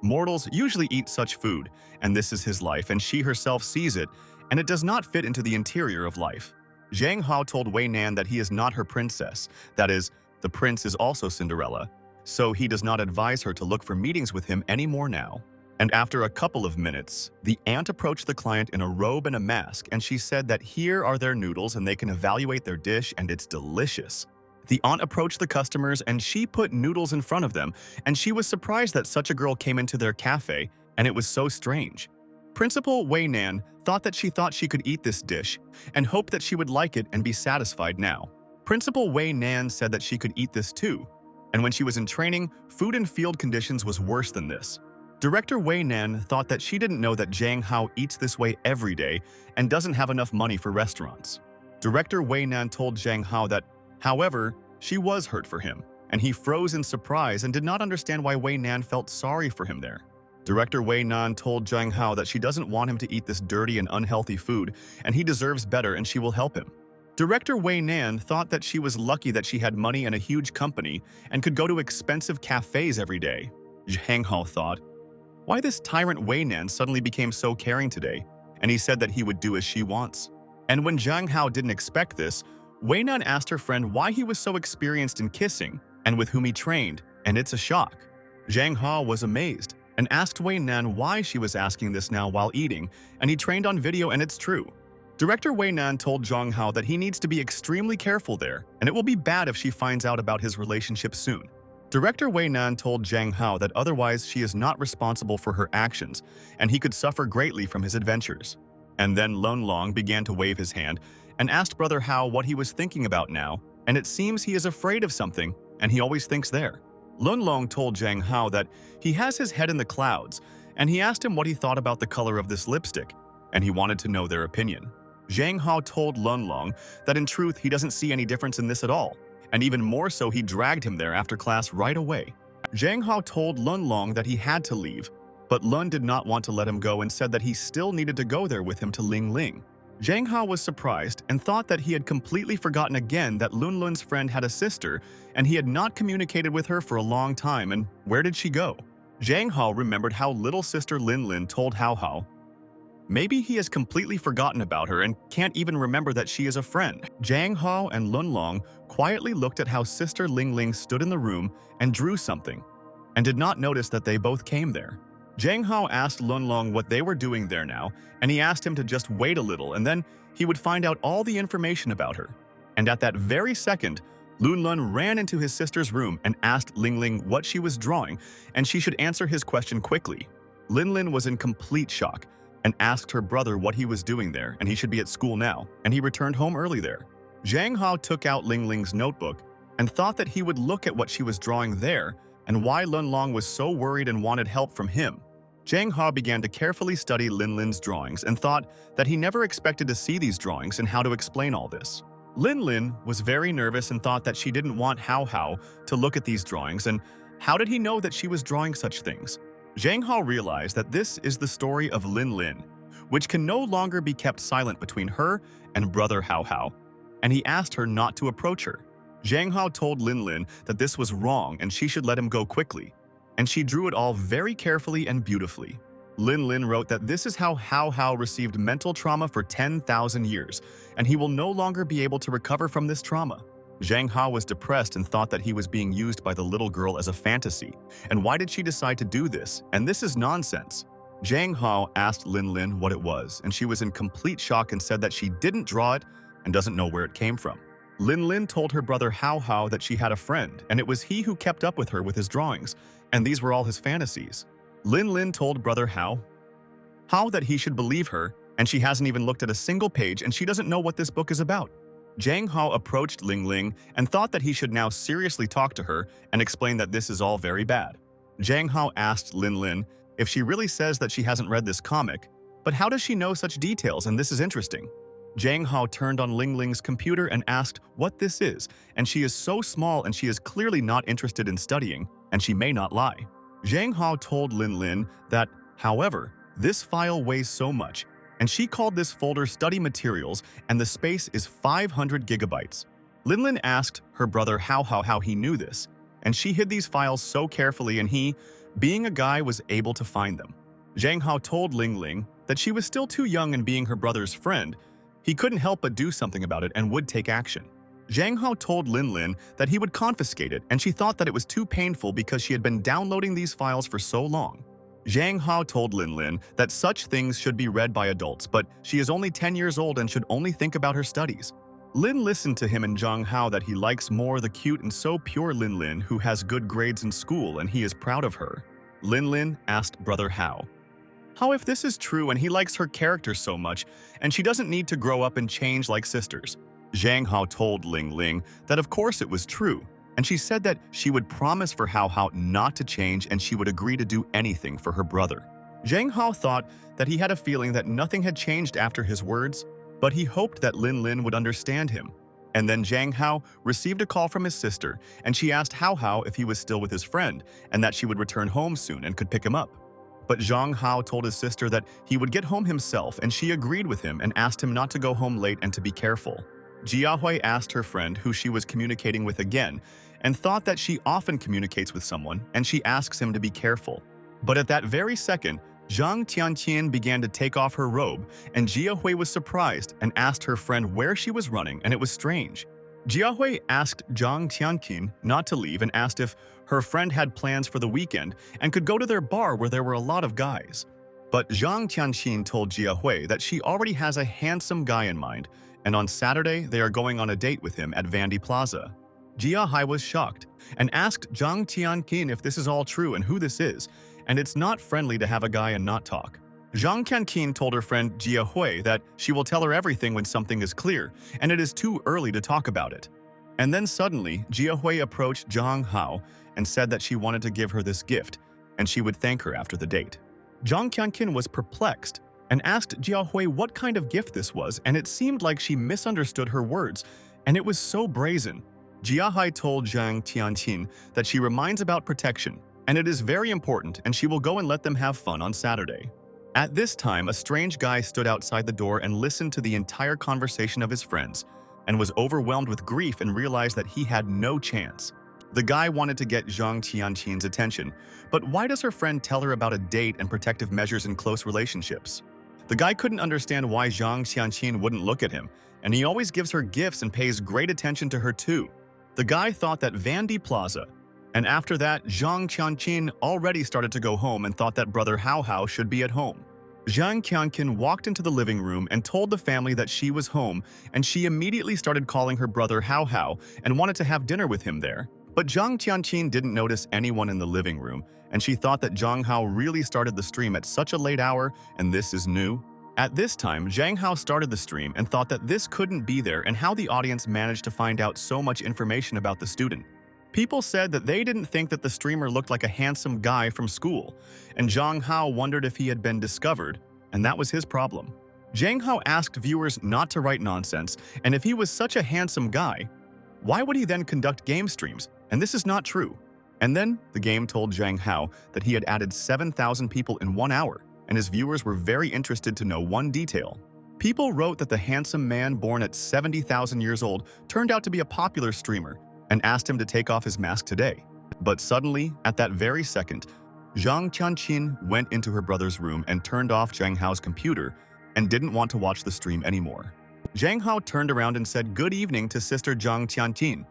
mortals usually eat such food and this is his life and she herself sees it and it does not fit into the interior of life. Zhang Hao told Way Nan that he is not her princess, that is, the prince is also Cinderella, so he does not advise her to look for meetings with him anymore now. And after a couple of minutes, the aunt approached the client in a robe and a mask, and she said that here are their noodles and they can evaluate their dish and it's delicious. The aunt approached the customers and she put noodles in front of them, and she was surprised that such a girl came into their cafe, and it was so strange. Principal Way Nan thought that she could eat this dish and hoped that she would like it and be satisfied now. Principal Way Nan said that she could eat this too, and when she was in training, food and field conditions was worse than this. Director Way Nan thought that she didn't know that Zhang Hao eats this way every day and doesn't have enough money for restaurants. Director Way Nan told Zhang Hao that, however, she was hurt for him, and he froze in surprise and did not understand why Way Nan felt sorry for him there. Director Way Nan told Zhang Hao that she doesn't want him to eat this dirty and unhealthy food, and he deserves better and she will help him. Director Way Nan thought that she was lucky that she had money and a huge company and could go to expensive cafes every day. Zhang Hao thought, why this tyrant Way Nan suddenly became so caring today, and he said that he would do as she wants. And when Zhang Hao didn't expect this, Way Nan asked her friend why he was so experienced in kissing and with whom he trained, and it's a shock. Zhang Hao was amazed and asked Way Nan why she was asking this now while eating, and he trained on video and it's true. Director Way Nan told Zhang Hao that he needs to be extremely careful there, and it will be bad if she finds out about his relationship soon. Director Way Nan told Zhang Hao that otherwise she is not responsible for her actions, and he could suffer greatly from his adventures. And then Lun Long began to wave his hand and asked Brother Hao what he was thinking about now, and it seems he is afraid of something, and he always thinks there. Lun Long told Zhang Hao that he has his head in the clouds, and he asked him what he thought about the color of this lipstick, and he wanted to know their opinion. Zhang Hao told Lun Long that in truth he doesn't see any difference in this at all, and even more so he dragged him there after class right away. Zhang Hao told Lun Long that he had to leave, but Lun did not want to let him go and said that he still needed to go there with him to Ling Ling. Zhang Hao was surprised and thought that he had completely forgotten again that Lun Lun's friend had a sister and he had not communicated with her for a long time, and where did she go? Zhang Hao remembered how little sister Lin Lin told Hao Hao. Maybe he has completely forgotten about her and can't even remember that she is a friend. Zhang Hao and Lun Long quietly looked at how sister Ling Ling stood in the room and drew something, and did not notice that they both came there. Zhang Hao asked Lun Long what they were doing there now, and he asked him to just wait a little and then he would find out all the information about her. And at that very second, Lun Lun ran into his sister's room and asked Ling Ling what she was drawing, and she should answer his question quickly. Lin Lin was in complete shock and asked her brother what he was doing there, and he should be at school now, and he returned home early there. Zhang Hao took out Ling Ling's notebook and thought that he would look at what she was drawing there and why Lun Long was so worried and wanted help from him. Zhang Hao began to carefully study Lin Lin's drawings and thought that he never expected to see these drawings and how to explain all this. Lin Lin was very nervous and thought that she didn't want Hao Hao to look at these drawings, and how did he know that she was drawing such things? Zhang Hao realized that this is the story of Lin Lin, which can no longer be kept silent between her and brother Hao Hao, and he asked her not to approach her. Zhang Hao told Lin Lin that this was wrong and she should let him go quickly, and she drew it all very carefully and beautifully. Lin Lin wrote that this is how Hao Hao received mental trauma for 10,000 years, and he will no longer be able to recover from this trauma. Zhang Hao was depressed and thought that he was being used by the little girl as a fantasy. And why did she decide to do this? And this is nonsense. Zhang Hao asked Lin Lin what it was, and she was in complete shock and said that she didn't draw it and doesn't know where it came from. Lin Lin told her brother Hao Hao that she had a friend, and it was he who kept up with her with his drawings, and these were all his fantasies. Lin Lin told brother Hao that he should believe her, and she hasn't even looked at a single page and she doesn't know what this book is about. Zhang Hao approached Ling Ling and thought that he should now seriously talk to her and explain that this is all very bad. Zhang Hao asked Lin Lin if she really says that she hasn't read this comic, but how does she know such details, and this is interesting. Zhang Hao turned on Ling Ling's computer and asked what this is, and she is so small and she is clearly not interested in studying, and she may not lie. Zhang Hao told Lin Lin that, however, this file weighs so much, and she called this folder Study Materials, and the space is 500 gigabytes. Lin Lin asked her brother Hao Hao how he knew this, and she hid these files so carefully and he, being a guy, was able to find them. Zhang Hao told Ling Ling that she was still too young, and being her brother's friend, he couldn't help but do something about it and would take action. Zhang Hao told Lin Lin that he would confiscate it, and she thought that it was too painful because she had been downloading these files for so long. Zhang Hao told Lin Lin that such things should be read by adults, but she is only 10 years old and should only think about her studies. Lin listened to him and Zhang Hao that he likes more the cute and so pure Lin Lin who has good grades in school and he is proud of her. Lin Lin asked brother Hao if this is true and he likes her character so much and she doesn't need to grow up and change like sisters. Zhang Hao told Ling Ling that of course it was true, and she said that she would promise for Hao Hao not to change and she would agree to do anything for her brother. Zhang Hao thought that he had a feeling that nothing had changed after his words, but he hoped that Lin Lin would understand him. And then Zhang Hao received a call from his sister, and she asked Hao Hao if he was still with his friend and that she would return home soon and could pick him up. But Zhang Hao told his sister that he would get home himself, and she agreed with him and asked him not to go home late and to be careful. Jiahui asked her friend who she was communicating with again and thought that she often communicates with someone, and she asks him to be careful. But at that very second, Zhang Tianqian began to take off her robe, and Jiahui was surprised and asked her friend where she was running, and it was strange. Jiahui asked Zhang Tianqian not to leave and asked if her friend had plans for the weekend and could go to their bar where there were a lot of guys. But Zhang Tianqian told Jiahui that she already has a handsome guy in mind, and on Saturday they are going on a date with him at Vandy Plaza. Jiahui was shocked and asked Zhang Tianqian if this is all true and who this is, and it's not friendly to have a guy and not talk. Zhang Qianqin told her friend Jia Hui that she will tell her everything when something is clear, and it is too early to talk about it. And then suddenly, Jia Hui approached Zhang Hao and said that she wanted to give her this gift, and she would thank her after the date. Zhang Qianqin was perplexed and asked Jia Hui what kind of gift this was, and it seemed like she misunderstood her words, and it was so brazen. Jia Hui told Zhang Qianqin that she reminds about protection, and it is very important, and she will go and let them have fun on Saturday. At this time, a strange guy stood outside the door and listened to the entire conversation of his friends, and was overwhelmed with grief and realized that he had no chance. The guy wanted to get Zhang Qianqin's attention, but why does her friend tell her about a date and protective measures in close relationships? The guy couldn't understand why Zhang Qianqin wouldn't look at him, and he always gives her gifts and pays great attention to her too. The guy thought that Vandy Plaza, and after that, Zhang Qianqin already started to go home and thought that brother Hao Hao should be at home. Zhang Qianqin walked into the living room and told the family that she was home, and she immediately started calling her brother Hao Hao and wanted to have dinner with him there. But Zhang Qianqin didn't notice anyone in the living room, and she thought that Zhang Hao really started the stream at such a late hour, and this is new. At this time, Zhang Hao started the stream and thought that this couldn't be there and how the audience managed to find out so much information about the student. People said that they didn't think that the streamer looked like a handsome guy from school, and Zhang Hao wondered if he had been discovered, and that was his problem. Zhang Hao asked viewers not to write nonsense, and if he was such a handsome guy, why would he then conduct game streams? And this is not true. And then the game told Zhang Hao that he had added 7,000 people in 1 hour, and his viewers were very interested to know one detail. People wrote that the handsome man born at 70,000 years old turned out to be a popular streamer, and asked him to take off his mask today. But suddenly, at that very second, Zhang Qianqin went into her brother's room and turned off Zhang Hao's computer and didn't want to watch the stream anymore. Zhang Hao turned around and said good evening to Sister Zhang Qianqin,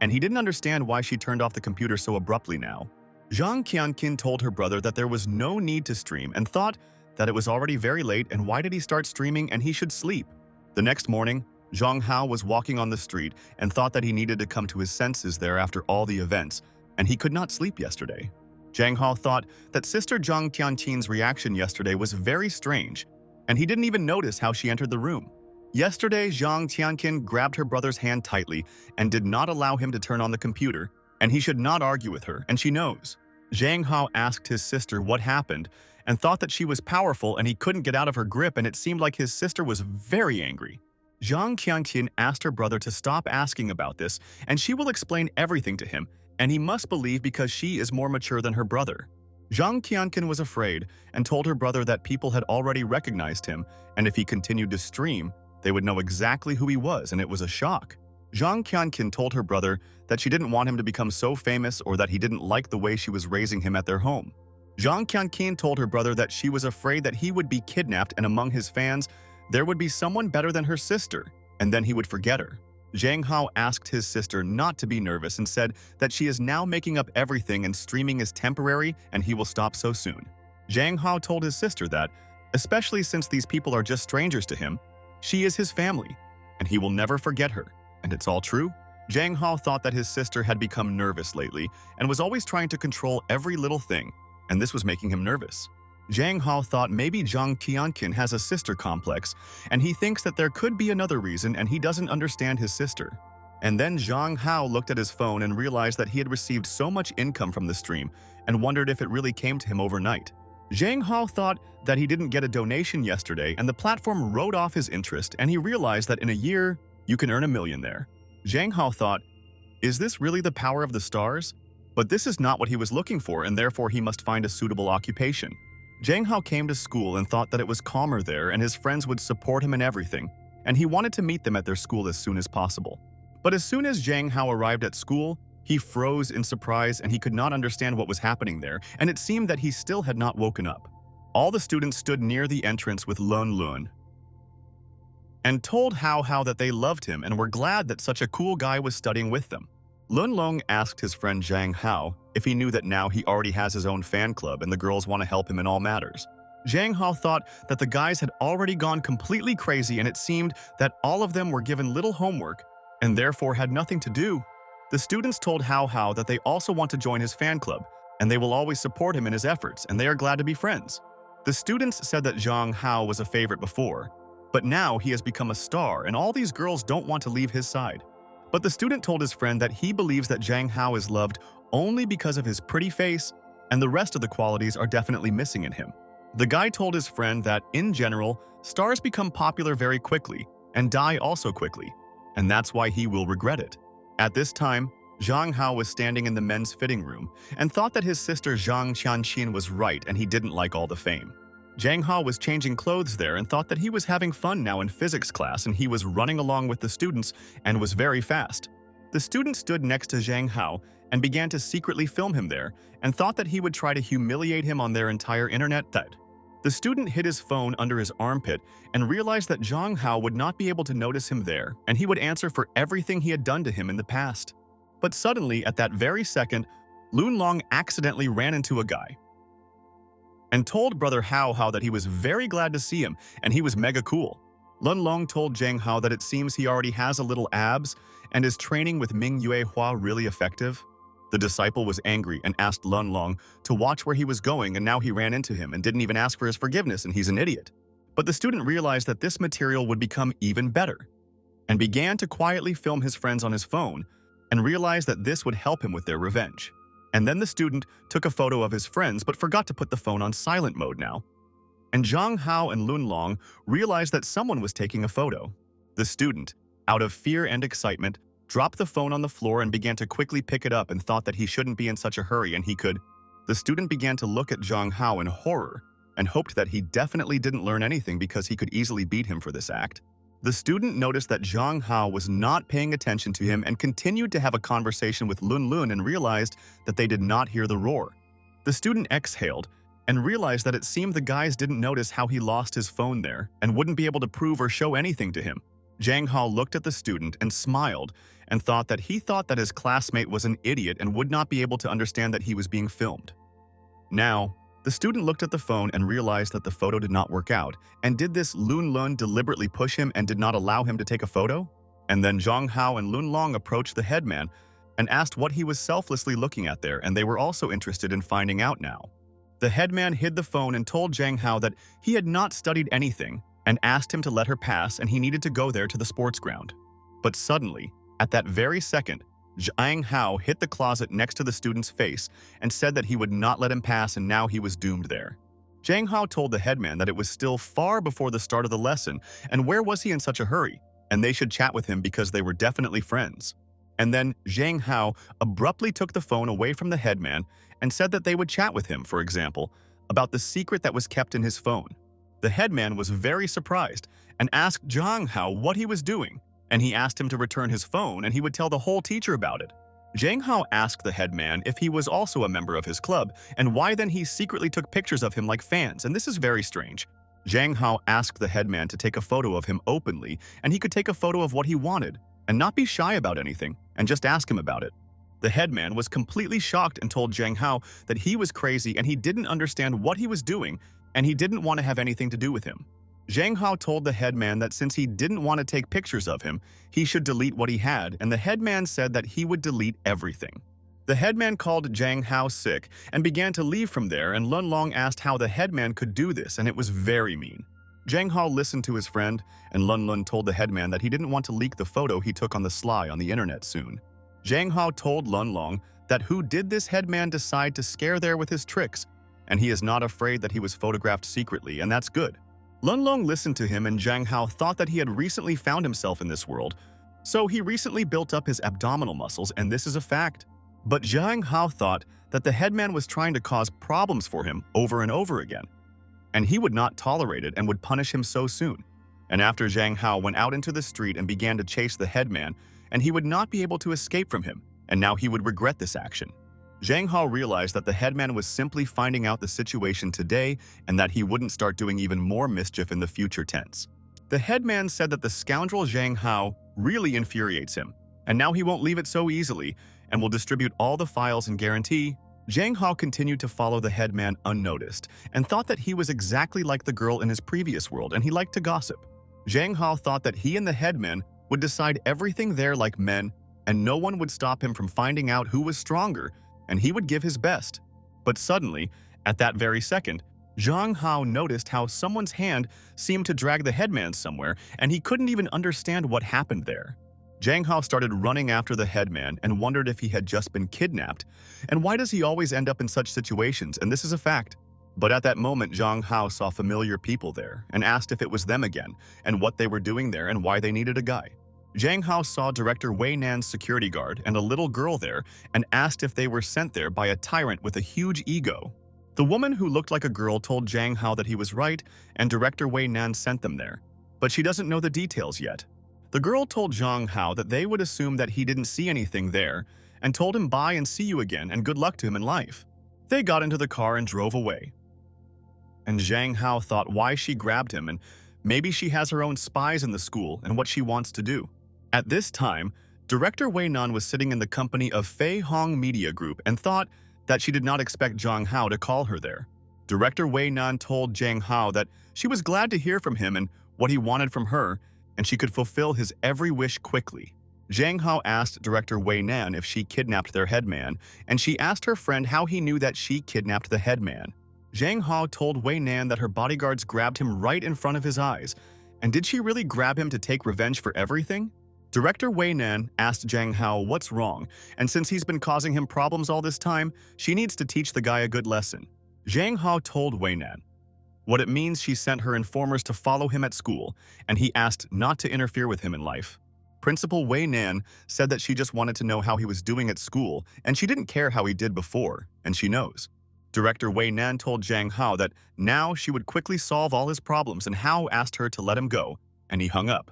and he didn't understand why she turned off the computer so abruptly now. Zhang Qianqin told her brother that there was no need to stream and thought that it was already very late and why did he start streaming and he should sleep. The next morning, Zhang Hao was walking on the street and thought that he needed to come to his senses there after all the events, and he could not sleep yesterday. Zhang Hao thought that Sister Zhang Qianqin's reaction yesterday was very strange, and he didn't even notice how she entered the room. Yesterday, Zhang Qianqin grabbed her brother's hand tightly and did not allow him to turn on the computer, and he should not argue with her, and she knows. Zhang Hao asked his sister what happened and thought that she was powerful and he couldn't get out of her grip, and it seemed like his sister was very angry. Zhang Qianqin asked her brother to stop asking about this, and she will explain everything to him, and he must believe because she is more mature than her brother. Zhang Qianqin was afraid and told her brother that people had already recognized him, and if he continued to stream, they would know exactly who he was, and it was a shock. Zhang Qianqin told her brother that she didn't want him to become so famous or that he didn't like the way she was raising him at their home. Zhang Qianqin told her brother that she was afraid that he would be kidnapped and among his fans, there would be someone better than her sister, and then he would forget her. Zhang Hao asked his sister not to be nervous and said that she is now making up everything and streaming is temporary and he will stop so soon. Zhang Hao told his sister that, especially since these people are just strangers to him, she is his family, and he will never forget her. And it's all true. Zhang Hao thought that his sister had become nervous lately and was always trying to control every little thing, and this was making him nervous. Zhang Hao thought maybe Zhang Qianqin has a sister complex, and he thinks that there could be another reason and he doesn't understand his sister. And then Zhang Hao looked at his phone and realized that he had received so much income from the stream and wondered if it really came to him overnight. Zhang Hao thought that he didn't get a donation yesterday and the platform wrote off his interest, and he realized that in a year, you can earn $1 million there. Zhang Hao thought, is this really the power of the stars? But this is not what he was looking for, and therefore he must find a suitable occupation. Zhang Hao came to school and thought that it was calmer there and his friends would support him in everything, and he wanted to meet them at their school as soon as possible. But as soon as Zhang Hao arrived at school, he froze in surprise and he could not understand what was happening there, and it seemed that he still had not woken up. All the students stood near the entrance with Lun Lun and told Hao Hao that they loved him and were glad that such a cool guy was studying with them. Lun Long asked his friend Zhang Hao if he knew that now he already has his own fan club and the girls want to help him in all matters. Zhang Hao thought that the guys had already gone completely crazy, and it seemed that all of them were given little homework and therefore had nothing to do. The students told Hao Hao that they also want to join his fan club and they will always support him in his efforts and they are glad to be friends. The students said that Zhang Hao was a favorite before, but now he has become a star and all these girls don't want to leave his side. But the student told his friend that he believes that Zhang Hao is loved only because of his pretty face and the rest of the qualities are definitely missing in him. The guy told his friend that, in general, stars become popular very quickly and die also quickly, and that's why he will regret it. At this time, Zhang Hao was standing in the men's fitting room and thought that his sister Zhang Qianqin was right and he didn't like all the fame. Zhang Hao was changing clothes there and thought that he was having fun now in physics class and he was running along with the students and was very fast. The student stood next to Zhang Hao and began to secretly film him there and thought that he would try to humiliate him on their entire internet feed. The student hid his phone under his armpit and realized that Zhang Hao would not be able to notice him there and he would answer for everything he had done to him in the past. But suddenly, at that very second, Lun Long accidentally ran into a guy and told brother Hao that he was very glad to see him and he was mega cool. Lun Long told Zhang Hao that it seems he already has a little abs and is training with Ming Yue Hua really effective. The disciple was angry and asked Lun Long to watch where he was going and now he ran into him and didn't even ask for his forgiveness and he's an idiot. But the student realized that this material would become even better and began to quietly film his friends on his phone and realized that this would help him with their revenge. And then the student took a photo of his friends but forgot to put the phone on silent mode now. And Zhang Hao and Lun Long realized that someone was taking a photo. The student, out of fear and excitement, dropped the phone on the floor and began to quickly pick it up and thought that he shouldn't be in such a hurry and he could. The student began to look at Zhang Hao in horror and hoped that he definitely didn't learn anything because he could easily beat him for this act. The student noticed that Zhang Hao was not paying attention to him and continued to have a conversation with Lun Lun and realized that they did not hear the roar. The student exhaled and realized that it seemed the guys didn't notice how he lost his phone there and wouldn't be able to prove or show anything to him. Zhang Hao looked at the student and smiled and thought that his classmate was an idiot and would not be able to understand that he was being filmed. Now, the student looked at the phone and realized that the photo did not work out. And did this Lun Lun deliberately push him and did not allow him to take a photo? And then Zhang Hao and Lun Long approached the headman and asked what he was selflessly looking at there, and they were also interested in finding out now. The headman hid the phone and told Zhang Hao that he had not studied anything and asked him to let her pass and he needed to go there to the sports ground. But suddenly, at that very second, Zhang Hao hit the closet next to the student's face and said that he would not let him pass and now he was doomed there. Zhang Hao told the headman that it was still far before the start of the lesson and where was he in such a hurry, and they should chat with him because they were definitely friends. And then Zhang Hao abruptly took the phone away from the headman and said that they would chat with him, for example, about the secret that was kept in his phone. The headman was very surprised and asked Zhang Hao what he was doing, and he asked him to return his phone and he would tell the whole teacher about it. Zhang Hao asked the headman if he was also a member of his club and why then he secretly took pictures of him like fans, and this is very strange. Zhang Hao asked the headman to take a photo of him openly and he could take a photo of what he wanted and not be shy about anything and just ask him about it. The headman was completely shocked and told Zhang Hao that he was crazy and he didn't understand what he was doing and he didn't want to have anything to do with him. Zhang Hao told the headman that since he didn't want to take pictures of him, he should delete what he had, and the headman said that he would delete everything. The headman called Zhang Hao sick and began to leave from there, and Lun Long asked how the headman could do this, and it was very mean. Zhang Hao listened to his friend, and Lun Lun told the headman that he didn't want to leak the photo he took on the sly on the internet soon. Zhang Hao told Lun Long that who did this headman decide to scare there with his tricks, and he is not afraid that he was photographed secretly, and that's good. Lun Long listened to him and Zhang Hao thought that he had recently found himself in this world, so he recently built up his abdominal muscles and this is a fact. But Zhang Hao thought that the headman was trying to cause problems for him over and over again, and he would not tolerate it and would punish him so soon. And after Zhang Hao went out into the street and began to chase the headman, and he would not be able to escape from him, and now he would regret this action. Zhang Hao realized that the headman was simply finding out the situation today and that he wouldn't start doing even more mischief in the future tense. The headman said that the scoundrel Zhang Hao really infuriates him, and now he won't leave it so easily and will distribute all the files and guarantee. Zhang Hao continued to follow the headman unnoticed and thought that he was exactly like the girl in his previous world and he liked to gossip. Zhang Hao thought that he and the headman would decide everything there like men and no one would stop him from finding out who was stronger and he would give his best. But suddenly, at that very second, Zhang Hao noticed how someone's hand seemed to drag the headman somewhere, and he couldn't even understand what happened there. Zhang Hao started running after the headman and wondered if he had just been kidnapped. And why does he always end up in such situations? And this is a fact. But at that moment, Zhang Hao saw familiar people there and asked if it was them again, and what they were doing there and why they needed a guy. Zhang Hao saw Director Way Nan's security guard and a little girl there and asked if they were sent there by a tyrant with a huge ego. The woman who looked like a girl told Zhang Hao that he was right and Director Way Nan sent them there, but she doesn't know the details yet. The girl told Zhang Hao that they would assume that he didn't see anything there and told him bye and see you again and good luck to him in life. They got into the car and drove away. And Zhang Hao thought why she grabbed him, and maybe she has her own spies in the school and what she wants to do. At this time, Director Way Nan was sitting in the company of Fei Hong Media Group and thought that she did not expect Zhang Hao to call her there. Director Way Nan told Zhang Hao that she was glad to hear from him and what he wanted from her, and she could fulfill his every wish quickly. Zhang Hao asked Director Way Nan if she kidnapped their headman, and she asked her friend how he knew that she kidnapped the headman. Zhang Hao told Way Nan that her bodyguards grabbed him right in front of his eyes. And did she really grab him to take revenge for everything? Director Way Nan asked Zhang Hao what's wrong, and since he's been causing him problems all this time, she needs to teach the guy a good lesson. Zhang Hao told Way Nan what it means. She sent her informers to follow him at school, and he asked not to interfere with him in life. Principal Way Nan said that she just wanted to know how he was doing at school, and she didn't care how he did before, and she knows. Director Way Nan told Zhang Hao that now she would quickly solve all his problems, and Hao asked her to let him go, and he hung up.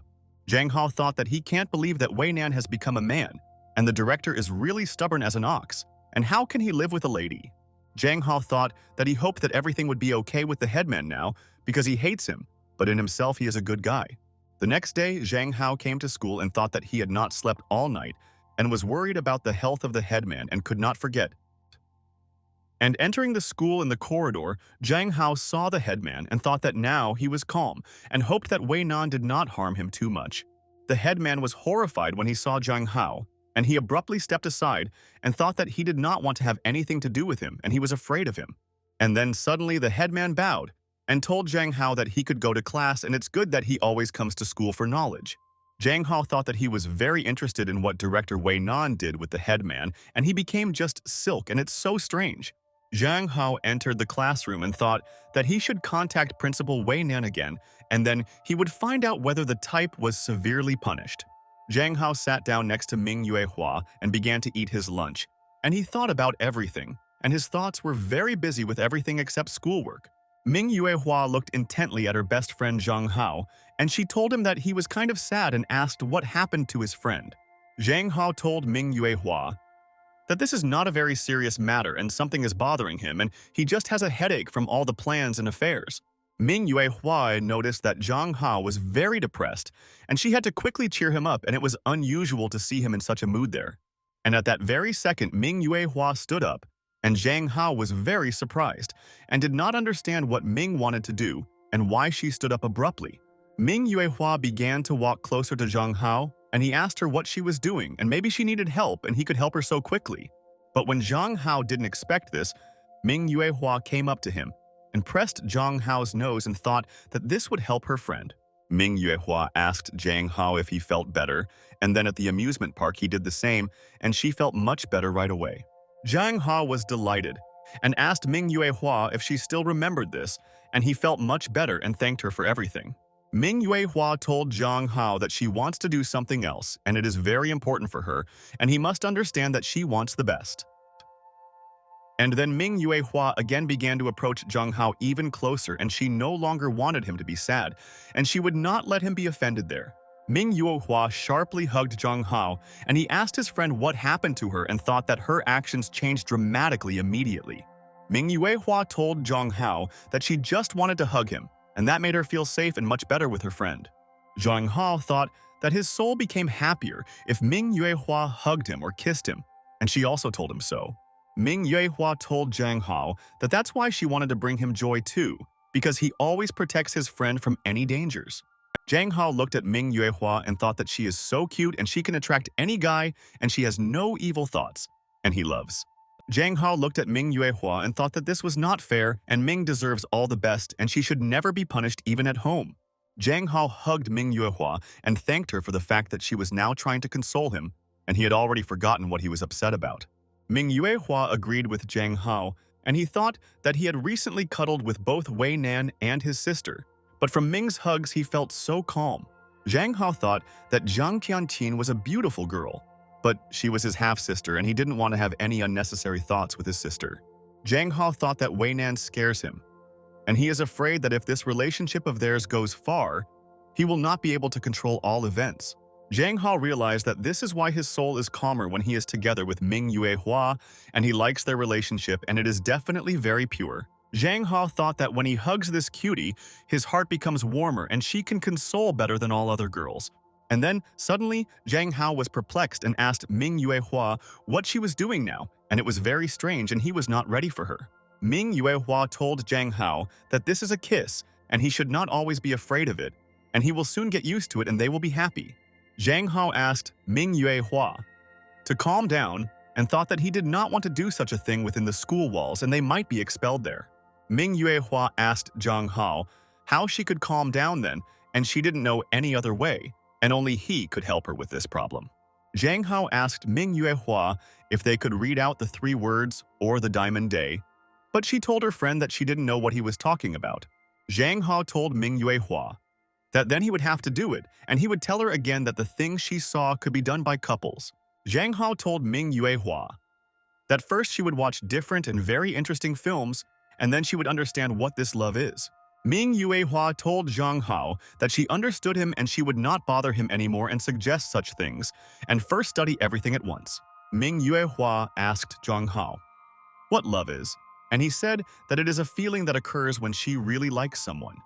Zhang Hao thought that he can't believe that Way Nan has become a man, and the director is really stubborn as an ox, and how can he live with a lady? Zhang Hao thought that he hoped that everything would be okay with the headman now because he hates him, but in himself he is a good guy. The next day, Zhang Hao came to school and thought that he had not slept all night and was worried about the health of the headman and could not forget. And entering the school in the corridor, Zhang Hao saw the headman and thought that now he was calm and hoped that Way Nan did not harm him too much. The headman was horrified when he saw Zhang Hao, and he abruptly stepped aside and thought that he did not want to have anything to do with him and he was afraid of him. And then suddenly the headman bowed and told Zhang Hao that he could go to class and it's good that he always comes to school for knowledge. Zhang Hao thought that he was very interested in what Director Way Nan did with the headman, and he became just silk, and it's so strange. Zhang Hao entered the classroom and thought that he should contact Principal Way Nan again, and then he would find out whether the type was severely punished. Zhang Hao sat down next to Ming Yuehua and began to eat his lunch, and he thought about everything, and his thoughts were very busy with everything except schoolwork. Ming Yuehua looked intently at her best friend Zhang Hao, and she told him that he was kind of sad and asked what happened to his friend. Zhang Hao told Ming Yuehua that this is not a very serious matter and something is bothering him and he just has a headache from all the plans and affairs. Ming Yuehua noticed that Zhang Hao was very depressed and she had to quickly cheer him up, and it was unusual to see him in such a mood there. And at that very second, Ming Yuehua stood up and Zhang Hao was very surprised and did not understand what Ming wanted to do and why she stood up abruptly. Ming Yuehua began to walk closer to Zhang Hao, and he asked her what she was doing and maybe she needed help and he could help her so quickly. But when Zhang Hao didn't expect this, Ming Yuehua came up to him and pressed Zhang Hao's nose and thought that this would help her friend. Ming Yuehua asked Zhang Hao if he felt better, and then at the amusement park he did the same, and she felt much better right away. Zhang Hao was delighted and asked Ming Yuehua if she still remembered this, and he felt much better and thanked her for everything. Ming Yuehua told Zhang Hao that she wants to do something else, and it is very important for her, and he must understand that she wants the best. And then Ming Yuehua again began to approach Zhang Hao even closer, and she no longer wanted him to be sad, and she would not let him be offended there. Ming Yuehua sharply hugged Zhang Hao, and he asked his friend what happened to her and thought that her actions changed dramatically immediately. Ming Yuehua told Zhang Hao that she just wanted to hug him, and that made her feel safe and much better with her friend. Zhang Hao thought that his soul became happier if Ming Yuehua hugged him or kissed him, and she also told him so. Ming Yuehua told Zhang Hao that that's why she wanted to bring him joy too, because he always protects his friend from any dangers. Zhang Hao looked at Ming Yuehua and thought that she is so cute and she can attract any guy and she has no evil thoughts, and he loves. Zhang Hao looked at Ming Yuehua and thought that this was not fair and Ming deserves all the best and she should never be punished even at home. Zhang Hao hugged Ming Yuehua and thanked her for the fact that she was now trying to console him, and he had already forgotten what he was upset about. Ming Yuehua agreed with Zhang Hao, and he thought that he had recently cuddled with both Way Nan and his sister, but from Ming's hugs he felt so calm. Zhang Hao thought that Zhang Qianqin was a beautiful girl, but she was his half-sister and he didn't want to have any unnecessary thoughts with his sister. Zhang Hao thought that Way Nan scares him, and he is afraid that if this relationship of theirs goes far, he will not be able to control all events. Zhang Hao realized that this is why his soul is calmer when he is together with Ming Yuehua, and he likes their relationship and it is definitely very pure. Zhang Hao thought that when he hugs this cutie, his heart becomes warmer and she can console better than all other girls. And then, suddenly, Zhang Hao was perplexed and asked Ming Yuehua what she was doing now, and it was very strange and he was not ready for her. Ming Yuehua told Zhang Hao that this is a kiss and he should not always be afraid of it, and he will soon get used to it and they will be happy. Zhang Hao asked Ming Yuehua to calm down and thought that he did not want to do such a thing within the school walls and they might be expelled there. Ming Yuehua asked Zhang Hao how she could calm down then, and she didn't know any other way, and only he could help her with this problem. Zhang Hao asked Ming Yuehua if they could read out the 3 words or the diamond day, but she told her friend that she didn't know what he was talking about. Zhang Hao told Ming Yuehua that then he would have to do it, and he would tell her again that the things she saw could be done by couples. Zhang Hao told Ming Yuehua that first she would watch different and very interesting films, and then she would understand what this love is. Ming Yuehua told Zhang Hao that she understood him and she would not bother him anymore and suggest such things, and first study everything at once. Ming Yuehua asked Zhang Hao what love is, and he said that it is a feeling that occurs when she really likes someone.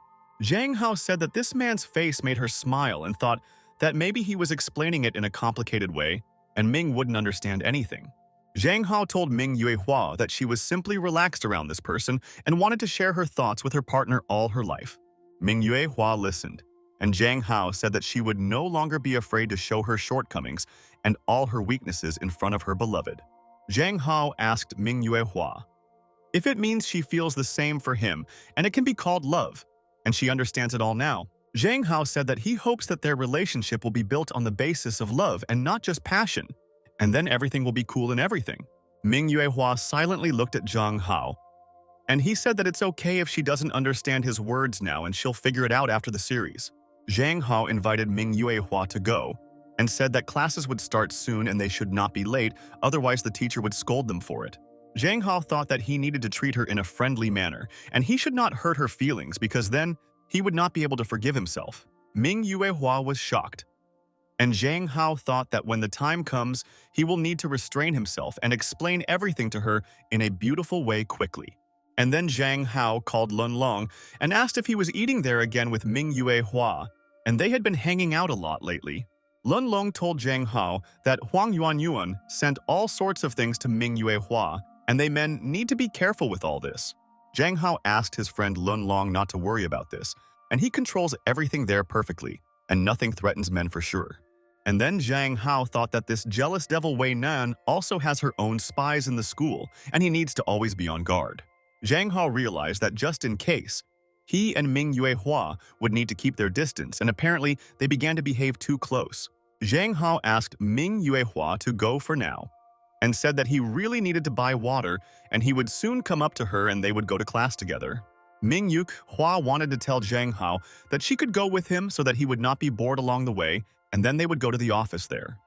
Zhang Hao said that this man's face made her smile and thought that maybe he was explaining it in a complicated way and Ming wouldn't understand anything. Zhang Hao told Ming Yuehua that she was simply relaxed around this person and wanted to share her thoughts with her partner all her life. Ming Yuehua listened, and Zhang Hao said that she would no longer be afraid to show her shortcomings and all her weaknesses in front of her beloved. Zhang Hao asked Ming Yuehua if it means she feels the same for him and it can be called love, and she understands it all now. Zhang Hao said that he hopes that their relationship will be built on the basis of love and not just passion, and then everything will be cool in everything. Ming Yuehua silently looked at Zhang Hao, and he said that it's okay if she doesn't understand his words now and she'll figure it out after the series. Zhang Hao invited Ming Yuehua to go and said that classes would start soon and they should not be late, otherwise the teacher would scold them for it. Zhang Hao thought that he needed to treat her in a friendly manner, and he should not hurt her feelings because then he would not be able to forgive himself. Ming Yuehua was shocked, and Zhang Hao thought that when the time comes, he will need to restrain himself and explain everything to her in a beautiful way quickly. And then Zhang Hao called Lun Long and asked if he was eating there again with Ming Yuehua, and they had been hanging out a lot lately. Lun Long told Zhang Hao that Huang Yuanyuan sent all sorts of things to Ming Yuehua, and they men need to be careful with all this. Zhang Hao asked his friend Lun Long not to worry about this, and he controls everything there perfectly, and nothing threatens men for sure. And then Zhang Hao thought that this jealous devil Way Nan also has her own spies in the school, and he needs to always be on guard. Zhang Hao realized that just in case, he and Ming Yuehua would need to keep their distance, and apparently they began to behave too close. Zhang Hao asked Ming Yuehua to go for now, and said that he really needed to buy water and he would soon come up to her and they would go to class together. Ming Yuehua wanted to tell Zhang Hao that she could go with him so that he would not be bored along the way, and then they would go to the office there.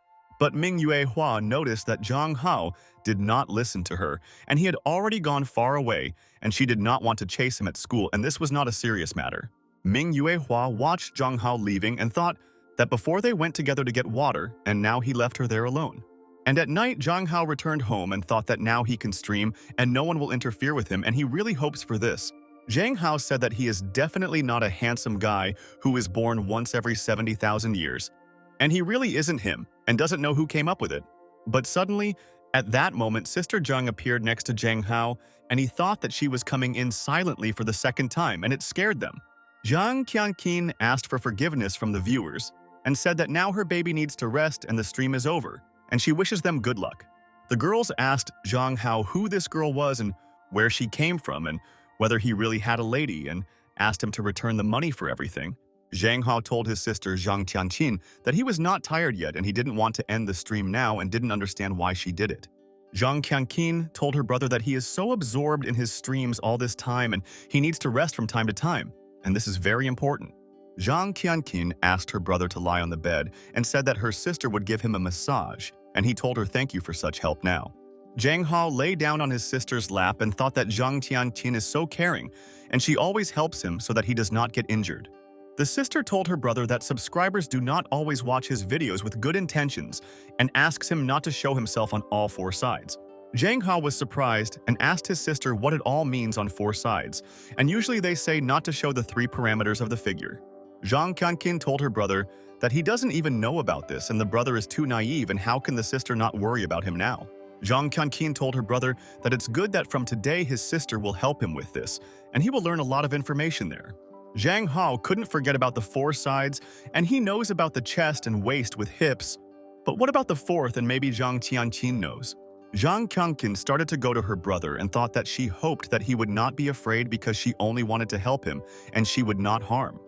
But Ming Yuehua noticed that Zhang Hao did not listen to her, and he had already gone far away, and she did not want to chase him at school, and this was not a serious matter. Ming Yuehua watched Zhang Hao leaving and thought that before they went together to get water, and now he left her there alone. And at night, Zhang Hao returned home and thought that now he can stream and no one will interfere with him, and he really hopes for this. Zhang Hao said that he is definitely not a handsome guy who is born once every 70,000 years, and he really isn't him and doesn't know who came up with it. But suddenly, at that moment, Sister Zheng appeared next to Zhang Hao, and he thought that she was coming in silently for the second time, and it scared them. Zhang Qianqin asked for forgiveness from the viewers and said that now her baby needs to rest and the stream is over, and she wishes them good luck. The girls asked Zhang Hao who this girl was and where she came from and whether he really had a lady, and asked him to return the money for everything. Zhang Hao told his sister Zhang Tianqin that he was not tired yet and he didn't want to end the stream now and didn't understand why she did it. Zhang Tianqin told her brother that he is so absorbed in his streams all this time and he needs to rest from time to time, and this is very important. Zhang Tianqin asked her brother to lie on the bed and said that her sister would give him a massage, and he told her thank you for such help now. Zhang Hao lay down on his sister's lap and thought that Zhang Tianqin is so caring, and she always helps him so that he does not get injured. The sister told her brother that subscribers do not always watch his videos with good intentions and asks him not to show himself on all four sides. Zhang Hao was surprised and asked his sister what it all means on four sides, and usually they say not to show the three parameters of the figure. Zhang Tianqin told her brother that he doesn't even know about this and the brother is too naive and how can the sister not worry about him now. Zhang Tianqin told her brother that it's good that from today his sister will help him with this, and he will learn a lot of information there. Zhang Hao couldn't forget about the four sides, and he knows about the chest and waist with hips. But what about the fourth, and maybe Zhang Tianqin knows? Zhang Tianqin started to go to her brother and thought that she hoped that he would not be afraid because she only wanted to help him, and she would not harm.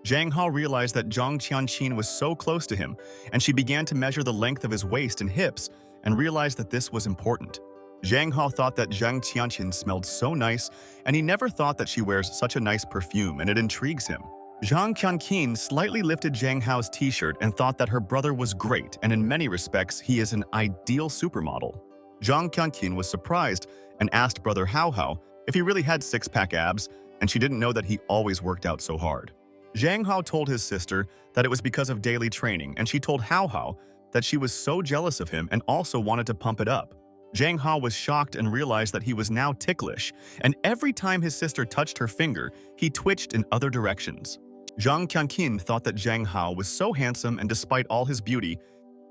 Zhang Hao realized that Zhang Tianqin was so close to him, and she began to measure the length of his waist and hips, and realized that this was important. Zhang Hao thought that Zhang Tianqin smelled so nice, and he never thought that she wears such a nice perfume, and it intrigues him. Zhang Tianqin slightly lifted Zhang Hao's t-shirt and thought that her brother was great, and in many respects, he is an ideal supermodel. Zhang Tianqin was surprised and asked brother Hao Hao if he really had six-pack abs, and she didn't know that he always worked out so hard. Zhang Hao told his sister that it was because of daily training, and she told Hao Hao that she was so jealous of him and also wanted to pump it up. Zhang Hao was shocked and realized that he was now ticklish, and every time his sister touched her finger, he twitched in other directions. Zhang Tianqin thought that Zhang Hao was so handsome, and despite all his beauty,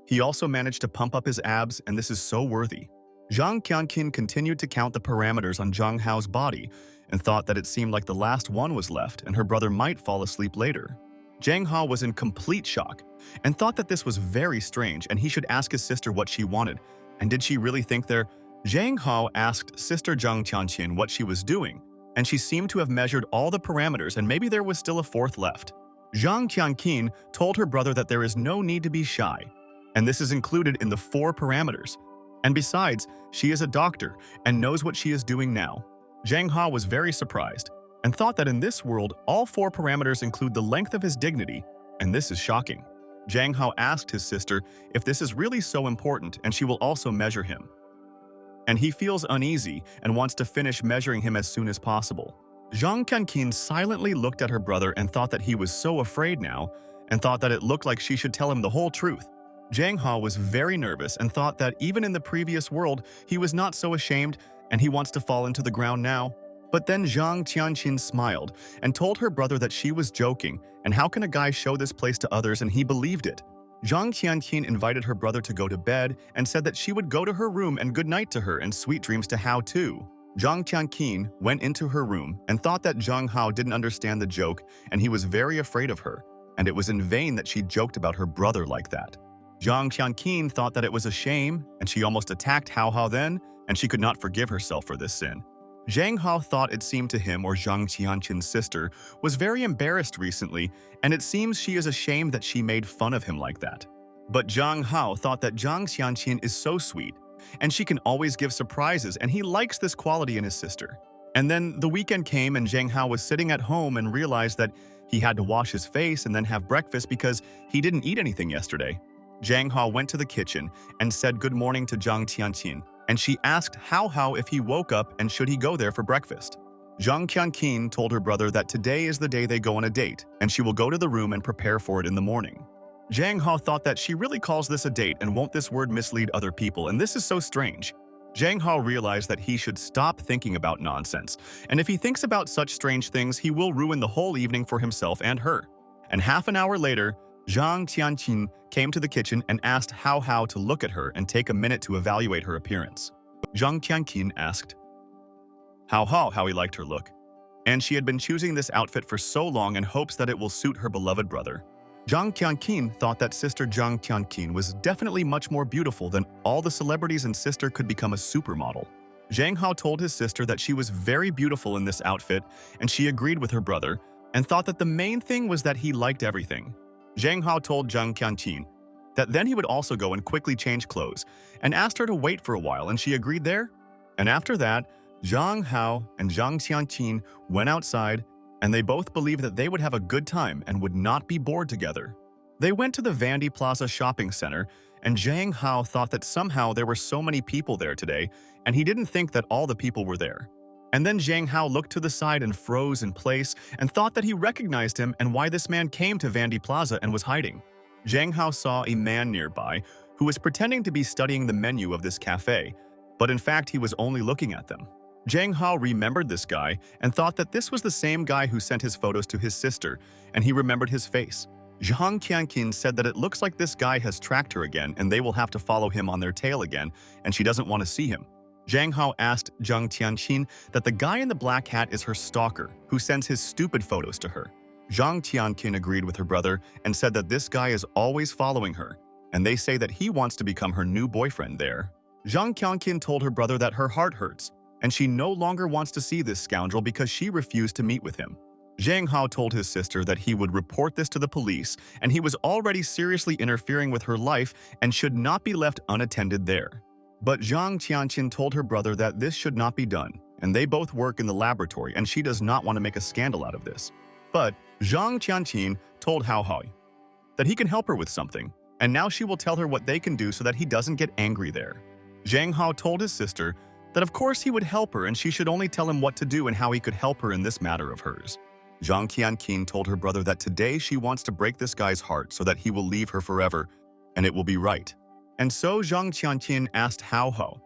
he also managed to pump up his abs, and this is so worthy. Zhang Tianqin continued to count the parameters on Zhang Hao's body and thought that it seemed like the last one was left and her brother might fall asleep later. Zhang Hao was in complete shock and thought that this was very strange and he should ask his sister what she wanted. And did she really think there? Zhang Hao asked Sister Zhang Tianqin what she was doing, and she seemed to have measured all the parameters and maybe there was still a fourth left. Zhang Tianqin told her brother that there is no need to be shy, and this is included in the four parameters. And besides, she is a doctor and knows what she is doing now. Zhang Hao was very surprised and thought that in this world, all four parameters include the length of his dignity, and this is shocking. Zhang Hao asked his sister if this is really so important and she will also measure him. And he feels uneasy and wants to finish measuring him as soon as possible. Zhang Tianqin silently looked at her brother and thought that he was so afraid now and thought that it looked like she should tell him the whole truth. Zhang Hao was very nervous and thought that even in the previous world, he was not so ashamed and he wants to fall into the ground now. But then Zhang Tianqin smiled and told her brother that she was joking, and how can a guy show this place to others, and he believed it. Zhang Tianqin invited her brother to go to bed and said that she would go to her room and good night to her and sweet dreams to Hao too. Zhang Tianqin went into her room and thought that Zhang Hao didn't understand the joke and he was very afraid of her, and it was in vain that she joked about her brother like that. Zhang Tianqin thought that it was a shame and she almost attacked Hao Hao then, and she could not forgive herself for this sin. Zhang Hao thought it seemed to him, or Zhang Tianqin's sister, was very embarrassed recently, and it seems she is ashamed that she made fun of him like that. But Zhang Hao thought that Zhang Tianqin is so sweet, and she can always give surprises, and he likes this quality in his sister. And then the weekend came and Zhang Hao was sitting at home and realized that he had to wash his face and then have breakfast because he didn't eat anything yesterday. Zhang Hao went to the kitchen and said good morning to Zhang Tianqin, and she asked Hao Hao if he woke up and should he go there for breakfast. Zhang Tianqin told her brother that today is the day they go on a date, and she will go to the room and prepare for it in the morning. Zhang Hao thought that she really calls this a date and won't this word mislead other people, and this is so strange. Zhang Hao realized that he should stop thinking about nonsense, and if he thinks about such strange things, he will ruin the whole evening for himself and her. And half an hour later, Zhang Tianqin came to the kitchen and asked Hao Hao to look at her and take a minute to evaluate her appearance. Zhang Tianqin asked Hao Hao how he liked her look, and she had been choosing this outfit for so long in hopes that it will suit her beloved brother. Jang Qianqin thought that Sister Jang Qianqin was definitely much more beautiful than all the celebrities, and Sister could become a supermodel. Zhang Hao told his sister that she was very beautiful in this outfit, and she agreed with her brother and thought that the main thing was that he liked everything. Zhang Hao told Jang Qianqin that then he would also go and quickly change clothes and asked her to wait for a while, and she agreed there. And after that, Zhang Hao and Zhang Qianqin went outside, and they both believed that they would have a good time and would not be bored together. They went to the Vandy Plaza shopping center, and Zhang Hao thought that somehow there were so many people there today, and he didn't think that all the people were there. And then Zhang Hao looked to the side and froze in place and thought that he recognized him and why this man came to Vandy Plaza and was hiding. Zhang Hao saw a man nearby who was pretending to be studying the menu of this cafe, but in fact he was only looking at them. Zhang Hao remembered this guy and thought that this was the same guy who sent his photos to his sister, and he remembered his face. Zhang Qianqin said that it looks like this guy has tracked her again and they will have to follow him on their tail again, and she doesn't want to see him. Zhang Hao asked Zhang Qianqin that the guy in the black hat is her stalker, who sends his stupid photos to her. Zhang Qianqin agreed with her brother and said that this guy is always following her, and they say that he wants to become her new boyfriend there. Zhang Qianqin told her brother that her heart hurts, and she no longer wants to see this scoundrel because she refused to meet with him. Zhang Hao told his sister that he would report this to the police, and he was already seriously interfering with her life and should not be left unattended there. But Zhang Qianqin told her brother that this should not be done, and they both work in the laboratory and she does not want to make a scandal out of this. But Zhang Qianqin told Hao Hao that he can help her with something, and now she will tell her what they can do so that he doesn't get angry there. Zhang Hao told his sister that of course he would help her and she should only tell him what to do and how he could help her in this matter of hers. Zhang Qianqin told her brother that today she wants to break this guy's heart so that he will leave her forever, and it will be right. And so Zhang Qianqin asked Hao Hao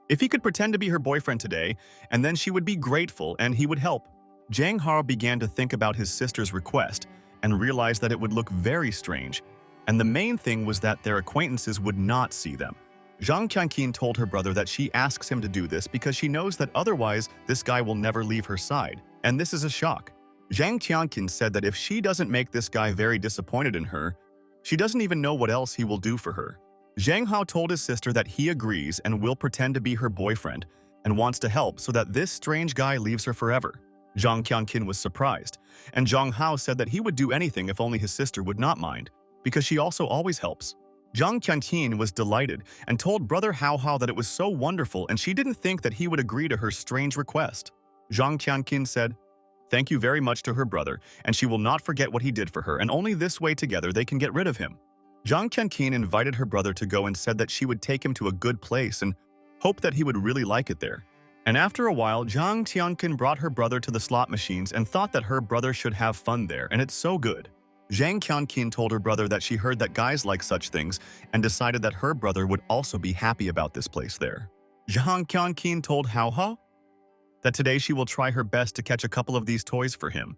if he could pretend to be her boyfriend today, and then she would be grateful and he would help. Zhang Hao began to think about his sister's request and realized that it would look very strange, and the main thing was that their acquaintances would not see them. Zhang Qianqin told her brother that she asks him to do this because she knows that otherwise this guy will never leave her side, and this is a shock. Zhang Qianqin said that if she doesn't make this guy very disappointed in her, she doesn't even know what else he will do for her. Zhang Hao told his sister that he agrees and will pretend to be her boyfriend and wants to help so that this strange guy leaves her forever. Zhang Qianqin was surprised, and Zhang Hao said that he would do anything if only his sister would not mind, because she also always helps. Zhang Qianqin was delighted and told brother Hao Hao that it was so wonderful and she didn't think that he would agree to her strange request. Zhang Qianqin said, "Thank you very much to her brother, and she will not forget what he did for her, and only this way together they can get rid of him." Zhang Qianqin invited her brother to go and said that she would take him to a good place and hoped that he would really like it there. And after a while, Zhang Qianqin brought her brother to the slot machines and thought that her brother should have fun there, and it's so good. Zhang Qianqin told her brother that she heard that guys like such things and decided that her brother would also be happy about this place there. Zhang Qianqin told Hao Hao that today she will try her best to catch a couple of these toys for him,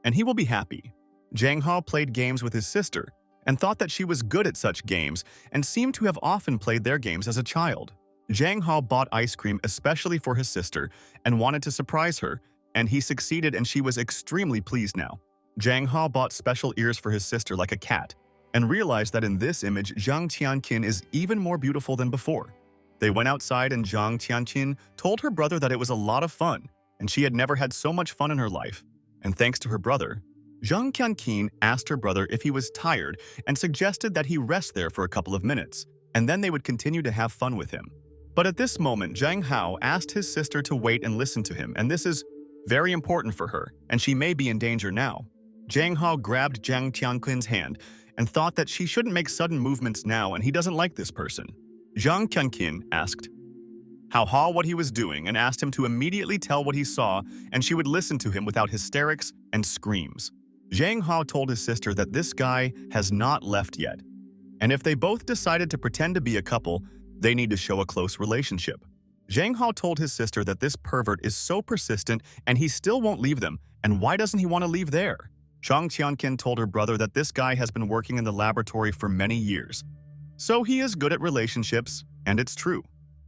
and he will be happy. Zhang Hao played games with his sister and thought that she was good at such games and seemed to have often played their games as a child. Zhang Hao bought ice cream especially for his sister and wanted to surprise her, and he succeeded and she was extremely pleased now. Zhang Hao bought special ears for his sister like a cat and realized that in this image Zhang Qianqin is even more beautiful than before. They went outside and Zhang Qianqin told her brother that it was a lot of fun and she had never had so much fun in her life. And thanks to her brother, Zhang Qianqin asked her brother if he was tired and suggested that he rest there for a couple of minutes, and then they would continue to have fun with him. But at this moment, Zhang Hao asked his sister to wait and listen to him, and this is very important for her, and she may be in danger now. Zhang Hao grabbed Zhang Qianqin's hand and thought that she shouldn't make sudden movements now and he doesn't like this person. Zhang Qianqin asked Hao Hao what he was doing and asked him to immediately tell what he saw, and she would listen to him without hysterics and screams. Zhang Hao told his sister that this guy has not left yet, and if they both decided to pretend to be a couple, they need to show a close relationship. Zhang Hao told his sister that this pervert is so persistent and he still won't leave them, and why doesn't he want to leave there? Zhang Qianqin told her brother that this guy has been working in the laboratory for many years, so he is good at relationships, and it's true.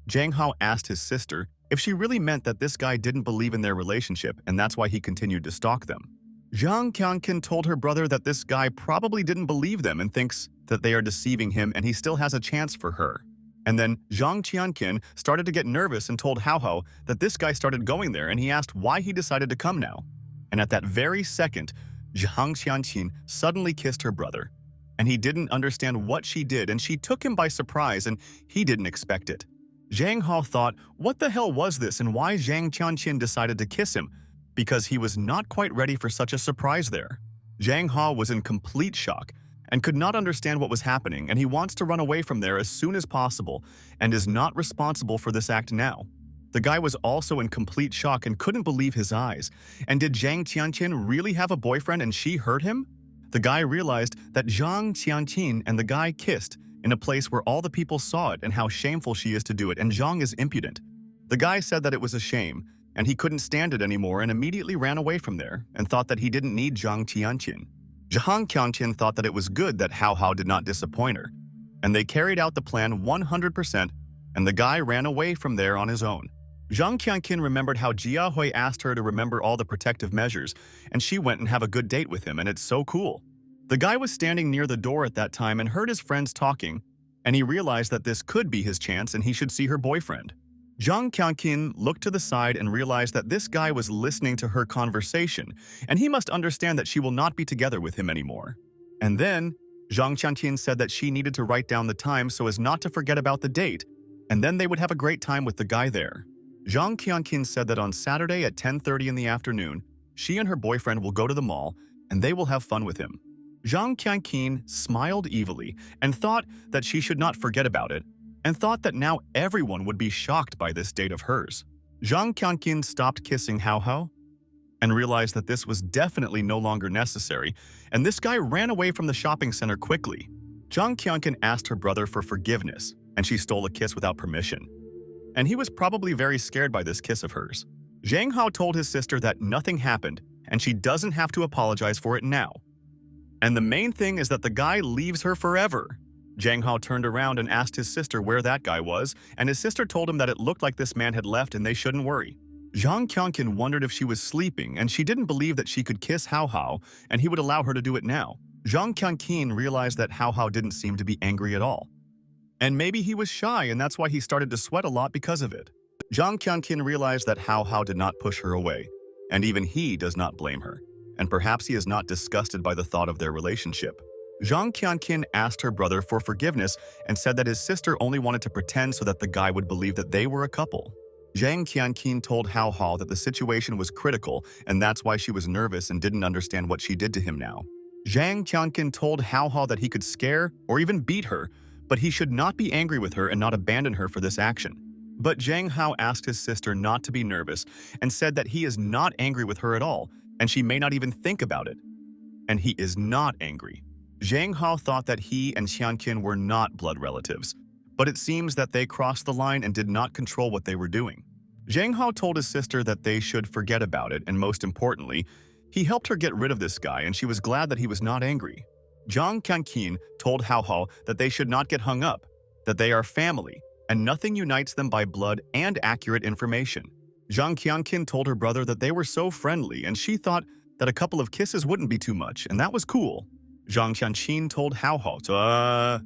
Zhang Hao asked his sister if she really meant that this guy didn't believe in their relationship and that's why he continued to stalk them. Zhang Qianqin told her brother that this guy probably didn't believe them and thinks that they are deceiving him and he still has a chance for her. And then Zhang Qianqin started to get nervous and told Hao Hao that this guy started going there and he asked why he decided to come now. And at that very second, Zhang Qianqin suddenly kissed her brother. And he didn't understand what she did and she took him by surprise and he didn't expect it. Zhang Hao thought, what the hell was this and why Zhang Qianqin decided to kiss him? Because he was not quite ready for such a surprise there. Zhang Hao was in complete shock and could not understand what was happening, and he wants to run away from there as soon as possible and is not responsible for this act now. The guy was also in complete shock and couldn't believe his eyes. And did Zhang Qianqin really have a boyfriend and she hurt him? The guy realized that Zhang Qianqin and the guy kissed in a place where all the people saw it and how shameful she is to do it, and Zhang is impudent. The guy said that it was a shame, and he couldn't stand it anymore and immediately ran away from there and thought that he didn't need Zhang Qianqin. Zhang Qianqin thought that it was good that Hao Hao did not disappoint her, and they carried out the plan 100%, and the guy ran away from there on his own. Zhang Qianqin remembered how Jia Hui asked her to remember all the protective measures, and she went and have a good date with him, and it's so cool. The guy was standing near the door at that time and heard his friends talking, and he realized that this could be his chance and he should see her boyfriend. Zhang Qianqin looked to the side and realized that this guy was listening to her conversation, and he must understand that she will not be together with him anymore. And then, Zhang Qianqin said that she needed to write down the time so as not to forget about the date, and then they would have a great time with the guy there. Zhang Qianqin said that on Saturday at 10:30 in the afternoon, she and her boyfriend will go to the mall, and they will have fun with him. Zhang Qianqin smiled evilly and thought that she should not forget about it, and thought that now everyone would be shocked by this date of hers. Zhang Qianqin stopped kissing Hao Hao and realized that this was definitely no longer necessary, and this guy ran away from the shopping center quickly. Zhang Qianqin asked her brother for forgiveness, and she stole a kiss without permission. And he was probably very scared by this kiss of hers. Zhang Hao told his sister that nothing happened, and she doesn't have to apologize for it now. And the main thing is that the guy leaves her forever. Zhang Hao turned around and asked his sister where that guy was, and his sister told him that it looked like this man had left and they shouldn't worry. Zhang Qianqin wondered if she was sleeping, and she didn't believe that she could kiss Hao Hao, and he would allow her to do it now. Zhang Qianqin realized that Hao Hao didn't seem to be angry at all. And maybe he was shy, and that's why he started to sweat a lot because of it. Zhang Qianqin realized that Hao Hao did not push her away, and even he does not blame her, and perhaps he is not disgusted by the thought of their relationship. Zhang Qianqin asked her brother for forgiveness and said that his sister only wanted to pretend so that the guy would believe that they were a couple. Zhang Qianqin told Hao Hao that the situation was critical and that's why she was nervous and didn't understand what she did to him now. Zhang Qianqin told Hao Hao that he could scare or even beat her, but he should not be angry with her and not abandon her for this action. But Zhang Hao asked his sister not to be nervous and said that he is not angry with her at all, and she may not even think about it. And he is not angry. Zhang Hao thought that he and Qianqin were not blood relatives, but it seems that they crossed the line and did not control what they were doing. Zhang Hao told his sister that they should forget about it, and most importantly, he helped her get rid of this guy, and she was glad that he was not angry. Zhang Qianqin told Hao Hao that they should not get hung up, that they are family, and nothing unites them by blood and accurate information. Zhang Qianqin told her brother that they were so friendly, and she thought that a couple of kisses wouldn't be too much, and that was cool. Zhang Qianqin told Hao Hao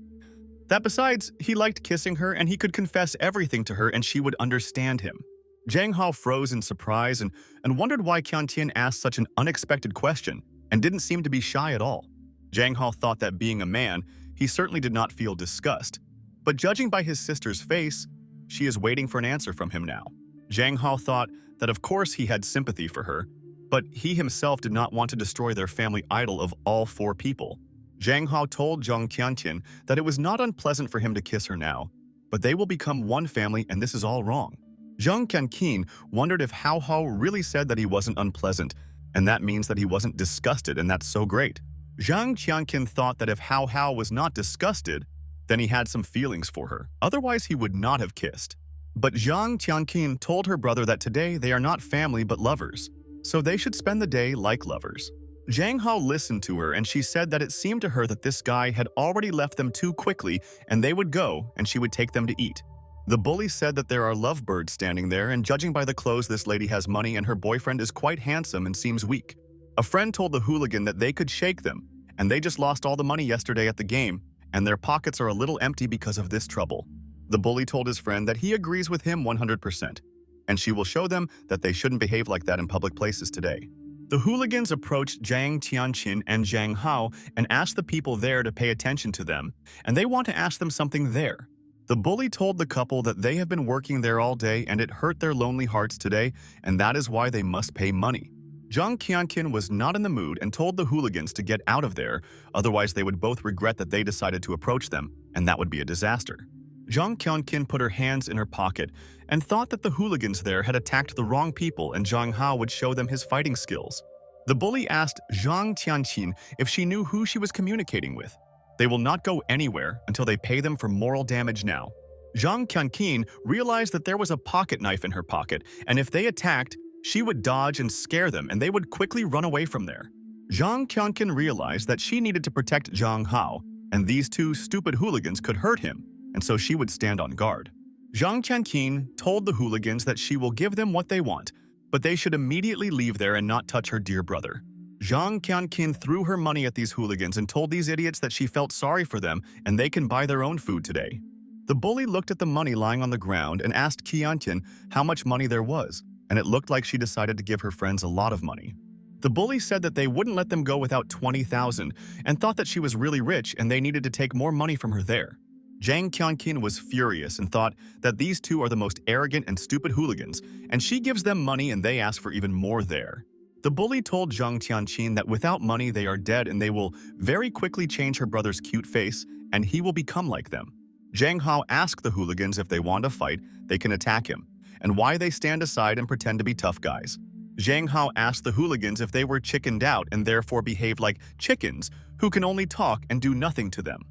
that besides, he liked kissing her and he could confess everything to her and she would understand him. Zhang Hao froze in surprise and wondered why Qianqin asked such an unexpected question and didn't seem to be shy at all. Zhang Hao thought that being a man, he certainly did not feel disgust. But judging by his sister's face, she is waiting for an answer from him now. Zhang Hao thought that of course he had sympathy for her, but he himself did not want to destroy their family idol of all four people. Zhang Hao told Zhang Qianqin that it was not unpleasant for him to kiss her now, but they will become one family and this is all wrong. Zhang Qianqin wondered if Hao Hao really said that he wasn't unpleasant, and that means that he wasn't disgusted, and that's so great. Zhang Qianqin thought that if Hao Hao was not disgusted, then he had some feelings for her. Otherwise, he would not have kissed. But Zhang Qianqin told her brother that today they are not family but lovers, so they should spend the day like lovers. Zhang Hao listened to her and she said that it seemed to her that this guy had already left them too quickly and they would go and she would take them to eat. The bully said that there are lovebirds standing there, and judging by the clothes, this lady has money and her boyfriend is quite handsome and seems weak. A friend told the hooligan that they could shake them, and they just lost all the money yesterday at the game, and their pockets are a little empty because of this trouble. The bully told his friend that he agrees with him 100%, and she will show them that they shouldn't behave like that in public places today. The hooligans approached Zhang Tianqin and Zhang Hao and asked the people there to pay attention to them, and they want to ask them something there. The bully told the couple that they have been working there all day and it hurt their lonely hearts today, and that is why they must pay money. Zhang Qianqin was not in the mood and told the hooligans to get out of there, otherwise they would both regret that they decided to approach them, and that would be a disaster. Zhang Qianqin put her hands in her pocket and thought that the hooligans there had attacked the wrong people and Zhang Hao would show them his fighting skills. The bully asked Zhang Tianqin if she knew who she was communicating with. They will not go anywhere until they pay them for moral damage now. Zhang Qianqin realized that there was a pocket knife in her pocket, and if they attacked, she would dodge and scare them and they would quickly run away from there. Zhang Qianqin realized that she needed to protect Zhang Hao, and these two stupid hooligans could hurt him, and so she would stand on guard. Zhang Qianqin told the hooligans that she will give them what they want, but they should immediately leave there and not touch her dear brother. Zhang Qianqin threw her money at these hooligans and told these idiots that she felt sorry for them and they can buy their own food today. The bully looked at the money lying on the ground and asked Qianqin how much money there was, and it looked like she decided to give her friends a lot of money. The bully said that they wouldn't let them go without 20,000 and thought that she was really rich and they needed to take more money from her there. Zhang Qianqin was furious and thought that these two are the most arrogant and stupid hooligans, and she gives them money and they ask for even more there. The bully told Zhang Tianqin that without money they are dead and they will very quickly change her brother's cute face and he will become like them. Zhang Hao asked the hooligans if they want to fight, they can attack him, and why they stand aside and pretend to be tough guys. Zhang Hao asked the hooligans if they were chickened out and therefore behaved like chickens who can only talk and do nothing to them.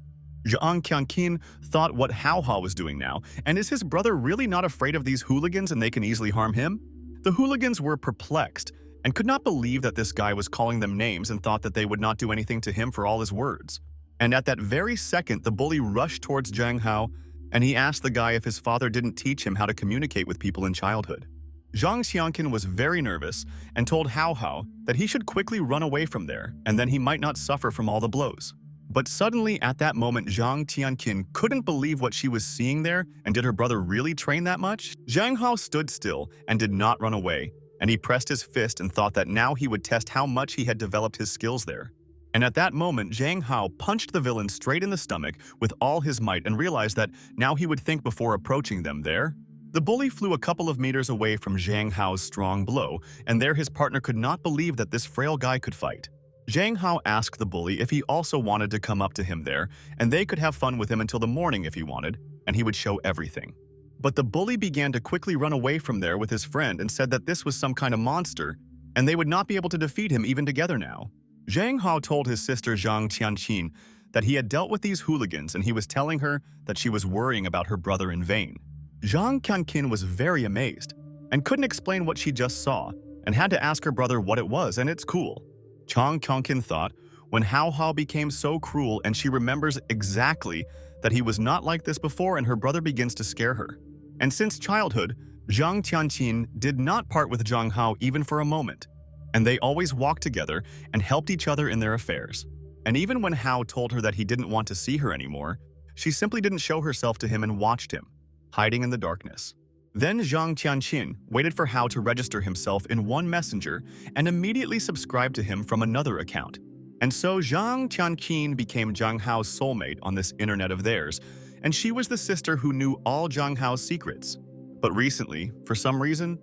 Zhang Qianqin thought what Hao Hao was doing now, and is his brother really not afraid of these hooligans and they can easily harm him? The hooligans were perplexed and could not believe that this guy was calling them names and thought that they would not do anything to him for all his words. And at that very second, the bully rushed towards Zhang Hao and he asked the guy if his father didn't teach him how to communicate with people in childhood. Zhang Qianqin was very nervous and told Hao Hao that he should quickly run away from there and then he might not suffer from all the blows. But suddenly, at that moment, Zhang Tianqin couldn't believe what she was seeing there, and did her brother really train that much? Zhang Hao stood still and did not run away, and he pressed his fist and thought that now he would test how much he had developed his skills there. And at that moment, Zhang Hao punched the villain straight in the stomach with all his might and realized that now he would think before approaching them there. The bully flew a couple of meters away from Zhang Hao's strong blow, and there his partner could not believe that this frail guy could fight. Zhang Hao asked the bully if he also wanted to come up to him there, and they could have fun with him until the morning if he wanted, and he would show everything. But the bully began to quickly run away from there with his friend and said that this was some kind of monster, and they would not be able to defeat him even together now. Zhang Hao told his sister Zhang Tianqin that he had dealt with these hooligans and he was telling her that she was worrying about her brother in vain. Zhang Qianqin was very amazed and couldn't explain what she just saw and had to ask her brother what it was, and it's cool. Zhang Qianqin thought, when Hao Hao became so cruel and she remembers exactly that he was not like this before and her brother begins to scare her. And since childhood, Zhang Tianqin did not part with Zhang Hao even for a moment, and they always walked together and helped each other in their affairs. And even when Hao told her that he didn't want to see her anymore, she simply didn't show herself to him and watched him, hiding in the darkness. Then Zhang Tianqin waited for Hao to register himself in one messenger and immediately subscribed to him from another account. And so Zhang Tianqin became Zhang Hao's soulmate on this internet of theirs, and she was the sister who knew all Zhang Hao's secrets. But recently, for some reason,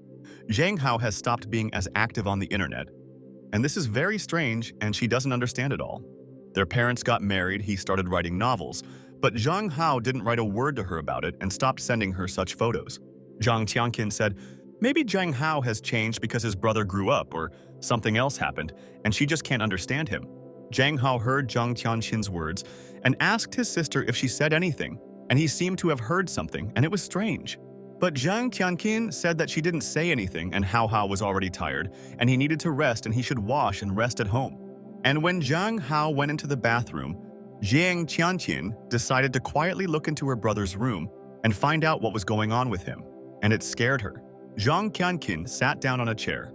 Zhang Hao has stopped being as active on the internet. And this is very strange, and she doesn't understand it all. Their parents got married, he started writing novels, but Zhang Hao didn't write a word to her about it and stopped sending her such photos. Zhang Tianqin said, maybe Zhang Hao has changed because his brother grew up or something else happened, and she just can't understand him. Zhang Hao heard Zhang Tianqin's words and asked his sister if she said anything, and he seemed to have heard something, and it was strange. But Zhang Tianqin said that she didn't say anything and Hao Hao was already tired, and he needed to rest and he should wash and rest at home. And when Zhang Hao went into the bathroom, Zhang Tianqin decided to quietly look into her brother's room and find out what was going on with him, and it scared her. Zhang Tianqin sat down on a chair.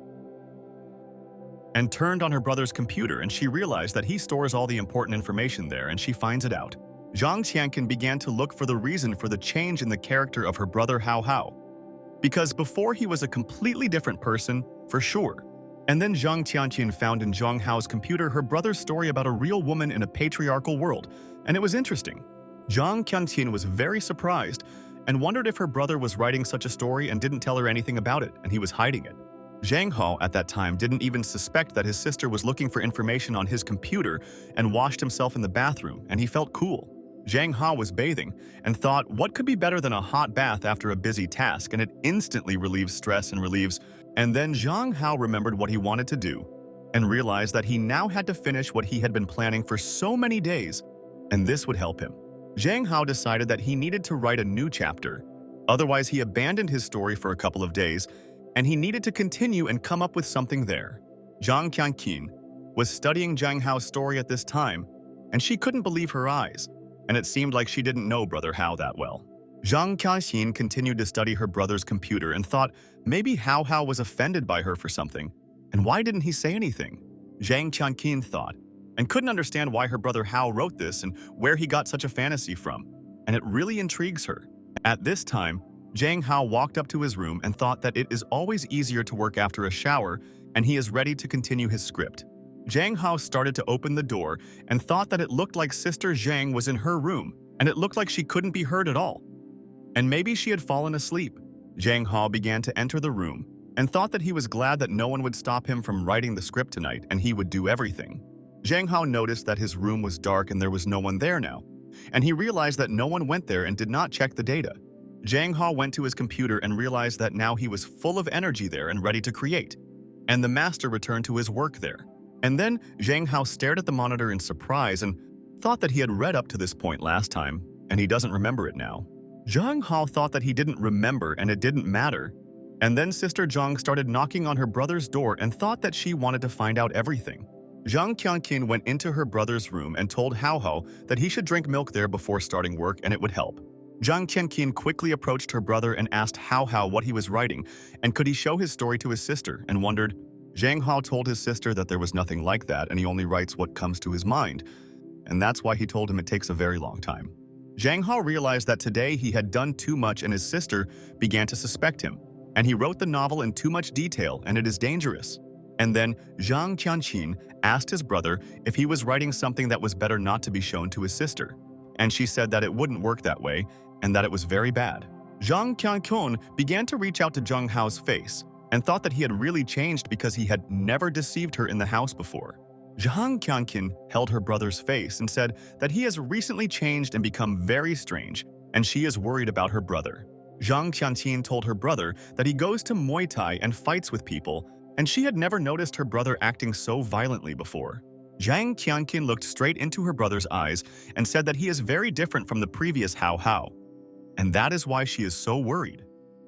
and turned on her brother's computer, and she realized that he stores all the important information there, and she finds it out. Zhang Qianqin began to look for the reason for the change in the character of her brother Hao Hao. Because before he was a completely different person, for sure. And then Zhang Qianqin found in Zhang Hao's computer her brother's story about a real woman in a patriarchal world, and it was interesting. Zhang Qianqin was very surprised and wondered if her brother was writing such a story and didn't tell her anything about it, and he was hiding it. Zhang Hao at that time didn't even suspect that his sister was looking for information on his computer and washed himself in the bathroom, and he felt cool. Zhang Hao was bathing and thought, what could be better than a hot bath after a busy task, and it instantly relieves stress and relieves. And then Zhang Hao remembered what he wanted to do and realized that he now had to finish what he had been planning for so many days, and this would help him. Zhang Hao decided that he needed to write a new chapter. Otherwise, he abandoned his story for a couple of days, and he needed to continue and come up with something there. Zhang Qianqin was studying Zhang Hao's story at this time, and she couldn't believe her eyes, and it seemed like she didn't know Brother Hao that well. Zhang Qianqin continued to study her brother's computer and thought maybe Hao Hao was offended by her for something, and why didn't he say anything? Zhang Qianqin thought, and couldn't understand why her brother Hao wrote this and where he got such a fantasy from, and it really intrigues her. At this time, Zhang Hao walked up to his room and thought that it is always easier to work after a shower, and he is ready to continue his script. Zhang Hao started to open the door and thought that it looked like Sister Zhang was in her room, and it looked like she couldn't be heard at all. And maybe she had fallen asleep. Zhang Hao began to enter the room and thought that he was glad that no one would stop him from writing the script tonight, and he would do everything. Zhang Hao noticed that his room was dark and there was no one there now, and he realized that no one went there and did not check the data. Zhang Hao went to his computer and realized that now he was full of energy there and ready to create, and the master returned to his work there. And then Zhang Hao stared at the monitor in surprise and thought that he had read up to this point last time, and he doesn't remember it now. Zhang Hao thought that he didn't remember and it didn't matter. And then Sister Zhang started knocking on her brother's door and thought that she wanted to find out everything. Zhang Qianqin went into her brother's room and told Hao Hao that he should drink milk there before starting work and it would help. Zhang Qianqin quickly approached her brother and asked Hao Hao what he was writing and could he show his story to his sister, and wondered. Zhang Hao told his sister that there was nothing like that and he only writes what comes to his mind, and that's why he told him it takes a very long time. Zhang Hao realized that today he had done too much and his sister began to suspect him, and he wrote the novel in too much detail and it is dangerous. And then Zhang Qianqin asked his brother if he was writing something that was better not to be shown to his sister, and she said that it wouldn't work that way and that it was very bad. Zhang Qianqin began to reach out to Zhang Hao's face and thought that he had really changed because he had never deceived her in the house before. Zhang Qianqin held her brother's face and said that he has recently changed and become very strange, and she is worried about her brother. Zhang Qianqin told her brother that he goes to Muay Thai and fights with people, and she had never noticed her brother acting so violently before. Zhang Qianqin looked straight into her brother's eyes and said that he is very different from the previous Hao Hao, and that is why she is so worried.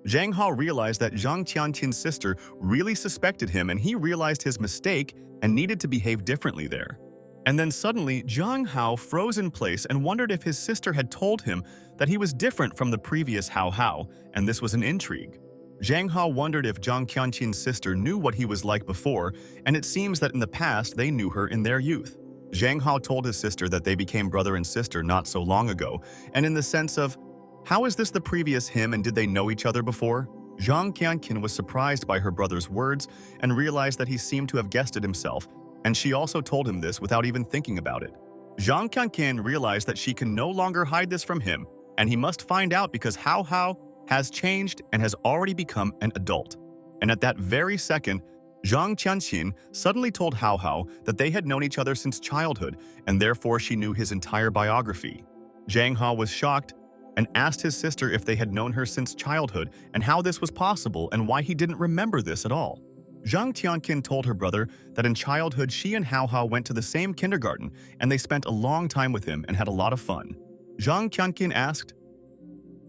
Zhang Hao realized that Zhang Qianqin's sister really suspected him, and he realized his mistake and needed to behave differently there. And then suddenly, Zhang Hao froze in place and wondered if his sister had told him that he was different from the previous Hao Hao, and this was an intrigue. Zhang Hao wondered if Zhang Qianqin's sister knew what he was like before, and it seems that in the past they knew her in their youth. Zhang Hao told his sister that they became brother and sister not so long ago, and in the sense of, how is this the previous him and did they know each other before? Zhang Qianqin was surprised by her brother's words and realized that he seemed to have guessed it himself, and she also told him this without even thinking about it. Zhang Qianqin realized that she can no longer hide this from him, and he must find out because Hao Hao has changed and has already become an adult. And at that very second, Zhang Qianqin suddenly told Hao Hao that they had known each other since childhood, and therefore she knew his entire biography. Zhang Hao was shocked and asked his sister if they had known her since childhood and how this was possible and why he didn't remember this at all. Zhang Qianqin told her brother that in childhood she and Hao Hao went to the same kindergarten and they spent a long time with him and had a lot of fun. Zhang Qianqin asked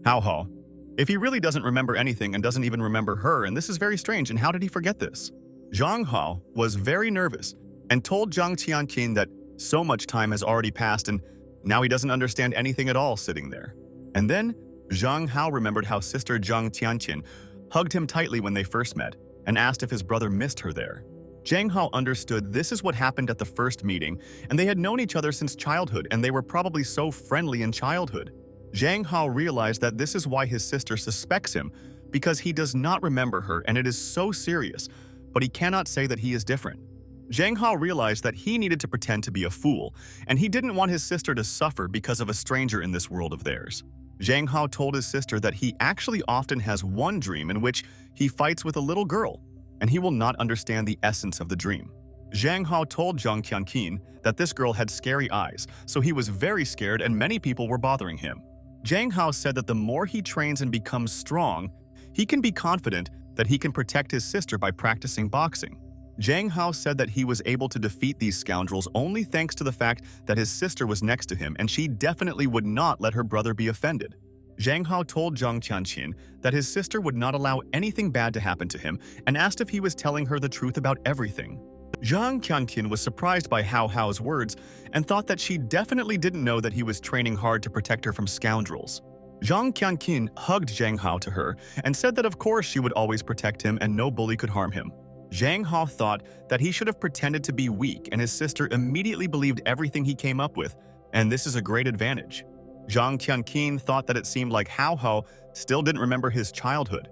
Hao Hao if he really doesn't remember anything and doesn't even remember her, and this is very strange, and how did he forget this? Zhang Hao was very nervous and told Zhang Qianqin that so much time has already passed and now he doesn't understand anything at all sitting there. And then Zhang Hao remembered how Sister Zhang Qianqin hugged him tightly when they first met and asked if his brother missed her there. Zhang Hao understood this is what happened at the first meeting, and they had known each other since childhood, and they were probably so friendly in childhood. Zhang Hao realized that this is why his sister suspects him, because he does not remember her and it is so serious, but he cannot say that he is different. Zhang Hao realized that he needed to pretend to be a fool, and he didn't want his sister to suffer because of a stranger in this world of theirs. Zhang Hao told his sister that he actually often has one dream in which he fights with a little girl, and he will not understand the essence of the dream. Zhang Hao told Zhang Qianqin that this girl had scary eyes, so he was very scared and many people were bothering him. Zhang Hao said that the more he trains and becomes strong, he can be confident that he can protect his sister by practicing boxing. Zhang Hao said that he was able to defeat these scoundrels only thanks to the fact that his sister was next to him and she definitely would not let her brother be offended. Zhang Hao told Zhang Qianqin that his sister would not allow anything bad to happen to him and asked if he was telling her the truth about everything. Zhang Qianqin was surprised by Hao Hao's words and thought that she definitely didn't know that he was training hard to protect her from scoundrels. Zhang Qianqin hugged Zhang Hao to her and said that of course she would always protect him and no bully could harm him. Zhang Hao thought that he should have pretended to be weak and his sister immediately believed everything he came up with, and this is a great advantage. Zhang Qianqin thought that it seemed like Hao Hao still didn't remember his childhood,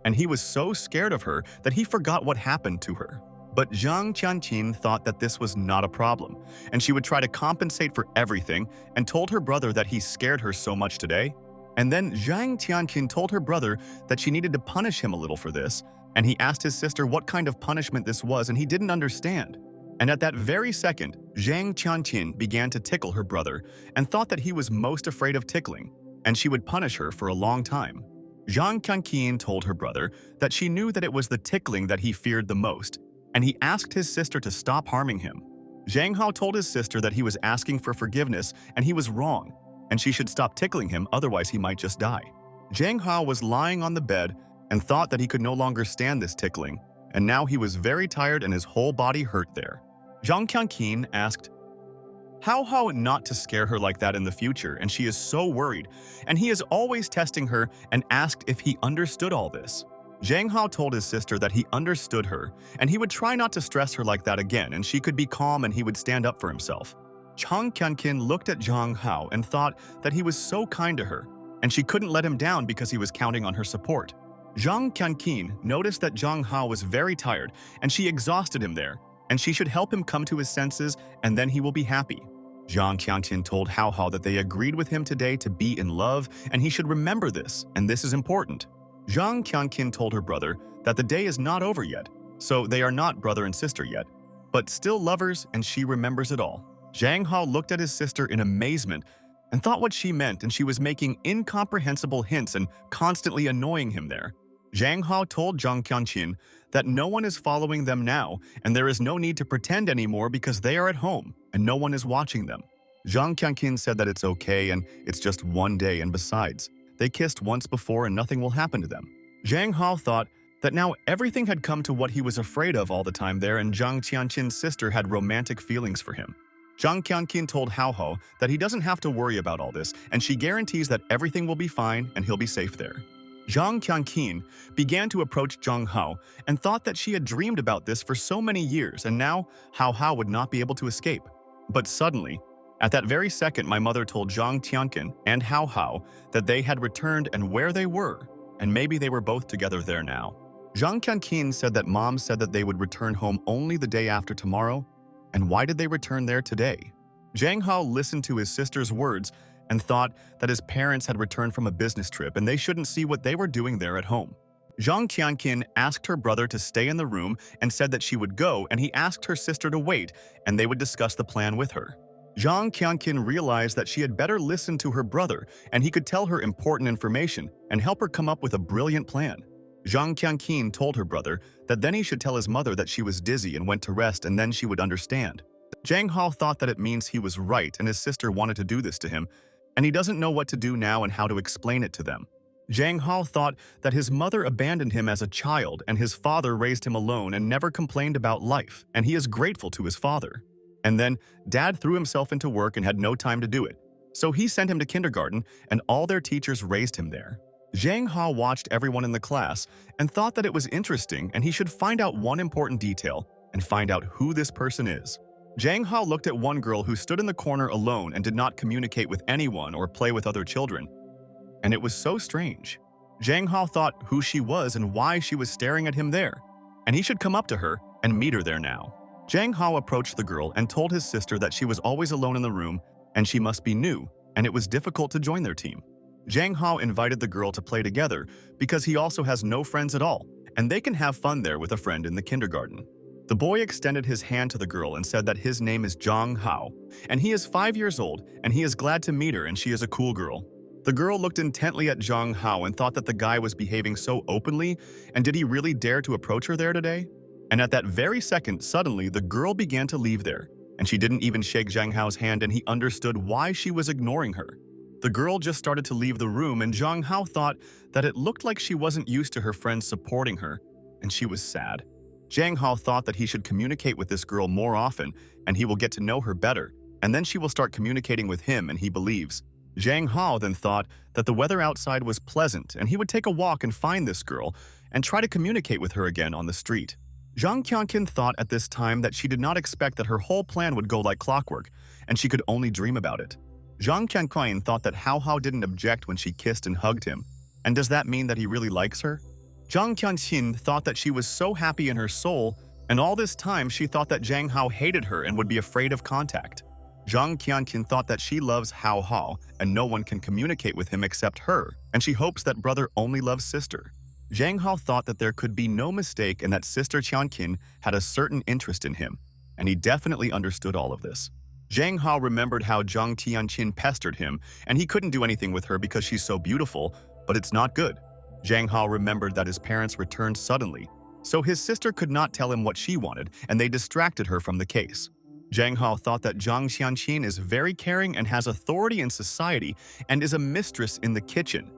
and he was so scared of her that he forgot what happened to her. But Zhang Qianqin thought that this was not a problem, and she would try to compensate for everything and told her brother that he scared her so much today. And then Zhang Qianqin told her brother that she needed to punish him a little for this, and he asked his sister what kind of punishment this was and he didn't understand. And at that very second, Zhang Qianqin began to tickle her brother and thought that he was most afraid of tickling, and she would punish her for a long time. Zhang Qianqin told her brother that she knew that it was the tickling that he feared the most, and he asked his sister to stop harming him. Zhang Hao told his sister that he was asking for forgiveness and he was wrong, and she should stop tickling him, otherwise he might just die. Zhang Hao was lying on the bed and thought that he could no longer stand this tickling, and now he was very tired and his whole body hurt there. Zhang Qianqin asked Hao not to scare her like that in the future, and she is so worried, and he is always testing her and asked if he understood all this. Zhang Hao told his sister that he understood her, and he would try not to stress her like that again, and she could be calm and he would stand up for himself. Zhang Qianqin looked at Zhang Hao and thought that he was so kind to her, and she couldn't let him down because he was counting on her support. Zhang Qianqin noticed that Zhang Hao was very tired, and she exhausted him there, and she should help him come to his senses, and then he will be happy. Zhang Qianqin told Hao Hao that they agreed with him today to be in love, and he should remember this, and this is important. Zhang Qianqin told her brother that the day is not over yet, so they are not brother and sister yet, but still lovers, and she remembers it all. Zhang Hao looked at his sister in amazement and thought what she meant, and she was making incomprehensible hints and constantly annoying him there. Zhang Hao told Zhang Qianqin that no one is following them now, and there is no need to pretend anymore because they are at home and no one is watching them. Zhang Qianqin said that it's okay and it's just one day, and besides, they kissed once before and nothing will happen to them. Zhang Hao thought that now everything had come to what he was afraid of all the time there, and Zhang Qianqin's sister had romantic feelings for him. Zhang Qianqin told Hao Hao that he doesn't have to worry about all this, and she guarantees that everything will be fine and he'll be safe there. Zhang Qianqin began to approach Zhang Hao and thought that she had dreamed about this for so many years, and now Hao Hao would not be able to escape. But suddenly, at that very second, my mother told Zhang Qianqin and Hao Hao that they had returned and where they were, and maybe they were both together there now. Zhang Qianqin said that mom said that they would return home only the day after tomorrow, and why did they return there today? Zhang Hao listened to his sister's words and thought that his parents had returned from a business trip and they shouldn't see what they were doing there at home. Zhang Qianqin asked her brother to stay in the room and said that she would go, and he asked her sister to wait and they would discuss the plan with her. Zhang Qianqin realized that she had better listen to her brother and he could tell her important information and help her come up with a brilliant plan. Zhang Qianqin told her brother that then he should tell his mother that she was dizzy and went to rest, and then she would understand. Zhang Hao thought that it means he was right and his sister wanted to do this to him, and he doesn't know what to do now and how to explain it to them. Zhang Hao thought that his mother abandoned him as a child and his father raised him alone and never complained about life, and he is grateful to his father. And then dad threw himself into work and had no time to do it, so he sent him to kindergarten and all their teachers raised him there. Zhang Hao watched everyone in the class and thought that it was interesting and he should find out one important detail, and find out who this person is. Zhang Hao looked at one girl who stood in the corner alone and did not communicate with anyone or play with other children. And it was so strange. Zhang Hao thought who she was and why she was staring at him there, and he should come up to her and meet her there now. Zhang Hao approached the girl and told his sister that she was always alone in the room and she must be new, and it was difficult to join their team. Zhang Hao invited the girl to play together because he also has no friends at all, and they can have fun there with a friend in the kindergarten. The boy extended his hand to the girl and said that his name is Zhang Hao, and he is 5 years old, and he is glad to meet her and she is a cool girl. The girl looked intently at Zhang Hao and thought that the guy was behaving so openly, and did he really dare to approach her there today? And at that very second, suddenly, the girl began to leave there, and she didn't even shake Zhang Hao's hand, and he understood why she was ignoring her. The girl just started to leave the room, and Zhang Hao thought that it looked like she wasn't used to her friends supporting her, and she was sad. Zhang Hao thought that he should communicate with this girl more often, and he will get to know her better, and then she will start communicating with him, and he believes. Zhang Hao then thought that the weather outside was pleasant, and he would take a walk and find this girl, and try to communicate with her again on the street. Zhang Qianqin thought at this time that she did not expect that her whole plan would go like clockwork, and she could only dream about it. Zhang Qianqin thought that Hao didn't object when she kissed and hugged him, and does that mean that he really likes her? Zhang Qianqin thought that she was so happy in her soul, and all this time she thought that Zhang Hao hated her and would be afraid of contact. Zhang Qianqin thought that she loves Hao, and no one can communicate with him except her, and she hopes that brother only loves sister. Zhang Hao thought that there could be no mistake and that Sister Qianqin had a certain interest in him, and he definitely understood all of this. Zhang Hao remembered how Zhang Tianqin pestered him, and he couldn't do anything with her because she's so beautiful, but it's not good. Zhang Hao remembered that his parents returned suddenly, so his sister could not tell him what she wanted, and they distracted her from the case. Zhang Hao thought that Zhang Xianqin is very caring and has authority in society and is a mistress in the kitchen,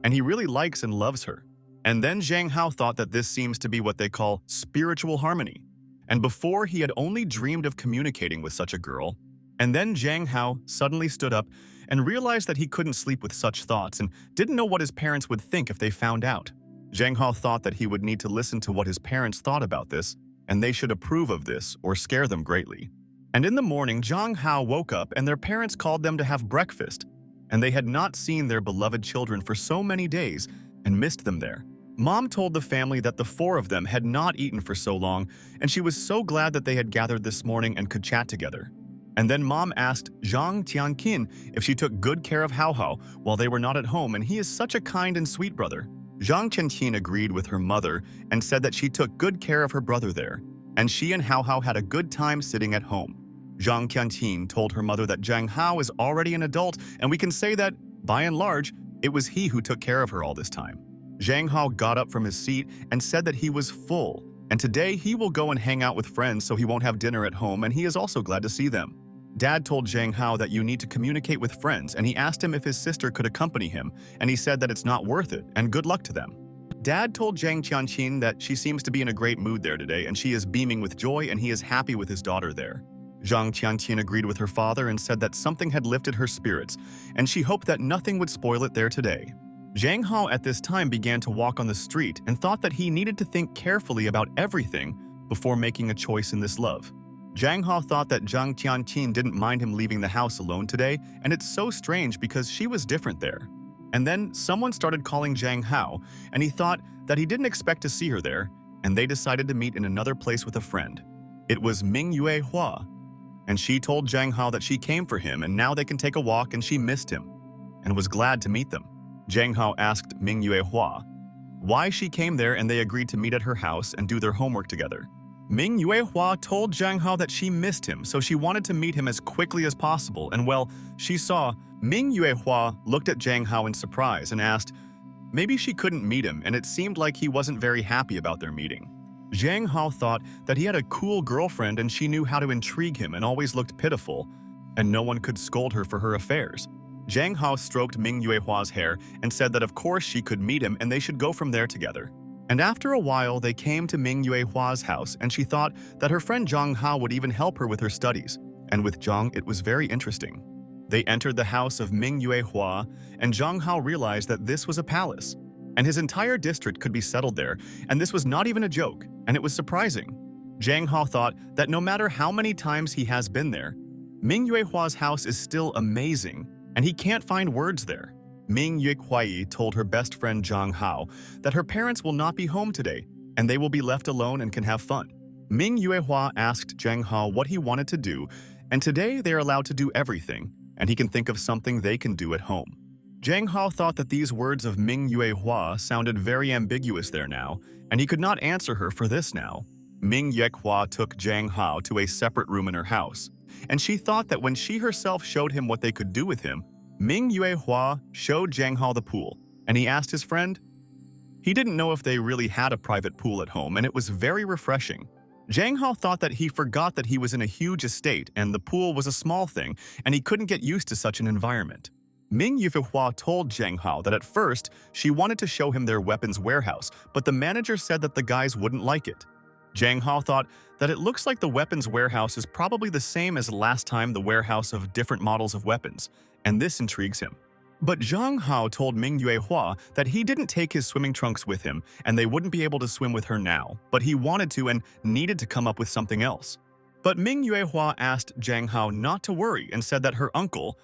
and he really likes and loves her. And then Zhang Hao thought that this seems to be what they call spiritual harmony. And before, he had only dreamed of communicating with such a girl. And then Zhang Hao suddenly stood up and realized that he couldn't sleep with such thoughts and didn't know what his parents would think if they found out. Zhang Hao thought that he would need to listen to what his parents thought about this, and they should approve of this or scare them greatly. And in the morning, Zhang Hao woke up and their parents called them to have breakfast, and they had not seen their beloved children for so many days and missed them there. Mom told the family that the four of them had not eaten for so long, and she was so glad that they had gathered this morning and could chat together. And then Mom asked Zhang Tianqin if she took good care of Hao while they were not at home, and he is such a kind and sweet brother. Zhang Tianqin agreed with her mother and said that she took good care of her brother there, and she and Hao had a good time sitting at home. Zhang Tianqin told her mother that Zhang Hao is already an adult, and we can say that, by and large, it was he who took care of her all this time. Zhang Hao got up from his seat and said that he was full, and today he will go and hang out with friends so he won't have dinner at home, and he is also glad to see them. Dad told Zhang Hao that you need to communicate with friends, and he asked him if his sister could accompany him, and he said that it's not worth it, and good luck to them. Dad told Zhang Qianqin that she seems to be in a great mood there today, and she is beaming with joy, and he is happy with his daughter there. Zhang Qianqin agreed with her father and said that something had lifted her spirits, and she hoped that nothing would spoil it there today. Zhang Hao at this time began to walk on the street and thought that he needed to think carefully about everything before making a choice in this love. Zhang Hao thought that Zhang Tianqin didn't mind him leaving the house alone today, and it's so strange because she was different there. And then someone started calling Zhang Hao, and he thought that he didn't expect to see her there, and they decided to meet in another place with a friend. It was Mingyue Hua, and she told Zhang Hao that she came for him and now they can take a walk, and she missed him and was glad to meet them. Zhang Hao asked Mingyue Hua why she came there, and they agreed to meet at her house and do their homework together. Mingyue Hua told Zhang Hao that she missed him, so she wanted to meet him as quickly as possible, and well, she saw Mingyue Hua looked at Zhang Hao in surprise and asked maybe she couldn't meet him, and it seemed like he wasn't very happy about their meeting. Zhang Hao thought that he had a cool girlfriend and she knew how to intrigue him and always looked pitiful, and no one could scold her for her affairs. Zhang Hao stroked Mingyue Hua's hair and said that of course she could meet him and they should go from there together. And after a while, they came to Mingyue Hua's house, and she thought that her friend Zhang Hao would even help her with her studies. And with Zhang, it was very interesting. They entered the house of Mingyue Hua, and Zhang Hao realized that this was a palace, and his entire district could be settled there, and this was not even a joke, and it was surprising. Zhang Hao thought that no matter how many times he has been there, Ming Yuehua's house is still amazing, and he can't find words there. Ming Yuehuai told her best friend Zhang Hao that her parents will not be home today, and they will be left alone and can have fun. Ming Yuehua asked Zhang Hao what he wanted to do, and today they are allowed to do everything, and he can think of something they can do at home. Zhang Hao thought that these words of Ming Yuehua sounded very ambiguous there now, and he could not answer her for this now. Ming Yuehua took Zhang Hao to a separate room in her house, and she thought that when she herself showed him what they could do with him, Ming Yuehua showed Zhang Hao the pool, and he asked his friend. He didn't know if they really had a private pool at home, and it was very refreshing. Zhang Hao thought that he forgot that he was in a huge estate and the pool was a small thing, and he couldn't get used to such an environment. Ming Yuehua told Zhang Hao that at first she wanted to show him their weapons warehouse, but the manager said that the guys wouldn't like it. Zhang Hao thought that it looks like the weapons warehouse is probably the same as last time, the warehouse of different models of weapons, and this intrigues him. But Zhang Hao told Ming Yuehua that he didn't take his swimming trunks with him and they wouldn't be able to swim with her now, but he wanted to and needed to come up with something else. But Ming Yuehua asked Zhang Hao not to worry and said that her uncle,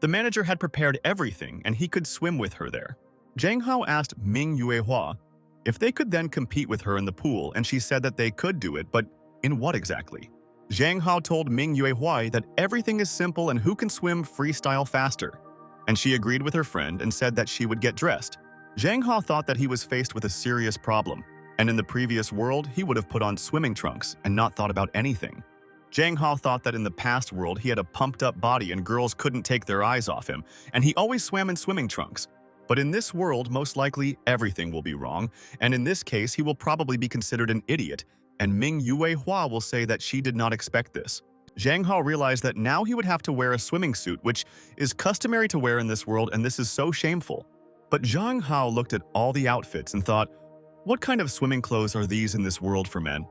the manager, had prepared everything and he could swim with her there. Zhang Hao asked Ming Yuehua if they could then compete with her in the pool, and she said that they could do it, but in what exactly? Zhang Hao told Ming Yuehua that everything is simple and who can swim freestyle faster. And she agreed with her friend and said that she would get dressed. Zhang Hao thought that he was faced with a serious problem, and in the previous world he would have put on swimming trunks and not thought about anything. Zhang Hao thought that in the past world he had a pumped-up body and girls couldn't take their eyes off him, and he always swam in swimming trunks. But in this world, most likely everything will be wrong, and in this case he will probably be considered an idiot, and Ming Yuehua will say that she did not expect this. Zhang Hao realized that now he would have to wear a swimming suit, which is customary to wear in this world, and this is so shameful. But Zhang Hao looked at all the outfits and thought, what kind of swimming clothes are these in this world for men?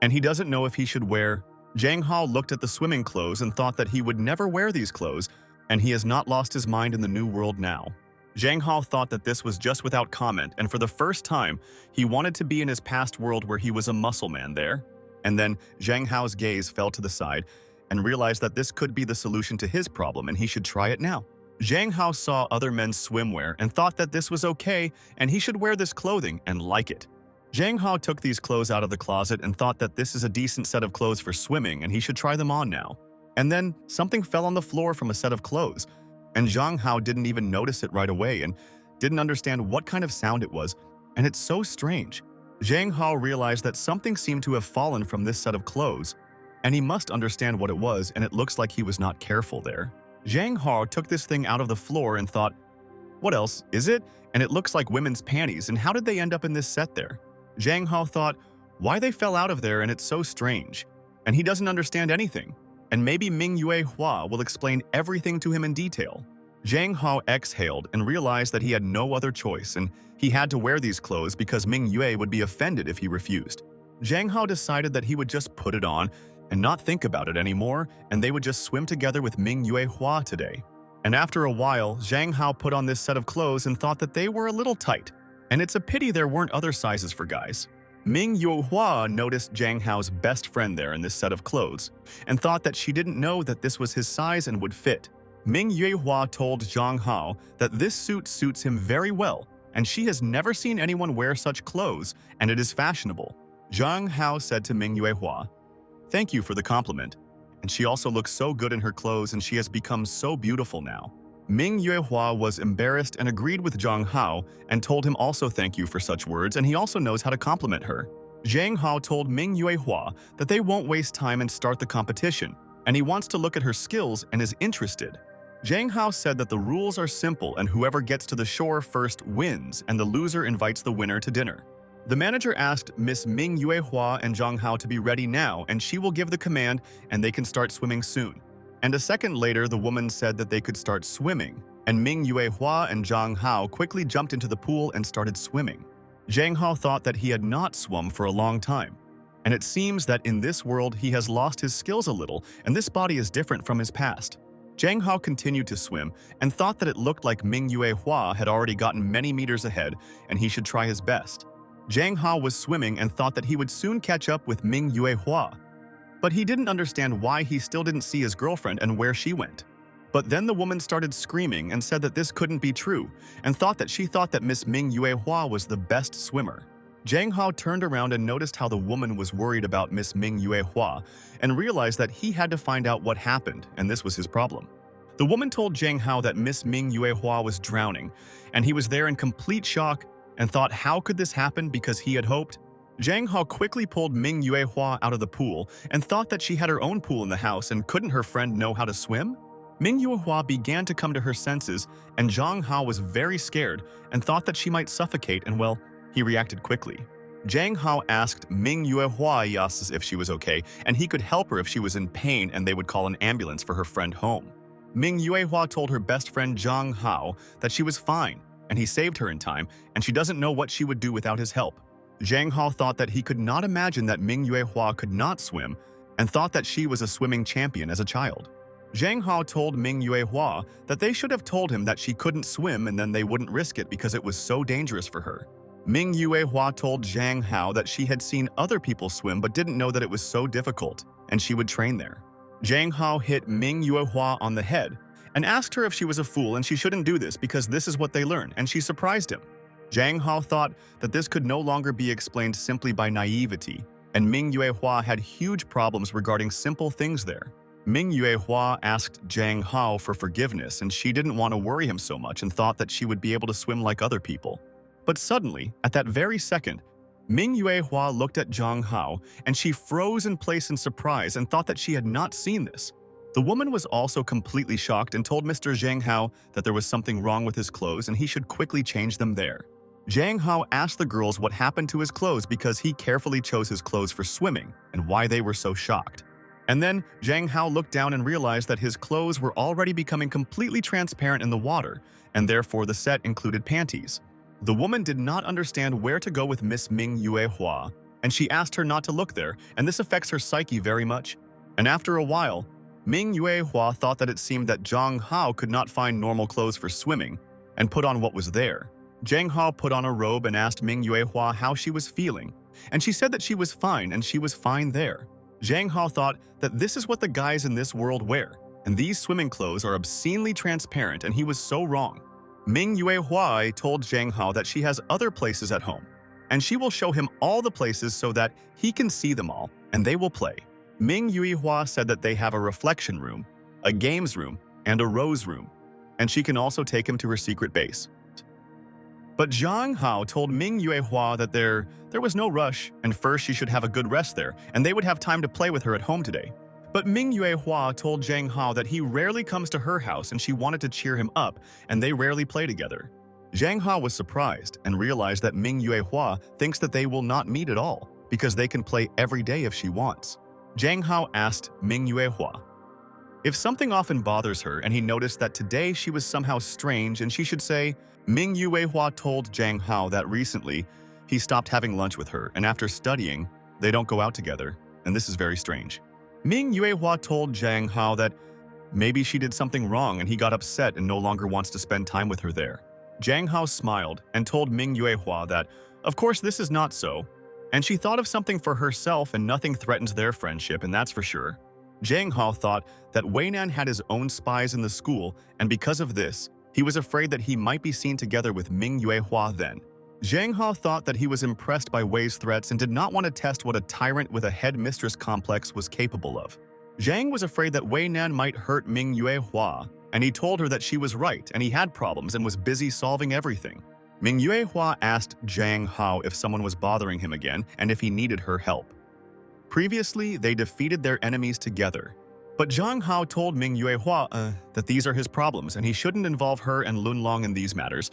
And he doesn't know if he should wear. Zhang Hao looked at the swimming clothes and thought that he would never wear these clothes, and he has not lost his mind in the new world now. Zhang Hao thought that this was just without comment, and for the first time, he wanted to be in his past world where he was a muscle man there. And then Zhang Hao's gaze fell to the side and realized that this could be the solution to his problem and he should try it now. Zhang Hao saw other men's swimwear and thought that this was okay and he should wear this clothing and like it. Zhang Hao took these clothes out of the closet and thought that this is a decent set of clothes for swimming and he should try them on now. And then something fell on the floor from a set of clothes, and Zhang Hao didn't even notice it right away and didn't understand what kind of sound it was, and it's so strange. Zhang Hao realized that something seemed to have fallen from this set of clothes, and he must understand what it was, and it looks like he was not careful there. Zhang Hao took this thing out of the floor and thought, what else is it? And it looks like women's panties, and how did they end up in this set there? Zhang Hao thought, why they fell out of there, and it's so strange. And he doesn't understand anything, and maybe Ming Yuehua will explain everything to him in detail. Zhang Hao exhaled and realized that he had no other choice, and he had to wear these clothes because Ming Yue would be offended if he refused. Zhang Hao decided that he would just put it on and not think about it anymore, and they would just swim together with Ming Yuehua today. And after a while, Zhang Hao put on this set of clothes and thought that they were a little tight, and it's a pity there weren't other sizes for guys. Ming Yuehua noticed Zhang Hao's best friend there in this set of clothes, and thought that she didn't know that this was his size and would fit. Ming Yuehua told Zhang Hao that this suit suits him very well, and she has never seen anyone wear such clothes, and it is fashionable. Zhang Hao said to Ming Yuehua, thank you for the compliment, and she also looks so good in her clothes and she has become so beautiful now. Ming Yuehua was embarrassed and agreed with Zhang Hao and told him also thank you for such words, and he also knows how to compliment her. Zhang Hao told Ming Yuehua that they won't waste time and start the competition, and he wants to look at her skills and is interested. Zhang Hao said that the rules are simple and whoever gets to the shore first wins, and the loser invites the winner to dinner. The manager asked Miss Ming Yuehua and Zhang Hao to be ready now, and she will give the command and they can start swimming soon. And a second later, the woman said that they could start swimming, and Ming Yuehua and Zhang Hao quickly jumped into the pool and started swimming. Zhang Hao thought that he had not swum for a long time, and it seems that in this world he has lost his skills a little, and this body is different from his past. Zhang Hao continued to swim and thought that it looked like Ming Yuehua had already gotten many meters ahead and he should try his best. Zhang Hao was swimming and thought that he would soon catch up with Ming Yuehua, but he didn't understand why he still didn't see his girlfriend and where she went. But then the woman started screaming and said that this couldn't be true, and thought that Miss Ming Yuehua was the best swimmer. Zhang Hao turned around and noticed how the woman was worried about Miss Ming Yuehua and realized that he had to find out what happened, and this was his problem. The woman told Zhang Hao that Miss Ming Yuehua was drowning, and he was there in complete shock and thought how could this happen because he had hoped. Zhang Hao quickly pulled Ming Yuehua out of the pool and thought that she had her own pool in the house and couldn't her friend know how to swim? Ming Yuehua began to come to her senses, and Zhang Hao was very scared and thought that she might suffocate, and well, he reacted quickly. Zhang Hao asked Ming Yuehua if she was okay, and he could help her if she was in pain and they would call an ambulance for her friend home. Ming Yuehua told her best friend Zhang Hao that she was fine, and he saved her in time, and she doesn't know what she would do without his help. Zhang Hao thought that he could not imagine that Ming Yuehua could not swim, and thought that she was a swimming champion as a child. Zhang Hao told Ming Yuehua that they should have told him that she couldn't swim and then they wouldn't risk it because it was so dangerous for her. Ming Yuehua told Zhang Hao that she had seen other people swim but didn't know that it was so difficult, and she would train there. Zhang Hao hit Ming Yuehua on the head and asked her if she was a fool and she shouldn't do this because this is what they learn, and she surprised him. Zhang Hao thought that this could no longer be explained simply by naivety, and Ming Yuehua had huge problems regarding simple things there. Ming Yuehua asked Zhang Hao for forgiveness, and she didn't want to worry him so much and thought that she would be able to swim like other people. But suddenly, at that very second, Ming Yuehua looked at Zhang Hao and she froze in place in surprise and thought that she had not seen this. The woman was also completely shocked and told Mr. Zhang Hao that there was something wrong with his clothes and he should quickly change them there. Zhang Hao asked the girls what happened to his clothes because he carefully chose his clothes for swimming and why they were so shocked. And then Zhang Hao looked down and realized that his clothes were already becoming completely transparent in the water, and therefore the set included panties. The woman did not understand where to go with Miss Ming Yuehua, and she asked her not to look there, and this affects her psyche very much. And after a while, Ming Yuehua thought that it seemed that Zhang Hao could not find normal clothes for swimming, and put on what was there. Zhang Hao put on a robe and asked Ming Yuehua how she was feeling, and she said that she was fine and she was fine there. Zhang Hao thought that this is what the guys in this world wear, and these swimming clothes are obscenely transparent, and he was so wrong. Ming Yuehua told Zhang Hao that she has other places at home, and she will show him all the places so that he can see them all, and they will play. Ming Yuehua said that they have a reflection room, a games room, and a rose room, and she can also take him to her secret base. But Zhang Hao told Ming Yuehua that there was no rush, and first she should have a good rest there, and they would have time to play with her at home today. But Ming Yuehua told Zhang Hao that he rarely comes to her house and she wanted to cheer him up, and they rarely play together. Zhang Hao was surprised and realized that Ming Yuehua thinks that they will not meet at all, because they can play every day if she wants. Zhang Hao asked Ming Yuehua if something often bothers her, and he noticed that today she was somehow strange and she should say. Ming Yuehua told Zhang Hao that recently he stopped having lunch with her, and after studying, they don't go out together, and this is very strange. Ming Yuehua told Zhang Hao that maybe she did something wrong and he got upset and no longer wants to spend time with her there. Zhang Hao smiled and told Ming Yuehua that, of course, this is not so, and she thought of something for herself and nothing threatens their friendship, and that's for sure. Zhang Hao thought that Way Nan had his own spies in the school, and because of this, he was afraid that he might be seen together with Ming Yuehua then. Zhang Hao thought that he was impressed by Wei's threats and did not want to test what a tyrant with a headmistress complex was capable of. Zhang was afraid that Way Nan might hurt Ming Yuehua, and he told her that she was right and he had problems and was busy solving everything. Ming Yuehua asked Zhang Hao if someone was bothering him again and if he needed her help. Previously, they defeated their enemies together. But Zhang Hao told Ming Yuehua that these are his problems and he shouldn't involve her and Lun Long in these matters,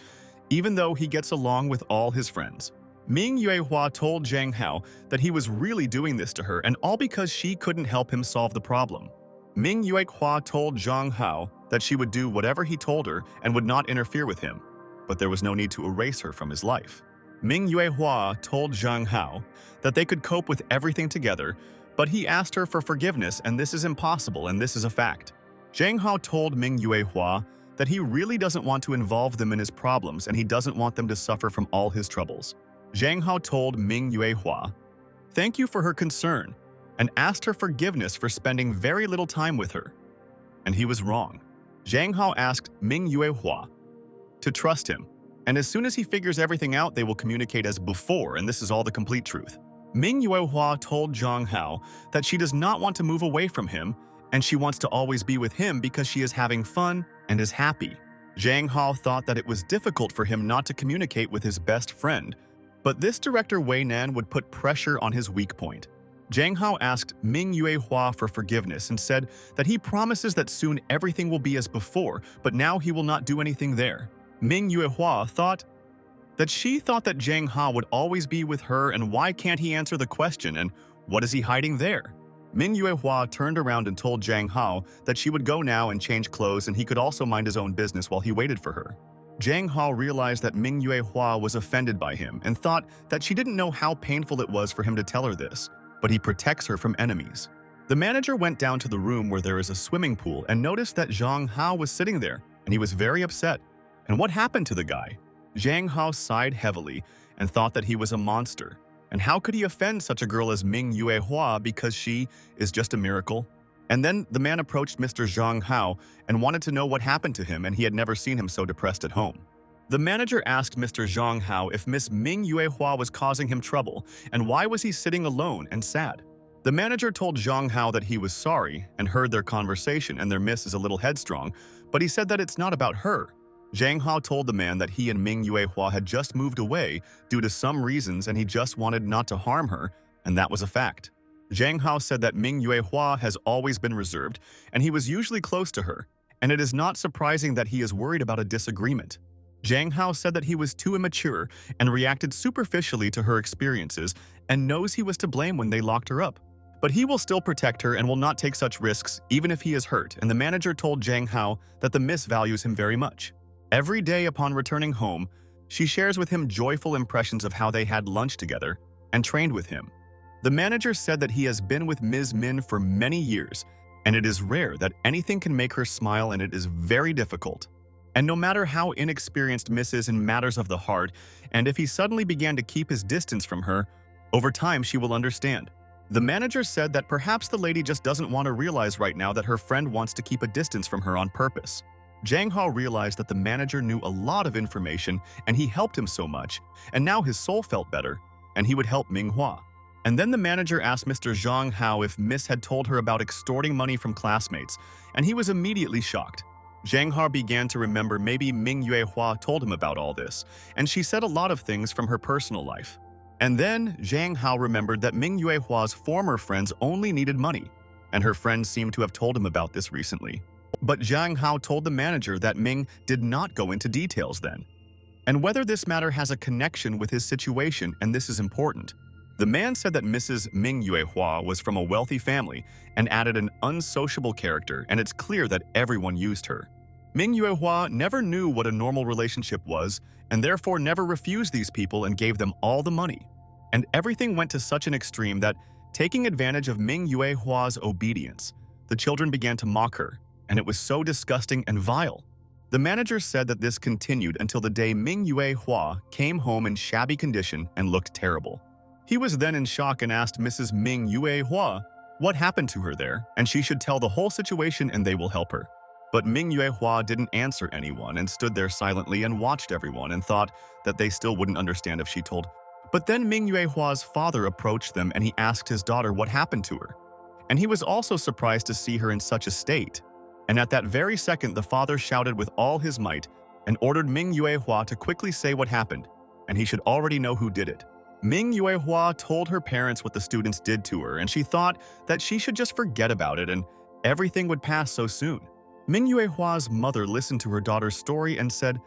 even though he gets along with all his friends. Ming Yuehua told Zhang Hao that he was really doing this to her, and all because she couldn't help him solve the problem. Ming Yuehua told Zhang Hao that she would do whatever he told her and would not interfere with him, but there was no need to erase her from his life. Ming Yuehua told Zhang Hao that they could cope with everything together, but he asked her for forgiveness, and this is impossible, and this is a fact. Zhang Hao told Ming Yuehua that he really doesn't want to involve them in his problems and he doesn't want them to suffer from all his troubles. Zhang Hao told Ming Yuehua, "Thank you for her concern," and asked her forgiveness for spending very little time with her. And he was wrong. Zhang Hao asked Ming Yuehua to trust him, and as soon as he figures everything out, they will communicate as before, and this is all the complete truth. Ming Yuehua told Zhang Hao that she does not want to move away from him, and she wants to always be with him because she is having fun and is happy. Zhang Hao thought that it was difficult for him not to communicate with his best friend, but this director Way Nan would put pressure on his weak point. Zhang Hao asked Ming Yuehua for forgiveness and said that he promises that soon everything will be as before, but now he will not do anything there. Ming Yuehua thought that she thought that Zhang Hao would always be with her, and why can't he answer the question, and what is he hiding there? Ming Yuehua turned around and told Zhang Hao that she would go now and change clothes and he could also mind his own business while he waited for her. Zhang Hao realized that Ming Yuehua was offended by him and thought that she didn't know how painful it was for him to tell her this, but he protects her from enemies. The manager went down to the room where there is a swimming pool and noticed that Zhang Hao was sitting there, and he was very upset. And what happened to the guy? Zhang Hao sighed heavily and thought that he was a monster. And how could he offend such a girl as Ming Yuehua because she is just a miracle? And then the man approached Mr. Zhang Hao and wanted to know what happened to him, and he had never seen him so depressed at home. The manager asked Mr. Zhang Hao if Miss Ming Yuehua was causing him trouble, and why was he sitting alone and sad. The manager told Zhang Hao that he was sorry and heard their conversation and their miss is a little headstrong, but he said that it's not about her. Zhang Hao told the man that he and Ming Yuehua had just moved away due to some reasons and he just wanted not to harm her, and that was a fact. Zhang Hao said that Ming Yuehua has always been reserved and he was usually close to her, and it is not surprising that he is worried about a disagreement. Zhang Hao said that he was too immature and reacted superficially to her experiences and knows he was to blame when they locked her up. But he will still protect her and will not take such risks even if he is hurt, and the manager told Zhang Hao that the miss values him very much. Every day upon returning home, she shares with him joyful impressions of how they had lunch together and trained with him. The manager said that he has been with Ms. Min for many years, and it is rare that anything can make her smile, and it is very difficult. And no matter how inexperienced Miss is in matters of the heart, and if he suddenly began to keep his distance from her, over time she will understand. The manager said that perhaps the lady just doesn't want to realize right now that her friend wants to keep a distance from her on purpose. Zhang Hao realized that the manager knew a lot of information and he helped him so much, and now his soul felt better, and he would help Ming Hua. And then the manager asked Mr. Zhang Hao if Miss had told her about extorting money from classmates, and he was immediately shocked. Zhang Hao began to remember maybe Ming Yuehua told him about all this, and she said a lot of things from her personal life. And then Zhang Hao remembered that Ming Yuehua's former friends only needed money, and her friends seemed to have told him about this recently. But Zhang Hao told the manager that Ming did not go into details then, and whether this matter has a connection with his situation, and this is important. The man said that Mrs. Ming Yuehua was from a wealthy family and added an unsociable character, and it's clear that everyone used her. Ming Yuehua never knew what a normal relationship was and therefore never refused these people and gave them all the money. And everything went to such an extreme that, taking advantage of Ming Yuehua's obedience, the children began to mock her, and it was so disgusting and vile. The manager said that this continued until the day Ming Yuehua came home in shabby condition and looked terrible. He was then in shock and asked Mrs. Ming Yuehua what happened to her there, and she should tell the whole situation and they will help her. But Ming Yuehua didn't answer anyone and stood there silently and watched everyone and thought that they still wouldn't understand if she told. But then Ming Yuehua's father approached them and he asked his daughter what happened to her. And he was also surprised to see her in such a state. And at that very second, the father shouted with all his might and ordered Ming Yuehua to quickly say what happened, and he should already know who did it. Ming Yuehua told her parents what the students did to her, and she thought that she should just forget about it and everything would pass so soon. Ming Yuehua's mother listened to her daughter's story and said,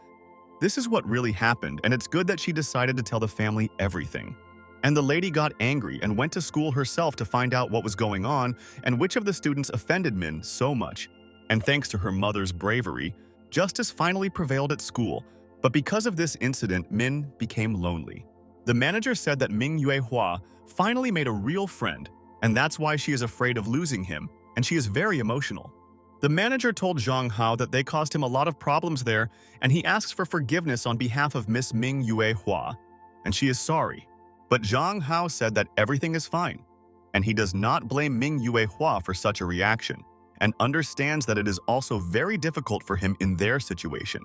"This is what really happened, and it's good that she decided to tell the family everything." And the lady got angry and went to school herself to find out what was going on and which of the students offended Min so much. And thanks to her mother's bravery, justice finally prevailed at school, but because of this incident, Min became lonely. The manager said that Ming Yuehua finally made a real friend, and that's why she is afraid of losing him, and she is very emotional. The manager told Zhang Hao that they caused him a lot of problems there, and he asks for forgiveness on behalf of Miss Ming Yuehua. and she is sorry. But Zhang Hao said that everything is fine, and he does not blame Ming Yuehua for such a reaction, and understands that it is also very difficult for him in their situation.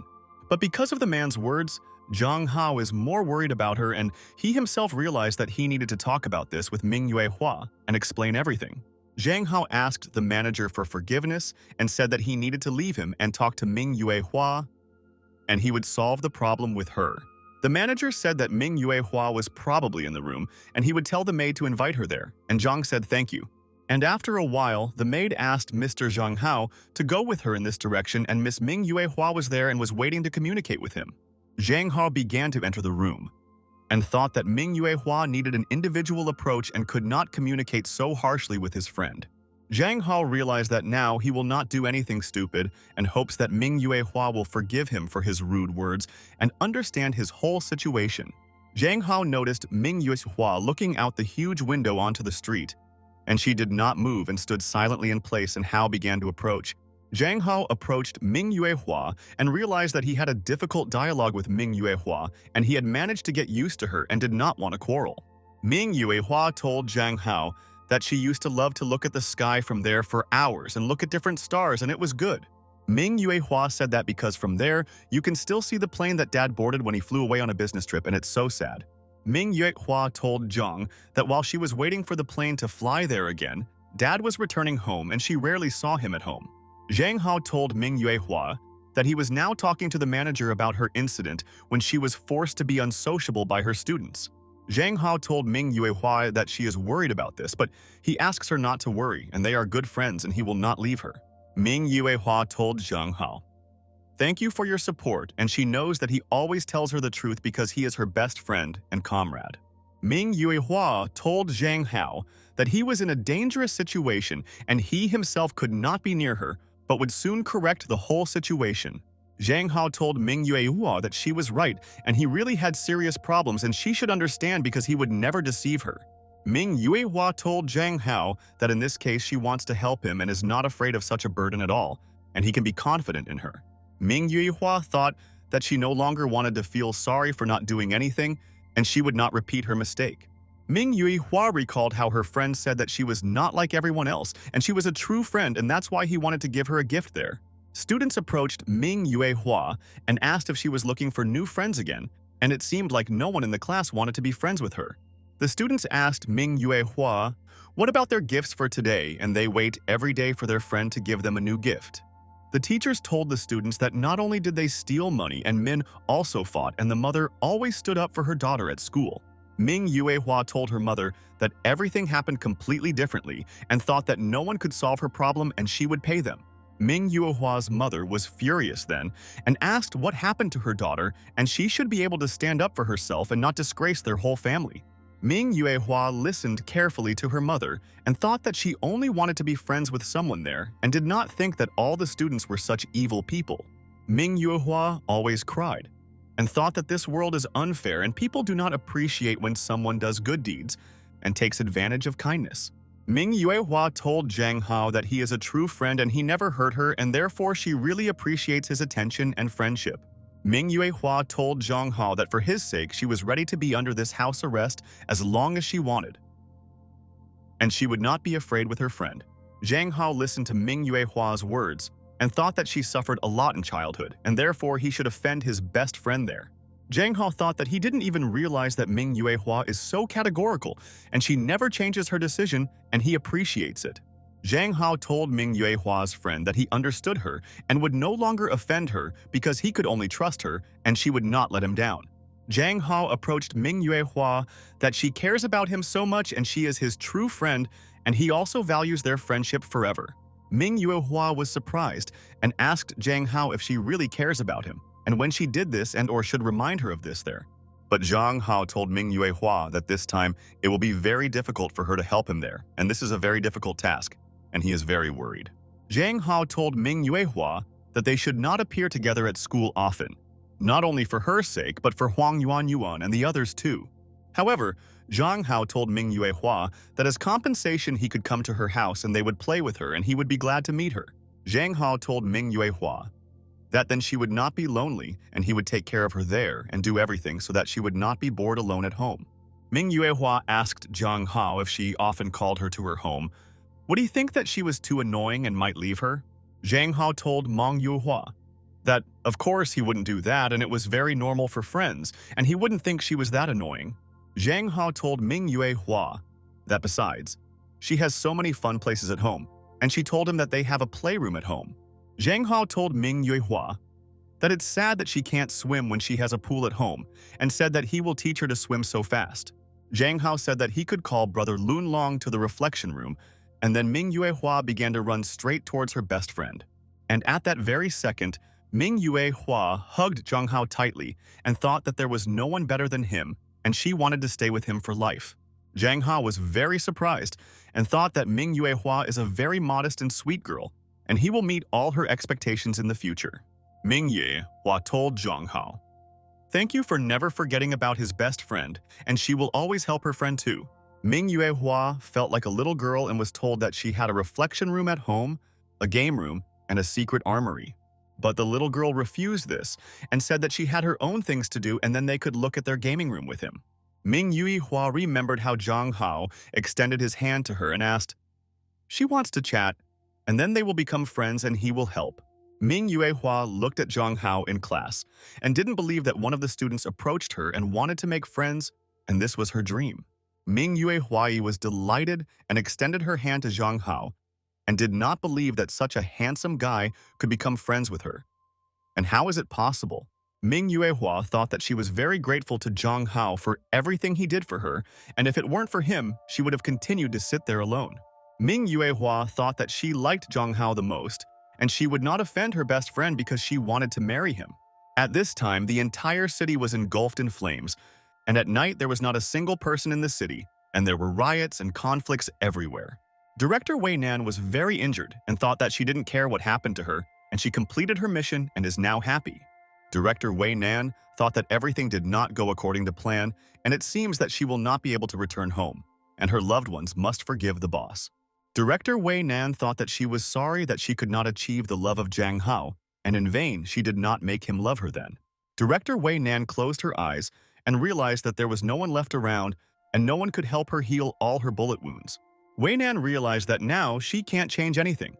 But because of the man's words, Zhang Hao is more worried about her, and he himself realized that he needed to talk about this with Ming Yuehua and explain everything. Zhang Hao asked the manager for forgiveness and said that he needed to leave him and talk to Ming Yuehua, and he would solve the problem with her. The manager said that Ming Yuehua was probably in the room, and he would tell the maid to invite her there, and Zhang said thank you. And after a while, the maid asked Mr. Zhang Hao to go with her in this direction, and Miss Ming Yuehua was there and was waiting to communicate with him. Zhang Hao began to enter the room, and thought that Ming Yuehua needed an individual approach and could not communicate so harshly with his friend. Zhang Hao realized that now he will not do anything stupid and hopes that Ming Yuehua will forgive him for his rude words and understand his whole situation. Zhang Hao noticed Ming Yuehua looking out the huge window onto the street, and she did not move and stood silently in place, and Hao began to approach. Zhang Hao approached Ming Yuehua and realized that he had a difficult dialogue with Ming Yuehua, and he had managed to get used to her and did not want to quarrel. Ming Yuehua told Zhang Hao that she used to love to look at the sky from there for hours and look at different stars, and it was good. Ming Yuehua said that because from there, you can still see the plane that Dad boarded when he flew away on a business trip, and it's so sad. Ming Yuehua told Zhang that while she was waiting for the plane to fly there again, Dad was returning home and she rarely saw him at home. Zhang Hao told Ming Yuehua that he was now talking to the manager about her incident when she was forced to be unsociable by her students. Zhang Hao told Ming Yuehua that she is worried about this, but he asks her not to worry, and they are good friends and he will not leave her. Ming Yuehua told Zhang Hao, "Thank you for your support," and she knows that he always tells her the truth because he is her best friend and comrade. Ming Yuehua told Zhang Hao that he was in a dangerous situation and he himself could not be near her, but would soon correct the whole situation. Zhang Hao told Ming Yuehua that she was right and he really had serious problems and she should understand because he would never deceive her. Ming Yuehua told Zhang Hao that in this case she wants to help him and is not afraid of such a burden at all, and he can be confident in her. Ming Yuehua thought that she no longer wanted to feel sorry for not doing anything and she would not repeat her mistake. Ming Yuehua recalled how her friend said that she was not like everyone else and she was a true friend, and that's why he wanted to give her a gift there. Students approached Ming Yuehua and asked if she was looking for new friends again, and it seemed like no one in the class wanted to be friends with her. The students asked Ming Yuehua what about their gifts for today, and they wait every day for their friend to give them a new gift. The teachers told the students that not only did they steal money, and Min also fought, and the mother always stood up for her daughter at school. Ming Yuehua told her mother that everything happened completely differently and thought that no one could solve her problem and she would pay them. Ming Yuehua's mother was furious then and asked what happened to her daughter, and she should be able to stand up for herself and not disgrace their whole family. Ming Yuehua listened carefully to her mother and thought that she only wanted to be friends with someone there and did not think that all the students were such evil people. Ming Yuehua always cried and thought that this world is unfair and people do not appreciate when someone does good deeds and takes advantage of kindness. Ming Yuehua told Zhang Hao that he is a true friend and he never hurt her, and therefore she really appreciates his attention and friendship. Ming Yuehua told Zhang Hao that for his sake she was ready to be under this house arrest as long as she wanted, and she would not be afraid with her friend. Zhang Hao listened to Ming Yuehua's words and thought that she suffered a lot in childhood, and therefore he should offend his best friend there. Zhang Hao thought that he didn't even realize that Ming Yuehua is so categorical, and she never changes her decision, and he appreciates it. Zhang Hao told Ming Yuehua's friend that he understood her and would no longer offend her because he could only trust her, and she would not let him down. Zhang Hao approached Ming Yuehua that she cares about him so much and she is his true friend, and he also values their friendship forever. Ming Yuehua was surprised and asked Zhang Hao if she really cares about him, and when she did this and/or should remind her of this there. But Zhang Hao told Ming Yuehua that this time it will be very difficult for her to help him there, and this is a very difficult task, and he is very worried. Zhang Hao told Ming Yuehua that they should not appear together at school often, not only for her sake, but for Huang Yuan and the others too. However, Zhang Hao told Ming Yuehua that as compensation he could come to her house and they would play with her and he would be glad to meet her. Zhang Hao told Ming Yuehua that then she would not be lonely and he would take care of her there and do everything so that she would not be bored alone at home. Ming Yuehua asked Zhang Hao if she often called her to her home. Would he think that she was too annoying and might leave her? Zhang Hao told Meng Yuehua that, of course, he wouldn't do that and it was very normal for friends, and he wouldn't think she was that annoying. Zhang Hao told Ming Yuehua that besides, she has so many fun places at home, and she told him that they have a playroom at home. Zhang Hao told Ming Yuehua that it's sad that she can't swim when she has a pool at home, and said that he will teach her to swim so fast. Zhang Hao said that he could call brother Lun Long to the reflection room, and then Ming Yuehua began to run straight towards her best friend. And at that very second, Ming Yuehua hugged Zhang Hao tightly and thought that there was no one better than him, and she wanted to stay with him for life. Zhang Hao was very surprised and thought that Ming Yuehua is a very modest and sweet girl, and he will meet all her expectations in the future. Ming Yuehua told Zhang Hao, "Thank you for never forgetting about his best friend, and she will always help her friend too." Ming Yuehua felt like a little girl and was told that she had a reflection room at home, a game room, and a secret armory. But the little girl refused this and said that she had her own things to do and then they could look at their gaming room with him. Ming Yuehua remembered how Zhang Hao extended his hand to her and asked, "She wants to chat, and then they will become friends and he will help." Ming Yuehua looked at Zhang Hao in class and didn't believe that one of the students approached her and wanted to make friends, and this was her dream. Ming Yuehua was delighted and extended her hand to Zhang Hao and did not believe that such a handsome guy could become friends with her. And how is it possible? Ming Yuehua thought that she was very grateful to Zhang Hao for everything he did for her, and if it weren't for him, she would have continued to sit there alone. Ming Yuehua thought that she liked Zhang Hao the most, and she would not offend her best friend because she wanted to marry him. At this time, the entire city was engulfed in flames, and at night there was not a single person in the city, and there were riots and conflicts everywhere. Director Way Nan was very injured and thought that she didn't care what happened to her, and she completed her mission and is now happy. Director Way Nan thought that everything did not go according to plan, and it seems that she will not be able to return home, and her loved ones must forgive the boss. Director Way Nan thought that she was sorry that she could not achieve the love of Zhang Hao, and in vain she did not make him love her then. Director Way Nan closed her eyes and realized that there was no one left around and no one could help her heal all her bullet wounds. Way Nan realized that now she can't change anything,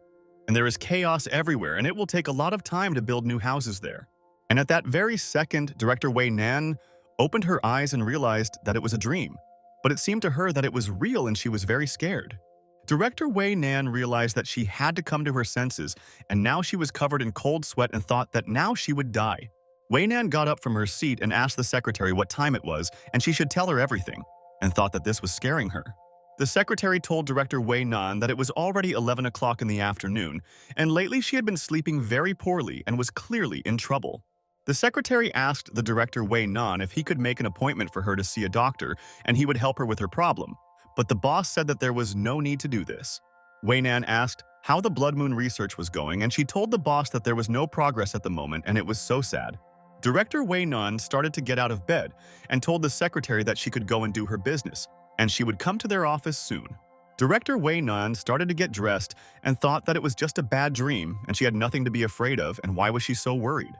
and there is chaos everywhere, and it will take a lot of time to build new houses there. And at that very second, Director Way Nan opened her eyes and realized that it was a dream, but it seemed to her that it was real and she was very scared. Director Way Nan realized that she had to come to her senses, and now she was covered in cold sweat and thought that now she would die. Way Nan got up from her seat and asked the secretary what time it was, and she should tell her everything, and thought that this was scaring her. The secretary told Director Way Nan that it was already 11 o'clock in the afternoon, and lately she had been sleeping very poorly and was clearly in trouble. The secretary asked the Director Way Nan if he could make an appointment for her to see a doctor and he would help her with her problem, but the boss said that there was no need to do this. Way Nan asked how the blood moon research was going, and she told the boss that there was no progress at the moment and it was so sad. Director Way Nan started to get out of bed and told the secretary that she could go and do her business, and she would come to their office soon. Director Way Nan started to get dressed and thought that it was just a bad dream and she had nothing to be afraid of, and why was she so worried?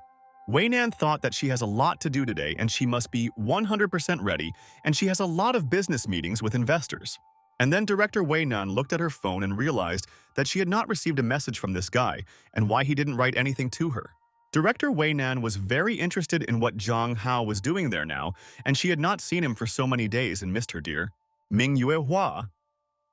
Way Nan thought that she has a lot to do today and she must be 100% ready, and she has a lot of business meetings with investors. And then Director Way Nan looked at her phone and realized that she had not received a message from this guy and why he didn't write anything to her. Director Way Nan was very interested in what Zhang Hao was doing there now, and she had not seen him for so many days and missed her dear. Ming Yuehua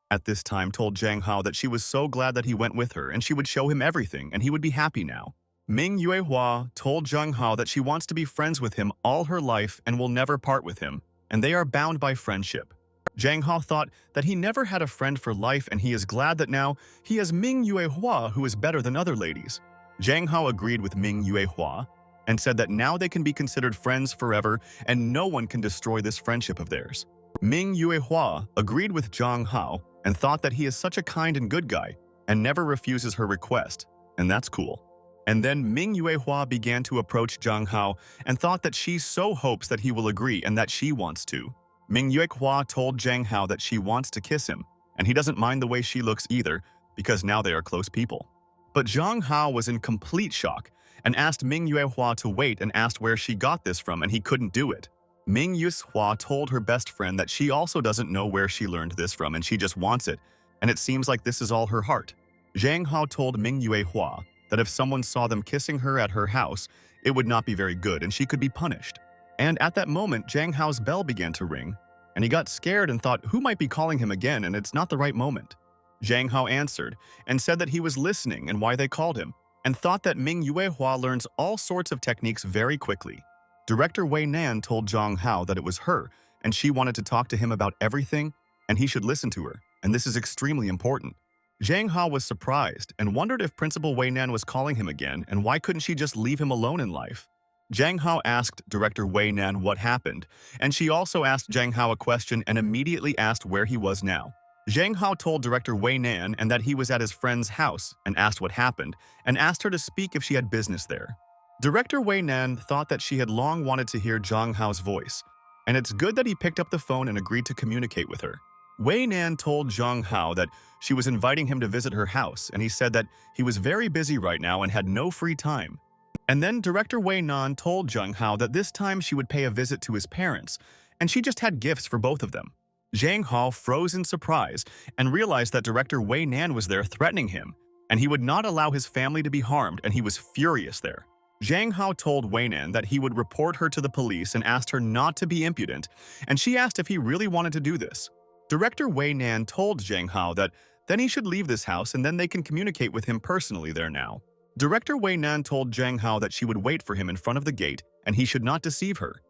at this time told Zhang Hao that she was so glad that he went with her and she would show him everything and he would be happy now. Ming Yuehua told Zhang Hao that she wants to be friends with him all her life and will never part with him, and they are bound by friendship. Zhang Hao thought that he never had a friend for life, and he is glad that now he has Ming Yuehua, who is better than other ladies. Zhang Hao agreed with Ming Yuehua and said that now they can be considered friends forever and no one can destroy this friendship of theirs. Ming Yuehua agreed with Zhang Hao and thought that he is such a kind and good guy and never refuses her request, and that's cool. And then Ming Yuehua began to approach Zhang Hao and thought that she so hopes that he will agree and that she wants to. Ming Yuehua told Zhang Hao that she wants to kiss him, and he doesn't mind the way she looks either because now they are close people. But Zhang Hao was in complete shock and asked Ming Yuehua to wait and asked where she got this from, and he couldn't do it. Ming Yuehua told her best friend that she also doesn't know where she learned this from and she just wants it, and it seems like this is all her heart. Zhang Hao told Ming Yuehua that if someone saw them kissing her at her house, it would not be very good and she could be punished. And at that moment, Zhang Hao's bell began to ring, and he got scared and thought who might be calling him again and it's not the right moment. Zhang Hao answered and said that he was listening and why they called him, and thought that Ming Yuehua learns all sorts of techniques very quickly. Director Way Nan told Zhang Hao that it was her, and she wanted to talk to him about everything, and he should listen to her, and this is extremely important. Zhang Hao was surprised and wondered if Principal Way Nan was calling him again, and why couldn't she just leave him alone in life? Zhang Hao asked Director Way Nan what happened, and she also asked Zhang Hao a question and immediately asked where he was now. Zhang Hao told Director Way Nan and that he was at his friend's house and asked what happened, and asked her to speak if she had business there. Director Way Nan thought that she had long wanted to hear Zhang Hao's voice, and it's good that he picked up the phone and agreed to communicate with her. Way Nan told Zhang Hao that she was inviting him to visit her house, and he said that he was very busy right now and had no free time. And then Director Way Nan told Zhang Hao that this time she would pay a visit to his parents, and she just had gifts for both of them. Zhang Hao froze in surprise and realized that Director Way Nan was there threatening him, and he would not allow his family to be harmed, and he was furious there. Zhang Hao told Way Nan that he would report her to the police and asked her not to be impudent, and she asked if he really wanted to do this. Director Way Nan told Zhang Hao that then he should leave this house and then they can communicate with him personally there now. Director Way Nan told Zhang Hao that she would wait for him in front of the gate and he should not deceive her.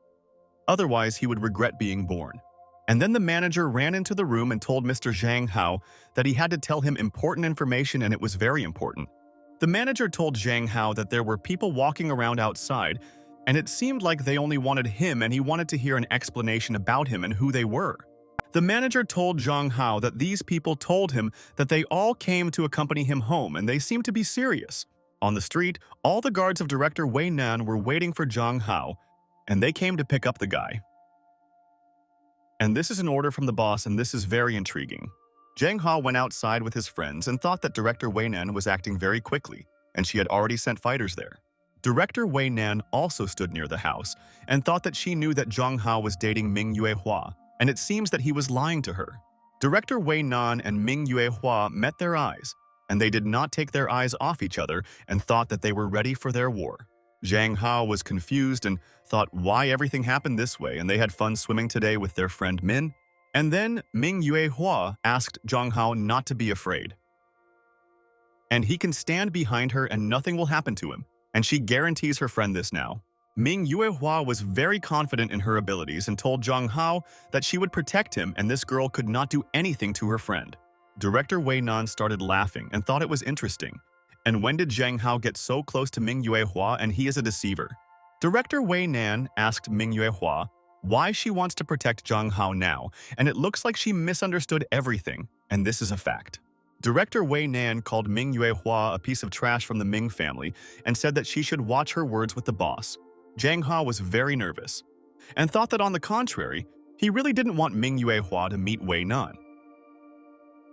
Otherwise, he would regret being born. And then the manager ran into the room and told Mr. Zhang Hao that he had to tell him important information and it was very important. The manager told Zhang Hao that there were people walking around outside, and it seemed like they only wanted him and he wanted to hear an explanation about him and who they were. The manager told Zhang Hao that these people told him that they all came to accompany him home and they seemed to be serious. On the street, all the guards of Director Way Nan were waiting for Zhang Hao, and they came to pick up the guy. And this is an order from the boss, and this is very intriguing. Zhang Hao went outside with his friends and thought that Director Way Nan was acting very quickly, and she had already sent fighters there. Director Way Nan also stood near the house and thought that she knew that Zhang Hao was dating Ming Yuehua, and it seems that he was lying to her. Director Way Nan and Ming Yuehua met their eyes, and they did not take their eyes off each other and thought that they were ready for their war. Zhang Hao was confused and thought why everything happened this way, and they had fun swimming today with their friend Min. And then Ming Yuehua asked Zhang Hao not to be afraid. And he can stand behind her and nothing will happen to him, and she guarantees her friend this now. Ming Yuehua was very confident in her abilities and told Zhang Hao that she would protect him and this girl could not do anything to her friend. Director Way Nan started laughing and thought it was interesting. And when did Zhang Hao get so close to Ming Yuehua and he is a deceiver? Director Way Nan asked Ming Yuehua why she wants to protect Zhang Hao now, and it looks like she misunderstood everything, and this is a fact. Director Way Nan called Ming Yuehua a piece of trash from the Ming family and said that she should watch her words with the boss. Zhang Hao was very nervous and thought that on the contrary, he really didn't want Ming Yuehua to meet Way Nan.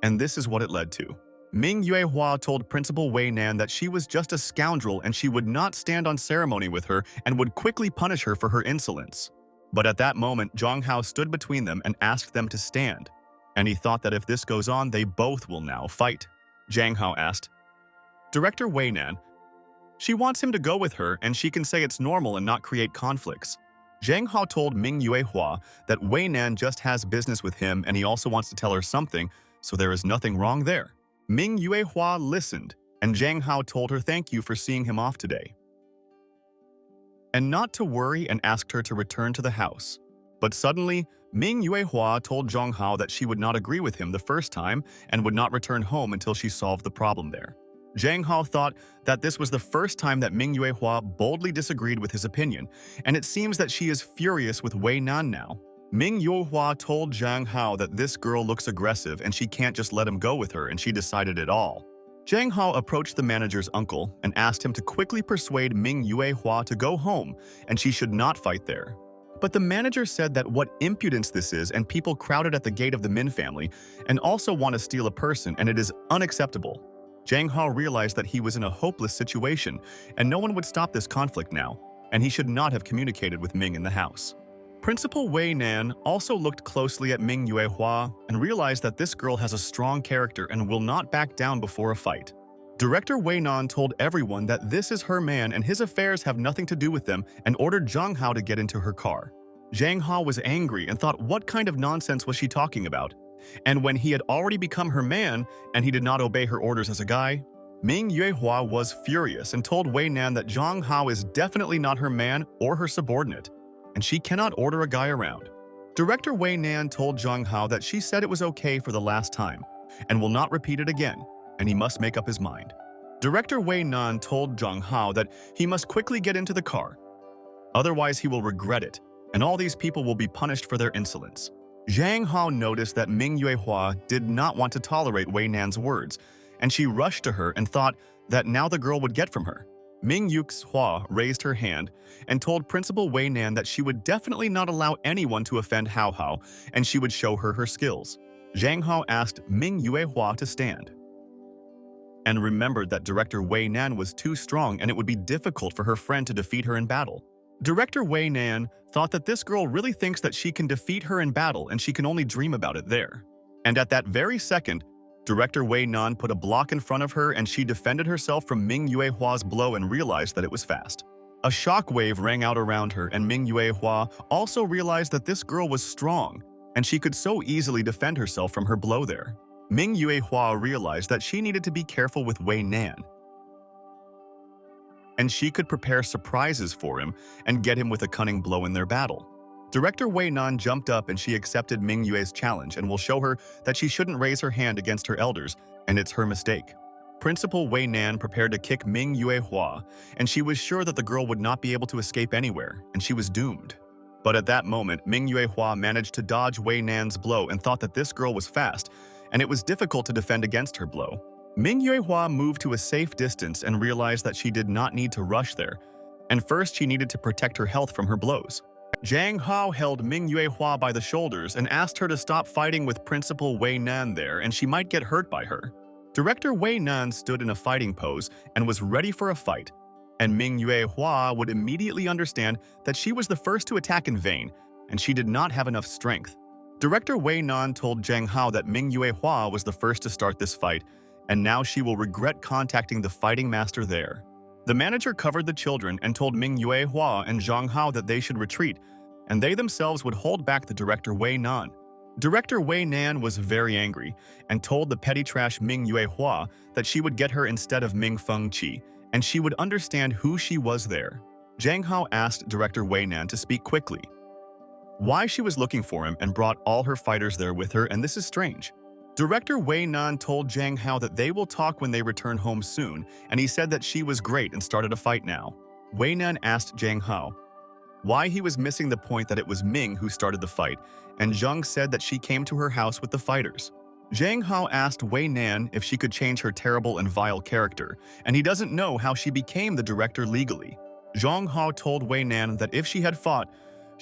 And this is what it led to. Ming Yuehua told Principal Way Nan that she was just a scoundrel and she would not stand on ceremony with her and would quickly punish her for her insolence. But at that moment, Zhang Hao stood between them and asked them to stand. And he thought that if this goes on, they both will now fight. Zhang Hao asked Director Way Nan. She wants him to go with her and she can say it's normal and not create conflicts. Zhang Hao told Ming Yuehua that Way Nan just has business with him and he also wants to tell her something, so there is nothing wrong there. Ming Yuehua listened, and Zhang Hao told her thank you for seeing him off today, and not to worry, and asked her to return to the house. But suddenly, Ming Yuehua told Zhang Hao that she would not agree with him the first time and would not return home until she solved the problem there. Zhang Hao thought that this was the first time that Ming Yuehua boldly disagreed with his opinion, and it seems that she is furious with Way Nan now. Ming Yuehua told Zhang Hao that this girl looks aggressive and she can't just let him go with her, and she decided it all. Zhang Hao approached the manager's uncle and asked him to quickly persuade Ming Yuehua to go home and she should not fight there. But the manager said that what impudence this is, and people crowded at the gate of the Min family and also want to steal a person, and it is unacceptable. Zhang Hao realized that he was in a hopeless situation and no one would stop this conflict now, and he should not have communicated with Ming in the house. Principal Way Nan also looked closely at Ming Yuehua and realized that this girl has a strong character and will not back down before a fight. Director Way Nan told everyone that this is her man and his affairs have nothing to do with them and ordered Zhang Hao to get into her car. Zhang Hao was angry and thought what kind of nonsense was she talking about? And when he had already become her man and he did not obey her orders as a guy, Ming Yuehua was furious and told Way Nan that Zhang Hao is definitely not her man or her subordinate, and she cannot order a guy around. Director Way Nan told Zhang Hao that she said it was okay for the last time and will not repeat it again, and he must make up his mind. Director Way Nan told Zhang Hao that he must quickly get into the car, otherwise he will regret it, and all these people will be punished for their insolence. Zhang Hao noticed that Ming Yuehua did not want to tolerate Way Nan's words, and she rushed to her and thought that now the girl would get from her. Ming Yuehua raised her hand and told Principal Way Nan that she would definitely not allow anyone to offend Hao Hao, and she would show her her skills. Zhang Hao asked Ming Yuehua to stand, and remembered that Director Way Nan was too strong and it would be difficult for her friend to defeat her in battle. Director Way Nan thought that this girl really thinks that she can defeat her in battle and she can only dream about it there. And at that very second, Director Way Nan put a block in front of her and she defended herself from Ming Yuehua's blow and realized that it was fast. A shockwave rang out around her and Ming Yuehua also realized that this girl was strong and she could so easily defend herself from her blow there. Ming Yuehua realized that she needed to be careful with Way Nan, and she could prepare surprises for him and get him with a cunning blow in their battle. Director Way Nan jumped up and she accepted Ming Yue's challenge and will show her that she shouldn't raise her hand against her elders, and it's her mistake. Principal Way Nan prepared to kick Ming Yuehua, and she was sure that the girl would not be able to escape anywhere, and she was doomed. But at that moment, Ming Yuehua managed to dodge Way Nan's blow and thought that this girl was fast, and it was difficult to defend against her blow. Ming Yuehua moved to a safe distance and realized that she did not need to rush there, and first she needed to protect her health from her blows. Zhang Hao held Ming Yuehua by the shoulders and asked her to stop fighting with Principal Way Nan there and she might get hurt by her. Director Way Nan stood in a fighting pose and was ready for a fight, and Ming Yuehua would immediately understand that she was the first to attack in vain, and she did not have enough strength. Director Way Nan told Zhang Hao that Ming Yuehua was the first to start this fight, and now she will regret contacting the fighting master there. The manager covered the children and told Ming Yuehua and Zhang Hao that they should retreat, and they themselves would hold back the Director Way Nan. Director Way Nan was very angry and told the petty trash Ming Yuehua that she would get her instead of Ming Fengqi, and she would understand who she was there. Zhang Hao asked Director Way Nan to speak quickly, why she was looking for him, and brought all her fighters there with her, and this is strange. Director Way Nan told Zhang Hao that they will talk when they return home soon, and he said that she was great and started a fight now. Way Nan asked Zhang Hao why he was missing the point that it was Ming who started the fight, and Zhang said that she came to her house with the fighters. Zhang Hao asked Way Nan if she could change her terrible and vile character, and he doesn't know how she became the director legally. Zhang Hao told Way Nan that if she had fought,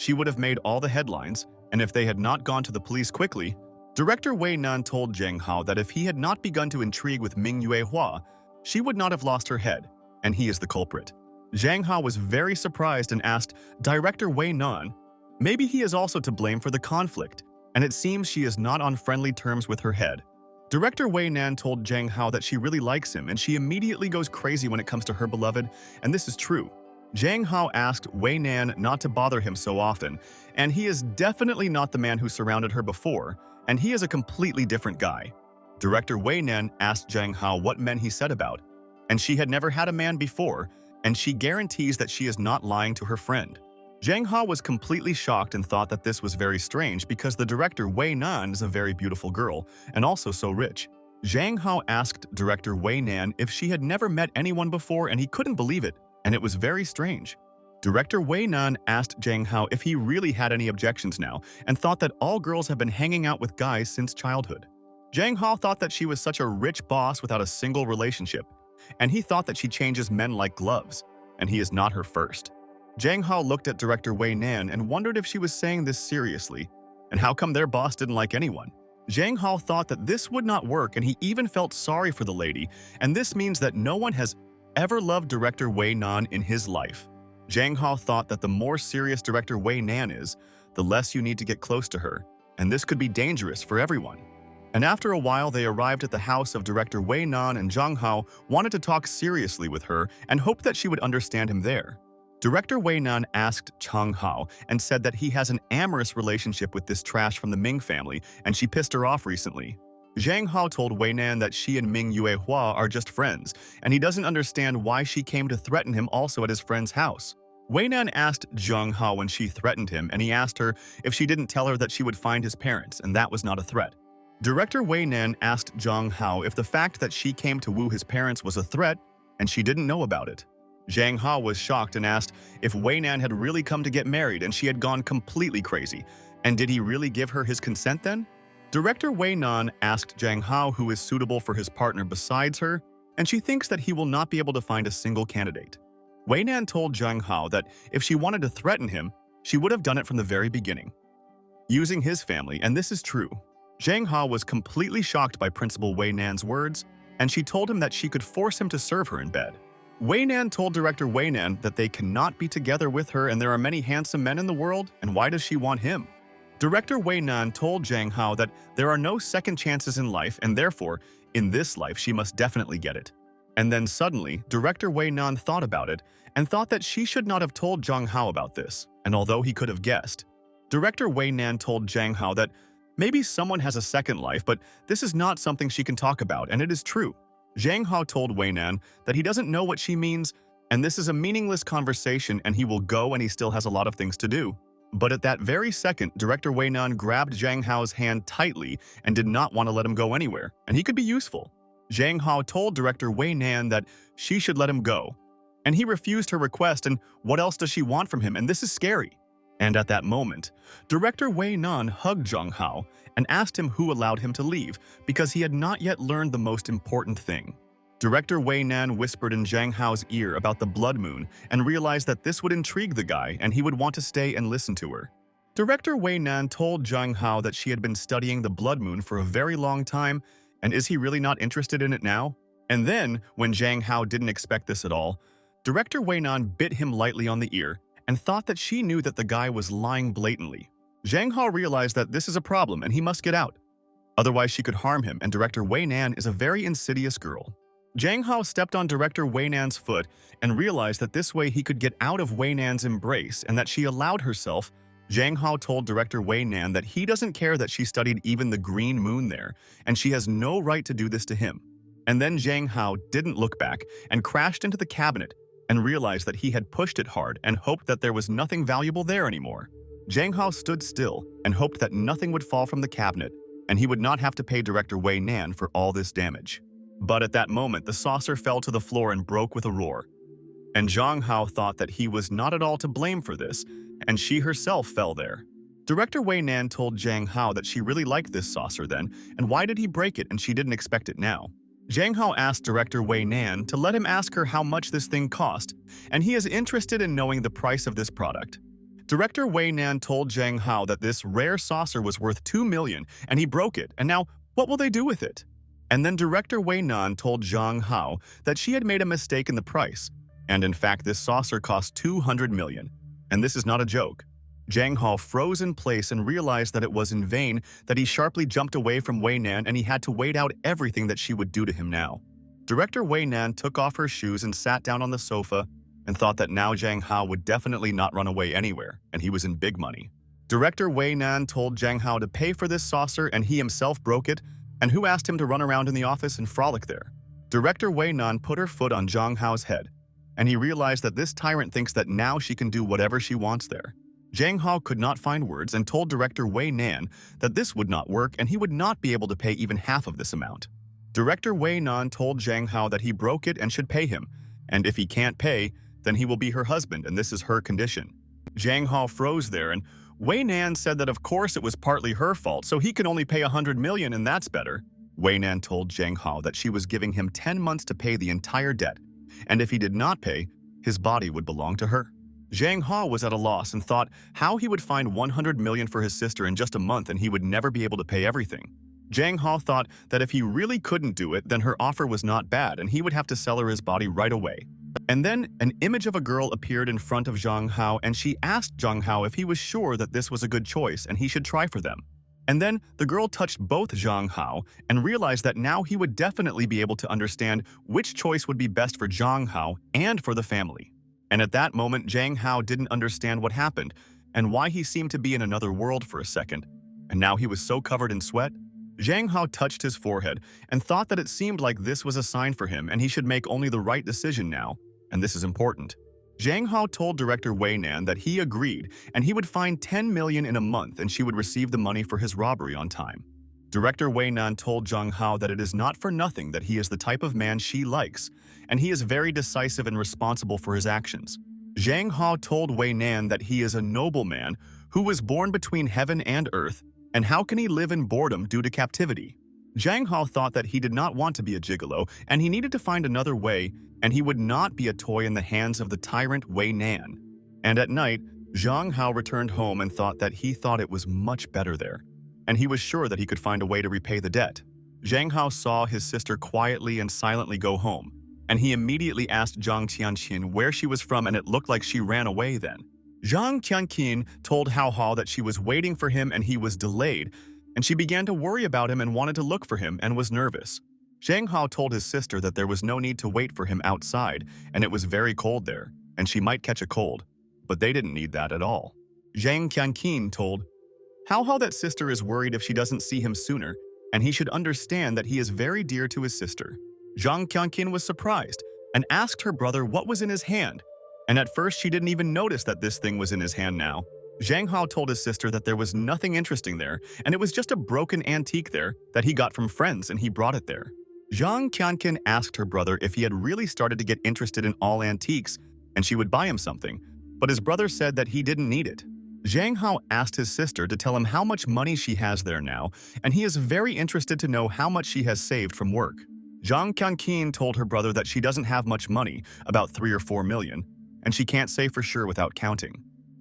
she would have made all the headlines, and if they had not gone to the police quickly. Director Way Nan told Zhang Hao that if he had not begun to intrigue with Ming Yuehua, she would not have lost her head, and he is the culprit. Zhang Hao was very surprised and asked Director Way Nan, maybe he is also to blame for the conflict, and it seems she is not on friendly terms with her head. Director Way Nan told Zhang Hao that she really likes him and she immediately goes crazy when it comes to her beloved, and this is true. Zhang Hao asked Way Nan not to bother him so often, and he is definitely not the man who surrounded her before, and he is a completely different guy. Director Way Nan asked Zhang Hao what men he said about, and she had never had a man before, and she guarantees that she is not lying to her friend. Zhang Hao was completely shocked and thought that this was very strange because the director Way Nan is a very beautiful girl and also so rich. Zhang Hao asked Director Way Nan if she had never met anyone before, and he couldn't believe it, and it was very strange. Director Way Nan asked Zhang Hao if he really had any objections now and thought that all girls have been hanging out with guys since childhood. Zhang Hao thought that she was such a rich boss without a single relationship, and he thought that she changes men like gloves, and he is not her first. Zhang Hao looked at Director Way Nan and wondered if she was saying this seriously, and how come their boss didn't like anyone. Zhang Hao thought that this would not work, and he even felt sorry for the lady, and this means that no one has ever loved director Way Nan in his life. Zhang Hao thought that the more serious director Way Nan is, the less you need to get close to her, and this could be dangerous for everyone. And after a while, they arrived at the house of director Way Nan, and Zhang Hao wanted to talk seriously with her and hoped that she would understand him there. Director Way Nan asked Zhang Hao and said that he has an amorous relationship with this trash from the Ming family, and she pissed her off recently. Zhang Hao told Way Nan that she and Ming Yuehua are just friends, and he doesn't understand why she came to threaten him also at his friend's house. Way Nan asked Zhang Hao when she threatened him, and he asked her if she didn't tell her that she would find his parents, and that was not a threat. Director Way Nan asked Zhang Hao if the fact that she came to woo his parents was a threat, and she didn't know about it. Zhang Hao was shocked and asked if Way Nan had really come to get married and she had gone completely crazy, and did he really give her his consent then? Director Way Nan asked Zhang Hao who is suitable for his partner besides her, and she thinks that he will not be able to find a single candidate. Way Nan told Zhang Hao that if she wanted to threaten him, she would have done it from the very beginning, using his family, and this is true. Zhang Hao was completely shocked by Principal Way Nan's words, and she told him that she could force him to serve her in bed. Way Nan told Director Way Nan that they cannot be together with her and there are many handsome men in the world, and why does she want him? Director Way Nan told Zhang Hao that there are no second chances in life, and therefore, in this life she must definitely get it. And then suddenly, Director Way Nan thought about it and thought that she should not have told Zhang Hao about this, and although he could have guessed, Director Way Nan told Zhang Hao that maybe someone has a second life, but this is not something she can talk about, and it is true. Zhang Hao told Way Nan that he doesn't know what she means, and this is a meaningless conversation and he will go and he still has a lot of things to do. But at that very second, Director Way Nan grabbed Zhang Hao's hand tightly and did not want to let him go anywhere, and he could be useful. Zhang Hao told Director Way Nan that she should let him go, and he refused her request, and what else does she want from him, and this is scary. And at that moment, Director Way Nan hugged Zhang Hao and asked him who allowed him to leave because he had not yet learned the most important thing. Director Way Nan whispered in Zhang Hao's ear about the blood moon and realized that this would intrigue the guy and he would want to stay and listen to her. Director Way Nan told Zhang Hao that she had been studying the blood moon for a very long time, and is he really not interested in it now? And then, when Zhang Hao didn't expect this at all, Director Way Nan bit him lightly on the ear and thought that she knew that the guy was lying blatantly. Zhang Hao realized that this is a problem and he must get out. Otherwise she could harm him, and Director Way Nan is a very insidious girl. Zhang Hao stepped on Director Way Nan's foot and realized that this way he could get out of Way Nan's embrace and that she allowed herself. Zhang Hao told Director Way Nan that he doesn't care that she studied even the green moon there, and she has no right to do this to him. And then Zhang Hao didn't look back and crashed into the cabinet and realized that he had pushed it hard and hoped that there was nothing valuable there anymore. Zhang Hao stood still and hoped that nothing would fall from the cabinet and he would not have to pay Director Way Nan for all this damage. But at that moment, the saucer fell to the floor and broke with a roar. And Zhang Hao thought that he was not at all to blame for this, and she herself fell there. Director Way Nan told Zhang Hao that she really liked this saucer then, and why did he break it and she didn't expect it now? Zhang Hao asked Director Way Nan to let him ask her how much this thing cost, and he is interested in knowing the price of this product. Director Way Nan told Zhang Hao that this rare saucer was worth 2 million and he broke it, and now what will they do with it? And then Director Way Nan told Zhang Hao that she had made a mistake in the price, and in fact this saucer cost 200 million, and this is not a joke. Zhang Hao froze in place and realized that it was in vain that he sharply jumped away from Way Nan and he had to wait out everything that she would do to him now. Director Way Nan took off her shoes and sat down on the sofa and thought that now Zhang Hao would definitely not run away anywhere, and he was in big money. Director Way Nan told Zhang Hao to pay for this saucer and he himself broke it, and who asked him to run around in the office and frolic there? Director Way Nan put her foot on Zhang Hao's head, and he realized that this tyrant thinks that now she can do whatever she wants there. Zhang Hao could not find words and told Director Way Nan that this would not work and he would not be able to pay even half of this amount. Director Way Nan told Zhang Hao that he broke it and should pay him, and if he can't pay, then he will be her husband and this is her condition. Zhang Hao froze there, and Way Nan said that of course it was partly her fault, so he can only pay 100 million and that's better. Way Nan told Zhang Hao that she was giving him 10 months to pay the entire debt, and if he did not pay, his body would belong to her. Zhang Hao was at a loss and thought how he would find 100 million for his sister in just a month and he would never be able to pay everything. Zhang Hao thought that if he really couldn't do it, then her offer was not bad and he would have to sell her his body right away. And then an image of a girl appeared in front of Zhang Hao and she asked Zhang Hao if he was sure that this was a good choice and he should try for them. And then the girl touched both Zhang Hao and realized that now he would definitely be able to understand which choice would be best for Zhang Hao and for the family. And at that moment, Zhang Hao didn't understand what happened and why he seemed to be in another world for a second. And now he was so covered in sweat. Zhang Hao touched his forehead and thought that it seemed like this was a sign for him and he should make only the right decision now. And this is important. Zhang Hao told director Way Nan that he agreed and he would find 10 million in a month and she would receive the money for his robbery on time. Director Way Nan told Zhang Hao that it is not for nothing that he is the type of man she likes, and he is very decisive and responsible for his actions. Zhang Hao told Way Nan that he is a noble man who was born between heaven and earth, and how can he live in boredom due to captivity? Zhang Hao thought that he did not want to be a gigolo, and he needed to find another way, and he would not be a toy in the hands of the tyrant Way Nan. And at night, Zhang Hao returned home and thought it was much better there, and he was sure that he could find a way to repay the debt. Zhang Hao saw his sister quietly and silently go home, and he immediately asked Zhang Tianqin where she was from, and it looked like she ran away then. Zhang Tianqin told Hao Hao that she was waiting for him and he was delayed, and she began to worry about him and wanted to look for him and was nervous. Zhang Hao told his sister that there was no need to wait for him outside, and it was very cold there, and she might catch a cold, but they didn't need that at all. Zhang Tianqin told Hao Hao that sister is worried if she doesn't see him sooner, and he should understand that he is very dear to his sister. Zhang Tianqin was surprised and asked her brother what was in his hand, and at first she didn't even notice that this thing was in his hand now. Zhang Hao told his sister that there was nothing interesting there, and it was just a broken antique there that he got from friends and he brought it there. Zhang Tianqin asked her brother if he had really started to get interested in all antiques and she would buy him something, but his brother said that he didn't need it. Zhang Hao asked his sister to tell him how much money she has there now, and he is very interested to know how much she has saved from work. Zhang Tianqin told her brother that she doesn't have much money, about 3 or 4 million, and she can't say for sure without counting.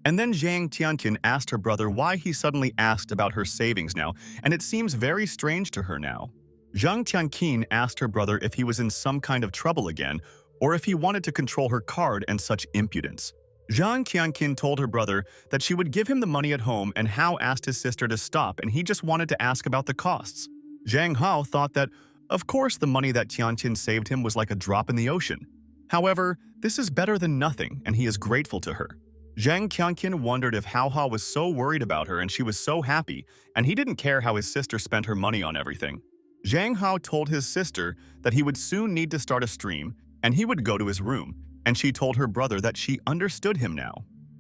And then Zhang Tianqin asked her brother why he suddenly asked about her savings now, and it seems very strange to her now. Zhang Tianqin asked her brother if he was in some kind of trouble again, or if he wanted to control her card and such impudence. Zhang Tianqin told her brother that she would give him the money at home, and Hao asked his sister to stop and he just wanted to ask about the costs. Zhang Hao thought that, of course, the money that Tianqin saved him was like a drop in the ocean. However, this is better than nothing and he is grateful to her. Zhang Tianqin wondered if Hao Hao was so worried about her and she was so happy, and he didn't care how his sister spent her money on everything. Zhang Hao told his sister that he would soon need to start a stream and he would go to his room, and she told her brother that she understood him now.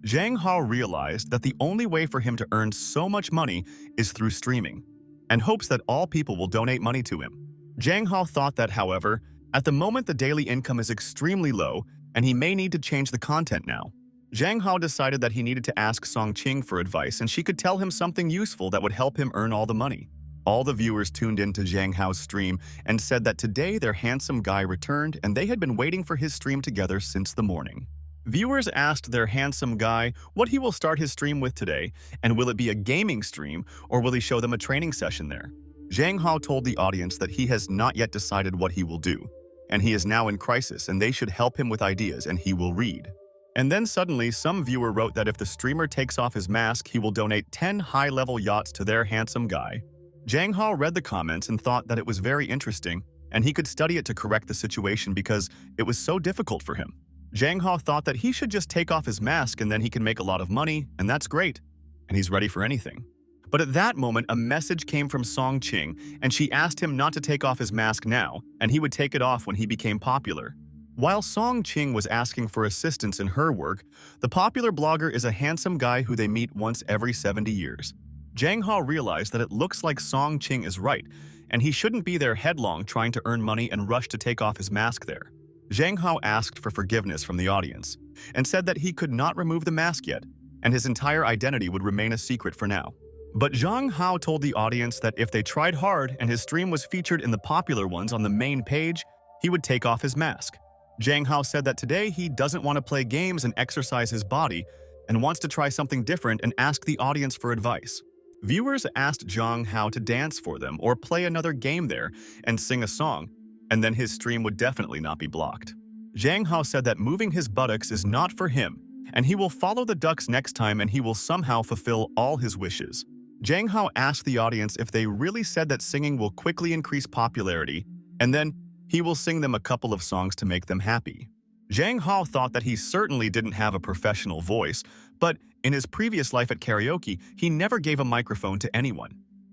Zhang Hao realized that the only way for him to earn so much money is through streaming, and hopes that all people will donate money to him. Zhang Hao thought that, however, at the moment the daily income is extremely low and he may need to change the content now. Zhang Hao decided that he needed to ask Song Qing for advice and she could tell him something useful that would help him earn all the money. All the viewers tuned into Zhang Hao's stream and said that today their handsome guy returned and they had been waiting for his stream together since the morning. Viewers asked their handsome guy what he will start his stream with today, and will it be a gaming stream or will he show them a training session there? Zhang Hao told the audience that he has not yet decided what he will do, and he is now in crisis and they should help him with ideas and he will read. And then suddenly some viewer wrote that if the streamer takes off his mask, he will donate 10 high-level yachts to their handsome guy. Zhang Hao read the comments and thought that it was very interesting, and he could study it to correct the situation because it was so difficult for him. Zhang Hao thought that he should just take off his mask and then he can make a lot of money, and that's great, and he's ready for anything. But at that moment, a message came from Song Qing, and she asked him not to take off his mask now, and he would take it off when he became popular. While Song Qing was asking for assistance in her work, the popular blogger is a handsome guy who they meet once every 70 years. Zhang Hao realized that it looks like Song Qing is right, and he shouldn't be there headlong trying to earn money and rush to take off his mask there. Zhang Hao asked for forgiveness from the audience, and said that he could not remove the mask yet, and his entire identity would remain a secret for now. But Zhang Hao told the audience that if they tried hard and his stream was featured in the popular ones on the main page, he would take off his mask. Zhang Hao said that today he doesn't want to play games and exercise his body, and wants to try something different and ask the audience for advice. Viewers asked Zhang Hao to dance for them or play another game there and sing a song, and then his stream would definitely not be blocked. Zhang Hao said that moving his buttocks is not for him, and he will follow the ducks next time and he will somehow fulfill all his wishes. Zhang Hao asked the audience if they really said that singing will quickly increase popularity, and then he will sing them a couple of songs to make them happy. Zhang Hao thought that he certainly didn't have a professional voice, but in his previous life at karaoke, he never gave a microphone to anyone.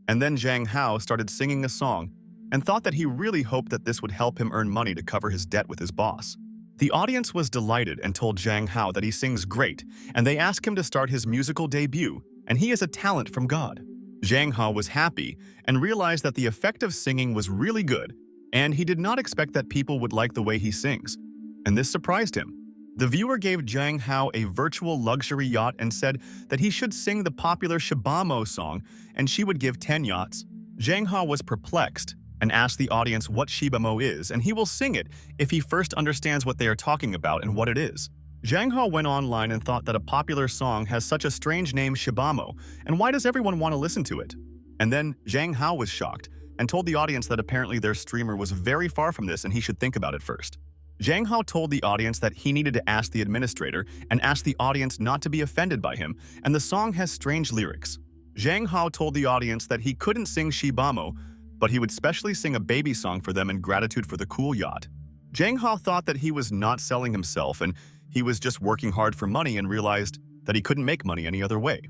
And then Zhang Hao started singing a song and thought that he really hoped that this would help him earn money to cover his debt with his boss. The audience was delighted and told Zhang Hao that he sings great, and they asked him to start his musical debut, and he is a talent from God. Zhang Hao was happy and realized that the effect of singing was really good, and he did not expect that people would like the way he sings, and this surprised him. The viewer gave Zhang Hao a virtual luxury yacht and said that he should sing the popular Shibamo song, and she would give 10 yachts. Zhang Hao was perplexed and asked the audience what Shibamo is, and he will sing it if he first understands what they are talking about and what it is. Zhang Hao went online and thought that a popular song has such a strange name, Shibamo, and why does everyone want to listen to it? And then Zhang Hao was shocked and told the audience that apparently their streamer was very far from this and he should think about it first. Zhang Hao told the audience that he needed to ask the administrator and asked the audience not to be offended by him, and the song has strange lyrics. Zhang Hao told the audience that he couldn't sing Shibamo, but he would specially sing a baby song for them in gratitude for the cool yacht. Zhang Hao thought that he was not selling himself and he was just working hard for money and realized that he couldn't make money any other way.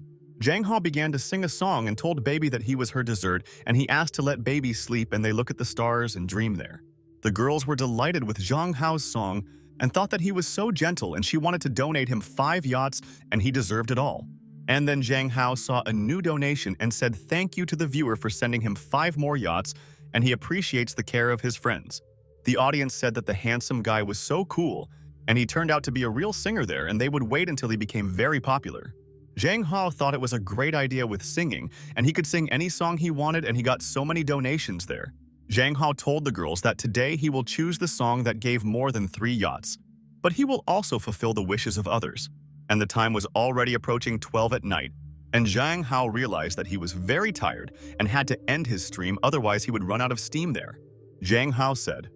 Zhang Hao began to sing a song and told Baby that he was her dessert, and he asked to let Baby sleep and they look at the stars and dream there. The girls were delighted with Zhang Hao's song and thought that he was so gentle and she wanted to donate him 5 yachts and he deserved it all. And then Zhang Hao saw a new donation and said thank you to the viewer for sending him 5 more yachts, and he appreciates the care of his friends. The audience said that the handsome guy was so cool, and he turned out to be a real singer there, and they would wait until he became very popular. Zhang Hao thought it was a great idea with singing, and he could sing any song he wanted, and he got so many donations there. Zhang Hao told the girls that today he will choose the song that gave more than 3 yachts, but he will also fulfill the wishes of others. And the time was already approaching 12 at night, and Zhang Hao realized that he was very tired and had to end his stream, otherwise he would run out of steam there. Zhang Hao said,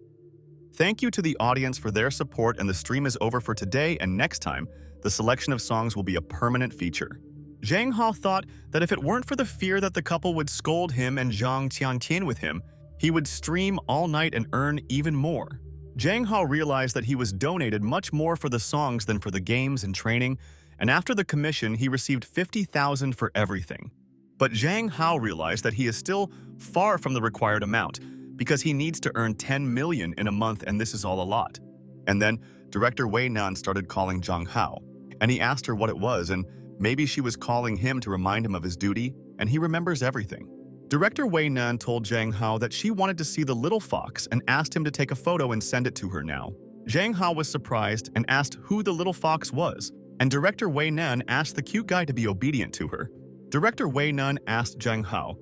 "Thank you to the audience for their support, and the stream is over for today, and next time, the selection of songs will be a permanent feature." Zhang Hao thought that if it weren't for the fear that the couple would scold him and Zhang Tiantian with him, he would stream all night and earn even more. Zhang Hao realized that he was donated much more for the songs than for the games and training, and after the commission, he received 50,000 for everything. But Zhang Hao realized that he is still far from the required amount because he needs to earn 10 million in a month, and this is all a lot. And then director Way Nan started calling Zhang Hao, and he asked her what it was, and maybe she was calling him to remind him of his duty, and he remembers everything. Director Way Nan told Zhang Hao that she wanted to see the little fox and asked him to take a photo and send it to her now. Zhang Hao was surprised and asked who the little fox was, and Director Way Nan asked the cute guy to be obedient to her. Director Way Nan asked Zhang Hao,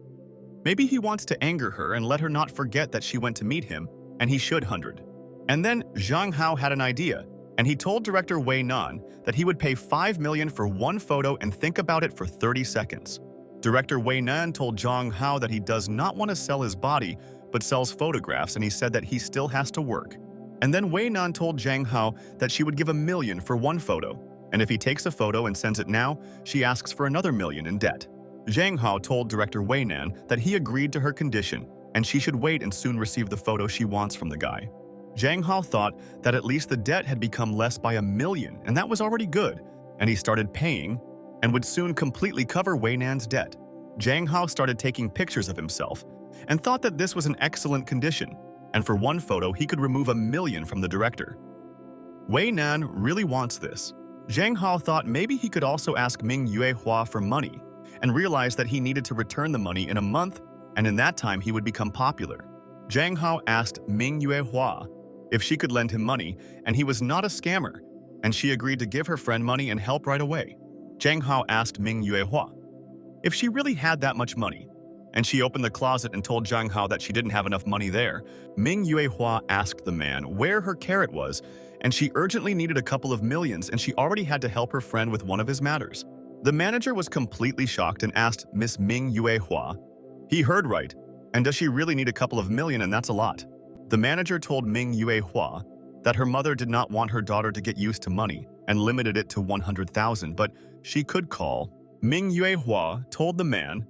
maybe he wants to anger her and let her not forget that she went to meet him, and he should 100. And then Zhang Hao had an idea, and he told Director Way Nan that he would pay 5 million for one photo and think about it for 30 seconds. Director Way Nan told Zhang Hao that he does not want to sell his body, but sells photographs, and he said that he still has to work. And then Way Nan told Zhang Hao that she would give 1 million for one photo, and if he takes a photo and sends it now, she asks for another 1 million in debt. Zhang Hao told Director Way Nan that he agreed to her condition, and she should wait and soon receive the photo she wants from the guy. Zhang Hao thought that at least the debt had become less by 1 million, and that was already good, and he started paying and would soon completely cover Way Nan's debt. Zhang Hao started taking pictures of himself and thought that this was an excellent condition, and for one photo he could remove 1 million from the director. Way Nan really wants this. Zhang Hao thought maybe he could also ask Ming Yuehua for money, and realized that he needed to return the money in a month, and in that time he would become popular. Zhang Hao asked Ming Yuehua if she could lend him money, and he was not a scammer, and she agreed to give her friend money and help right away. Zhang Hao asked Ming Yuehua if she really had that much money, and she opened the closet and told Zhang Hao that she didn't have enough money there. Ming Yuehua asked the man where her carrot was, and she urgently needed a couple of millions, and she already had to help her friend with one of his matters. The manager was completely shocked and asked Miss Ming Yuehua. He heard right. And does she really need a couple of million, and that's a lot? The manager told Ming Yuehua that her mother did not want her daughter to get used to money and limited it to 100,000, but she could call. Ming Yuehua told the man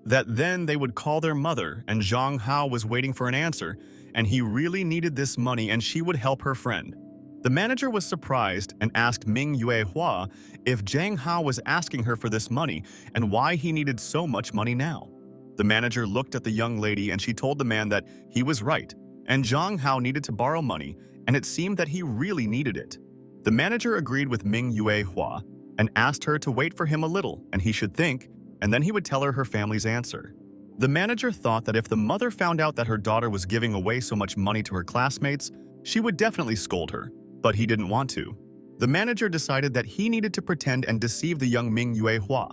that then they would call their mother, and Zhang Hao was waiting for an answer, and he really needed this money and she would help her friend. The manager was surprised and asked Ming Yuehua if Zhang Hao was asking her for this money and why he needed so much money now. The manager looked at the young lady and she told the man that he was right, and Zhang Hao needed to borrow money, and it seemed that he really needed it. The manager agreed with Ming Yuehua and asked her to wait for him a little, and he should think, and then he would tell her family's answer. The manager thought that if the mother found out that her daughter was giving away so much money to her classmates, she would definitely scold her, but he didn't want to. The manager decided that he needed to pretend and deceive the young Ming Yuehua,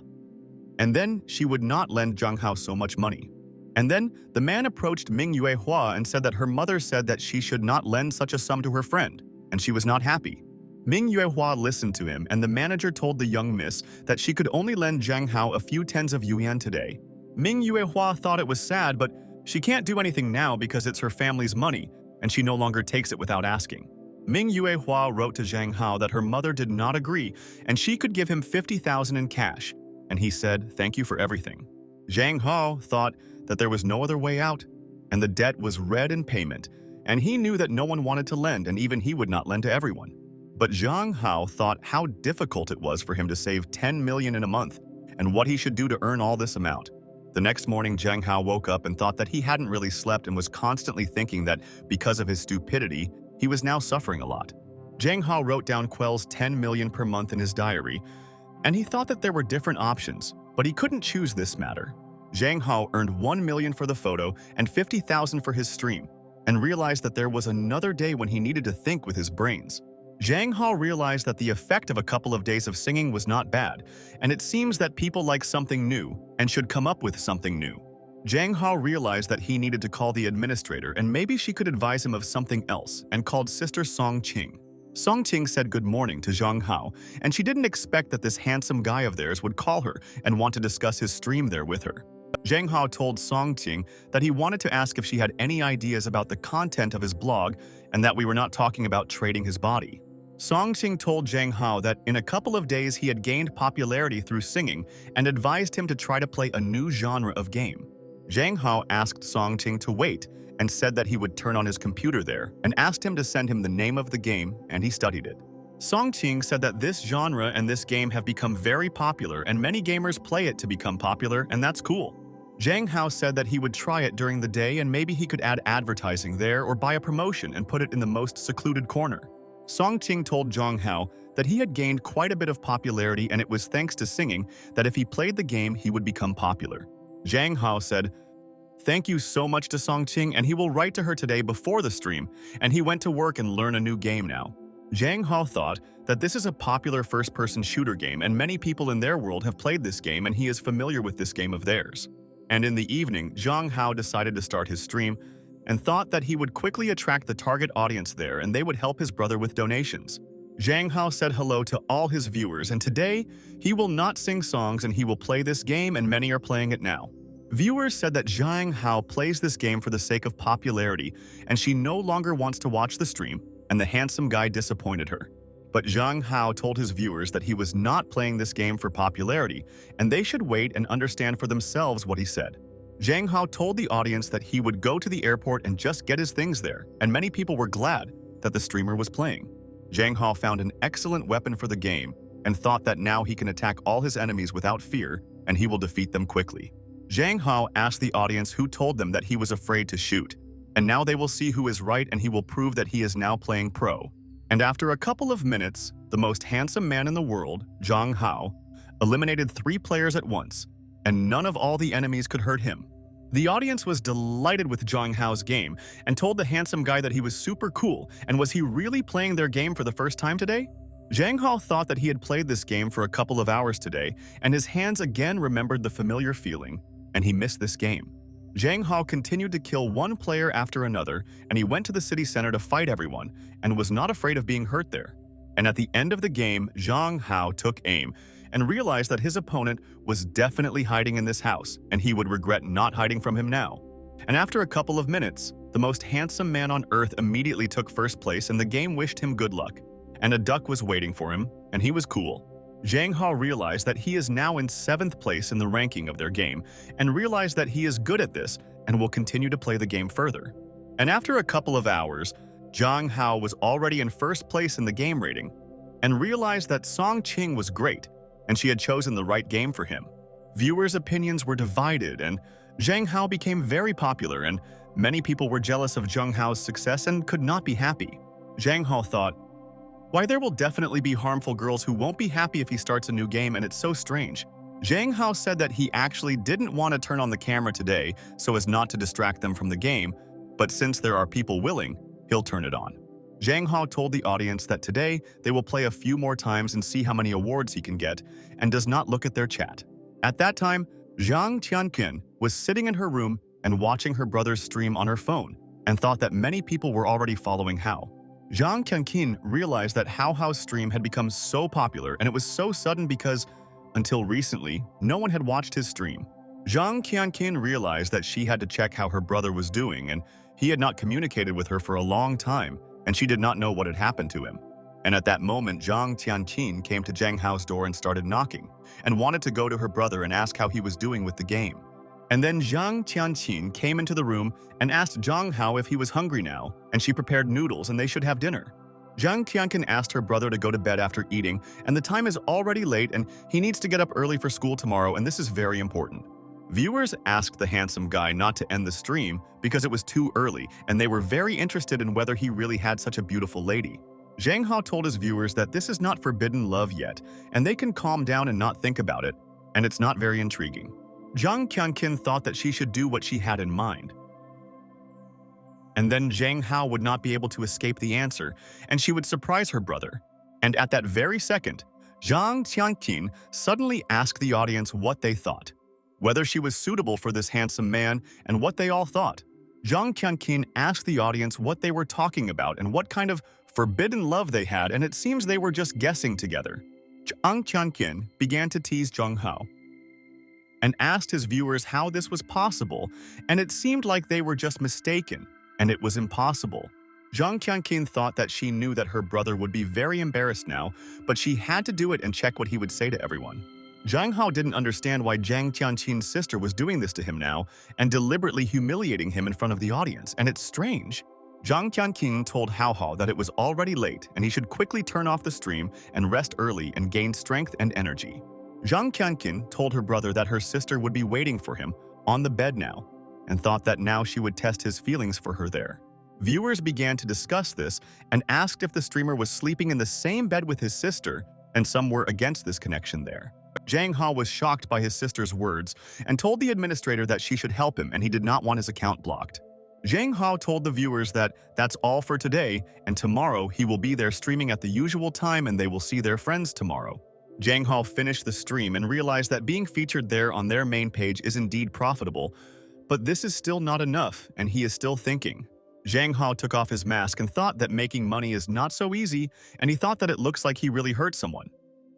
and then she would not lend Zhang Hao so much money. And then the man approached Ming Yuehua and said that her mother said that she should not lend such a sum to her friend, and she was not happy. Ming Yuehua listened to him, and the manager told the young miss that she could only lend Zhang Hao a few tens of yuan today. Ming Yuehua thought it was sad, but she can't do anything now because it's her family's money, and she no longer takes it without asking. Ming Yuehua wrote to Zhang Hao that her mother did not agree, and she could give him 50,000 in cash, and he said, "Thank you for everything." Zhang Hao thought that there was no other way out, and the debt was red in payment, and he knew that no one wanted to lend, and even he would not lend to everyone. But Zhang Hao thought how difficult it was for him to save 10 million in a month, and what he should do to earn all this amount. The next morning, Zhang Hao woke up and thought that he hadn't really slept and was constantly thinking that because of his stupidity, he was now suffering a lot. Zhang Hao wrote down Quell's 10 million per month in his diary, and he thought that there were different options, but he couldn't choose this matter. Zhang Hao earned 1 million for the photo and 50,000 for his stream, and realized that there was another day when he needed to think with his brains. Zhang Hao realized that the effect of a couple of days of singing was not bad, and it seems that people like something new and should come up with something new. Zhang Hao realized that he needed to call the administrator and maybe she could advise him of something else, and called Sister Song Qing. Song Qing said good morning to Zhang Hao, and she didn't expect that this handsome guy of theirs would call her and want to discuss his stream there with her. Zhang Hao told Song Qing that he wanted to ask if she had any ideas about the content of his blog and that we were not talking about trading his body. Song Qing told Zhang Hao that in a couple of days he had gained popularity through singing and advised him to try to play a new genre of game. Zhang Hao asked Song Qing to wait and said that he would turn on his computer there and asked him to send him the name of the game, and he studied it. Song Qing said that this genre and this game have become very popular and many gamers play it to become popular, and that's cool. Zhang Hao said that he would try it during the day and maybe he could add advertising there or buy a promotion and put it in the most secluded corner. Song Qing told Zhang Hao that he had gained quite a bit of popularity and it was thanks to singing that if he played the game he would become popular. Zhang Hao said, "Thank you so much to Song Qing, and he will write to her today before the stream, and he went to work and learn a new game now." Zhang Hao thought that this is a popular first-person shooter game and many people in their world have played this game and he is familiar with this game of theirs. And in the evening, Zhang Hao decided to start his stream and thought that he would quickly attract the target audience there and they would help his brother with donations. Zhang Hao said hello to all his viewers, and today he will not sing songs and he will play this game, and many are playing it now. Viewers said that Zhang Hao plays this game for the sake of popularity and she no longer wants to watch the stream, and the handsome guy disappointed her. But Zhang Hao told his viewers that he was not playing this game for popularity and they should wait and understand for themselves what he said. Zhang Hao told the audience that he would go to the airport and just get his things there, and many people were glad that the streamer was playing. Zhang Hao found an excellent weapon for the game and thought that now he can attack all his enemies without fear and he will defeat them quickly. Zhang Hao asked the audience who told them that he was afraid to shoot, and now they will see who is right and he will prove that he is now playing pro. And after a couple of minutes, the most handsome man in the world, Zhang Hao, eliminated 3 players at once, and none of all the enemies could hurt him. The audience was delighted with Zhang Hao's game and told the handsome guy that he was super cool, and was he really playing their game for the first time today? Zhang Hao thought that he had played this game for a couple of hours today, and his hands again remembered the familiar feeling, and he missed this game. Zhang Hao continued to kill one player after another, and he went to the city center to fight everyone, and was not afraid of being hurt there. And at the end of the game, Zhang Hao took aim, and realized that his opponent was definitely hiding in this house, and he would regret not hiding from him now. And after a couple of minutes, the most handsome man on earth immediately took first place, and the game wished him good luck. And a duck was waiting for him, and he was cool. Zhang Hao realized that he is now in 7th place in the ranking of their game, and realized that he is good at this and will continue to play the game further. And after a couple of hours, Zhang Hao was already in 1st place in the game rating, and realized that Song Qing was great, and she had chosen the right game for him. Viewers' opinions were divided, and Zhang Hao became very popular, and many people were jealous of Zhang Hao's success and could not be happy. Zhang Hao thought, "Why, there will definitely be harmful girls who won't be happy if he starts a new game, and it's so strange." Zhang Hao said that he actually didn't want to turn on the camera today so as not to distract them from the game, but since there are people willing, he'll turn it on. Zhang Hao told the audience that today they will play a few more times and see how many awards he can get, and does not look at their chat. At that time, Zhang Tianqin was sitting in her room and watching her brother's stream on her phone, and thought that many people were already following Hao. Zhang Tianqin realized that Hao's stream had become so popular, and it was so sudden because, until recently, no one had watched his stream. Zhang Tianqin realized that she had to check how her brother was doing, and he had not communicated with her for a long time, and she did not know what had happened to him. And at that moment, Zhang Tianqin came to Zhang Hao's door and started knocking, and wanted to go to her brother and ask how he was doing with the game. And then Zhang Tianqin came into the room and asked Zhang Hao if he was hungry now, and she prepared noodles and they should have dinner. Zhang Tianqin asked her brother to go to bed after eating, and the time is already late and he needs to get up early for school tomorrow, and this is very important. Viewers asked the handsome guy not to end the stream because it was too early, and they were very interested in whether he really had such a beautiful lady. Zhang Hao told his viewers that this is not forbidden love yet, and they can calm down and not think about it, and it's not very intriguing. Zhang Tianqin thought that she should do what she had in mind. And then Zhang Hao would not be able to escape the answer, and she would surprise her brother. And at that very second, Zhang Tianqin suddenly asked the audience what they thought, whether she was suitable for this handsome man, and what they all thought. Zhang Tianqin asked the audience what they were talking about and what kind of forbidden love they had, and it seems they were just guessing together. Zhang Tianqin began to tease Zhang Hao and asked his viewers how this was possible, and it seemed like they were just mistaken, and it was impossible. Zhang Tianqin thought that she knew that her brother would be very embarrassed now, but she had to do it and check what he would say to everyone. Zhang Hao didn't understand why Zhang Tianqin's sister was doing this to him now and deliberately humiliating him in front of the audience, and it's strange. Zhang Tianqin told Hao that it was already late and he should quickly turn off the stream and rest early and gain strength and energy. Zhang Tianqin told her brother that her sister would be waiting for him on the bed now, and thought that now she would test his feelings for her there. Viewers began to discuss this and asked if the streamer was sleeping in the same bed with his sister, and some were against this connection there. Zhang Hao was shocked by his sister's words and told the administrator that she should help him and he did not want his account blocked. Zhang Hao told the viewers that that's all for today, and tomorrow he will be there streaming at the usual time and they will see their friends tomorrow. Zhang Hao finished the stream and realized that being featured there on their main page is indeed profitable, but this is still not enough, and he is still thinking. Zhang Hao took off his mask and thought that making money is not so easy, and he thought that it looks like he really hurt someone.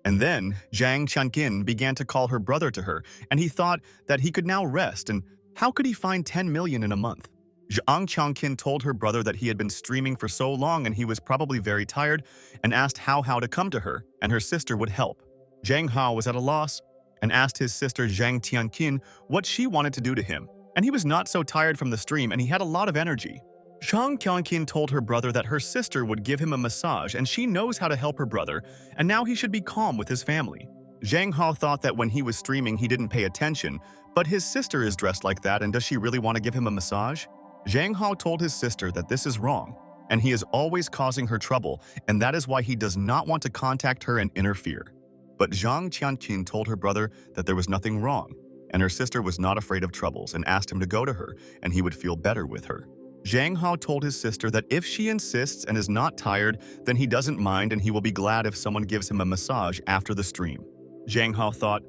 And then Zhang Tianqin began to call her brother to her, and he thought that he could now rest, and how could he find 10 million in a month? Zhang Tianqin told her brother that he had been streaming for so long and he was probably very tired, and asked Hao to come to her, and her sister would help. Zhang Hao was at a loss and asked his sister Zhang Tianqin what she wanted to do to him, and he was not so tired from the stream and he had a lot of energy. Zhang Tianqin told her brother that her sister would give him a massage and she knows how to help her brother, and now he should be calm with his family. Zhang Hao thought that when he was streaming he didn't pay attention, but his sister is dressed like that, and does she really want to give him a massage? Zhang Hao told his sister that this is wrong, and he is always causing her trouble, and that is why he does not want to contact her and interfere. But Zhang Tianqin told her brother that there was nothing wrong, and her sister was not afraid of troubles and asked him to go to her, and he would feel better with her. Zhang Hao told his sister that if she insists and is not tired, then he doesn't mind and he will be glad if someone gives him a massage after the stream. Zhang Hao thought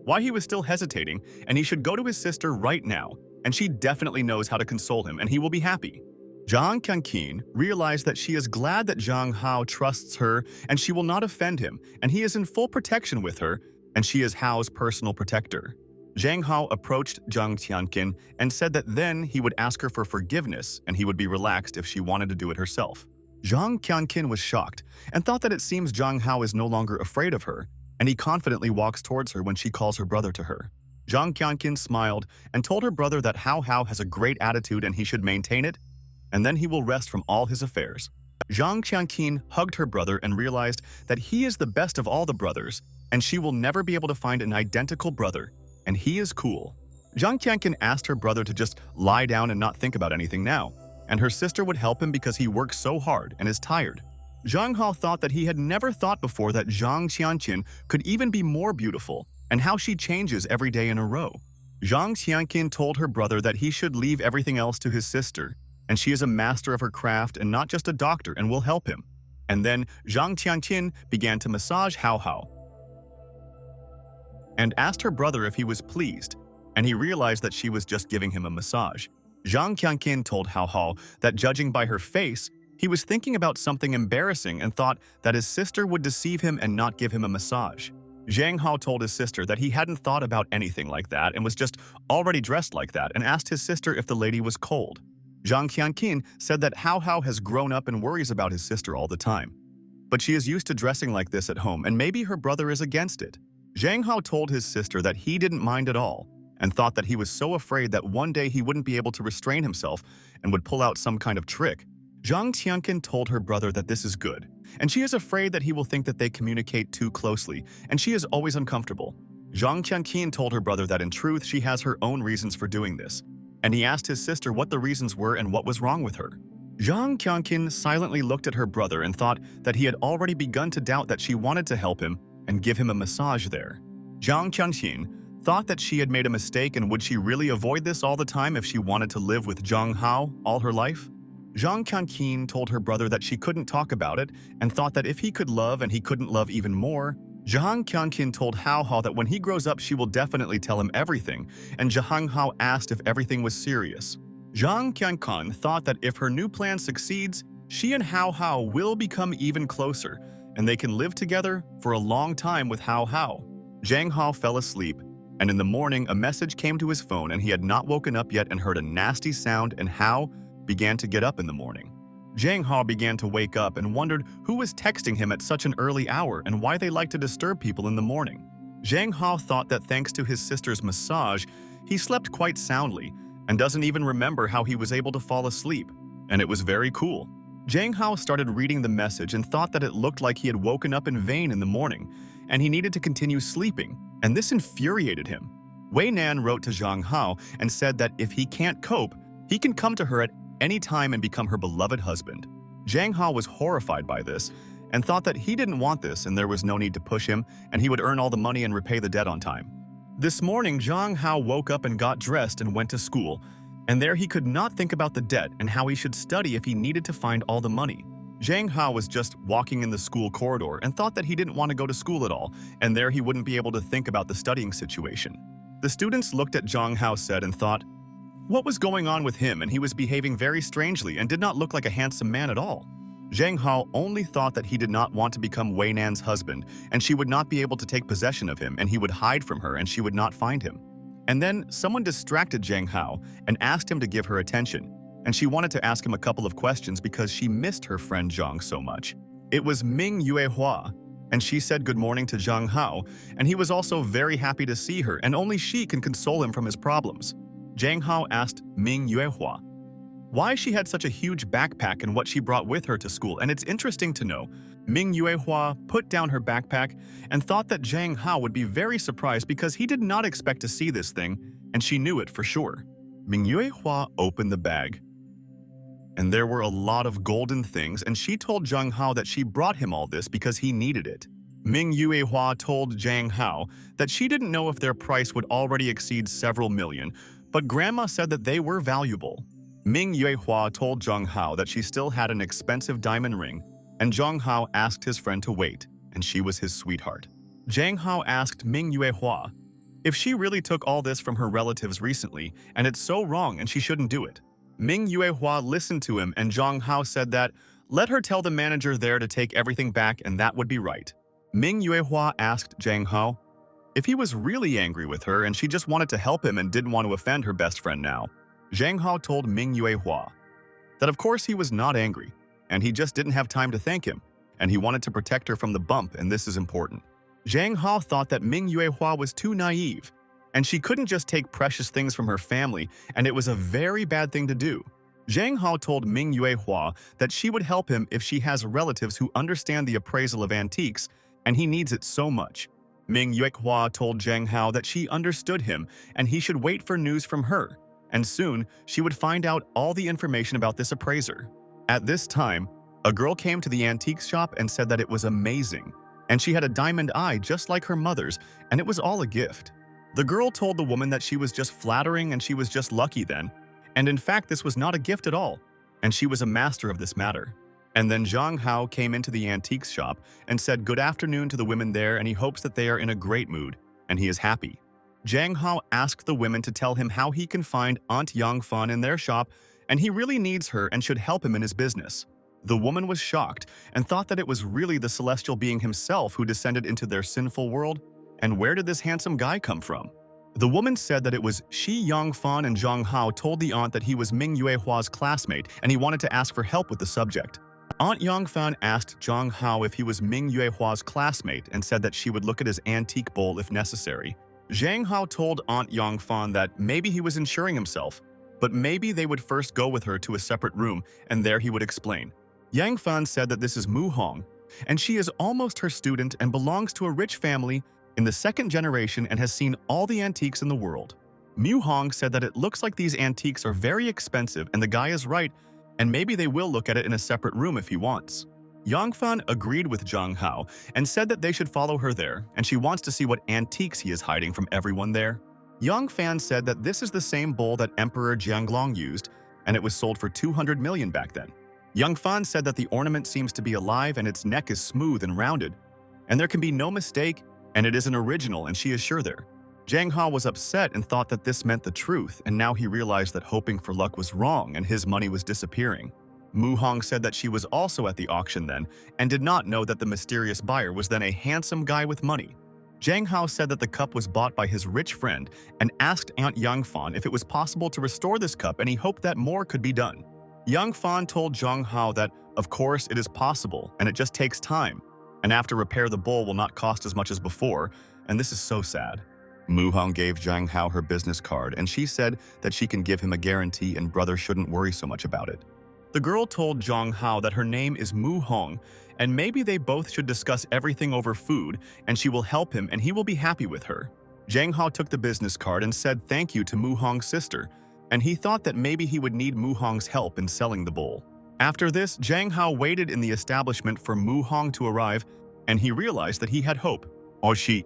why he was still hesitating, and he should go to his sister right now, and she definitely knows how to console him and he will be happy. Zhang Qianqin realized that she is glad that Zhang Hao trusts her and she will not offend him, and he is in full protection with her, and she is Hao's personal protector. Zhang Hao approached Zhang Qianqin and said that then he would ask her for forgiveness and he would be relaxed if she wanted to do it herself. Zhang Qianqin was shocked and thought that it seems Zhang Hao is no longer afraid of her, and he confidently walks towards her when she calls her brother to her. Zhang Qianqin smiled and told her brother that Hao Hao has a great attitude and he should maintain it, and then he will rest from all his affairs. Zhang Qianqin hugged her brother and realized that he is the best of all the brothers, and she will never be able to find an identical brother, and he is cool. Zhang Qianqin asked her brother to just lie down and not think about anything now, and her sister would help him because he works so hard and is tired. Zhang Hao thought that he had never thought before that Zhang Qianqin could even be more beautiful, and how she changes every day in a row. Zhang Qianqin told her brother that he should leave everything else to his sister, and she is a master of her craft and not just a doctor and will help him. And then Zhang Qianqin began to massage Hao Hao and asked her brother if he was pleased, and he realized that she was just giving him a massage. Zhang Qianqin told Hao Hao that judging by her face, he was thinking about something embarrassing and thought that his sister would deceive him and not give him a massage. Zhang Hao told his sister that he hadn't thought about anything like that and was just already dressed like that, and asked his sister if the lady was cold. Zhang Qianqin said that Hao Hao has grown up and worries about his sister all the time, but she is used to dressing like this at home and maybe her brother is against it. Zhang Hao told his sister that he didn't mind at all and thought that he was so afraid that one day he wouldn't be able to restrain himself and would pull out some kind of trick. Zhang Qianqin told her brother that this is good, and she is afraid that he will think that they communicate too closely, and she is always uncomfortable. Zhang Qianqin told her brother that in truth she has her own reasons for doing this, and he asked his sister what the reasons were and what was wrong with her. Zhang Qianqin silently looked at her brother and thought that he had already begun to doubt that she wanted to help him and give him a massage there. Zhang Qianqin thought that she had made a mistake, and would she really avoid this all the time if she wanted to live with Zhang Hao all her life? Zhang Qianqin told her brother that she couldn't talk about it and thought that if he could love and he couldn't love even more. Zhang Qianqin told Hao Hao that when he grows up she will definitely tell him everything, and Zhang Hao asked if everything was serious. Zhang Qianqin thought that if her new plan succeeds, she and Hao Hao will become even closer, and they can live together for a long time with Hao Hao. Zhang Hao fell asleep, and in the morning a message came to his phone and he had not woken up yet and heard a nasty sound, and Hao began to get up in the morning. Zhang Hao began to wake up and wondered who was texting him at such an early hour and why they like to disturb people in the morning. Zhang Hao thought that thanks to his sister's massage, he slept quite soundly and doesn't even remember how he was able to fall asleep, and it was very cool. Zhang Hao started reading the message and thought that it looked like he had woken up in vain in the morning, and he needed to continue sleeping, and this infuriated him. Way Nan wrote to Zhang Hao and said that if he can't cope, he can come to her at any time and become her beloved husband. Zhang Hao was horrified by this and thought that he didn't want this and there was no need to push him and he would earn all the money and repay the debt on time. This morning, Zhang Hao woke up and got dressed and went to school, and there he could not think about the debt and how he should study if he needed to find all the money. Zhang Hao was just walking in the school corridor and thought that he didn't want to go to school at all, and there he wouldn't be able to think about the studying situation. The students looked at Zhang Hao said and thought, what was going on with him, and he was behaving very strangely and did not look like a handsome man at all. Zhang Hao only thought that he did not want to become Way Nan's husband, and she would not be able to take possession of him, and he would hide from her and she would not find him. And then someone distracted Zhang Hao and asked him to give her attention, and she wanted to ask him a couple of questions because she missed her friend Zhang so much. It was Ming Yuehua, and she said good morning to Zhang Hao, and he was also very happy to see her, and only she can console him from his problems. Zhang Hao asked Ming Yuehua why she had such a huge backpack and what she brought with her to school, and it's interesting to know, Ming Yuehua put down her backpack and thought that Zhang Hao would be very surprised because he did not expect to see this thing, and she knew it for sure. Ming Yuehua opened the bag, and there were a lot of golden things, and she told Zhang Hao that she brought him all this because he needed it. Ming Yuehua told Zhang Hao that she didn't know if their price would already exceed several million, but Grandma said that they were valuable. Ming Yuehua told Zhang Hao that she still had an expensive diamond ring, and Zhang Hao asked his friend to wait, and she was his sweetheart. Zhang Hao asked Ming Yuehua if she really took all this from her relatives recently, and it's so wrong and she shouldn't do it. Ming Yuehua listened to him and Zhang Hao said that, let her tell the manager there to take everything back and that would be right. Ming Yuehua asked Zhang Hao if he was really angry with her and she just wanted to help him and didn't want to offend her best friend now. Zhang Hao told Ming Yuehua that of course he was not angry, and he just didn't have time to thank him, and he wanted to protect her from the bump, and this is important. Zhang Hao thought that Ming Yuehua was too naive, and she couldn't just take precious things from her family, and it was a very bad thing to do. Zhang Hao told Ming Yuehua that she would help him if she has relatives who understand the appraisal of antiques, and he needs it so much. Ming Yuehua told Zhang Hao that she understood him, and he should wait for news from her, and soon she would find out all the information about this appraiser. At this time, a girl came to the antiques shop and said that it was amazing, and she had a diamond eye just like her mother's, and it was all a gift. The girl told the woman that she was just flattering and she was just lucky then, and in fact this was not a gift at all, and she was a master of this matter. And then Zhang Hao came into the antiques shop and said good afternoon to the women there, and he hopes that they are in a great mood, and he is happy. Zhang Hao asked the women to tell him how he can find Aunt Yang Fan in their shop, and he really needs her and should help him in his business. The woman was shocked and thought that it was really the celestial being himself who descended into their sinful world, and where did this handsome guy come from? The woman said that it was Shi Yang Fan, and Zhang Hao told the aunt that he was Ming Yuehua's classmate and he wanted to ask for help with the subject. Aunt Yang Fan asked Zhang Hao if he was Ming Yuehua's classmate and said that she would look at his antique bowl if necessary. Zhang Hao told Aunt Yang Fan that maybe he was insuring himself, but maybe they would first go with her to a separate room and there he would explain. Yang Fan said that this is Mu Hong, and she is almost her student and belongs to a rich family in the second generation and has seen all the antiques in the world. Mu Hong said that it looks like these antiques are very expensive and the guy is right, and maybe they will look at it in a separate room if he wants. Yang Fan agreed with Zhang Hao and said that they should follow her there, and she wants to see what antiques he is hiding from everyone there. Yang Fan said that this is the same bowl that Emperor Jianglong used, and it was sold for 200 million back then. Yang Fan said that the ornament seems to be alive and its neck is smooth and rounded, and there can be no mistake, and it is an original, and she is sure there. Zhang Hao was upset and thought that this meant the truth, and now he realized that hoping for luck was wrong and his money was disappearing. Mu Hong said that she was also at the auction then and did not know that the mysterious buyer was then a handsome guy with money. Zhang Hao said that the cup was bought by his rich friend and asked Aunt Yang Fan if it was possible to restore this cup, and he hoped that more could be done. Yang Fan told Zhang Hao that, of course, it is possible and it just takes time, and after repair the bowl will not cost as much as before, and this is so sad. Mu Hong gave Zhang Hao her business card and she said that she can give him a guarantee and brother shouldn't worry so much about it. The girl told Zhang Hao that her name is Mu Hong, and maybe they both should discuss everything over food, and she will help him and he will be happy with her. Zhang Hao took the business card and said thank you to Mu Hong's sister, and he thought that maybe he would need Mu Hong's help in selling the bowl. After this, Zhang Hao waited in the establishment for Mu Hong to arrive, and he realized that he had hope. Oh, she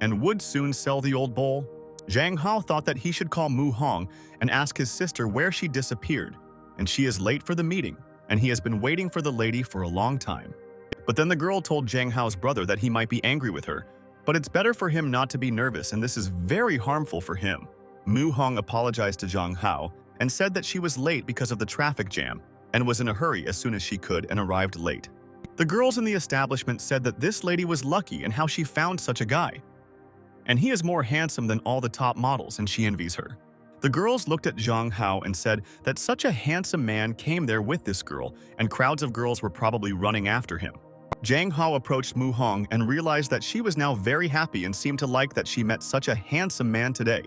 and would soon sell the old bowl. Zhang Hao thought that he should call Mu Hong and ask his sister where she disappeared, and she is late for the meeting, and he has been waiting for the lady for a long time. But then the girl told Zhang Hao's brother that he might be angry with her, but it's better for him not to be nervous, and this is very harmful for him. Mu Hong apologized to Zhang Hao and said that she was late because of the traffic jam and was in a hurry as soon as she could and arrived late. The girls in the establishment said that this lady was lucky and how she found such a guy, and he is more handsome than all the top models, and she envies her. The girls looked at Zhang Hao and said that such a handsome man came there with this girl, and crowds of girls were probably running after him. Zhang Hao approached Mu Hong and realized that she was now very happy and seemed to like that she met such a handsome man today.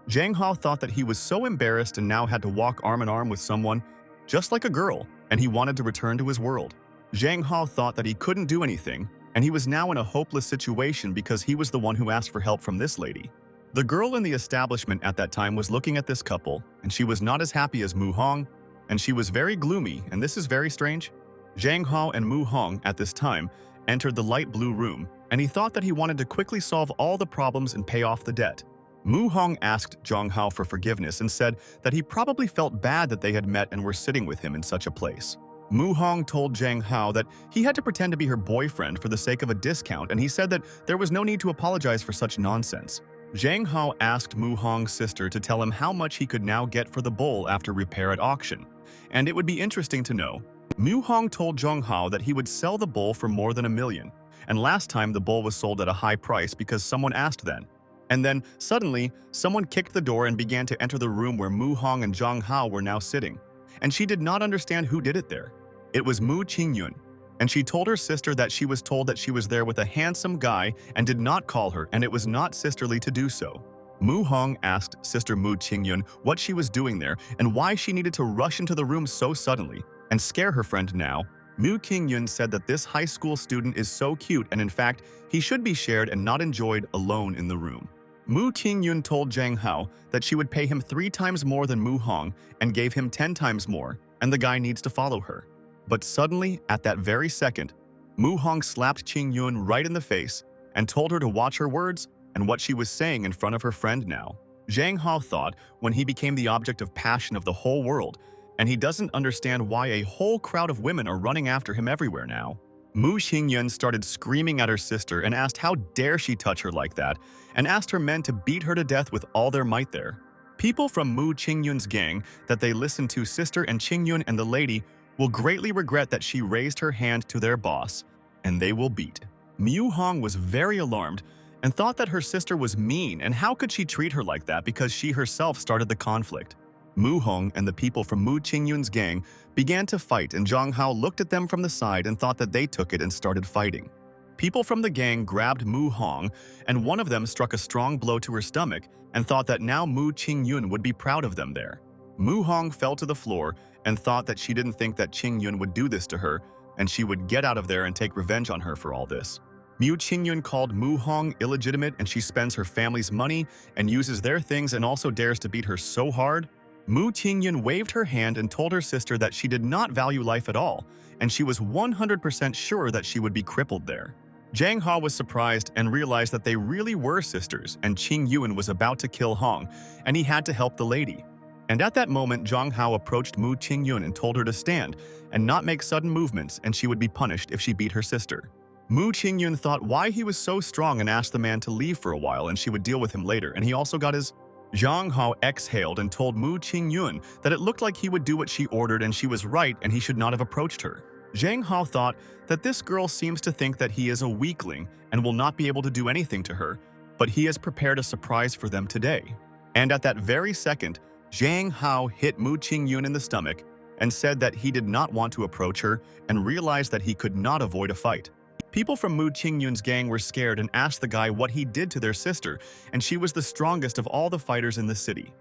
Zhang Hao thought that he was so embarrassed and now had to walk arm in arm with someone, just like a girl, and he wanted to return to his world. Zhang Hao thought that he couldn't do anything, and he was now in a hopeless situation because he was the one who asked for help from this lady. The girl in the establishment at that time was looking at this couple, and she was not as happy as Mu Hong, and she was very gloomy, and this is very strange. Zhang Hao and Mu Hong at this time entered the light blue room, and he thought that he wanted to quickly solve all the problems and pay off the debt. Mu Hong asked Zhang Hao for forgiveness and said that he probably felt bad that they had met and were sitting with him in such a place. Mu Hong told Zhang Hao that he had to pretend to be her boyfriend for the sake of a discount, and he said that there was no need to apologize for such nonsense. Zhang Hao asked Mu Hong's sister to tell him how much he could now get for the bowl after repair at auction, and it would be interesting to know. Mu Hong told Zhang Hao that he would sell the bowl for more than $1 million, and last time the bowl was sold at a high price because someone asked then. And then, suddenly, someone kicked the door and began to enter the room where Mu Hong and Zhang Hao were now sitting, and she did not understand who did it there. It was Mu Qingyun, and she told her sister that she was told that she was there with a handsome guy and did not call her, and it was not sisterly to do so. Mu Hong asked Sister Mu Qingyun what she was doing there and why she needed to rush into the room so suddenly and scare her friend now. Mu Qingyun said that this high school student is so cute and in fact, he should be shared and not enjoyed alone in the room. Mu Qingyun told Zhang Hao that she would pay him 3 times more than Mu Hong and gave him 10 times more, and the guy needs to follow her. But suddenly, at that very second, Mu Hong slapped Qingyun right in the face and told her to watch her words and what she was saying in front of her friend now. Zhang Hao thought when he became the object of passion of the whole world, and he doesn't understand why a whole crowd of women are running after him everywhere now. Mu Xingyun started screaming at her sister and asked how dare she touch her like that, and asked her men to beat her to death with all their might there. People from Mu Qingyun's gang that they listened to Sister and Qingyun and the lady will greatly regret that she raised her hand to their boss, and they will beat. Mu Hong was very alarmed and thought that her sister was mean and how could she treat her like that because she herself started the conflict. Mu Hong and the people from Mu Qingyun's gang began to fight and Zhang Hao looked at them from the side and thought that they took it and started fighting. People from the gang grabbed Mu Hong and one of them struck a strong blow to her stomach and thought that now Mu Qingyun would be proud of them there. Mu Hong fell to the floor and thought that she didn't think that Qingyun would do this to her and she would get out of there and take revenge on her for all this. Mu Qingyun called Mu Hong illegitimate and she spends her family's money and uses their things and also dares to beat her so hard. Mu Qingyun waved her hand and told her sister that she did not value life at all, and she was 100% sure that she would be crippled there. Zhang Hao was surprised and realized that they really were sisters, and Qingyun was about to kill Hong, and he had to help the lady. And at that moment, Zhang Hao approached Mu Qingyun and told her to stand and not make sudden movements, and she would be punished if she beat her sister. Mu Qingyun thought why he was so strong and asked the man to leave for a while and she would deal with him later, and he also got his. Zhang Hao exhaled and told Mu Qingyun that it looked like he would do what she ordered and she was right and he should not have approached her. Zhang Hao thought that this girl seems to think that he is a weakling and will not be able to do anything to her, but he has prepared a surprise for them today. And at that very second, Zhang Hao hit Mu Qingyun in the stomach and said that he did not want to approach her and realized that he could not avoid a fight. People from Mu Qingyun's gang were scared and asked the guy what he did to their sister, and she was the strongest of all the fighters in the city.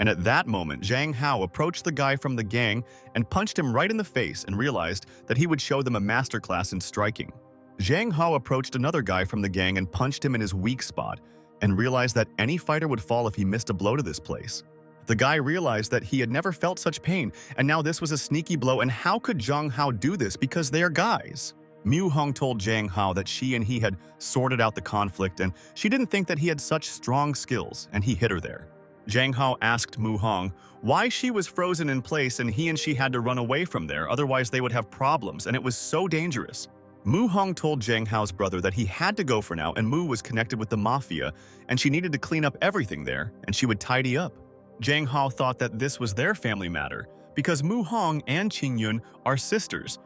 And at that moment, Zhang Hao approached the guy from the gang and punched him right in the face and realized that he would show them a masterclass in striking. Zhang Hao approached another guy from the gang and punched him in his weak spot and realized that any fighter would fall if he missed a blow to this place. The guy realized that he had never felt such pain, and now this was a sneaky blow, and how could Zhang Hao do this because they are guys? Mu Hong told Zhang Hao that she and he had sorted out the conflict and she didn't think that he had such strong skills, and he hit her there. Zhang Hao asked Mu Hong why she was frozen in place and he and she had to run away from there, otherwise they would have problems and it was so dangerous. Mu Hong told Zhang Hao's brother that he had to go for now and Mu was connected with the mafia and she needed to clean up everything there and she would tidy up. Zhang Hao thought that this was their family matter because Mu Hong and Qingyun are sisters.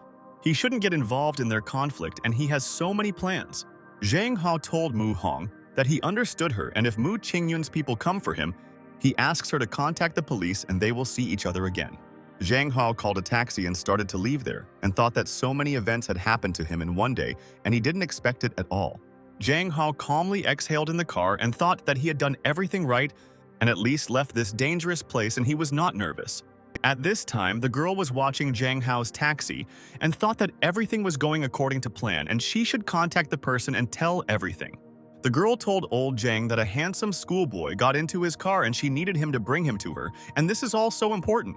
He shouldn't get involved in their conflict and he has so many plans. Zhang Hao told Mu Hong that he understood her and if Mu Qingyun's people come for him, he asks her to contact the police and they will see each other again. Zhang Hao called a taxi and started to leave there and thought that so many events had happened to him in one day and he didn't expect it at all. Zhang Hao calmly exhaled in the car and thought that he had done everything right and at least left this dangerous place and he was not nervous. At this time, the girl was watching Zhang Hao's taxi and thought that everything was going according to plan and she should contact the person and tell everything. The girl told old Zhang that a handsome schoolboy got into his car and she needed him to bring him to her, and this is all so important.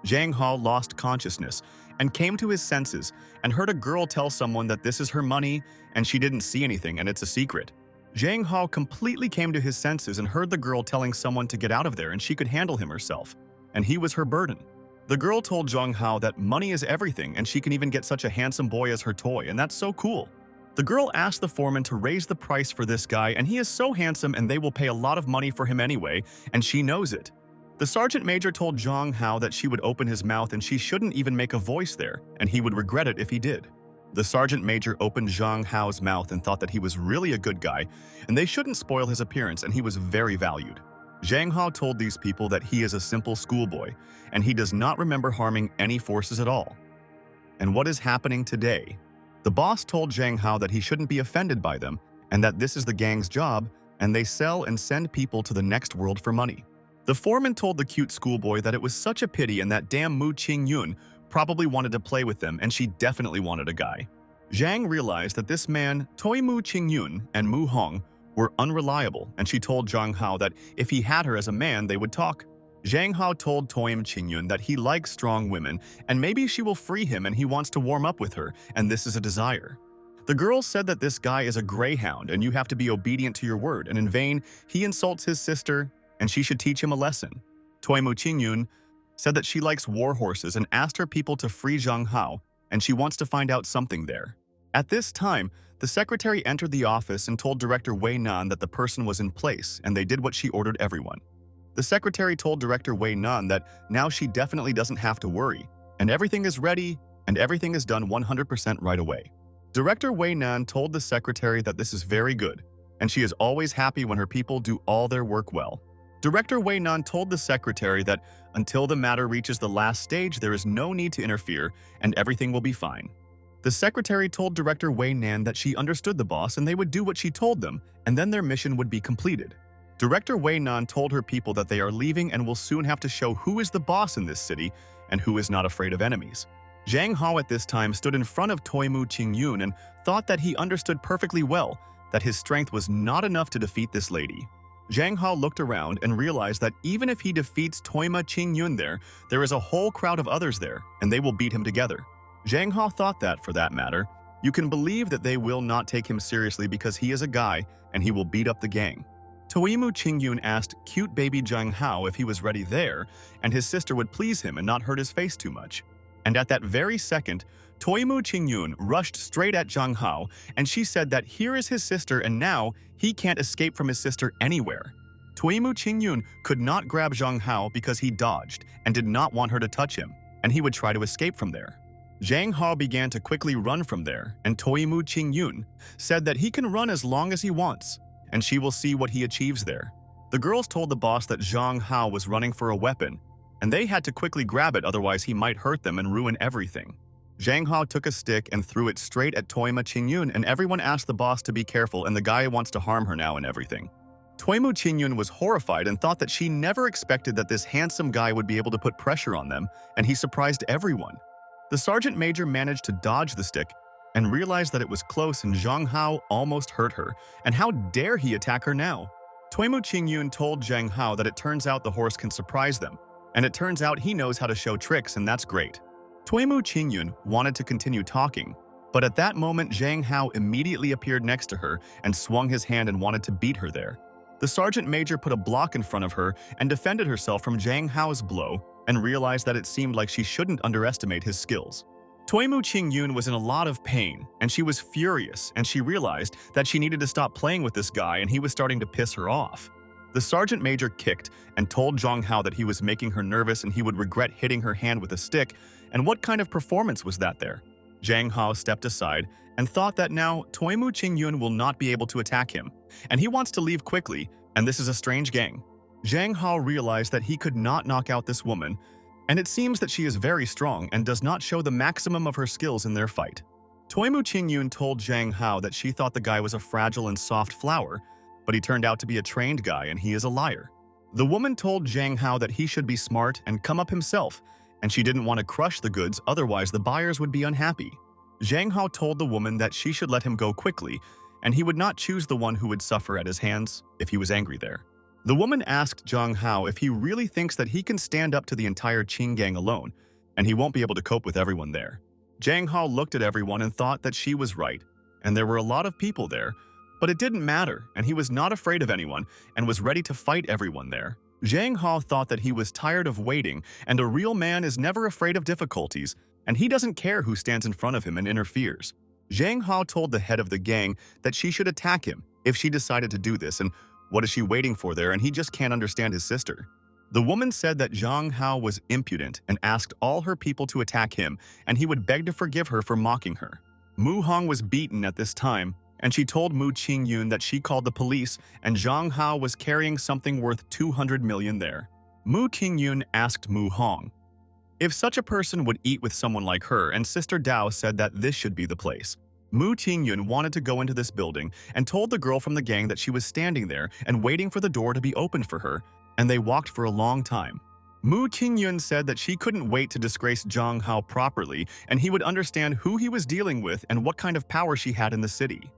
Zhang Hao lost consciousness and came to his senses and heard a girl tell someone that this is her money and she didn't see anything and it's a secret. Zhang Hao completely came to his senses and heard the girl telling someone to get out of there and she could handle him herself, and he was her burden. The girl told Zhang Hao that money is everything and she can even get such a handsome boy as her toy, and that's so cool. The girl asked the foreman to raise the price for this guy, and he is so handsome and they will pay a lot of money for him anyway, and she knows it. The sergeant major told Zhang Hao that she would open his mouth and she shouldn't even make a voice there, and he would regret it if he did. The sergeant major opened Zhang Hao's mouth and thought that he was really a good guy, and they shouldn't spoil his appearance, and he was very valued. Zhang Hao told these people that he is a simple schoolboy, and he does not remember harming any forces at all. And what is happening today? The boss told Zhang Hao that he shouldn't be offended by them, and that this is the gang's job, and they sell and send people to the next world for money. The foreman told the cute schoolboy that it was such a pity and that damn Mu Qingyun probably wanted to play with them, and she definitely wanted a guy. Zhang realized that this man, Toi Mu Qingyun and Mu Hong, were unreliable, and she told Zhang Hao that if he had her as a man, they would talk. Zhang Hao told Toi Mu Qingyun that he likes strong women, and maybe she will free him and he wants to warm up with her, and this is a desire. The girl said that this guy is a greyhound and you have to be obedient to your word, and in vain, he insults his sister, and she should teach him a lesson. Toi Mu Qingyun said that she likes war horses and asked her people to free Zhang Hao, and she wants to find out something there. At this time, the secretary entered the office and told Director Way Nan that the person was in place, and they did what she ordered everyone. The secretary told Director Way Nan that now she definitely doesn't have to worry, and everything is ready, and everything is done 100% right away. Director Way Nan told the secretary that this is very good, and she is always happy when her people do all their work well. Director Way Nan told the secretary that until the matter reaches the last stage, there is no need to interfere, and everything will be fine. The secretary told Director Way Nan that she understood the boss and they would do what she told them, and then their mission would be completed. Director Way Nan told her people that they are leaving and will soon have to show who is the boss in this city and who is not afraid of enemies. Zhang Hao at this time stood in front of Toi Mu Qingyun and thought that he understood perfectly well that his strength was not enough to defeat this lady. Zhang Hao looked around and realized that even if he defeats Toi Mu Qingyun there is a whole crowd of others there, and they will beat him together. Zhang Hao thought that, for that matter, you can believe that they will not take him seriously because he is a guy and he will beat up the gang. Toi Mu Qingyun asked cute baby Zhang Hao if he was ready there, and his sister would please him and not hurt his face too much. And at that very second, Toi Mu Qingyun rushed straight at Zhang Hao, and she said that here is his sister and now he can't escape from his sister anywhere. Toi Mu Qingyun could not grab Zhang Hao because he dodged and did not want her to touch him, and he would try to escape from there. Zhang Hao began to quickly run from there, and Toi Mu Qingyun said that he can run as long as he wants, and she will see what he achieves there. The girls told the boss that Zhang Hao was running for a weapon, and they had to quickly grab it, otherwise he might hurt them and ruin everything. Zhang Hao took a stick and threw it straight at Toi Mu Qingyun, and everyone asked the boss to be careful, and the guy wants to harm her now and everything. Toi Mu Qingyun was horrified and thought that she never expected that this handsome guy would be able to put pressure on them, and he surprised everyone. The sergeant major managed to dodge the stick and realized that it was close, and Zhang Hao almost hurt her, and how dare he attack her now? Toi Mu Qingyun told Zhang Hao that it turns out the horse can surprise them, and it turns out he knows how to show tricks, and that's great. Toi Mu Qingyun wanted to continue talking, but at that moment Zhang Hao immediately appeared next to her and swung his hand and wanted to beat her there. The sergeant major put a block in front of her and defended herself from Zhang Hao's blow, and realized that it seemed like she shouldn't underestimate his skills. Toi Mu Qingyun was in a lot of pain, and she was furious, and she realized that she needed to stop playing with this guy and he was starting to piss her off. The sergeant major kicked and told Zhang Hao that he was making her nervous and he would regret hitting her hand with a stick, and what kind of performance was that there? Zhang Hao stepped aside and thought that now Toi Mu Qingyun will not be able to attack him, and he wants to leave quickly, and this is a strange gang. Zhang Hao realized that he could not knock out this woman, and it seems that she is very strong and does not show the maximum of her skills in their fight. Toi Mu Qingyun told Zhang Hao that she thought the guy was a fragile and soft flower, but he turned out to be a trained guy and he is a liar. The woman told Zhang Hao that he should be smart and come up himself, and she didn't want to crush the goods, otherwise the buyers would be unhappy. Zhang Hao told the woman that she should let him go quickly, and he would not choose the one who would suffer at his hands if he was angry there. The woman asked Zhang Hao if he really thinks that he can stand up to the entire Qing gang alone, and he won't be able to cope with everyone there. Zhang Hao looked at everyone and thought that she was right, and there were a lot of people there, but it didn't matter, and he was not afraid of anyone and was ready to fight everyone there. Zhang Hao thought that he was tired of waiting, and a real man is never afraid of difficulties, and he doesn't care who stands in front of him and interferes. Zhang Hao told the head of the gang that she should attack him if she decided to do this, and what is she waiting for there, and he just can't understand his sister. The woman said that Zhang Hao was impudent and asked all her people to attack him, and he would beg to forgive her for mocking her. Mu Hong was beaten at this time, and she told Mu Qingyun that she called the police and Zhang Hao was carrying something worth 200 million there. Mu Qingyun asked Mu Hong if such a person would eat with someone like her, and Sister Dao said that this should be the place. Mu Qingyun wanted to go into this building and told the girl from the gang that she was standing there and waiting for the door to be opened for her, and they walked for a long time. Mu Qingyun said that she couldn't wait to disgrace Zhang Hao properly, and he would understand who he was dealing with and what kind of power she had in the city.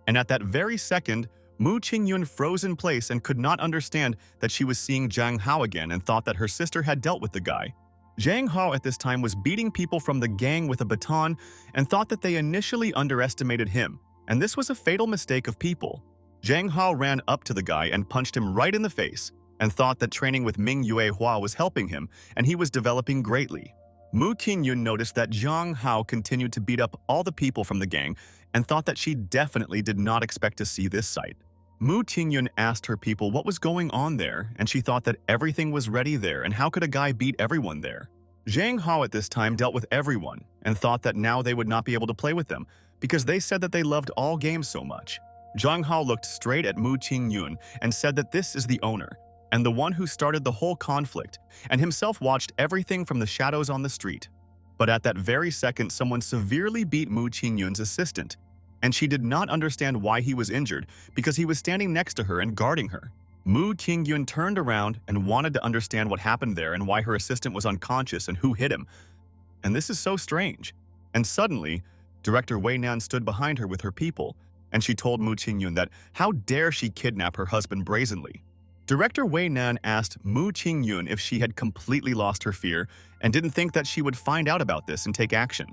And at that very second, Mu Qingyun froze in place and could not understand that she was seeing Zhang Hao again and thought that her sister had dealt with the guy. Zhang Hao at this time was beating people from the gang with a baton and thought that they initially underestimated him, and this was a fatal mistake of people. Zhang Hao ran up to the guy and punched him right in the face and thought that training with Ming Yue Hua was helping him and he was developing greatly. Mu Qingyun noticed that Zhang Hao continued to beat up all the people from the gang and thought that she definitely did not expect to see this sight. Mu Qingyun asked her people what was going on there, and she thought that everything was ready there and how could a guy beat everyone there. Zhang Hao at this time dealt with everyone and thought that now they would not be able to play with them because they said that they loved all games so much. Zhang Hao looked straight at Mu Qingyun and said that this is the owner and the one who started the whole conflict, and himself watched everything from the shadows on the street. But at that very second, someone severely beat Mu Qingyun's assistant, and she did not understand why he was injured because he was standing next to her and guarding her. Mu Qingyun turned around and wanted to understand what happened there and why her assistant was unconscious and who hit him. And this is so strange. And suddenly, Director Way Nan stood behind her with her people, and she told Mu Qingyun that how dare she kidnap her husband brazenly. Director Way Nan asked Mu Qingyun if she had completely lost her fear and didn't think that she would find out about this and take action.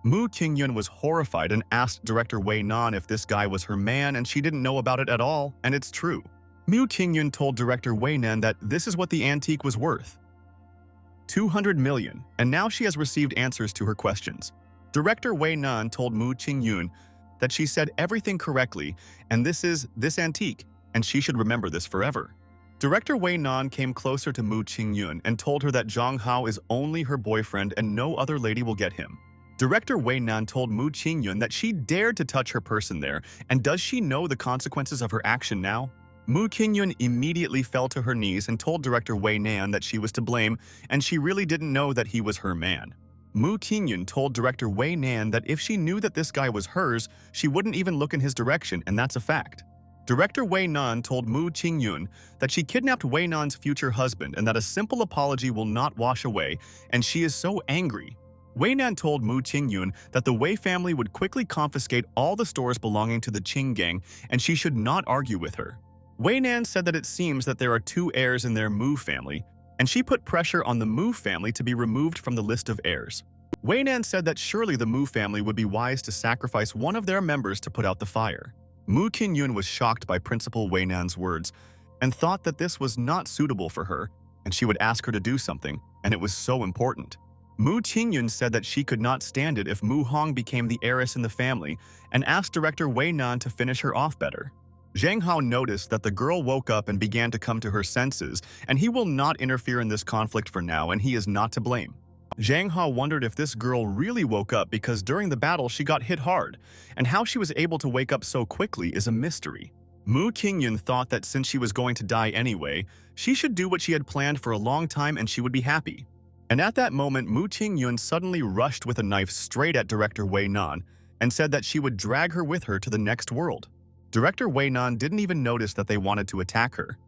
Mu Qingyun was horrified and asked Director Way Nan if this guy was her man, and she didn't know about it at all, and it's true. Mu Qingyun told Director Way Nan that this is what the antique was worth. 200 million, and now she has received answers to her questions. Director Way Nan told Mu Qingyun that she said everything correctly, and this is this antique, and she should remember this forever. Director Way Nan came closer to Mu Qingyun and told her that Zhang Hao is only her boyfriend and no other lady will get him. Director Way Nan told Mu Qingyun that she dared to touch her person there, and does she know the consequences of her action now? Mu Qingyun immediately fell to her knees and told Director Way Nan that she was to blame and she really didn't know that he was her man. Mu Qingyun told Director Way Nan that if she knew that this guy was hers, she wouldn't even look in his direction, and that's a fact. Director Way Nan told Mu Qingyun that she kidnapped Way Nan's future husband and that a simple apology will not wash away, and she is so angry. Way Nan told Mu Qingyun that the Wei family would quickly confiscate all the stores belonging to the Qing gang, and she should not argue with her. Way Nan said that it seems that there are 2 heirs in their Mu family, and she put pressure on the Mu family to be removed from the list of heirs. Way Nan said that surely the Mu family would be wise to sacrifice one of their members to put out the fire. Mu Qingyun was shocked by Principal Way Nan's words and thought that this was not suitable for her, and she would ask her to do something, and it was so important. Mu Qingyun said that she could not stand it if Mu Hong became the heiress in the family and asked Director Way Nan to finish her off better. Zhang Hao noticed that the girl woke up and began to come to her senses, and he will not interfere in this conflict for now, and he is not to blame. Zhang Hao wondered if this girl really woke up because during the battle she got hit hard, and how she was able to wake up so quickly is a mystery. Mu Qingyun thought that since she was going to die anyway, she should do what she had planned for a long time and she would be happy. And at that moment, Mu Qingyun suddenly rushed with a knife straight at Director Way Nan and said that she would drag her with her to the next world. Director Way Nan didn't even notice that they wanted to attack her,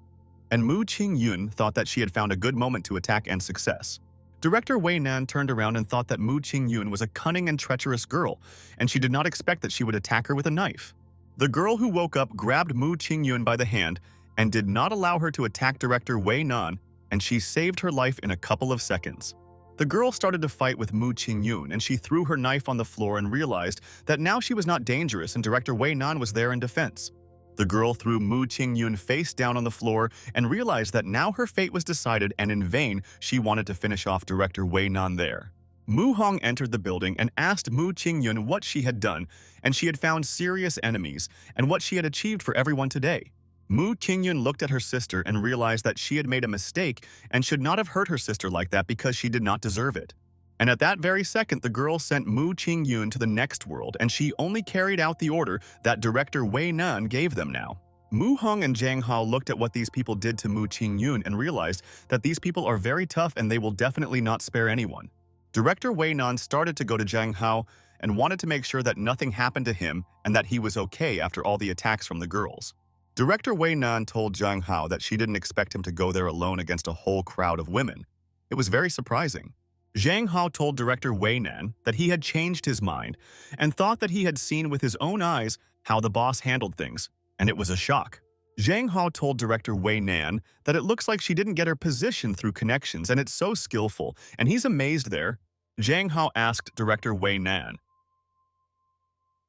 and Mu Qingyun thought that she had found a good moment to attack and success. Director Way Nan turned around and thought that Mu Qingyun was a cunning and treacherous girl, and she did not expect that she would attack her with a knife. The girl who woke up grabbed Mu Qingyun by the hand and did not allow her to attack Director Way Nan, and she saved her life in a couple of seconds. The girl started to fight with Mu Qingyun, and she threw her knife on the floor and realized that now she was not dangerous and Director Way Nan was there in defense. The girl threw Mu Qingyun face down on the floor and realized that now her fate was decided, and in vain she wanted to finish off Director Way Nan there. Mu Hong entered the building and asked Mu Qingyun what she had done, and she had found serious enemies, and what she had achieved for everyone today. Mu Qingyun looked at her sister and realized that she had made a mistake and should not have hurt her sister like that because she did not deserve it. And at that very second, the girl sent Mu Qingyun to the next world, and she only carried out the order that director Way Nan gave them now. Mu Hong and Zhang Hao looked at what these people did to Mu Qingyun and realized that these people are very tough and they will definitely not spare anyone. Director Way Nan started to go to Zhang Hao and wanted to make sure that nothing happened to him and that he was okay after all the attacks from the girls. Director Way Nan told Zhang Hao that she didn't expect him to go there alone against a whole crowd of women. It was very surprising. Zhang Hao told Director Way Nan that he had changed his mind and thought that he had seen with his own eyes how the boss handled things, and it was a shock. Zhang Hao told Director Way Nan that it looks like she didn't get her position through connections and it's so skillful, and he's amazed there. Zhang Hao asked Director Way Nan,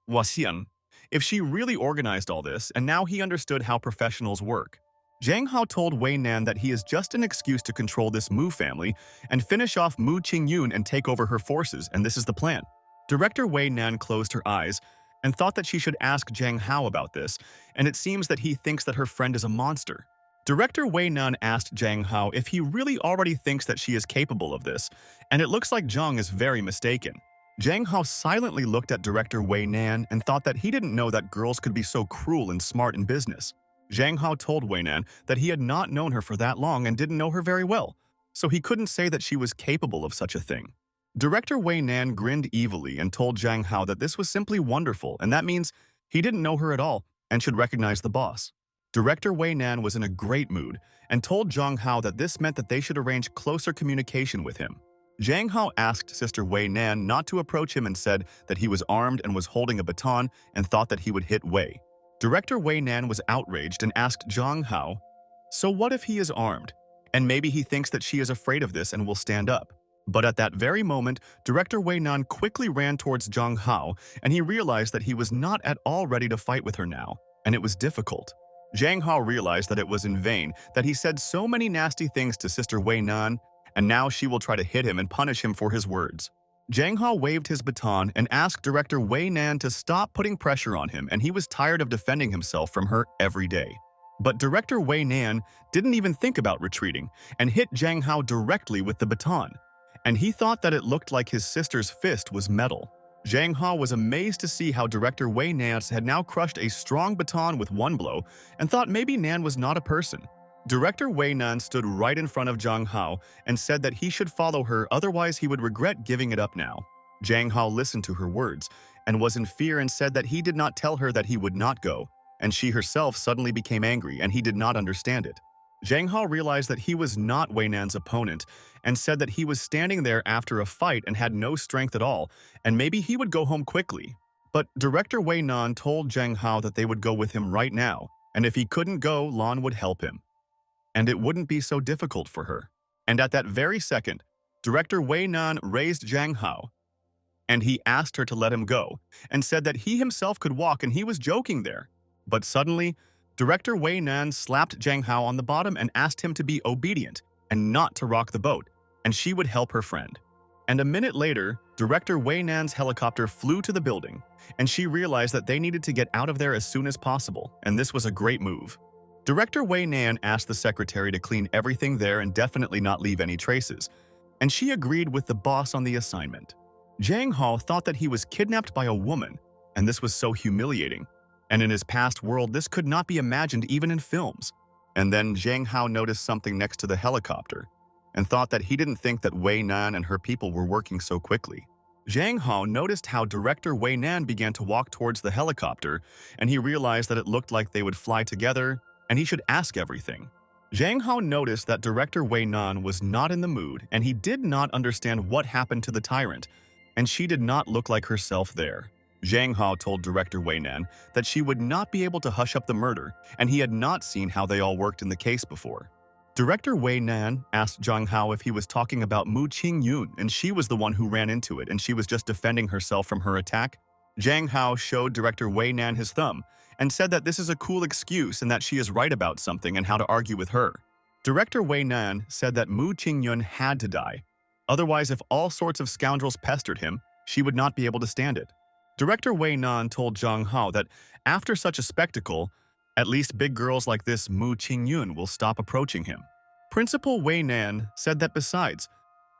Wasian, if she really organized all this, and now he understood how professionals work. Zhang Hao told Way Nan that he is just an excuse to control this Mu family and finish off Mu Qingyun and take over her forces, and this is the plan. Director Way Nan closed her eyes and thought that she should ask Zhang Hao about this, and it seems that he thinks that her friend is a monster. Director Way Nan asked Zhang Hao if he really already thinks that she is capable of this, and it looks like Zhang is very mistaken. Zhang Hao silently looked at Director Way Nan and thought that he didn't know that girls could be so cruel and smart in business. Zhang Hao told Way Nan that he had not known her for that long and didn't know her very well, so he couldn't say that she was capable of such a thing. Director Way Nan grinned evilly and told Zhang Hao that this was simply wonderful, and that means he didn't know her at all and should recognize the boss. Director Way Nan was in a great mood and told Zhang Hao that this meant that they should arrange closer communication with him. Zhang Hao asked Sister Way Nan not to approach him and said that he was armed and was holding a baton and thought that he would hit Wei. Director Way Nan was outraged and asked Zhang Hao, so what if he is armed? And maybe he thinks that she is afraid of this and will stand up. But at that very moment, Director Way Nan quickly ran towards Zhang Hao, and he realized that he was not at all ready to fight with her now, and it was difficult. Zhang Hao realized that it was in vain that he said so many nasty things to Sister Way Nan, and now she will try to hit him and punish him for his words. Zhang Hao waved his baton and asked Director Way Nan to stop putting pressure on him, and he was tired of defending himself from her every day. But Director Way Nan didn't even think about retreating and hit Zhang Hao directly with the baton, and he thought that it looked like his sister's fist was metal. Zhang Hao was amazed to see how Director Way Nan had now crushed a strong baton with one blow and thought maybe Nan was not a person. Director Way Nan stood right in front of Zhang Hao and said that he should follow her, otherwise he would regret giving it up now. Zhang Hao listened to her words and was in fear and said that he did not tell her that he would not go, and she herself suddenly became angry and he did not understand it. Zhang Hao realized that he was not Way Nan's opponent and said that he was standing there after a fight and had no strength at all, and maybe he would go home quickly. But Director Way Nan told Zhang Hao that they would go with him right now, and if he couldn't go, Lan would help him. And it wouldn't be so difficult for her. And at that very second, Director Way Nan raised Zhang Hao, and he asked her to let him go, and said that he himself could walk and he was joking there. But suddenly, Director Way Nan slapped Zhang Hao on the bottom and asked him to be obedient and not to rock the boat, and she would help her friend. And a minute later, Director Way Nan's helicopter flew to the building, and she realized that they needed to get out of there as soon as possible, and this was a great move. Director Way Nan asked the secretary to clean everything there and definitely not leave any traces, and she agreed with the boss on the assignment. Zhang Hao thought that he was kidnapped by a woman, and this was so humiliating. And in his past world, this could not be imagined even in films. And then Zhang Hao noticed something next to the helicopter, and thought that he didn't think that Way Nan and her people were working so quickly. Zhang Hao noticed how Director Way Nan began to walk towards the helicopter, and he realized that it looked like they would fly together, and he should ask everything. Zhang Hao noticed that Director Way Nan was not in the mood, and he did not understand what happened to the tyrant, and she did not look like herself there. Zhang Hao told Director Way Nan that she would not be able to hush up the murder, and he had not seen how they all worked in the case before. Director Way Nan asked Zhang Hao if he was talking about Mu Qingyun, and she was the one who ran into it, and she was just defending herself from her attack. Zhang Hao showed Director Way Nan his thumb, and said that this is a cool excuse and that she is right about something and how to argue with her. Director Way Nan said that Mu Qingyun had to die, Otherwise, if all sorts of scoundrels pestered him, she would not be able to stand it. Director Way Nan told Zhang Hao that after such a spectacle, at least big girls like this Mu Qingyun will stop approaching him. Principal Way Nan said that besides,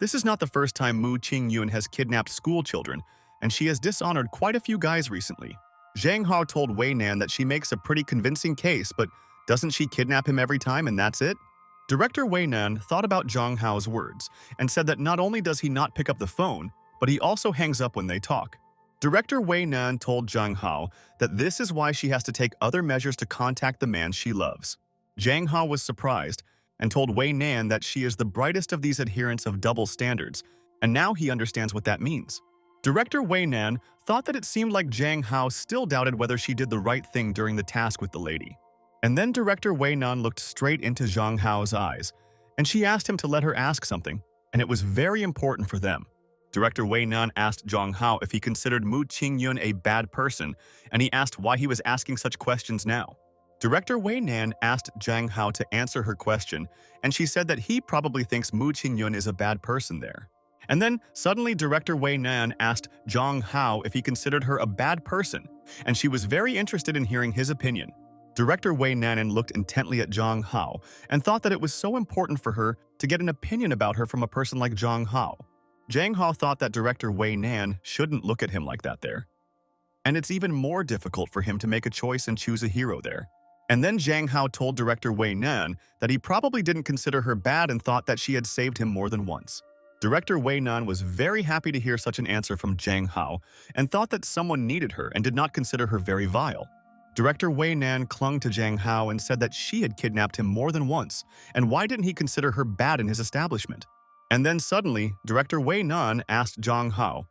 this is not the first time Mu Qingyun has kidnapped school children, and she has dishonored quite a few guys recently. Zhang Hao told Way Nan that she makes a pretty convincing case, but doesn't she kidnap him every time and that's it? Director Way Nan thought about Zhang Hao's words and said that not only does he not pick up the phone, but he also hangs up when they talk. Director Way Nan told Zhang Hao that this is why she has to take other measures to contact the man she loves. Zhang Hao was surprised and told Way Nan that she is the brightest of these adherents of double standards, and now he understands what that means. Director Way Nan thought that it seemed like Zhang Hao still doubted whether she did the right thing during the task with the lady. And then Director Way Nan looked straight into Zhang Hao's eyes, and she asked him to let her ask something, and it was very important for them. Director Way Nan asked Zhang Hao if he considered Mu Qingyun a bad person, and he asked why he was asking such questions now. Director Way Nan asked Zhang Hao to answer her question, and she said that he probably thinks Mu Qingyun is a bad person there. And then suddenly Director Way Nan asked Zhang Hao if he considered her a bad person, and she was very interested in hearing his opinion. Director Way Nan looked intently at Zhang Hao and thought that it was so important for her to get an opinion about her from a person like Zhang Hao. Zhang Hao thought that Director Way Nan shouldn't look at him like that there. And it's even more difficult for him to make a choice and choose a hero there. And then Zhang Hao told Director Way Nan that he probably didn't consider her bad and thought that she had saved him more than once. Director Way Nan was very happy to hear such an answer from Zhang Hao and thought that someone needed her and did not consider her very vile. Director Way Nan clung to Zhang Hao and said that she had kidnapped him more than once, and why didn't he consider her bad in his establishment? And then suddenly, Director Way Nan asked Zhang Hao.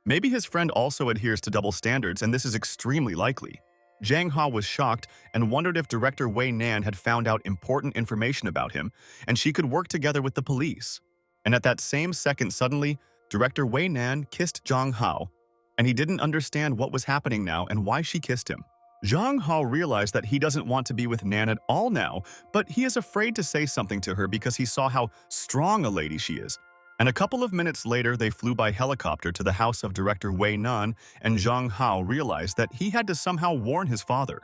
Maybe his friend also adheres to double standards, and this is extremely likely. Zhang Hao was shocked and wondered if Director Way Nan had found out important information about him, and she could work together with the police. And at that same second, suddenly, Director Way Nan kissed Zhang Hao, and he didn't understand what was happening now and why she kissed him. Zhang Hao realized that he doesn't want to be with Nan at all now, but he is afraid to say something to her because he saw how strong a lady she is. And a couple of minutes later, they flew by helicopter to the house of Director Way Nan, and Zhang Hao realized that he had to somehow warn his father.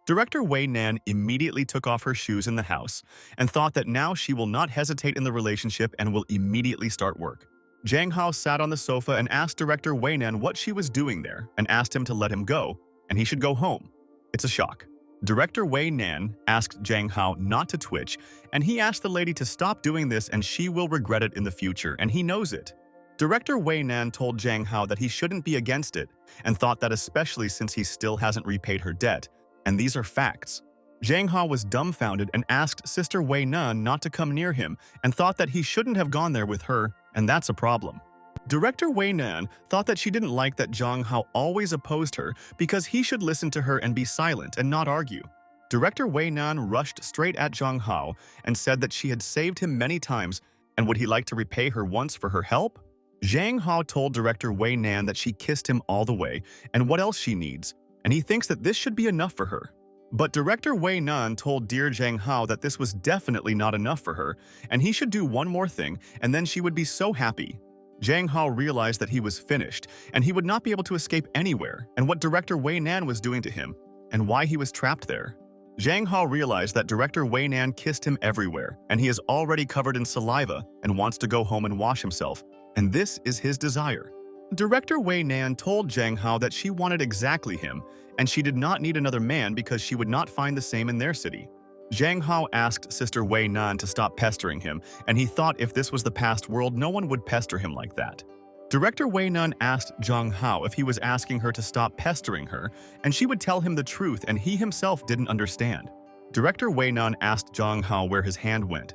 Director Way Nan immediately took off her shoes in the house and thought that now she will not hesitate in the relationship and will immediately start work. Zhang Hao sat on the sofa and asked Director Way Nan what she was doing there and asked him to let him go, and he should go home. It's a shock. Director Way Nan asked Zhang Hao not to twitch, and he asked the lady to stop doing this and she will regret it in the future, and he knows it. Director Way Nan told Zhang Hao that he shouldn't be against it, and thought that especially since he still hasn't repaid her debt, and these are facts. Zhang Hao was dumbfounded and asked Sister Way Nan not to come near him, and thought that he shouldn't have gone there with her, and that's a problem. Director Way Nan thought that she didn't like that Zhang Hao always opposed her because he should listen to her and be silent and not argue. Director Way Nan rushed straight at Zhang Hao and said that she had saved him many times, and would he like to repay her once for her help? Zhang Hao told Director Way Nan that she kissed him all the way and what else she needs, and he thinks that this should be enough for her. But Director Way Nan told dear Zhang Hao that this was definitely not enough for her, and he should do one more thing, and then she would be so happy. Zhang Hao realized that he was finished, and he would not be able to escape anywhere, and what Director Way Nan was doing to him, and why he was trapped there. Zhang Hao realized that Director Way Nan kissed him everywhere, and he is already covered in saliva and wants to go home and wash himself, and this is his desire. Director Way Nan told Zhang Hao that she wanted exactly him, and she did not need another man because she would not find the same in their city. Zhang Hao asked Sister Way Nan to stop pestering him, and he thought if this was the past world, no one would pester him like that. Director Way Nan asked Zhang Hao if he was asking her to stop pestering her, and she would tell him the truth, and he himself didn't understand. Director Way Nan asked Zhang Hao where his hand went.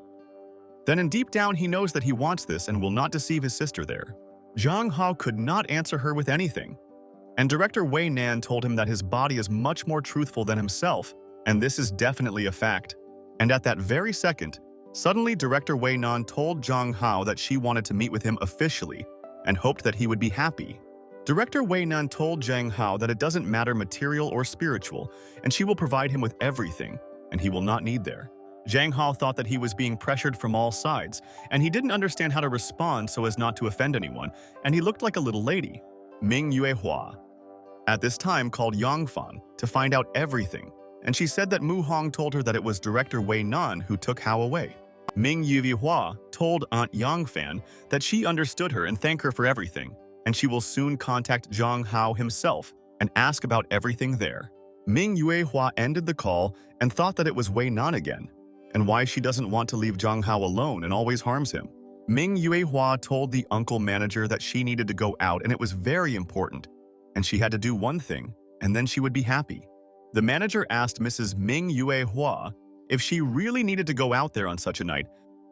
Then in deep down he knows that he wants this and will not deceive his sister there. Zhang Hao could not answer her with anything. And Director Way Nan told him that his body is much more truthful than himself, and this is definitely a fact. And at that very second, suddenly Director Way Nan told Zhang Hao that she wanted to meet with him officially and hoped that he would be happy. Director Way Nan told Zhang Hao that it doesn't matter material or spiritual, and she will provide him with everything, and he will not need there. Zhang Hao thought that he was being pressured from all sides, and he didn't understand how to respond so as not to offend anyone, and he looked like a little lady. Ming Yuehua, at this time, called Yang Fan to find out everything, and she said that Mu Hong told her that it was director Way Nan who took Hao away. Ming Yuehua told Aunt Yang Fan that she understood her and thanked her for everything, and she will soon contact Zhang Hao himself and ask about everything there. Ming Yuehua ended the call and thought that it was Way Nan again, and why she doesn't want to leave Zhang Hao alone and always harms him. Ming Yuehua told the uncle manager that she needed to go out and it was very important, and she had to do one thing, and then she would be happy. The manager asked Mrs. Ming Yuehua if she really needed to go out there on such a night,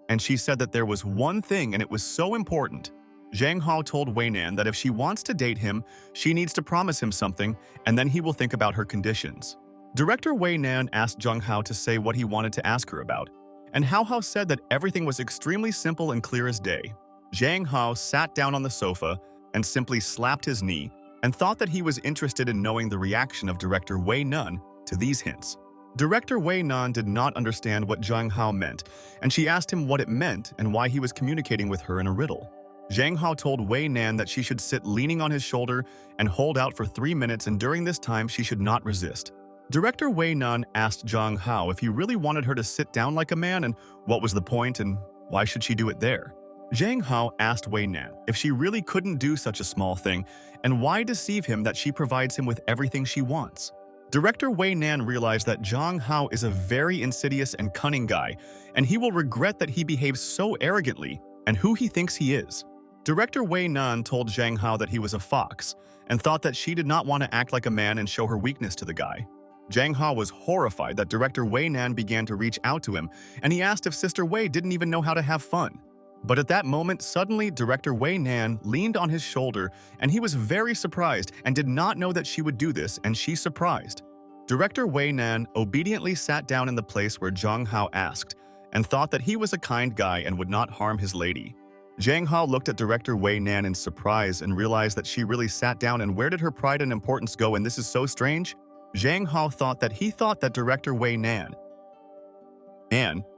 and she said that there was one thing and it was so important. Zhang Hao told Way Nan that if she wants to date him, she needs to promise him something, and then he will think about her conditions. Director Way Nan asked Zhang Hao to say what he wanted to ask her about, and Hao said that everything was extremely simple and clear as day. Zhang Hao sat down on the sofa and simply slapped his knee and thought that he was interested in knowing the reaction of Director Way Nan to these hints. Director Way Nan did not understand what Zhang Hao meant, and she asked him what it meant and why he was communicating with her in a riddle. Zhang Hao told Way Nan that she should sit leaning on his shoulder and hold out for 3 minutes, and during this time she should not resist. Director Way Nan asked Zhang Hao if he really wanted her to sit down like a man and what was the point and why should she do it there. Zhang Hao asked Way Nan if she really couldn't do such a small thing and why deceive him that she provides him with everything she wants. Director Way Nan realized that Zhang Hao is a very insidious and cunning guy, and he will regret that he behaves so arrogantly and who he thinks he is. Director Way Nan told Zhang Hao that he was a fox and thought that she did not want to act like a man and show her weakness to the guy. Zhang Hao was horrified that Director Way Nan began to reach out to him, and he asked if Sister Wei didn't even know how to have fun. But at that moment, suddenly Director Way Nan leaned on his shoulder, and he was very surprised and did not know that she would do this, and she surprised. Director Way Nan obediently sat down in the place where Zhang Hao asked, and thought that he was a kind guy and would not harm his lady. Zhang Hao looked at Director Way Nan in surprise and realized that she really sat down, and where did her pride and importance go, and this is so strange? Zhang Hao thought that Director Way Nan,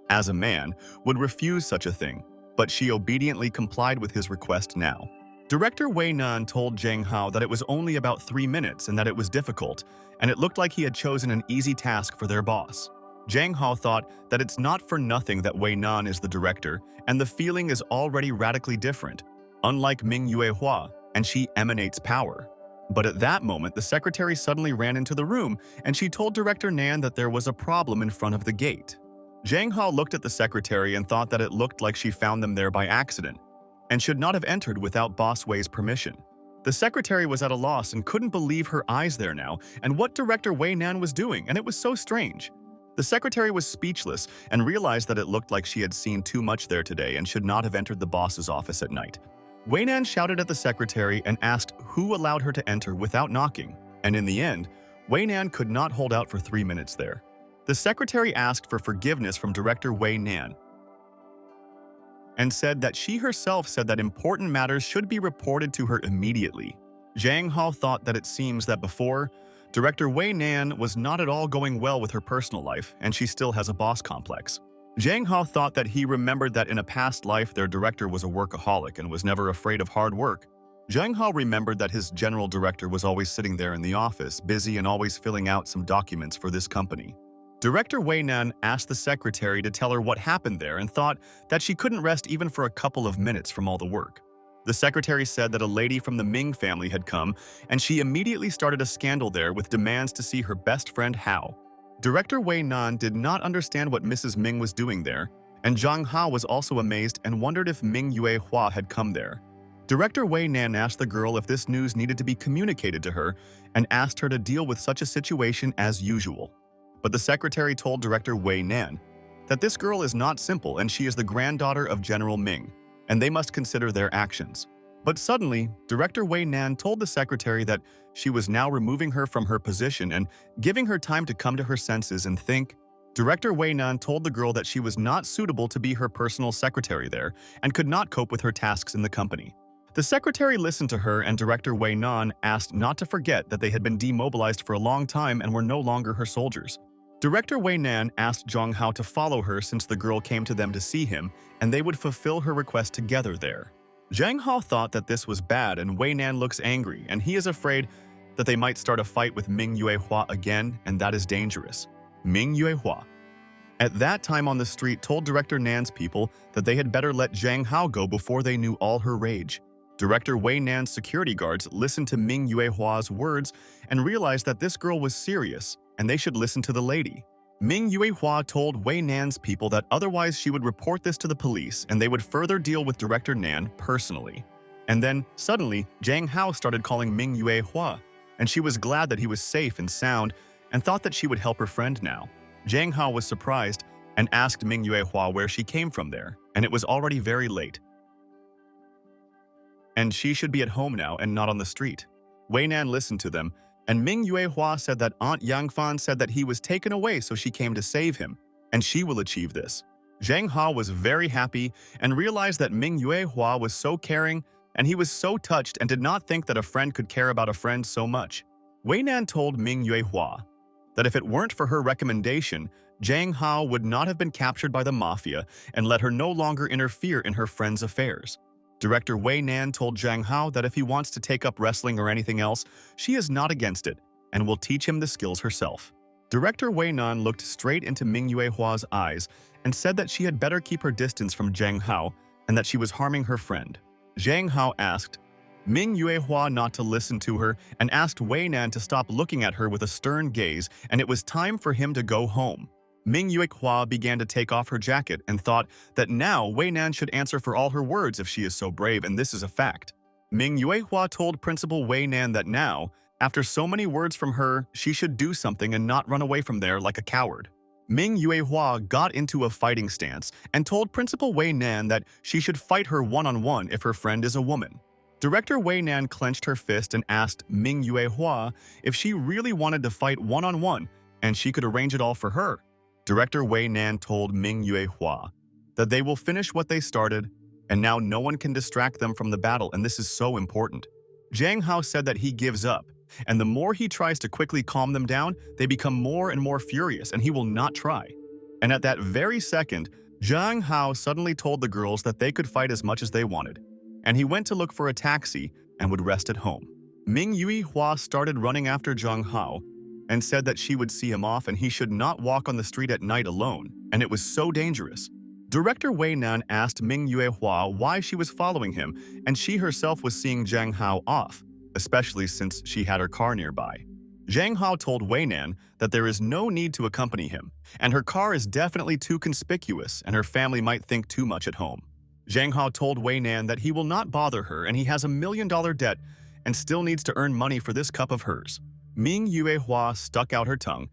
as a man, would refuse such a thing, but she obediently complied with his request now. Director Way Nan told Zhang Hao that it was only about 3 minutes and that it was difficult, and it looked like he had chosen an easy task for their boss. Zhang Hao thought that it's not for nothing that Way Nan is the director, and the feeling is already radically different, unlike Ming Yuehua, and she emanates power. But at that moment, the secretary suddenly ran into the room, and she told Director Nan that there was a problem in front of the gate. Zhang Hao looked at the secretary and thought that it looked like she found them there by accident, and should not have entered without Boss Wei's permission. The secretary was at a loss and couldn't believe her eyes there now, and what Director Way Nan was doing, and it was so strange. The secretary was speechless and realized that it looked like she had seen too much there today and should not have entered the boss's office at night. Way Nan shouted at the secretary and asked who allowed her to enter without knocking, and in the end, Way Nan could not hold out for 3 minutes there. The secretary asked for forgiveness from Director Way Nan and said that she herself said that important matters should be reported to her immediately. Zhang Hao thought that it seems that before, Director Way Nan was not at all going well with her personal life, and she still has a boss complex. Zhang Hao thought that he remembered that in a past life their director was a workaholic and was never afraid of hard work. Zhang Hao remembered that his general director was always sitting there in the office, busy and always filling out some documents for this company. Director Way Nan asked the secretary to tell her what happened there and thought that she couldn't rest even for a couple of minutes from all the work. The secretary said that a lady from the Ming family had come, and she immediately started a scandal there with demands to see her best friend Hao. Director Way Nan did not understand what Mrs. Ming was doing there, and Zhang Hao was also amazed and wondered if Ming Yuehua had come there. Director Way Nan asked the girl if this news needed to be communicated to her and asked her to deal with such a situation as usual. But the secretary told Director Way Nan that this girl is not simple and she is the granddaughter of General Ming, and they must consider their actions. But suddenly, Director Way Nan told the secretary that she was now removing her from her position and giving her time to come to her senses and think. Director Way Nan told the girl that she was not suitable to be her personal secretary there and could not cope with her tasks in the company. The secretary listened to her, and Director Way Nan asked not to forget that they had been demobilized for a long time and were no longer her soldiers. Director Way Nan asked Zhang Hao to follow her since the girl came to them to see him, and they would fulfill her request together there. Zhang Hao thought that this was bad, and Way Nan looks angry, and he is afraid that they might start a fight with Ming Yuehua again, and that is dangerous. Ming Yuehua, at that time on the street, told Director Nan's people that they had better let Zhang Hao go before they knew all her rage. Director Way Nan's security guards listened to Ming Yuehua's words and realized that this girl was serious, and they should listen to the lady. Ming Yuehua told Way Nan's people that otherwise she would report this to the police and they would further deal with Director Nan personally. And then, suddenly, Zhang Hao started calling Ming Yuehua, and she was glad that he was safe and sound and thought that she would help her friend now. Zhang Hao was surprised and asked Ming Yuehua where she came from there, and it was already very late. And she should be at home now and not on the street. Way Nan listened to them, and Ming Yuehua said that Aunt Yangfan said that he was taken away so she came to save him, and she will achieve this. Zhang Hao was very happy and realized that Ming Yuehua was so caring, and he was so touched and did not think that a friend could care about a friend so much. Way Nan told Ming Yuehua that if it weren't for her recommendation, Zhang Hao would not have been captured by the mafia and let her no longer interfere in her friend's affairs. Director Way Nan told Zhang Hao that if he wants to take up wrestling or anything else, she is not against it and will teach him the skills herself. Director Way Nan looked straight into Ming Yuehua's eyes and said that she had better keep her distance from Zhang Hao and that she was harming her friend. Zhang Hao asked Ming Yuehua not to listen to her and asked Way Nan to stop looking at her with a stern gaze, and it was time for him to go home. Ming Yuehua began to take off her jacket and thought that now Way Nan should answer for all her words if she is so brave, and this is a fact. Ming Yuehua told Principal Way Nan that now, after so many words from her, she should do something and not run away from there like a coward. Ming Yuehua got into a fighting stance and told Principal Way Nan that she should fight her one-on-one if her friend is a woman. Director Way Nan clenched her fist and asked Ming Yuehua if she really wanted to fight one-on-one and she could arrange it all for her. Director Way Nan told Ming Yuehua that they will finish what they started, and now no one can distract them from the battle, and this is so important. Zhang Hao said that he gives up, and the more he tries to quickly calm them down, they become more and more furious, and he will not try. And at that very second, Zhang Hao suddenly told the girls that they could fight as much as they wanted, and he went to look for a taxi and would rest at home. Ming Yuehua started running after Zhang Hao and said that she would see him off and he should not walk on the street at night alone, and it was so dangerous. Director Way Nan asked Ming Yuehua why she was following him, and she herself was seeing Zhang Hao off, especially since she had her car nearby. Zhang Hao told Way Nan that there is no need to accompany him, and her car is definitely too conspicuous and her family might think too much at home. Zhang Hao told Way Nan that he will not bother her and he has $1 million debt and still needs to earn money for this cup of hers. Ming Yuehua stuck out her tongue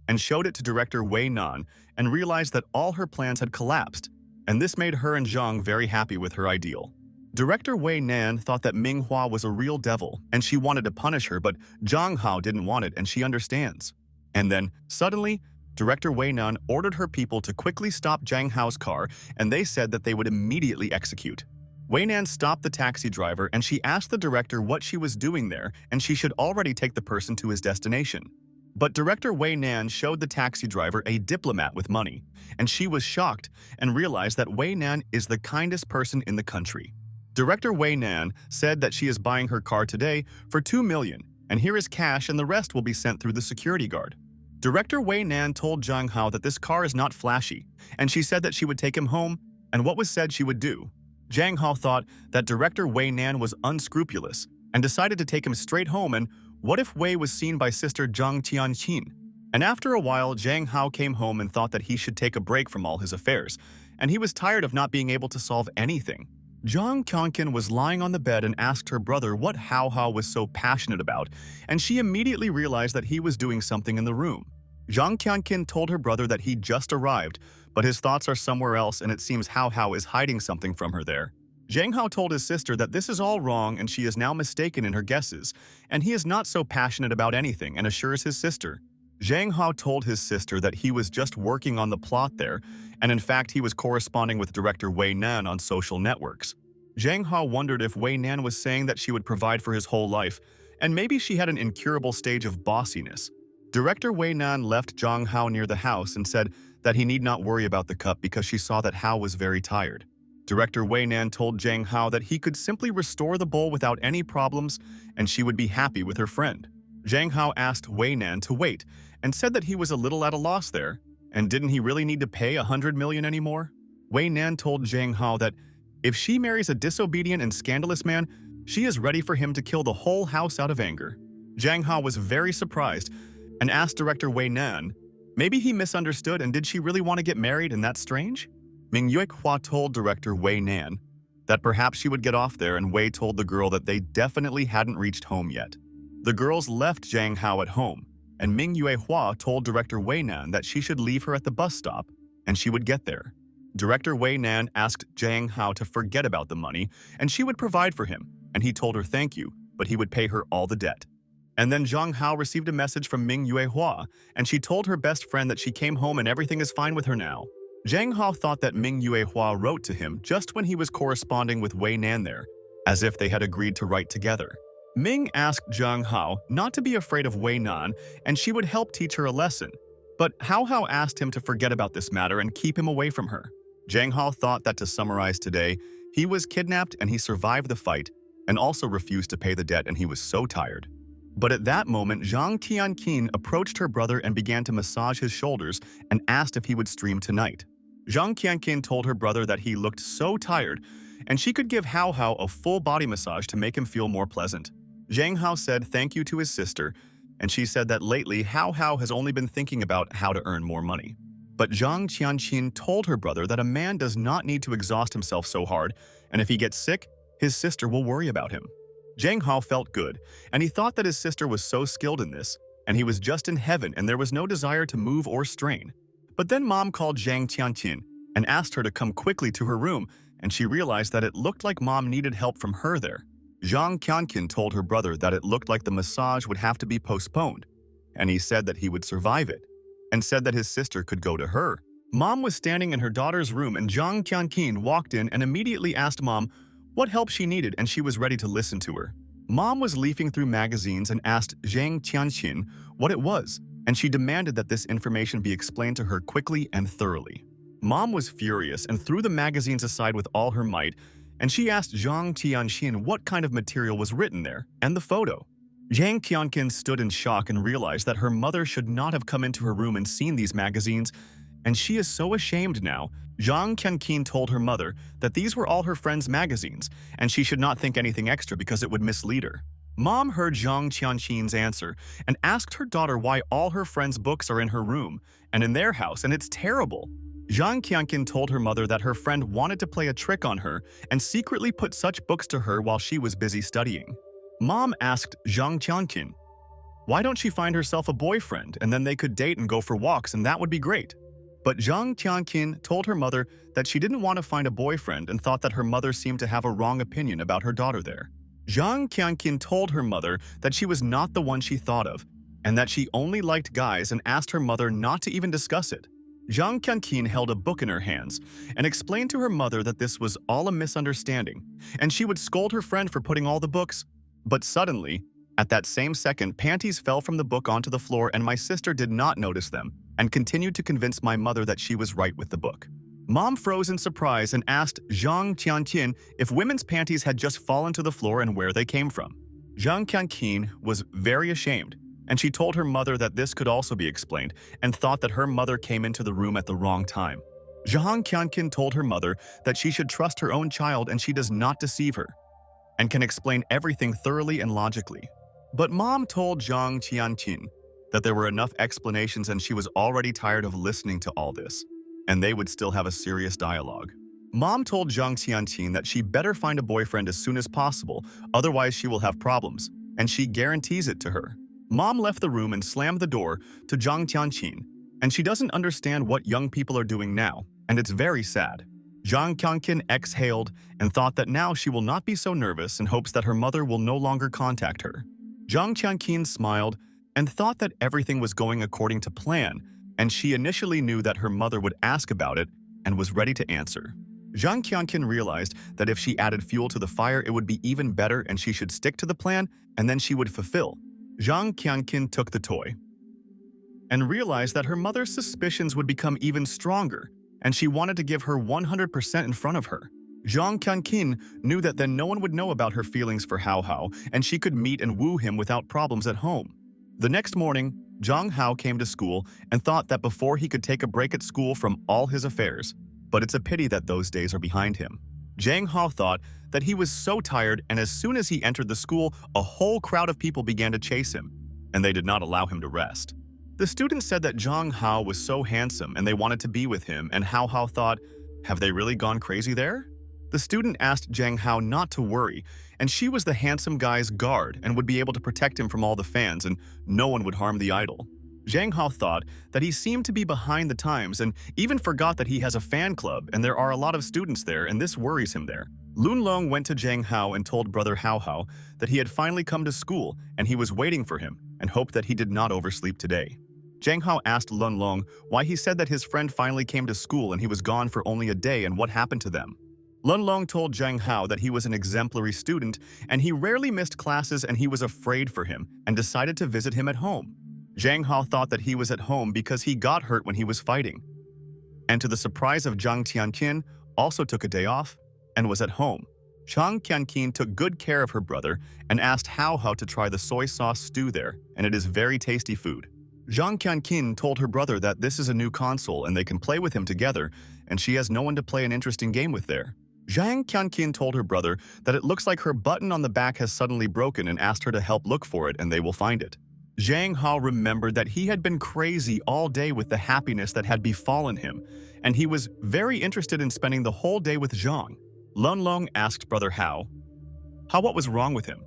and showed it to Director Way Nan and realized that all her plans had collapsed, and this made her and Zhang very happy with her ideal. Director Way Nan thought that Ming Hua was a real devil and she wanted to punish her, but Zhang Hao didn't want it and she understands. And then, suddenly, Director Way Nan ordered her people to quickly stop Zhang Hao's car, and they said that they would immediately execute. Way Nan stopped the taxi driver and she asked the director what she was doing there and she should already take the person to his destination. But Director Way Nan showed the taxi driver a diplomat with money, and she was shocked and realized that Way Nan is the kindest person in the country. Director Way Nan said that she is buying her car today for $2 million, and here is cash and the rest will be sent through the security guard. Director Way Nan told Zhang Hao that this car is not flashy, and she said that she would take him home, and what was said she would do. Zhang Hao thought that Director Way Nan was unscrupulous and decided to take him straight home, and what if Wei was seen by Sister Zhang Tianqin? And after a while, Zhang Hao came home and thought that he should take a break from all his affairs, and he was tired of not being able to solve anything. Zhang Tianqin was lying on the bed and asked her brother what Hao Hao was so passionate about, and she immediately realized that he was doing something in the room. Zhang Tianqin told her brother that he just arrived, but his thoughts are somewhere else and it seems Hao Hao is hiding something from her there. Zhang Hao told his sister that this is all wrong and she is now mistaken in her guesses, and he is not so passionate about anything and assures his sister. Zhang Hao told his sister that he was just working on the plot there, and in fact he was corresponding with Director Way Nan on social networks. Zhang Hao wondered if Way Nan was saying that she would provide for his whole life, and maybe she had an incurable stage of bossiness. Director Way Nan left Zhang Hao near the house and said that he need not worry about the cup because she saw that Hao was very tired. Director Way Nan told Zhang Hao that he could simply restore the bowl without any problems and she would be happy with her friend. Zhang Hao asked Way Nan to wait and said that he was a little at a loss there, and didn't he really need to pay 100 million anymore? Way Nan told Zhang Hao that if she marries a disobedient and scandalous man, she is ready for him to kill the whole house out of anger. Zhang Hao was very surprised and asked Director Way Nan, maybe he misunderstood and did she really want to get married and that's strange? Ming Yuehua told Director Way Nan that perhaps she would get off there, and Wei told the girl that they definitely hadn't reached home yet. The girls left Zhang Hao at home, and Ming Yuehua told Director Way Nan that she should leave her at the bus stop and she would get there. Director Way Nan asked Zhang Hao to forget about the money and she would provide for him, and he told her thank you, but he would pay her all the debt. And then Zhang Hao received a message from Ming Yuehua, and she told her best friend that she came home and everything is fine with her now. Zhang Hao thought that Ming Yuehua wrote to him just when he was corresponding with Way Nan there, as if they had agreed to write together. Ming asked Zhang Hao not to be afraid of Way Nan and she would help teach her a lesson. But Hao asked him to forget about this matter and keep him away from her. Zhang Hao thought that, to summarize today, he was kidnapped and he survived the fight and also refused to pay the debt and he was so tired. But at that moment, Zhang Tianqin approached her brother and began to massage his shoulders and asked if he would stream tonight. Zhang Tianqin told her brother that he looked so tired and she could give Hao a full body massage to make him feel more pleasant. Zhang Hao said thank you to his sister, and she said that lately Hao has only been thinking about how to earn more money. But Zhang Tianqin told her brother that a man does not need to exhaust himself so hard, and if he gets sick, his sister will worry about him. Zhang Hao felt good, and he thought that his sister was so skilled in this, and he was just in heaven and there was no desire to move or strain. But then Mom called Zhang Tianqin and asked her to come quickly to her room, and she realized that it looked like Mom needed help from her there. Zhang Tianqin told her brother that it looked like the massage would have to be postponed, and he said that he would survive it, and said that his sister could go to her. Mom was standing in her daughter's room and Zhang Tianqin walked in and immediately asked Mom what help she needed, and she was ready to listen to her. Mom was leafing through magazines and asked Zhang Tianqin what it was, and she demanded that this information be explained to her quickly and thoroughly. Mom was furious and threw the magazines aside with all her might, and she asked Zhang Tianqin what kind of material was written there, and the photo. Zhang Tianqin stood in shock and realized that her mother should not have come into her room and seen these magazines, and she is so ashamed now. Zhang Tianqin told her mother that these were all her friends' magazines, and she should not think anything extra because it would mislead her. Mom heard Zhang Tianqin's answer and asked her daughter why all her friends' books are in her room and in their house, and it's terrible. Zhang Tianqin told her mother that her friend wanted to play a trick on her and secretly put such books to her while she was busy studying. Mom asked Zhang Tianqin, why don't she find herself a boyfriend and then they could date and go for walks and that would be great? But Zhang Tianqin told her mother that she didn't want to find a boyfriend and thought that her mother seemed to have a wrong opinion about her daughter there. Zhang Tianqin told her mother that she was not the one she thought of and that she only liked guys and asked her mother not to even discuss it. Zhang Tianqin held a book in her hands and explained to her mother that this was all a misunderstanding and she would scold her friend for putting all the books. But suddenly, at that same second, panties fell from the book onto the floor and my sister did not notice them and continued to convince my mother that she was right with the book. Mom froze in surprise and asked Zhang Tianqin if women's panties had just fallen to the floor and where they came from. Zhang Tianqin was very ashamed, and she told her mother that this could also be explained and thought that her mother came into the room at the wrong time. Zhang Tianqin told her mother that she should trust her own child and she does not deceive her and can explain everything thoroughly and logically. But Mom told Zhang Tianqin that there were enough explanations and she was already tired of listening to all this, and they would still have a serious dialogue. Mom told Zhang Tianqin that she better find a boyfriend as soon as possible, otherwise she will have problems, and she guarantees it to her. Mom left the room and slammed the door to Zhang Tianqin, and she doesn't understand what young people are doing now, and it's very sad. Zhang Tianqin exhaled and thought that now she will not be so nervous and hopes that her mother will no longer contact her. Zhang Tianqin smiled and thought that everything was going according to plan, and she initially knew that her mother would ask about it and was ready to answer. Zhang Tianqin realized that if she added fuel to the fire, it would be even better and she should stick to the plan and then she would fulfill. Zhang Tianqin took the toy and realized that her mother's suspicions would become even stronger, and she wanted to give her 100% in front of her. Zhang Qianqin knew that then no one would know about her feelings for Hao Hao, and she could meet and woo him without problems at home. The next morning, Zhang Hao came to school and thought that before he could take a break at school from all his affairs, but it's a pity that those days are behind him. Zhang Hao thought that he was so tired, and as soon as he entered the school, a whole crowd of people began to chase him, and they did not allow him to rest. The students said that Zhang Hao was so handsome and they wanted to be with him, and Hao Hao thought, have they really gone crazy there? The student asked Zhang Hao not to worry, and she was the handsome guy's guard and would be able to protect him from all the fans, and no one would harm the idol. Zhang Hao thought that he seemed to be behind the times and even forgot that he has a fan club and there are a lot of students there, and this worries him there. Lun Long went to Zhang Hao and told brother Hao Hao that he had finally come to school and he was waiting for him and hoped that he did not oversleep today. Zhang Hao asked Lun Long why he said that his friend finally came to school and he was gone for only a day and what happened to them. Lun Long told Zhang Hao that he was an exemplary student and he rarely missed classes and he was afraid for him and decided to visit him at home. Zhang Hao thought that he was at home because he got hurt when he was fighting. And to the surprise of Zhang Tianqin, also took a day off and was at home. Zhang Tianqin took good care of her brother and asked Hao Hao to try the soy sauce stew there, and it is very tasty food. Zhang Tianqin told her brother that this is a new console and they can play with him together, and she has no one to play an interesting game with there. Zhang Tianqin told her brother that it looks like her button on the back has suddenly broken and asked her to help look for it and they will find it. Zhang Hao remembered that he had been crazy all day with the happiness that had befallen him, and he was very interested in spending the whole day with Zhang. Lun Long asked brother Hao what was wrong with him,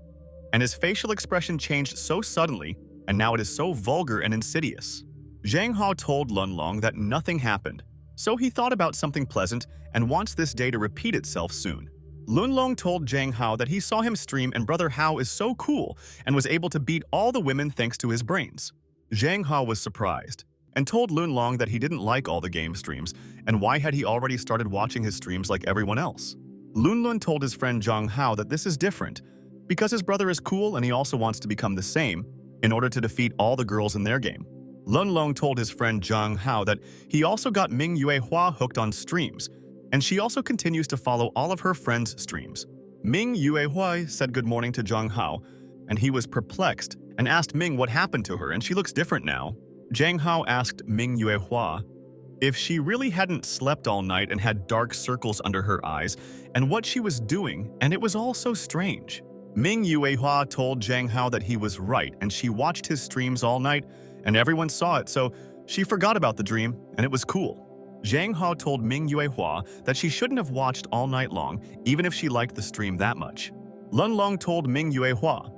and his facial expression changed so suddenly, and now it is so vulgar and insidious. Zhang Hao told Lun Long that nothing happened, so he thought about something pleasant and wants this day to repeat itself soon. Lun Long told Zhang Hao that he saw him stream and brother Hao is so cool and was able to beat all the women thanks to his brains. Zhang Hao was surprised and told Lun Long that he didn't like all the game streams and why had he already started watching his streams like everyone else. Lun told his friend Zhang Hao that this is different because his brother is cool and he also wants to become the same in order to defeat all the girls in their game. Lun Long told his friend Zhang Hao that he also got Ming Yuehua hooked on streams, and she also continues to follow all of her friends' streams. Ming Yuehua said good morning to Zhang Hao, and he was perplexed and asked Ming what happened to her and she looks different now. Zhang Hao asked Ming Yuehua if she really hadn't slept all night and had dark circles under her eyes and what she was doing, and it was all so strange. Ming Yuehua told Zhang Hao that he was right and she watched his streams all night and everyone saw it, so she forgot about the dream and it was cool. Zhang Hao told Ming Yuehua that she shouldn't have watched all night long even if she liked the stream that much. Lun Long told Ming Yuehua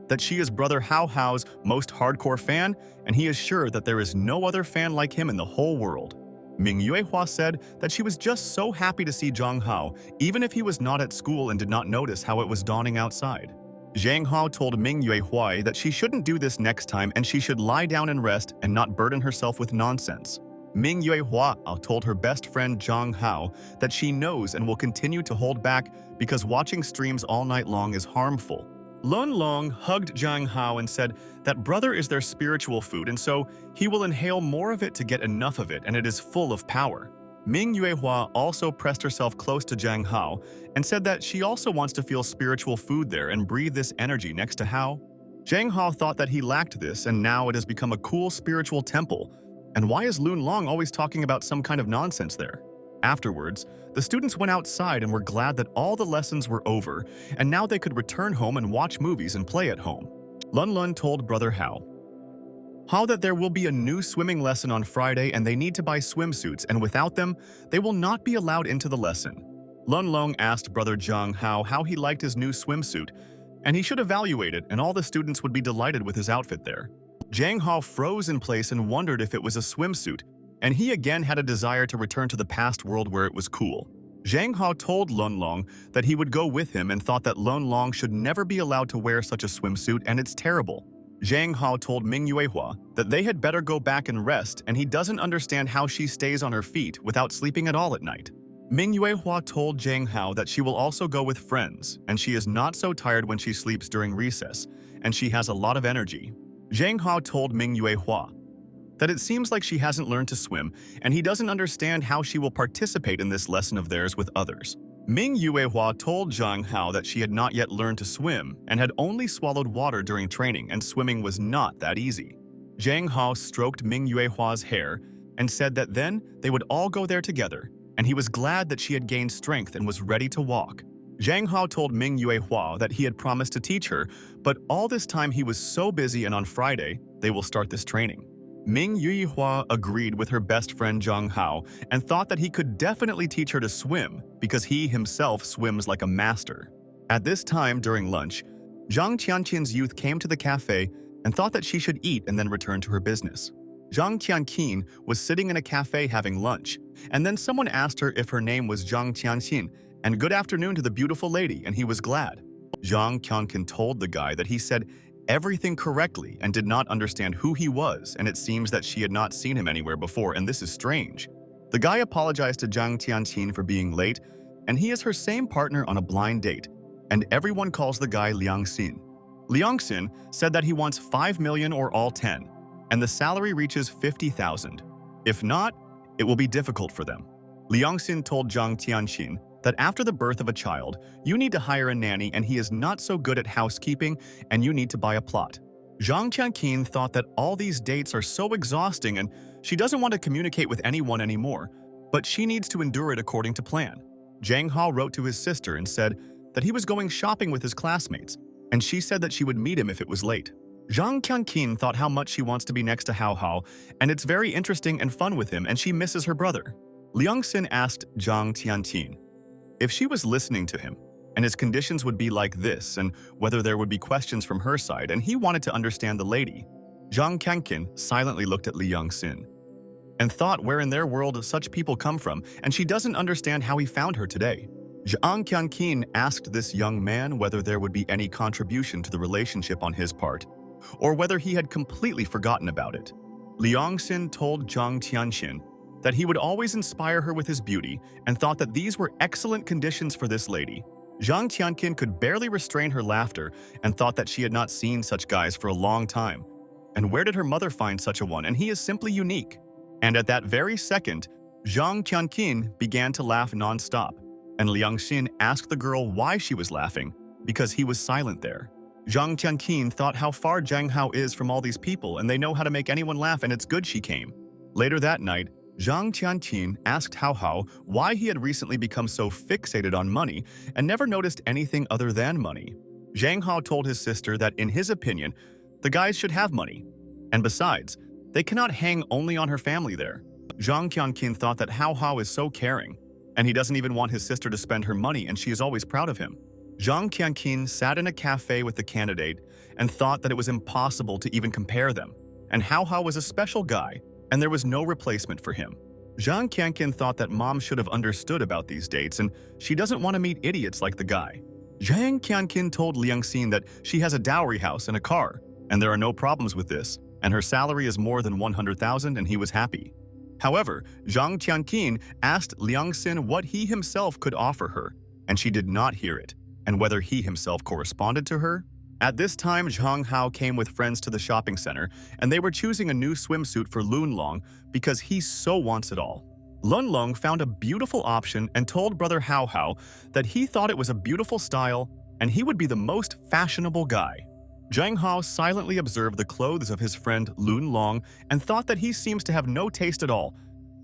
that she is brother Hao Hao's most hardcore fan and he is sure that there is no other fan like him in the whole world. Ming Yuehua said that she was just so happy to see Zhang Hao even if he was not at school and did not notice how it was dawning outside. Zhang Hao told Ming Yuehua that she shouldn't do this next time and she should lie down and rest and not burden herself with nonsense. Ming Yuehua told her best friend Zhang Hao that she knows and will continue to hold back because watching streams all night long is harmful. Lun Long hugged Zhang Hao and said that brother is their spiritual food and so he will inhale more of it to get enough of it and it is full of power. Ming Yuehua also pressed herself close to Zhang Hao and said that she also wants to feel spiritual food there and breathe this energy next to Hao. Zhang Hao thought that he lacked this and now it has become a cool spiritual temple. And why is Lun Long always talking about some kind of nonsense there? Afterwards, the students went outside and were glad that all the lessons were over, and now they could return home and watch movies and play at home. Lun told brother Hao that there will be a new swimming lesson on Friday and they need to buy swimsuits, and without them, they will not be allowed into the lesson. Lun Long asked brother Zhang Hao how he liked his new swimsuit, and he should evaluate it and all the students would be delighted with his outfit there. Zhang Hao froze in place and wondered if it was a swimsuit, and he again had a desire to return to the past world where it was cool. Zhang Hao told Lun Long that he would go with him and thought that Lun Long should never be allowed to wear such a swimsuit and it's terrible. Zhang Hao told Ming Yuehua that they had better go back and rest and he doesn't understand how she stays on her feet without sleeping at all at night. Ming Yuehua told Zhang Hao that she will also go with friends and she is not so tired when she sleeps during recess and she has a lot of energy. Zhang Hao told Ming Yuehua that it seems like she hasn't learned to swim, and he doesn't understand how she will participate in this lesson of theirs with others. Ming Yuehua told Zhang Hao that she had not yet learned to swim and had only swallowed water during training, and swimming was not that easy. Zhang Hao stroked Ming Yuehua's hair and said that then they would all go there together, and he was glad that she had gained strength and was ready to walk. Zhang Hao told Ming Yuehua that he had promised to teach her, but all this time he was so busy, and on Friday, they will start this training. Ming Yuehua agreed with her best friend Zhang Hao and thought that he could definitely teach her to swim because he himself swims like a master. At this time during lunch, Zhang Qianqin's youth came to the cafe and thought that she should eat and then return to her business. Zhang Qianqin was sitting in a cafe having lunch, and then someone asked her if her name was Zhang Qianqin and good afternoon to the beautiful lady, and he was glad. Zhang Qianqin told the guy that he said everything correctly and did not understand who he was, and it seems that she had not seen him anywhere before, and this is strange. The guy apologized to Zhang Tianqin for being late, and he is her same partner on a blind date, and everyone calls the guy Liang Xin. Liang Xin said that he wants 5 million or all 10, and the salary reaches 50,000. If not, it will be difficult for them. Liang Xin told Zhang Tianqin that after the birth of a child, you need to hire a nanny, and he is not so good at housekeeping, and you need to buy a plot. Zhang Tianqin thought that all these dates are so exhausting and she doesn't want to communicate with anyone anymore, but she needs to endure it according to plan. Zhang Hao wrote to his sister and said that he was going shopping with his classmates, and she said that she would meet him if it was late. Zhang Tianqin thought how much she wants to be next to Hao Hao, and it's very interesting and fun with him, and she misses her brother. Liang Xin asked Zhang Tianqin if she was listening to him, and his conditions would be like this, and whether there would be questions from her side, and he wanted to understand the lady. Zhang Tianqin silently looked at Liang Xin and thought where in their world such people come from, and she doesn't understand how he found her today. Zhang Tianqin asked this young man whether there would be any contribution to the relationship on his part, or whether he had completely forgotten about it. Liang Xin told Zhang Tianqin that he would always inspire her with his beauty and thought that these were excellent conditions for this lady. Zhang Tianqin could barely restrain her laughter and thought that she had not seen such guys for a long time. And where did her mother find such a one? And he is simply unique. And at that very second, Zhang Tianqin began to laugh non-stop, and Liang Xin asked the girl why she was laughing, because he was silent there. Zhang Tianqin thought how far Zhang Hao is from all these people, and they know how to make anyone laugh, and it's good she came. Later that night, Zhang Tianqin asked Hao Hao why he had recently become so fixated on money and never noticed anything other than money. Zhang Hao told his sister that in his opinion, the guys should have money, and besides, they cannot hang only on her family there. Zhang Tianqin thought that Hao Hao is so caring, and he doesn't even want his sister to spend her money, and she is always proud of him. Zhang Tianqin sat in a cafe with the candidate and thought that it was impossible to even compare them, and Hao Hao was a special guy, and there was no replacement for him. Zhang Tianqin thought that mom should have understood about these dates, and she doesn't want to meet idiots like the guy. Zhang Tianqin told Liang Xin that she has a dowry house and a car, and there are no problems with this, and her salary is more than 100,000, and he was happy. However, Zhang Tianqin asked Liang Xin what he himself could offer her, and she did not hear it, and whether he himself corresponded to her. At this time, Zhang Hao came with friends to the shopping center, and they were choosing a new swimsuit for Lun Long because he so wants it all. Lun Long found a beautiful option and told brother Hao Hao that he thought it was a beautiful style and he would be the most fashionable guy. Zhang Hao silently observed the clothes of his friend Lun Long and thought that he seems to have no taste at all,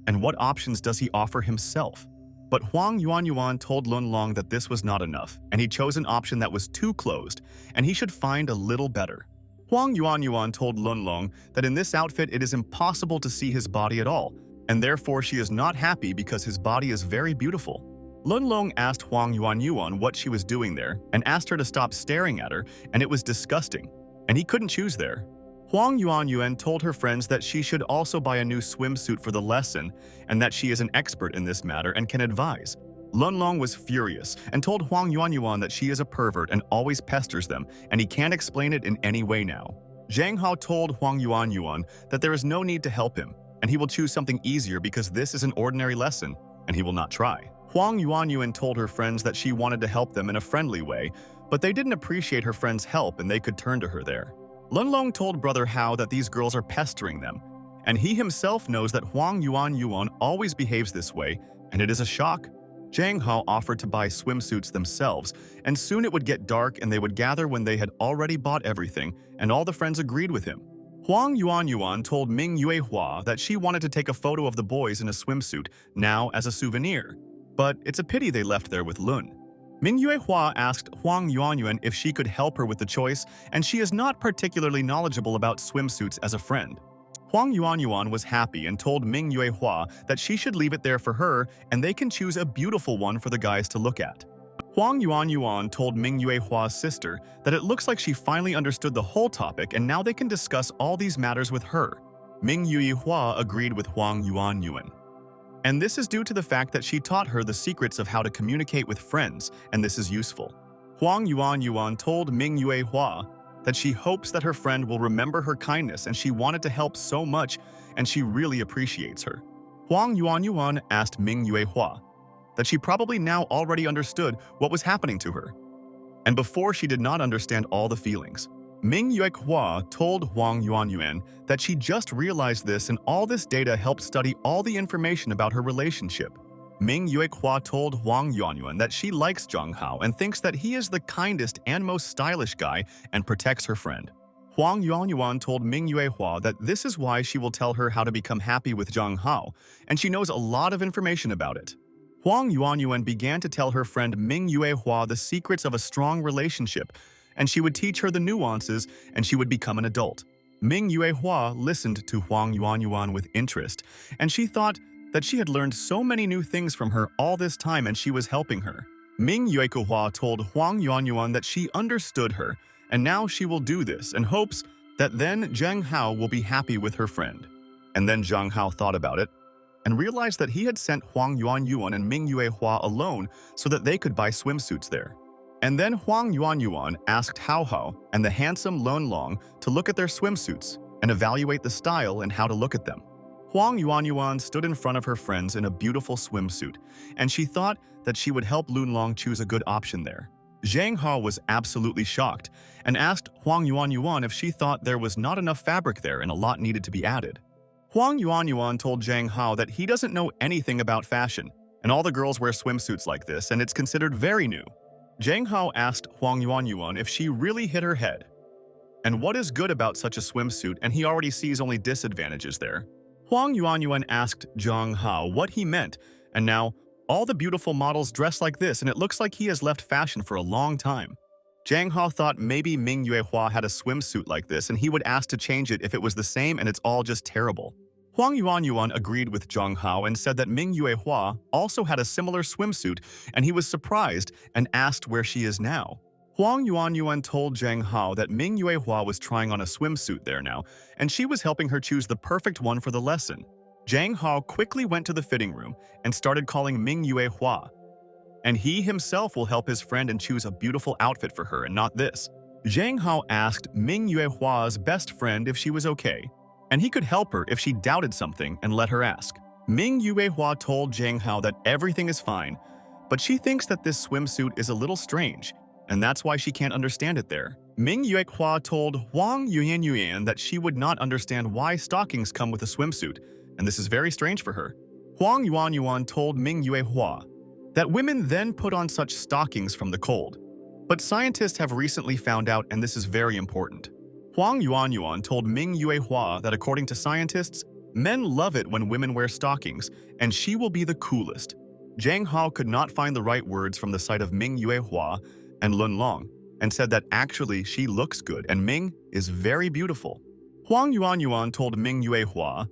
and what options does he offer himself? But Huang Yuanyuan told Lun Long that this was not enough, and he chose an option that was too closed, and he should find a little better. Huang Yuanyuan told Lun Long that in this outfit it is impossible to see his body at all, and therefore she is not happy because his body is very beautiful. Lun Long asked Huang Yuanyuan what she was doing there, and asked her to stop staring at her, and it was disgusting, and he couldn't choose there. Huang Yuanyuan told her friends that she should also buy a new swimsuit for the lesson and that she is an expert in this matter and can advise. Lun Long was furious and told Huang Yuanyuan that she is a pervert and always pesters them, and he can't explain it in any way now. Zhang Hao told Huang Yuanyuan that there is no need to help him, and he will choose something easier because this is an ordinary lesson, and he will not try. Huang Yuanyuan told her friends that she wanted to help them in a friendly way, but they didn't appreciate her friends' help and they could turn to her there. Lun Long told brother Hao that these girls are pestering them, and he himself knows that Huang Yuan always behaves this way, and it is a shock. Zhang Hao offered to buy swimsuits themselves, and soon it would get dark and they would gather when they had already bought everything, and all the friends agreed with him. Huang Yuan told Ming Yuehua that she wanted to take a photo of the boys in a swimsuit, now as a souvenir. But it's a pity they left there with Lun. Ming Yuehua asked Huang Yuan if she could help her with the choice, and she is not particularly knowledgeable about swimsuits as a friend. Huang Yuan was happy and told Ming Yuehua that she should leave it there for her and they can choose a beautiful one for the guys to look at. Huang Yuan told Ming Yuehua's sister that it looks like she finally understood the whole topic and now they can discuss all these matters with her. Ming Yuehua agreed with Huang Yuan. And this is due to the fact that she taught her the secrets of how to communicate with friends, and this is useful. Huang Yuan told Ming Yuehua that she hopes that her friend will remember her kindness and she wanted to help so much and she really appreciates her. Huang Yuan asked Ming Yuehua that she probably now already understood what was happening to her. And before she did not understand all the feelings. Ming Yuehua told Huang Yuan that she just realized this and all this data helped study all the information about her relationship. Ming Yuehua told Huang Yuan that she likes Zhang Hao and thinks that he is the kindest and most stylish guy and protects her friend. Huang Yuan told Ming Yuehua that this is why she will tell her how to become happy with Zhang Hao, and she knows a lot of information about it. Huang Yuan began to tell her friend Ming Yuehua the secrets of a strong relationship, and she would teach her the nuances and she would become an adult. Ming Yuehua listened to Huang Yuan with interest, and she thought that she had learned so many new things from her all this time and she was helping her. Ming Yuehua told Huang Yuan that she understood her, and now she will do this and hopes that then Zhang Hao will be happy with her friend. And then Zhang Hao thought about it and realized that he had sent Huang Yuan and Ming Yuehua alone so that they could buy swimsuits there. And then Huang Yuan asked Hao Hao and the handsome Lun Long to look at their swimsuits and evaluate the style and how to look at them. Huang Yuan stood in front of her friends in a beautiful swimsuit, and she thought that she would help Lun Long choose a good option there. Zhang Hao was absolutely shocked and asked Huang Yuan if she thought there was not enough fabric there and a lot needed to be added. Huang Yuan told Zhang Hao that he doesn't know anything about fashion, and all the girls wear swimsuits like this and it's considered very new. Zhang Hao asked Huang Yuan if she really hit her head. And what is good about such a swimsuit, and he already sees only disadvantages there. Huang Yuan asked Zhang Hao what he meant, and now all the beautiful models dress like this and it looks like he has left fashion for a long time. Zhang Hao thought maybe Ming Yuehua had a swimsuit like this and he would ask to change it if it was the same and it's all just terrible. Huang Yuan agreed with Zhang Hao and said that Ming Yuehua also had a similar swimsuit and he was surprised and asked where she is now. Huang Yuan told Zhang Hao that Ming Yuehua was trying on a swimsuit there now and she was helping her choose the perfect one for the lesson. Zhang Hao quickly went to the fitting room and started calling Ming Yuehua. And he himself will help his friend and choose a beautiful outfit for her and not this. Zhang Hao asked Ming Yuehua's best friend if she was okay, and he could help her if she doubted something and let her ask. Ming Yuehua told Zhang Hao that everything is fine, but she thinks that this swimsuit is a little strange, and that's why she can't understand it there. Ming Yuehua told Huang Yuan that she would not understand why stockings come with a swimsuit, and this is very strange for her. Huang Yuan told Ming Yuehua that women then put on such stockings from the cold. But scientists have recently found out, and this is very important. Huang Yuan told Ming Yuehua that according to scientists, men love it when women wear stockings, and she will be the coolest. Zhang Hao could not find the right words from the sight of Ming Yuehua and Lun Long, and said that actually she looks good and Ming is very beautiful. Huang Yuan told Ming Yuehua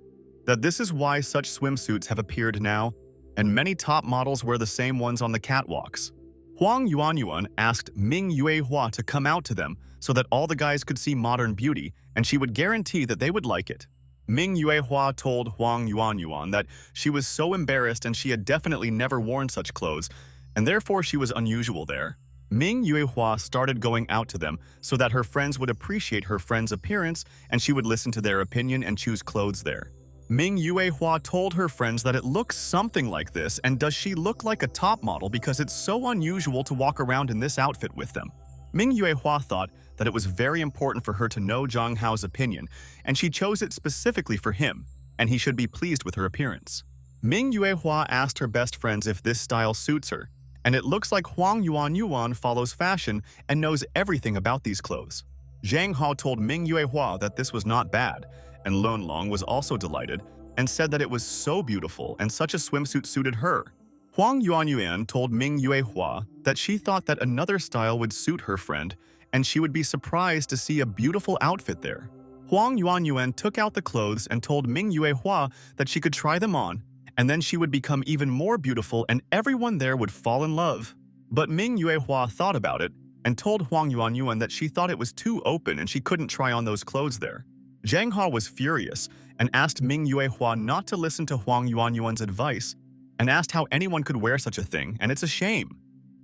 that this is why such swimsuits have appeared now, and many top models wear the same ones on the catwalks. Huang Yuan asked Ming Yuehua to come out to them so that all the guys could see modern beauty, and she would guarantee that they would like it. Ming Yuehua told Huang Yuan that she was so embarrassed and she had definitely never worn such clothes, and therefore she was unusual there. Ming Yuehua started going out to them so that her friends would appreciate her friend's appearance and she would listen to their opinion and choose clothes there. Ming Yuehua told her friends that it looks something like this, and does she look like a top model because it's so unusual to walk around in this outfit with them. Ming Yuehua thought that it was very important for her to know Zhang Hao's opinion, and she chose it specifically for him. and he should be pleased with her appearance. Ming Yuehua asked her best friends if this style suits her, and it looks like Huang Yuanyuan follows fashion and knows everything about these clothes. Zhang Hao told Ming Yuehua that this was not bad, and Lun Long was also delighted and said that it was so beautiful and such a swimsuit suited her. Huang Yuanyuan told Ming Yuehua that she thought that another style would suit her friend, and she would be surprised to see a beautiful outfit there. Huang Yuanyuan took out the clothes and told Ming Yuehua that she could try them on, and then she would become even more beautiful and everyone there would fall in love. But Ming Yuehua thought about it and told Huang Yuanyuan that she thought it was too open and she couldn't try on those clothes there. Zhang Hao was furious and asked Ming Yuehua not to listen to Huang Yuanyuan's advice and asked how anyone could wear such a thing, and it's a shame.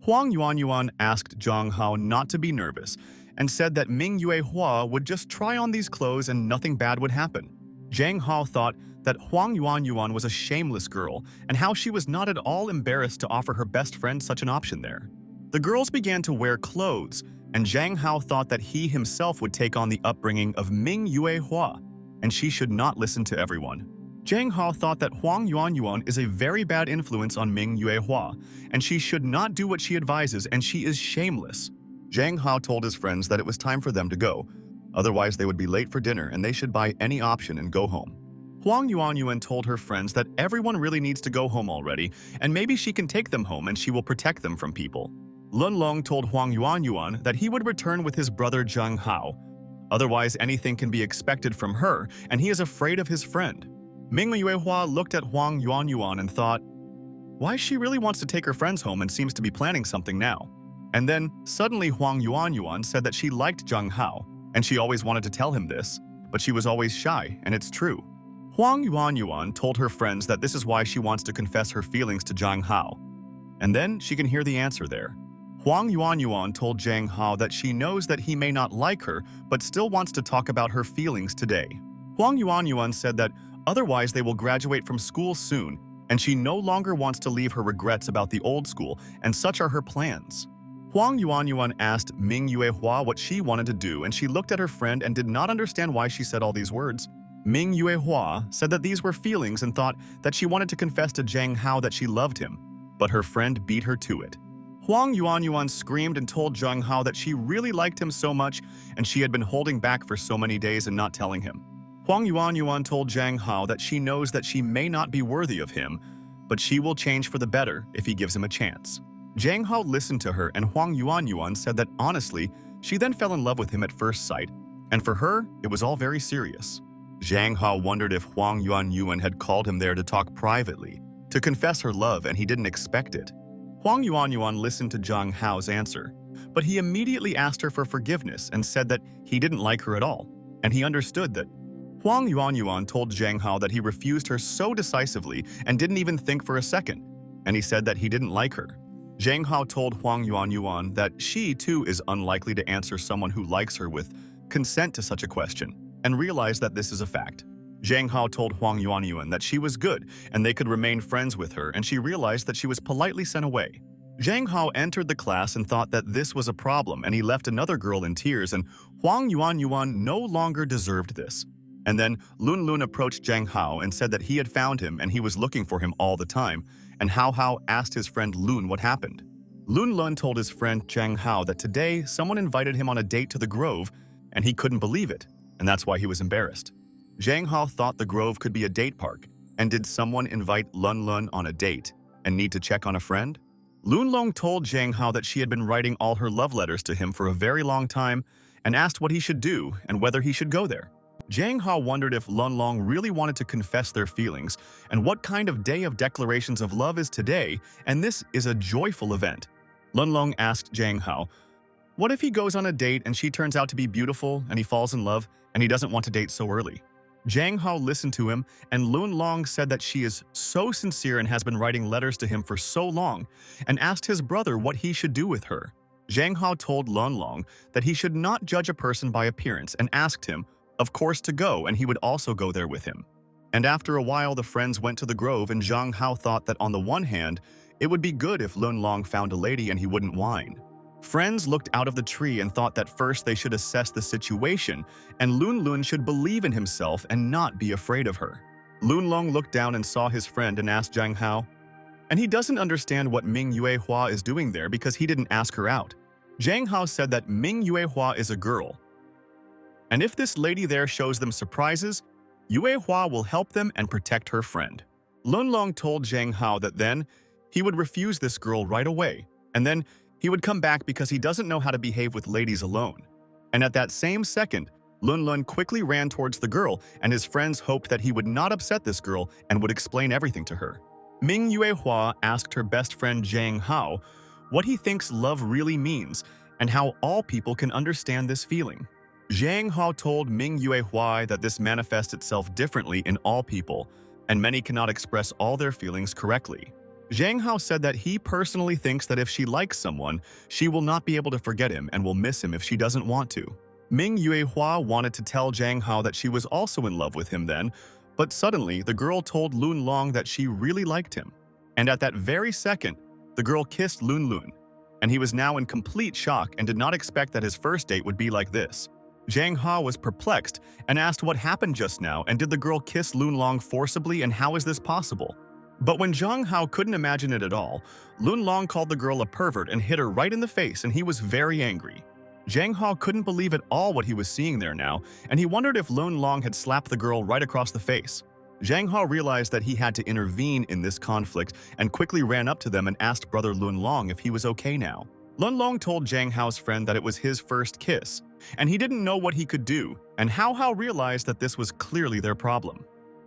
Huang Yuanyuan asked Zhang Hao not to be nervous and said that Ming Yuehua would just try on these clothes and nothing bad would happen. Zhang Hao thought that Huang Yuanyuan was a shameless girl and how she was not at all embarrassed to offer her best friend such an option there. The girls began to wear clothes, and Zhang Hao thought that he himself would take on the upbringing of Ming Yuehua, and she should not listen to everyone. Zhang Hao thought that Huang Yuanyuan is a very bad influence on Ming Yuehua, and she should not do what she advises, and she is shameless. Zhang Hao told his friends that it was time for them to go, otherwise they would be late for dinner and they should buy any option and go home. Huang Yuanyuan told her friends that everyone really needs to go home already, and maybe she can take them home and she will protect them from people. Lun Long told Huang Yuanyuan that he would return with his brother Zhang Hao. Otherwise, anything can be expected from her, and he is afraid of his friend. Ming Yuehua looked at Huang Yuanyuan and thought, why she really wants to take her friends home and seems to be planning something now. And then, suddenly Huang Yuanyuan said that she liked Zhang Hao, and she always wanted to tell him this, but she was always shy, and it's true. Huang Yuanyuan told her friends that this is why she wants to confess her feelings to Zhang Hao. And then she can hear the answer there. Huang Yuanyuan told Zhang Hao that she knows that he may not like her, but still wants to talk about her feelings today. Huang Yuanyuan said that otherwise they will graduate from school soon, and she no longer wants to leave her regrets about the old school, and such are her plans. Huang Yuanyuan asked Ming Yuehua what she wanted to do, and she looked at her friend and did not understand why she said all these words. Ming Yuehua said that these were feelings and thought that she wanted to confess to Zhang Hao that she loved him, but her friend beat her to it. Huang Yuanyuan screamed and told Zhang Hao that she really liked him so much and she had been holding back for so many days and not telling him. Huang Yuanyuan told Zhang Hao that she knows that she may not be worthy of him, but she will change for the better if he gives him a chance. Zhang Hao listened to her, and Huang Yuanyuan said that honestly, she then fell in love with him at first sight, and for her, it was all very serious. Zhang Hao wondered if Huang Yuanyuan had called him there to talk privately, to confess her love, and he didn't expect it. Huang Yuanyuan listened to Zhang Hao's answer, but he immediately asked her for forgiveness and said that he didn't like her at all, and he understood that. Huang Yuanyuan told Zhang Hao that he refused her so decisively and didn't even think for a second, and he said that he didn't like her. Zhang Hao told Huang Yuanyuan that she, too, is unlikely to answer someone who likes her with consent to such a question, and realized that this is a fact. Zhang Hao told Huang Yuanyuan that she was good and they could remain friends with her, and she realized that she was politely sent away. Zhang Hao entered the class and thought that this was a problem, and he left another girl in tears, and Huang Yuanyuan no longer deserved this. And then Lun Lun approached Zhang Hao and said that he had found him and he was looking for him all the time, and Hao asked his friend Lun what happened. Lun Lun told his friend Zhang Hao that today someone invited him on a date to the Grove, and he couldn't believe it, and that's why he was embarrassed. Zhang Hao thought the Grove could be a date park, and did someone invite Lun Lun on a date and need to check on a friend? Lun Long told Zhang Hao that she had been writing all her love letters to him for a very long time and asked what he should do and whether he should go there. Zhang Hao wondered if Lun Long really wanted to confess their feelings and what kind of day of declarations of love is today, and this is a joyful event. Lun Long asked Zhang Hao, what if he goes on a date and she turns out to be beautiful and he falls in love and he doesn't want to date so early? Zhang Hao listened to him, and Lun Long said that she is so sincere and has been writing letters to him for so long, and asked his brother what he should do with her. Zhang Hao told Lun Long that he should not judge a person by appearance and asked him, of course, to go, and he would also go there with him. And after a while, the friends went to the Grove, and Zhang Hao thought that on the one hand, it would be good if Lun Long found a lady and he wouldn't whine. Friends looked out of the tree and thought that first they should assess the situation, and Lun Lun should believe in himself and not be afraid of her. Lun Long looked down and saw his friend and asked Zhang Hao. And he doesn't understand what Ming Yuehua is doing there because he didn't ask her out. Zhang Hao said that Ming Yuehua is a girl. And if this lady there shows them surprises, Yuehua will help them and protect her friend. Lun Long told Zhang Hao that then he would refuse this girl right away, and then he would come back because he doesn't know how to behave with ladies alone. And at that same second, Lun Lun quickly ran towards the girl, and his friends hoped that he would not upset this girl and would explain everything to her. Ming Yuehua asked her best friend Zhang Hao what he thinks love really means and how all people can understand this feeling. Zhang Hao told Ming Yuehua that this manifests itself differently in all people, and many cannot express all their feelings correctly. Zhang Hao said that he personally thinks that if she likes someone, she will not be able to forget him and will miss him if she doesn't want to. Ming Yuehua wanted to tell Zhang Hao that she was also in love with him then, but suddenly the girl told Lun Long that she really liked him. And at that very second, the girl kissed Lun Lun, and he was now in complete shock and did not expect that his first date would be like this. Zhang Hao was perplexed and asked what happened just now, and did the girl kiss Lun Long forcibly, and how is this possible? But when Zhang Hao couldn't imagine it at all, Lun Long called the girl a pervert and hit her right in the face, and he was very angry. Zhang Hao couldn't believe at all what he was seeing there now, and he wondered if Lun Long had slapped the girl right across the face. Zhang Hao realized that he had to intervene in this conflict and quickly ran up to them and asked brother Lun Long if he was okay now. Lun Long told Zhang Hao's friend that it was his first kiss, and he didn't know what he could do, and Hao realized that this was clearly their problem.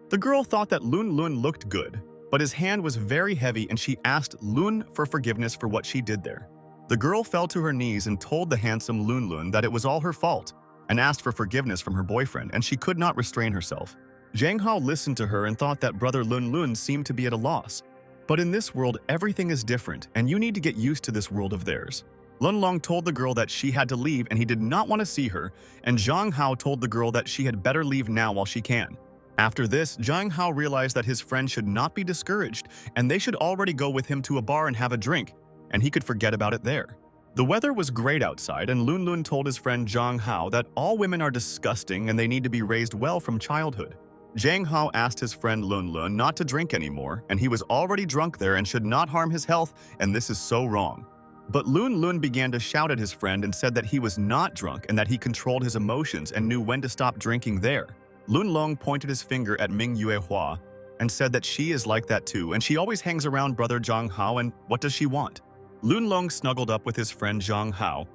The girl thought that Lun Lun looked good, but his hand was very heavy and she asked Lun for forgiveness for what she did there. The girl fell to her knees and told the handsome Lun Lun that it was all her fault and asked for forgiveness from her boyfriend, and she could not restrain herself. Zhang Hao listened to her and thought that brother Lun Lun seemed to be at a loss. But in this world, everything is different, and you need to get used to this world of theirs. Lun Long told the girl that she had to leave and he did not want to see her, and Zhang Hao told the girl that she had better leave now while she can. After this, Zhang Hao realized that his friend should not be discouraged, and they should already go with him to a bar and have a drink, and he could forget about it there. The weather was great outside, and Lun Lun told his friend Zhang Hao that all women are disgusting and they need to be raised well from childhood. Zhang Hao asked his friend Lun Lun not to drink anymore, and he was already drunk there and should not harm his health, and this is so wrong. But Lun Lun began to shout at his friend and said that he was not drunk and that he controlled his emotions and knew when to stop drinking there. Lun Long pointed his finger at Ming Yuehua and said that she is like that too, and she always hangs around brother Zhang Hao, and what does she want? Lun Long snuggled up with his friend Zhang Hao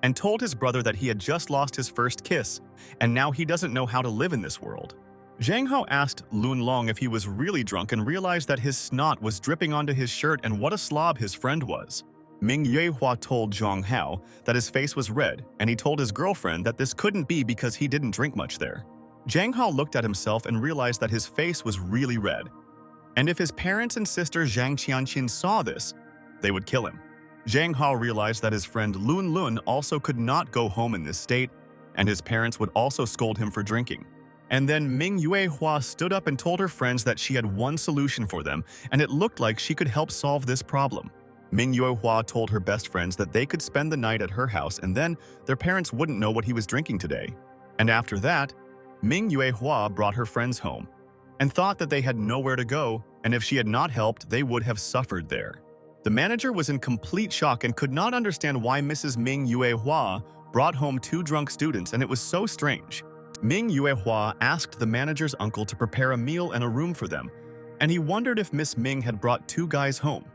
and told his brother that he had just lost his first kiss, and now he doesn't know how to live in this world. Zhang Hao asked Lun Long if he was really drunk and realized that his snot was dripping onto his shirt and what a slob his friend was. Ming Yuehua told Zhang Hao that his face was red, and he told his girlfriend that this couldn't be because he didn't drink much there. Zhang Hao looked at himself and realized that his face was really red. And if his parents and sister Zhang Qianqin saw this, they would kill him. Zhang Hao realized that his friend Lun Lun also could not go home in this state, and his parents would also scold him for drinking. And then Ming Yuehua stood up and told her friends that she had one solution for them, and it looked like she could help solve this problem. Ming Yuehua told her best friends that they could spend the night at her house, and then their parents wouldn't know what he was drinking today. And after that, Ming Yuehua brought her friends home and thought that they had nowhere to go, and if she had not helped, they would have suffered there. The manager was in complete shock and could not understand why Mrs. Ming Yuehua brought home two drunk students, and it was so strange. Ming Yuehua asked the manager's uncle to prepare a meal and a room for them, and he wondered if Miss Ming had brought two guys home.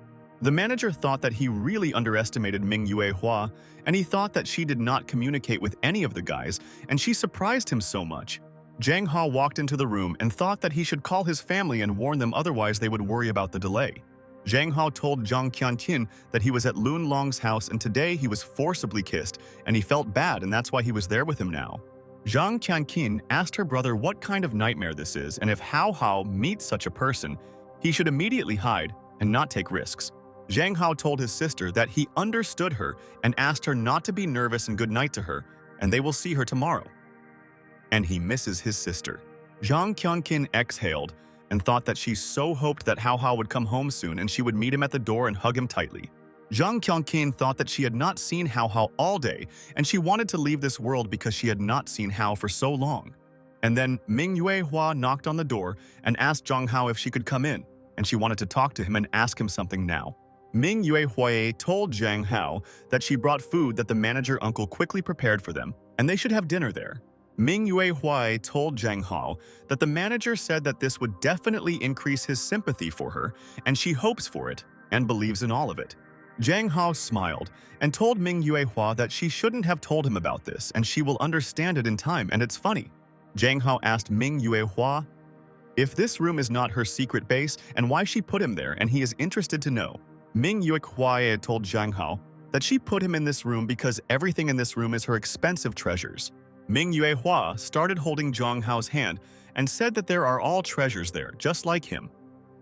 The manager thought that he really underestimated Ming Yuehua, and he thought that she did not communicate with any of the guys, and she surprised him so much. Zhang Hao walked into the room and thought that he should call his family and warn them, otherwise they would worry about the delay. Zhang Hao told Zhang Qianqin that he was at Lun Long's house and today he was forcibly kissed, and he felt bad, and that's why he was there with him now. Zhang Qianqin asked her brother what kind of nightmare this is, and if Hao meets such a person, he should immediately hide and not take risks. Zhang Hao told his sister that he understood her and asked her not to be nervous and good night to her, and they will see her tomorrow. And he misses his sister. Zhang Qianqin exhaled and thought that she so hoped that Hao would come home soon and she would meet him at the door and hug him tightly. Zhang Qianqin thought that she had not seen Hao all day, and she wanted to leave this world because she had not seen Hao for so long. And then Ming Yue Hua knocked on the door and asked Zhang Hao if she could come in, and she wanted to talk to him and ask him something now. Ming Yue Hua told Zhang Hao that she brought food that the manager uncle quickly prepared for them, and they should have dinner there. Ming Yue Hua told Zhang Hao that the manager said that this would definitely increase his sympathy for her, and she hopes for it and believes in all of it. Zhang Hao smiled and told Ming Yue Hua that she shouldn't have told him about this and she will understand it in time, and it's funny. Zhang Hao asked Ming Yue Hua if this room is not her secret base and why she put him there, and he is interested to know. Ming Yue Hua told Zhang Hao that she put him in this room because everything in this room is her expensive treasures. Ming Yue Hua started holding Zhang Hao's hand and said that there are all treasures there, just like him,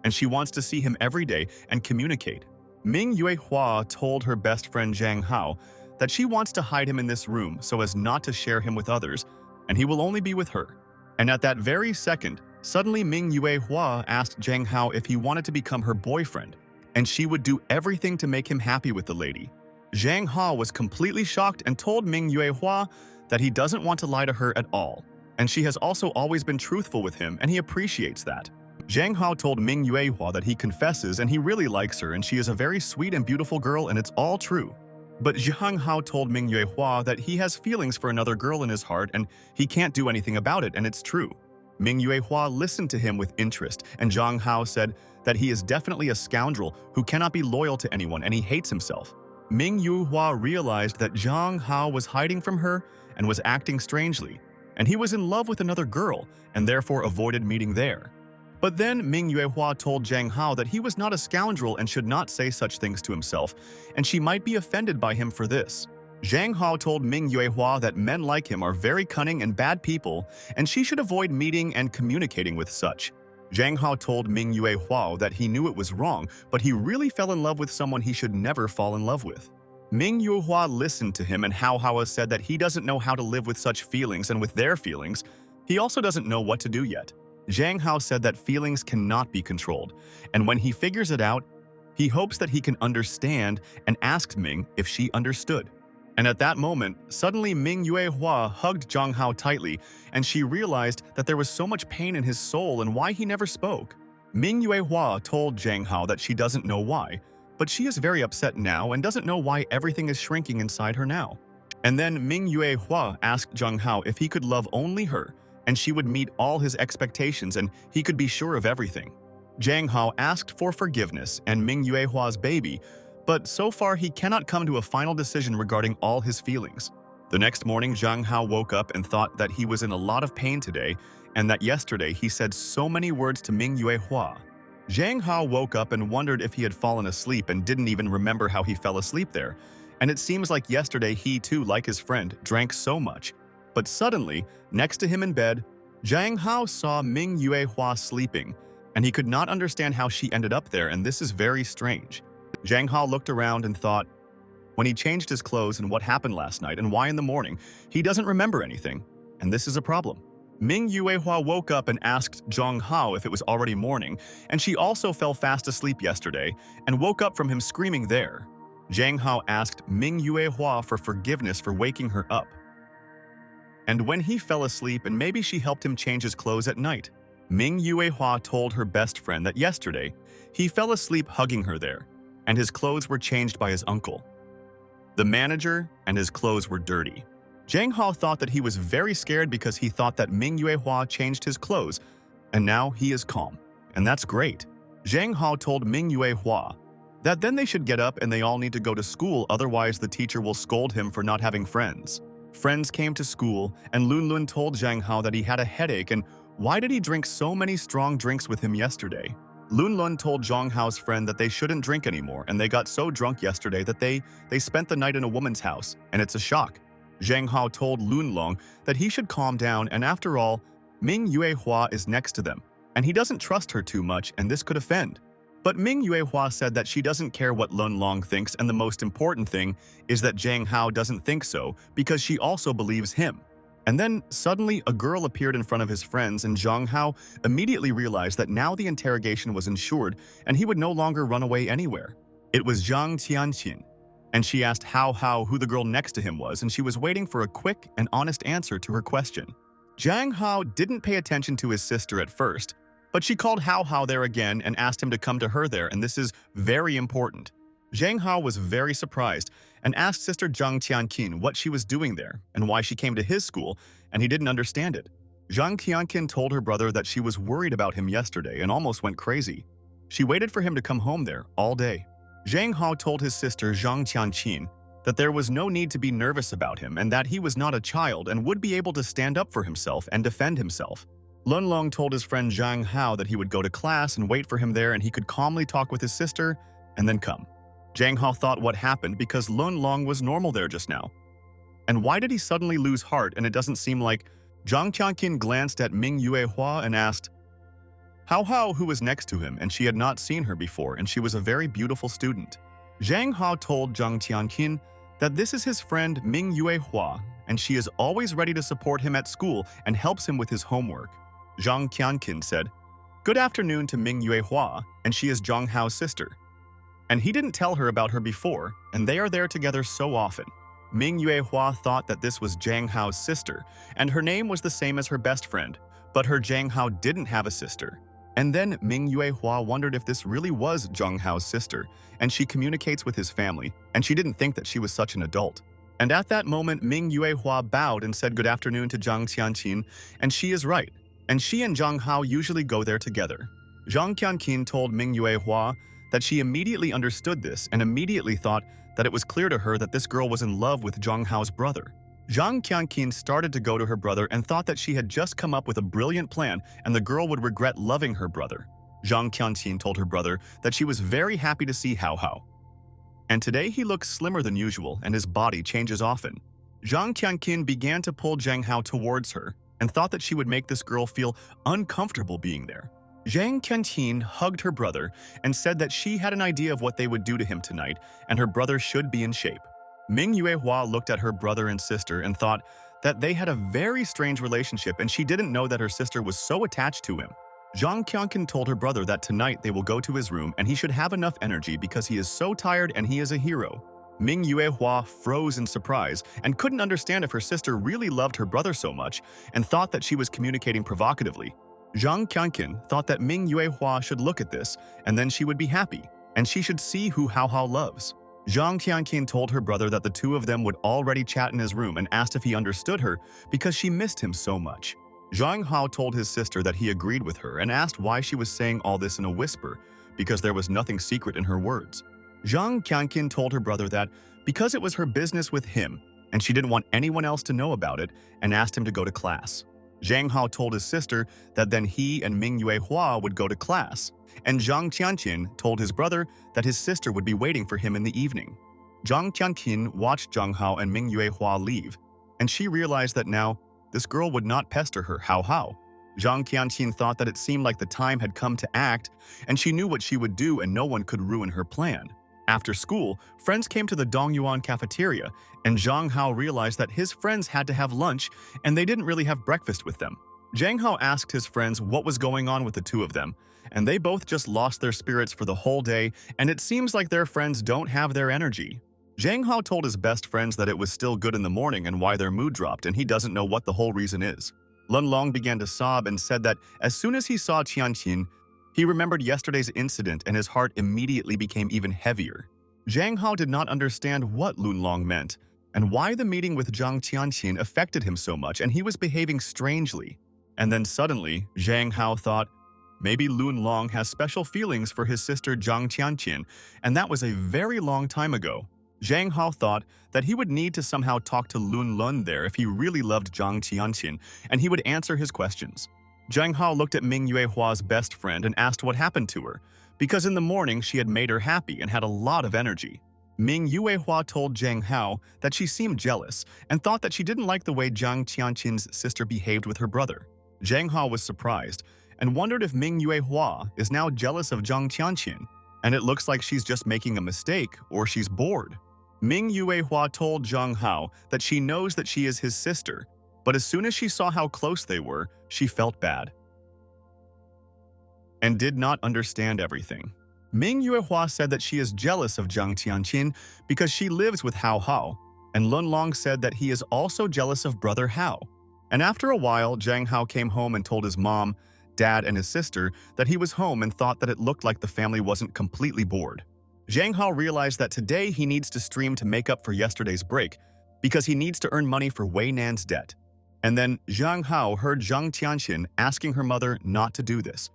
and she wants to see him every day and communicate. Ming Yue Hua told her best friend Zhang Hao that she wants to hide him in this room so as not to share him with others, and he will only be with her. And at that very second, suddenly Ming Yue Hua asked Zhang Hao if he wanted to become her boyfriend, and she would do everything to make him happy with the lady. Zhang Hao was completely shocked and told Ming Yue Hua that he doesn't want to lie to her at all, and she has also always been truthful with him, and he appreciates that. Zhang Hao told Ming Yue Hua that he confesses and he really likes her and she is a very sweet and beautiful girl, and it's all true. But Zhang Hao told Ming Yue Hua that he has feelings for another girl in his heart and he can't do anything about it, and it's true. Ming Yue Hua listened to him with interest, and Zhang Hao said that he is definitely a scoundrel who cannot be loyal to anyone and he hates himself. Ming Yue Hua realized that Zhang Hao was hiding from her and was acting strangely, and he was in love with another girl and therefore avoided meeting there. But then Ming Yue Hua told Zhang Hao that he was not a scoundrel and should not say such things to himself, and she might be offended by him for this. Zhang Hao told Ming Yue Hua that men like him are very cunning and bad people, and she should avoid meeting and communicating with such. Zhang Hao told Ming Yue Hua that he knew it was wrong, but he really fell in love with someone he should never fall in love with. Ming Yue Hua listened to him, and Hao said that he doesn't know how to live with such feelings and with their feelings. He also doesn't know what to do yet. Zhang Hao said that feelings cannot be controlled, and when he figures it out, he hopes that he can understand, and asked Ming if she understood. And at that moment, suddenly Ming Yue Hua hugged Zhang Hao tightly, and she realized that there was so much pain in his soul and why he never spoke. Ming Yue Hua told Zhang Hao that she doesn't know why, but she is very upset now and doesn't know why everything is shrinking inside her now. And then Ming Yue Hua asked Zhang Hao if he could love only her, and she would meet all his expectations and he could be sure of everything. Zhang Hao asked for forgiveness and Ming Yue Hua's baby, but so far he cannot come to a final decision regarding all his feelings. The next morning, Zhang Hao woke up and thought that he was in a lot of pain today, and that yesterday he said so many words to Ming Yue Hua. Zhang Hao woke up and wondered if he had fallen asleep and didn't even remember how he fell asleep there, and it seems like yesterday he too, like his friend, drank so much. But suddenly, next to him in bed, Zhang Hao saw Ming Yue Hua sleeping, and he could not understand how she ended up there, and this is very strange. Zhang Hao looked around and thought, when he changed his clothes and what happened last night and why in the morning, he doesn't remember anything, and this is a problem. Ming Yue Hua woke up and asked Zhang Hao if it was already morning, and she also fell fast asleep yesterday and woke up from him screaming there. Zhang Hao asked Ming Yue Hua for forgiveness for waking her up. And when he fell asleep and maybe she helped him change his clothes at night. Ming Yue Hua told her best friend that yesterday he fell asleep hugging her there, and his clothes were changed by his uncle, the manager, and his clothes were dirty. Zhang Hao thought that he was very scared because he thought that Ming Yue Hua changed his clothes, and now he is calm, and that's great. Zhang Hao told Ming Yue Hua that then they should get up and they all need to go to school, otherwise the teacher will scold him for not having friends. Friends came to school, and Lun Lun told Zhang Hao that he had a headache and why did he drink so many strong drinks with him yesterday. Lun Lun told Zhang Hao's friend that they shouldn't drink anymore, and they got so drunk yesterday that they spent the night in a woman's house, and it's a shock. Zhang Hao told Lun Long that he should calm down, and after all, Ming Yue Hua is next to them, and he doesn't trust her too much, and this could offend. But Ming Yue Hua said that she doesn't care what Lun Long thinks, and the most important thing is that Zhang Hao doesn't think so because she also believes him. And then suddenly a girl appeared in front of his friends, and Zhang Hao immediately realized that now the interrogation was ensured and he would no longer run away anywhere. It was Zhang Tianqin, and she asked Hao who the girl next to him was, and she was waiting for a quick and honest answer to her question. Zhang Hao didn't pay attention to his sister at first, but she called Hao Hao there again and asked him to come to her there, and this is very important. Zhang Hao was very surprised and asked Sister Zhang Tianqin what she was doing there and why she came to his school, and he didn't understand it. Zhang Tianqin told her brother that she was worried about him yesterday and almost went crazy. She waited for him to come home there all day. Zhang Hao told his sister Zhang Tianqin that there was no need to be nervous about him and that he was not a child and would be able to stand up for himself and defend himself. Lun Long told his friend Zhang Hao that he would go to class and wait for him there and he could calmly talk with his sister and then come. Zhang Hao thought what happened because Lun Long was normal there just now. And why did he suddenly lose heart, and it doesn't seem like… Zhang Tianqin glanced at Ming Yuehua and asked Hao Hao, who was next to him, and she had not seen her before, and she was a very beautiful student. Zhang Hao told Zhang Tianqin that this is his friend Ming Yuehua, and she is always ready to support him at school and helps him with his homework. Zhang Tianqin said, "Good afternoon" to Ming Yuehua, and she is Zhang Hao's sister. And he didn't tell her about her before, and they are there together so often. Ming Yuehua thought that this was Zhang Hao's sister, and her name was the same as her best friend, but her Zhang Hao didn't have a sister. And then Ming Yuehua wondered if this really was Zhang Hao's sister, and she communicates with his family, and she didn't think that she was such an adult. And at that moment, Ming Yuehua bowed and said good afternoon to Zhang Tianqin, and she is right, and she and Zhang Hao usually go there together. Zhang Tianqin told Ming Yuehua that she immediately understood this and immediately thought that it was clear to her that this girl was in love with Zhang Hao's brother. Zhang Tianqin started to go to her brother and thought that she had just come up with a brilliant plan and the girl would regret loving her brother. Zhang Tianqin told her brother that she was very happy to see Hao Hao. And today he looks slimmer than usual and his body changes often. Zhang Tianqin began to pull Zhang Hao towards her and thought that she would make this girl feel uncomfortable being there. Zhang Tianqin hugged her brother and said that she had an idea of what they would do to him tonight and her brother should be in shape. Ming Yuehua looked at her brother and sister and thought that they had a very strange relationship and she didn't know that her sister was so attached to him. Zhang Tianqin told her brother that tonight they will go to his room and he should have enough energy because he is so tired and he is a hero. Ming Yuehua froze in surprise and couldn't understand if her sister really loved her brother so much and thought that she was communicating provocatively. Zhang Tianqin thought that Ming Yuehua should look at this and then she would be happy, and she should see who Hao Hao loves. Zhang Tianqin told her brother that the two of them would already chat in his room and asked if he understood her because she missed him so much. Zhang Hao told his sister that he agreed with her and asked why she was saying all this in a whisper because there was nothing secret in her words. Zhang Tianqin told her brother that because it was her business with him and she didn't want anyone else to know about it and asked him to go to class. Zhang Hao told his sister that then he and Ming Yuehua would go to class, and Zhang Tianqin told his brother that his sister would be waiting for him in the evening. Zhang Tianqin watched Zhang Hao and Ming Yuehua leave, and she realized that now this girl would not pester her Hao Hao. Zhang Tianqin thought that it seemed like the time had come to act, and she knew what she would do and no one could ruin her plan. After school, friends came to the Dongyuan cafeteria, and Zhang Hao realized that his friends had to have lunch and they didn't really have breakfast with them. Zhang Hao asked his friends what was going on with the two of them, and they both just lost their spirits for the whole day, and it seems like their friends don't have their energy. Zhang Hao told his best friends that it was still good in the morning and why their mood dropped, and he doesn't know what the whole reason is. Lun Long began to sob and said that as soon as he saw Tianqin, he remembered yesterday's incident and his heart immediately became even heavier. Zhang Hao did not understand what Lun Long meant and why the meeting with Zhang Tianqin affected him so much and he was behaving strangely. And then suddenly, Zhang Hao thought, maybe Lun Long has special feelings for his sister Zhang Tianqin, and that was a very long time ago. Zhang Hao thought that he would need to somehow talk to Lun Lun there if he really loved Zhang Tianqin, and he would answer his questions. Zhang Hao looked at Ming Yuehua's best friend and asked what happened to her, because in the morning she had made her happy and had a lot of energy. Ming Yuehua told Zhang Hao that she seemed jealous and thought that she didn't like the way Zhang Tianqin's sister behaved with her brother. Zhang Hao was surprised and wondered if Ming Yuehua is now jealous of Zhang Tianqin, and it looks like she's just making a mistake or she's bored. Ming Yuehua told Zhang Hao that she knows that she is his sister, but as soon as she saw how close they were, she felt bad and did not understand everything. Ming Yuehua said that she is jealous of Zhang Tianqin because she lives with Hao Hao, and Lun Long said that he is also jealous of brother Hao. And after a while, Zhang Hao came home and told his mom, dad, and his sister that he was home and thought that it looked like the family wasn't completely bored. Zhang Hao realized that today he needs to stream to make up for yesterday's break because he needs to earn money for Way Nan's debt. And then Zhang Hao heard Zhang Tianxin asking her mother not to do this,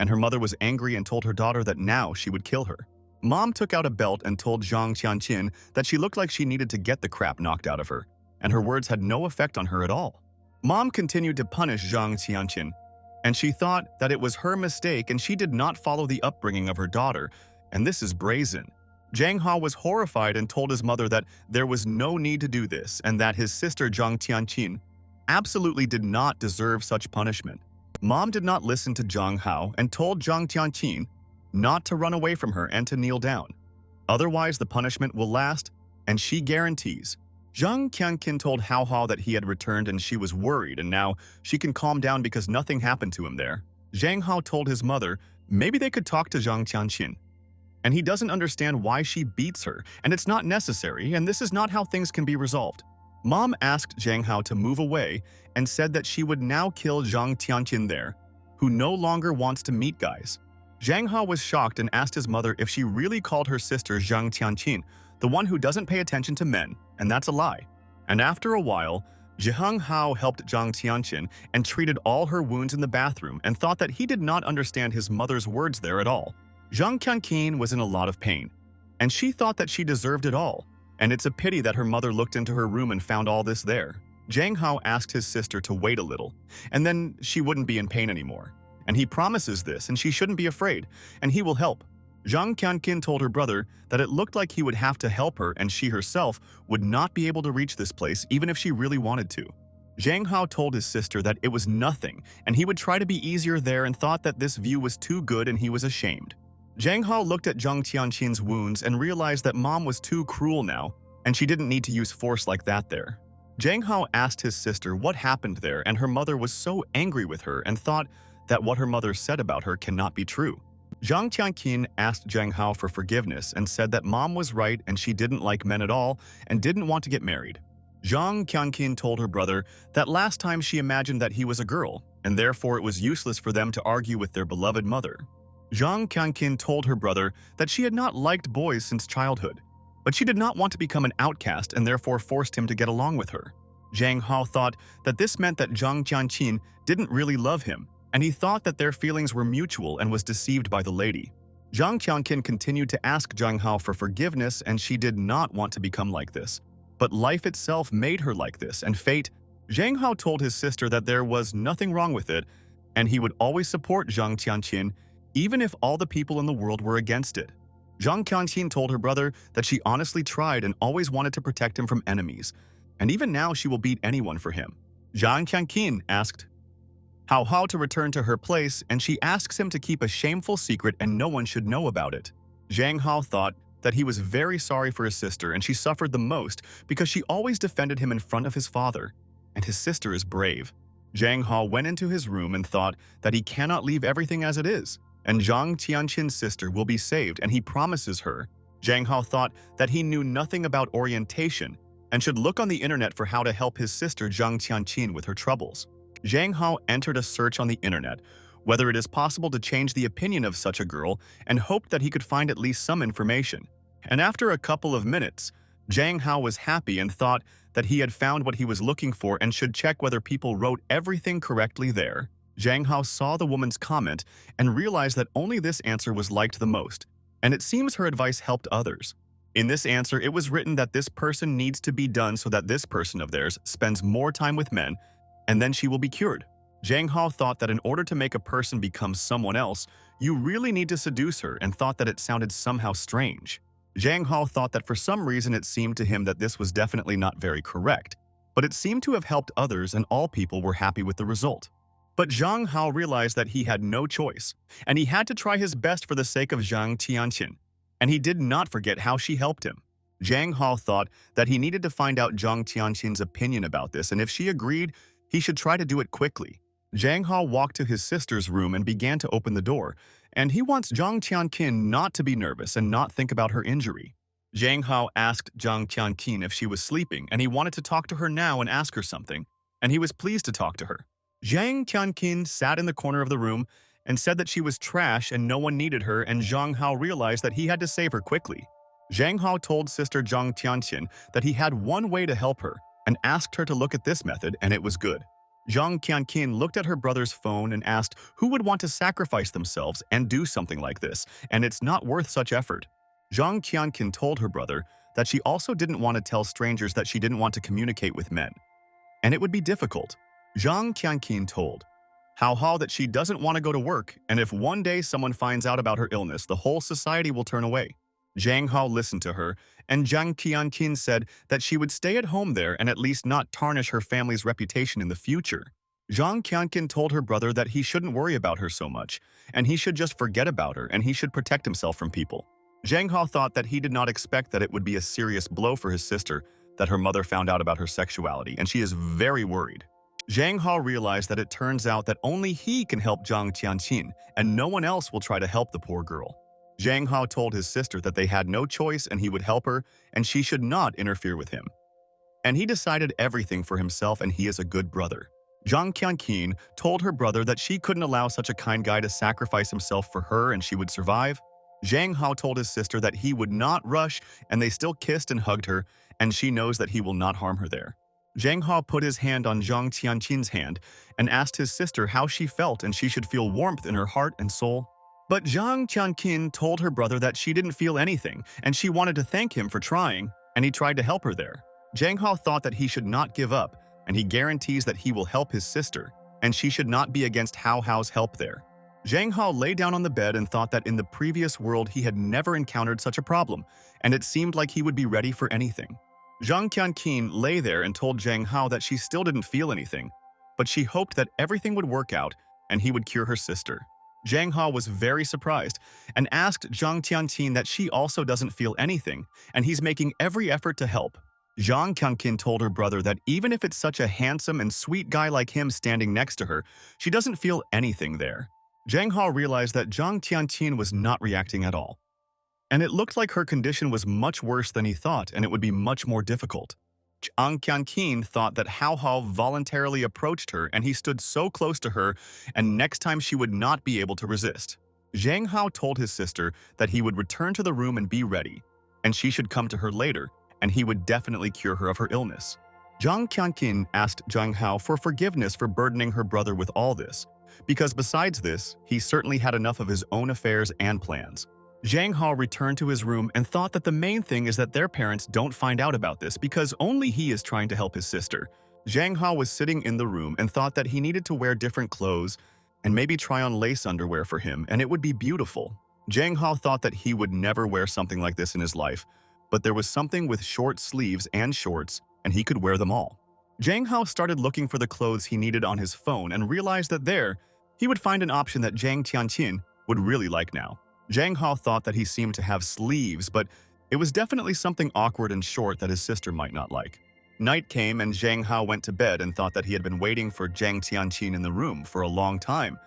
and her mother was angry and told her daughter that now she would kill her. Mom took out a belt and told Zhang Tianxin that she looked like she needed to get the crap knocked out of her, and her words had no effect on her at all. Mom continued to punish Zhang Tianxin, and she thought that it was her mistake and she did not follow the upbringing of her daughter, and this is brazen. Zhang Hao was horrified and told his mother that there was no need to do this and that his sister Zhang Tianqin absolutely did not deserve such punishment. Mom did not listen to Zhang Hao and told Zhang Tianqin not to run away from her and to kneel down. Otherwise, the punishment will last, and she guarantees. Zhang Tianqin told Hao Hao that he had returned and she was worried and now she can calm down because nothing happened to him there. Zhang Hao told his mother maybe they could talk to Zhang Tianqin. And he doesn't understand why she beats her, and it's not necessary, and this is not how things can be resolved. Mom asked Zhang Hao to move away and said that she would now kill Zhang Tianqin there, who no longer wants to meet guys. Zhang Hao was shocked and asked his mother if she really called her sister Zhang Tianqin, the one who doesn't pay attention to men, and that's a lie. And after a while, Zhang Hao helped Zhang Tianqin and treated all her wounds in the bathroom and thought that he did not understand his mother's words there at all. Zhang Tianqin was in a lot of pain, and she thought that she deserved it all, and it's a pity that her mother looked into her room and found all this there. Zhang Hao asked his sister to wait a little, and then she wouldn't be in pain anymore. And he promises this, and she shouldn't be afraid, and he will help. Zhang Tianqin told her brother that it looked like he would have to help her and she herself would not be able to reach this place even if she really wanted to. Zhang Hao told his sister that it was nothing and he would try to be easier there and thought that this view was too good and he was ashamed. Zhang Hao looked at Zhang Tianqin's wounds and realized that mom was too cruel now and she didn't need to use force like that there. Zhang Hao asked his sister what happened there and her mother was so angry with her and thought that what her mother said about her cannot be true. Zhang Tianqin asked Zhang Hao for forgiveness and said that mom was right and she didn't like men at all and didn't want to get married. Zhang Tianqin told her brother that last time she imagined that he was a girl and therefore it was useless for them to argue with their beloved mother. Zhang Tianqin told her brother that she had not liked boys since childhood, but she did not want to become an outcast and therefore forced him to get along with her. Zhang Hao thought that this meant that Zhang Tianqin didn't really love him, and he thought that their feelings were mutual and was deceived by the lady. Zhang Tianqin continued to ask Zhang Hao for forgiveness and she did not want to become like this. But life itself made her like this, and fate. Zhang Hao told his sister that there was nothing wrong with it, and he would always support Zhang Tianqin even if all the people in the world were against it. Zhang Tianqin told her brother that she honestly tried and always wanted to protect him from enemies, and even now she will beat anyone for him. Zhang Tianqin asked Hao Hao to return to her place, and she asks him to keep a shameful secret and no one should know about it. Zhang Hao thought that he was very sorry for his sister and she suffered the most because she always defended him in front of his father, and his sister is brave. Zhang Hao went into his room and thought that he cannot leave everything as it is, and Zhang Tianqin's sister will be saved and he promises her. Zhang Hao thought that he knew nothing about orientation and should look on the internet for how to help his sister Zhang Tianqin with her troubles. Zhang Hao entered a search on the internet, whether it is possible to change the opinion of such a girl, and hoped that he could find at least some information. And after a couple of minutes, Zhang Hao was happy and thought that he had found what he was looking for and should check whether people wrote everything correctly there. Zhang Hao saw the woman's comment and realized that only this answer was liked the most, and it seems her advice helped others. In this answer, it was written that this person needs to be done so that this person of theirs spends more time with men, and then she will be cured. Zhang Hao thought that in order to make a person become someone else, you really need to seduce her and thought that it sounded somehow strange. Zhang Hao thought that for some reason it seemed to him that this was definitely not very correct, but it seemed to have helped others and all people were happy with the result. But Zhang Hao realized that he had no choice, and he had to try his best for the sake of Zhang Tianqin, and he did not forget how she helped him. Zhang Hao thought that he needed to find out Zhang Tianqin's opinion about this, and if she agreed, he should try to do it quickly. Zhang Hao walked to his sister's room and began to open the door, and he wants Zhang Tianqin not to be nervous and not think about her injury. Zhang Hao asked Zhang Tianqin if she was sleeping, and he wanted to talk to her now and ask her something. and he was pleased to talk to her. Zhang Tianqin sat in the corner of the room and said that she was trash and no one needed her, and Zhang Hao realized that he had to save her quickly. Zhang Hao told Sister Zhang Tianqin that he had one way to help her and asked her to look at this method, and it was good. Zhang Tianqin looked at her brother's phone and asked who would want to sacrifice themselves and do something like this, and it's not worth such effort. Zhang Tianqin told her brother that she also didn't want to tell strangers that she didn't want to communicate with men, and it would be difficult. Zhang Tianqin told Hao Hao that she doesn't want to go to work, and if one day someone finds out about her illness, the whole society will turn away. Zhang Hao listened to her, and Zhang Tianqin said that she would stay at home there and at least not tarnish her family's reputation in the future. Zhang Tianqin told her brother that he shouldn't worry about her so much, and he should just forget about her, and he should protect himself from people. Zhang Hao thought that he did not expect that it would be a serious blow for his sister that her mother found out about her sexuality, and she is very worried. Zhang Hao realized that it turns out that only he can help Zhang Tianqin, and no one else will try to help the poor girl. Zhang Hao told his sister that they had no choice and he would help her, and she should not interfere with him. And he decided everything for himself, and he is a good brother. Zhang Tianqin told her brother that she couldn't allow such a kind guy to sacrifice himself for her and she would survive. Zhang Hao told his sister that he would not rush, and they still kissed and hugged her, and she knows that he will not harm her there. Zhang Hao put his hand on Zhang Tianqin's hand and asked his sister how she felt, and she should feel warmth in her heart and soul. But Zhang Tianqin told her brother that she didn't feel anything, and she wanted to thank him for trying, and he tried to help her there. Zhang Hao thought that he should not give up, and he guarantees that he will help his sister, and she should not be against Hao Hao's help there. Zhang Hao lay down on the bed and thought that in the previous world he had never encountered such a problem, and it seemed like he would be ready for anything. Zhang Tianqin lay there and told Zhang Hao that she still didn't feel anything, but she hoped that everything would work out and he would cure her sister. Zhang Hao was very surprised and asked Zhang Tianqin that she also doesn't feel anything, and he's making every effort to help. Zhang Tianqin told her brother that even if it's such a handsome and sweet guy like him standing next to her, she doesn't feel anything there. Zhang Hao realized that Zhang Tianqin was not reacting at all, and it looked like her condition was much worse than he thought, and it would be much more difficult. Zhang Tianqin thought that Hao Hao voluntarily approached her, and he stood so close to her, and next time she would not be able to resist. Zhang Hao told his sister that he would return to the room and be ready, and she should come to her later, and he would definitely cure her of her illness. Zhang Tianqin asked Zhang Hao for forgiveness for burdening her brother with all this, because besides this, he certainly had enough of his own affairs and plans. Zhang Hao returned to his room and thought that the main thing is that their parents don't find out about this because only he is trying to help his sister. Zhang Hao was sitting in the room and thought that he needed to wear different clothes and maybe try on lace underwear for him, and it would be beautiful. Zhang Hao thought that he would never wear something like this in his life, but there was something with short sleeves and shorts, and he could wear them all. Zhang Hao started looking for the clothes he needed on his phone and realized that there, he would find an option that Zhang Tianqin would really like now. Zhang Hao thought that he seemed to have sleeves, but it was definitely something awkward and short that his sister might not like. Night came and Zhang Hao went to bed and thought that he had been waiting for Zhang Tianqin in the room for a long time,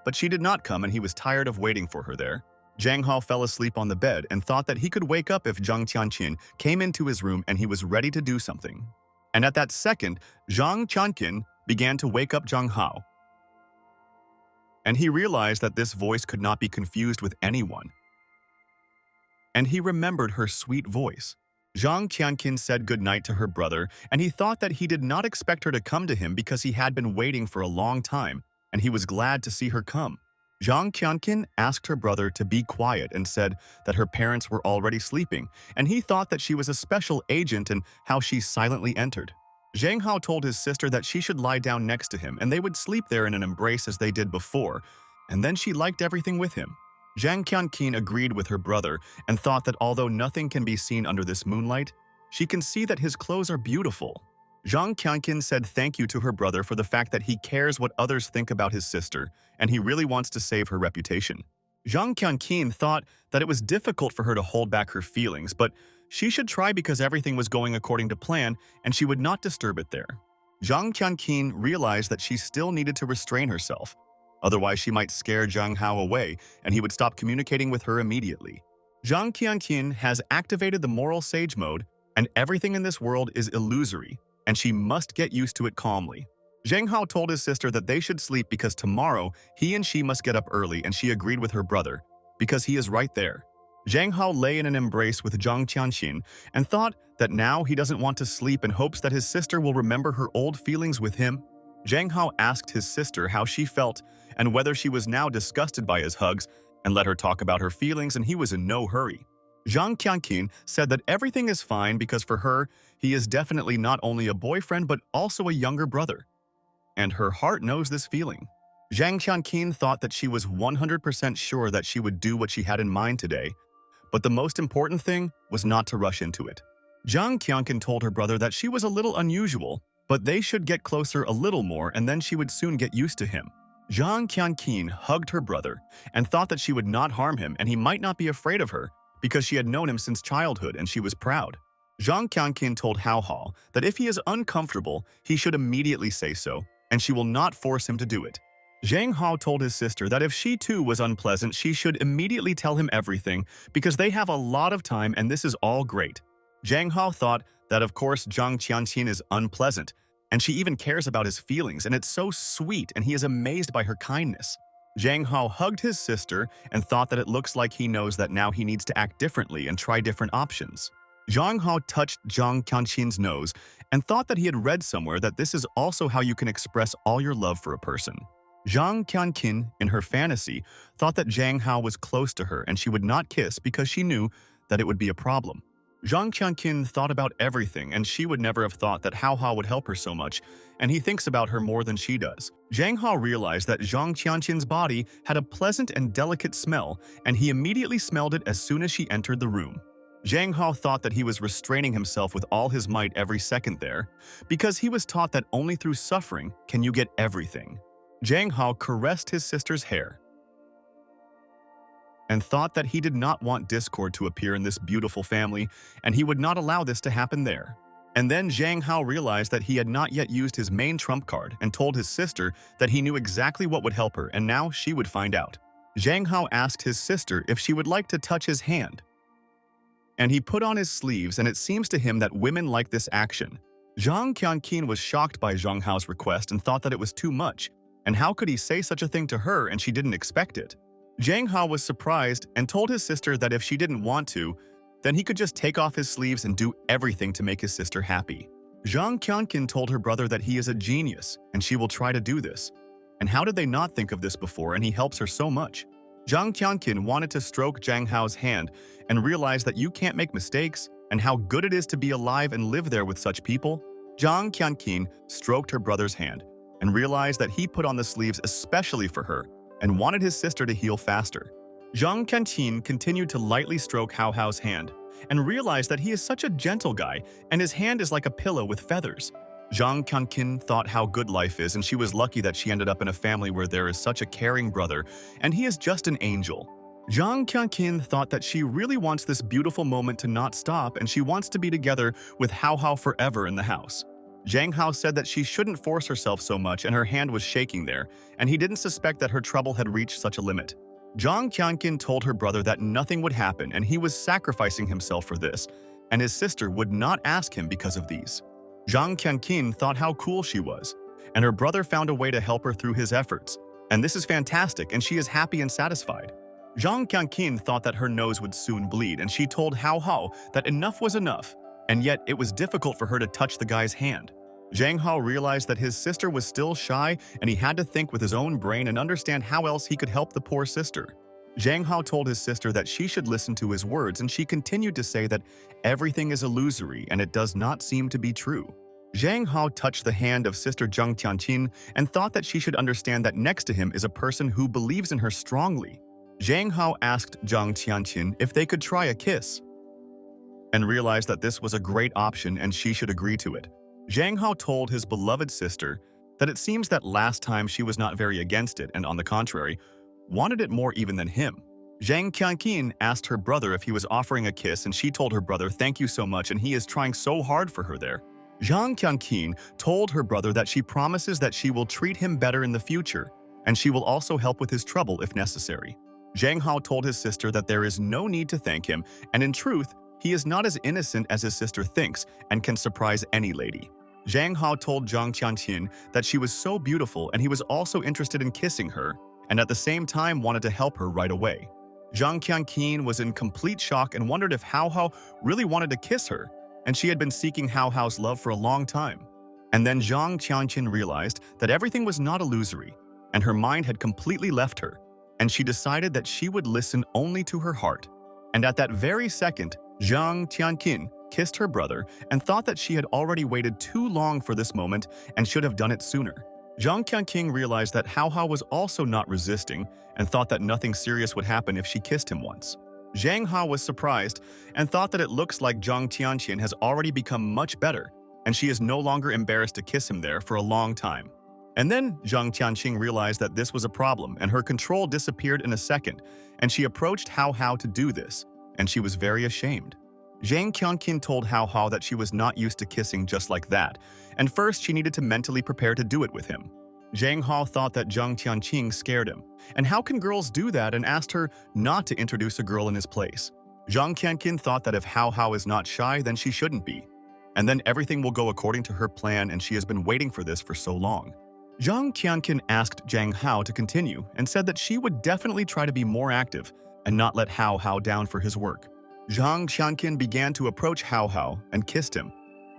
but she did not come and he was tired of waiting for her there. Zhang Hao fell asleep on the bed and thought that he could wake up if Zhang Tianqin came into his room and he was ready to do something. And at that second, Zhang Tianqin began to wake up Zhang Hao, and he realized that this voice could not be confused with anyone. And he remembered her sweet voice. Zhang Tianqin said goodnight to her brother, and he thought that he did not expect her to come to him because he had been waiting for a long time, and he was glad to see her come. Zhang Tianqin asked her brother to be quiet and said that her parents were already sleeping, and he thought that she was a special agent and how she silently entered. Zhang Hao told his sister that she should lie down next to him and they would sleep there in an embrace as they did before, and then she liked everything with him. Zhang Tianqin agreed with her brother and thought that although nothing can be seen under this moonlight, she can see that his clothes are beautiful. Zhang Tianqin said thank you to her brother for the fact that he cares what others think about his sister, and he really wants to save her reputation. Zhang Tianqin thought that it was difficult for her to hold back her feelings, but she should try because everything was going according to plan and she would not disturb it there. Zhang Tianqin realized that she still needed to restrain herself, otherwise she might scare Zhang Hao away and he would stop communicating with her immediately. Zhang Tianqin has activated the moral sage mode, and everything in this world is illusory, and she must get used to it calmly. Zhang Hao told his sister that they should sleep because tomorrow he and she must get up early, and she agreed with her brother because he is right there. Zhang Hao lay in an embrace with Zhang Qianqin and thought that now he doesn't want to sleep and hopes that his sister will remember her old feelings with him. Zhang Hao asked his sister how she felt and whether she was now disgusted by his hugs and let her talk about her feelings, and he was in no hurry. Zhang Qianqin said that everything is fine because for her, he is definitely not only a boyfriend but also a younger brother. And her heart knows this feeling. Zhang Qianqin thought that she was 100% sure that she would do what she had in mind today, but the most important thing was not to rush into it. Zhang Qianqin told her brother that she was a little unusual, but they should get closer a little more and then she would soon get used to him. Zhang Qianqin hugged her brother and thought that she would not harm him and he might not be afraid of her because she had known him since childhood and she was proud. Zhang Qianqin told Hao Hao that if he is uncomfortable, he should immediately say so, and she will not force him to do it. Zhang Hao told his sister that if she too was unpleasant, she should immediately tell him everything because they have a lot of time and this is all great. Zhang Hao thought that of course Zhang Qianqin is unpleasant, and she even cares about his feelings, and it's so sweet and he is amazed by her kindness. Zhang Hao hugged his sister and thought that it looks like he knows that now he needs to act differently and try different options. Zhang Hao touched Zhang Qianqin's nose and thought that he had read somewhere that this is also how you can express all your love for a person. Zhang Qianqin, in her fantasy, thought that Zhang Hao was close to her and she would not kiss because she knew that it would be a problem. Zhang Qianqin thought about everything, and she would never have thought that Hao Hao would help her so much, and he thinks about her more than she does. Zhang Hao realized that Zhang Qianqin's body had a pleasant and delicate smell, and he immediately smelled it as soon as she entered the room. Zhang Hao thought that he was restraining himself with all his might every second there, because he was taught that only through suffering can you get everything. Zhang Hao caressed his sister's hair and thought that he did not want discord to appear in this beautiful family, and he would not allow this to happen there. And then Zhang Hao realized that he had not yet used his main trump card and told his sister that he knew exactly what would help her, and now she would find out. Zhang Hao asked his sister if she would like to touch his hand, and he put on his sleeves, and it seems to him that women like this action. Zhang Qianqin was shocked by Zhang Hao's request and thought that it was too much, and how could he say such a thing to her and she didn't expect it? Zhang Hao was surprised and told his sister that if she didn't want to, then he could just take off his sleeves and do everything to make his sister happy. Zhang Qianqin told her brother that he is a genius and she will try to do this. And how did they not think of this before, and he helps her so much? Zhang Qianqin wanted to stroke Zhang Hao's hand and realized that you can't make mistakes and how good it is to be alive and live there with such people. Zhang Qianqin stroked her brother's hand and realized that he put on the sleeves especially for her and wanted his sister to heal faster. Zhang Qianqin continued to lightly stroke Hao Hao's hand and realized that he is such a gentle guy and his hand is like a pillow with feathers. Zhang Qianqin thought how good life is, and she was lucky that she ended up in a family where there is such a caring brother and he is just an angel. Zhang Qianqin thought that she really wants this beautiful moment to not stop, and she wants to be together with Hao Hao forever in the house. Zhang Hao said that she shouldn't force herself so much, and her hand was shaking there, and he didn't suspect that her trouble had reached such a limit. Zhang Qianqin told her brother that nothing would happen and he was sacrificing himself for this, and his sister would not ask him because of these. Zhang Qianqin thought how cool she was, and her brother found a way to help her through his efforts, and this is fantastic, and she is happy and satisfied. Zhang Qianqin thought that her nose would soon bleed, and she told Hao Hao that enough was enough, and yet it was difficult for her to touch the guy's hand. Zhang Hao realized that his sister was still shy, and he had to think with his own brain and understand how else he could help the poor sister. Zhang Hao told his sister that she should listen to his words, and she continued to say that everything is illusory and it does not seem to be true. Zhang Hao touched the hand of Sister Zhang Qianqin and thought that she should understand that next to him is a person who believes in her strongly. Zhang Hao asked Zhang Qianqin if they could try a kiss, and realized that this was a great option and she should agree to it. Zhang Hao told his beloved sister that it seems that last time she was not very against it and, on the contrary, wanted it more even than him. Zhang Qianqin asked her brother if he was offering a kiss, and she told her brother thank you so much and he is trying so hard for her there. Zhang Qianqin told her brother that she promises that she will treat him better in the future, and she will also help with his trouble if necessary. Zhang Hao told his sister that there is no need to thank him, and in truth, he is not as innocent as his sister thinks and can surprise any lady. Zhang Hao told Zhang Qianqin that she was so beautiful and he was also interested in kissing her, and at the same time wanted to help her right away. Zhang Qianqin was in complete shock and wondered if Hao Hao really wanted to kiss her, and she had been seeking Hao Hao's love for a long time. And then Zhang Qianqin realized that everything was not illusory, and her mind had completely left her, and she decided that she would listen only to her heart. And at that very second, Zhang Qianqin kissed her brother and thought that she had already waited too long for this moment and should have done it sooner. Zhang Qianqin realized that Hao Hao was also not resisting and thought that nothing serious would happen if she kissed him once. Zhang Hao was surprised and thought that it looks like Zhang Qianqin has already become much better, and she is no longer embarrassed to kiss him there for a long time. And then Zhang Qianqin realized that this was a problem, and her control disappeared in a second, and she approached Hao Hao to do this, and she was very ashamed. Zhang Qianqin told Hao Hao that she was not used to kissing just like that, and first she needed to mentally prepare to do it with him. Zhang Hao thought that Zhang Qianqin scared him, and how can girls do that, and asked her not to introduce a girl in his place. Zhang Qianqin thought that if Hao Hao is not shy, then she shouldn't be. And then everything will go according to her plan, and she has been waiting for this for so long. Zhang Qianqin asked Zhang Hao to continue and said that she would definitely try to be more active and not let Hao Hao down for his work. Zhang Qianqin began to approach Hao Hao and kissed him,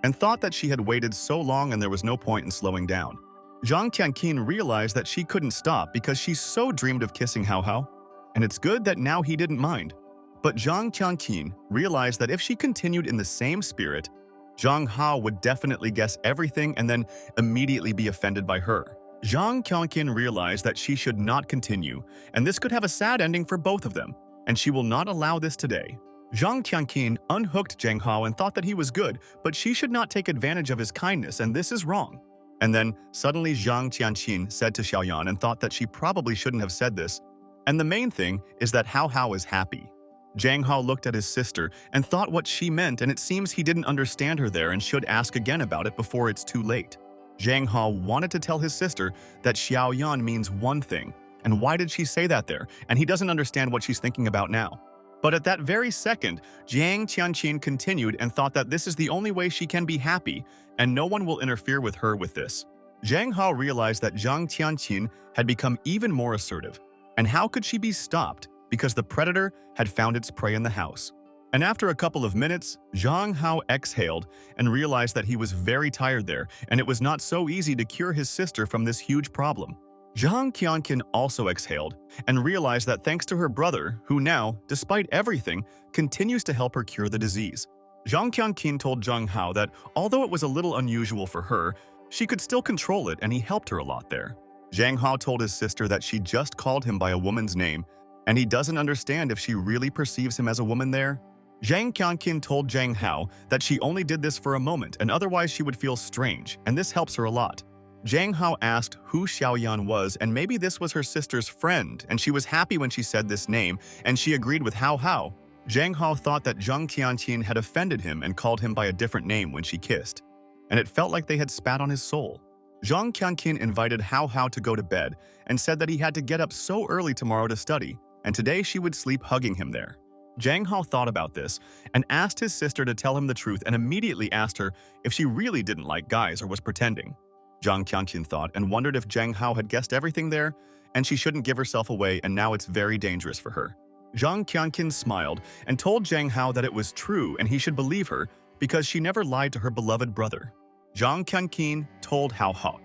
and thought that she had waited so long and there was no point in slowing down. Zhang Qianqin realized that she couldn't stop because she so dreamed of kissing Hao Hao, and it's good that now he didn't mind. But Zhang Qianqin realized that if she continued in the same spirit, Zhang Hao would definitely guess everything and then immediately be offended by her. Zhang Qianqin realized that she should not continue, and this could have a sad ending for both of them, and she will not allow this today. Zhang Qianqin unhooked Zhang Hao and thought that he was good, but she should not take advantage of his kindness, and this is wrong. And then, suddenly Zhang Qianqin said to Xiaoyan and thought that she probably shouldn't have said this. And the main thing is that Hao Hao is happy. Zhang Hao looked at his sister and thought what she meant, and it seems he didn't understand her there and should ask again about it before it's too late. Zhang Hao wanted to tell his sister that Xiaoyan means one thing, and why did she say that there, and he doesn't understand what she's thinking about now. But at that very second, Zhang Qianqin continued and thought that this is the only way she can be happy, and no one will interfere with her with this. Zhang Hao realized that Zhang Qianqin had become even more assertive, and how could she be stopped? Because the predator had found its prey in the house. And after a couple of minutes, Zhang Hao exhaled and realized that he was very tired there, and it was not so easy to cure his sister from this huge problem. Zhang Qianqin also exhaled and realized that thanks to her brother, who now, despite everything, continues to help her cure the disease. Zhang Qianqin told Zhang Hao that although it was a little unusual for her, she could still control it, and he helped her a lot there. Zhang Hao told his sister that she just called him by a woman's name, and he doesn't understand if she really perceives him as a woman there. Zhang Qianqin told Zhang Hao that she only did this for a moment, and otherwise she would feel strange, and this helps her a lot. Zhang Hao asked who Xiaoyan was, and maybe this was her sister's friend, and she was happy when she said this name, and she agreed with Hao Hao. Zhang Hao thought that Zhang Qianqin had offended him and called him by a different name when she kissed, and it felt like they had spat on his soul. Zhang Qianqin invited Hao Hao to go to bed and said that he had to get up so early tomorrow to study, and today she would sleep hugging him there. Zhang Hao thought about this and asked his sister to tell him the truth, and immediately asked her if she really didn't like guys or was pretending. Zhang Qianqin thought and wondered if Zhang Hao had guessed everything there, and she shouldn't give herself away, and now it's very dangerous for her. Zhang Qianqin smiled and told Zhang Hao that it was true and he should believe her because she never lied to her beloved brother. Zhang Qianqin told Hao Hao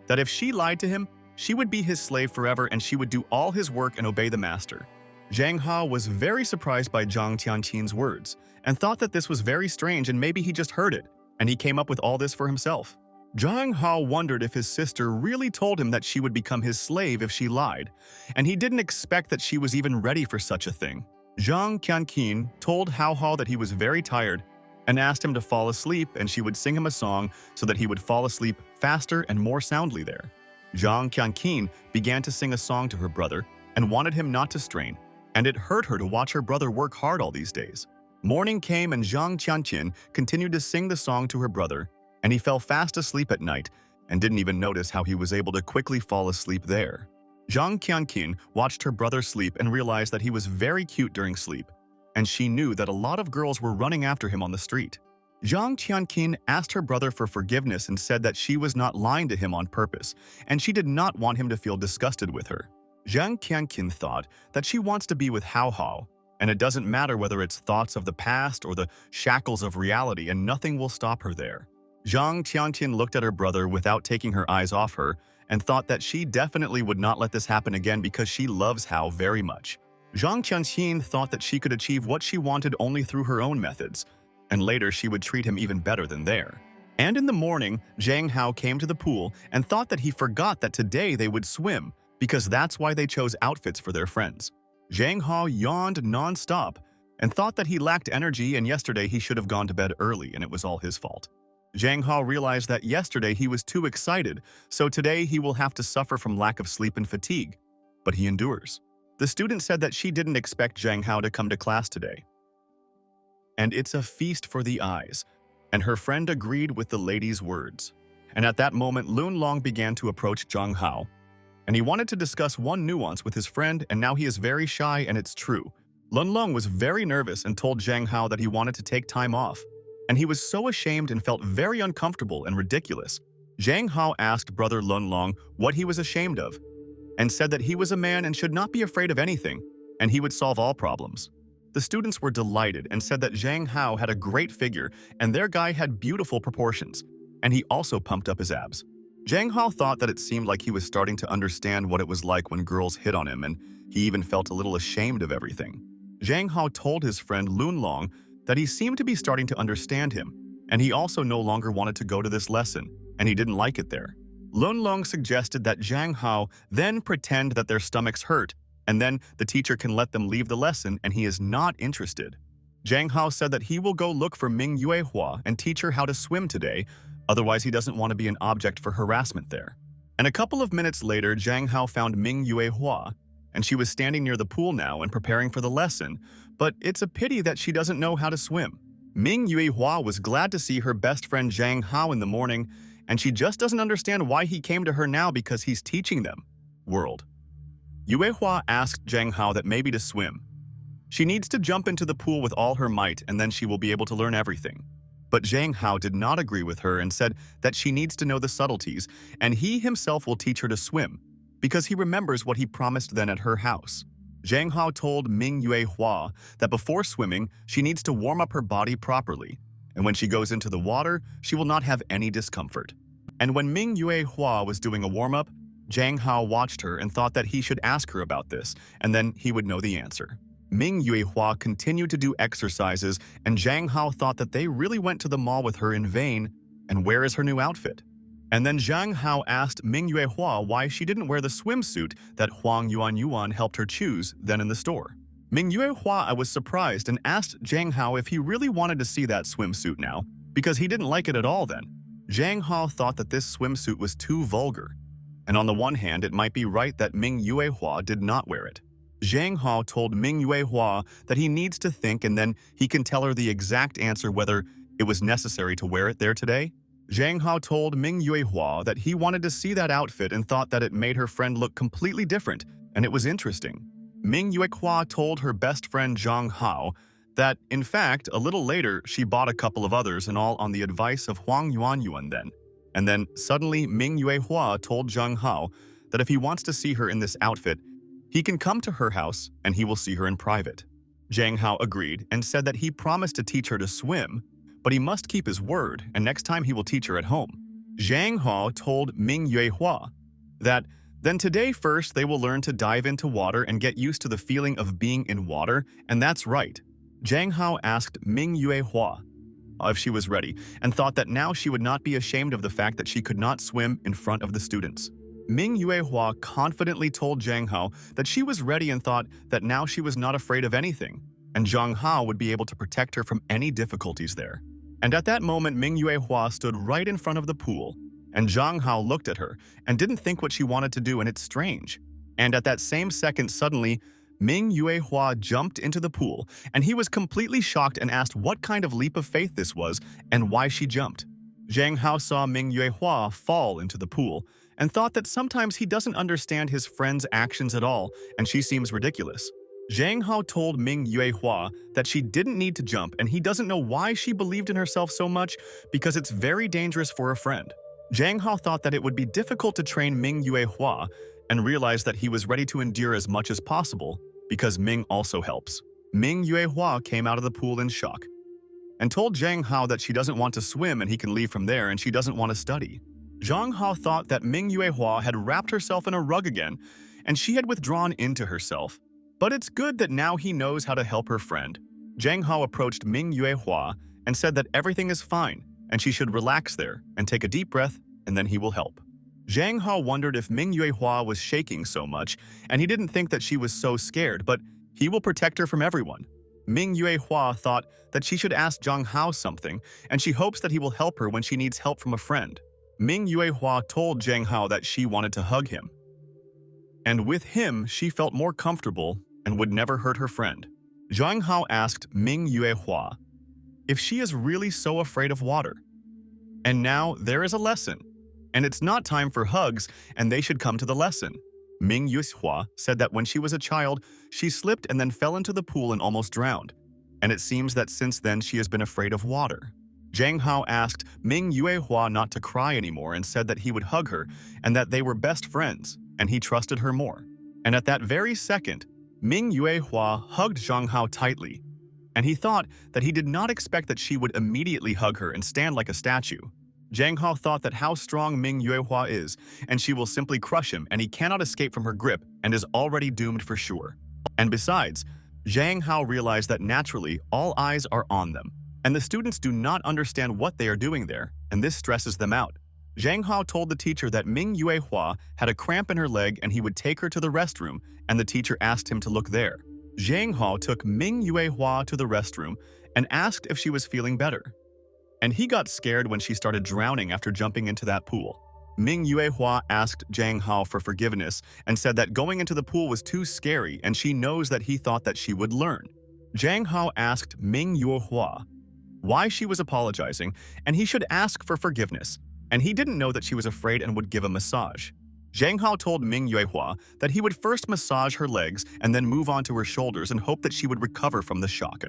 that if she lied to him, she would be his slave forever and she would do all his work and obey the master. Zhang Hao was very surprised by Zhang Qianqin's words and thought that this was very strange and maybe he just heard it, and he came up with all this for himself. Zhang Hao wondered if his sister really told him that she would become his slave if she lied, and he didn't expect that she was even ready for such a thing. Zhang Qianqin told Hao Hao that he was very tired and asked him to fall asleep, and she would sing him a song so that he would fall asleep faster and more soundly there. Zhang Qianqin began to sing a song to her brother and wanted him not to strain, and it hurt her to watch her brother work hard all these days. Morning came and Zhang Qianqin continued to sing the song to her brother, and he fell fast asleep at night and didn't even notice how he was able to quickly fall asleep there. Zhang Qianqin watched her brother sleep and realized that he was very cute during sleep, and she knew that a lot of girls were running after him on the street. Zhang Tianqin asked her brother for forgiveness and said that she was not lying to him on purpose, and she did not want him to feel disgusted with her. Zhang Tianqin thought that she wants to be with Hao Hao, and it doesn't matter whether it's thoughts of the past or the shackles of reality, and nothing will stop her there. Zhang Tianqin looked at her brother without taking her eyes off her and thought that she definitely would not let this happen again because she loves Hao very much. Zhang Tianqin thought that she could achieve what she wanted only through her own methods, and later she would treat him even better than there. And in the morning, Zhang Hao came to the pool and thought that he forgot that today they would swim, because that's why they chose outfits for their friends. Zhang Hao yawned non-stop and thought that he lacked energy and yesterday he should have gone to bed early and it was all his fault. Zhang Hao realized that yesterday he was too excited, so today he will have to suffer from lack of sleep and fatigue. But he endures. The student said that she didn't expect Zhang Hao to come to class today. And it's a feast for the eyes. And her friend agreed with the lady's words. And at that moment, Lun Long began to approach Zhang Hao. And he wanted to discuss one nuance with his friend, and now he is very shy, and it's true. Lun Long was very nervous and told Zhang Hao that he wanted to take time off. And he was so ashamed and felt very uncomfortable and ridiculous. Zhang Hao asked brother Lun Long what he was ashamed of, and said that he was a man and should not be afraid of anything, and he would solve all problems. The students were delighted and said that Zhang Hao had a great figure and their guy had beautiful proportions, and he also pumped up his abs. Zhang Hao thought that it seemed like he was starting to understand what it was like when girls hit on him, and he even felt a little ashamed of everything. Zhang Hao told his friend Lun Long that he seemed to be starting to understand him, and he also no longer wanted to go to this lesson, and he didn't like it there. Lun Long suggested that Zhang Hao then pretend that their stomachs hurt, and then the teacher can let them leave the lesson, and he is not interested. Zhang Hao said that he will go look for Ming Yuehua and teach her how to swim today, otherwise he doesn't want to be an object for harassment there. And a couple of minutes later, Zhang Hao found Ming Yuehua, and she was standing near the pool now and preparing for the lesson, but it's a pity that she doesn't know how to swim. Ming Yuehua was glad to see her best friend Zhang Hao in the morning, and she just doesn't understand why he came to her now because he's teaching them. World. Yuehua asked Zhang Hao that maybe to swim. She needs to jump into the pool with all her might and then she will be able to learn everything. But Zhang Hao did not agree with her and said that she needs to know the subtleties and he himself will teach her to swim because he remembers what he promised then at her house. Zhang Hao told Ming Yuehua that before swimming, she needs to warm up her body properly, and when she goes into the water, she will not have any discomfort. And when Ming Yuehua was doing a warm-up, Zhang Hao watched her and thought that he should ask her about this, and then he would know the answer. Ming Yuehua continued to do exercises, and Zhang Hao thought that they really went to the mall with her in vain, and where is her new outfit? And then Zhang Hao asked Ming Yuehua why she didn't wear the swimsuit that Huang Yuan helped her choose then in the store. Ming Yuehua was surprised and asked Zhang Hao if he really wanted to see that swimsuit now, because he didn't like it at all then. Zhang Hao thought that this swimsuit was too vulgar, and on the one hand it might be right that Ming Yuehua did not wear it. Zhang Hao told Ming Yuehua that he needs to think and then he can tell her the exact answer whether it was necessary to wear it there today. Zhang Hao told Ming Yuehua that he wanted to see that outfit and thought that it made her friend look completely different, and it was interesting. Ming Yuehua told her best friend Zhang Hao that, in fact, a little later she bought a couple of others and all on the advice of Huang Yuan then. And then suddenly Ming Yuehua told Zhang Hao that if he wants to see her in this outfit, he can come to her house and he will see her in private. Zhang Hao agreed and said that he promised to teach her to swim, but he must keep his word and next time he will teach her at home. Zhang Hao told Ming Yuehua that then today first they will learn to dive into water and get used to the feeling of being in water, and that's right. Zhang Hao asked Ming Yuehua if she was ready and thought that now she would not be ashamed of the fact that she could not swim in front of the students. Ming Yuehua confidently told Zhang Hao that she was ready and thought that now she was not afraid of anything, and Zhang Hao would be able to protect her from any difficulties there. And at that moment, Ming Yuehua stood right in front of the pool, and Zhang Hao looked at her and didn't think what she wanted to do, and it's strange. And at that same second, suddenly, Ming Yuehua jumped into the pool, and he was completely shocked and asked what kind of leap of faith this was and why she jumped. Zhang Hao saw Ming Yuehua fall into the pool and thought that sometimes he doesn't understand his friend's actions at all, and she seems ridiculous. Zhang Hao told Ming Yuehua that she didn't need to jump and he doesn't know why she believed in herself so much because it's very dangerous for a friend. Zhang Hao thought that it would be difficult to train Ming Yuehua and realized that he was ready to endure as much as possible because Ming also helps. Ming Yuehua came out of the pool in shock and told Zhang Hao that she doesn't want to swim and he can leave from there and she doesn't want to study. Zhang Hao thought that Ming Yuehua had wrapped herself in a rug again and she had withdrawn into herself. But it's good that now he knows how to help her friend. Zhang Hao approached Ming Yuehua and said that everything is fine and she should relax there and take a deep breath and then he will help. Zhang Hao wondered if Ming Yuehua was shaking so much and he didn't think that she was so scared, but he will protect her from everyone. Ming Yuehua thought that she should ask Zhang Hao something and she hopes that he will help her when she needs help from a friend. Ming Yuehua told Zhang Hao that she wanted to hug him. And with him, she felt more comfortable and would never hurt her friend. Zhang Hao asked Ming Yuehua if she is really so afraid of water. And now there is a lesson, and it's not time for hugs, and they should come to the lesson. Ming Yuehua said that when she was a child, she slipped and then fell into the pool and almost drowned. And it seems that since then she has been afraid of water. Zhang Hao asked Ming Yuehua not to cry anymore and said that he would hug her and that they were best friends, and he trusted her more. And at that very second, Ming Yuehua hugged Zhang Hao tightly, and he thought that he did not expect that she would immediately hug her and stand like a statue. Zhang Hao thought that how strong Ming Yuehua is, and she will simply crush him and he cannot escape from her grip and is already doomed for sure. And besides, Zhang Hao realized that naturally all eyes are on them, and the students do not understand what they are doing there, and this stresses them out. Zhang Hao told the teacher that Ming Yuehua had a cramp in her leg and he would take her to the restroom, and the teacher asked him to look there. Zhang Hao took Ming Yuehua to the restroom and asked if she was feeling better. And he got scared when she started drowning after jumping into that pool. Ming Yuehua asked Zhang Hao for forgiveness and said that going into the pool was too scary and she knows that he thought that she would learn. Zhang Hao asked Ming Yuehua why she was apologizing and he should ask for forgiveness, and he didn't know that she was afraid and would give a massage. Zhang Hao told Ming Yuehua that he would first massage her legs and then move on to her shoulders and hope that she would recover from the shock.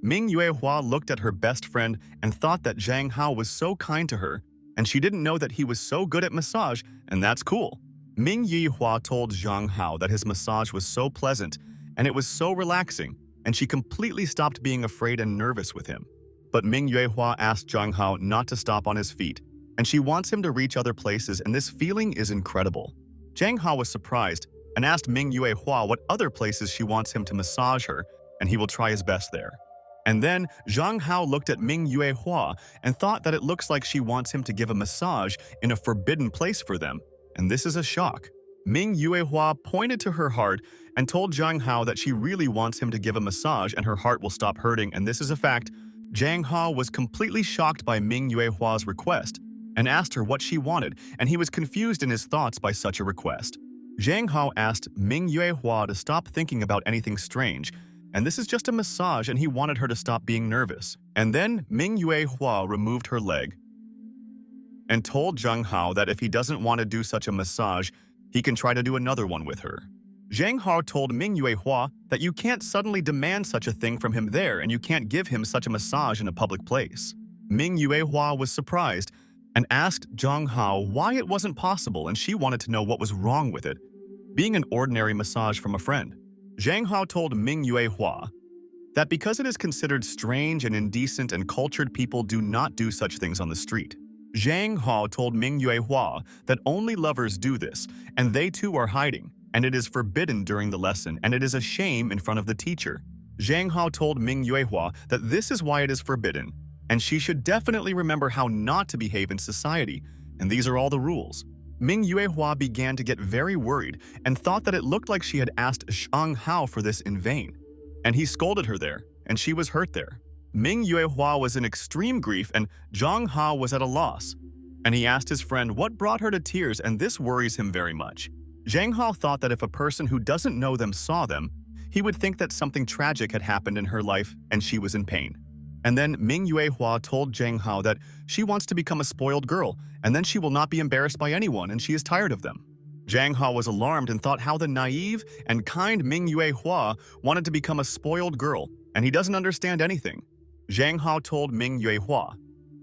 Ming Yuehua looked at her best friend and thought that Zhang Hao was so kind to her, and she didn't know that he was so good at massage, and that's cool. Ming Yuehua told Zhang Hao that his massage was so pleasant and it was so relaxing, and she completely stopped being afraid and nervous with him. But Ming Yuehua asked Zhang Hao not to stop on his feet, and she wants him to reach other places, and this feeling is incredible. Zhang Hao was surprised and asked Ming Yuehua what other places she wants him to massage her, and he will try his best there. And then Zhang Hao looked at Ming Yuehua and thought that it looks like she wants him to give a massage in a forbidden place for them, and this is a shock. Ming Yuehua pointed to her heart and told Zhang Hao that she really wants him to give a massage and her heart will stop hurting, and this is a fact. Zhang Hao was completely shocked by Ming Yuehua's request and asked her what she wanted, and he was confused in his thoughts by such a request. Zhang Hao asked Ming Yuehua to stop thinking about anything strange, and this is just a massage, and he wanted her to stop being nervous. And then Ming Yuehua removed her leg and told Zhang Hao that if he doesn't want to do such a massage, he can try to do another one with her. Zhang Hao told Ming Yuehua that you can't suddenly demand such a thing from him there and you can't give him such a massage in a public place. Ming Yuehua was surprised and asked Zhang Hao why it wasn't possible, and she wanted to know what was wrong with it being an ordinary massage from a friend. Zhang Hao told Ming Yuehua that because it is considered strange and indecent and cultured people do not do such things on the street. Zhang Hao told Ming Yuehua that only lovers do this, and they too are hiding, and it is forbidden during the lesson, and it is a shame in front of the teacher. Zhang Hao told Ming Yuehua that this is why it is forbidden, and she should definitely remember how not to behave in society, and these are all the rules. Ming Yuehua began to get very worried and thought that it looked like she had asked Zhang Hao for this in vain, and he scolded her there, and she was hurt there. Ming Yuehua was in extreme grief, and Zhang Hao was at a loss, and he asked his friend what brought her to tears, and this worries him very much. Zhang Hao thought that if a person who doesn't know them saw them, he would think that something tragic had happened in her life and she was in pain. And then Ming Yuehua told Zhang Hao that she wants to become a spoiled girl, and then she will not be embarrassed by anyone and she is tired of them. Zhang Hao was alarmed and thought how the naive and kind Ming Yue Hua wanted to become a spoiled girl, and he doesn't understand anything. Zhang Hao told Ming Yue Hua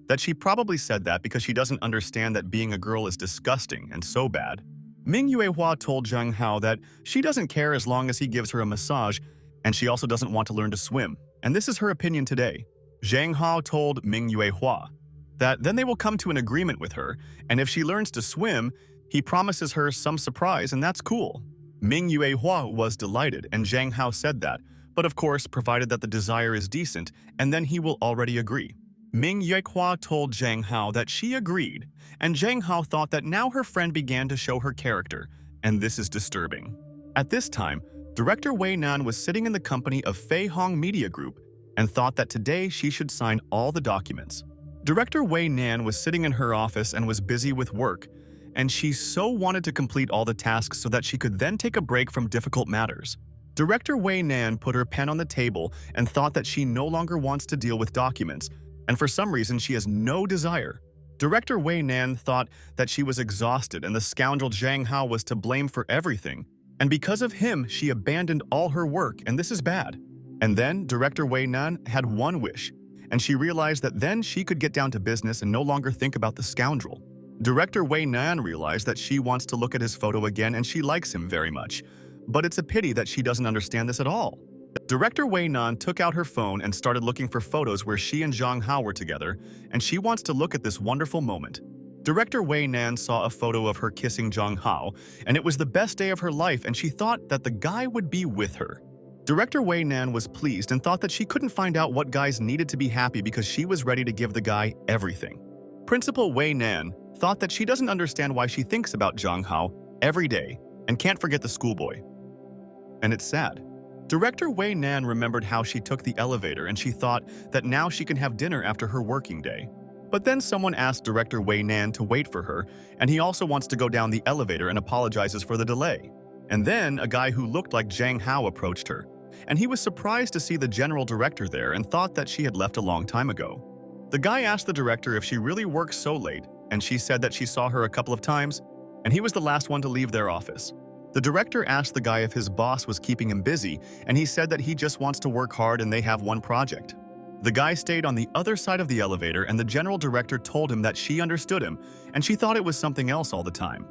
that she probably said that because she doesn't understand that being a girl is disgusting and so bad. Ming Yue Hua told Zhang Hao that she doesn't care as long as he gives her a massage, and she also doesn't want to learn to swim, and this is her opinion today. Zhang Hao told Ming Yue Hua that then they will come to an agreement with her, and if she learns to swim, he promises her some surprise, and that's cool. Ming Yue Hua was delighted, and Zhang Hao said that, but of course, provided that the desire is decent, and then he will already agree. Ming Yue Hua told Zhang Hao that she agreed, and Zhang Hao thought that now her friend began to show her character, and this is disturbing. At this time, director Way Nan was sitting in the company of Fei Hong Media Group and thought that today she should sign all the documents. Director Way Nan was sitting in her office and was busy with work, and she so wanted to complete all the tasks so that she could then take a break from difficult matters. Director Way Nan put her pen on the table and thought that she no longer wants to deal with documents, and for some reason she has no desire. Director Way Nan thought that she was exhausted and the scoundrel Zhang Hao was to blame for everything, and because of him she abandoned all her work, and this is bad. And then Director Way Nan had one wish, and she realized that then she could get down to business and no longer think about the scoundrel. Director Way Nan realized that she wants to look at his photo again and she likes him very much, but it's a pity that she doesn't understand this at all. Director Way Nan took out her phone and started looking for photos where she and Zhang Hao were together, and she wants to look at this wonderful moment. Director Way Nan saw a photo of her kissing Zhang Hao, and it was the best day of her life, and she thought that the guy would be with her. Director Way Nan was pleased and thought that she couldn't find out what guys needed to be happy because she was ready to give the guy everything. Principal Way Nan thought that she doesn't understand why she thinks about Zhang Hao every day and can't forget the schoolboy. And it's sad. Director Way Nan remembered how she took the elevator and she thought that now she can have dinner after her working day. But then someone asked Director Way Nan to wait for her, and he also wants to go down the elevator and apologizes for the delay. And then a guy who looked like Zhang Hao approached her, and he was surprised to see the general director there and thought that she had left a long time ago. The guy asked the director if she really works so late, and she said that she saw her a couple of times, and he was the last one to leave their office. The director asked the guy if his boss was keeping him busy, and he said that he just wants to work hard and they have one project. The guy stayed on the other side of the elevator, and the general director told him that she understood him, and she thought it was something else all the time.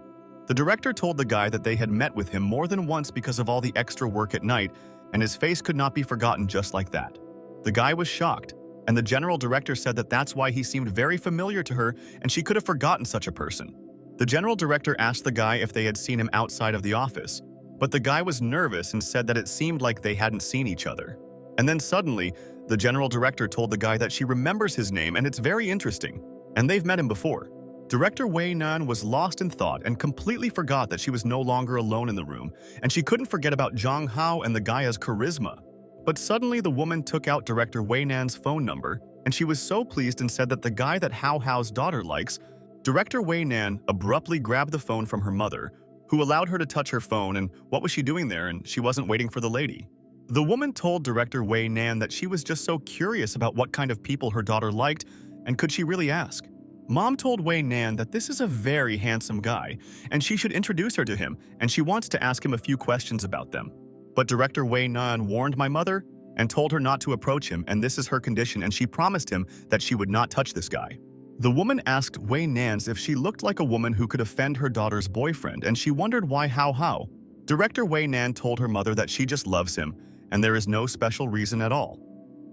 The director told the guy that they had met with him more than once because of all the extra work at night, and his face could not be forgotten just like that. The guy was shocked, and the general director said that that's why he seemed very familiar to her and she could have forgotten such a person. The general director asked the guy if they had seen him outside of the office, but the guy was nervous and said that it seemed like they hadn't seen each other. And then suddenly, the general director told the guy that she remembers his name and it's very interesting, and they've met him before. Director Way Nan was lost in thought and completely forgot that she was no longer alone in the room, and she couldn't forget about Zhang Hao and the guy's charisma. But suddenly the woman took out Director Way Nan's phone number, and she was so pleased and said that the guy that Hao Hao's daughter likes. Director Way Nan abruptly grabbed the phone from her mother, who allowed her to touch her phone, and what was she doing there, and she wasn't waiting for the lady. The woman told Director Way Nan that she was just so curious about what kind of people her daughter liked, and could she really ask? Mom told Way Nan that this is a very handsome guy, and she should introduce her to him, and she wants to ask him a few questions about them. But Director Way Nan warned my mother and told her not to approach him, and this is her condition, and she promised him that she would not touch this guy. The woman asked Way Nan if she looked like a woman who could offend her daughter's boyfriend, and she wondered why Hao. Director Way Nan told her mother that she just loves him, and there is no special reason at all.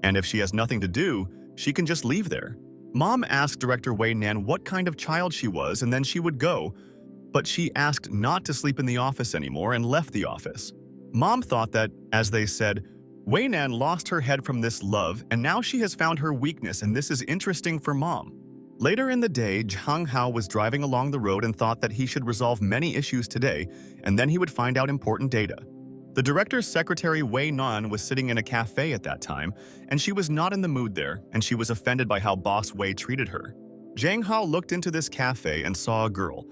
And if she has nothing to do, she can just leave there. Mom asked Director Way Nan what kind of child she was, and then she would go, but she asked not to sleep in the office anymore and left the office. Mom thought that, as they said, Way Nan lost her head from this love, and now she has found her weakness, and this is interesting for Mom. Later in the day, Zhang Hao was driving along the road and thought that he should resolve many issues today, and then he would find out important data. The director's secretary Way Nan was sitting in a cafe at that time, and she was not in the mood there, and she was offended by how Boss Wei treated her. Zhang Hao looked into this cafe and saw a girl,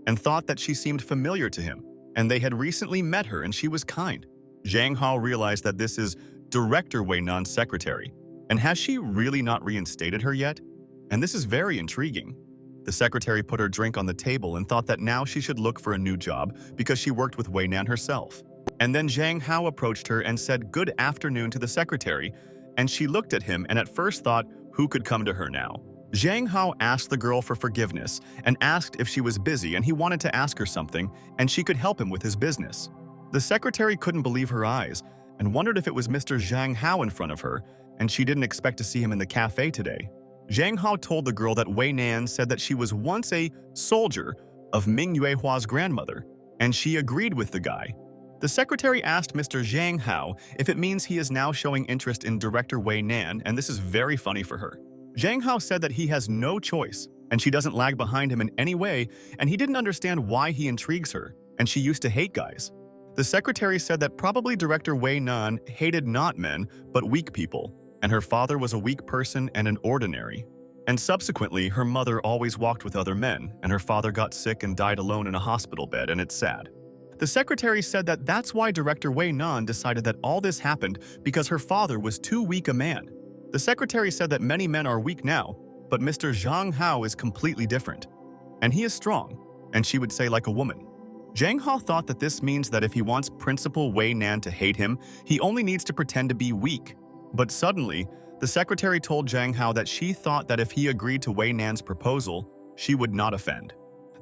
and thought that she seemed familiar to him, and they had recently met her and she was kind. Zhang Hao realized that this is Director Way Nan's secretary, and has she really not reinstated her yet? And this is very intriguing. The secretary put her drink on the table and thought that now she should look for a new job because she worked with Way Nan herself. And then Zhang Hao approached her and said good afternoon to the secretary, and she looked at him and at first thought, who could come to her now? Zhang Hao asked the girl for forgiveness and asked if she was busy and he wanted to ask her something and she could help him with his business. The secretary couldn't believe her eyes and wondered if it was Mr. Zhang Hao in front of her, and she didn't expect to see him in the cafe today. Zhang Hao told the girl that Way Nan said that she was once a soldier of Ming Yuehua's grandmother, and she agreed with the guy. The secretary asked Mr. Zhang Hao if it means he is now showing interest in director Way Nan, and this is very funny for her. Zhang Hao said that he has no choice, and she doesn't lag behind him in any way, and he didn't understand why he intrigues her, and she used to hate guys. The secretary said that probably director Way Nan hated not men, but weak people, and her father was a weak person and an ordinary. And subsequently, her mother always walked with other men, and her father got sick and died alone in a hospital bed, and it's sad. The secretary said that that's why director Way Nan decided that all this happened because her father was too weak a man. The secretary said that many men are weak now, but Mr. Zhang Hao is completely different. And he is strong, and she would say like a woman. Zhang Hao thought that this means that if he wants Principal Way Nan to hate him, he only needs to pretend to be weak. But suddenly, the secretary told Zhang Hao that she thought that if he agreed to Way Nan's proposal, she would not offend.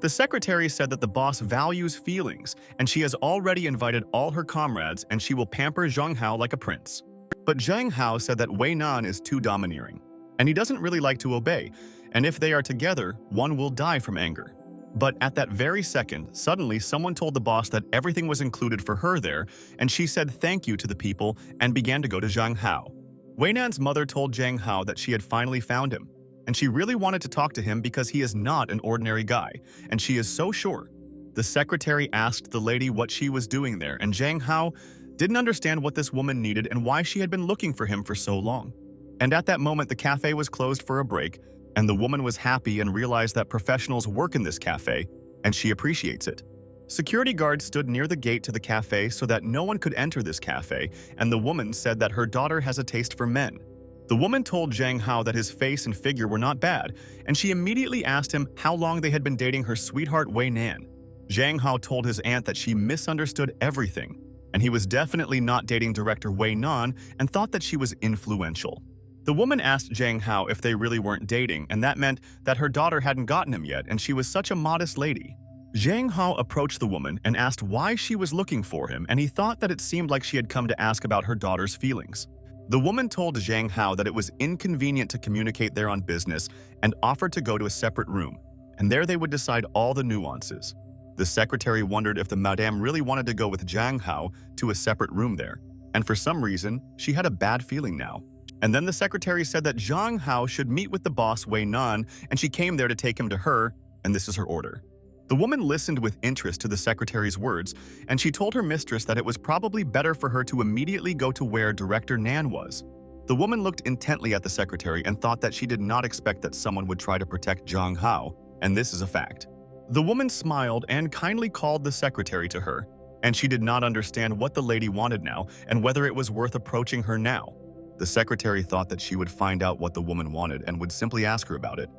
The secretary said that the boss values feelings, and she has already invited all her comrades and she will pamper Zhang Hao like a prince. But Zhang Hao said that Way Nan is too domineering, and he doesn't really like to obey, and if they are together, one will die from anger. But at that very second, suddenly someone told the boss that everything was included for her there, and she said thank you to the people and began to go to Zhang Hao. Way Nan's mother told Zhang Hao that she had finally found him, and she really wanted to talk to him because he is not an ordinary guy, and she is so sure. The secretary asked the lady what she was doing there, and Zhang Hao didn't understand what this woman needed and why she had been looking for him for so long. And at that moment, the cafe was closed for a break, and the woman was happy and realized that professionals work in this cafe, and she appreciates it. Security guards stood near the gate to the cafe so that no one could enter this cafe, and the woman said that her daughter has a taste for men. The woman told Zhang Hao that his face and figure were not bad, and she immediately asked him how long they had been dating her sweetheart Way Nan. Zhang Hao told his aunt that she misunderstood everything, and he was definitely not dating director Way Nan and thought that she was influential. The woman asked Zhang Hao if they really weren't dating, and that meant that her daughter hadn't gotten him yet, and she was such a modest lady. Zhang Hao approached the woman and asked why she was looking for him, and he thought that it seemed like she had come to ask about her daughter's feelings. The woman told Zhang Hao that it was inconvenient to communicate there on business and offered to go to a separate room, and there they would decide all the nuances. The secretary wondered if the madame really wanted to go with Zhang Hao to a separate room there, and for some reason, she had a bad feeling now. And then the secretary said that Zhang Hao should meet with the boss Way Nan, and she came there to take him to her, and this is her order. The woman listened with interest to the secretary's words, and she told her mistress that it was probably better for her to immediately go to where Director Nan was. The woman looked intently at the secretary and thought that she did not expect that someone would try to protect Zhang Hao, and this is a fact. The woman smiled and kindly called the secretary to her, and she did not understand what the lady wanted now and whether it was worth approaching her now. The secretary thought that she would find out what the woman wanted and would simply ask her about it,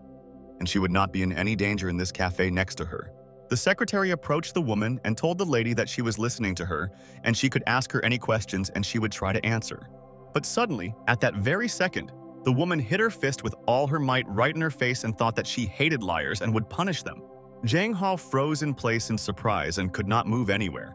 and she would not be in any danger in this cafe next to her. The secretary approached the woman and told the lady that she was listening to her and she could ask her any questions and she would try to answer. But suddenly, at that very second, the woman hit her fist with all her might right in her face and thought that she hated liars and would punish them. Zhang Hao froze in place in surprise and could not move anywhere.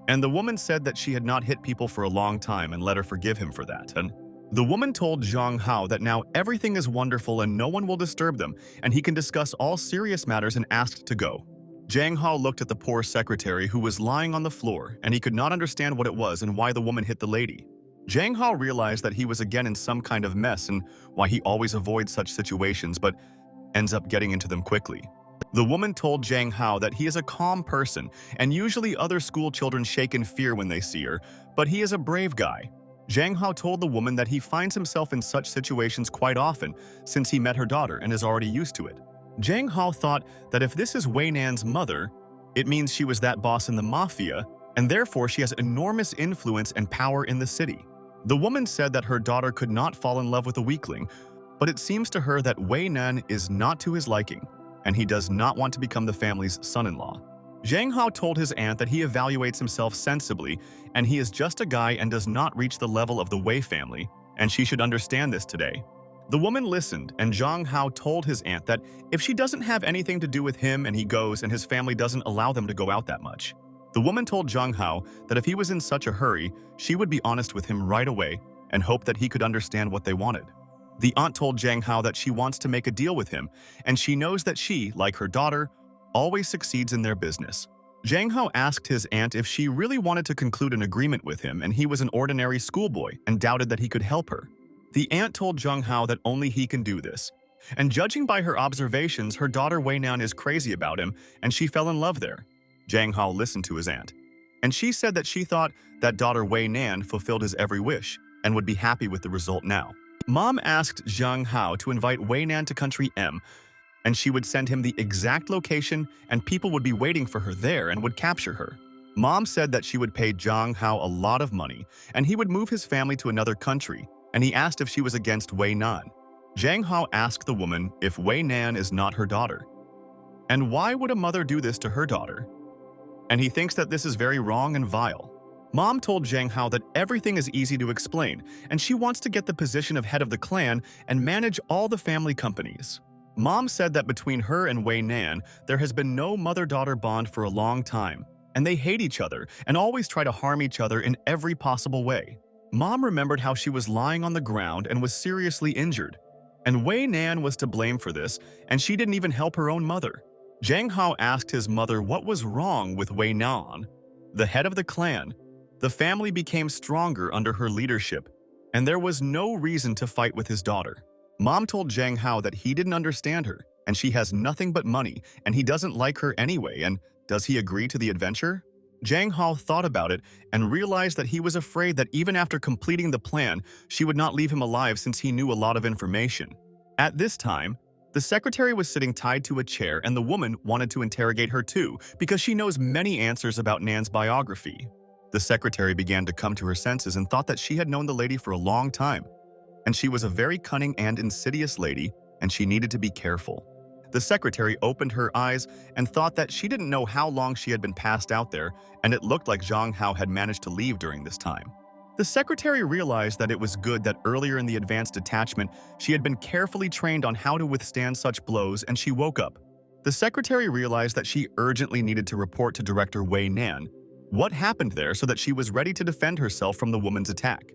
And the woman said that she had not hit people for a long time and let her forgive him for that. And the woman told Zhang Hao that now everything is wonderful and no one will disturb them, and he can discuss all serious matters and asked to go. Zhang Hao looked at the poor secretary who was lying on the floor, and he could not understand what it was and why the woman hit the lady. Zhang Hao realized that he was again in some kind of mess and why he always avoids such situations but ends up getting into them quickly. The woman told Zhang Hao that he is a calm person, and usually other school children shake in fear when they see her, but he is a brave guy. Zhang Hao told the woman that he finds himself in such situations quite often since he met her daughter and is already used to it. Zhang Hao thought that if this is Way Nan's mother, it means she was that boss in the mafia, and therefore she has enormous influence and power in the city. The woman said that her daughter could not fall in love with a weakling, but it seems to her that Way Nan is not to his liking. and he does not want to become the family's son-in-law. Zhang Hao told his aunt that he evaluates himself sensibly, and he is just a guy and does not reach the level of the Wei family, and she should understand this today. The woman listened, and Zhang Hao told his aunt that if she doesn't have anything to do with him and he goes and his family doesn't allow them to go out that much. The woman told Zhang Hao that if he was in such a hurry, she would be honest with him right away and hope that he could understand what they wanted. The aunt told Zhang Hao that she wants to make a deal with him, and she knows that she, like her daughter, always succeeds in their business. Zhang Hao asked his aunt if she really wanted to conclude an agreement with him, and he was an ordinary schoolboy and doubted that he could help her. The aunt told Zhang Hao that only he can do this. And judging by her observations, her daughter Way Nan is crazy about him, and she fell in love there. Zhang Hao listened to his aunt, and she said that she thought that daughter Way Nan fulfilled his every wish and would be happy with the result now. Mom asked Zhang Hao to invite Way Nan to Country M, and she would send him the exact location, and people would be waiting for her there and would capture her. Mom said that she would pay Zhang Hao a lot of money, and he would move his family to another country, and he asked if she was against Way Nan. Zhang Hao asked the woman if Way Nan is not her daughter. And why would a mother do this to her daughter? And he thinks that this is very wrong and vile. Mom told Zhang Hao that everything is easy to explain, and she wants to get the position of head of the clan and manage all the family companies. Mom said that between her and Way Nan, there has been no mother-daughter bond for a long time, and they hate each other and always try to harm each other in every possible way. Mom remembered how she was lying on the ground and was seriously injured, and Way Nan was to blame for this, and she didn't even help her own mother. Zhang Hao asked his mother what was wrong with Way Nan, the head of the clan. The family became stronger under her leadership, and there was no reason to fight with his daughter. Mom told Zhang Hao that he didn't understand her, and she has nothing but money, and he doesn't like her anyway, and does he agree to the adventure? Zhang Hao thought about it and realized that he was afraid that even after completing the plan, she would not leave him alive since he knew a lot of information. At this time, the secretary was sitting tied to a chair, and the woman wanted to interrogate her too because she knows many answers about Nan's biography. The secretary began to come to her senses and thought that she had known the lady for a long time, and she was a very cunning and insidious lady, and she needed to be careful. The secretary opened her eyes and thought that she didn't know how long she had been passed out there, and it looked like Zhang Hao had managed to leave during this time. The secretary realized that it was good that earlier in the advanced detachment, she had been carefully trained on how to withstand such blows, and she woke up. The secretary realized that she urgently needed to report to Director Way Nan what happened there so that she was ready to defend herself from the woman's attack.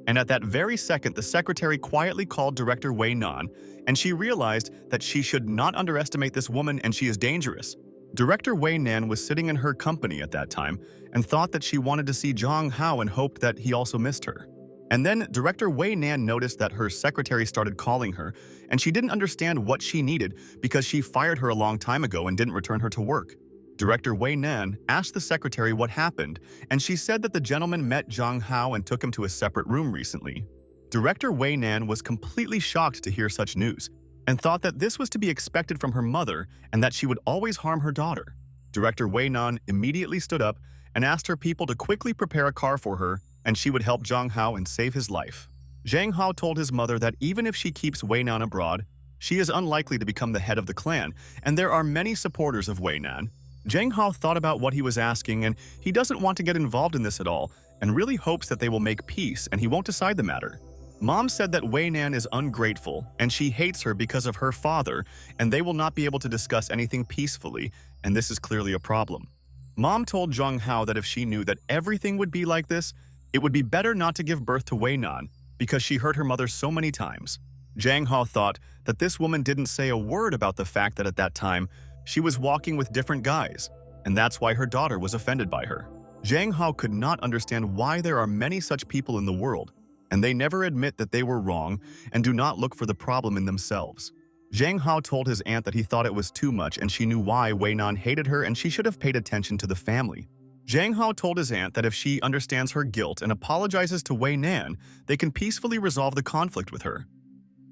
And at that very second, the secretary quietly called Director Way Nan, and she realized that she should not underestimate this woman and she is dangerous. Director Way Nan was sitting in her company at that time and thought that she wanted to see Zhang Hao and hoped that he also missed her. And then Director Way Nan noticed that her secretary started calling her, and she didn't understand what she needed because she fired her a long time ago and didn't return her to work. Director Way Nan asked the secretary what happened, and she said that the gentleman met Zhang Hao and took him to a separate room recently. Director Way Nan was completely shocked to hear such news and thought that this was to be expected from her mother and that she would always harm her daughter. Director Way Nan immediately stood up and asked her people to quickly prepare a car for her, and she would help Zhang Hao and save his life. Zhang Hao told his mother that even if she keeps Way Nan abroad, she is unlikely to become the head of the clan, and there are many supporters of Way Nan. Zhang Hao thought about what he was asking, and he doesn't want to get involved in this at all, and really hopes that they will make peace and he won't decide the matter. Mom said that Way Nan is ungrateful, and she hates her because of her father, and they will not be able to discuss anything peacefully, and this is clearly a problem. Mom told Zhang Hao that if she knew that everything would be like this, it would be better not to give birth to Way Nan because she hurt her mother so many times. Zhang Hao thought that this woman didn't say a word about the fact that at that time, she was walking with different guys, and that's why her daughter was offended by her. Zhang Hao could not understand why there are many such people in the world, and they never admit that they were wrong and do not look for the problem in themselves. Zhang Hao told his aunt that he thought it was too much and she knew why Way Nan hated her and she should have paid attention to the family. Zhang Hao told his aunt that if she understands her guilt and apologizes to Way Nan, they can peacefully resolve the conflict with her.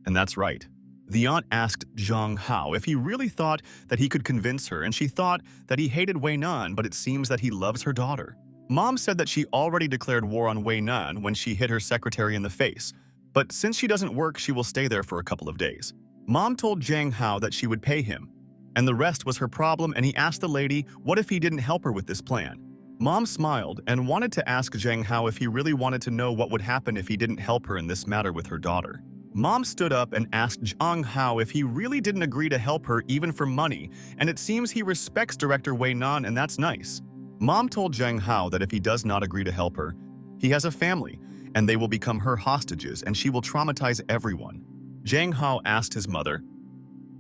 And that's right. The aunt asked Zhang Hao if he really thought that he could convince her, and she thought that he hated Way Nan, but it seems that he loves her daughter. Mom said that she already declared war on Way Nan when she hit her secretary in the face, but since she doesn't work, she will stay there for a couple of days. Mom told Zhang Hao that she would pay him, and the rest was her problem, and he asked the lady what if he didn't help her with this plan. Mom smiled and wanted to ask Zhang Hao if he really wanted to know what would happen if he didn't help her in this matter with her daughter. Mom stood up and asked Zhang Hao if he really didn't agree to help her even for money, and it seems he respects director Way Nan, and that's nice. Mom told Zhang Hao that if he does not agree to help her, he has a family, and they will become her hostages, and she will traumatize everyone. Zhang Hao asked his mother,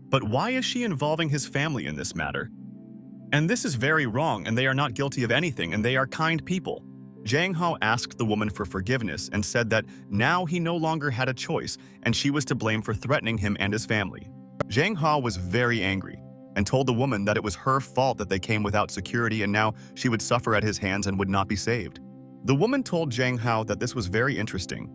"But why is she involving his family in this matter? And this is very wrong, and they are not guilty of anything, and they are kind people." Zhang Hao asked the woman for forgiveness and said that now he no longer had a choice, and she was to blame for threatening him and his family. Zhang Hao was very angry and told the woman that it was her fault that they came without security, and now she would suffer at his hands and would not be saved. The woman told Zhang Hao that this was very interesting.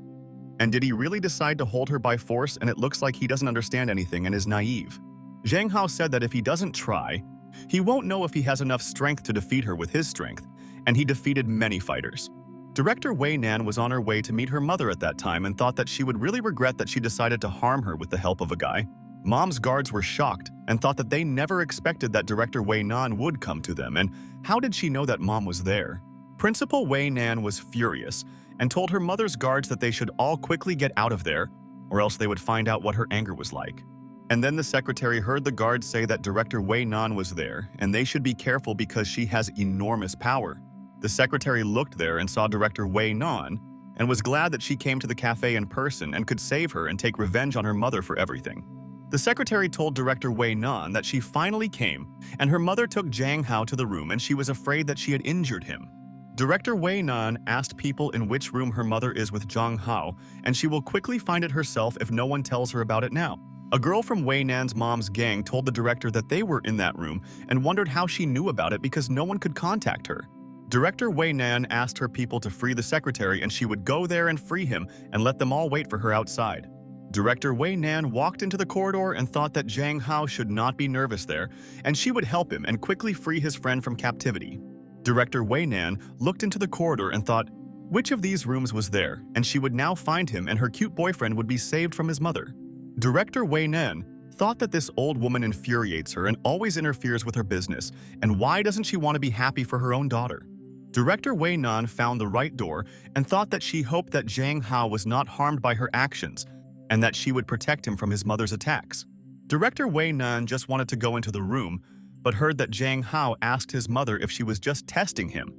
And did he really decide to hold her by force? And it looks like he doesn't understand anything and is naive. Zhang Hao said that if he doesn't try, he won't know if he has enough strength to defeat her with his strength, and he defeated many fighters. Director Way Nan was on her way to meet her mother at that time and thought that she would really regret that she decided to harm her with the help of a guy. Mom's guards were shocked and thought that they never expected that Director Way Nan would come to them, and how did she know that Mom was there? Principal Way Nan was furious and told her mother's guards that they should all quickly get out of there, or else they would find out what her anger was like. And then the secretary heard the guards say that Director Way Nan was there, and they should be careful because she has enormous power. The secretary looked there and saw Director Way Nan, and was glad that she came to the cafe in person and could save her and take revenge on her mother for everything. The secretary told Director Way Nan that she finally came, and her mother took Zhang Hao to the room, and she was afraid that she had injured him. Director Way Nan asked people in which room her mother is with Zhang Hao, and she will quickly find it herself if no one tells her about it now. A girl from Way Nan's mom's gang told the director that they were in that room and wondered how she knew about it because no one could contact her. Director Way Nan asked her people to free the secretary, and she would go there and free him and let them all wait for her outside. Director Way Nan walked into the corridor and thought that Zhang Hao should not be nervous there, and she would help him and quickly free his friend from captivity. Director Way Nan looked into the corridor and thought, which of these rooms was there, and she would now find him and her cute boyfriend would be saved from his mother. Director Way Nan thought that this old woman infuriates her and always interferes with her business, and why doesn't she want to be happy for her own daughter? Director Way Nan found the right door and thought that she hoped that Zhang Hao was not harmed by her actions and that she would protect him from his mother's attacks. Director Way Nan just wanted to go into the room, but heard that Zhang Hao asked his mother if she was just testing him.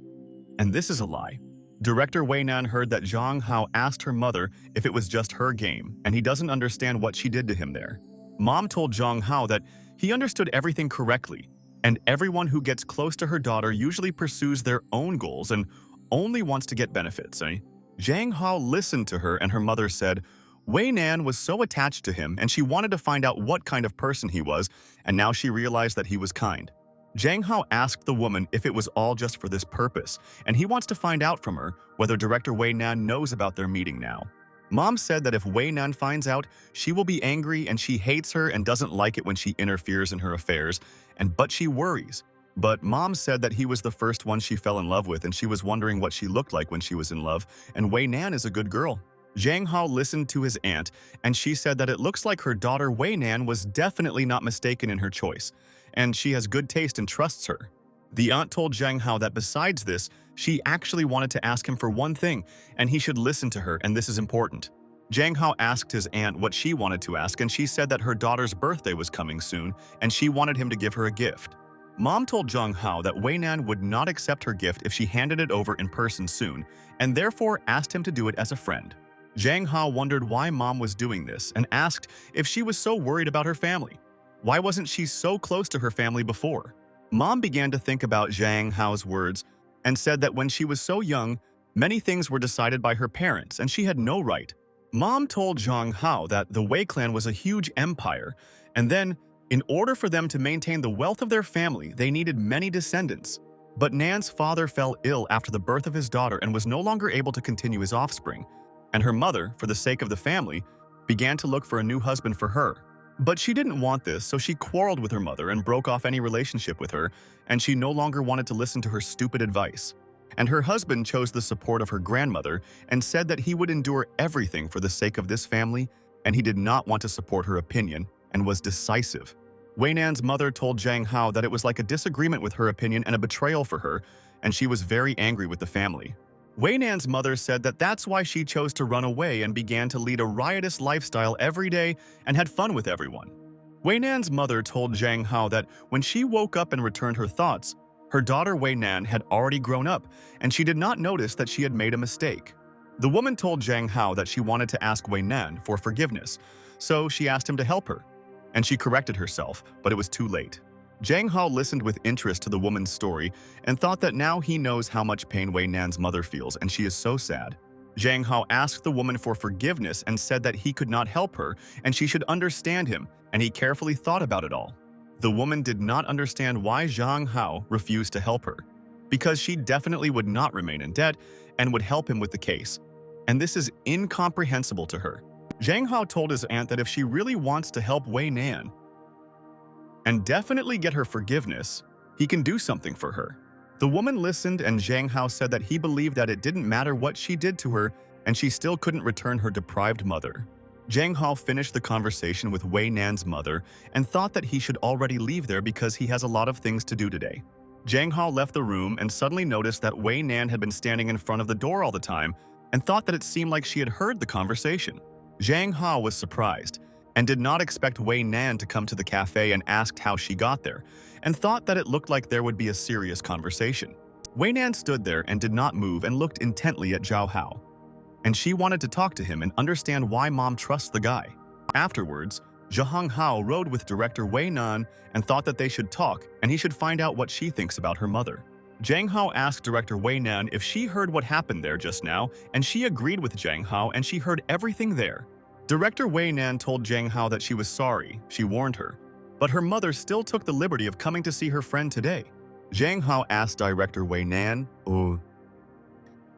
And this is a lie. Director Way Nan heard that Zhang Hao asked her mother if it was just her game, and he doesn't understand what she did to him there. Mom told Zhang Hao that he understood everything correctly, and everyone who gets close to her daughter usually pursues their own goals and only wants to get benefits. Zhang Hao listened to her, and her mother said, Way Nan was so attached to him, and she wanted to find out what kind of person he was, and now she realized that he was kind. Zhang Hao asked the woman if it was all just for this purpose, and he wants to find out from her whether Director Way Nan knows about their meeting now. Mom said that if Way Nan finds out, she will be angry and she hates her and doesn't like it when she interferes in her affairs, but she worries. But Mom said that he was the first one she fell in love with, and she was wondering what she looked like when she was in love, and Way Nan is a good girl. Zhang Hao listened to his aunt, and she said that it looks like her daughter Way Nan was definitely not mistaken in her choice, and she has good taste and trusts her. The aunt told Zhang Hao that besides this, she actually wanted to ask him for one thing, and he should listen to her, and this is important. Zhang Hao asked his aunt what she wanted to ask, and she said that her daughter's birthday was coming soon, and she wanted him to give her a gift. Mom told Zhang Hao that Way Nan would not accept her gift if she handed it over in person soon, and therefore asked him to do it as a friend. Zhang Hao wondered why Mom was doing this and asked if she was so worried about her family. Why wasn't she so close to her family before? Mom began to think about Zhang Hao's words and said that when she was so young, many things were decided by her parents and she had no right. Mom told Zhang Hao that the Wei clan was a huge empire, and then, in order for them to maintain the wealth of their family, they needed many descendants. But Nan's father fell ill after the birth of his daughter and was no longer able to continue his offspring, and her mother, for the sake of the family, began to look for a new husband for her. But she didn't want this, so she quarreled with her mother and broke off any relationship with her, and she no longer wanted to listen to her stupid advice. And her husband chose the support of her grandmother and said that he would endure everything for the sake of this family, and he did not want to support her opinion and was decisive. Way Nan's mother told Zhang Hao that it was like a disagreement with her opinion and a betrayal for her, and she was very angry with the family. Way Nan's mother said that that's why she chose to run away and began to lead a riotous lifestyle every day and had fun with everyone. Way Nan's mother told Zhang Hao that when she woke up and returned her thoughts, her daughter Way Nan had already grown up, and she did not notice that she had made a mistake. The woman told Zhang Hao that she wanted to ask Way Nan for forgiveness, so she asked him to help her. And she corrected herself, but it was too late. Zhang Hao listened with interest to the woman's story and thought that now he knows how much pain Way Nan's mother feels, and she is so sad. Zhang Hao asked the woman for forgiveness and said that he could not help her and she should understand him, and he carefully thought about it all. The woman did not understand why Zhang Hao refused to help her, because she definitely would not remain in debt and would help him with the case. And this is incomprehensible to her. Zhang Hao told his aunt that if she really wants to help Way Nan and definitely get her forgiveness, he can do something for her. The woman listened, and Zhang Hao said that he believed that it didn't matter what she did to her and she still couldn't return her deprived mother. Zhang Hao finished the conversation with Way Nan's mother and thought that he should already leave there because he has a lot of things to do today. Zhang Hao left the room and suddenly noticed that Way Nan had been standing in front of the door all the time and thought that it seemed like she had heard the conversation. Zhang Hao was surprised and did not expect Way Nan to come to the cafe and asked how she got there, and thought that it looked like there would be a serious conversation. Way Nan stood there and did not move and looked intently at Zhao Hao, and she wanted to talk to him and understand why mom trusts the guy. Afterwards, Zhang Hao rode with director Way Nan and thought that they should talk and he should find out what she thinks about her mother. Zhang Hao asked director Way Nan if she heard what happened there just now, and she agreed with Zhang Hao and she heard everything there. Director Way Nan told Zhang Hao that she was sorry, she warned her, but her mother still took the liberty of coming to see her friend today. Zhang Hao asked director Way Nan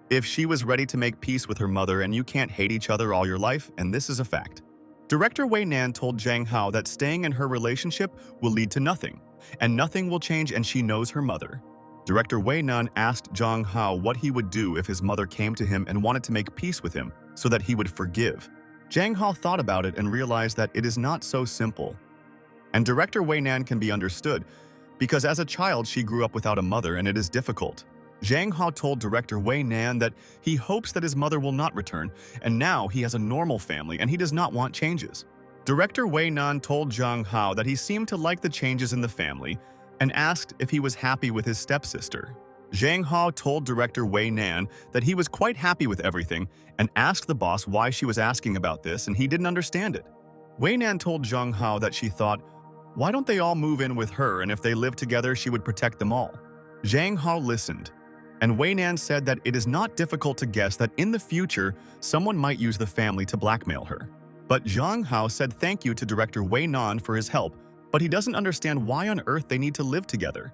if she was ready to make peace with her mother, and you can't hate each other all your life, and this is a fact. Director Way Nan told Zhang Hao that staying in her relationship will lead to nothing, and nothing will change, and she knows her mother. Director Way Nan asked Zhang Hao what he would do if his mother came to him and wanted to make peace with him so that he would forgive. Zhang Hao thought about it and realized that it is not so simple. And Director Way Nan can be understood, because as a child she grew up without a mother and it is difficult. Zhang Hao told Director Way Nan that he hopes that his mother will not return, and now he has a normal family and he does not want changes. Director Way Nan told Zhang Hao that he seemed to like the changes in the family and asked if he was happy with his stepsister. Zhang Hao told Director Way Nan that he was quite happy with everything and asked the boss why she was asking about this, and he didn't understand it. Way Nan told Zhang Hao that she thought, why don't they all move in with her, and if they live together she would protect them all. Zhang Hao listened, and Way Nan said that it is not difficult to guess that in the future someone might use the family to blackmail her. But Zhang Hao said thank you to Director Way Nan for his help, but he doesn't understand why on earth they need to live together.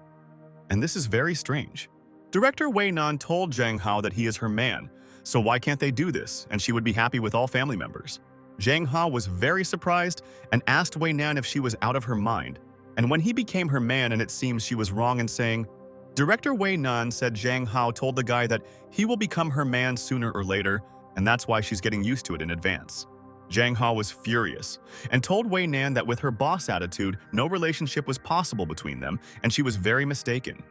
And this is very strange. Director Way Nan told Zhang Hao that he is her man, so why can't they do this, and she would be happy with all family members. Zhang Hao was very surprised and asked Way Nan if she was out of her mind, and when he became her man and it seems she was wrong in saying, Director Way Nan said Zhang Hao told the guy that he will become her man sooner or later, and that's why she's getting used to it in advance. Zhang Hao was furious and told Way Nan that with her boss attitude, no relationship was possible between them, and she was very mistaken.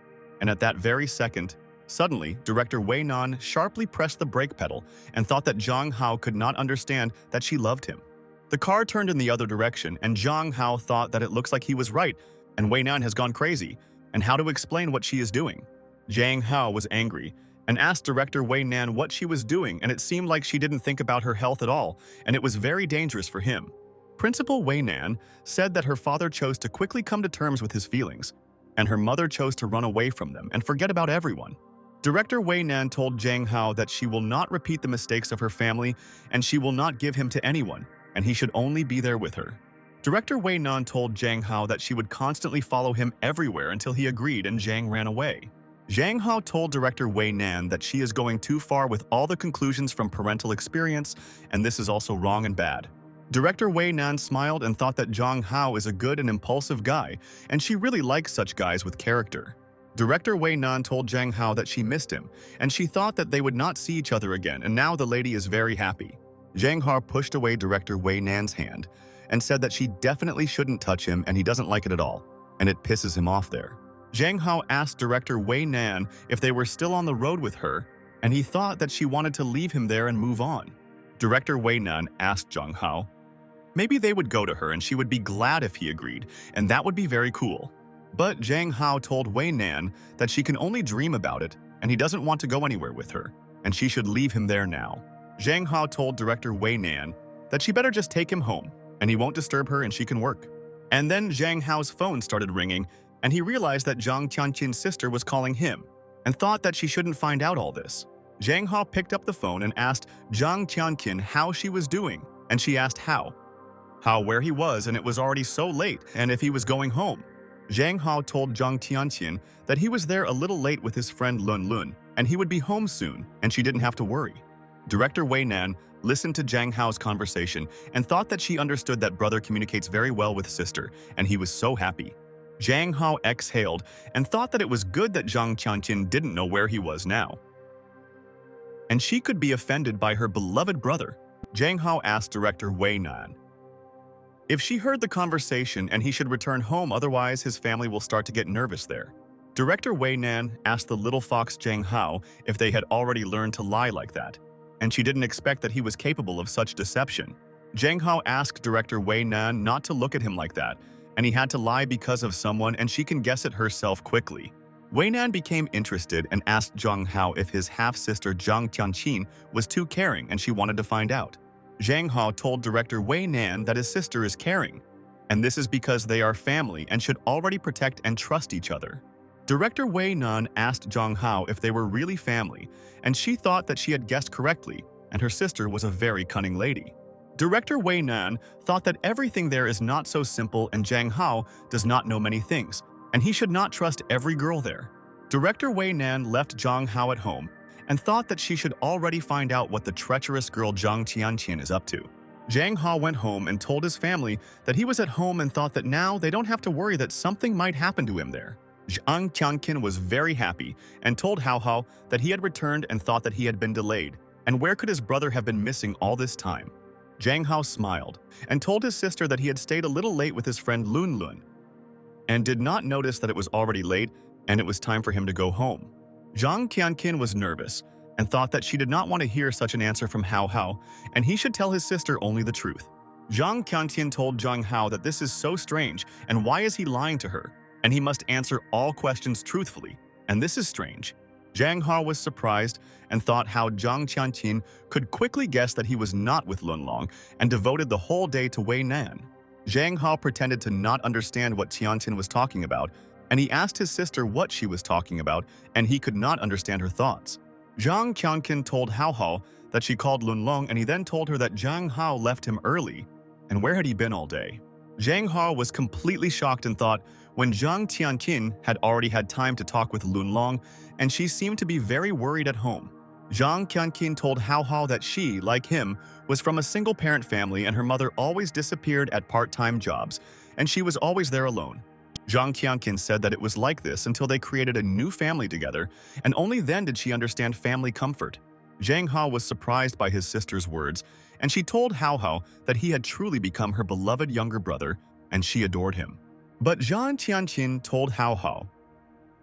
And at that very second, suddenly, Director Way Nan sharply pressed the brake pedal and thought that Zhang Hao could not understand that she loved him. The car turned in the other direction, and Zhang Hao thought that it looks like he was right, and Way Nan has gone crazy, and how to explain what she is doing. Zhang Hao was angry and asked Director Way Nan what she was doing, and it seemed like she didn't think about her health at all, and it was very dangerous for him. Principal Way Nan said that her father chose to quickly come to terms with his feelings, and her mother chose to run away from them and forget about everyone. Director Way Nan told Zhang Hao that she will not repeat the mistakes of her family and she will not give him to anyone, and he should only be there with her. Director Way Nan told Zhang Hao that she would constantly follow him everywhere until he agreed and Zhang ran away. Zhang Hao told Director Way Nan that she is going too far with all the conclusions from parental experience, and this is also wrong and bad. Director Way Nan smiled and thought that Zhang Hao is a good and impulsive guy, and she really likes such guys with character. Director Way Nan told Zhang Hao that she missed him, and she thought that they would not see each other again, and now the lady is very happy. Zhang Hao pushed away Director Way Nan's hand and said that she definitely shouldn't touch him and he doesn't like it at all, and it pisses him off there. Zhang Hao asked director Way Nan if they were still on the road with her, and he thought that she wanted to leave him there and move on. Director Way Nan asked Zhang Hao, maybe they would go to her and she would be glad if he agreed, and that would be very cool. But Zhang Hao told Way Nan that she can only dream about it, and he doesn't want to go anywhere with her, and she should leave him there now. Zhang Hao told director Way Nan that she better just take him home, and he won't disturb her and she can work. And then Zhang Hao's phone started ringing, and he realized that Zhang Tianqin's sister was calling him, and thought that she shouldn't find out all this. Zhang Hao picked up the phone and asked Zhang Tianqin how she was doing, and she asked how where he was, and it was already so late, and if he was going home. Zhang Hao told Zhang Tianqin that he was there a little late with his friend Lun Lun, and he would be home soon, and she didn't have to worry. Director Way Nan listened to Zhang Hao's conversation and thought that she understood that brother communicates very well with sister, and he was so happy. Zhang Hao exhaled and thought that it was good that Zhang Tianqin didn't know where he was now, and she could be offended by her beloved brother. Zhang Hao asked director Way Nan if she heard the conversation and he should return home, otherwise his family will start to get nervous there. Director Way Nan asked the little fox Zhang Hao if they had already learned to lie like that, and she didn't expect that he was capable of such deception. Zhang Hao asked director Way Nan not to look at him like that, and he had to lie because of someone, and she can guess it herself quickly. Way Nan became interested and asked Zhang Hao if his half-sister Zhang Tianqin was too caring, and she wanted to find out. Zhang Hao told director Way Nan that his sister is caring, and this is because they are family and should already protect and trust each other. Director Way Nan asked Zhang Hao if they were really family, and she thought that she had guessed correctly, and her sister was a very cunning lady. Director Way Nan thought that everything there is not so simple, and Zhang Hao does not know many things, and he should not trust every girl there. Director Way Nan left Zhang Hao at home and thought that she should already find out what the treacherous girl Zhang Tianqin is up to. Zhang Hao went home and told his family that he was at home and thought that now they don't have to worry that something might happen to him there. Zhang Tianqin was very happy and told Hao Hao that he had returned and thought that he had been delayed, and where could his brother have been missing all this time? Zhang Hao smiled and told his sister that he had stayed a little late with his friend Lun Lun, and did not notice that it was already late and it was time for him to go home. Zhang Tianqin was nervous and thought that she did not want to hear such an answer from Hao Hao, and he should tell his sister only the truth. Zhang Tianqin told Zhang Hao that this is so strange, and why is he lying to her, and he must answer all questions truthfully, and this is strange. Zhang Hao was surprised and thought how Zhang Tianqin could quickly guess that he was not with Lun Long and devoted the whole day to Way Nan. Zhang Hao pretended to not understand what Tianqin was talking about, and he asked his sister what she was talking about, and he could not understand her thoughts. Zhang Tianqin told Hao Hao that she called Lun Long, and he then told her that Zhang Hao left him early, and where had he been all day? Zhang Hao was completely shocked and thought when Zhang Tianqin had already had time to talk with Lun Long, and she seemed to be very worried at home. Zhang Tianqin told Hao Hao that she, like him, was from a single-parent family and her mother always disappeared at part-time jobs, and she was always there alone. Zhang Tianqin said that it was like this until they created a new family together, and only then did she understand family comfort. Zhang Hao was surprised by his sister's words, and she told Hao Hao that he had truly become her beloved younger brother, and she adored him. But Zhang Tianqin told Hao Hao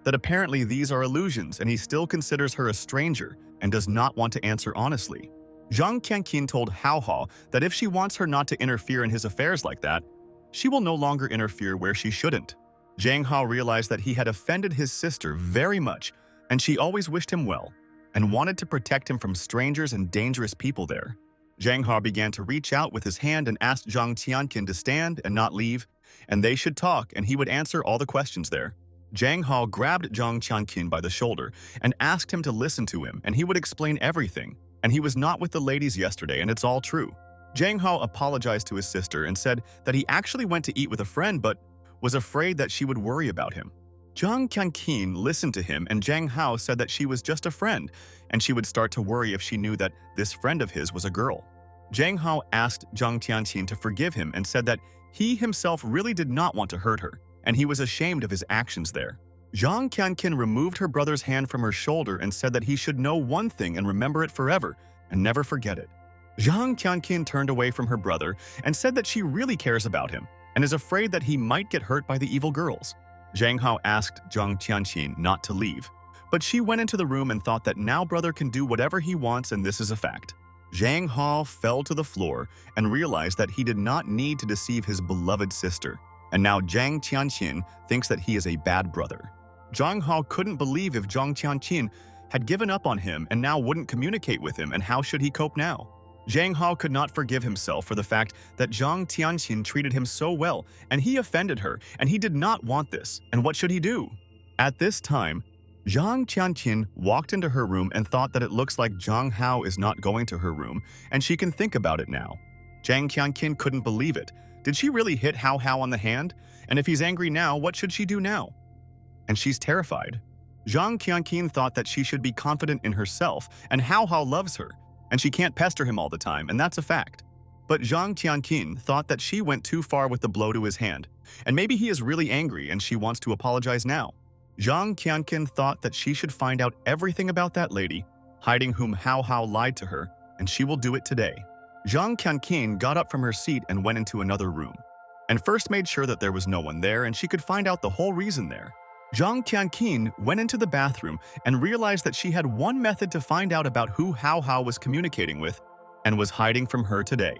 that apparently these are illusions, and he still considers her a stranger and does not want to answer honestly. Zhang Tianqin told Hao Hao that if she wants her not to interfere in his affairs like that, she will no longer interfere where she shouldn't. Zhang Hao realized that he had offended his sister very much, and she always wished him well, and wanted to protect him from strangers and dangerous people there. Zhang Hao began to reach out with his hand and asked Zhang Tianqin to stand and not leave, and they should talk, and he would answer all the questions there. Zhang Hao grabbed Zhang Tianqin by the shoulder and asked him to listen to him, and he would explain everything, and he was not with the ladies yesterday, and it's all true. Zhang Hao apologized to his sister and said that he actually went to eat with a friend but was afraid that she would worry about him. Zhang Tianqin listened to him, and Zhang Hao said that she was just a friend, and she would start to worry if she knew that this friend of his was a girl. Zhang Hao asked Zhang Tianqin to forgive him and said that he himself really did not want to hurt her, and he was ashamed of his actions there. Zhang Tianqin removed her brother's hand from her shoulder and said that he should know one thing and remember it forever and never forget it. Zhang Tianqin turned away from her brother and said that she really cares about him and is afraid that he might get hurt by the evil girls. Zhang Hao asked Zhang Tianqin not to leave, but she went into the room and thought that now brother can do whatever he wants and this is a fact. Zhang Hao fell to the floor and realized that he did not need to deceive his beloved sister, and now Zhang Tianqin thinks that he is a bad brother. Zhang Hao couldn't believe if Zhang Tianqin had given up on him and now wouldn't communicate with him, and how should he cope now? Zhang Hao could not forgive himself for the fact that Zhang Tianqin treated him so well, and he offended her, and he did not want this, and what should he do? At this time, Zhang Tianqin walked into her room and thought that it looks like Zhang Hao is not going to her room, and she can think about it now. Zhang Tianqin couldn't believe it. Did she really hit Hao Hao on the hand? And if he's angry now, what should she do now? And she's terrified. Zhang Tianqin thought that she should be confident in herself, and Hao Hao loves her, and she can't pester him all the time, and that's a fact. But Zhang Tianqin thought that she went too far with the blow to his hand, and maybe he is really angry and she wants to apologize now. Zhang Tianqin thought that she should find out everything about that lady, hiding whom Hao Hao lied to her, and she will do it today. Zhang Tianqin got up from her seat and went into another room, and first made sure that there was no one there and she could find out the whole reason there. Zhang Tianqin went into the bathroom and realized that she had one method to find out about who Hao Hao was communicating with and was hiding from her today.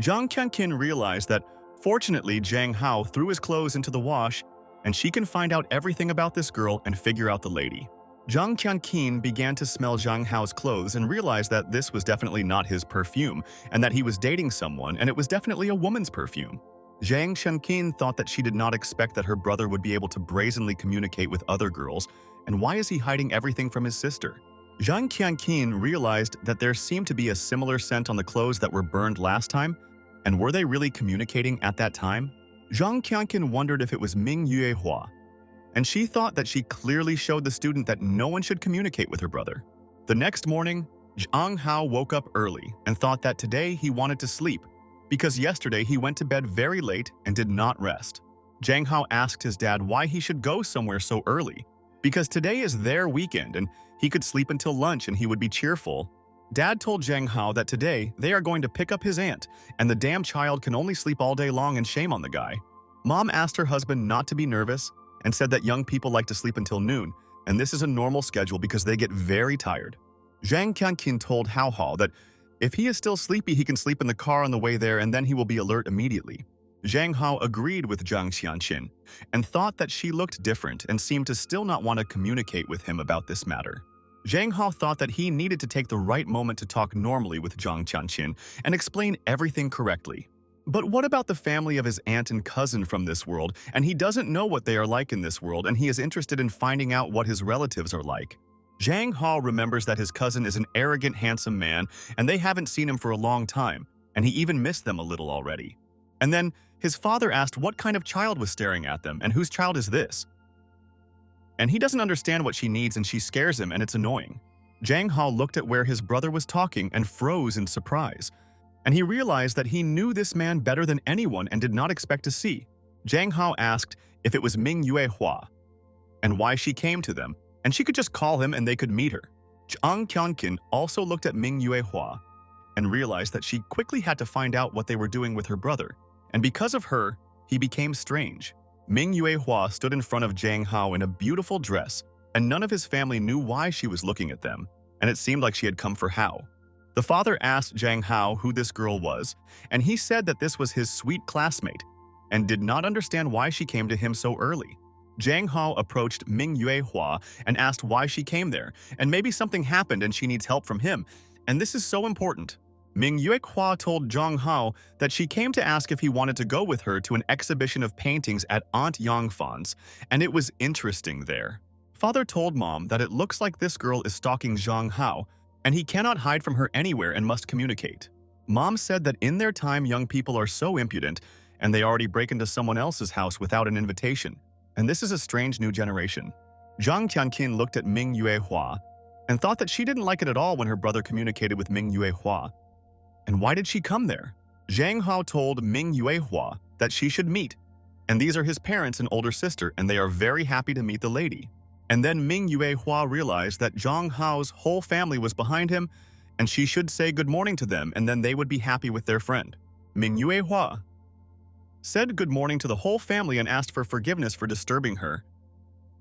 Zhang Tianqin realized that, fortunately, Zhang Hao threw his clothes into the wash, and she can find out everything about this girl and figure out the lady. Zhang Tianqin began to smell Zhang Hao's clothes and realized that this was definitely not his perfume, and that he was dating someone, and it was definitely a woman's perfume. Zhang Tianqin thought that she did not expect that her brother would be able to brazenly communicate with other girls, and why is he hiding everything from his sister? Zhang Tianqin realized that there seemed to be a similar scent on the clothes that were burned last time, and were they really communicating at that time? Zhang Tianqin wondered if it was Ming Yuehua, and she thought that she clearly showed the student that no one should communicate with her brother. The next morning, Zhang Hao woke up early and thought that today he wanted to sleep, because yesterday he went to bed very late and did not rest. Zhang Hao asked his dad why he should go somewhere so early, because today is their weekend and he could sleep until lunch and he would be cheerful. Dad told Zhang Hao that today they are going to pick up his aunt, and the damn child can only sleep all day long, and shame on the guy. Mom asked her husband not to be nervous and said that young people like to sleep until noon, and this is a normal schedule because they get very tired. Zhang Tianqin told Hao Hao that if he is still sleepy, he can sleep in the car on the way there and then he will be alert immediately. Zhang Hao agreed with Zhang Tianqin and thought that she looked different and seemed to still not want to communicate with him about this matter. Zhang Hao thought that he needed to take the right moment to talk normally with Zhang Tianqin and explain everything correctly. But what about the family of his aunt and cousin from this world, and he doesn't know what they are like in this world, and he is interested in finding out what his relatives are like. Zhang Hao remembers that his cousin is an arrogant, handsome man, and they haven't seen him for a long time, and he even missed them a little already. And then his father asked what kind of child was staring at them, and whose child is this? And he doesn't understand what she needs, and she scares him, and it's annoying. Zhang Hao looked at where his brother was talking and froze in surprise, and he realized that he knew this man better than anyone and did not expect to see. Zhang Hao asked if it was Ming Yuehua and why she came to them, and she could just call him and they could meet her. Zhang Tianqin also looked at Ming Yuehua and realized that she quickly had to find out what they were doing with her brother, and because of her, he became strange. Ming Yuehua stood in front of Zhang Hao in a beautiful dress, and none of his family knew why she was looking at them, and it seemed like she had come for Hao. The father asked Zhang Hao who this girl was, and he said that this was his sweet classmate, and did not understand why she came to him so early. Zhang Hao approached Ming Yuehua and asked why she came there, and maybe something happened and she needs help from him, and this is so important. Ming Yuehua told Zhang Hao that she came to ask if he wanted to go with her to an exhibition of paintings at Aunt Yangfan's, and it was interesting there. Father told Mom that it looks like this girl is stalking Zhang Hao, and he cannot hide from her anywhere and must communicate. Mom said that in their time young people are so impudent, and they already break into someone else's house without an invitation. And this is a strange new generation. Zhang Tianqin looked at Ming Yuehua and thought that she didn't like it at all when her brother communicated with Ming Yuehua. And why did she come there? Zhang Hao told Ming Yuehua that she should meet, and these are his parents and older sister, and they are very happy to meet the lady. And then Ming Yuehua realized that Zhang Hao's whole family was behind him, and she should say good morning to them and then they would be happy with their friend. Ming Yuehua said good morning to the whole family and asked for forgiveness for disturbing her.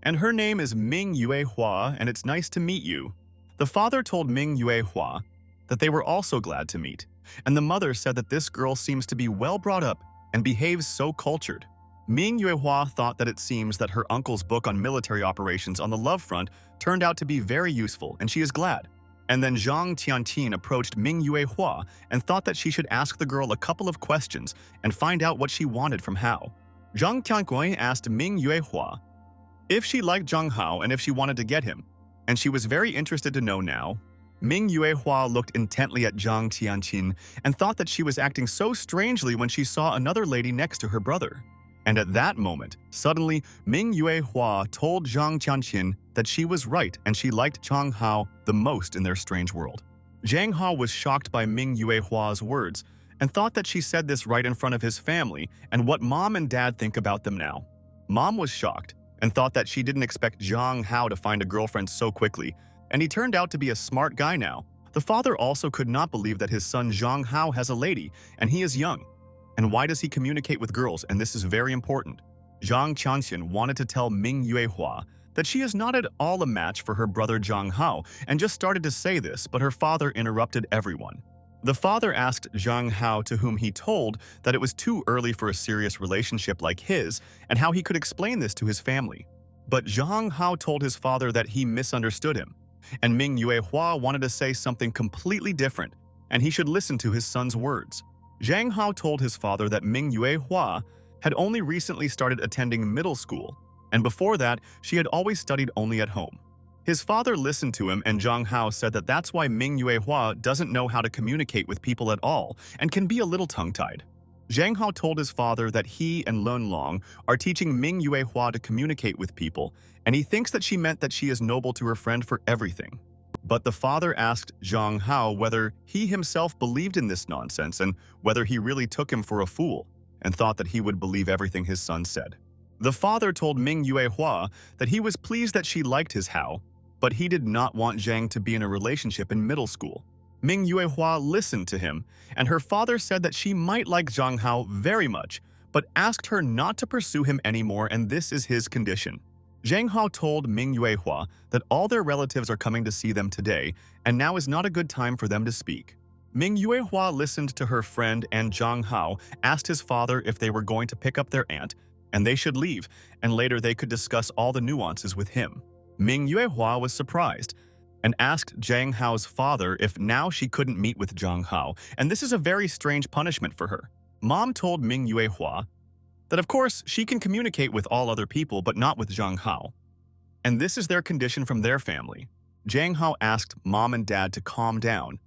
And her name is Ming Yuehua, and it's nice to meet you. The father told Ming Yuehua that they were also glad to meet, and the mother said that this girl seems to be well brought up and behaves so cultured. Ming Yuehua thought that it seems that her uncle's book on military operations on the love front turned out to be very useful, and she is glad. And then Zhang Tianqin approached Ming Yuehua and thought that she should ask the girl a couple of questions and find out what she wanted from Hao. Zhang Tianqin asked Ming Yuehua if she liked Zhang Hao and if she wanted to get him, and she was very interested to know now. Ming Yuehua looked intently at Zhang Tianqin and thought that she was acting so strangely when she saw another lady next to her brother. And at that moment, suddenly, Ming Yuehua told Zhang Tianqin that she was right and she liked Zhang Hao the most in their strange world. Zhang Hao was shocked by Ming Yuehua's words and thought that she said this right in front of his family and what mom and dad think about them now. Mom was shocked and thought that she didn't expect Zhang Hao to find a girlfriend so quickly, and he turned out to be a smart guy now. The father also could not believe that his son Zhang Hao has a lady and he is young. And why does he communicate with girls? And this is very important. Zhang Tianqin wanted to tell Ming Yuehua that she is not at all a match for her brother Zhang Hao and just started to say this, but her father interrupted everyone. The father asked Zhang Hao, to whom he told that it was too early for a serious relationship like his and how he could explain this to his family. But Zhang Hao told his father that he misunderstood him, and Ming Yuehua wanted to say something completely different, and he should listen to his son's words. Zhang Hao told his father that Ming Yuehua had only recently started attending middle school, and before that, she had always studied only at home. His father listened to him, and Zhang Hao said that that's why Ming Yuehua doesn't know how to communicate with people at all and can be a little tongue-tied. Zhang Hao told his father that he and Lun Long are teaching Ming Yuehua to communicate with people, and he thinks that she meant that she is noble to her friend for everything. But the father asked Zhang Hao whether he himself believed in this nonsense and whether he really took him for a fool and thought that he would believe everything his son said. The father told Ming Yuehua that he was pleased that she liked his Hao, but he did not want Zhang to be in a relationship in middle school. Ming Yuehua listened to him, and her father said that she might like Zhang Hao very much, but asked her not to pursue him anymore, and this is his condition. Zhang Hao told Ming Yuehua that all their relatives are coming to see them today, and now is not a good time for them to speak. Ming Yuehua listened to her friend, and Zhang Hao asked his father if they were going to pick up their aunt, and they should leave, and later they could discuss all the nuances with him. Ming Yuehua was surprised and asked Zhang Hao's father if now she couldn't meet with Zhang Hao, and this is a very strange punishment for her. Mom told Ming Yuehua that of course she can communicate with all other people but not with Zhang Hao, and this is their condition from their family. Zhang Hao asked mom and dad to calm down,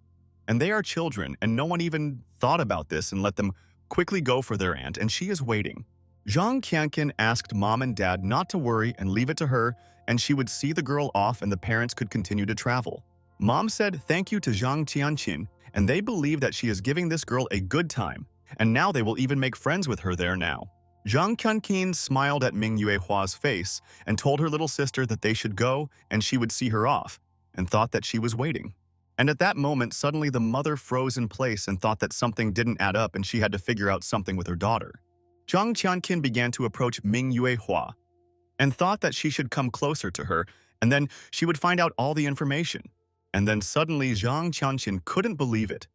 and they are children and no one even thought about this and let them quickly go for their aunt, and she is waiting. Zhang Tianqin asked mom and dad not to worry and leave it to her, and she would see the girl off and the parents could continue to travel. Mom said thank you to Zhang Tianqin, and they believe that she is giving this girl a good time, and now they will even make friends with her there now. Zhang Tianqin smiled at Ming Yuehua's face and told her little sister that they should go and she would see her off, and thought that she was waiting. And at that moment, suddenly the mother froze in place and thought that something didn't add up and she had to figure out something with her daughter. Zhang Tianqin began to approach Ming Yuehua and thought that she should come closer to her, and then she would find out all the information. And then suddenly Zhang Tianqin couldn't believe it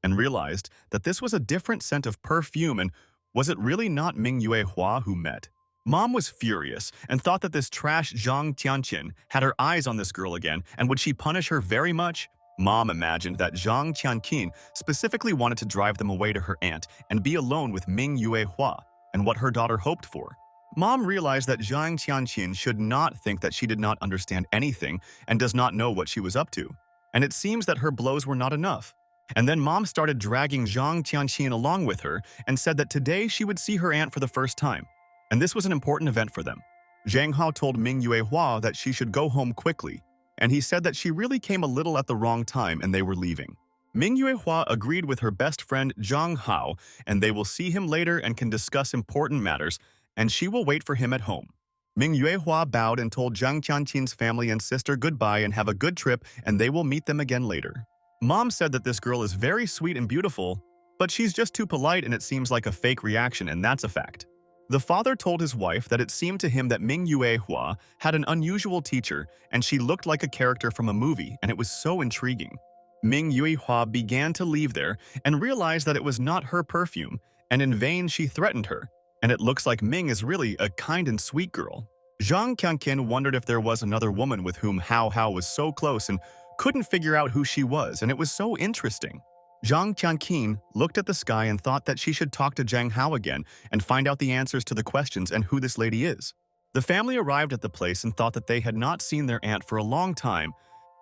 and realized that this was a different scent of perfume, and was it really not Ming Yuehua who met? Mom was furious and thought that this trash Zhang Tianqin had her eyes on this girl again, and would she punish her very much? Mom imagined that Zhang Tianqin specifically wanted to drive them away to her aunt and be alone with Ming Yuehua, and what her daughter hoped for. Mom realized that Zhang Tianqin should not think that she did not understand anything and does not know what she was up to, and it seems that her blows were not enough. And then Mom started dragging Zhang Tianqin along with her and said that today she would see her aunt for the first time, and this was an important event for them. Zhang Hao told Ming Yuehua that she should go home quickly, and he said that she really came a little at the wrong time and they were leaving. Ming Yuehua agreed with her best friend Zhang Hao, and they will see him later and can discuss important matters, and she will wait for him at home. Ming Yuehua bowed and told Zhang Tianqin's family and sister goodbye and have a good trip, and they will meet them again later. Mom said that this girl is very sweet and beautiful, but she's just too polite and it seems like a fake reaction, and that's a fact. The father told his wife that it seemed to him that Ming Yuehua had an unusual teacher and she looked like a character from a movie, and it was so intriguing. Ming Yuehua began to leave there and realized that it was not her perfume, and in vain she threatened her, and it looks like Ming is really a kind and sweet girl. Zhang Qianqin wondered if there was another woman with whom Hao Hao was so close and couldn't figure out who she was, and it was so interesting. Zhang Qianqin looked at the sky and thought that she should talk to Zhang Hao again and find out the answers to the questions and who this lady is. The family arrived at the place and thought that they had not seen their aunt for a long time,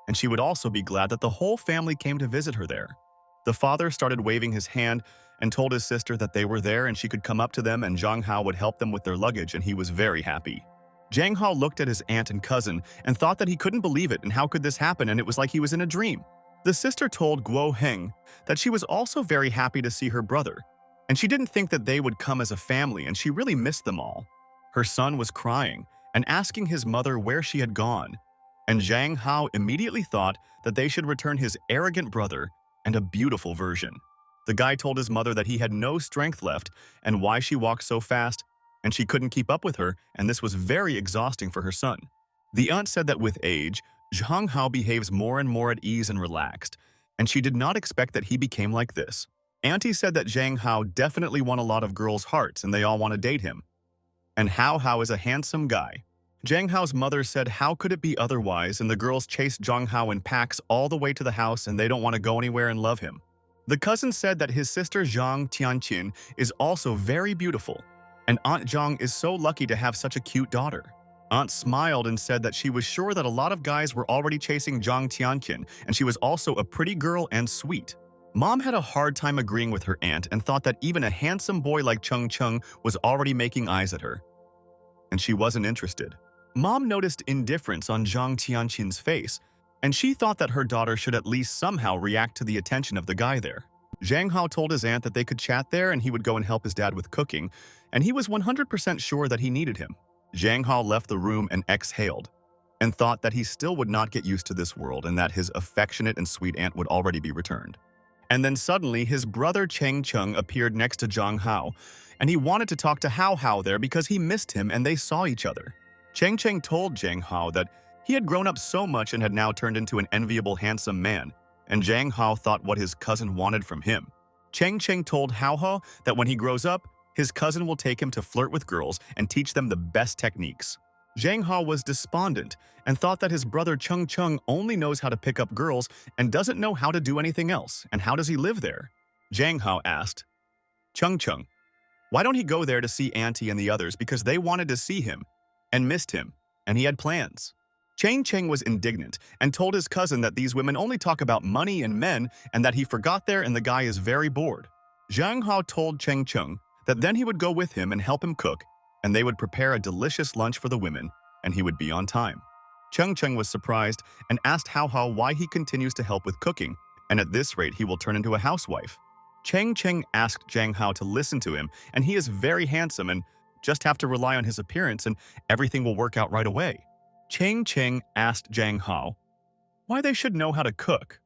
and she would also be glad that the whole family came to visit her there. The father started waving his hand and told his sister that they were there and she could come up to them and Zhang Hao would help them with their luggage, and he was very happy. Zhang Hao looked at his aunt and cousin and thought that he couldn't believe it and how could this happen, and it was like he was in a dream. The sister told Guo Heng that she was also very happy to see her brother, and she didn't think that they would come as a family and she really missed them all. Her son was crying and asking his mother where she had gone, and Zhang Hao immediately thought that they should return his arrogant brother and a beautiful version. The guy told his mother that he had no strength left and why she walked so fast, and she couldn't keep up with her, and this was very exhausting for her son. The aunt said that with age, Zhang Hao behaves more and more at ease and relaxed, and she did not expect that he became like this. Auntie said that Zhang Hao definitely won a lot of girls' hearts and they all want to date him. And Hao Hao is a handsome guy. Zhang Hao's mother said how could it be otherwise, and the girls chased Zhang Hao in packs all the way to the house and they don't want to go anywhere and love him. The cousin said that his sister Zhang Tianqin is also very beautiful, and Aunt Zhang is so lucky to have such a cute daughter. Aunt smiled and said that she was sure that a lot of guys were already chasing Zhang Tianqin, and she was also a pretty girl and sweet. Mom had a hard time agreeing with her aunt and thought that even a handsome boy like Cheng Cheng was already making eyes at her, and she wasn't interested. Mom noticed indifference on Zhang Tianqin's face, and she thought that her daughter should at least somehow react to the attention of the guy there. Zhang Hao told his aunt that they could chat there and he would go and help his dad with cooking, and he was 100% sure that he needed him. Zhang Hao left the room and exhaled, and thought that he still would not get used to this world and that his affectionate and sweet aunt would already be returned. And then suddenly his brother Cheng Cheng appeared next to Zhang Hao, and he wanted to talk to Hao Hao there because he missed him and they saw each other. Cheng Cheng told Zhang Hao that he had grown up so much and had now turned into an enviable, handsome man, and Zhang Hao thought what his cousin wanted from him. Cheng Cheng told Hao Hao that when he grows up, his cousin will take him to flirt with girls and teach them the best techniques. Zhang Hao was despondent and thought that his brother Cheng Cheng only knows how to pick up girls and doesn't know how to do anything else, and how does he live there? Zhang Hao asked Cheng Cheng, why don't he go there to see Auntie and the others because they wanted to see him and missed him, and he had plans. Cheng Cheng was indignant and told his cousin that these women only talk about money and men and that he forgot there and the guy is very bored. Zhang Hao told Cheng Cheng that then he would go with him and help him cook, and they would prepare a delicious lunch for the women, and he would be on time. Cheng Cheng was surprised and asked Hao Hao why he continues to help with cooking, and at this rate he will turn into a housewife. Cheng Cheng asked Zhang Hao to listen to him, and he is very handsome and just have to rely on his appearance and everything will work out right away. Cheng Cheng asked Zhang Hao why they should know how to cook,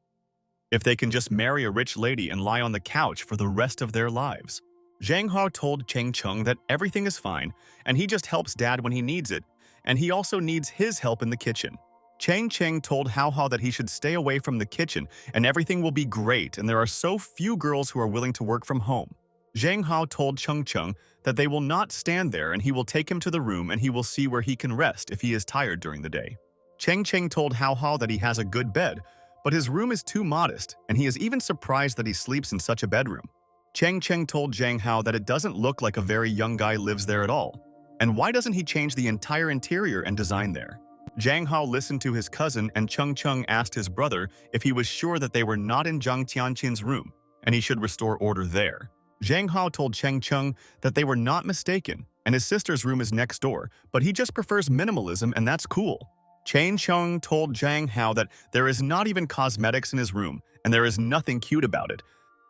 if they can just marry a rich lady and lie on the couch for the rest of their lives. Zhang Hao told Cheng Cheng that everything is fine and he just helps dad when he needs it, and he also needs his help in the kitchen. Cheng Cheng told Hao Hao that he should stay away from the kitchen and everything will be great, and there are so few girls who are willing to work from home. Zhang Hao told Cheng Cheng that they will not stand there and he will take him to the room and he will see where he can rest if he is tired during the day. Cheng Cheng told Hao Hao that he has a good bed, but his room is too modest and he is even surprised that he sleeps in such a bedroom. Cheng Cheng told Zhang Hao that it doesn't look like a very young guy lives there at all, and why doesn't he change the entire interior and design there? Zhang Hao listened to his cousin, and Cheng Cheng asked his brother if he was sure that they were not in Zhang Tianqin's room and he should restore order there. Zhang Hao told Cheng Cheng that they were not mistaken and his sister's room is next door, but he just prefers minimalism and that's cool. Cheng Cheng told Zhang Hao that there is not even cosmetics in his room and there is nothing cute about it,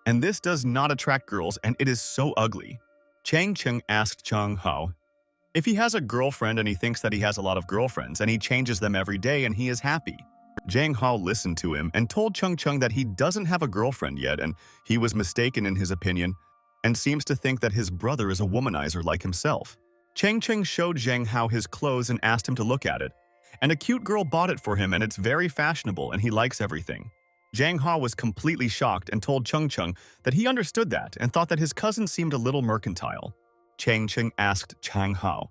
and this does not attract girls and it is so ugly. Cheng Cheng asked Zhang Hao if he has a girlfriend and he thinks that he has a lot of girlfriends and he changes them every day and he is happy. Zhang Hao listened to him and told Cheng Cheng that he doesn't have a girlfriend yet and he was mistaken in his opinion and seems to think that his brother is a womanizer like himself. Cheng Cheng showed Zhang Hao his clothes and asked him to look at it. And a cute girl bought it for him and it's very fashionable and he likes everything. Zhang Hao was completely shocked and told Cheng Cheng that he understood that and thought that his cousin seemed a little mercantile. Cheng Cheng asked Zhang Hao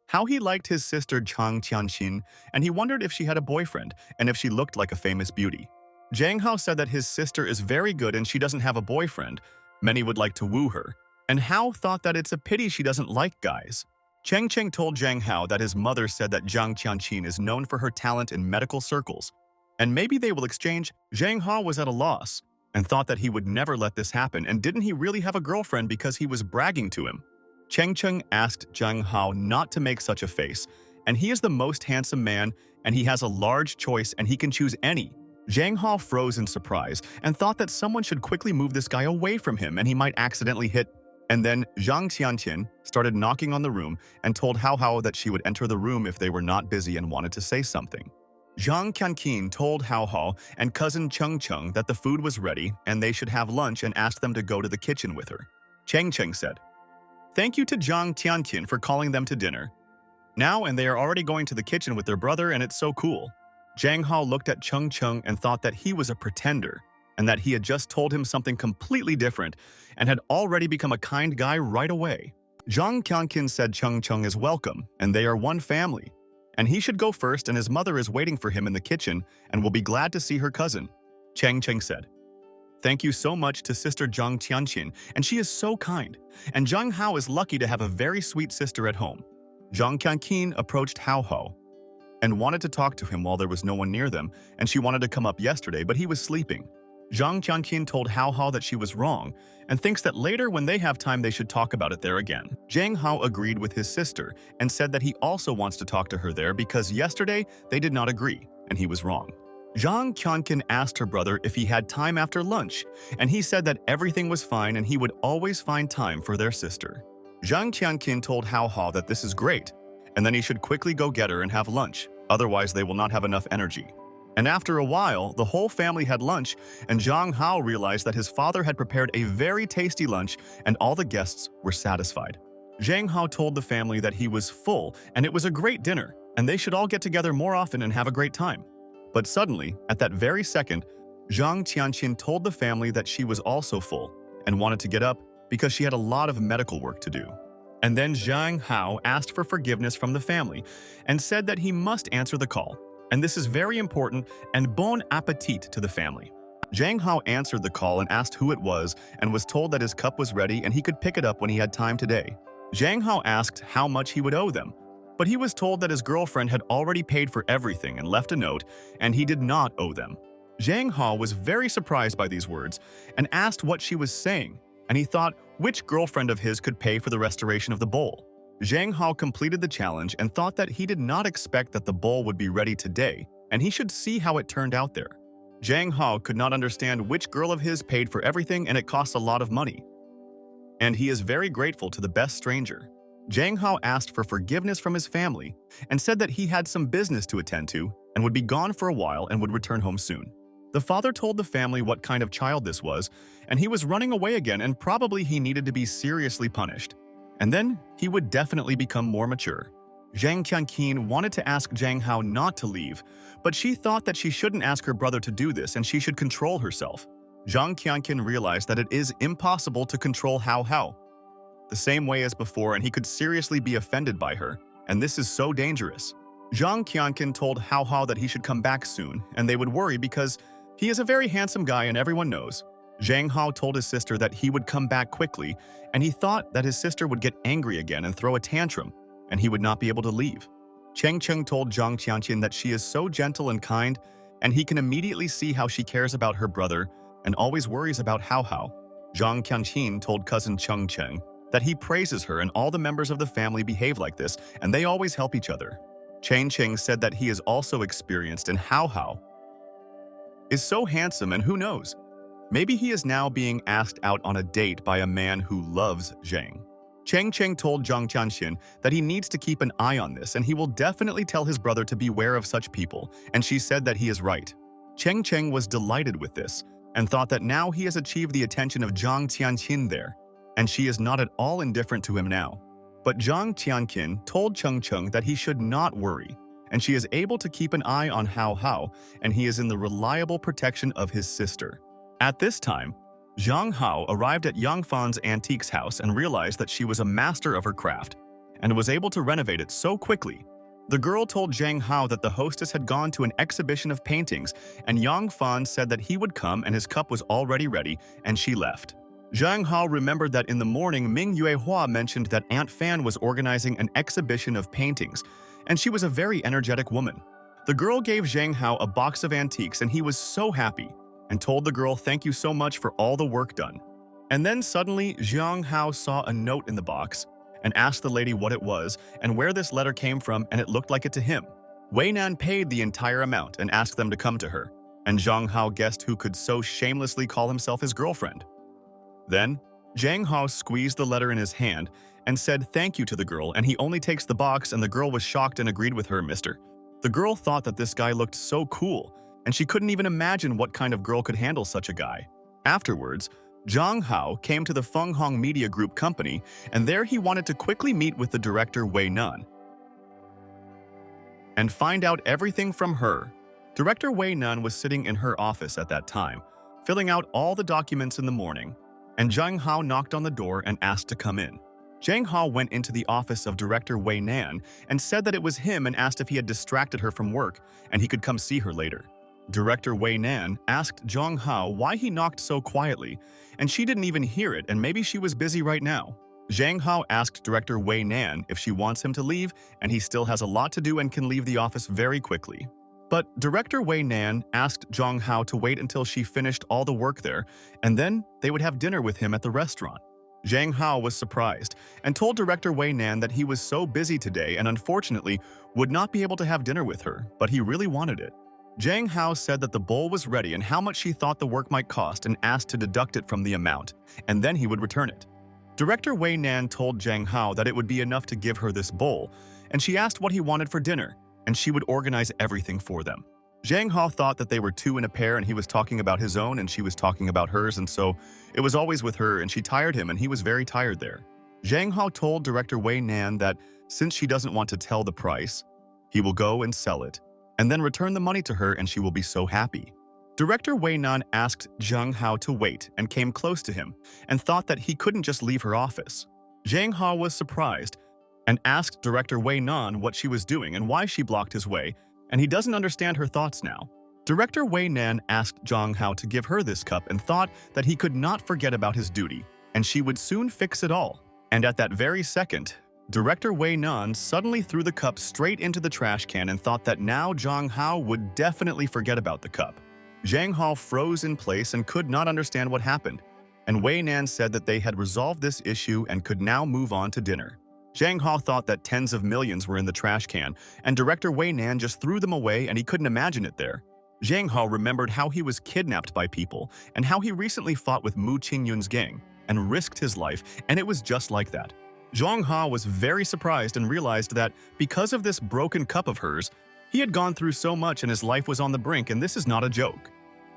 how he liked his sister Chang Tianqin, and he wondered if she had a boyfriend and if she looked like a famous beauty. Zhang Hao said that his sister is very good and she doesn't have a boyfriend. Many would like to woo her. And Hao thought that it's a pity she doesn't like guys. Cheng Cheng told Zhang Hao that his mother said that Zhang Tianqin is known for her talent in medical circles, and maybe they will exchange. Zhang Hao was at a loss and thought that he would never let this happen, and didn't he really have a girlfriend because he was bragging to him? Cheng Cheng asked Zhang Hao not to make such a face, and he is the most handsome man, and he has a large choice and he can choose any. Zhang Hao froze in surprise and thought that someone should quickly move this guy away from him and he might accidentally hit. And then Zhang Tianqin started knocking on the room and told Hao Hao that she would enter the room if they were not busy and wanted to say something. Zhang Tianqin told Hao Hao and cousin Cheng Cheng that the food was ready and they should have lunch and asked them to go to the kitchen with her. Cheng Cheng said, "Thank you to Zhang Tianqin for calling them to dinner. Now and they are already going to the kitchen with their brother and it's so cool." Zhang Hao looked at Cheng Cheng and thought that he was a pretender and that he had just told him something completely different and had already become a kind guy right away. Zhang Tianqin said Cheng Cheng is welcome and they are one family, and he should go first and his mother is waiting for him in the kitchen and will be glad to see her cousin. Cheng Cheng said, "Thank you so much to Sister Zhang Tianqin, and she is so kind, and Zhang Hao is lucky to have a very sweet sister at home." Zhang Tianqin approached Hao Hao and wanted to talk to him while there was no one near them, and she wanted to come up yesterday, but he was sleeping. Zhang Tianqin told Hao Hao that she was wrong and thinks that later when they have time they should talk about it there again. Zhang Hao agreed with his sister and said that he also wants to talk to her there because yesterday they did not agree, and he was wrong. Zhang Tianqin asked her brother if he had time after lunch, and he said that everything was fine and he would always find time for their sister. Zhang Tianqin told Hao Hao that this is great, and then he should quickly go get her and have lunch, otherwise they will not have enough energy. And after a while, the whole family had lunch, and Zhang Hao realized that his father had prepared a very tasty lunch and all the guests were satisfied. Zhang Hao told the family that he was full and it was a great dinner, and they should all get together more often and have a great time. But suddenly, at that very second, Zhang Tianqin told the family that she was also full and wanted to get up because she had a lot of medical work to do. And then Zhang Hao asked for forgiveness from the family and said that he must answer the call. And this is very important, and bon appetit to the family. Zhang Hao answered the call and asked who it was and was told that his cup was ready and he could pick it up when he had time today. Zhang Hao asked how much he would owe them, but he was told that his girlfriend had already paid for everything and left a note, and he did not owe them. Zhang Hao was very surprised by these words and asked what she was saying, and he thought which girlfriend of his could pay for the restoration of the bowl. Zhang Hao completed the challenge and thought that he did not expect that the bowl would be ready today, and he should see how it turned out there. Zhang Hao could not understand which girl of his paid for everything, and it costs a lot of money. And he is very grateful to the best stranger. Zhang Hao asked for forgiveness from his family and said that he had some business to attend to and would be gone for a while and would return home soon. The father told the family what kind of child this was, and he was running away again, and probably he needed to be seriously punished. And then he would definitely become more mature. Zhang Tianqin wanted to ask Zhang Hao not to leave, but she thought that she shouldn't ask her brother to do this and she should control herself. Zhang Tianqin realized that it is impossible to control Hao Hao the same way as before, and he could seriously be offended by her, and this is so dangerous. Zhang Tianqin told Hao Hao that he should come back soon, and they would worry because he is a very handsome guy and everyone knows. Zhang Hao told his sister that he would come back quickly, and he thought that his sister would get angry again and throw a tantrum, and he would not be able to leave. Cheng Cheng told Zhang Tianqin that she is so gentle and kind, and he can immediately see how she cares about her brother and always worries about Hao Hao. Zhang Tianqin told cousin Cheng Cheng that he praises her and all the members of the family behave like this, and they always help each other. Cheng Cheng said that he is also experienced, and Hao Hao is so handsome, and who knows, maybe he is now being asked out on a date by a man who loves Zhang. Cheng Cheng told Zhang Tianxin that he needs to keep an eye on this and he will definitely tell his brother to beware of such people, and she said that he is right. Cheng Cheng was delighted with this and thought that now he has achieved the attention of Zhang Tianqin there, and she is not at all indifferent to him now. But Zhang Tianqin told Cheng Cheng that he should not worry, and she is able to keep an eye on Hao Hao, and he is in the reliable protection of his sister. At this time, Zhang Hao arrived at Yang Fan's antiques house and realized that she was a master of her craft and was able to renovate it so quickly. The girl told Zhang Hao that the hostess had gone to an exhibition of paintings, and Yang Fan said that he would come and his cup was already ready, and she left. Zhang Hao remembered that in the morning Ming Yuehua mentioned that Aunt Fan was organizing an exhibition of paintings, and she was a very energetic woman. The girl gave Zhang Hao a box of antiques and he was so happy, and told the girl thank you so much for all the work done. And then suddenly, Zhang Hao saw a note in the box and asked the lady what it was and where this letter came from, and it looked like it to him. Way Nan paid the entire amount and asked them to come to her, and Zhang Hao guessed who could so shamelessly call himself his girlfriend. Then, Zhang Hao squeezed the letter in his hand and said thank you to the girl, and he only takes the box, and the girl was shocked and agreed with her, mister. The girl thought that this guy looked so cool, and she couldn't even imagine what kind of girl could handle such a guy. Afterwards, Zhang Hao came to the Feng Hong Media Group company, and there he wanted to quickly meet with the director Way Nan and find out everything from her. Director Way Nan was sitting in her office at that time, filling out all the documents in the morning, and Zhang Hao knocked on the door and asked to come in. Zhang Hao went into the office of Director Way Nan and said that it was him and asked if he had distracted her from work and he could come see her later. Director Way Nan asked Zhang Hao why he knocked so quietly, and she didn't even hear it, and maybe she was busy right now. Zhang Hao asked Director Way Nan if she wants him to leave, and he still has a lot to do and can leave the office very quickly. But Director Way Nan asked Zhang Hao to wait until she finished all the work there, and then they would have dinner with him at the restaurant. Zhang Hao was surprised and told Director Way Nan that he was so busy today and unfortunately would not be able to have dinner with her, but he really wanted it. Zhang Hao said that the bowl was ready and how much she thought the work might cost and asked to deduct it from the amount, and then he would return it. Director Way Nan told Zhang Hao that it would be enough to give her this bowl, and she asked what he wanted for dinner, and she would organize everything for them. Zhang Hao thought that they were two in a pair and he was talking about his own and she was talking about hers, and so it was always with her and she tired him and he was very tired there. Zhang Hao told Director Way Nan that since she doesn't want to tell the price, he will go and sell it, and then return the money to her and she will be so happy. Director Way Nan asked Zhang Hao to wait and came close to him and thought that he couldn't just leave her office. Zhang Hao was surprised and asked Director Way Nan what she was doing and why she blocked his way, and he doesn't understand her thoughts now. Director Way Nan asked Zhang Hao to give her this cup and thought that he could not forget about his duty and she would soon fix it all. And at that very second, Director Way Nan suddenly threw the cup straight into the trash can and thought that now Zhang Hao would definitely forget about the cup. Zhang Hao froze in place and could not understand what happened, and Way Nan said that they had resolved this issue and could now move on to dinner. Zhang Hao thought that tens of millions were in the trash can, and Director Way Nan just threw them away and he couldn't imagine it there. Zhang Hao remembered how he was kidnapped by people and how he recently fought with Mu Qingyun's gang and risked his life, and it was just like that. Zhang Hao was very surprised and realized that because of this broken cup of hers, he had gone through so much and his life was on the brink, and this is not a joke.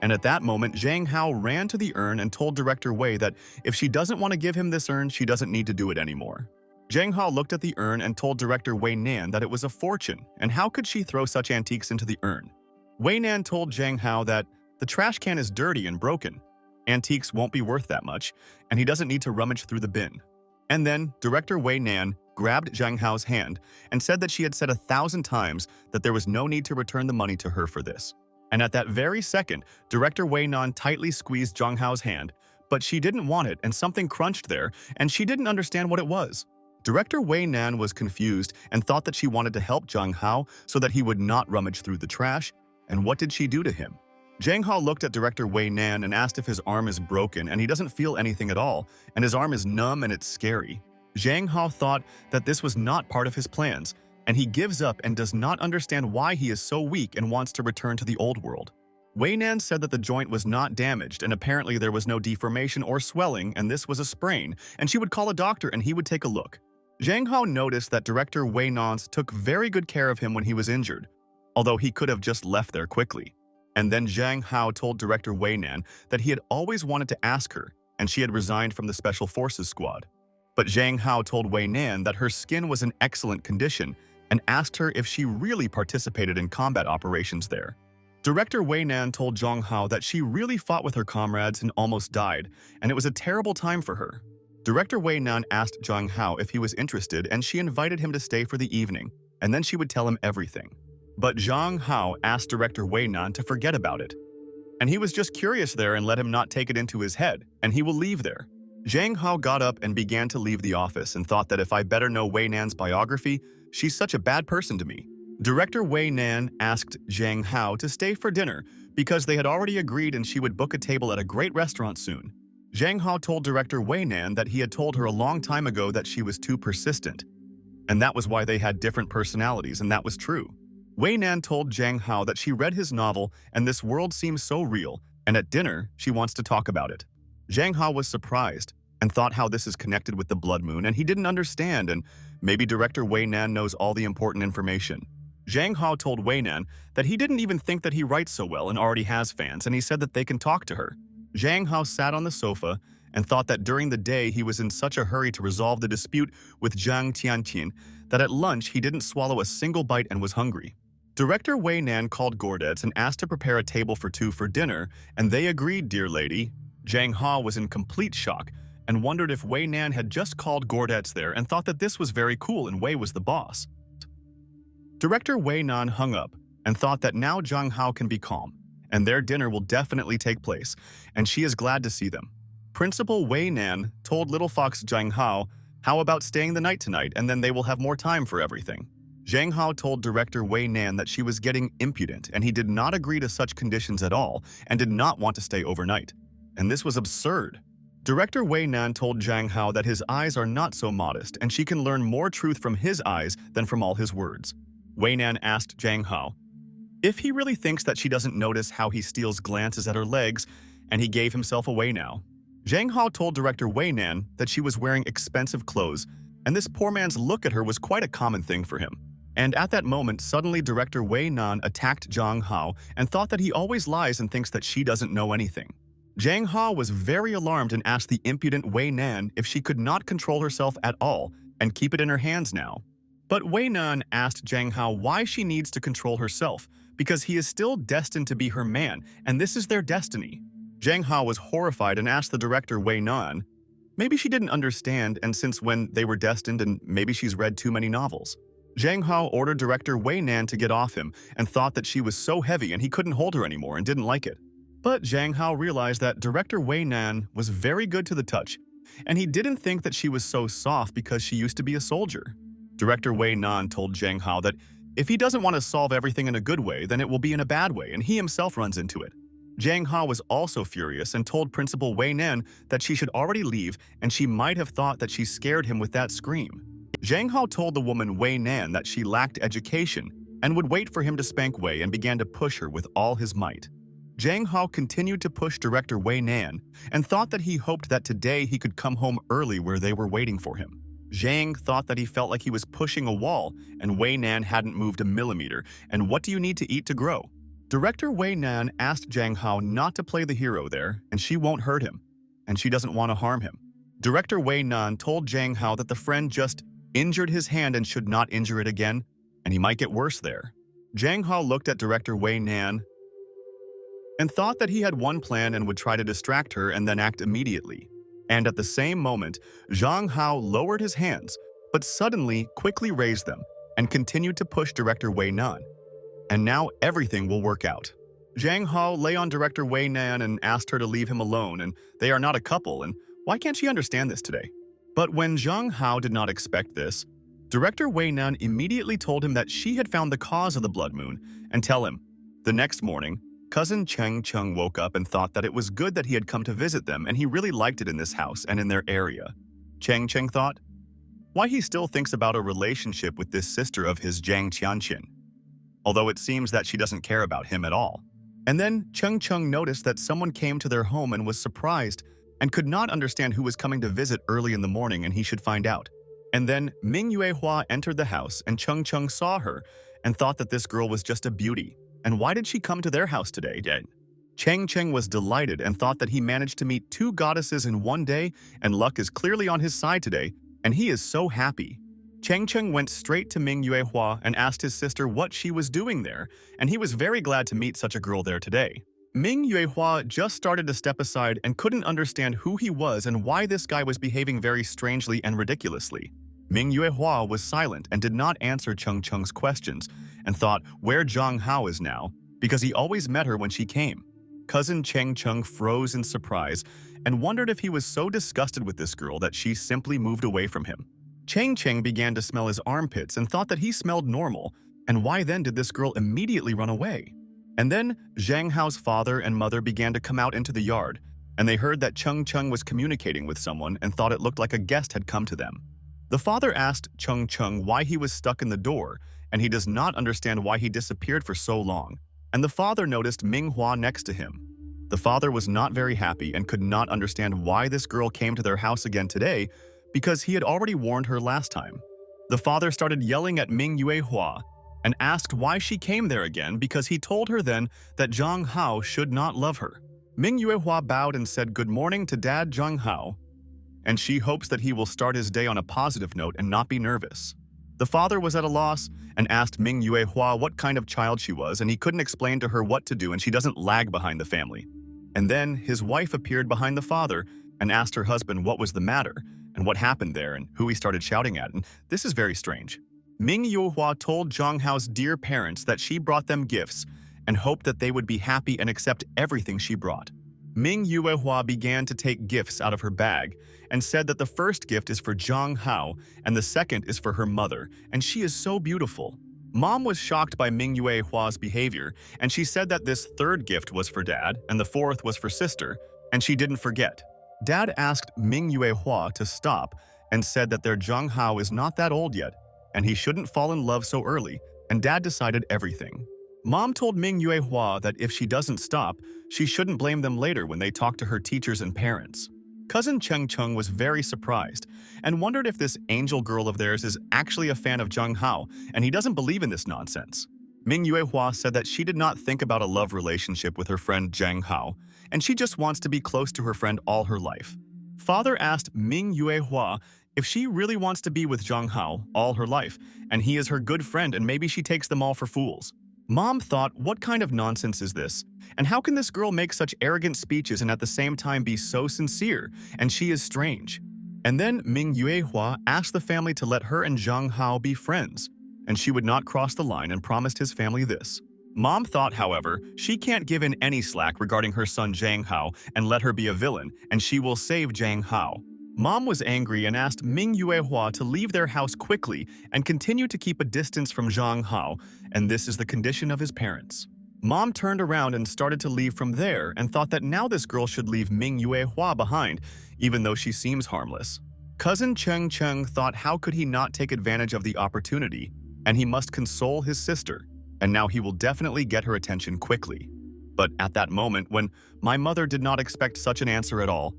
And at that moment, Zhang Hao ran to the urn and told Director Wei that if she doesn't want to give him this urn, she doesn't need to do it anymore. Zhang Hao looked at the urn and told Director Way Nan that it was a fortune, and how could she throw such antiques into the urn? Way Nan told Zhang Hao that the trash can is dirty and broken. Antiques won't be worth that much, and he doesn't need to rummage through the bin. And then Director Way Nan grabbed Zhang Hao's hand and said that she had said 1,000 times that there was no need to return the money to her for this. And at that very second, Director Way Nan tightly squeezed Zhang Hao's hand, but she didn't want it and something crunched there, and she didn't understand what it was. Director Way Nan was confused and thought that she wanted to help Zhang Hao so that he would not rummage through the trash, and what did she do to him? Zhang Hao looked at Director Way Nan and asked if his arm is broken, and he doesn't feel anything at all, and his arm is numb and it's scary. Zhang Hao thought that this was not part of his plans, and he gives up and does not understand why he is so weak and wants to return to the old world. Way Nan said that the joint was not damaged and apparently there was no deformation or swelling and this was a sprain, and she would call a doctor and he would take a look. Zhang Hao noticed that director Way Nan took very good care of him when he was injured, although he could have just left there quickly. And then Zhang Hao told director Way Nan that he had always wanted to ask her, and she had resigned from the Special Forces Squad. But Zhang Hao told Way Nan that her skin was in excellent condition and asked her if she really participated in combat operations there. Director Way Nan told Zhang Hao that she really fought with her comrades and almost died, and it was a terrible time for her. Director Way Nan asked Zhang Hao if he was interested, and she invited him to stay for the evening, and then she would tell him everything. But Zhang Hao asked Director Way Nan to forget about it. And he was just curious there and let him not take it into his head, and he will leave there. Zhang Hao got up and began to leave the office and thought that if I better know Way Nan's biography, she's such a bad person to me. Director Way Nan asked Zhang Hao to stay for dinner because they had already agreed and she would book a table at a great restaurant soon. Zhang Hao told Director Way Nan that he had told her a long time ago that she was too persistent, and that was why they had different personalities, and that was true. Way Nan told Zhang Hao that she read his novel and this world seems so real, and at dinner she wants to talk about it. Zhang Hao was surprised and thought how this is connected with the blood moon, and he didn't understand, and maybe Director Way Nan knows all the important information. Zhang Hao told Way Nan that he didn't even think that he writes so well and already has fans, and he said that they can talk to her. Zhang Hao sat on the sofa and thought that during the day he was in such a hurry to resolve the dispute with Zhang Tianqin that at lunch he didn't swallow a single bite and was hungry. Director Way Nan called Gordets and asked to prepare a table for two for dinner, and they agreed, dear lady. Zhang Hao was in complete shock and wondered if Way Nan had just called Gordets there and thought that this was very cool and Way was the boss. Director Way Nan hung up and thought that now Zhang Hao can be calm, and their dinner will definitely take place, and she is glad to see them. Principal Way Nan told Little Fox Zhang Hao, how about staying the night tonight and then they will have more time for everything. Zhang Hao told Director Way Nan that she was getting impudent and he did not agree to such conditions at all and did not want to stay overnight. And this was absurd. Director Way Nan told Zhang Hao that his eyes are not so modest and she can learn more truth from his eyes than from all his words. Way Nan asked Zhang Hao if he really thinks that she doesn't notice how he steals glances at her legs, and he gave himself away now. Zhang Hao told Director Way Nan that she was wearing expensive clothes, and this poor man's look at her was quite a common thing for him. And at that moment, suddenly Director Way Nan attacked Zhang Hao and thought that he always lies and thinks that she doesn't know anything. Zhang Hao was very alarmed and asked the impudent Way Nan if she could not control herself at all and keep it in her hands now. But Way Nan asked Zhang Hao why she needs to control herself, because he is still destined to be her man, and this is their destiny. Zhang Hao was horrified and asked the director Way Nan, maybe she didn't understand and since when they were destined and maybe she's read too many novels. Zhang Hao ordered director Way Nan to get off him and thought that she was so heavy and he couldn't hold her anymore and didn't like it. But Zhang Hao realized that director Way Nan was very good to the touch, and he didn't think that she was so soft because she used to be a soldier. Director Way Nan told Zhang Hao that if he doesn't want to solve everything in a good way, then it will be in a bad way, and he himself runs into it. Zhang Hao was also furious and told Principal Way Nan that she should already leave, and she might have thought that she scared him with that scream. Zhang Hao told the woman Way Nan that she lacked education and would wait for him to spank Way and began to push her with all his might. Zhang Hao continued to push Director Way Nan and thought that he hoped that today he could come home early where they were waiting for him. Zhang thought that he felt like he was pushing a wall and Way Nan hadn't moved a millimeter, and what do you need to eat to grow? Director Way Nan asked Zhang Hao not to play the hero there, and she won't hurt him, and she doesn't want to harm him. Director Way Nan told Zhang Hao that the friend just injured his hand and should not injure it again, and he might get worse there. Zhang Hao looked at Director Way Nan and thought that he had one plan and would try to distract her and then act immediately. And at the same moment, Zhang Hao lowered his hands, but suddenly quickly raised them and continued to push Director Way Nan. And now everything will work out. Zhang Hao lay on Director Way Nan and asked her to leave him alone, and they are not a couple, and why can't she understand this today? But when Zhang Hao did not expect this, Director Way Nan immediately told him that she had found the cause of the blood moon and tell him. The next morning, Cousin Cheng Chung woke up and thought that it was good that he had come to visit them and he really liked it in this house and in their area. Cheng Cheng thought, why he still thinks about a relationship with this sister of his Zhang Tianqin, although it seems that she doesn't care about him at all. And then Chung noticed that someone came to their home and was surprised and could not understand who was coming to visit early in the morning and he should find out. And then Ming Yuehua entered the house and Chung saw her and thought that this girl was just a beauty. And why did she come to their house today? Cheng was delighted and thought that he managed to meet two goddesses in one day and luck is clearly on his side today, and he is so happy. Cheng went straight to Ming Yuehua and asked his sister what she was doing there, and he was very glad to meet such a girl there today. Ming Yuehua just started to step aside and couldn't understand who he was and why this guy was behaving very strangely and ridiculously. Ming Yuehua was silent and did not answer Cheng's questions and thought where Zhang Hao is now, because he always met her when she came. Cousin Cheng froze in surprise and wondered if he was so disgusted with this girl that she simply moved away from him. Cheng began to smell his armpits and thought that he smelled normal, and why then did this girl immediately run away? And then Zhang Hao's father and mother began to come out into the yard, and they heard that Cheng was communicating with someone and thought it looked like a guest had come to them. The father asked Cheng why he was stuck in the door, and he does not understand why he disappeared for so long. And the father noticed Manhwa next to him. The father was not very happy and could not understand why this girl came to their house again today because he had already warned her last time. The father started yelling at Ming Yuehua and asked why she came there again because he told her then that Zhang Hao should not love her. Ming Yuehua bowed and said good morning to Dad Zhang Hao, and she hopes that he will start his day on a positive note and not be nervous. The father was at a loss and asked Ming Yuehua what kind of child she was, and he couldn't explain to her what to do and she doesn't lag behind the family. And then his wife appeared behind the father and asked her husband what was the matter and what happened there and who he started shouting at, and this is very strange. Ming Yuehua told Zhang Hao's dear parents that she brought them gifts and hoped that they would be happy and accept everything she brought. Ming Yuehua began to take gifts out of her bag and said that the first gift is for Zhang Hao and the second is for her mother, and she is so beautiful. Mom was shocked by Ming Yuehua's behavior, and she said that this third gift was for Dad and the fourth was for Sister, and she didn't forget. Dad asked Ming Yuehua to stop and said that their Zhang Hao is not that old yet, and he shouldn't fall in love so early, and Dad decided everything. Mom told Ming Yuehua that if she doesn't stop, she shouldn't blame them later when they talk to her teachers and parents. Cousin Cheng was very surprised and wondered if this angel girl of theirs is actually a fan of Zhang Hao, and he doesn't believe in this nonsense. Ming Yuehua said that she did not think about a love relationship with her friend Zhang Hao, and she just wants to be close to her friend all her life. Father asked Ming Yuehua if she really wants to be with Zhang Hao all her life, and he is her good friend and maybe she takes them all for fools. Mom thought, what kind of nonsense is this? And how can this girl make such arrogant speeches and at the same time be so sincere? And she is strange. And then Ming Yuehua asked the family to let her and Zhang Hao be friends, and she would not cross the line and promised his family this. Mom thought, however, she can't give in any slack regarding her son Zhang Hao and let her be a villain, and she will save Zhang Hao. Mom was angry and asked Ming Yuehua to leave their house quickly and continue to keep a distance from Zhang Hao, and this is the condition of his parents. Mom turned around and started to leave from there and thought that now this girl should leave Ming Yuehua behind, even though she seems harmless. Cousin Cheng thought how could he not take advantage of the opportunity, and he must console his sister, and now he will definitely get her attention quickly. But at that moment, when my mother did not expect such an answer at all,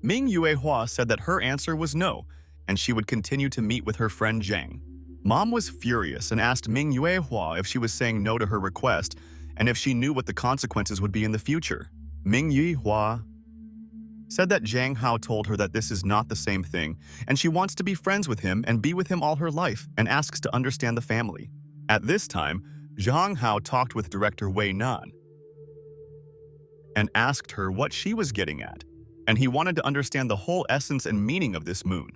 Ming Yuehua said that her answer was no, and she would continue to meet with her friend Zhang. Mom was furious and asked Ming Yuehua if she was saying no to her request and if she knew what the consequences would be in the future. Ming Yuehua said that Zhang Hao told her that this is not the same thing, and she wants to be friends with him and be with him all her life and asks to understand the family. At this time, Zhang Hao talked with director Way Nan and asked her what she was getting at, and he wanted to understand the whole essence and meaning of this moon.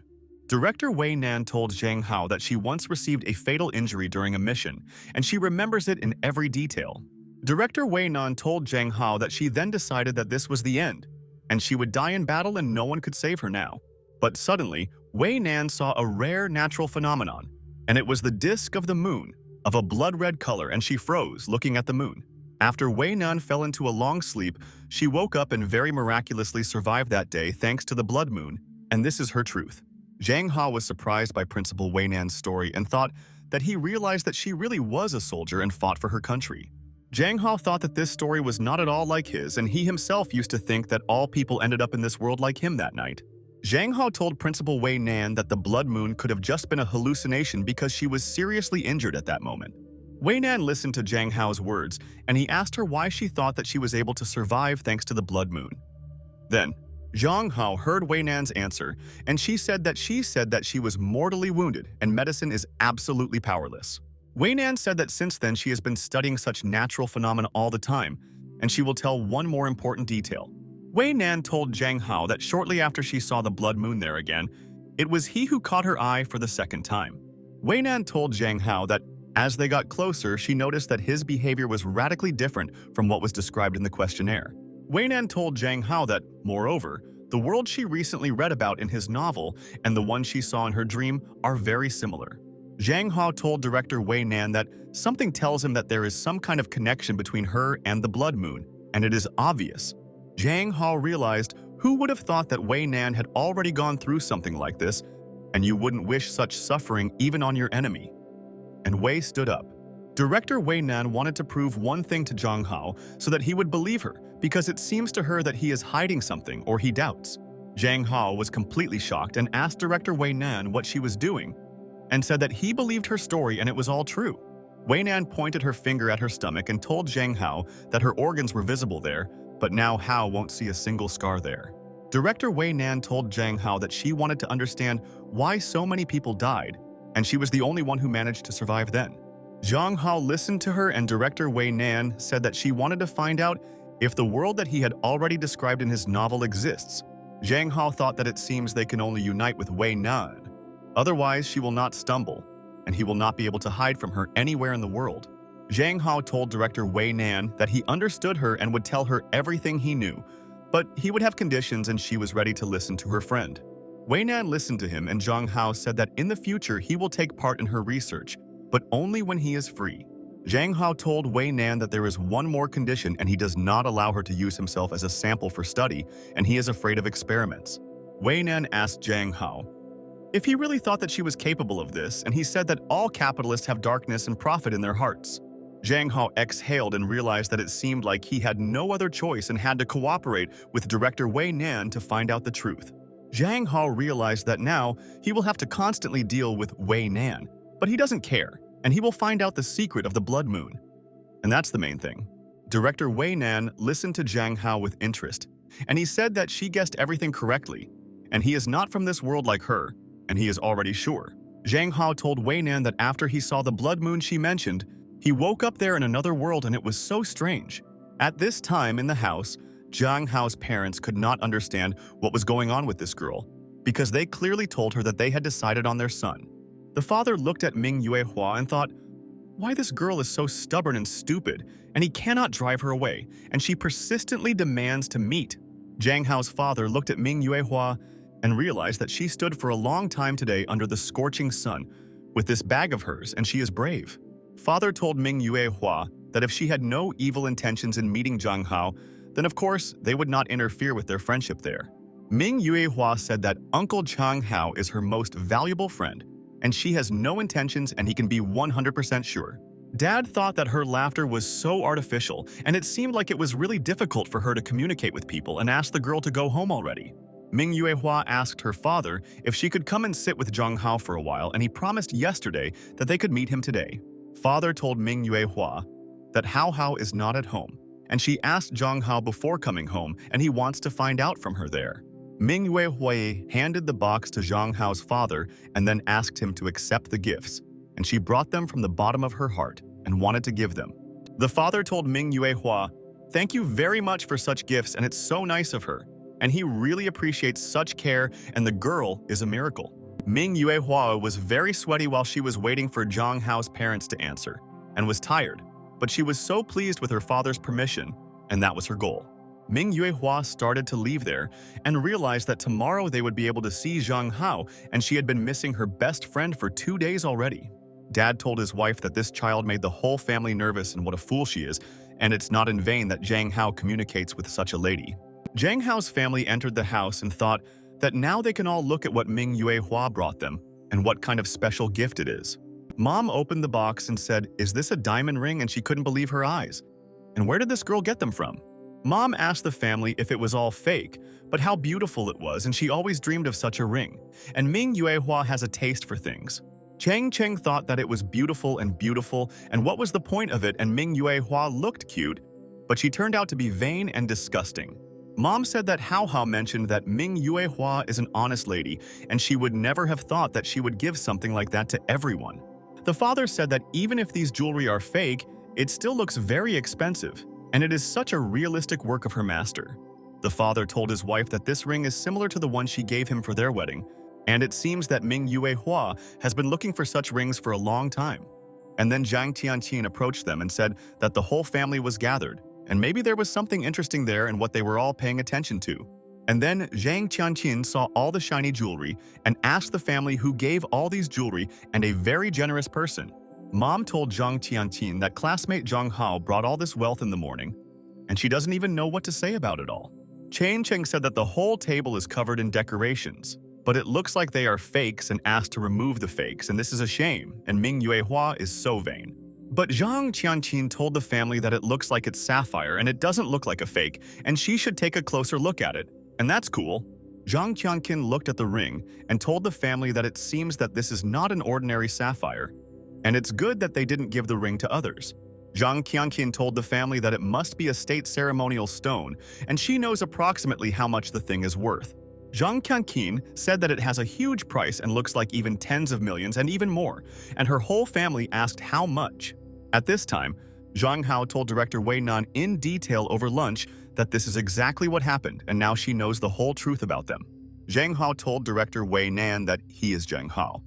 Director Way Nan told Zhang Hao that she once received a fatal injury during a mission, and she remembers it in every detail. Director Way Nan told Zhang Hao that she then decided that this was the end, and she would die in battle and no one could save her now. But suddenly, Way Nan saw a rare natural phenomenon, and it was the disk of the moon, of a blood-red color, and she froze, looking at the moon. After Way Nan fell into a long sleep, she woke up and very miraculously survived that day thanks to the blood moon, and this is her truth. Zhang Hao was surprised by Principal Way Nan's story and thought that he realized that she really was a soldier and fought for her country. Zhang Hao thought that this story was not at all like his, and he himself used to think that all people ended up in this world like him that night. Zhang Hao told Principal Way Nan that the blood moon could have just been a hallucination because she was seriously injured at that moment. Way Nan listened to Zhang Hao's words, and he asked her why she thought that she was able to survive thanks to the blood moon. Then, Zhang Hao heard Way Nan's answer, and she said that she was mortally wounded and medicine is absolutely powerless. Way Nan said that since then she has been studying such natural phenomena all the time, and she will tell one more important detail. Way Nan told Zhang Hao that shortly after she saw the blood moon there again, it was he who caught her eye for the second time. Way Nan told Zhang Hao that as they got closer, she noticed that his behavior was radically different from what was described in the questionnaire. Way Nan told Zhang Hao that, moreover, the world she recently read about in his novel and the one she saw in her dream are very similar. Zhang Hao told director Way Nan that something tells him that there is some kind of connection between her and the blood moon, and it is obvious. Zhang Hao realized who would have thought that Way Nan had already gone through something like this, and you wouldn't wish such suffering even on your enemy. And Wei stood up. Director Way Nan wanted to prove one thing to Zhang Hao so that he would believe her, because it seems to her that he is hiding something or he doubts. Zhang Hao was completely shocked and asked director Way Nan what she was doing, and said that he believed her story and it was all true. Way Nan pointed her finger at her stomach and told Zhang Hao that her organs were visible there, but now Hao won't see a single scar there. Director Way Nan told Zhang Hao that she wanted to understand why so many people died, and she was the only one who managed to survive then. Zhang Hao listened to her, and director Way Nan said that she wanted to find out if the world that he had already described in his novel exists. Zhang Hao thought that it seems they can only unite with Way Nan. Otherwise, she will not stumble, and he will not be able to hide from her anywhere in the world. Zhang Hao told director Way Nan that he understood her and would tell her everything he knew, but he would have conditions and she was ready to listen to her friend. Way Nan listened to him, and Zhang Hao said that in the future he will take part in her research, but only when he is free. Zhang Hao told Way Nan that there is one more condition and he does not allow her to use himself as a sample for study, and he is afraid of experiments. Way Nan asked Zhang Hao if he really thought that she was capable of this, and he said that all capitalists have darkness and profit in their hearts. Zhang Hao exhaled and realized that it seemed like he had no other choice and had to cooperate with director Way Nan to find out the truth. Zhang Hao realized that now he will have to constantly deal with Way Nan, but he doesn't care, and he will find out the secret of the blood moon. And that's the main thing. Director Way Nan listened to Zhang Hao with interest, and he said that she guessed everything correctly, and he is not from this world like her, and he is already sure. Zhang Hao told Way Nan that after he saw the blood moon she mentioned, he woke up there in another world and it was so strange. At this time in the house, Zhang Hao's parents could not understand what was going on with this girl, because they clearly told her that they had decided on their son. The father looked at Ming Yuehua and thought, why this girl is so stubborn and stupid, and he cannot drive her away, and she persistently demands to meet. Zhang Hao's father looked at Ming Yuehua and realized that she stood for a long time today under the scorching sun with this bag of hers, and she is brave. Father told Ming Yuehua that if she had no evil intentions in meeting Zhang Hao, then of course they would not interfere with their friendship there. Ming Yuehua said that Uncle Zhang Hao is her most valuable friend, and she has no intentions and he can be 100% sure. Dad thought that her laughter was so artificial, and it seemed like it was really difficult for her to communicate with people, and asked the girl to go home already. Ming Yuehua asked her father if she could come and sit with Zhang Hao for a while, and he promised yesterday that they could meet him today. Father told Ming Yuehua that Hao is not at home, and she asked Zhang Hao before coming home, and he wants to find out from her there. Ming Yuehua handed the box to Zhang Hao's father and then asked him to accept the gifts, and she brought them from the bottom of her heart and wanted to give them. The father told Ming Yuehua, "Thank you very much for such gifts, and it's so nice of her. And he really appreciates such care, and the girl is a miracle." Ming Yuehua was very sweaty while she was waiting for Zhang Hao's parents to answer, and was tired, but she was so pleased with her father's permission, and that was her goal. Ming Yuehua started to leave there, and realized that tomorrow they would be able to see Zhang Hao, and she had been missing her best friend for 2 days already. Dad told his wife that this child made the whole family nervous and what a fool she is, and it's not in vain that Zhang Hao communicates with such a lady. Zhang Hao's family entered the house and thought that now they can all look at what Ming Yuehua brought them and what kind of special gift it is. Mom opened the box and said, "Is this a diamond ring?" and she couldn't believe her eyes. And where did this girl get them from? Mom asked the family if it was all fake, but how beautiful it was, and she always dreamed of such a ring. And Ming Yuehua has a taste for things. Chang Cheng thought that it was beautiful, and what was the point of it, and Ming Yuehua looked cute, but she turned out to be vain and disgusting. Mom said that Hao Hao mentioned that Ming Yuehua is an honest lady, and she would never have thought that she would give something like that to everyone. The father said that even if these jewelry are fake, it still looks very expensive, and it is such a realistic work of her master. The father told his wife that this ring is similar to the one she gave him for their wedding, and it seems that Ming Yuehua has been looking for such rings for a long time. And then Zhang Tianqin approached them and said that the whole family was gathered, and maybe there was something interesting there in what they were all paying attention to. And then Zhang Tianqin saw all the shiny jewelry and asked the family who gave all these jewelry, and a very generous person. Mom told Zhang Tianqin that classmate Zhang Hao brought all this wealth in the morning, and she doesn't even know what to say about it all. Chang Cheng said that the whole table is covered in decorations, but it looks like they are fakes and asked to remove the fakes, and this is a shame, and Ming Yuehua is so vain. But Zhang Tianqin told the family that it looks like it's sapphire and it doesn't look like a fake, and she should take a closer look at it, and that's cool. Zhang Tianqin looked at the ring and told the family that it seems that this is not an ordinary sapphire, and it's good that they didn't give the ring to others. Zhang Tianqin told the family that it must be a state ceremonial stone, and she knows approximately how much the thing is worth. Zhang Tianqin said that it has a huge price and looks like even tens of millions and even more, and her whole family asked how much. At this time, Zhang Hao told director Way Nan in detail over lunch that this is exactly what happened, and now she knows the whole truth about them. Zhang Hao told director Way Nan that he is Zhang Hao.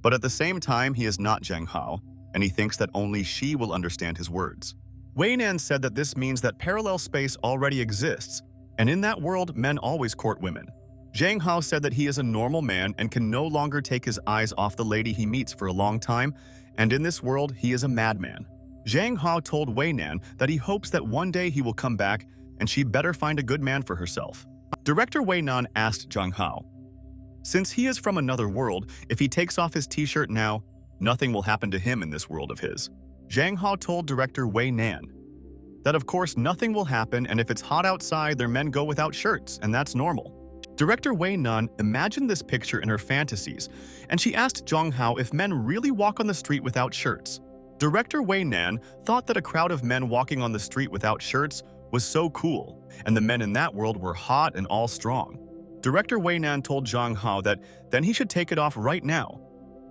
But at the same time, he is not Zhang Hao, and he thinks that only she will understand his words. Way Nan said that this means that parallel space already exists, and in that world, men always court women. Zhang Hao said that he is a normal man and can no longer take his eyes off the lady he meets for a long time, and in this world, he is a madman. Zhang Hao told Way Nan that he hopes that one day he will come back and she better find a good man for herself. Director Way Nan asked Zhang Hao, since he is from another world, if he takes off his t-shirt now, nothing will happen to him in this world of his. Zhang Hao told director Way Nan that of course nothing will happen, and if it's hot outside, their men go without shirts, and that's normal. Director Way Nan imagined this picture in her fantasies, and she asked Zhang Hao if men really walk on the street without shirts. Director Way Nan thought that a crowd of men walking on the street without shirts was so cool, and the men in that world were hot and all strong. Director Way Nan told Zhang Hao that then he should take it off right now.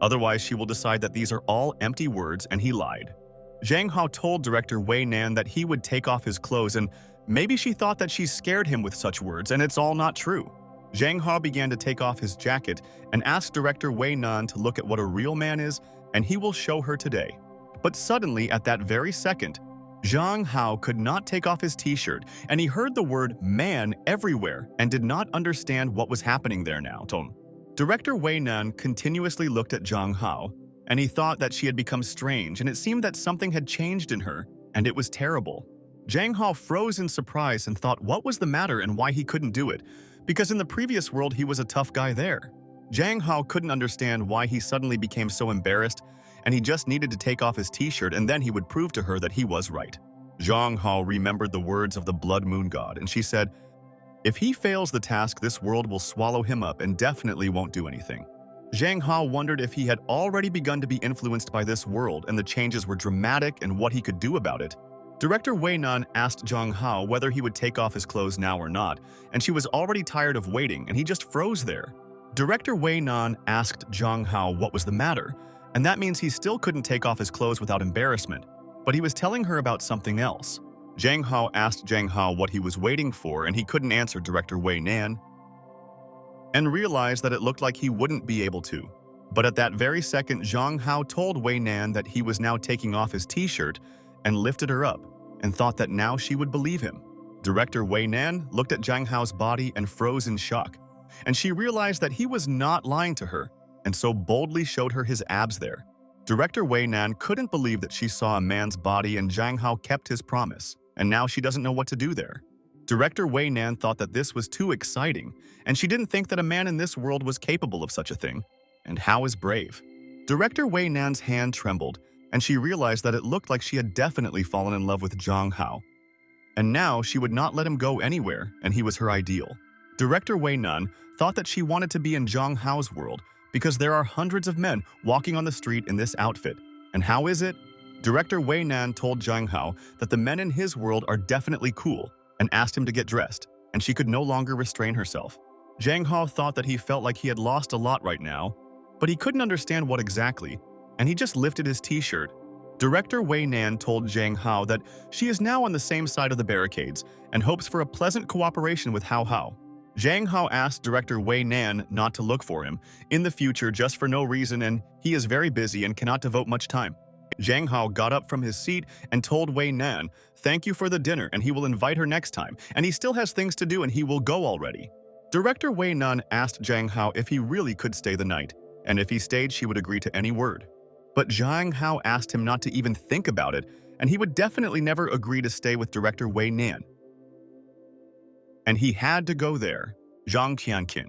Otherwise, she will decide that these are all empty words, and he lied. Zhang Hao told director Way Nan that he would take off his clothes, and maybe she thought that she scared him with such words, and it's all not true. Zhang Hao began to take off his jacket and asked director Way Nan to look at what a real man is, and he will show her today. But suddenly, at that very second, Zhang Hao could not take off his t-shirt, and he heard the word man everywhere and did not understand what was happening there now. Director Way Nan continuously looked at Zhang Hao, and he thought that she had become strange, and it seemed that something had changed in her, and it was terrible. Zhang Hao froze in surprise and thought what was the matter and why he couldn't do it, because in the previous world he was a tough guy there. Zhang Hao couldn't understand why he suddenly became so embarrassed, and he just needed to take off his t-shirt and then he would prove to her that he was right. Zhang Hao remembered the words of the Blood Moon God, and she said, if he fails the task, this world will swallow him up and definitely won't do anything. Zhang Hao wondered if he had already begun to be influenced by this world and the changes were dramatic and what he could do about it. Director Way Nan asked Zhang Hao whether he would take off his clothes now or not, and she was already tired of waiting, and he just froze there. Director Way Nan asked Zhang Hao what was the matter, and that means he still couldn't take off his clothes without embarrassment, but he was telling her about something else. Zhang Hao asked Zhang Hao what he was waiting for, and he couldn't answer Director Way Nan, and realized that it looked like he wouldn't be able to. But at that very second, Zhang Hao told Way Nan that he was now taking off his t-shirt and lifted her up, and thought that now she would believe him. Director Way Nan looked at Zhang Hao's body and froze in shock, and she realized that he was not lying to her, and so boldly showed her his abs there. Director Way Nan couldn't believe that she saw a man's body, and Zhang Hao kept his promise, and now she doesn't know what to do there. Director Way Nan thought that this was too exciting, and she didn't think that a man in this world was capable of such a thing. And Hao is brave. Director Way Nan's hand trembled, and she realized that it looked like she had definitely fallen in love with Zhang Hao. And now she would not let him go anywhere, and he was her ideal. Director Way Nan thought that she wanted to be in Zhang Hao's world because there are hundreds of men walking on the street in this outfit. And how is it? Director Way Nan told Zhang Hao that the men in his world are definitely cool and asked him to get dressed, and she could no longer restrain herself. Zhang Hao thought that he felt like he had lost a lot right now, but he couldn't understand what exactly, and he just lifted his t-shirt. Director Way Nan told Zhang Hao that she is now on the same side of the barricades and hopes for a pleasant cooperation with Hao Hao. Zhang Hao asked Director Way Nan not to look for him in the future just for no reason, and he is very busy and cannot devote much time. Zhang Hao got up from his seat and told Way Nan, "Thank you for the dinner, and he will invite her next time, and he still has things to do and he will go already." Director Way Nan asked Zhang Hao if he really could stay the night, and if he stayed she would agree to any word. But Zhang Hao asked him not to even think about it, and he would definitely never agree to stay with Director Way Nan. And he had to go there. Zhang Qianqin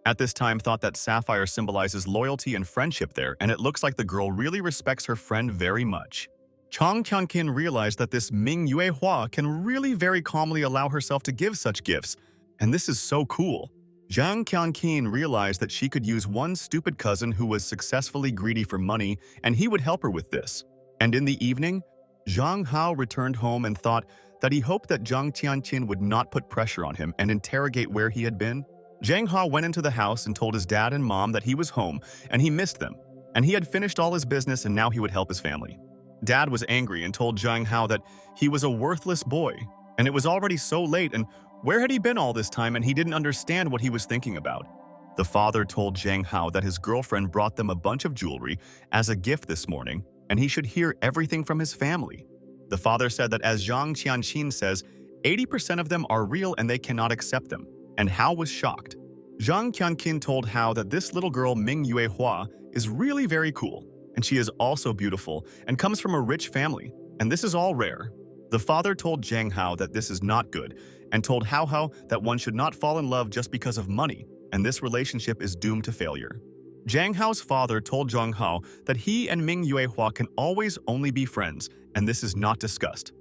at this time thought that sapphire symbolizes loyalty and friendship there, and it looks like the girl really respects her friend very much. Zhang Qianqin realized that this Ming Yuehua can really very calmly allow herself to give such gifts, and this is so cool. Zhang Qianqin realized that she could use one stupid cousin who was successfully greedy for money, and he would help her with this. And in the evening, Zhang Hao returned home and thought that he hoped that Zhang Qianqin would not put pressure on him and interrogate where he had been. Zhang Hao went into the house and told his dad and mom that he was home and he missed them, and he had finished all his business and now he would help his family. Dad was angry and told Zhang Hao that he was a worthless boy, and it was already so late, and where had he been all this time, and he didn't understand what he was thinking about. The father told Zhang Hao that his girlfriend brought them a bunch of jewelry as a gift this morning, and he should hear everything from his family. The father said that as Zhang Qianqin says, 80% of them are real and they cannot accept them, and Hao was shocked. Zhang Qianqin told Hao that this little girl Ming Yuehua is really very cool, and she is also beautiful and comes from a rich family, and this is all rare. The father told Zhang Hao that this is not good, and told Hao Hao that one should not fall in love just because of money, and this relationship is doomed to failure. Zhang Hao's father told Zhang Hao that he and Ming Yuehua can always only be friends, and this is not discussed.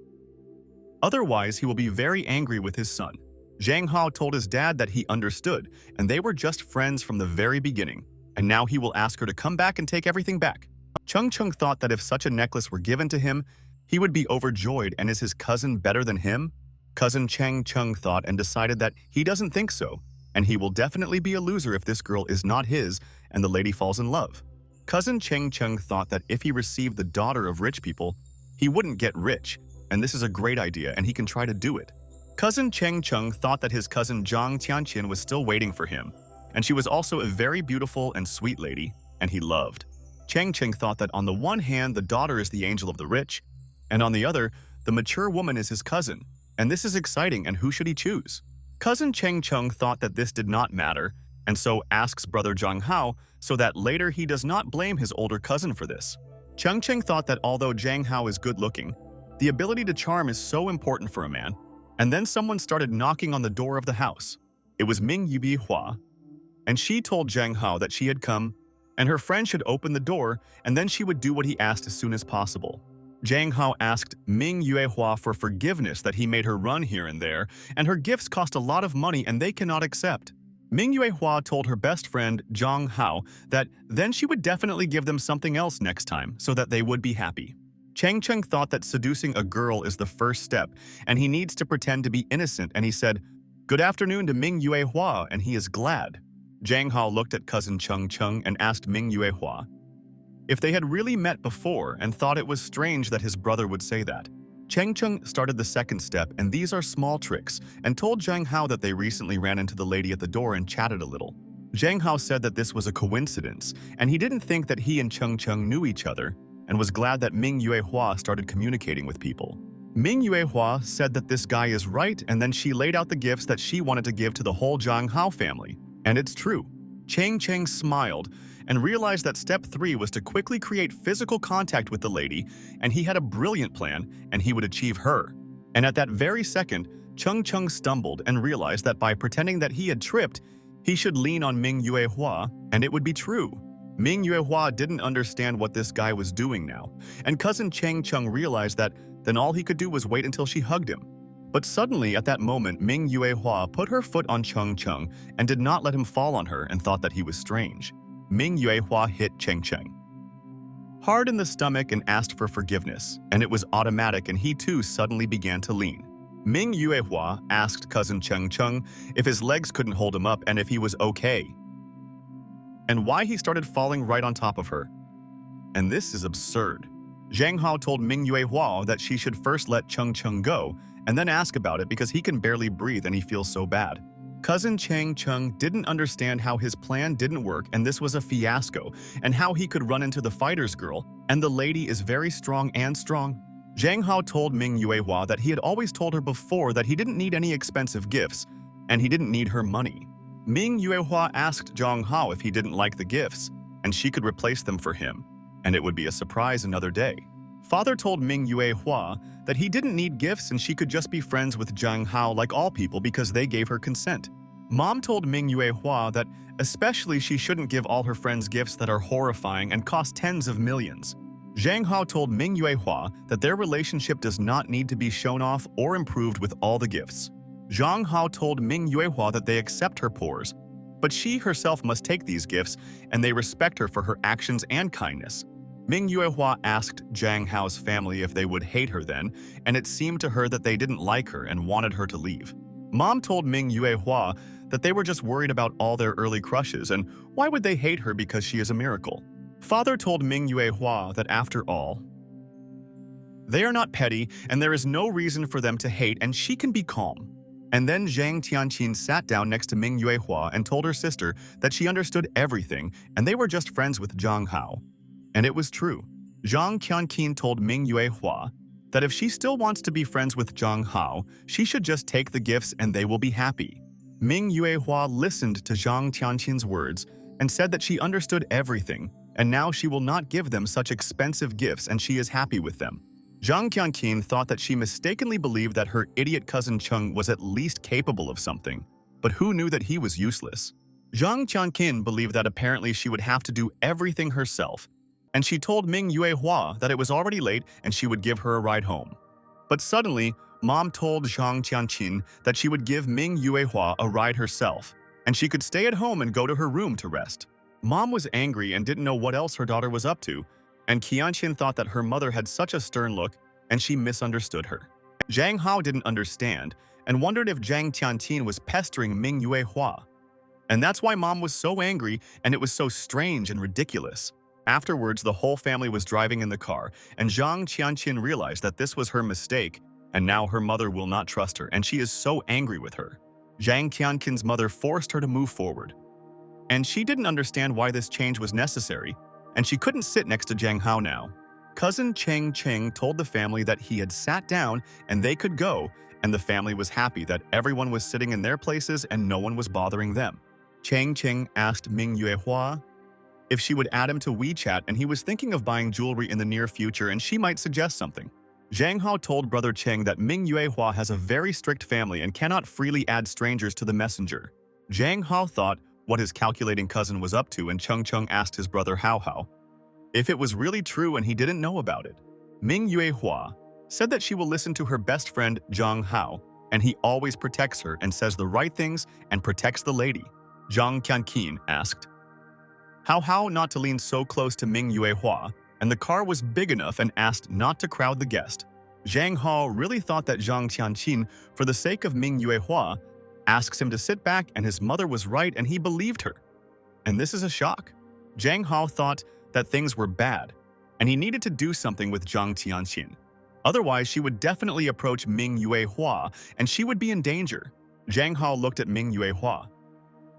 Otherwise, he will be very angry with his son. Zhang Hao told his dad that he understood, and they were just friends from the very beginning, and now he will ask her to come back and take everything back. Cheng Cheng thought that if such a necklace were given to him, he would be overjoyed, and is his cousin better than him? Cousin Cheng Cheng thought and decided that he doesn't think so, and he will definitely be a loser if this girl is not his and the lady falls in love. Cousin Cheng Cheng thought that if he received the daughter of rich people, he wouldn't get rich, and this is a great idea and he can try to do it. Cousin Cheng Cheng thought that his cousin Zhang Tianqin was still waiting for him, and she was also a very beautiful and sweet lady, and he loved. Cheng Cheng thought that on the one hand the daughter is the angel of the rich, and on the other, the mature woman is his cousin, and this is exciting, and who should he choose? Cousin Cheng Cheng thought that this did not matter, and so asks brother Zhang Hao so that later he does not blame his older cousin for this. Cheng Cheng thought that although Zhang Hao is good-looking, the ability to charm is so important for a man, and then someone started knocking on the door of the house. It was Ming Yuehua, and she told Zhang Hao that she had come, and her friend should open the door, and then she would do what he asked as soon as possible. Zhang Hao asked Ming Yuehua for forgiveness that he made her run here and there, and her gifts cost a lot of money and they cannot accept. Ming Yuehua told her best friend Zhang Hao that then she would definitely give them something else next time so that they would be happy. Cheng Cheng thought that seducing a girl is the first step, and he needs to pretend to be innocent, and he said, "Good afternoon" to Ming Yuehua, and he is glad. Zhang Hao looked at cousin Cheng Cheng and asked Ming Yuehua if they had really met before and thought it was strange that his brother would say that. Cheng Cheng started the second step, and these are small tricks, and told Zhang Hao that they recently ran into the lady at the door and chatted a little. Zhang Hao said that this was a coincidence, and he didn't think that he and Cheng Cheng knew each other, and was glad that Ming Yuehua started communicating with people. Ming Yuehua said that this guy is right, and then she laid out the gifts that she wanted to give to the whole Zhang Hao family. And it's true. Cheng Cheng smiled and realized that step 3 was to quickly create physical contact with the lady, and he had a brilliant plan, and he would achieve her. And at that very second, Cheng Cheng stumbled and realized that by pretending that he had tripped, he should lean on Ming Yuehua, and it would be true. Ming Yuehua didn't understand what this guy was doing now, and cousin Cheng Chung realized that then all he could do was wait until she hugged him. But suddenly, at that moment, Ming Yuehua put her foot on Cheng Chung and did not let him fall on her and thought that he was strange. Ming Yuehua hit Cheng Chung hard in the stomach and asked for forgiveness, and it was automatic and he too suddenly began to lean. Ming Yuehua asked cousin Cheng Chung if his legs couldn't hold him up and if he was okay, and why he started falling right on top of her. And this is absurd. Zhang Hao told Ming Yuehua that she should first let Cheng Chung go and then ask about it because he can barely breathe and he feels so bad. Cousin Cheng Chung didn't understand how his plan didn't work and this was a fiasco, and how he could run into the fighter's girl, and the lady is very strong and strong. Zhang Hao told Ming Yuehua that he had always told her before that he didn't need any expensive gifts, and he didn't need her money. Ming Yuehua asked Zhang Hao if he didn't like the gifts, and she could replace them for him, and it would be a surprise another day. Father told Ming Yuehua that he didn't need gifts and she could just be friends with Zhang Hao like all people because they gave her consent. Mom told Ming Yuehua that especially she shouldn't give all her friends gifts that are horrifying and cost tens of millions. Zhang Hao told Ming Yuehua that their relationship does not need to be shown off or improved with all the gifts. Zhang Hao told Ming Yuehua that they accept her pores, but she herself must take these gifts and they respect her for her actions and kindness. Ming Yuehua asked Zhang Hao's family if they would hate her then, and it seemed to her that they didn't like her and wanted her to leave. Mom told Ming Yuehua that they were just worried about all their early crushes and why would they hate her because she is a miracle. Father told Ming Yuehua that after all, they are not petty and there is no reason for them to hate and she can be calm. And then Zhang Tianqin sat down next to Ming Yuehua and told her sister that she understood everything and they were just friends with Zhang Hao. And it was true. Zhang Tianqin told Ming Yuehua that if she still wants to be friends with Zhang Hao, she should just take the gifts and they will be happy. Ming Yuehua listened to Zhang Tianqin's words and said that she understood everything, and now she will not give them such expensive gifts and she is happy with them. Zhang Tianqin thought that she mistakenly believed that her idiot cousin Chung was at least capable of something, but who knew that he was useless? Zhang Tianqin believed that apparently she would have to do everything herself, and she told Ming Yuehua that it was already late and she would give her a ride home. But suddenly, Mom told Zhang Tianqin that she would give Ming Yuehua a ride herself, and she could stay at home and go to her room to rest. Mom was angry and didn't know what else her daughter was up to, and Qianqin thought that her mother had such a stern look and she misunderstood her. Zhang Hao didn't understand and wondered if Zhang Tianqin was pestering Ming Yuehua. And that's why Mom was so angry and it was so strange and ridiculous. Afterwards, the whole family was driving in the car, and Zhang Tianqin realized that this was her mistake, and now her mother will not trust her, and she is so angry with her. Zhang Tianqin's mother forced her to move forward. And she didn't understand why this change was necessary, and she couldn't sit next to Zhang Hao now. Cousin Cheng Cheng told the family that he had sat down and they could go, and the family was happy that everyone was sitting in their places and no one was bothering them. Cheng Cheng asked Ming Yuehua if she would add him to WeChat, and he was thinking of buying jewelry in the near future and she might suggest something. Zhang Hao told brother Cheng that Ming Yuehua has a very strict family and cannot freely add strangers to the messenger. Zhang Hao thought what his calculating cousin was up to, and Cheng Chung asked his brother Hao Hao if it was really true and he didn't know about it. Ming Yuehua said that she will listen to her best friend Zhang Hao, and he always protects her and says the right things and protects the lady. Zhang Tianqin asked Hao Hao not to lean so close to Ming Yuehua, and the car was big enough and asked not to crowd the guest. Zhang Hao really thought that Zhang Tianqin, for the sake of Ming Yuehua, asks him to sit back, and his mother was right and he believed her. And this is a shock. Zhang Hao thought that things were bad, and he needed to do something with Zhang Tianqin. Otherwise, she would definitely approach Ming Yuehua and she would be in danger. Zhang Hao looked at Ming Yuehua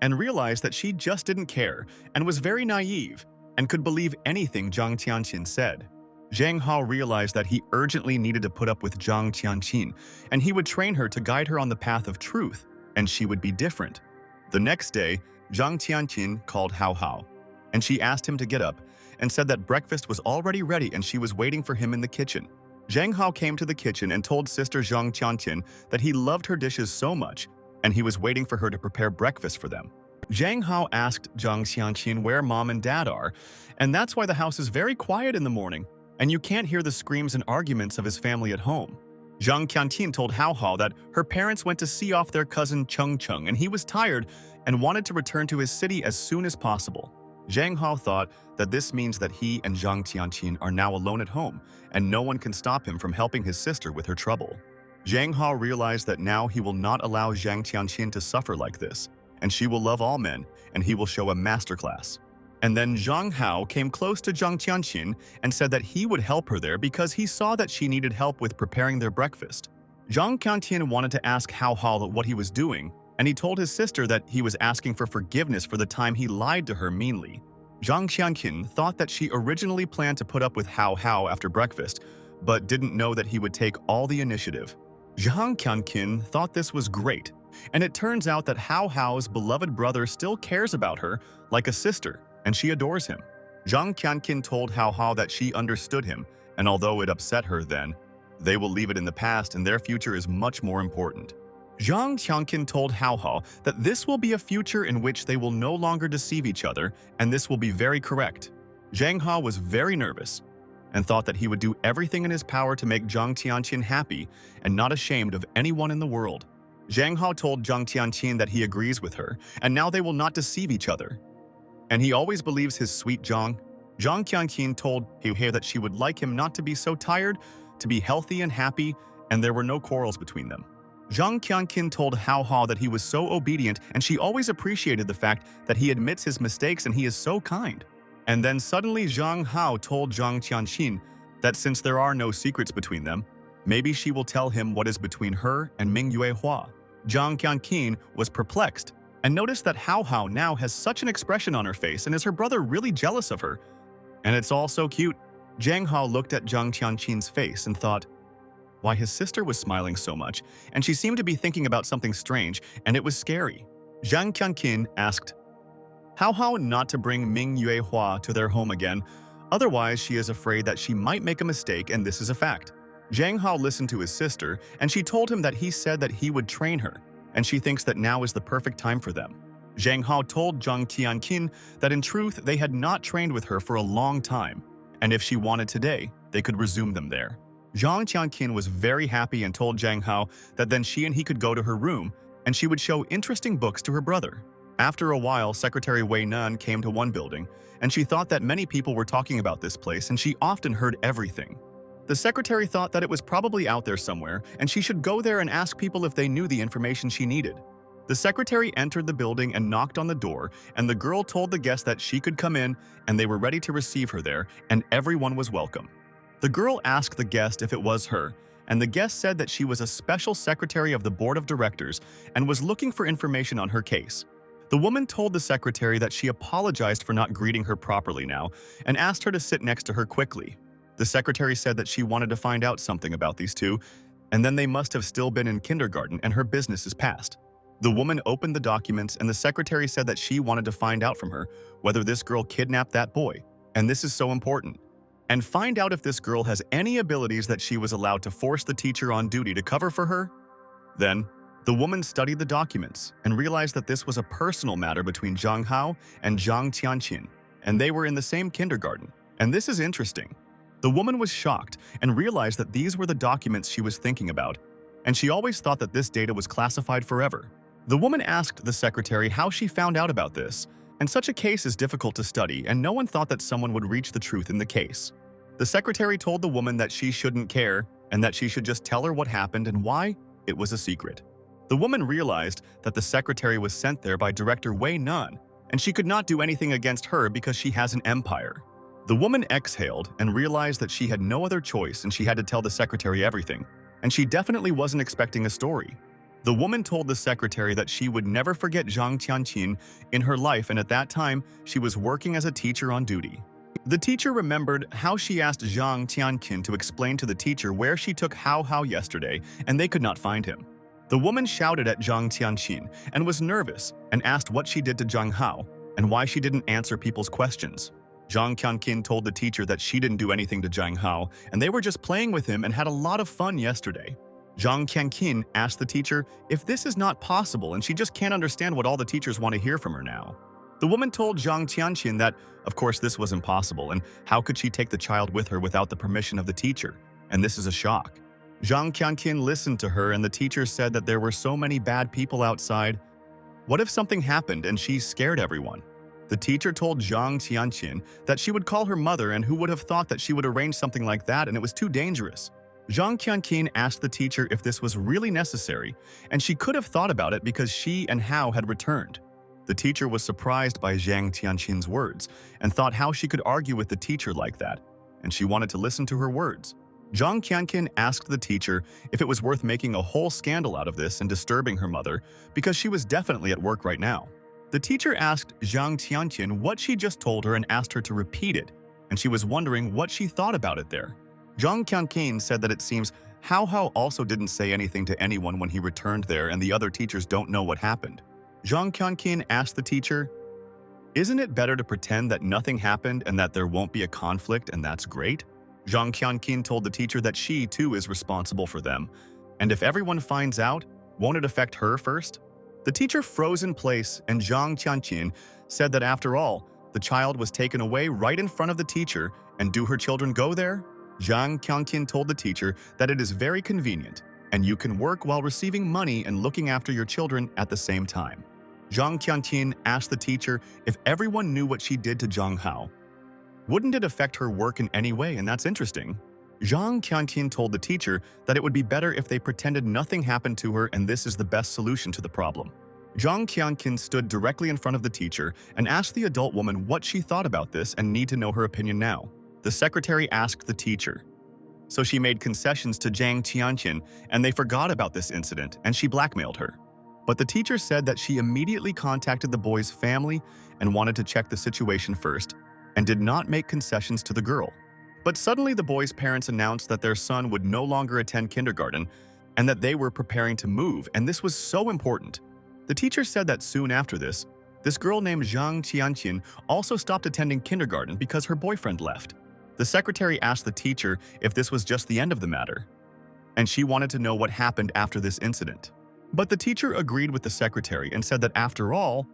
and realized that she just didn't care and was very naive and could believe anything Zhang Tianqin said. Zhang Hao realized that he urgently needed to put up with Zhang Tianqin, and he would train her to guide her on the path of truth, and she would be different. The next day, Zhang Tianqin called Hao Hao, and she asked him to get up and said that breakfast was already ready and she was waiting for him in the kitchen. Zhang Hao came to the kitchen and told sister Zhang Tianqin that he loved her dishes so much and he was waiting for her to prepare breakfast for them. Zhang Hao asked Zhang Xianqin where mom and dad are, and that's why the house is very quiet in the morning, and you can't hear the screams and arguments of his family at home. Zhang Qianqin told Hao Hao that her parents went to see off their cousin Cheng Cheng and he was tired and wanted to return to his city as soon as possible. Zhang Hao thought that this means that he and Zhang Qianqin are now alone at home and no one can stop him from helping his sister with her trouble. Zhang Hao realized that now he will not allow Zhang Qianqin to suffer like this, and she will love all men and he will show a masterclass. And then Zhang Hao came close to Zhang Qianqin and said that he would help her there because he saw that she needed help with preparing their breakfast. Zhang Qianqin wanted to ask Hao Hao what he was doing, and he told his sister that he was asking for forgiveness for the time he lied to her meanly. Zhang Qianqin thought that she originally planned to put up with Hao Hao after breakfast, but didn't know that he would take all the initiative. Zhang Qianqin thought this was great, and it turns out that Hao Hao's beloved brother still cares about her like a sister, and she adores him. Zhang Qianqin told Hao Hao that she understood him, and although it upset her then, they will leave it in the past and their future is much more important. Zhang Qianqin told Hao Hao that this will be a future in which they will no longer deceive each other, and this will be very correct. Zhang Hao was very nervous and thought that he would do everything in his power to make Zhang Qianqin happy and not ashamed of anyone in the world. Zhang Hao told Zhang Qianqin that he agrees with her, and now they will not deceive each other. And he always believes his sweet Zhang. Zhang Qianqin told Hei that she would like him not to be so tired, to be healthy and happy, and there were no quarrels between them. Zhang Qianqin told Hao Hao that he was so obedient and she always appreciated the fact that he admits his mistakes and he is so kind. And then suddenly Zhang Hao told Zhang Qianqin that since there are no secrets between them, maybe she will tell him what is between her and Ming Yue Hua. Zhang Qianqin was perplexed and noticed that Hao Hao now has such an expression on her face and is her brother really jealous of her? And it's all so cute. Zhang Hao looked at Zhang Qianqin's face and thought, why his sister was smiling so much, and she seemed to be thinking about something strange, and it was scary. Zhang Qianqin asked Hao Hao not to bring Ming Yue Hua to their home again, otherwise she is afraid that she might make a mistake and this is a fact. Zhang Hao listened to his sister, and she told him that he said that he would train her, and she thinks that now is the perfect time for them. Zhang Hao told Zhang Qianqin that in truth they had not trained with her for a long time, and if she wanted today, they could resume them there. Zhang Qianqin was very happy and told Zhang Hao that then she and he could go to her room, and she would show interesting books to her brother. After a while, Secretary Way Nan came to one building, and she thought that many people were talking about this place and she often heard everything. The secretary thought that it was probably out there somewhere, and she should go there and ask people if they knew the information she needed. The secretary entered the building and knocked on the door, and the girl told the guest that she could come in, and they were ready to receive her there, and everyone was welcome. The girl asked the guest if it was her, and the guest said that she was a special secretary of the board of directors and was looking for information on her case. The woman told the secretary that she apologized for not greeting her properly now and asked her to sit next to her quickly. The secretary said that she wanted to find out something about these two, and then they must have still been in kindergarten and her business is past. The woman opened the documents and the secretary said that she wanted to find out from her whether this girl kidnapped that boy, and this is so important, and find out if this girl has any abilities that she was allowed to force the teacher on duty to cover for her. Then, the woman studied the documents and realized that this was a personal matter between Zhang Hao and Zhang Tianqin, and they were in the same kindergarten, and this is interesting. The woman was shocked and realized that these were the documents she was thinking about, and she always thought that this data was classified forever. The woman asked the secretary how she found out about this, and such a case is difficult to study, and no one thought that someone would reach the truth in the case. The secretary told the woman that she shouldn't care and that she should just tell her what happened and why it was a secret. The woman realized that the secretary was sent there by Director Way Nan, and she could not do anything against her because she has an empire. The woman exhaled and realized that she had no other choice and she had to tell the secretary everything, and she definitely wasn't expecting a story. The woman told the secretary that she would never forget Zhang Tianqin in her life, and at that time, she was working as a teacher on duty. The teacher remembered how she asked Zhang Tianqin to explain to the teacher where she took Hao Hao yesterday, and they could not find him. The woman shouted at Zhang Tianqin and was nervous and asked what she did to Zhang Hao and why she didn't answer people's questions. Zhang Qianqin told the teacher that she didn't do anything to Zhang Hao, and they were just playing with him and had a lot of fun yesterday. Zhang Qianqin asked the teacher if this is not possible and she just can't understand what all the teachers want to hear from her now. The woman told Zhang Qianqin that, of course, this was impossible, and how could she take the child with her without the permission of the teacher? And this is a shock. Zhang Qianqin listened to her, and the teacher said that there were so many bad people outside. What if something happened and she scared everyone? The teacher told Zhang Qianqin that she would call her mother, and who would have thought that she would arrange something like that, and it was too dangerous. Zhang Qianqin asked the teacher if this was really necessary, and she could have thought about it because she and Hao had returned. The teacher was surprised by Zhang Qianqin's words and thought how she could argue with the teacher like that, and she wanted to listen to her words. Zhang Qianqin asked the teacher if it was worth making a whole scandal out of this and disturbing her mother because she was definitely at work right now. The teacher asked Zhang Qianqin what she just told her and asked her to repeat it, and she was wondering what she thought about it there. Zhang Qianqin said that it seems Hao also didn't say anything to anyone when he returned there, and the other teachers don't know what happened. Zhang Qianqin asked the teacher, "Isn't it better to pretend that nothing happened and that there won't be a conflict, and that's great?" Zhang Qianqin told the teacher that she, too, is responsible for them, and if everyone finds out, won't it affect her first? The teacher froze in place, and Zhang Qianqin said that after all, the child was taken away right in front of the teacher, and do her children go there? Zhang Qianqin told the teacher that it is very convenient, and you can work while receiving money and looking after your children at the same time. Zhang Qianqin asked the teacher if everyone knew what she did to Zhang Hao. Wouldn't it affect her work in any way, and that's interesting. Zhang Qianqin told the teacher that it would be better if they pretended nothing happened to her, and this is the best solution to the problem. Zhang Qianqin stood directly in front of the teacher and asked the adult woman what she thought about this and need to know her opinion now. The secretary asked the teacher. So she made concessions to Zhang Qianqin, and they forgot about this incident, and she blackmailed her. But the teacher said that she immediately contacted the boy's family and wanted to check the situation first, and did not make concessions to the girl. But suddenly the boy's parents announced that their son would no longer attend kindergarten and that they were preparing to move, and this was so important. The teacher said that soon after this girl named Zhang Qianqin also stopped attending kindergarten because her boyfriend left. The secretary asked the teacher if this was just the end of the matter, and she wanted to know what happened after this incident. But the teacher agreed with the secretary and said that after all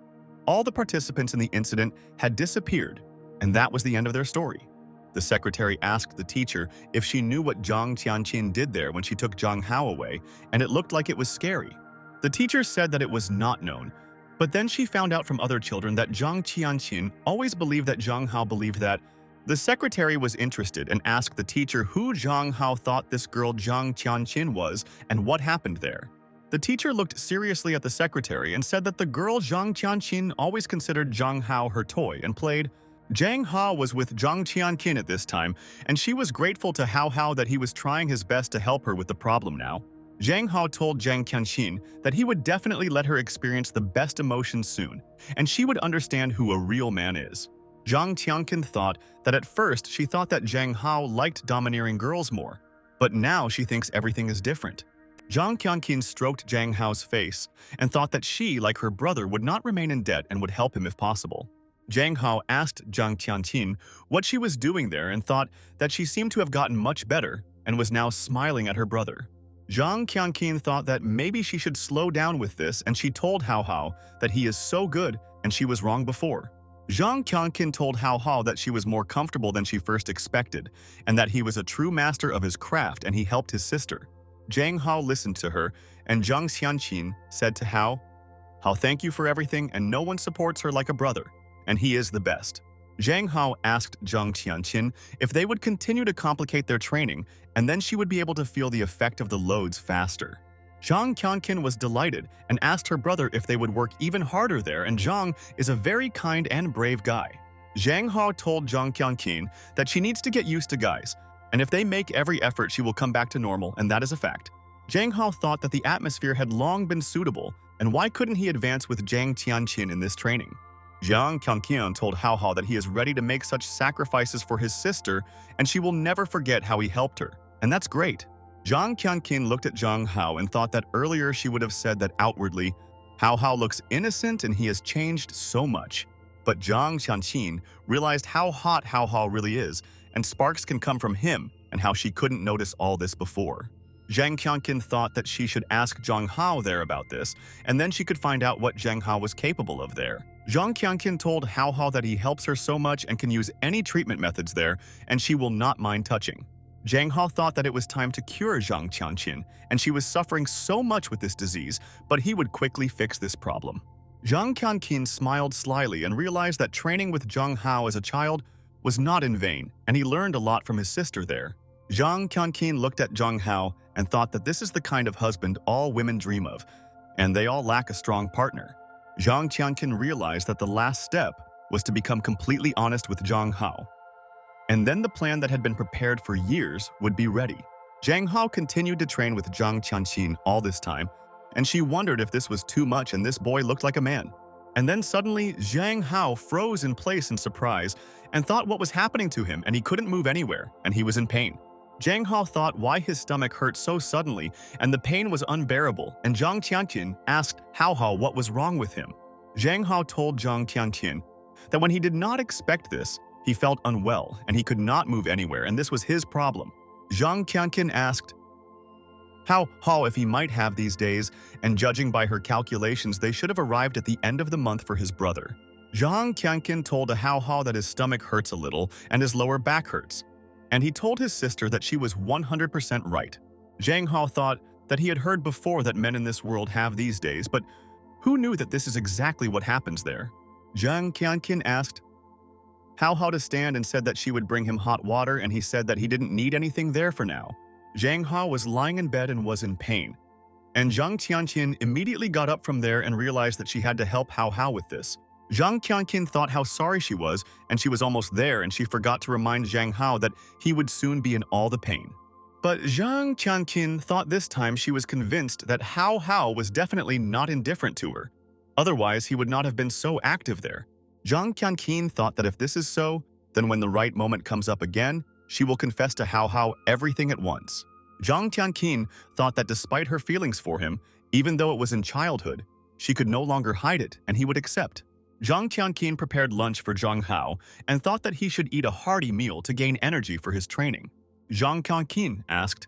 the participants in the incident had disappeared, and that was the end of their story. The secretary asked the teacher if she knew what Zhang Qianqin did there when she took Zhang Hao away, and it looked like it was scary. The teacher said that it was not known, but then she found out from other children that Zhang Qianqin always believed that Zhang Hao believed that. The secretary was interested and asked the teacher who Zhang Hao thought this girl Zhang Qianqin was and what happened there. The teacher looked seriously at the secretary and said that the girl Zhang Qianqin always considered Zhang Hao her toy and played. Zhang Hao was with Zhang Qianqin at this time, and she was grateful to Hao that he was trying his best to help her with the problem now. Zhang Hao told Zhang Qianqin that he would definitely let her experience the best emotions soon, and she would understand who a real man is. Zhang Qianqin thought that at first she thought that Zhang Hao liked domineering girls more, but now she thinks everything is different. Zhang Qianqin stroked Zhang Hao's face and thought that she, like her brother, would not remain in debt and would help him if possible. Zhang Hao asked Zhang Qianqin what she was doing there and thought that she seemed to have gotten much better and was now smiling at her brother. Zhang Qianqin thought that maybe she should slow down with this, and she told Hao that he is so good and she was wrong before. Zhang Qianqin told Hao that she was more comfortable than she first expected, and that he was a true master of his craft and he helped his sister. Zhang Hao listened to her, and Zhang Qianqin said to Hao, thank you for everything, and no one supports her like a brother, and he is the best. Zhang Hao asked Zhang Qianqin if they would continue to complicate their training, and then she would be able to feel the effect of the loads faster. Zhang Qianqin was delighted and asked her brother if they would work even harder there, and Zhang is a very kind and brave guy. Zhang Hao told Zhang Qianqin that she needs to get used to guys, and if they make every effort she will come back to normal, and that is a fact. Zhang Hao thought that the atmosphere had long been suitable, and why couldn't he advance with Zhang Qianqin in this training? Zhang Qianqin told Hao that he is ready to make such sacrifices for his sister, and she will never forget how he helped her, and that's great. Zhang Qianqin looked at Zhang Hao and thought that earlier she would have said that outwardly, Hao looks innocent and he has changed so much. But Zhang Qianqin realized how hot Hao really is, and sparks can come from him, and how she couldn't notice all this before. Zhang Qianqin thought that she should ask Zhang Hao there about this, and then she could find out what Zhang Hao was capable of there. Zhang Qianqin told Hao Hao that he helps her so much and can use any treatment methods there, and she will not mind touching. Zhang Hao thought that it was time to cure Zhang Qianqin, and she was suffering so much with this disease, but he would quickly fix this problem. Zhang Qianqin smiled slyly and realized that training with Zhang Hao as a child was not in vain, and he learned a lot from his sister there. Zhang Qianqin looked at Zhang Hao and thought that this is the kind of husband all women dream of, and they all lack a strong partner. Zhang Qianqin realized that the last step was to become completely honest with Zhang Hao. And then the plan that had been prepared for years would be ready. Zhang Hao continued to train with Zhang Qianqin all this time, and she wondered if this was too much and this boy looked like a man. And then suddenly, Zhang Hao froze in place in surprise and thought what was happening to him, and he couldn't move anywhere, and he was in pain. Zhang Hao thought why his stomach hurt so suddenly, and the pain was unbearable, and Zhang Qianqin asked Hao Hao what was wrong with him. Zhang Hao told Zhang Qianqin that when he did not expect this, he felt unwell, and he could not move anywhere, and this was his problem. Zhang Qianqin asked Hao Hao if he might have these days, and judging by her calculations, they should have arrived at the end of the month for his brother. Zhang Qianqin told Hao Hao that his stomach hurts a little and his lower back hurts, and he told his sister that she was 100% right. Zhang Hao thought that he had heard before that men in this world have these days, but who knew that this is exactly what happens there? Zhang Qianqin asked Hao Hao to stand and said that she would bring him hot water, and he said that he didn't need anything there for now. Zhang Hao was lying in bed and was in pain, and Zhang Qianqin immediately got up from there and realized that she had to help Hao Hao with this. Zhang Qianqin thought how sorry she was, and she was almost there, and she forgot to remind Zhang Hao that he would soon be in all the pain. But Zhang Qianqin thought this time she was convinced that Hao Hao was definitely not indifferent to her. Otherwise, he would not have been so active there. Zhang Qianqin thought that if this is so, then when the right moment comes up again, she will confess to Hao Hao everything at once. Zhang Qianqin thought that despite her feelings for him, even though it was in childhood, she could no longer hide it and he would accept. Zhang Qianqin prepared lunch for Zhang Hao and thought that he should eat a hearty meal to gain energy for his training. Zhang Qianqin asked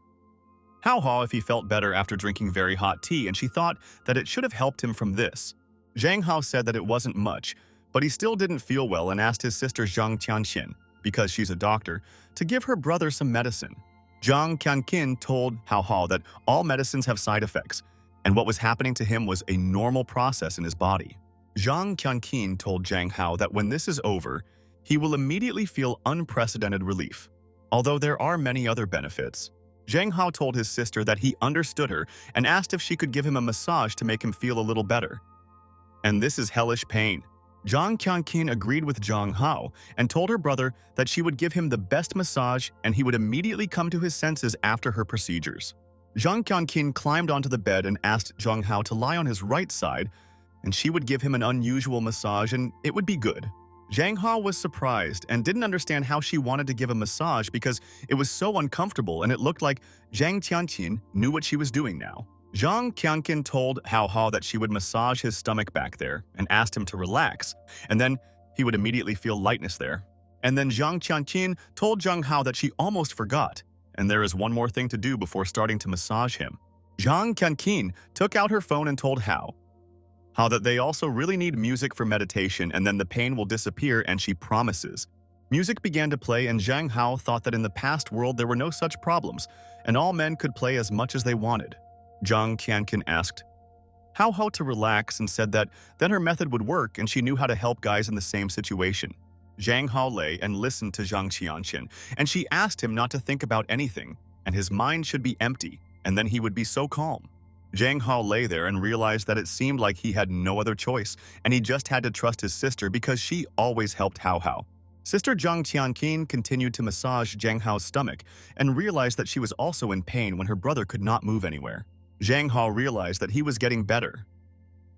Hao Hao if he felt better after drinking very hot tea, and she thought that it should have helped him from this. Zhang Hao said that it wasn't much, but he still didn't feel well and asked his sister Zhang Qianqin, because she's a doctor, to give her brother some medicine. Zhang Qianqin told Hao Hao that all medicines have side effects, and what was happening to him was a normal process in his body. Zhang Qianqin told Zhang Hao that when this is over, he will immediately feel unprecedented relief, although there are many other benefits. Zhang Hao told his sister that he understood her and asked if she could give him a massage to make him feel a little better. And this is hellish pain. Zhang Qianqin agreed with Zhang Hao and told her brother that she would give him the best massage and he would immediately come to his senses after her procedures. Zhang Qianqin climbed onto the bed and asked Zhang Hao to lie on his right side, and she would give him an unusual massage and it would be good. Zhang Hao was surprised and didn't understand how she wanted to give a massage because it was so uncomfortable, and it looked like Zhang Qianqin knew what she was doing now. Zhang Qianqin told Hao Hao that she would massage his stomach back there and asked him to relax, and then he would immediately feel lightness there. And then Zhang Qianqin told Zhang Hao that she almost forgot, and there is one more thing to do before starting to massage him. Zhang Qianqin took out her phone and told Hao that they also really need music for meditation, and then the pain will disappear, and she promises. Music began to play, and Zhang Hao thought that in the past world there were no such problems, and all men could play as much as they wanted. Zhang Qianqin asked Hao Hao to relax and said that then her method would work and she knew how to help guys in the same situation. Zhang Hao lay and listened to Zhang Qianqin, and she asked him not to think about anything, and his mind should be empty, and then he would be so calm. Zhang Hao lay there and realized that it seemed like he had no other choice, and he just had to trust his sister because she always helped Hao Hao. Sister Zhang Qianqin continued to massage Zhang Hao's stomach and realized that she was also in pain when her brother could not move anywhere. Zhang Hao realized that he was getting better,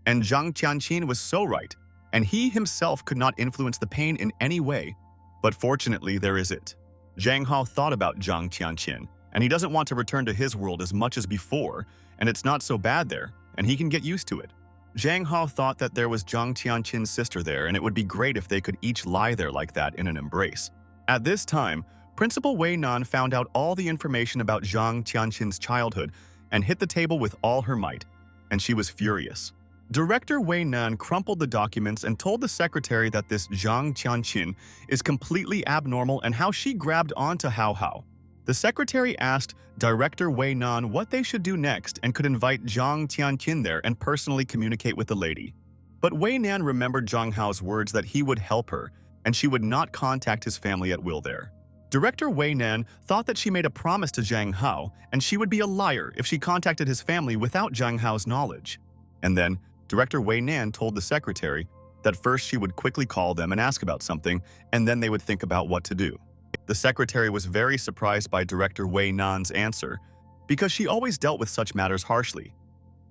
and Zhang Qianqin was so right, and he himself could not influence the pain in any way. But fortunately, there is it. Zhang Hao thought about Zhang Qianqin, and he doesn't want to return to his world as much as before, and it's not so bad there, and he can get used to it. Zhang Hao thought that there was Zhang Qianqin's sister there, and it would be great if they could each lie there like that in an embrace. At this time, Principal Way Nan found out all the information about Zhang Tianqin's childhood and hit the table with all her might, and she was furious. Director Way Nan crumpled the documents and told the secretary that this Zhang Tianqin is completely abnormal and how she grabbed onto Hao Hao. The secretary asked Director Way Nan what they should do next and could invite Zhang Tianqin there and personally communicate with the lady. But Way Nan remembered Zhang Hao's words that he would help her and she would not contact his family at will there. Director Way Nan thought that she made a promise to Zhang Hao and she would be a liar if she contacted his family without Zhang Hao's knowledge. And then, Director Way Nan told the secretary that first she would quickly call them and ask about something, and then they would think about what to do. The secretary was very surprised by Director Way Nan's answer because she always dealt with such matters harshly.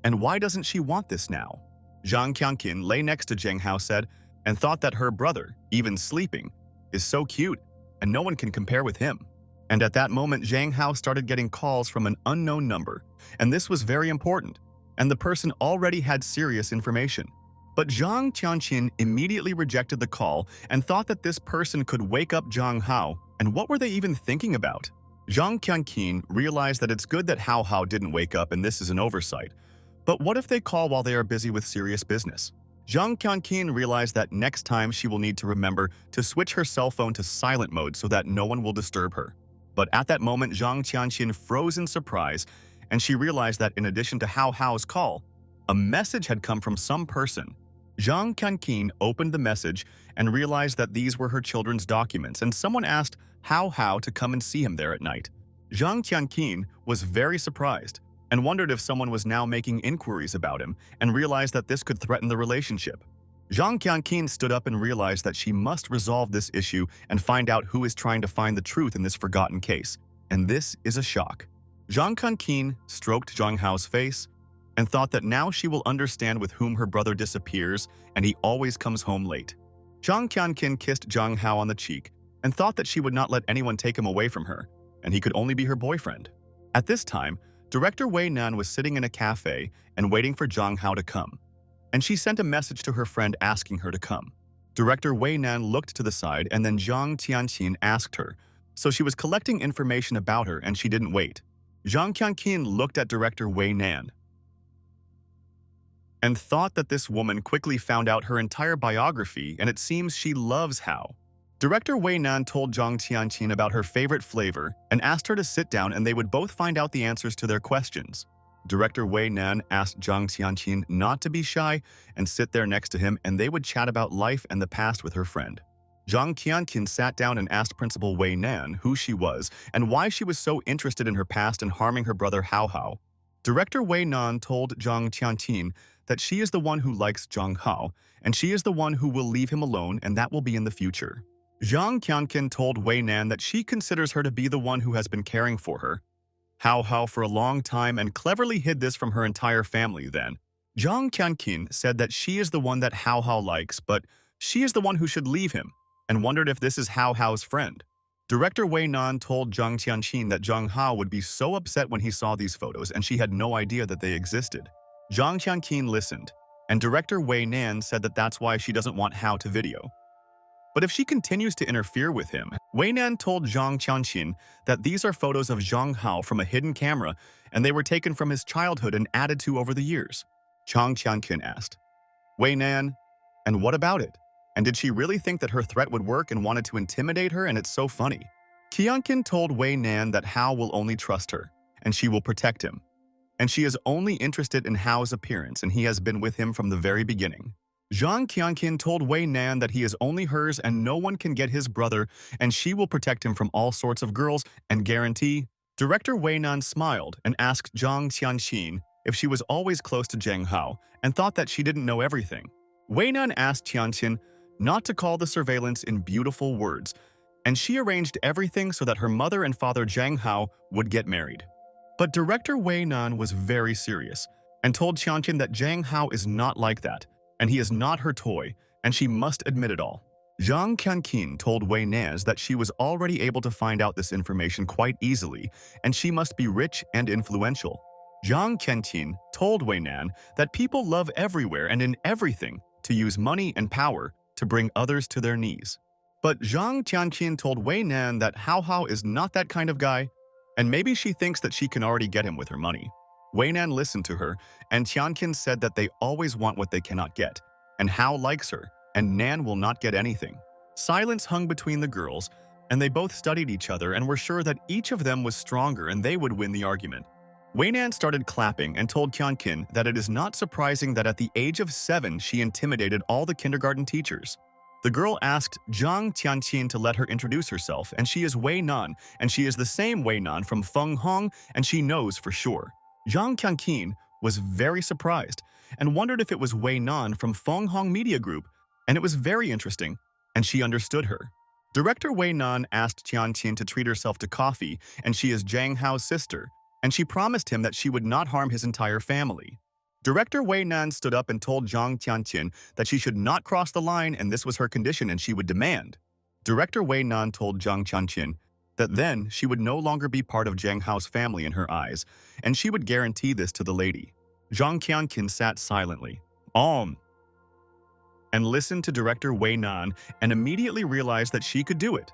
And why doesn't she want this now? Zhang Qianqin lay next to Zhang Hao said and thought that her brother, even sleeping, is so cute and no one can compare with him. And at that moment, Zhang Hao started getting calls from an unknown number, and this was very important, and the person already had serious information. But Zhang Tianqin immediately rejected the call and thought that this person could wake up Zhang Hao, and what were they even thinking about? Zhang Qianqin realized that it's good that Hao Hao didn't wake up and this is an oversight. But what if they call while they are busy with serious business? Zhang Qianqin realized that next time she will need to remember to switch her cell phone to silent mode so that no one will disturb her. But at that moment, Zhang Tianqin froze in surprise, and she realized that in addition to Hao Hao's call, a message had come from some person. Zhang Qianqin opened the message and realized that these were her children's documents, and someone asked Hao Hao to come and see him there at night. Zhang Qianqin was very surprised and wondered if someone was now making inquiries about him and realized that this could threaten the relationship. Zhang Qianqin stood up and realized that she must resolve this issue and find out who is trying to find the truth in this forgotten case, and this is a shock. Zhang Qianqin stroked Zhang Hao's face and thought that now she will understand with whom her brother disappears and he always comes home late. Zhang Qianqin kissed Zhang Hao on the cheek and thought that she would not let anyone take him away from her, and he could only be her boyfriend. At this time, Director Way Nan was sitting in a cafe and waiting for Zhang Hao to come, and she sent a message to her friend asking her to come. Director Way Nan looked to the side and then Zhang Tianqin asked her, so she was collecting information about her and she didn't wait. Zhang Qianqin looked at Director Way Nan and thought that this woman quickly found out her entire biography and it seems she loves Hao. Director Way Nan told Zhang Tianqin about her favorite flavor and asked her to sit down and they would both find out the answers to their questions. Director Way Nan asked Zhang Tianqin not to be shy and sit there next to him and they would chat about life and the past with her friend. Zhang Qianqin sat down and asked Principal Way Nan who she was and why she was so interested in her past and harming her brother Hao Hao. Director Way Nan told Zhang Tianqin that she is the one who likes Zhang Hao and she is the one who will leave him alone and that will be in the future. Zhang Qianqin told Way Nan that she considers her to be the one who has been caring for her, Hao Hao, for a long time and cleverly hid this from her entire family then. Zhang Qianqin said that she is the one that Hao Hao likes, but she is the one who should leave him, and wondered if this is Hao Hao's friend. Director Way Nan told Zhang Tianqin that Zhang Hao would be so upset when he saw these photos and she had no idea that they existed. Zhang Tianqin listened, and Director Way Nan said that that's why she doesn't want Hao to video. But if she continues to interfere with him, Way Nan told Zhang Tianqin that these are photos of Zhang Hao from a hidden camera and they were taken from his childhood and added to over the years. Zhang Tianqin asked, Way Nan, and what about it? And did she really think that her threat would work and wanted to intimidate her, and it's so funny? Qianqin told Way Nan that Hao will only trust her, and she will protect him. And she is only interested in Hao's appearance and he has been with him from the very beginning. Zhang Qianqin told Way Nan that he is only hers and no one can get his brother and she will protect him from all sorts of girls and guarantee. Director Way Nan smiled and asked Zhang Tianqin if she was always close to Zhang Hao and thought that she didn't know everything. Way Nan asked Tianqin not to call the surveillance in beautiful words, and she arranged everything so that her mother and father Zhang Hao would get married. But Director Way Nan was very serious and told Tianqin that Zhang Hao is not like that, and he is not her toy, and she must admit it all. Zhang Qianqin told Way Nan that she was already able to find out this information quite easily, and she must be rich and influential. Zhang Qianqin told Way Nan that people love everywhere and in everything to use money and power to bring others to their knees. But Zhang Tianqin told Wei Nan that Hao Hao is not that kind of guy, and maybe she thinks that she can already get him with her money. Wei Nan listened to her, and Tianqin said that they always want what they cannot get, and Hao likes her, and Nan will not get anything. Silence hung between the girls, and they both studied each other and were sure that each of them was stronger and they would win the argument. Wei Nan started clapping and told Tianqin that it is not surprising that at the age of 7 she intimidated all the kindergarten teachers. The girl asked Zhang Tianqin to let her introduce herself, and she is Way Nan, and she is the same Way Nan from Feng Hong, and she knows for sure. Zhang Tianqin was very surprised and wondered if it was Way Nan from Feng Hong Media Group, and it was very interesting, and she understood her. Director Way Nan asked Tianqin to treat herself to coffee, and she is Zhang Hao's sister, and she promised him that she would not harm his entire family. Director Way Nan stood up and told Zhang Tianqin that she should not cross the line and this was her condition and she would demand. Director Way Nan told Zhang Tianqin that then she would no longer be part of Zhang Hao's family in her eyes, and she would guarantee this to the lady. Zhang Tianqin sat silently, and listened to Director Way Nan and immediately realized that she could do it,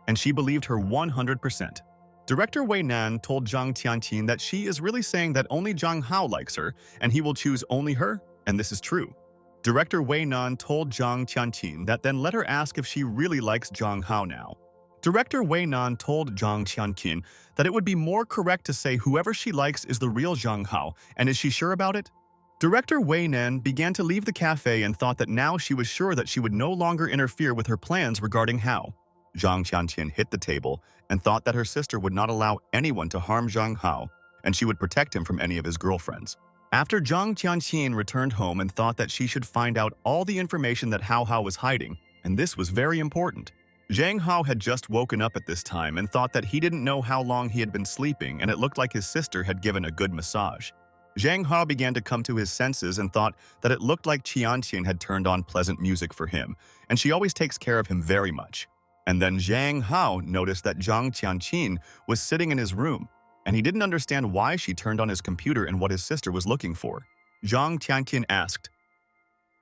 and she believed her 100%. Director Way Nan told Zhang Tianqin that she is really saying that only Zhang Hao likes her, and he will choose only her, and this is true. Director Way Nan told Zhang Tianqin that then let her ask if she really likes Zhang Hao now. Director Way Nan told Zhang Tianqin that it would be more correct to say whoever she likes is the real Zhang Hao, and is she sure about it? Director Way Nan began to leave the cafe and thought that now she was sure that she would no longer interfere with her plans regarding Hao. Zhang Tianqin hit the table and thought that her sister would not allow anyone to harm Zhang Hao, and she would protect him from any of his girlfriends. After Zhang Tianqin returned home and thought that she should find out all the information that Hao Hao was hiding, and this was very important. Zhang Hao had just woken up at this time and thought that he didn't know how long he had been sleeping, and it looked like his sister had given a good massage. Zhang Hao began to come to his senses and thought that it looked like Tianqin had turned on pleasant music for him, and she always takes care of him very much. And then Zhang Hao noticed that Zhang Tianqin was sitting in his room, and he didn't understand why she turned on his computer and what his sister was looking for. Zhang Tianqin asked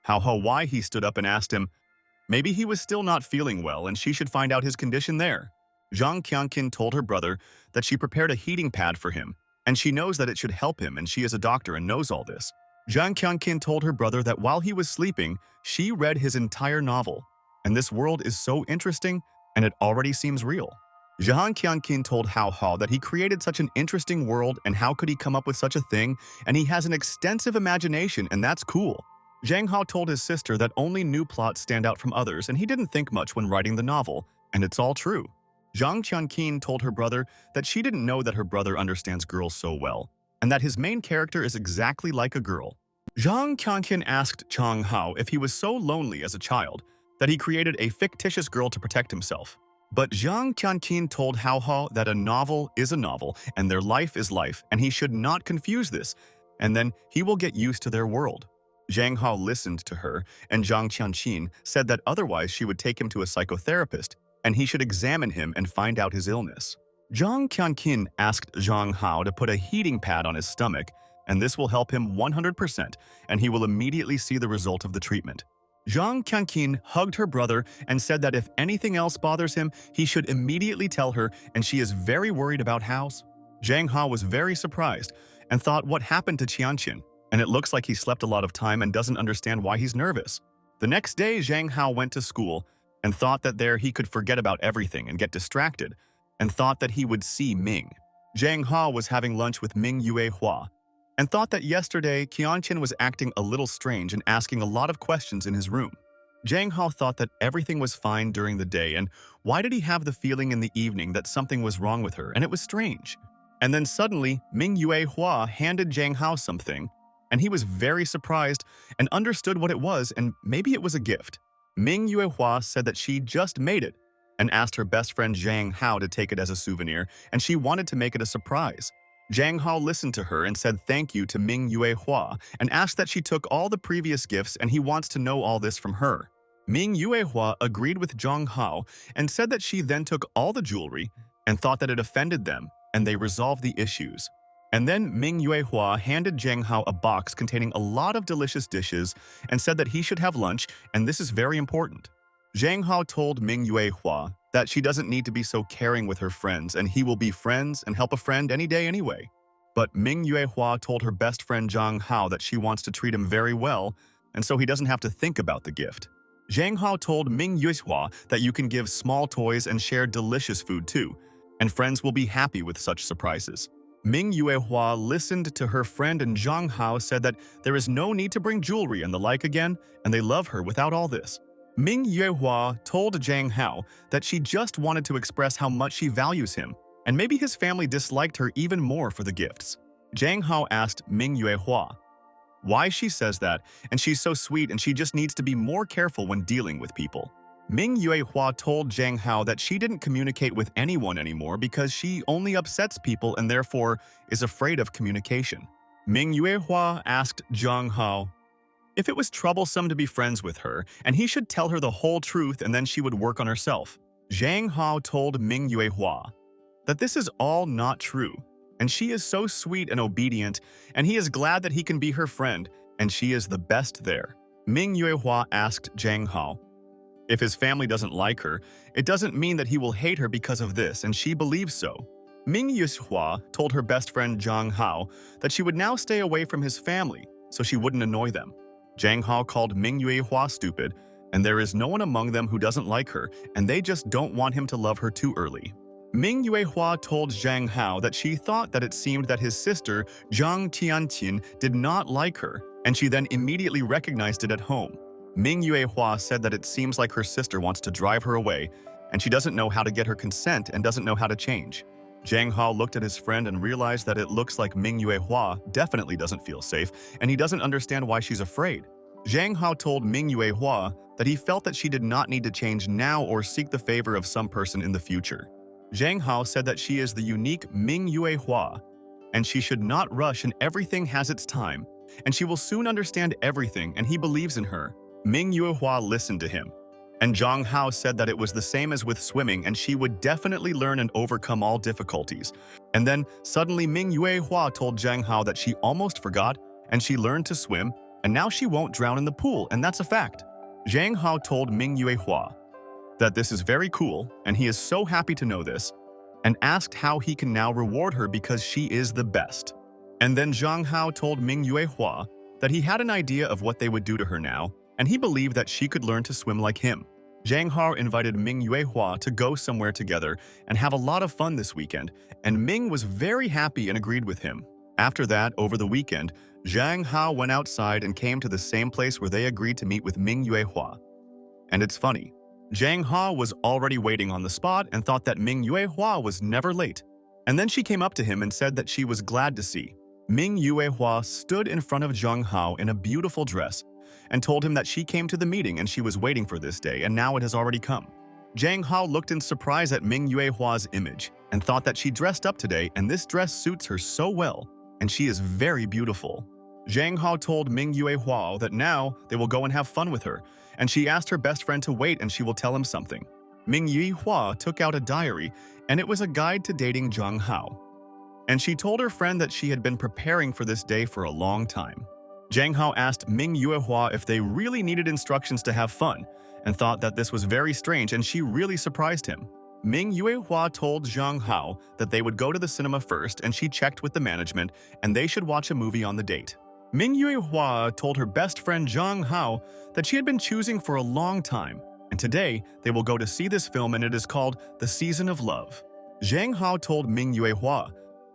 Hao Hao why he stood up and asked him, maybe he was still not feeling well and she should find out his condition there. Zhang Tianqin told her brother that she prepared a heating pad for him, and she knows that it should help him, and she is a doctor and knows all this. Zhang Tianqin told her brother that while he was sleeping, she read his entire novel, and this world is so interesting and it already seems real. Zhang Tianqin told Hao Hao that he created such an interesting world and how could he come up with such a thing, and he has an extensive imagination and that's cool. Zhang Hao told his sister that only new plots stand out from others and he didn't think much when writing the novel, and it's all true. Zhang Tianqin told her brother that she didn't know that her brother understands girls so well, and that his main character is exactly like a girl. Zhang Tianqin asked Zhang Hao if he was so lonely as a child that he created a fictitious girl to protect himself. But Zhang Tianqin told Hao Hao that a novel is a novel and their life is life, and he should not confuse this, and then he will get used to their world. Zhang Hao listened to her, and Zhang Tianqin said that otherwise she would take him to a psychotherapist, and he should examine him and find out his illness. Zhang Tianqin asked Zhang Hao to put a heating pad on his stomach, and this will help him 100%, and he will immediately see the result of the treatment. Zhang Tianqin hugged her brother and said that if anything else bothers him, he should immediately tell her, and she is very worried about Hao's. Zhang Hao was very surprised and thought what happened to Tianqin, and it looks like he slept a lot of time and doesn't understand why he's nervous. The next day, Zhang Hao went to school and thought that there he could forget about everything and get distracted, and thought that he would see Ming. Zhang Hao was having lunch with Ming Yuehua, and thought that yesterday Tianqin was acting a little strange and asking a lot of questions in his room. Zhang Hao thought that everything was fine during the day, and why did he have the feeling in the evening that something was wrong with her, and it was strange. And then suddenly, Ming Yuehua handed Zhang Hao something, and he was very surprised and understood what it was, and maybe it was a gift. Ming Yuehua said that she just made it, and asked her best friend Zhang Hao to take it as a souvenir, and she wanted to make it a surprise. Zhang Hao listened to her and said thank you to Ming Yuehua and asked that she took all the previous gifts and he wants to know all this from her. Ming Yuehua agreed with Zhang Hao and said that she then took all the jewelry and thought that it offended them, and they resolved the issues. And then Ming Yuehua handed Zhang Hao a box containing a lot of delicious dishes and said that he should have lunch, and this is very important. Zhang Hao told Ming Yuehua that she doesn't need to be so caring with her friends and he will be friends and help a friend any day anyway. But Ming Yuehua told her best friend Zhang Hao that she wants to treat him very well and so he doesn't have to think about the gift. Zhang Hao told Ming Yuehua that you can give small toys and share delicious food too, and friends will be happy with such surprises. Ming Yuehua listened to her friend and Zhang Hao said that there is no need to bring jewelry and the like again, and they love her without all this. Ming Yuehua told Zhang Hao that she just wanted to express how much she values him, and maybe his family disliked her even more for the gifts. Zhang Hao asked Ming Yuehua why she says that, and she's so sweet and she just needs to be more careful when dealing with people. Ming Yuehua told Zhang Hao that she didn't communicate with anyone anymore because she only upsets people and therefore is afraid of communication. Ming Yuehua asked Zhang Hao if it was troublesome to be friends with her, and he should tell her the whole truth and then she would work on herself. Zhang Hao told Ming Yuehua that this is all not true, and she is so sweet and obedient, and he is glad that he can be her friend, and she is the best there. Ming Yuehua asked Zhang Hao if his family doesn't like her, it doesn't mean that he will hate her because of this, and she believes so. Ming Yuehua told her best friend Zhang Hao that she would now stay away from his family so she wouldn't annoy them. Zhang Hao called Ming Yuehua stupid, and there is no one among them who doesn't like her, and they just don't want him to love her too early. Ming Yuehua told Zhang Hao that she thought that it seemed that his sister, Zhang Tianqin, did not like her, and she then immediately recognized it at home. Ming Yuehua said that it seems like her sister wants to drive her away, and she doesn't know how to get her consent and doesn't know how to change. Zhang Hao looked at his friend and realized that it looks like Ming Yuehua definitely doesn't feel safe, and he doesn't understand why she's afraid. Zhang Hao told Ming Yuehua that he felt that she did not need to change now or seek the favor of some person in the future. Zhang Hao said that she is the unique Ming Yuehua, and she should not rush and everything has its time, and she will soon understand everything and he believes in her. Ming Yuehua listened to him, and Zhang Hao said that it was the same as with swimming and she would definitely learn and overcome all difficulties. And then suddenly Ming Yuehua told Zhang Hao that she almost forgot and she learned to swim and now she won't drown in the pool, and that's a fact. Zhang Hao told Ming Yuehua that this is very cool and he is so happy to know this, and asked how he can now reward her because she is the best. And then Zhang Hao told Ming Yuehua that he had an idea of what they would do to her now, and he believed that she could learn to swim like him. Zhang Hao invited Ming Yuehua to go somewhere together and have a lot of fun this weekend, and Ming was very happy and agreed with him. After that, over the weekend, Zhang Hao went outside and came to the same place where they agreed to meet with Ming Yuehua. And it's funny, Zhang Hao was already waiting on the spot and thought that Ming Yuehua was never late. And then she came up to him and said that she was glad to see. Ming Yuehua stood in front of Zhang Hao in a beautiful dress and told him that she came to the meeting and she was waiting for this day and now it has already come. Zhang Hao looked in surprise at Ming Yuehua's image and thought that she dressed up today and this dress suits her so well and she is very beautiful. Zhang Hao told Ming Yuehua that now they will go and have fun with her, and she asked her best friend to wait and she will tell him something. Ming Yuehua took out a diary and it was a guide to dating Zhang Hao. And she told her friend that she had been preparing for this day for a long time. Zhang Hao asked Ming Yuehua if they really needed instructions to have fun, and thought that this was very strange and she really surprised him. Ming Yuehua told Zhang Hao that they would go to the cinema first and she checked with the management and they should watch a movie on the date. Ming Yuehua told her best friend Zhang Hao that she had been choosing for a long time, and today they will go to see this film and it is called The Season of Love. Zhang Hao told Ming Yuehua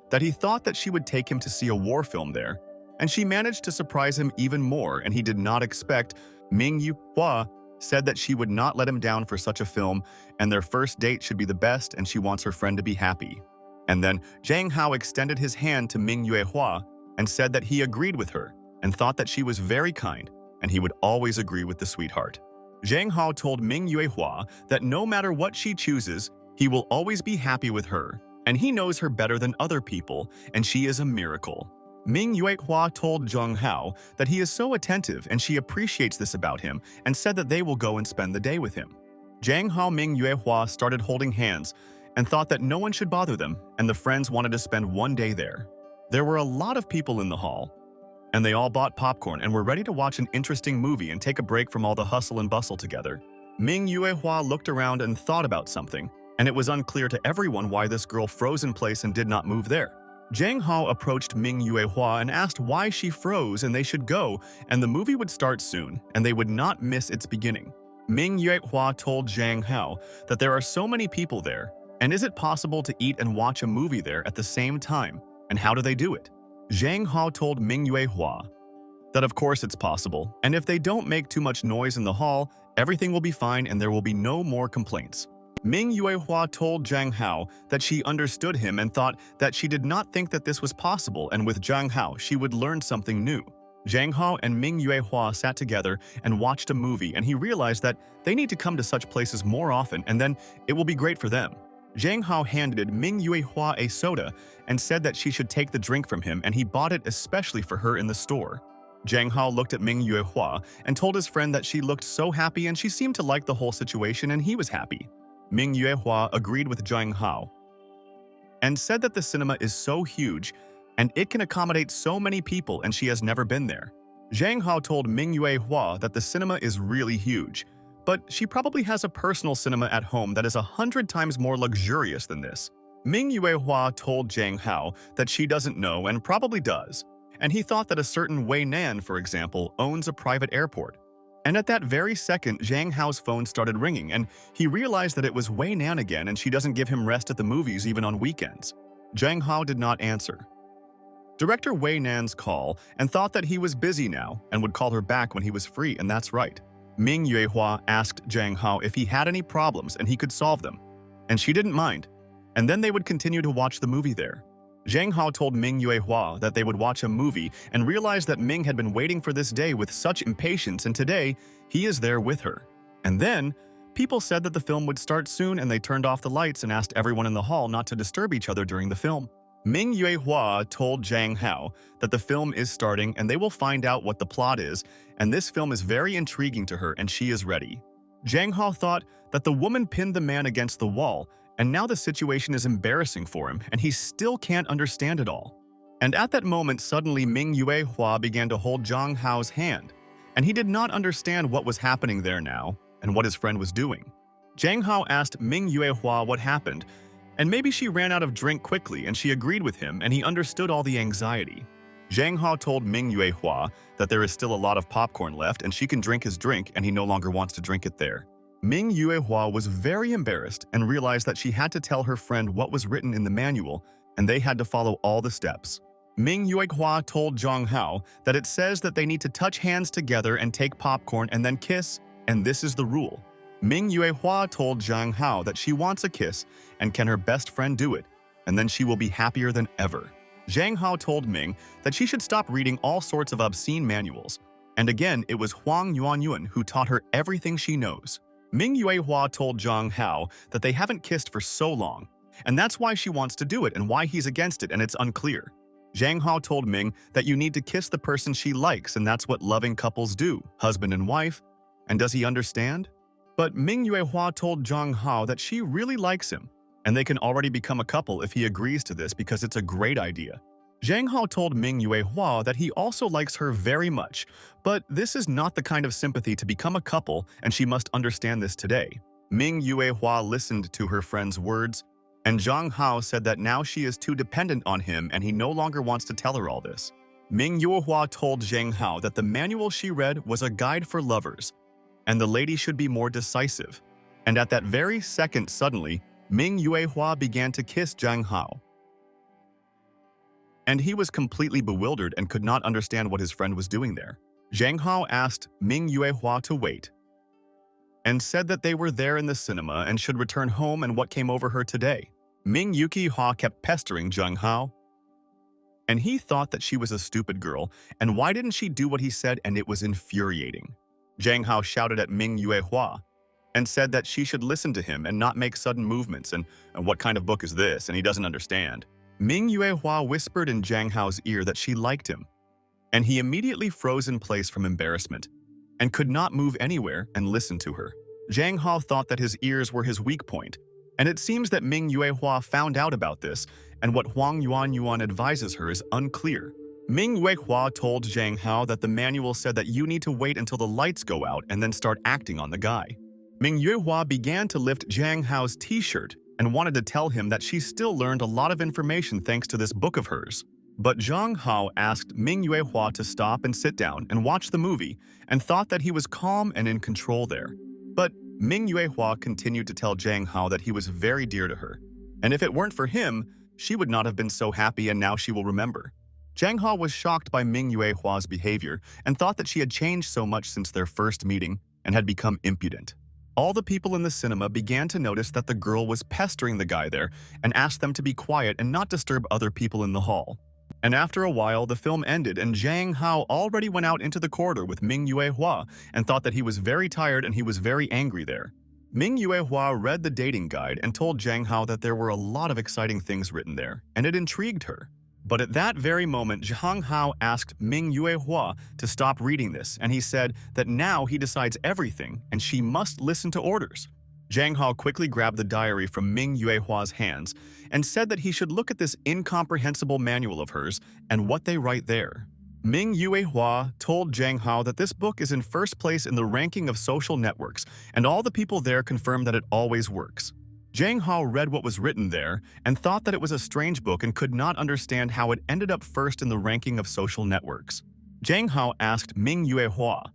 that he thought that she would take him to see a war film there, and she managed to surprise him even more and he did not expect. Ming Yuehua said that she would not let him down for such a film and their first date should be the best and she wants her friend to be happy. And then Zhang Hao extended his hand to Ming Yuehua and said that he agreed with her and thought that she was very kind and he would always agree with the sweetheart. Zhang Hao told Ming Yuehua that no matter what she chooses, he will always be happy with her, and he knows her better than other people, and she is a miracle. Ming Yuehua told Zhang Hao that he is so attentive and she appreciates this about him and said that they will go and spend the day with him. Zhang Hao Ming Yuehua started holding hands and thought that no one should bother them, and the friends wanted to spend one day there. There were a lot of people in the hall, and they all bought popcorn and were ready to watch an interesting movie and take a break from all the hustle and bustle together. Ming Yuehua looked around and thought about something, and it was unclear to everyone why this girl froze in place and did not move there. Zhang Hao approached Ming Yuehua and asked why she froze and they should go, and the movie would start soon, and they would not miss its beginning. Ming Yuehua told Zhang Hao that there are so many people there, and is it possible to eat and watch a movie there at the same time, and how do they do it? Zhang Hao told Ming Yuehua that of course it's possible, and if they don't make too much noise in the hall, everything will be fine and there will be no more complaints. Ming Yuehua told Zhang Hao that she understood him and thought that she did not think that this was possible, and with Zhang Hao she would learn something new. Zhang Hao and Ming Yuehua sat together and watched a movie, and he realized that they need to come to such places more often and then it will be great for them. Zhang Hao handed Ming Yuehua a soda and said that she should take the drink from him, and he bought it especially for her in the store. Zhang Hao looked at Ming Yuehua and told his friend that she looked so happy and she seemed to like the whole situation and he was happy. Ming Yuehua agreed with Zhang Hao and said that the cinema is so huge and it can accommodate so many people and she has never been there. Zhang Hao told Ming Yuehua that the cinema is really huge, but she probably has a personal cinema at home that is 100 times more luxurious than this. Ming Yuehua told Zhang Hao that she doesn't know and probably does, and he thought that a certain Way Nan, for example, owns a private airport. And at that very second, Zhang Hao's phone started ringing, and he realized that it was Way Nan again and she doesn't give him rest at the movies even on weekends. Zhang Hao did not answer Director Way Nan's call and thought that he was busy now and would call her back when he was free, and that's right. Ming Yuehua asked Zhang Hao if he had any problems and he could solve them, and she didn't mind, and then they would continue to watch the movie there. Zhang Hao told Ming Yuehua that they would watch a movie and realized that Ming had been waiting for this day with such impatience, and today he is there with her. And then, people said that the film would start soon and they turned off the lights and asked everyone in the hall not to disturb each other during the film. Ming Yuehua told Zhang Hao that the film is starting and they will find out what the plot is, and this film is very intriguing to her and she is ready. Zhang Hao thought that the woman pinned the man against the wall, and now the situation is embarrassing for him, and he still can't understand it all. And at that moment, suddenly Ming Yuehua began to hold Zhang Hao's hand, and he did not understand what was happening there now and what his friend was doing. Zhang Hao asked Ming Yuehua what happened, and maybe she ran out of drink quickly, and she agreed with him, and he understood all the anxiety. Zhang Hao told Ming Yuehua that there is still a lot of popcorn left, and she can drink his drink, and he no longer wants to drink it there. Ming Yuehua was very embarrassed and realized that she had to tell her friend what was written in the manual, and they had to follow all the steps. Ming Yuehua told Zhang Hao that it says that they need to touch hands together and take popcorn and then kiss, and this is the rule. Ming Yuehua told Zhang Hao that she wants a kiss and can her best friend do it, and then she will be happier than ever. Zhang Hao told Ming that she should stop reading all sorts of obscene manuals, and again it was Huang Yuanyuan who taught her everything she knows. Ming Yuehua told Zhang Hao that they haven't kissed for so long, and that's why she wants to do it and why he's against it, and it's unclear. Zhang Hao told Ming that you need to kiss the person she likes, and that's what loving couples do, husband and wife. And does he understand? But Ming Yuehua told Zhang Hao that she really likes him, and they can already become a couple if he agrees to this because it's a great idea. Zhang Hao told Ming Yuehua that he also likes her very much, but this is not the kind of sympathy to become a couple, and she must understand this today. Ming Yuehua listened to her friend's words, and Zhang Hao said that now she is too dependent on him and he no longer wants to tell her all this. Ming Yuehua told Zhang Hao that the manual she read was a guide for lovers, and the lady should be more decisive. And at that very second, suddenly, Ming Yuehua began to kiss Zhang Hao. And he was completely bewildered and could not understand what his friend was doing there. Zhang Hao asked Ming Yuehua to wait, and said that they were there in the cinema and should return home and what came over her today. Ming Yuehua kept pestering Zhang Hao, and he thought that she was a stupid girl, and why didn't she do what he said, and it was infuriating. Zhang Hao shouted at Ming Yuehua and said that she should listen to him and not make sudden movements, and what kind of book is this, and he doesn't understand. Ming Yuehua whispered in Zhang Hao's ear that she liked him, and he immediately froze in place from embarrassment and could not move anywhere and listen to her. Zhang Hao thought that his ears were his weak point, and it seems that Ming Yuehua found out about this, and what Huang Yuanyuan advises her is unclear. Ming Yuehua told Zhang Hao that the manual said that you need to wait until the lights go out and then start acting on the guy. Ming Yuehua began to lift Zhang Hao's t-shirt and wanted to tell him that she still learned a lot of information thanks to this book of hers. But Zhang Hao asked Ming Yuehua to stop and sit down and watch the movie and thought that he was calm and in control there. But Ming Yuehua continued to tell Zhang Hao that he was very dear to her, and if it weren't for him, she would not have been so happy and now she will remember. Zhang Hao was shocked by Ming Yuehua's behavior and thought that she had changed so much since their first meeting and had become impudent. All the people in the cinema began to notice that the girl was pestering the guy there and asked them to be quiet and not disturb other people in the hall. And after a while, the film ended and Zhang Hao already went out into the corridor with Ming Yuehua and thought that he was very tired and he was very angry there. Ming Yuehua read the dating guide and told Zhang Hao that there were a lot of exciting things written there, and it intrigued her. But at that very moment, Zhang Hao asked Ming Yuehua to stop reading this, and he said that now he decides everything and she must listen to orders. Zhang Hao quickly grabbed the diary from Ming Yuehua's hands and said that he should look at this incomprehensible manual of hers and what they write there. Ming Yuehua told Zhang Hao that this book is in first place in the ranking of social networks, and all the people there confirm that it always works. Zhang Hao read what was written there and thought that it was a strange book and could not understand how it ended up first in the ranking of social networks. Zhang Hao asked Ming Yuehua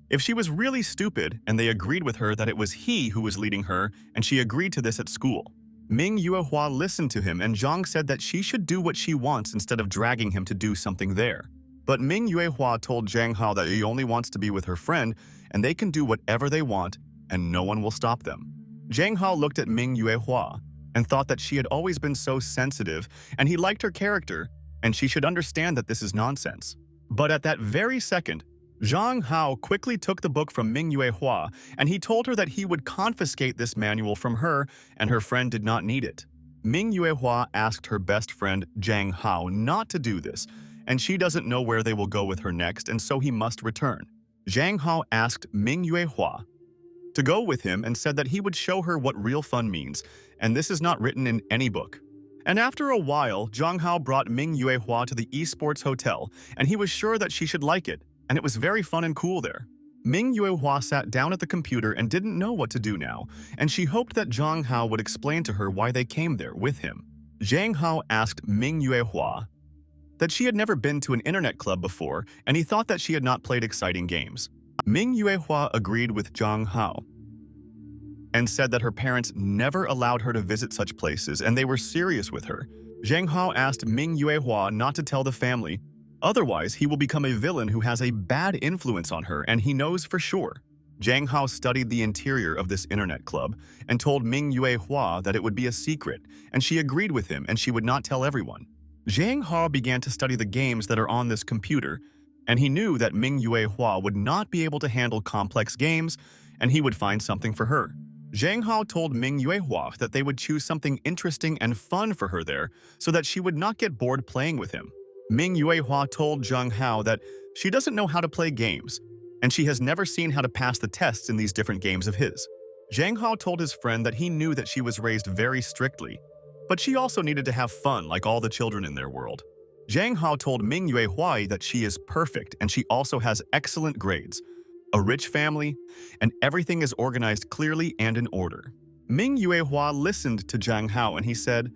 if she was really stupid, and they agreed with her that it was he who was leading her, and she agreed to this at school. Ming Yuehua listened to him, and Zhang said that she should do what she wants instead of dragging him to do something there. But Ming Yuehua told Zhang Hao that he only wants to be with her friend, and they can do whatever they want, and no one will stop them. Zhang Hao looked at Ming Yuehua and thought that she had always been so sensitive, and he liked her character, and she should understand that this is nonsense. But at that very second, Zhang Hao quickly took the book from Ming Yuehua, and he told her that he would confiscate this manual from her, and her friend did not need it. Ming Yuehua asked her best friend Zhang Hao not to do this, and she doesn't know where they will go with her next, and so he must return. Zhang Hao asked Ming Yuehua to go with him and said that he would show her what real fun means, and this is not written in any book. And after a while, Zhang Hao brought Ming Yuehua to the esports hotel, and he was sure that she should like it, and it was very fun and cool there. Ming Yuehua sat down at the computer and didn't know what to do now, and she hoped that Zhang Hao would explain to her why they came there with him. Zhang Hao asked Ming Yuehua that she had never been to an internet club before, and he thought that she had not played exciting games. Ming Yuehua agreed with Zhang Hao and said that her parents never allowed her to visit such places and they were serious with her. Zhang Hao asked Ming Yuehua not to tell the family, otherwise he will become a villain who has a bad influence on her, and he knows for sure. Zhang Hao studied the interior of this internet club and told Ming Yuehua that it would be a secret, and she agreed with him and she would not tell everyone. Zhang Hao began to study the games that are on this computer, and he knew that Ming Yuehua would not be able to handle complex games, and he would find something for her. Zhang Hao told Ming Yuehua that they would choose something interesting and fun for her there so that she would not get bored playing with him. Ming Yuehua told Zhang Hao that she doesn't know how to play games, and she has never seen how to pass the tests in these different games of his. Zhang Hao told his friend that he knew that she was raised very strictly, but she also needed to have fun like all the children in their world. Zhang Hao told Ming Yuehua that she is perfect and she also has excellent grades, a rich family, and everything is organized clearly and in order. Ming Yuehua listened to Zhang Hao and he said,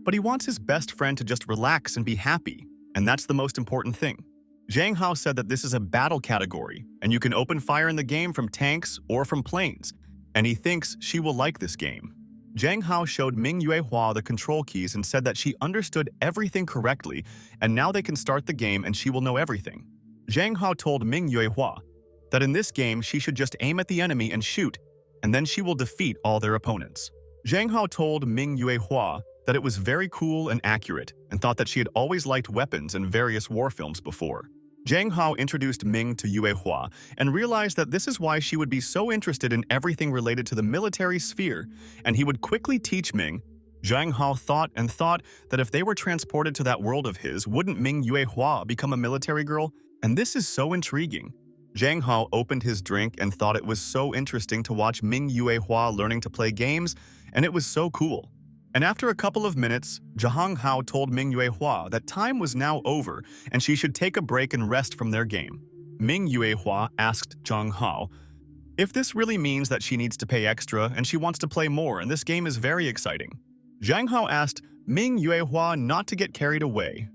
but he wants his best friend to just relax and be happy, and that's the most important thing. Zhang Hao said that this is a battle category, and you can open fire in the game from tanks or from planes, and he thinks she will like this game. Zhang Hao showed Ming Yuehua the control keys and said that she understood everything correctly, and now they can start the game and she will know everything. Zhang Hao told Ming Yuehua that in this game she should just aim at the enemy and shoot, and then she will defeat all their opponents. Zhang Hao told Ming Yuehua that it was very cool and accurate, and thought that she had always liked weapons and various war films before. Zhang Hao introduced Ming to Yuehua and realized that this is why she would be so interested in everything related to the military sphere, and he would quickly teach Ming. Zhang Hao thought that if they were transported to that world of his, wouldn't Ming Yuehua become a military girl? And this is so intriguing. Zhang Hao opened his drink and thought it was so interesting to watch Ming Yuehua learning to play games, and it was so cool. And after a couple of minutes, Zhang Hao told Ming Yuehua that time was now over and she should take a break and rest from their game. Ming Yuehua asked Zhang Hao if this really means that she needs to pay extra and she wants to play more and this game is very exciting. Zhang Hao asked Ming Yuehua not to get carried away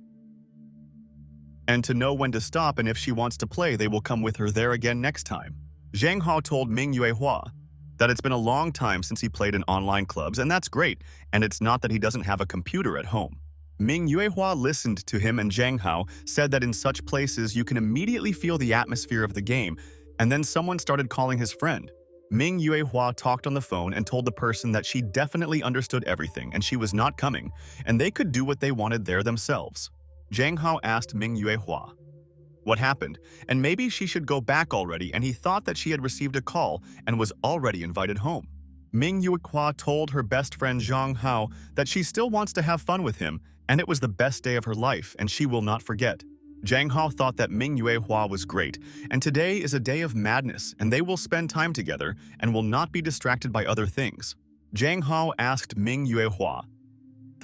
and to know when to stop, and if she wants to play, they will come with her there again next time. Zhang Hao told Ming Yuehua that it's been a long time since he played in online clubs, and that's great, and it's not that he doesn't have a computer at home. Ming Yuehua listened to him, and Zhang Hao said that in such places you can immediately feel the atmosphere of the game, and then someone started calling his friend. Ming Yuehua talked on the phone and told the person that she definitely understood everything and she was not coming, and they could do what they wanted there themselves. Zhang Hao asked Ming Yuehua what happened, and maybe she should go back already, and he thought that she had received a call and was already invited home. Ming Yuehua told her best friend Zhang Hao that she still wants to have fun with him, and it was the best day of her life, and she will not forget. Zhang Hao thought that Ming Yuehua was great, and today is a day of madness, and they will spend time together and will not be distracted by other things. Zhang Hao asked Ming Yuehua,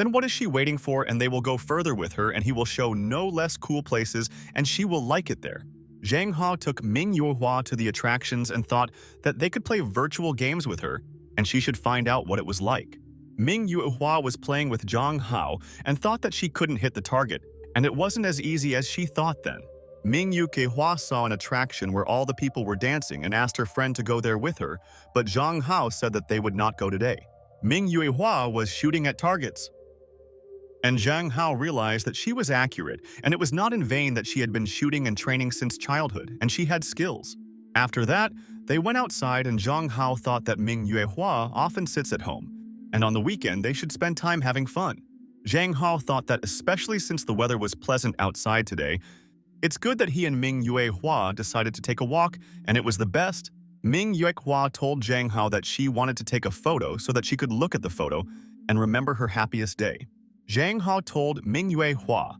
then what is she waiting for, and they will go further with her and he will show no less cool places and she will like it there. Zhang Hao took Ming Yuehua to the attractions and thought that they could play virtual games with her and she should find out what it was like. Ming Yuehua was playing with Zhang Hao and thought that she couldn't hit the target, and it wasn't as easy as she thought then. Ming Yuehua saw an attraction where all the people were dancing and asked her friend to go there with her, but Zhang Hao said that they would not go today. Ming Yuehua was shooting at targets, and Zhang Hao realized that she was accurate, and it was not in vain that she had been shooting and training since childhood, and she had skills. After that, they went outside, and Zhang Hao thought that Ming Yuehua often sits at home, and on the weekend they should spend time having fun. Zhang Hao thought that especially since the weather was pleasant outside today, it's good that he and Ming Yuehua decided to take a walk, and it was the best. Ming Yuehua told Zhang Hao that she wanted to take a photo so that she could look at the photo and remember her happiest day. Zhang Hao told Ming Yuehua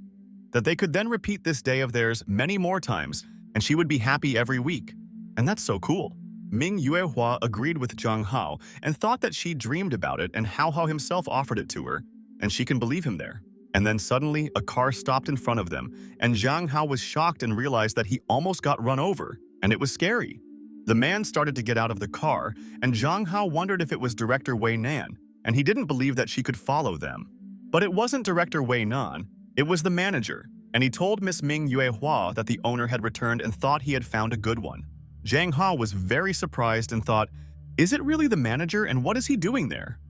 that they could then repeat this day of theirs many more times, and she would be happy every week. And that's so cool. Ming Yuehua agreed with Zhang Hao and thought that she dreamed about it and Hao himself offered it to her, and she can believe him there. And then suddenly, a car stopped in front of them, and Zhang Hao was shocked and realized that he almost got run over, and it was scary. The man started to get out of the car, and Zhang Hao wondered if it was director Way Nan, and he didn't believe that she could follow them. But it wasn't director Way Nan, it was the manager, and he told Miss Ming Yuehua that the owner had returned and thought he had found a good one. Zhang Hao was very surprised and thought, is it really the manager, and what is he doing there?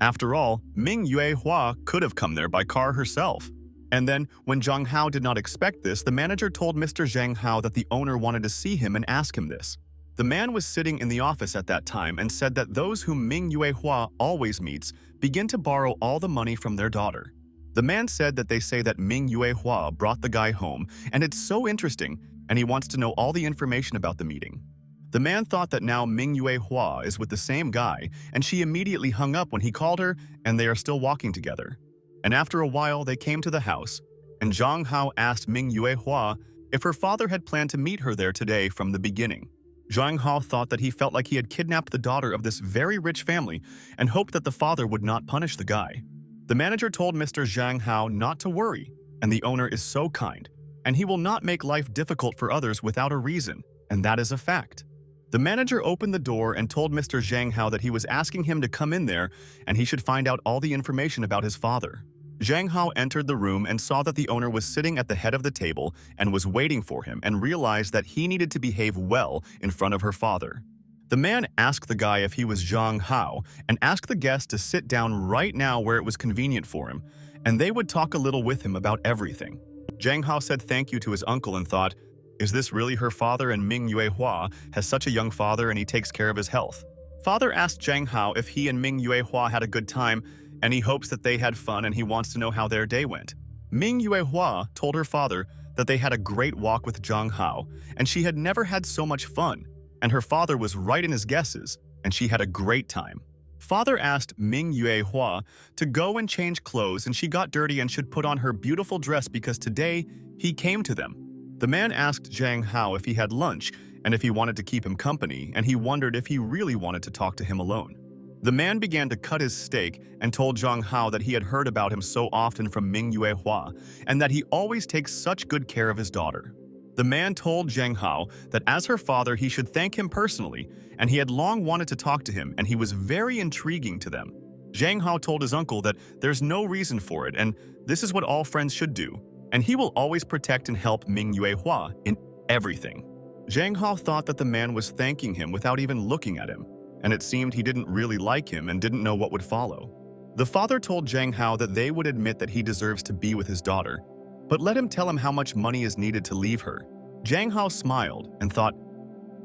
After all, Ming Yuehua could have come there by car herself. And then, when Zhang Hao did not expect this, the manager told Mr. Zhang Hao that the owner wanted to see him and ask him this. The man was sitting in the office at that time and said that those whom Ming Yuehua always meets begin to borrow all the money from their daughter. The man said that they say that Ming Yuehua brought the guy home, and it's so interesting, and he wants to know all the information about the meeting. The man thought that now Ming Yuehua is with the same guy, and she immediately hung up when he called her, and they are still walking together. And after a while, they came to the house, and Zhang Hao asked Ming Yuehua if her father had planned to meet her there today from the beginning. Zhang Hao thought that he felt like he had kidnapped the daughter of this very rich family and hoped that the father would not punish the guy. The manager told Mr. Zhang Hao not to worry, and the owner is so kind, and he will not make life difficult for others without a reason, and that is a fact. The manager opened the door and told Mr. Zhang Hao that he was asking him to come in there and he should find out all the information about his father. Zhang Hao entered the room and saw that the owner was sitting at the head of the table and was waiting for him, and realized that he needed to behave well in front of her father. The man asked the guy if he was Zhang Hao and asked the guest to sit down right now where it was convenient for him, and they would talk a little with him about everything. Zhang Hao said thank you to his uncle and thought, is this really her father, and Ming Yuehua has such a young father and he takes care of his health? Father asked Zhang Hao if he and Ming Yuehua had a good time, and he hopes that they had fun and he wants to know how their day went. Ming Yuehua told her father that they had a great walk with Zhang Hao, and she had never had so much fun, and her father was right in his guesses, and she had a great time. Father asked Ming Yuehua to go and change clothes, and she got dirty and should put on her beautiful dress because today he came to them. The man asked Zhang Hao if he had lunch and if he wanted to keep him company, and he wondered if he really wanted to talk to him alone. The man began to cut his steak and told Zhang Hao that he had heard about him so often from Ming Yuehua and that he always takes such good care of his daughter. The man told Zhang Hao that as her father he should thank him personally, and he had long wanted to talk to him and he was very intriguing to them. Zhang Hao told his uncle that there's no reason for it and this is what all friends should do, and he will always protect and help Ming Yuehua in everything. Zhang Hao thought that the man was thanking him without even looking at him, and it seemed he didn't really like him and didn't know what would follow. The father told Zhang Hao that they would admit that he deserves to be with his daughter, but let him tell him how much money is needed to leave her. Zhang Hao smiled and thought,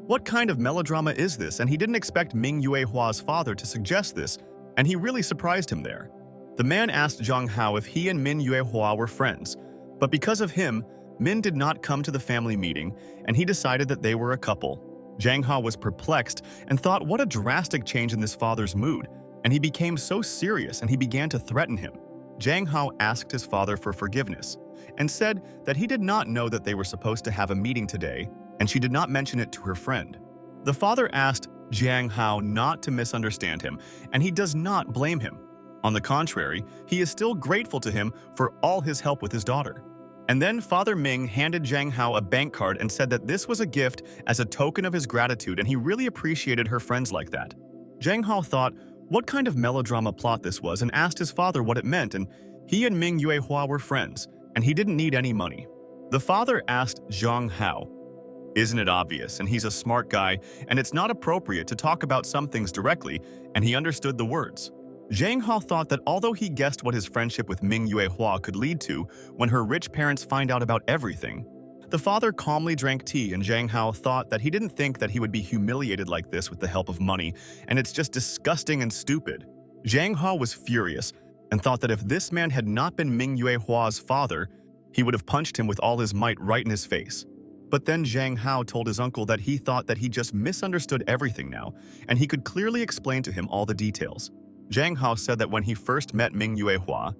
what kind of melodrama is this? And he didn't expect Ming Yuehua's father to suggest this, and he really surprised him there. The man asked Zhang Hao if he and Min Yuehua were friends, but because of him, Min did not come to the family meeting, and he decided that they were a couple. Zhang Hao was perplexed and thought what a drastic change in this father's mood, and he became so serious and he began to threaten him. Zhang Hao asked his father for forgiveness and said that he did not know that they were supposed to have a meeting today, and she did not mention it to her friend. The father asked Zhang Hao not to misunderstand him, and he does not blame him. On the contrary, he is still grateful to him for all his help with his daughter. And then Father Ming handed Zhang Hao a bank card and said that this was a gift as a token of his gratitude, and he really appreciated her friends like that. Zhang Hao thought what kind of melodrama plot this was and asked his father what it meant, and he and Ming Yuehua were friends, and he didn't need any money. The father asked Zhang Hao, isn't it obvious? And he's a smart guy, and it's not appropriate to talk about some things directly, and he understood the words. Zhang Hao thought that although he guessed what his friendship with Ming Yuehua could lead to when her rich parents find out about everything, the father calmly drank tea, and Zhang Hao thought that he didn't think that he would be humiliated like this with the help of money, and it's just disgusting and stupid. Zhang Hao was furious and thought that if this man had not been Ming Yuehua's father, he would have punched him with all his might right in his face. But then Zhang Hao told his uncle that he thought that he just misunderstood everything now, and he could clearly explain to him all the details. Zhang Hao said that when he first met Ming Yuehua,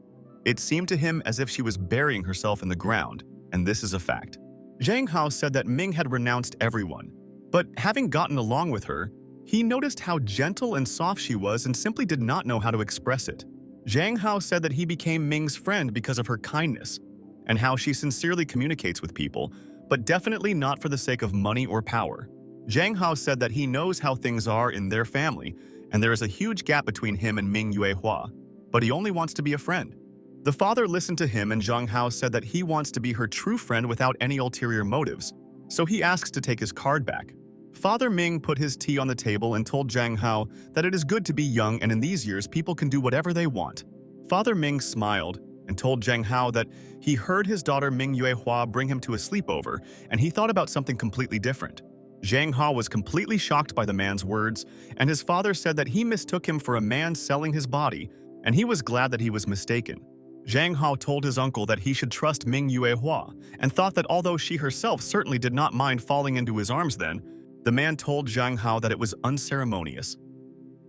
it seemed to him as if she was burying herself in the ground, and this is a fact. Zhang Hao said that Ming had renounced everyone, but having gotten along with her, he noticed how gentle and soft she was and simply did not know how to express it. Zhang Hao said that he became Ming's friend because of her kindness, and how she sincerely communicates with people, but definitely not for the sake of money or power. Zhang Hao said that he knows how things are in their family, and there is a huge gap between him and Ming Yuehua, but he only wants to be a friend. The father listened to him, and Zhang Hao said that he wants to be her true friend without any ulterior motives, so he asks to take his card back. Father Ming put his tea on the table and told Zhang Hao that it is good to be young, and in these years people can do whatever they want. Father Ming smiled and told Zhang Hao that he heard his daughter Ming Yuehua bring him to a sleepover, and he thought about something completely different. Zhang Hao was completely shocked by the man's words, and his father said that he mistook him for a man selling his body, and he was glad that he was mistaken. Zhang Hao told his uncle that he should trust Ming Yuehua, and thought that although she herself certainly did not mind falling into his arms then, the man told Zhang Hao that it was unceremonious.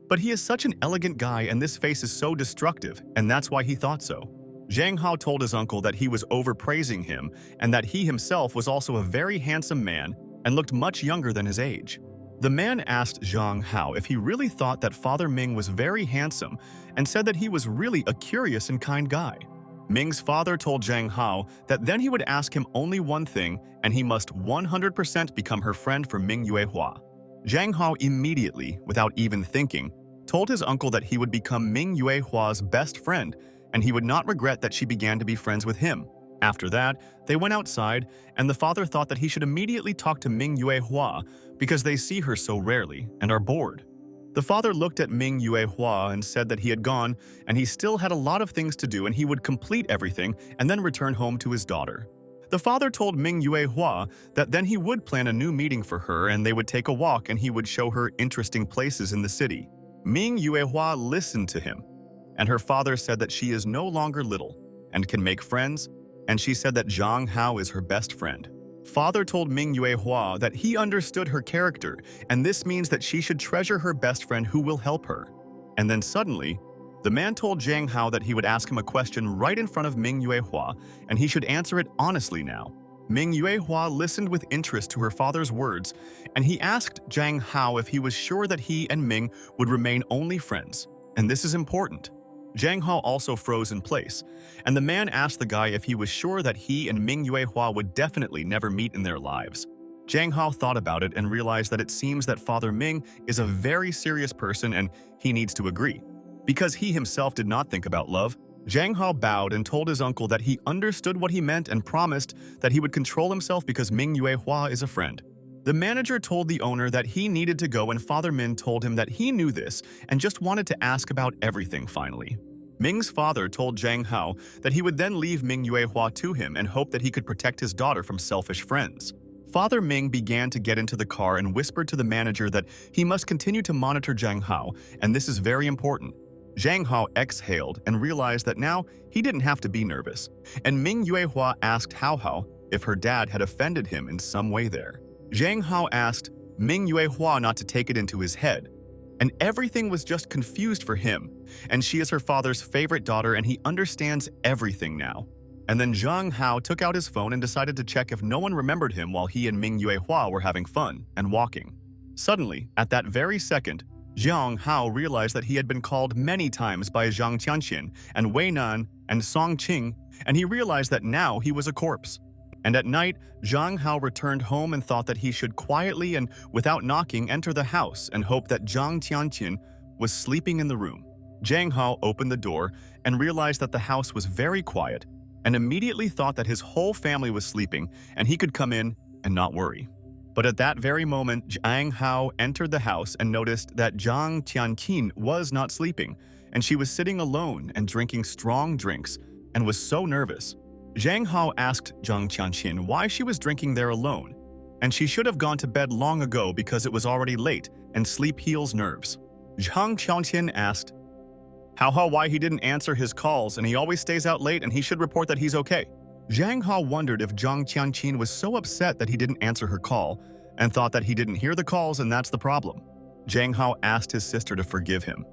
But he is such an elegant guy, and this face is so destructive, and that's why he thought so. Zhang Hao told his uncle that he was overpraising him, and that he himself was also a very handsome man and looked much younger than his age. The man asked Zhang Hao if he really thought that Father Ming was very handsome and said that he was really a curious and kind guy. Ming's father told Zhang Hao that then he would ask him only one thing, and he must 100% become her friend for Ming Yuehua. Zhang Hao immediately, without even thinking, told his uncle that he would become Ming Yuehua's best friend, and he would not regret that she began to be friends with him. After that, they went outside, and the father thought that he should immediately talk to Ming Yuehua because they see her so rarely and are bored. The father looked at Ming Yuehua and said that he had gone, and he still had a lot of things to do, and he would complete everything and then return home to his daughter. The father told Ming Yuehua that then he would plan a new meeting for her, and they would take a walk, and he would show her interesting places in the city. Ming Yuehua listened to him, and her father said that she is no longer little and can make friends, and she said that Zhang Hao is her best friend. Father told Ming Yuehua that he understood her character, and this means that she should treasure her best friend who will help her. And then suddenly, the man told Zhang Hao that he would ask him a question right in front of Ming Yuehua, and he should answer it honestly now. Ming Yuehua listened with interest to her father's words, and he asked Zhang Hao if he was sure that he and Ming would remain only friends, and this is important. Zhang Hao also froze in place, and the man asked the guy if he was sure that he and Ming Yuehua would definitely never meet in their lives. Zhang Hao thought about it and realized that it seems that Father Ming is a very serious person and he needs to agree. Because he himself did not think about love, Zhang Hao bowed and told his uncle that he understood what he meant and promised that he would control himself because Ming Yuehua is a friend. The manager told the owner that he needed to go, and Father Min told him that he knew this and just wanted to ask about everything finally. Ming's father told Zhang Hao that he would then leave Ming Yuehua to him and hope that he could protect his daughter from selfish friends. Father Ming began to get into the car and whispered to the manager that he must continue to monitor Zhang Hao, and this is very important. Zhang Hao exhaled and realized that now he didn't have to be nervous, and Ming Yuehua asked Hao if her dad had offended him in some way there. Zhang Hao asked Ming Yuehua not to take it into his head, and everything was just confused for him, and she is her father's favorite daughter and he understands everything now. And then Zhang Hao took out his phone and decided to check if no one remembered him while he and Ming Yuehua were having fun and walking. Suddenly, at that very second, Zhang Hao realized that he had been called many times by Zhang Qianqin and Way Nan and Song Qing, and he realized that now he was a corpse. And at night, Zhang Hao returned home and thought that he should quietly and without knocking enter the house and hope that Zhang Qianqin was sleeping in the room. Zhang Hao opened the door and realized that the house was very quiet and immediately thought that his whole family was sleeping and he could come in and not worry. But at that very moment, Zhang Hao entered the house and noticed that Zhang Qianqin was not sleeping, and she was sitting alone and drinking strong drinks and was so nervous. Zhang Hao asked Zhang Qianqin why she was drinking there alone, and she should have gone to bed long ago because it was already late and sleep heals nerves. Zhang Qianqin asked Hao why he didn't answer his calls and he always stays out late and he should report that he's okay. Zhang Hao wondered if Zhang Qianqin was so upset that he didn't answer her call and thought that he didn't hear the calls and that's the problem. Zhang Hao asked his sister to forgive him.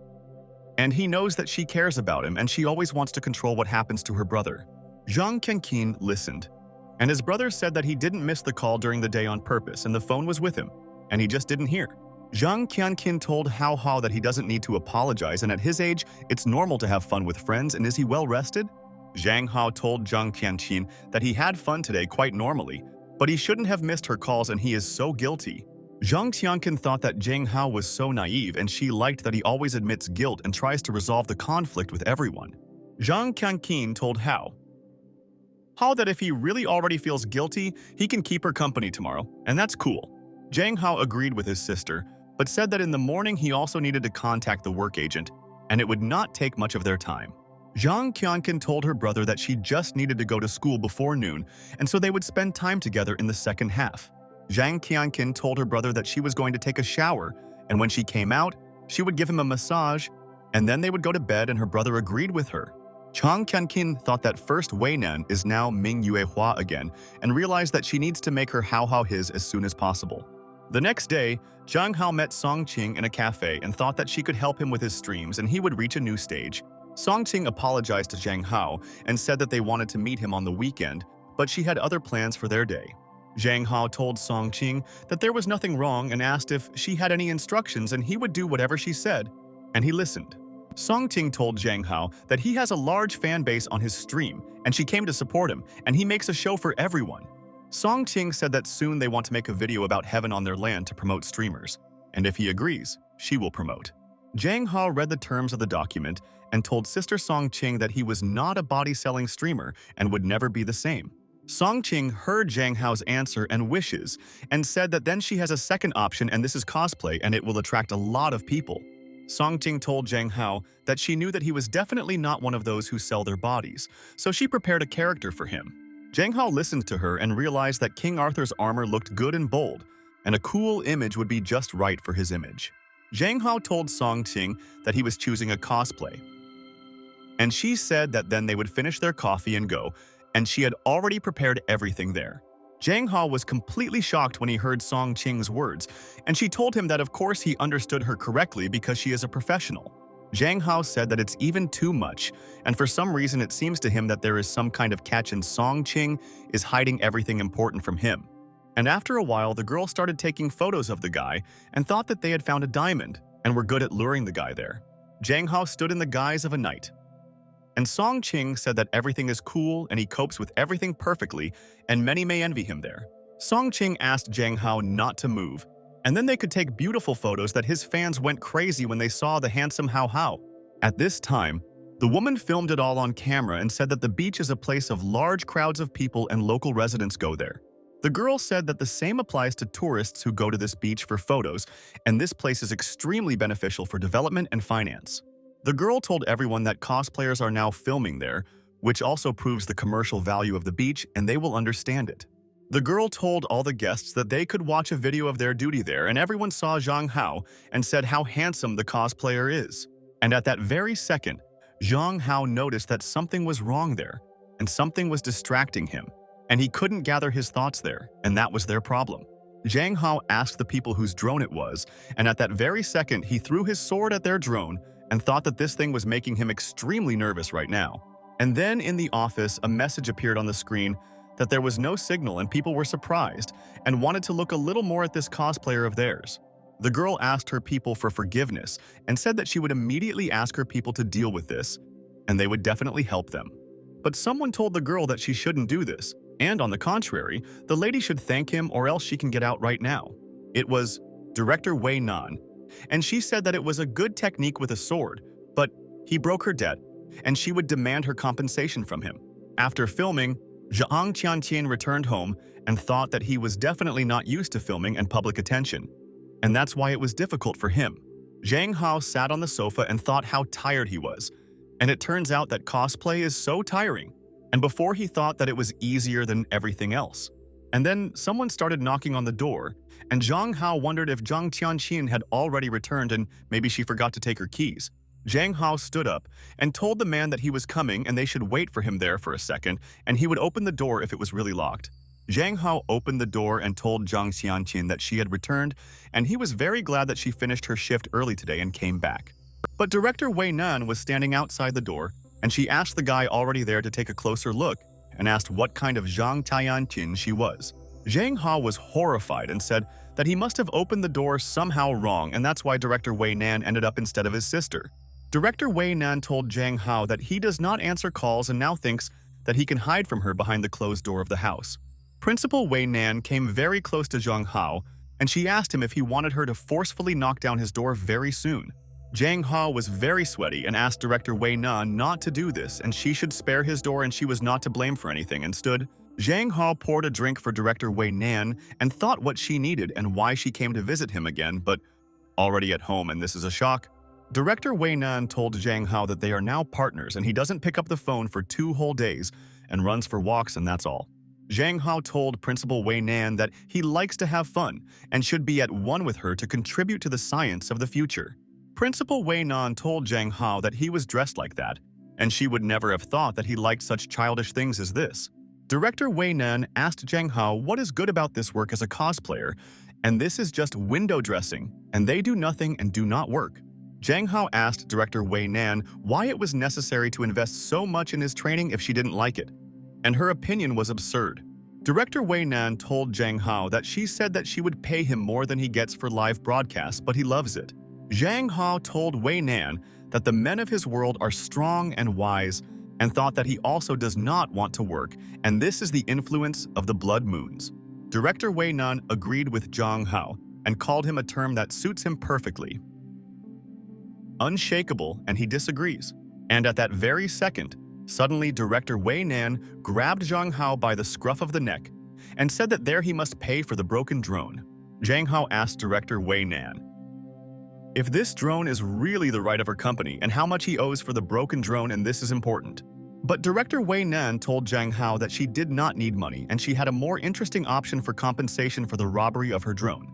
And he knows that she cares about him and she always wants to control what happens to her brother. Zhang Qianqin listened, and his brother said that he didn't miss the call during the day on purpose and the phone was with him, and he just didn't hear. Zhang Qianqin told Hao that he doesn't need to apologize and at his age, it's normal to have fun with friends and is he well rested? Zhang Hao told Zhang Qianqin that he had fun today quite normally, but he shouldn't have missed her calls and he is so guilty. Zhang Qianqin thought that Zhang Hao was so naive and she liked that he always admits guilt and tries to resolve the conflict with everyone. Zhang Qianqin told Hao that if he really already feels guilty, he can keep her company tomorrow, and that's cool. Zhang Hao agreed with his sister, but said that in the morning he also needed to contact the work agent, and it would not take much of their time. Zhang Qianqin told her brother that she just needed to go to school before noon, and so they would spend time together in the second half. Zhang Qianqin told her brother that she was going to take a shower, and when she came out, she would give him a massage, and then they would go to bed and her brother agreed with her. Zhang Qianqin thought that first Way Nan is now Ming Yuehua again and realized that she needs to make her Hao his as soon as possible. The next day, Zhang Hao met Song Qing in a cafe and thought that she could help him with his streams and he would reach a new stage. Song Qing apologized to Zhang Hao and said that they wanted to meet him on the weekend, but she had other plans for their day. Zhang Hao told Song Qing that there was nothing wrong and asked if she had any instructions and he would do whatever she said, and he listened. Song Qing told Zhang Hao that he has a large fan base on his stream and she came to support him and he makes a show for everyone. Song Qing said that soon they want to make a video about heaven on their land to promote streamers, and if he agrees, she will promote. Zhang Hao read the terms of the document and told Sister Song Qing that he was not a body-selling streamer and would never be the same. Song Qing heard Zhang Hao's answer and wishes and said that then she has a second option and this is cosplay and it will attract a lot of people. Song Qing told Zhang Hao that she knew that he was definitely not one of those who sell their bodies, so she prepared a character for him. Zhang Hao listened to her and realized that King Arthur's armor looked good and bold, and a cool image would be just right for his image. Zhang Hao told Song Qing that he was choosing a cosplay, and she said that then they would finish their coffee and go, and she had already prepared everything there. Zhang Hao was completely shocked when he heard Song Qing's words, and she told him that of course he understood her correctly because she is a professional. Zhang Hao said that it's even too much, and for some reason it seems to him that there is some kind of catch and Song Qing is hiding everything important from him. And after a while, the girl started taking photos of the guy and thought that they had found a diamond and were good at luring the guy there. Zhang Hao stood in the guise of a knight, And Song Ching said that everything is cool and he copes with everything perfectly, and many may envy him there. Song Ching asked Zhang Hao not to move, and then they could take beautiful photos that his fans went crazy when they saw the handsome Hao Hao. At this time, the woman filmed it all on camera and said that the beach is a place of large crowds of people and local residents go there. The girl said that the same applies to tourists who go to this beach for photos, and this place is extremely beneficial for development and finance. The girl told everyone that cosplayers are now filming there, which also proves the commercial value of the beach, and they will understand it. The girl told all the guests that they could watch a video of their duty there, and everyone saw Zhang Hao and said how handsome the cosplayer is. And at that very second, Zhang Hao noticed that something was wrong there, and something was distracting him, and he couldn't gather his thoughts there, and that was their problem. Zhang Hao asked the people whose drone it was, and at that very second he threw his sword at their drone and thought that this thing was making him extremely nervous right now. And then in the office, a message appeared on the screen that there was no signal, and people were surprised and wanted to look a little more at this cosplayer of theirs. The girl asked her people for forgiveness and said that she would immediately ask her people to deal with this, and they would definitely help them. But someone told the girl that she shouldn't do this, and on the contrary, the lady should thank him or else she can get out right now. It was director Way Nan, and she said that it was a good technique with a sword, but he broke her debt, and she would demand her compensation from him. After filming, Zhang Qianqian returned home and thought that he was definitely not used to filming and public attention, and that's why it was difficult for him. Zhang Hao sat on the sofa and thought how tired he was, and it turns out that cosplay is so tiring, and before he thought that it was easier than everything else. And then someone started knocking on the door, and Zhang Hao wondered if Zhang Tianqin had already returned and maybe she forgot to take her keys. Zhang Hao stood up and told the man that he was coming and they should wait for him there for a second, and he would open the door if it was really locked. Zhang Hao opened the door and told Zhang Xianqin that she had returned, and he was very glad that she finished her shift early today and came back. But director Way Nan was standing outside the door, and she asked the guy already there to take a closer look and asked what kind of Zhang Tianqin she was. Zhang Hao was horrified and said that he must have opened the door somehow wrong, and that's why director Way Nan ended up instead of his sister. Director Way Nan told Zhang Hao that he does not answer calls and now thinks that he can hide from her behind the closed door of the house. Principal Way Nan came very close to Zhang Hao, and she asked him if he wanted her to forcefully knock down his door very soon. Zhang Hao was very sweaty and asked director Way Nan not to do this, and she should spare his door and she was not to blame for anything, and stood. Zhang Hao poured a drink for director Way Nan and thought what she needed and why she came to visit him again, but already at home, and this is a shock. Director Way Nan told Zhang Hao that they are now partners and he doesn't pick up the phone for 2 whole days and runs for walks, and that's all. Zhang Hao told Principal Way Nan that he likes to have fun and should be at one with her to contribute to the science of the future. Principal Way Nan told Zhang Hao that he was dressed like that, and she would never have thought that he liked such childish things as this. Director Way Nan asked Zhang Hao what is good about this work as a cosplayer, and this is just window dressing, and they do nothing and do not work. Zhang Hao asked director Way Nan why it was necessary to invest so much in his training if she didn't like it, and her opinion was absurd. Director Way Nan told Zhang Hao that she said that she would pay him more than he gets for live broadcasts, but he loves it. Zhang Hao told Way Nan that the men of his world are strong and wise, and thought that he also does not want to work, and this is the influence of the blood moons. Director Way Nan agreed with Zhang Hao and called him a term that suits him perfectly. Unshakable, and he disagrees. And at that very second, suddenly director Way Nan grabbed Zhang Hao by the scruff of the neck and said that there he must pay for the broken drone. Zhang Hao asked director Way Nan if this drone is really the right of her company and how much he owes for the broken drone, and this is important. But director Way Nan told Zhang Hao that she did not need money and she had a more interesting option for compensation for the robbery of her drone.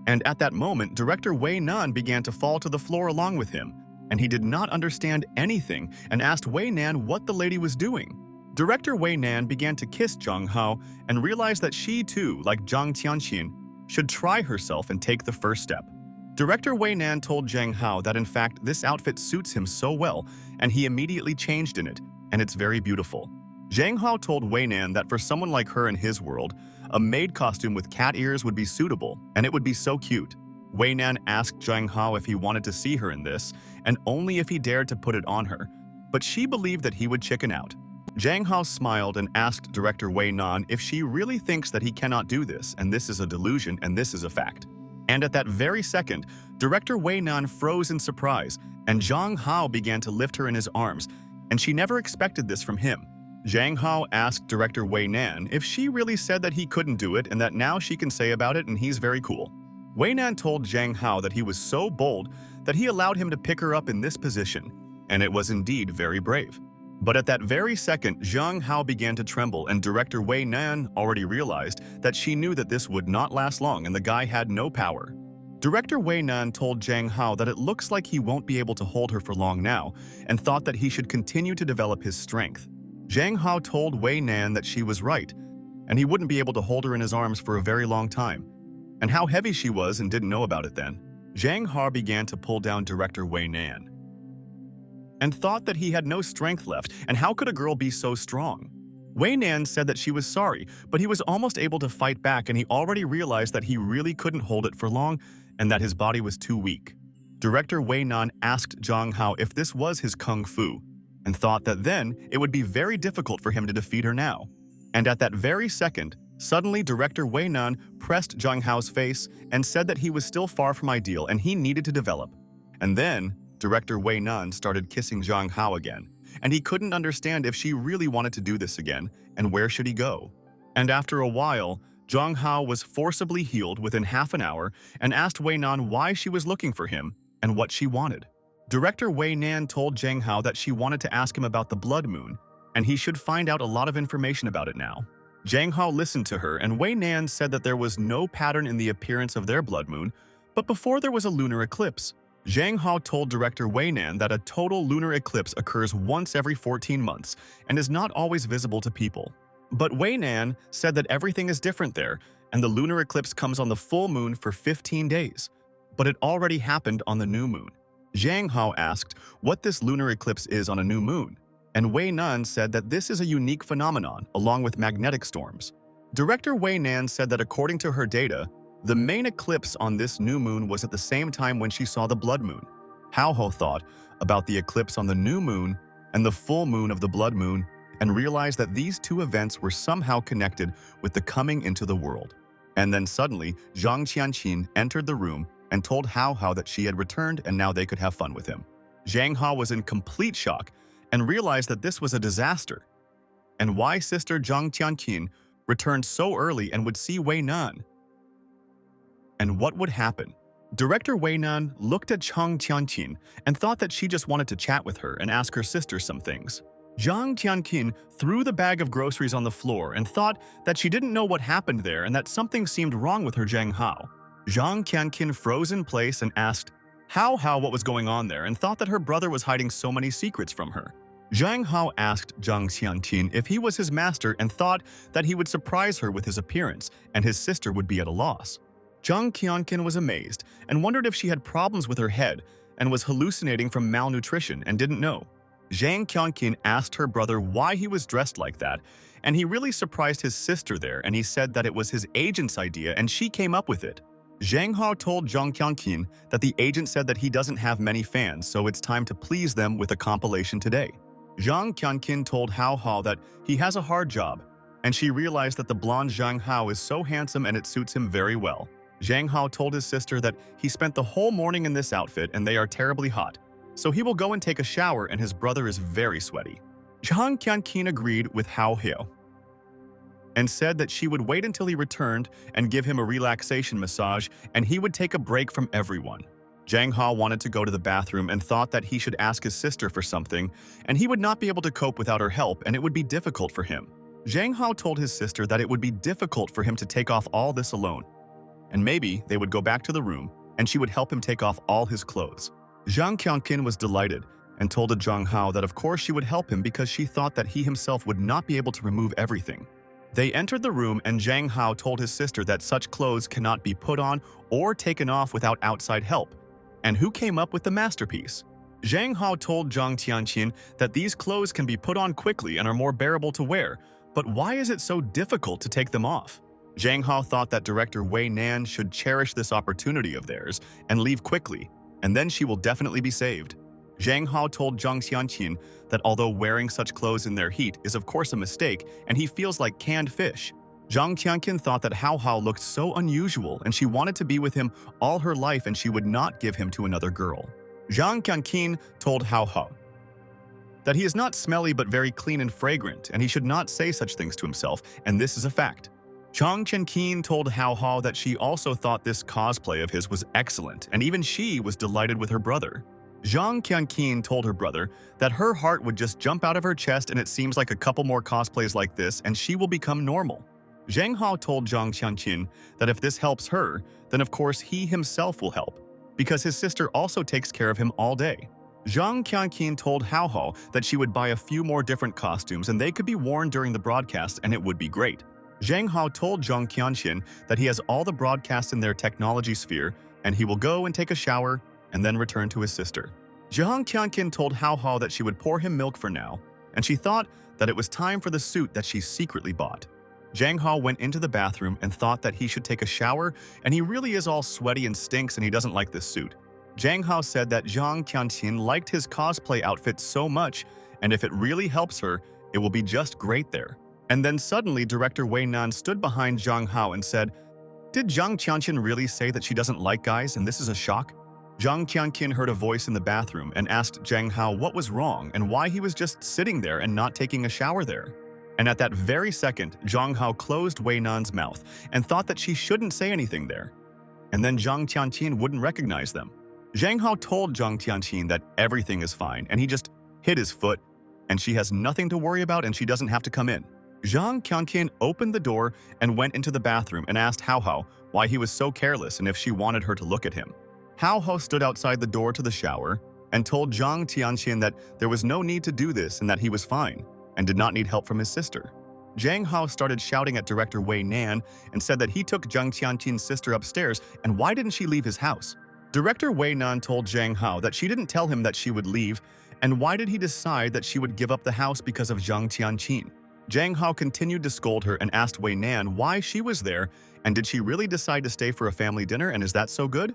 And at that moment, director Way Nan began to fall to the floor along with him, and he did not understand anything and asked Way Nan what the lady was doing. Director Way Nan began to kiss Zhang Hao and realized that she too, like Zhang Tianqin, should try herself and take the first step. Director Way Nan told Zhang Hao that in fact this outfit suits him so well, and he immediately changed in it, and it's very beautiful. Zhang Hao told Way Nan that for someone like her in his world, a maid costume with cat ears would be suitable, and it would be so cute. Way Nan asked Zhang Hao if he wanted to see her in this, and only if he dared to put it on her. but she believed that he would chicken out. Zhang Hao smiled and asked director Way Nan if she really thinks that he cannot do this, and this is a delusion and this is a fact. And at that very second, director Way Nan froze in surprise, and Zhang Hao began to lift her in his arms, and she never expected this from him. Zhang Hao asked director Way Nan if she really said that he couldn't do it and that now she can say about it and he's very cool. Way Nan told Zhang Hao that he was so bold that he allowed him to pick her up in this position, and it was indeed very brave. But at that very second, Zhang Hao began to tremble, and director Way Nan already realized that she knew that this would not last long and the guy had no power. Director Way Nan told Zhang Hao that it looks like he won't be able to hold her for long now and thought that he should continue to develop his strength. Zhang Hao told Way Nan that she was right, and he wouldn't be able to hold her in his arms for a very long time, and how heavy she was and didn't know about it then. Zhang Hao began to pull down director Way Nan and thought that he had no strength left, and how could a girl be so strong? Way Nan said that she was sorry, but he was almost able to fight back, and he already realized that he really couldn't hold it for long and that his body was too weak. Director Way Nan asked Zhang Hao if this was his kung fu, and thought that then it would be very difficult for him to defeat her now. And at that very second, suddenly director Way Nan pressed Zhang Hao's face and said that he was still far from ideal and he needed to develop. And then, director Way Nan started kissing Zhang Hao again, and he couldn't understand if she really wanted to do this again, and where should he go? And after a while, Zhang Hao was forcibly healed within half an hour and asked Way Nan why she was looking for him and what she wanted. Director Way Nan told Zhang Hao that she wanted to ask him about the blood moon, and he should find out a lot of information about it now. Zhang Hao listened to her, and Way Nan said that there was no pattern in the appearance of their blood moon, but before there was a lunar eclipse. Zhang Hao told director Way Nan that a total lunar eclipse occurs once every 14 months and is not always visible to people. But Way Nan said that everything is different there, and the lunar eclipse comes on the full moon for 15 days. But it already happened on the new moon. Zhang Hao asked what this lunar eclipse is on a new moon, and Way Nan said that this is a unique phenomenon along with magnetic storms. Director Way Nan said that according to her data, the main eclipse on this new moon was at the same time when she saw the blood moon. Hao thought about the eclipse on the new moon and the full moon of the blood moon and realized that these two events were somehow connected with the coming into the world. And then suddenly, Zhang Qianqin entered the room and told Hao that she had returned and now they could have fun with him. Zhang Hao was in complete shock and realized that this was a disaster. And why Sister Zhang Qianqin returned so early and would see Way Nan? And what would happen? Director Way Nan looked at Zhang Qianqin and thought that she just wanted to chat with her and ask her sister some things. Zhang Qianqin threw the bag of groceries on the floor and thought that she didn't know what happened there and that something seemed wrong with her Zhang Hao. Zhang Qianqin froze in place and asked Hao what was going on there and thought that her brother was hiding so many secrets from her. Zhang Hao asked Zhang Qianqin if he was his master and thought that he would surprise her with his appearance and his sister would be at a loss. Zhang Qianqin was amazed and wondered if she had problems with her head and was hallucinating from malnutrition and didn't know. Zhang Qianqin asked her brother why he was dressed like that, and he really surprised his sister there, and he said that it was his agent's idea and she came up with it. Zhang Hao told Zhang Qianqin that the agent said that he doesn't have many fans, so it's time to please them with a compilation today. Zhang Qianqin told Hao that he has a hard job, and she realized that the blonde Zhang Hao is so handsome and it suits him very well. Zhang Hao told his sister that he spent the whole morning in this outfit and they are terribly hot, so he will go and take a shower and his brother is very sweaty. Zhang Qianqin agreed with Hao and said that she would wait until he returned and give him a relaxation massage and he would take a break from everyone. Zhang Hao wanted to go to the bathroom and thought that he should ask his sister for something and he would not be able to cope without her help and it would be difficult for him. Zhang Hao told his sister that it would be difficult for him to take off all this alone, and maybe they would go back to the room and she would help him take off all his clothes. Zhang Qianqin was delighted and told Zhang Hao that of course she would help him because she thought that he himself would not be able to remove everything. They entered the room and Zhang Hao told his sister that such clothes cannot be put on or taken off without outside help. And who came up with the masterpiece? Zhang Hao told Zhang Qianqin that these clothes can be put on quickly and are more bearable to wear, but why is it so difficult to take them off? Zhang Hao thought that director Way Nan should cherish this opportunity of theirs and leave quickly, and then she will definitely be saved. Zhang Hao told Zhang Qianqin that although wearing such clothes in their heat is of course a mistake and he feels like canned fish, Zhang Qianqin thought that Hao Hao looked so unusual and she wanted to be with him all her life and she would not give him to another girl. Zhang Qianqin told Hao Hao that he is not smelly but very clean and fragrant and he should not say such things to himself, and this is a fact. Zhang Qianqin told Hao Hao that she also thought this cosplay of his was excellent and even she was delighted with her brother. Zhang Qianqin told her brother that her heart would just jump out of her chest and it seems like a couple more cosplays like this and she will become normal. Zhang Hao told Zhang Qianqin that if this helps her, then of course he himself will help, because his sister also takes care of him all day. Zhang Qianqin told Hao Hao that she would buy a few more different costumes and they could be worn during the broadcast and it would be great. Zhang Hao told Zhang Qianqin that he has all the broadcasts in their technology sphere and he will go and take a shower and then return to his sister. Zhang Qianqin told Hao Hao that she would pour him milk for now, and she thought that it was time for the suit that she secretly bought. Zhang Hao went into the bathroom and thought that he should take a shower, and he really is all sweaty and stinks and he doesn't like this suit. Zhang Hao said that Zhang Qianqin liked his cosplay outfit so much, and if it really helps her, it will be just great there. And then suddenly director Way Nan stood behind Zhang Hao and said, "Did Zhang Qianqin really say that she doesn't like guys and this is a shock?" Zhang Qianqin heard a voice in the bathroom and asked Zhang Hao what was wrong and why he was just sitting there and not taking a shower there. And at that very second, Zhang Hao closed Way Nan's mouth and thought that she shouldn't say anything there. And then Zhang Qianqin wouldn't recognize them. Zhang Hao told Zhang Qianqin that everything is fine and he just hit his foot and she has nothing to worry about and she doesn't have to come in. Zhang Qianqin opened the door and went into the bathroom and asked Hao Hao why he was so careless and if she wanted her to look at him. Hao Hao stood outside the door to the shower and told Zhang Qianqin that there was no need to do this and that he was fine and did not need help from his sister. Zhang Hao started shouting at director Way Nan and said that he took Zhang Qianqin's sister upstairs and why didn't she leave his house? Director Way Nan told Zhang Hao that she didn't tell him that she would leave, and why did he decide that she would give up the house because of Zhang Qianqin? Zhang Hao continued to scold her and asked Way Nan why she was there and did she really decide to stay for a family dinner and is that so good?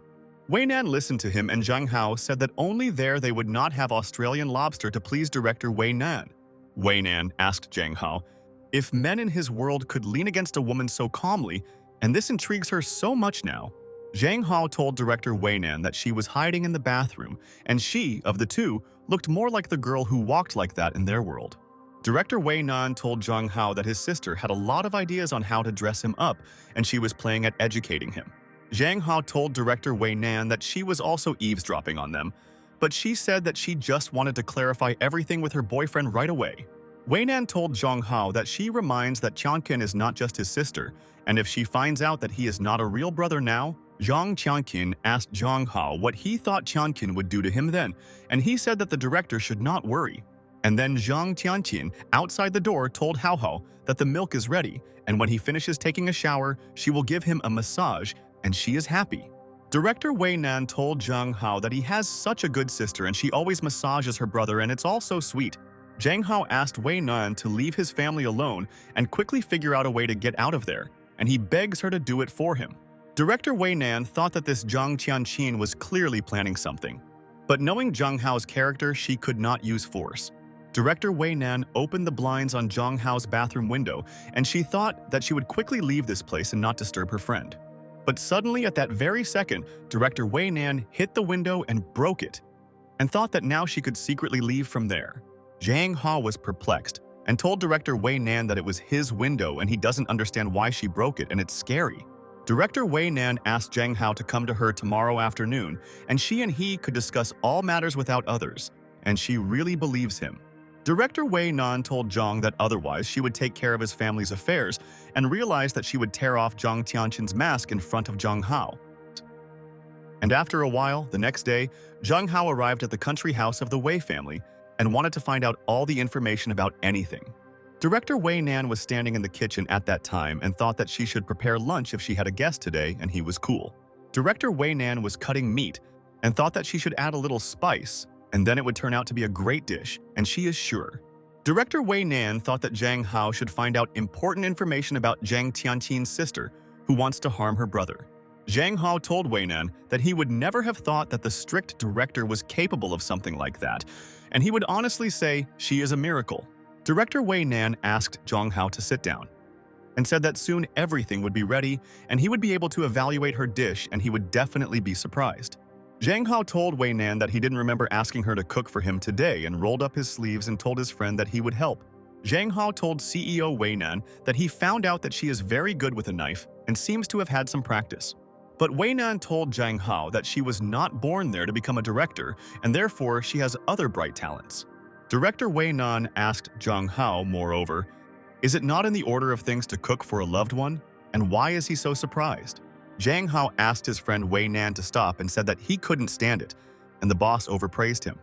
Way Nan listened to him and Zhang Hao said that only there they would not have Australian lobster to please director Way Nan. Way Nan asked Zhang Hao if men in his world could lean against a woman so calmly, and this intrigues her so much now. Zhang Hao told director Way Nan that she was hiding in the bathroom, and she, of the two, looked more like the girl who walked like that in their world. Director Way Nan told Zhang Hao that his sister had a lot of ideas on how to dress him up, and she was playing at educating him. Zhang Hao told director Way Nan that she was also eavesdropping on them, but she said that she just wanted to clarify everything with her boyfriend right away. Way Nan told Zhang Hao that she reminds that Qianqin is not just his sister, and if she finds out that he is not a real brother now, Zhang Qianqin asked Zhang Hao what he thought Qianqin would do to him then, and he said that the director should not worry. And then Zhang Qianqin, outside the door, told Hao Hao that the milk is ready, and when he finishes taking a shower, she will give him a massage, and she is happy. Director Way Nan told Zhang Hao that he has such a good sister and she always massages her brother and it's all so sweet. Zhang Hao asked Way Nan to leave his family alone and quickly figure out a way to get out of there, and he begs her to do it for him. Director Way Nan thought that this Zhang Qianqin was clearly planning something, but knowing Zhang Hao's character, she could not use force. Director Way Nan opened the blinds on Zhang Hao's bathroom window, and she thought that she would quickly leave this place and not disturb her friend. But suddenly, at that very second, Director Way Nan hit the window and broke it, and thought that now she could secretly leave from there. Zhang Hao was perplexed and told Director Way Nan that it was his window and he doesn't understand why she broke it and it's scary. Director Way Nan asked Zhang Hao to come to her tomorrow afternoon, and she and he could discuss all matters without others, and she really believes him. Director Way Nan told Zhang that otherwise she would take care of his family's affairs and realized that she would tear off Zhang Tianqin's mask in front of Zhang Hao. And after a while, the next day, Zhang Hao arrived at the country house of the Wei family and wanted to find out all the information about anything. Director Way Nan was standing in the kitchen at that time and thought that she should prepare lunch if she had a guest today, and he was cool. Director Way Nan was cutting meat and thought that she should add a little spice, and then it would turn out to be a great dish, and she is sure. Director Way Nan thought that Zhang Hao should find out important information about Zhang Tianqin's sister, who wants to harm her brother. Zhang Hao told Way Nan that he would never have thought that the strict director was capable of something like that, and he would honestly say she is a miracle. Director Way Nan asked Zhang Hao to sit down and said that soon everything would be ready and he would be able to evaluate her dish and he would definitely be surprised. Zhang Hao told Way Nan that he didn't remember asking her to cook for him today and rolled up his sleeves and told his friend that he would help. Zhang Hao told CEO Way Nan that he found out that she is very good with a knife and seems to have had some practice. But Way Nan told Zhang Hao that she was not born there to become a director and therefore she has other bright talents. Director Way Nan asked Zhang Hao, moreover, is it not in the order of things to cook for a loved one? And why is he so surprised? Zhang Hao asked his friend Way Nan to stop and said that he couldn't stand it, and the boss overpraised him.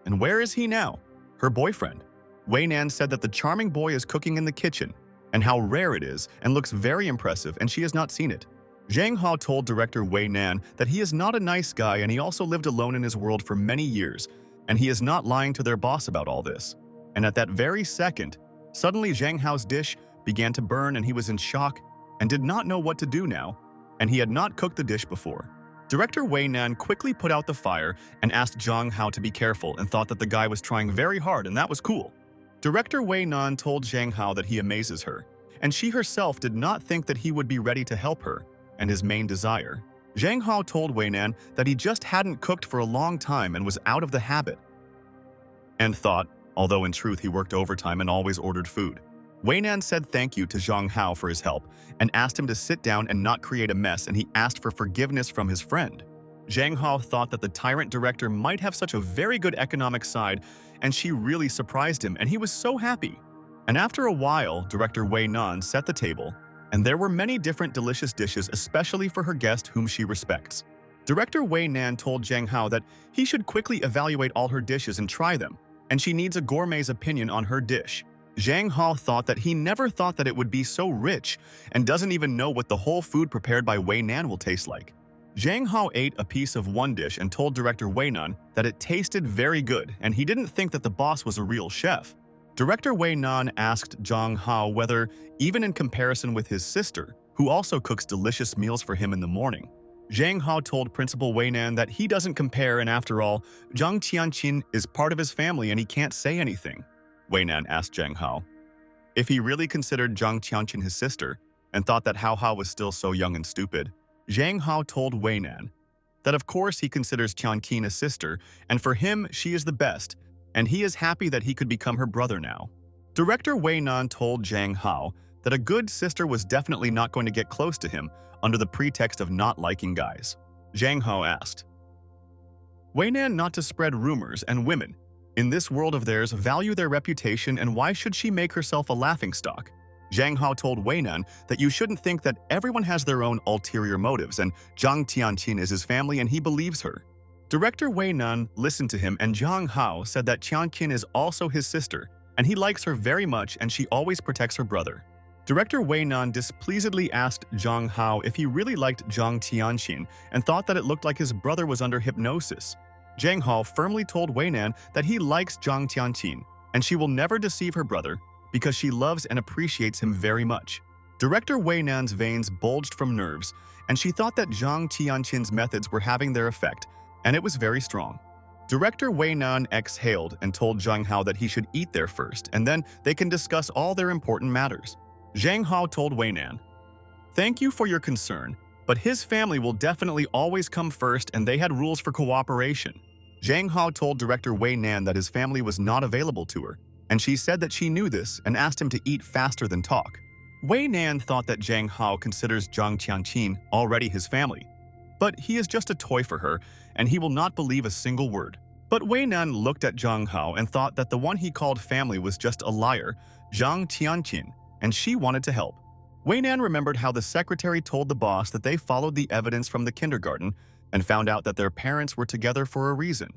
And where is he now? Her boyfriend. Way Nan said that the charming boy is cooking in the kitchen, and how rare it is, and looks very impressive, and she has not seen it. Zhang Hao told director Way Nan that he is not a nice guy and he also lived alone in his world for many years, and he is not lying to their boss about all this. And at that very second, suddenly Zhang Hao's dish began to burn and he was in shock and did not know what to do now, and he had not cooked the dish before. Director Way Nan quickly put out the fire and asked Zhang Hao to be careful and thought that the guy was trying very hard and that was cool. Director Way Nan told Zhang Hao that he amazes her, and she herself did not think that he would be ready to help her and his main desire. Zhang Hao told Way Nan that he just hadn't cooked for a long time and was out of the habit, and thought, although in truth he worked overtime and always ordered food. Way Nan said thank you to Zhang Hao for his help and asked him to sit down and not create a mess, and he asked for forgiveness from his friend. Zhang Hao thought that the tyrant director might have such a very good economic side, and she really surprised him, and he was so happy. And after a while, director Way Nan set the table, and there were many different delicious dishes, especially for her guest whom she respects. Director Way Nan told Zhang Hao that he should quickly evaluate all her dishes and try them, and she needs a gourmet's opinion on her dish. Zhang Hao thought that he never thought that it would be so rich and doesn't even know what the whole food prepared by Way Nan will taste like. Zhang Hao ate a piece of one dish and told director Way Nan that it tasted very good and he didn't think that the boss was a real chef. Director Way Nan asked Zhang Hao whether, even in comparison with his sister, who also cooks delicious meals for him in the morning, Zhang Hao told Principal Way Nan that he doesn't compare and after all, Zhang Tianqin is part of his family and he can't say anything. Way Nan asked Zhang Hao if he really considered Zhang Tianqin his sister and thought that Hao was still so young and stupid. Zhang Hao told Way Nan that of course he considers Tianqin a sister and for him she is the best and he is happy that he could become her brother now. Director Way Nan told Zhang Hao that a good sister was definitely not going to get close to him under the pretext of not liking guys. Zhang Hao asked Way Nan not to spread rumors, and women in this world of theirs value their reputation, and why should she make herself a laughingstock? Zhang Hao told Way Nan that you shouldn't think that everyone has their own ulterior motives and Zhang Tianqin is his family and he believes her. Director Way Nan listened to him and Zhang Hao said that Tianqin is also his sister and he likes her very much and she always protects her brother. Director Way Nan displeasedly asked Zhang Hao if he really liked Zhang Tianqin and thought that it looked like his brother was under hypnosis. Zhang Hao firmly told Way Nan that he likes Zhang Tianqin and she will never deceive her brother because she loves and appreciates him very much. Director Way Nan's veins bulged from nerves and she thought that Zhang Tianqin's methods were having their effect and it was very strong. Director Way Nan exhaled and told Zhang Hao that he should eat there first and then they can discuss all their important matters. Zhang Hao told Way Nan, "Thank you for your concern, but his family will definitely always come first and they had rules for cooperation." Zhang Hao told director Way Nan that his family was not available to her, and she said that she knew this and asked him to eat faster than talk. Way Nan thought that Zhang Hao considers Zhang Tianqin already his family, but he is just a toy for her and he will not believe a single word. But Way Nan looked at Zhang Hao and thought that the one he called family was just a liar, Zhang Tianqin, and she wanted to help. Way Nan remembered how the secretary told the boss that they followed the evidence from the kindergarten and found out that their parents were together for a reason.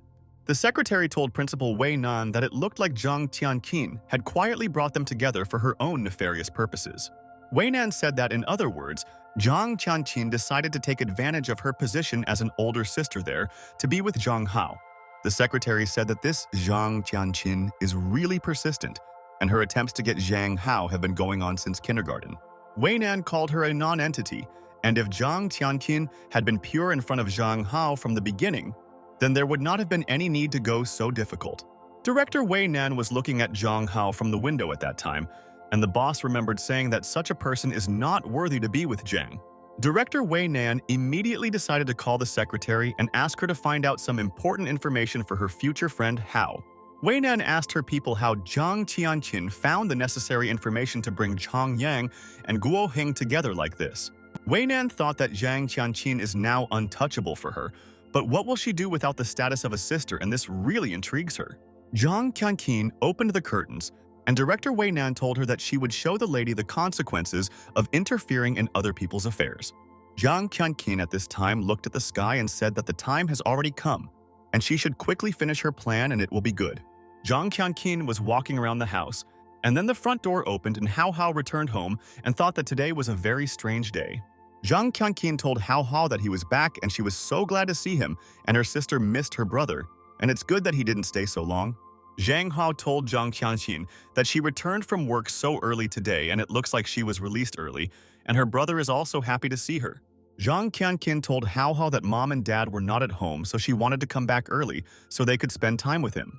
The secretary told Principal Way Nan that it looked like Zhang Tianqin had quietly brought them together for her own nefarious purposes. Way Nan said that, in other words, Zhang Tianqin decided to take advantage of her position as an older sister there to be with Zhang Hao. The secretary said that this Zhang Tianqin is really persistent, and her attempts to get Zhang Hao have been going on since kindergarten. Way Nan called her a non-entity And if Zhang Tianqin had been pure in front of Zhang Hao from the beginning, then there would not have been any need to go so difficult. Director Way Nan was looking at Zhang Hao from the window at that time, and the boss remembered saying that such a person is not worthy to be with Zhang. Director Way Nan immediately decided to call the secretary and ask her to find out some important information for her future friend Hao. Way Nan asked her people how Zhang Tianqin found the necessary information to bring Chang Yang and Guo Hing together like this. Way Nan thought that Zhang Tianqin is now untouchable for her, but what will she do without the status of a sister, and this really intrigues her. Zhang Tianqin opened the curtains, and Director Way Nan told her that she would show the lady the consequences of interfering in other people's affairs. Zhang Tianqin at this time looked at the sky and said that the time has already come, and she should quickly finish her plan and it will be good. Zhang Tianqin was walking around the house, and then the front door opened and Hao Hao returned home and thought that today was a very strange day. Zhang Tianqin told Hao Hao that he was back and she was so glad to see him, and her sister missed her brother, and it's good that he didn't stay so long. Zhang Hao told Zhang Tianqin that she returned from work so early today and it looks like she was released early, and her brother is also happy to see her. Zhang Tianqin told Hao Hao that mom and dad were not at home, so she wanted to come back early so they could spend time with him.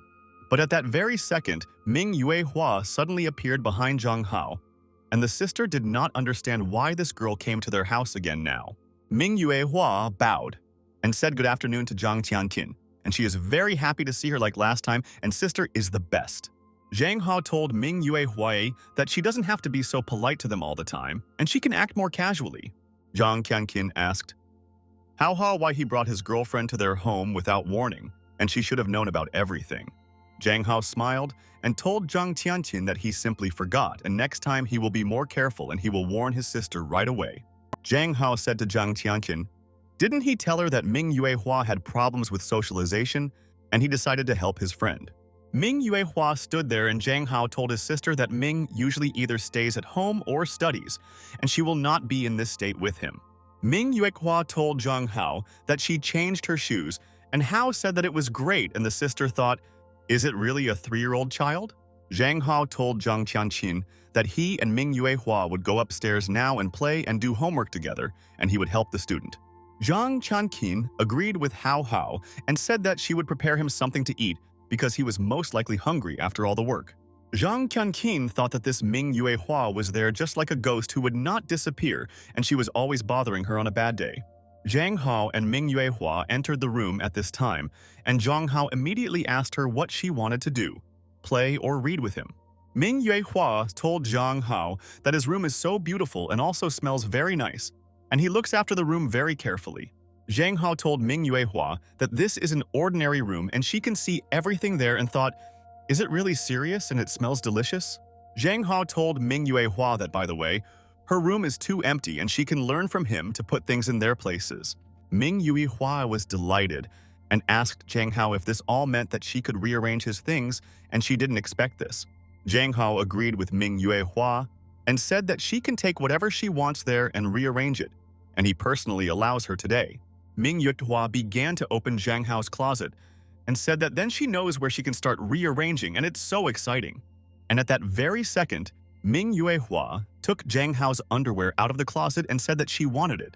But at that very second, Ming Yuehua suddenly appeared behind Zhang Hao, and the sister did not understand why this girl came to their house again now. Ming Yuehua bowed and said good afternoon to Zhang Tianqin, and she is very happy to see her like last time, and sister is the best. Zhang Hao told Ming Yuehua that she doesn't have to be so polite to them all the time, and she can act more casually. Zhang Tianqin asked Hao Hao why he brought his girlfriend to their home without warning, and she should have known about everything. Zhang Hao smiled and told Zhang Tianqin that he simply forgot, and next time he will be more careful and he will warn his sister right away. Zhang Hao said to Zhang Tianqin, didn't he tell her that Ming Yuehua had problems with socialization, and he decided to help his friend? Ming Yuehua stood there, and Zhang Hao told his sister that Ming usually either stays at home or studies, and she will not be in this state with him. Ming Yuehua told Zhang Hao that she changed her shoes, and Hao said that it was great, and the sister thought, is it really a 3-year-old child? Zhang Hao told Zhang Tianqin that he and Ming Yuehua would go upstairs now and play and do homework together, and he would help the student. Zhang Tianqin agreed with Hao Hao and said that she would prepare him something to eat because he was most likely hungry after all the work. Zhang Tianqin thought that this Ming Yuehua was there just like a ghost who would not disappear, and she was always bothering her on a bad day. Zhang Hao and Ming Yuehua entered the room at this time, and Zhang Hao immediately asked her what she wanted to do, play or read with him. Ming Yuehua told Zhang Hao that his room is so beautiful and also smells very nice, and he looks after the room very carefully. Zhang Hao told Ming Yuehua that this is an ordinary room and she can see everything there, and thought, is it really serious and it smells delicious? Zhang Hao told Ming Yuehua that, by the way, her room is too empty and she can learn from him to put things in their places. Ming Yuehua was delighted and asked Zhang Hao if this all meant that she could rearrange his things, and she didn't expect this. Zhang Hao agreed with Ming Yuehua and said that she can take whatever she wants there and rearrange it, and he personally allows her today. Ming Yuehua began to open Zhang Hao's closet and said that then she knows where she can start rearranging, and it's so exciting. And at that very second, Ming Yuehua took Zhang Hao's underwear out of the closet and said that she wanted it,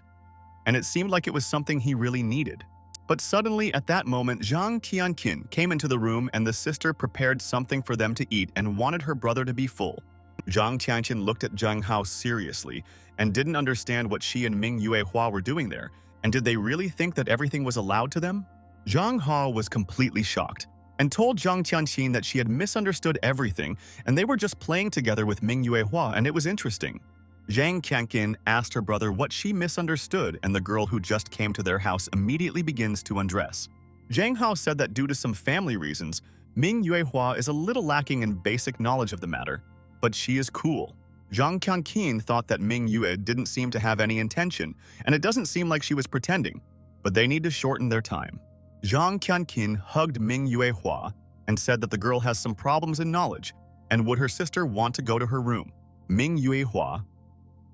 and it seemed like it was something he really needed. But suddenly, at that moment, Zhang Tianqin came into the room and the sister prepared something for them to eat and wanted her brother to be full. Zhang Tianqin looked at Zhang Hao seriously and didn't understand what she and Ming Yuehua were doing there, and did they really think that everything was allowed to them? Zhang Hao was completely shocked and told Zhang Tianqin that she had misunderstood everything and they were just playing together with Ming Yuehua, and it was interesting. Zhang Tianqin asked her brother what she misunderstood, and the girl who just came to their house immediately begins to undress. Zhang Hao said that due to some family reasons, Ming Yuehua is a little lacking in basic knowledge of the matter, but she is cool. Zhang Tianqin thought that Ming Yue didn't seem to have any intention, and it doesn't seem like she was pretending, but they need to shorten their time. Zhang Tianqin hugged Ming Yuehua and said that the girl has some problems in knowledge, and would her sister want to go to her room. Ming Yuehua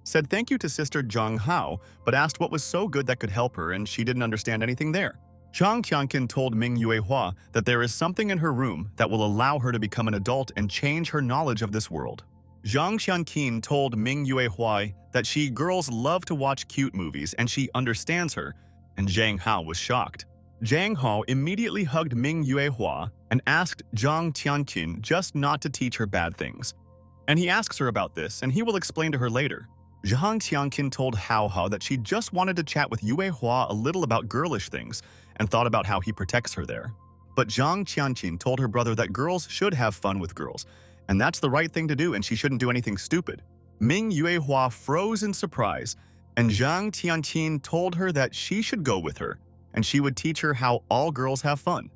said thank you to Sister Zhang Hao, but asked what was so good that could help her, and she didn't understand anything there. Zhang Tianqin told Ming Yuehua that there is something in her room that will allow her to become an adult and change her knowledge of this world. Zhang Qianqin told Ming Yuehua that she girls love to watch cute movies and she understands her, and Zhang Hao was shocked. Zhang Hao immediately hugged Ming Yuehua and asked Zhang Qianqin just not to teach her bad things. And he asks her about this, and he will explain to her later. Zhang Qianqin told Hao Hao that she just wanted to chat with Yuehua a little about girlish things and thought about how he protects her there. But Zhang Qianqin told her brother that girls should have fun with girls, and that's the right thing to do and she shouldn't do anything stupid. Ming Yuehua froze in surprise, and Zhang Qianqin told her that she should go with her, and she would teach her how all girls have fun.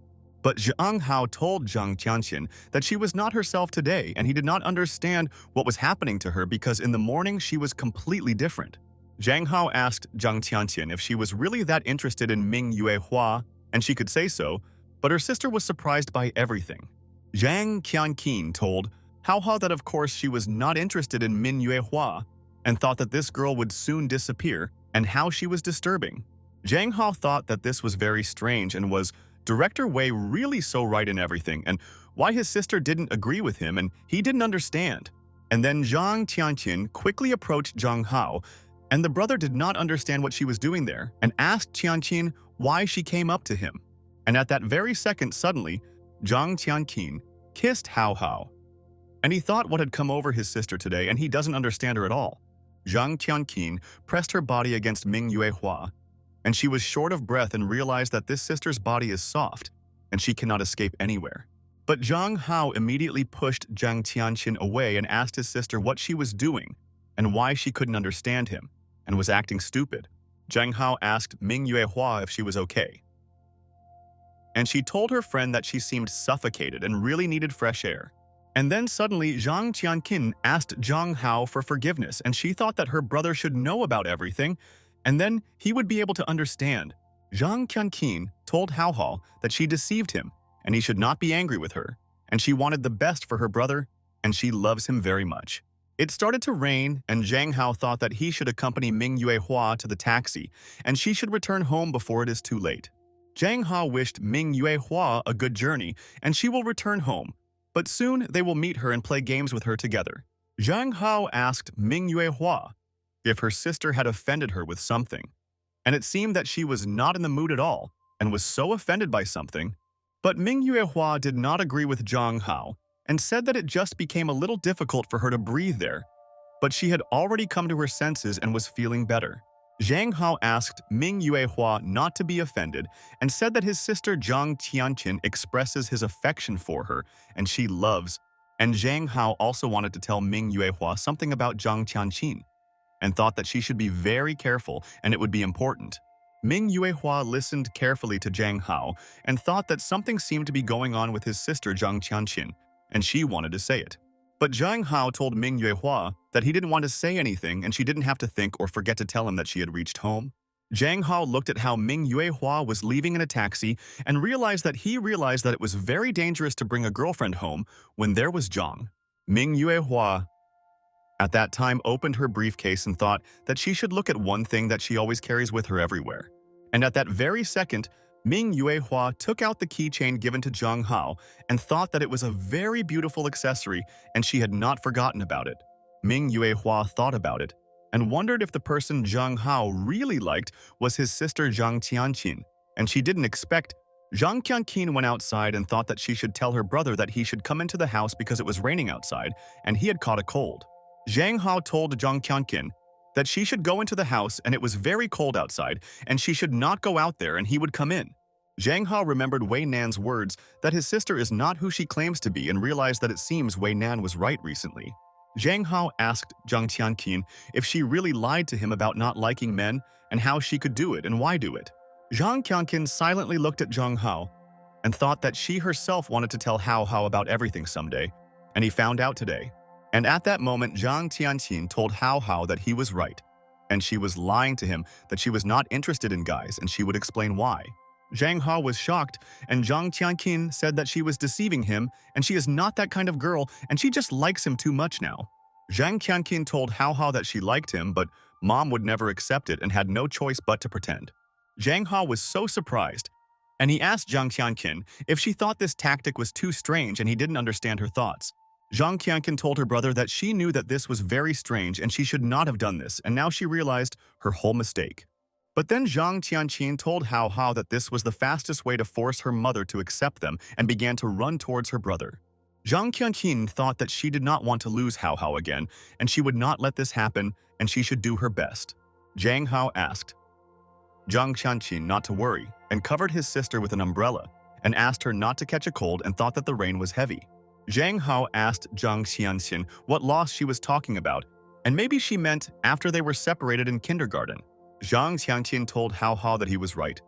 But Zhang Hao told Zhang Qianqin that she was not herself today and he did not understand what was happening to her because in the morning she was completely different. Zhang Hao asked Zhang Qianqin if she was really that interested in Ming Yuehua, and she could say so, but her sister was surprised by everything. Zhang Qianqin told Hao Hao that of course she was not interested in Ming Yuehua and thought that this girl would soon disappear and how she was disturbing. Zhang Hao thought that this was very strange and was Director Wei really so right in everything and why his sister didn't agree with him and he didn't understand. And then Zhang Qianqin quickly approached Zhang Hao and the brother did not understand what she was doing there and asked Qianqin why she came up to him. And at that very second suddenly, Zhang Qianqin kissed Hao Hao. And he thought what had come over his sister today and he doesn't understand her at all. Zhang Qianqin pressed her body against Ming Yuehua, and she was short of breath and realized that this sister's body is soft, and she cannot escape anywhere. But Zhang Hao immediately pushed Zhang Qianqin away and asked his sister what she was doing and why she couldn't understand him and was acting stupid. Zhang Hao asked Ming Yuehua if she was okay. And she told her friend that she seemed suffocated and really needed fresh air. And then suddenly Zhang Qianqin asked Zhang Hao for forgiveness and she thought that her brother should know about everything and then he would be able to understand. Zhang Qianqin told Hao Hao that she deceived him and he should not be angry with her, and she wanted the best for her brother and she loves him very much. It started to rain and Zhang Hao thought that he should accompany Ming Yuehua to the taxi and she should return home before it is too late. Zhang Hao wished Ming Yuehua a good journey and she will return home, but soon they will meet her and play games with her together. Zhang Hao asked Ming Yuehua if her sister had offended her with something, and it seemed that she was not in the mood at all and was so offended by something. But Ming Yuehua did not agree with Zhang Hao and said that it just became a little difficult for her to breathe there, but she had already come to her senses and was feeling better. Zhang Hao asked Ming Yuehua not to be offended and said that his sister Zhang Qianqin expresses his affection for her and she loves, and Zhang Hao also wanted to tell Ming Yuehua something about Zhang Qianqin and thought that she should be very careful and it would be important. Ming Yuehua listened carefully to Zhang Hao and thought that something seemed to be going on with his sister Zhang Qianqin, and she wanted to say it. But Zhang Hao told Ming Yuehua that he didn't want to say anything and she didn't have to think or forget to tell him that she had reached home. Zhang Hao looked at how Ming Yuehua was leaving in a taxi and realized that it was very dangerous to bring a girlfriend home when there was Zhang. Ming Yuehua at that time opened her briefcase and thought that she should look at one thing that she always carries with her everywhere. And at that very second, Ming Yuehua took out the keychain given to Zhang Hao and thought that it was a very beautiful accessory and she had not forgotten about it. Ming Yuehua thought about it and wondered if the person Zhang Hao really liked was his sister Zhang Qianqin, and she didn't expect. Zhang Qianqin went outside and thought that she should tell her brother that he should come into the house because it was raining outside and he had caught a cold. Zhang Hao told Zhang Qianqin that she should go into the house and it was very cold outside and she should not go out there and he would come in. Zhang Hao remembered Way Nan's words that his sister is not who she claims to be and realized that it seems Way Nan was right recently. Zhang Hao asked Zhang Qianqin if she really lied to him about not liking men and how she could do it and why do it. Zhang Qianqin silently looked at Zhang Hao and thought that she herself wanted to tell Hao Hao about everything someday, and he found out today. And at that moment, Zhang Qianqin told Hao Hao that he was right, and she was lying to him that she was not interested in guys and she would explain why. Zhang Hao was shocked, and Zhang Qianqin said that she was deceiving him and she is not that kind of girl and she just likes him too much now. Zhang Qianqin told Hao Hao that she liked him, but mom would never accept it and had no choice but to pretend. Zhang Hao was so surprised, and he asked Zhang Qianqin if she thought this tactic was too strange and he didn't understand her thoughts. Zhang Qianqin told her brother that she knew that this was very strange and she should not have done this, and now she realized her whole mistake. But then Zhang Qianqin told Hao Hao that this was the fastest way to force her mother to accept them and began to run towards her brother. Zhang Qianqin thought that she did not want to lose Hao Hao again, and she would not let this happen, and she should do her best. Zhang Hao asked Zhang Qianqin not to worry and covered his sister with an umbrella and asked her not to catch a cold and thought that the rain was heavy. Zhang Hao asked Zhang Qianqin what loss she was talking about, and maybe she meant after they were separated in kindergarten. Zhang Qianqin told Hao Hao that he was right.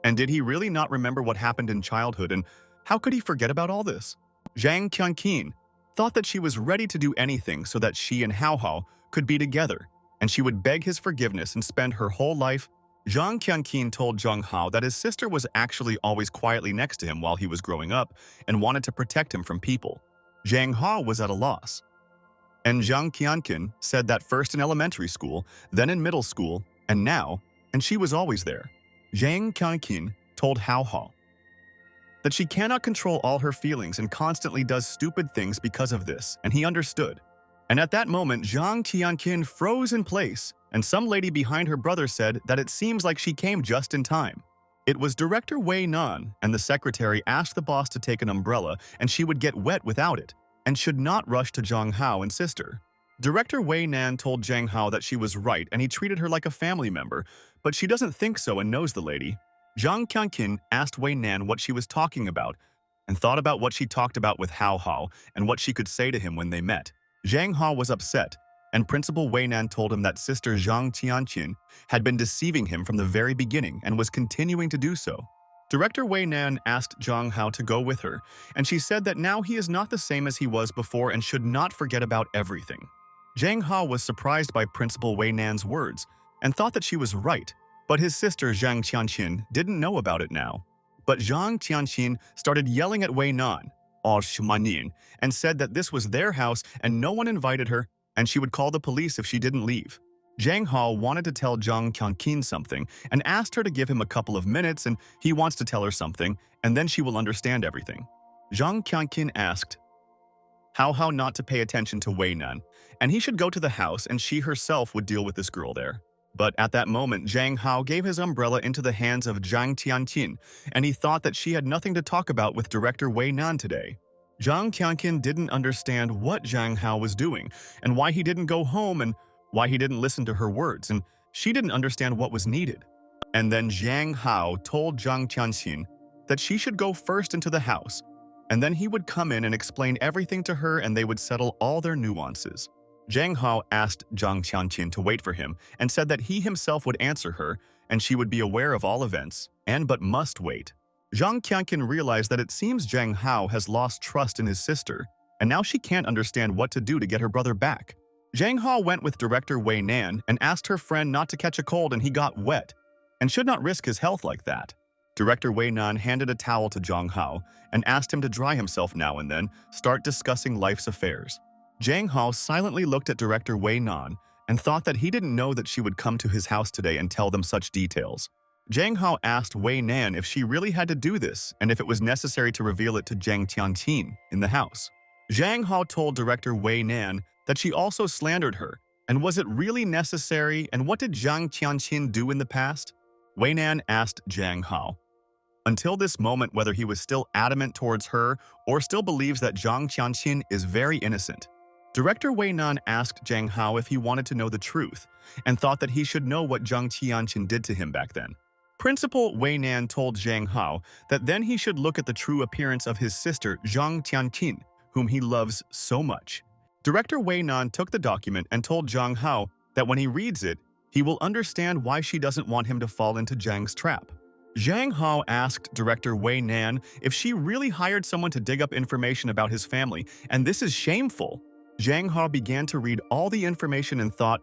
And did he really not remember what happened in childhood, and how could he forget about all this? Zhang Qianqin thought that she was ready to do anything so that she and Hao Hao could be together, and she would beg his forgiveness and spend her whole life. Zhang Qianqin told Zhang Hao that his sister was actually always quietly next to him while he was growing up and wanted to protect him from people. Zhang Hao was at a loss. And Zhang Qianqin said that first in elementary school, then in middle school, and now, and she was always there. Zhang Qianqin told Hao Hao that she cannot control all her feelings and constantly does stupid things because of this, and he understood. And at that moment, Zhang Qianqin froze in place, and some lady behind her brother said that it seems like she came just in time. It was Director Way Nan, and the secretary asked the boss to take an umbrella, and she would get wet without it, and should not rush to Zhang Hao and sister. Director Way Nan told Zhang Hao that she was right and he treated her like a family member, but she doesn't think so and knows the lady. Zhang Qianqin asked Way Nan what she was talking about and thought about what she talked about with Hao Hao and what she could say to him when they met. Zhang Hao was upset, and Principal Way Nan told him that Sister Zhang Qianqin had been deceiving him from the very beginning and was continuing to do so. Director Way Nan asked Zhang Hao to go with her, and she said that now he is not the same as he was before and should not forget about everything. Zhang Hao was surprised by Principal Way Nan's words and thought that she was right, but his sister Zhang Qianqin didn't know about it now. But Zhang Qianqin started yelling at Way Nan, and said that this was their house and no one invited her, and she would call the police if she didn't leave. Zhang Hao wanted to tell Zhang Qianqin something and asked her to give him a couple of minutes, and he wants to tell her something, and then she will understand everything. Zhang Qianqin asked Hao Hao not to pay attention to Way Nan, and he should go to the house and she herself would deal with this girl there. But at that moment, Zhang Hao gave his umbrella into the hands of Zhang Tianqin, and he thought that she had nothing to talk about with Director Way Nan today. Zhang Qianqin didn't understand what Zhang Hao was doing, and why he didn't go home, and why he didn't listen to her words, and she didn't understand what was needed. And then Zhang Hao told Zhang Tianqin that she should go first into the house, and then he would come in and explain everything to her and they would settle all their nuances. Zhang Hao asked Zhang Tianqin to wait for him and said that he himself would answer her and she would be aware of all events, but must wait. Zhang Qianqin realized that it seems Zhang Hao has lost trust in his sister, and now she can't understand what to do to get her brother back. Zhang Hao went with Director Way Nan and asked her friend not to catch a cold and he got wet, and should not risk his health like that. Director Way Nan handed a towel to Zhang Hao and asked him to dry himself now and then, start discussing life's affairs. Zhang Hao silently looked at Director Way Nan and thought that he didn't know that she would come to his house today and tell them such details. Zhang Hao asked Way Nan if she really had to do this and if it was necessary to reveal it to Zhang Tianqin in the house. Zhang Hao told Director Way Nan that she also slandered her, and was it really necessary, and what did Zhang Tianqin do in the past? Way Nan asked Zhang Hao until this moment whether he was still adamant towards her or still believes that Zhang Tianqin is very innocent. Director Way Nan asked Zhang Hao if he wanted to know the truth and thought that he should know what Zhang Tianqin did to him back then. Principal Way Nan told Zhang Hao that then he should look at the true appearance of his sister Zhang Tianqin, whom he loves so much. Director Way Nan took the document and told Zhang Hao that when he reads it, he will understand why she doesn't want him to fall into Zhang's trap. Zhang Hao asked Director Way Nan if she really hired someone to dig up information about his family, and this is shameful. Zhang Hao began to read all the information and thought,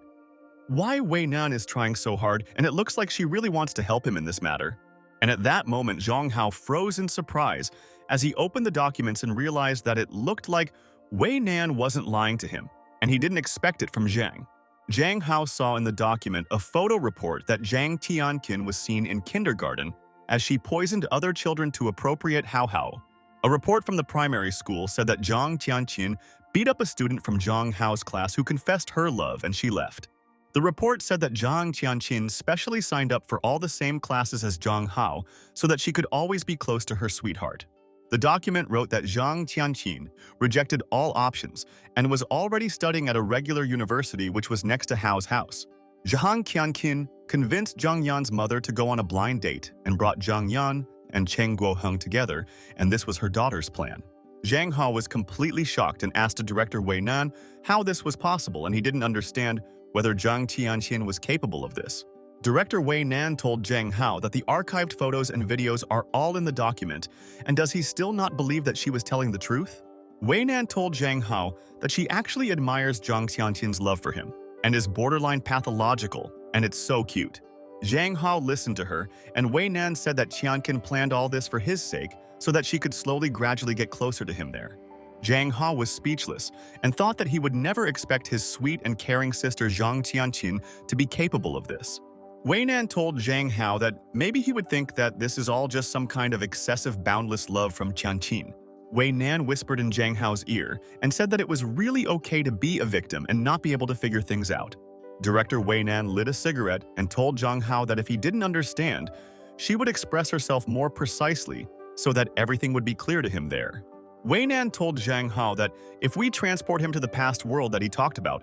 why Way Nan is trying so hard, and it looks like she really wants to help him in this matter. And at that moment, Zhang Hao froze in surprise as he opened the documents and realized that it looked like Way Nan wasn't lying to him, and he didn't expect it from Zhang. Zhang Hao saw in the document a photo report that Zhang Tianqin was seen in kindergarten as she poisoned other children to appropriate Hao Hao. A report from the primary school said that Zhang Tianqin beat up a student from Zhang Hao's class who confessed her love and she left. The report said that Zhang Tianqin specially signed up for all the same classes as Zhang Hao so that she could always be close to her sweetheart. The document wrote that Zhang Tianqin rejected all options and was already studying at a regular university which was next to Hao's house. Zhang Tianqin convinced Zhang Yan's mother to go on a blind date and brought Zhang Yan and Cheng Guoheng together, and this was her daughter's plan. Zhang Hao was completely shocked and asked director Way Nan how this was possible, and he didn't understand whether Zhang Tianqin was capable of this. Director Way Nan told Zhang Hao that the archived photos and videos are all in the document, and does he still not believe that she was telling the truth? Way Nan told Zhang Hao that she actually admires Zhang Tianqin's love for him, and is borderline pathological, and it's so cute. Zhang Hao listened to her, and Way Nan said that Tianqin planned all this for his sake so that she could gradually get closer to him there. Zhang Hao was speechless and thought that he would never expect his sweet and caring sister Zhang Tianqin to be capable of this. Way Nan told Zhang Hao that maybe he would think that this is all just some kind of excessive boundless love from Tianqin. Way Nan whispered in Zhang Hao's ear and said that it was really okay to be a victim and not be able to figure things out. Director Way Nan lit a cigarette and told Zhang Hao that if he didn't understand, she would express herself more precisely so that everything would be clear to him there. Way Nan told Zhang Hao that if we transport him to the past world that he talked about,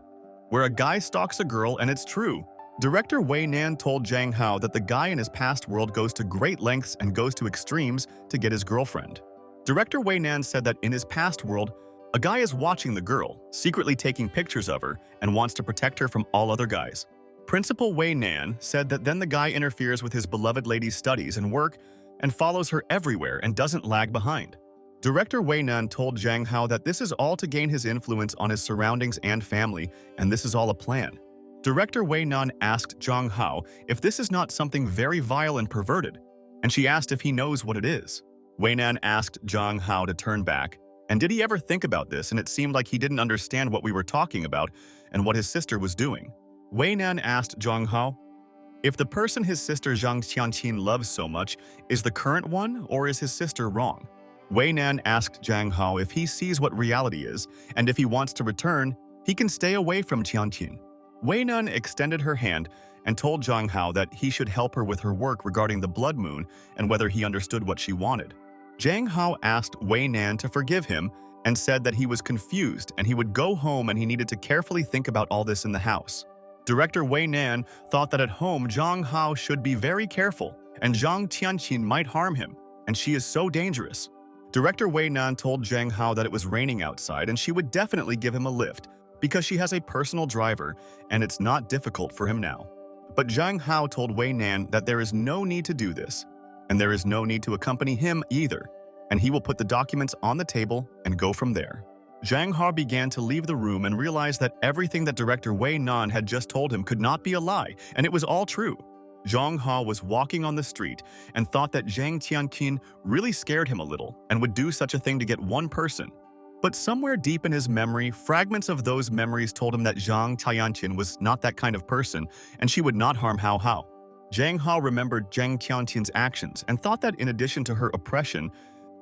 where a guy stalks a girl and it's true, Director Way Nan told Zhang Hao that the guy in his past world goes to great lengths and goes to extremes to get his girlfriend. Director Way Nan said that in his past world, a guy is watching the girl, secretly taking pictures of her, and wants to protect her from all other guys. Principal Way Nan said that then the guy interferes with his beloved lady's studies and work and follows her everywhere and doesn't lag behind. Director Way Nan told Zhang Hao that this is all to gain his influence on his surroundings and family, and this is all a plan. Director Way Nan asked Zhang Hao if this is not something very vile and perverted, and she asked if he knows what it is. Way Nan asked Zhang Hao to turn back, and did he ever think about this, and it seemed like he didn't understand what we were talking about and what his sister was doing. Way Nan asked Zhang Hao if the person his sister Zhang Tianqin loves so much is the current one, or is his sister wrong? Way Nan asked Zhang Hao if he sees what reality is, and if he wants to return, he can stay away from Tianqin. Way Nan extended her hand and told Zhang Hao that he should help her with her work regarding the blood moon and whether he understood what she wanted. Zhang Hao asked Way Nan to forgive him and said that he was confused and he would go home and he needed to carefully think about all this in the house. Director Way Nan thought that at home Zhang Hao should be very careful and Zhang Tianqin might harm him, and she is so dangerous. Director Way Nan told Zhang Hao that it was raining outside and she would definitely give him a lift because she has a personal driver and it's not difficult for him now. But Zhang Hao told Way Nan that there is no need to do this, and there is no need to accompany him either, and he will put the documents on the table and go from there. Zhang Hao began to leave the room and realized that everything that Director Way Nan had just told him could not be a lie, and it was all true. Zhang Hao was walking on the street and thought that Zhang Tianqin really scared him a little and would do such a thing to get one person. But somewhere deep in his memory, fragments of those memories told him that Zhang Tianqin was not that kind of person and she would not harm Hao Hao. Zhang Hao remembered Zhang Tianqin's actions and thought that in addition to her oppression,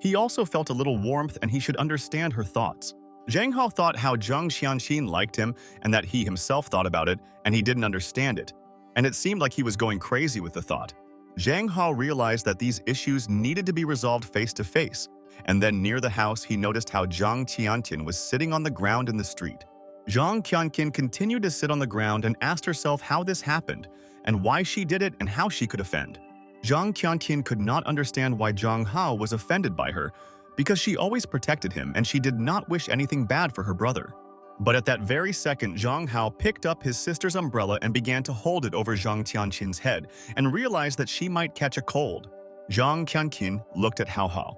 he also felt a little warmth and he should understand her thoughts. Zhang Hao thought how Zhang Tianqin liked him and that he himself thought about it and he didn't understand it. And it seemed like he was going crazy with the thought. Zhang Hao realized that these issues needed to be resolved face to face. And then near the house, he noticed how Zhang Tianqin was sitting on the ground in the street. Zhang Tianqin continued to sit on the ground and asked herself how this happened, and why she did it and how she could offend. Zhang Tianqin could not understand why Zhang Hao was offended by her, because she always protected him and she did not wish anything bad for her brother. But at that very second, Zhang Hao picked up his sister's umbrella and began to hold it over Zhang Tianqin's head and realized that she might catch a cold. Zhang Tianqin looked at Hao Hao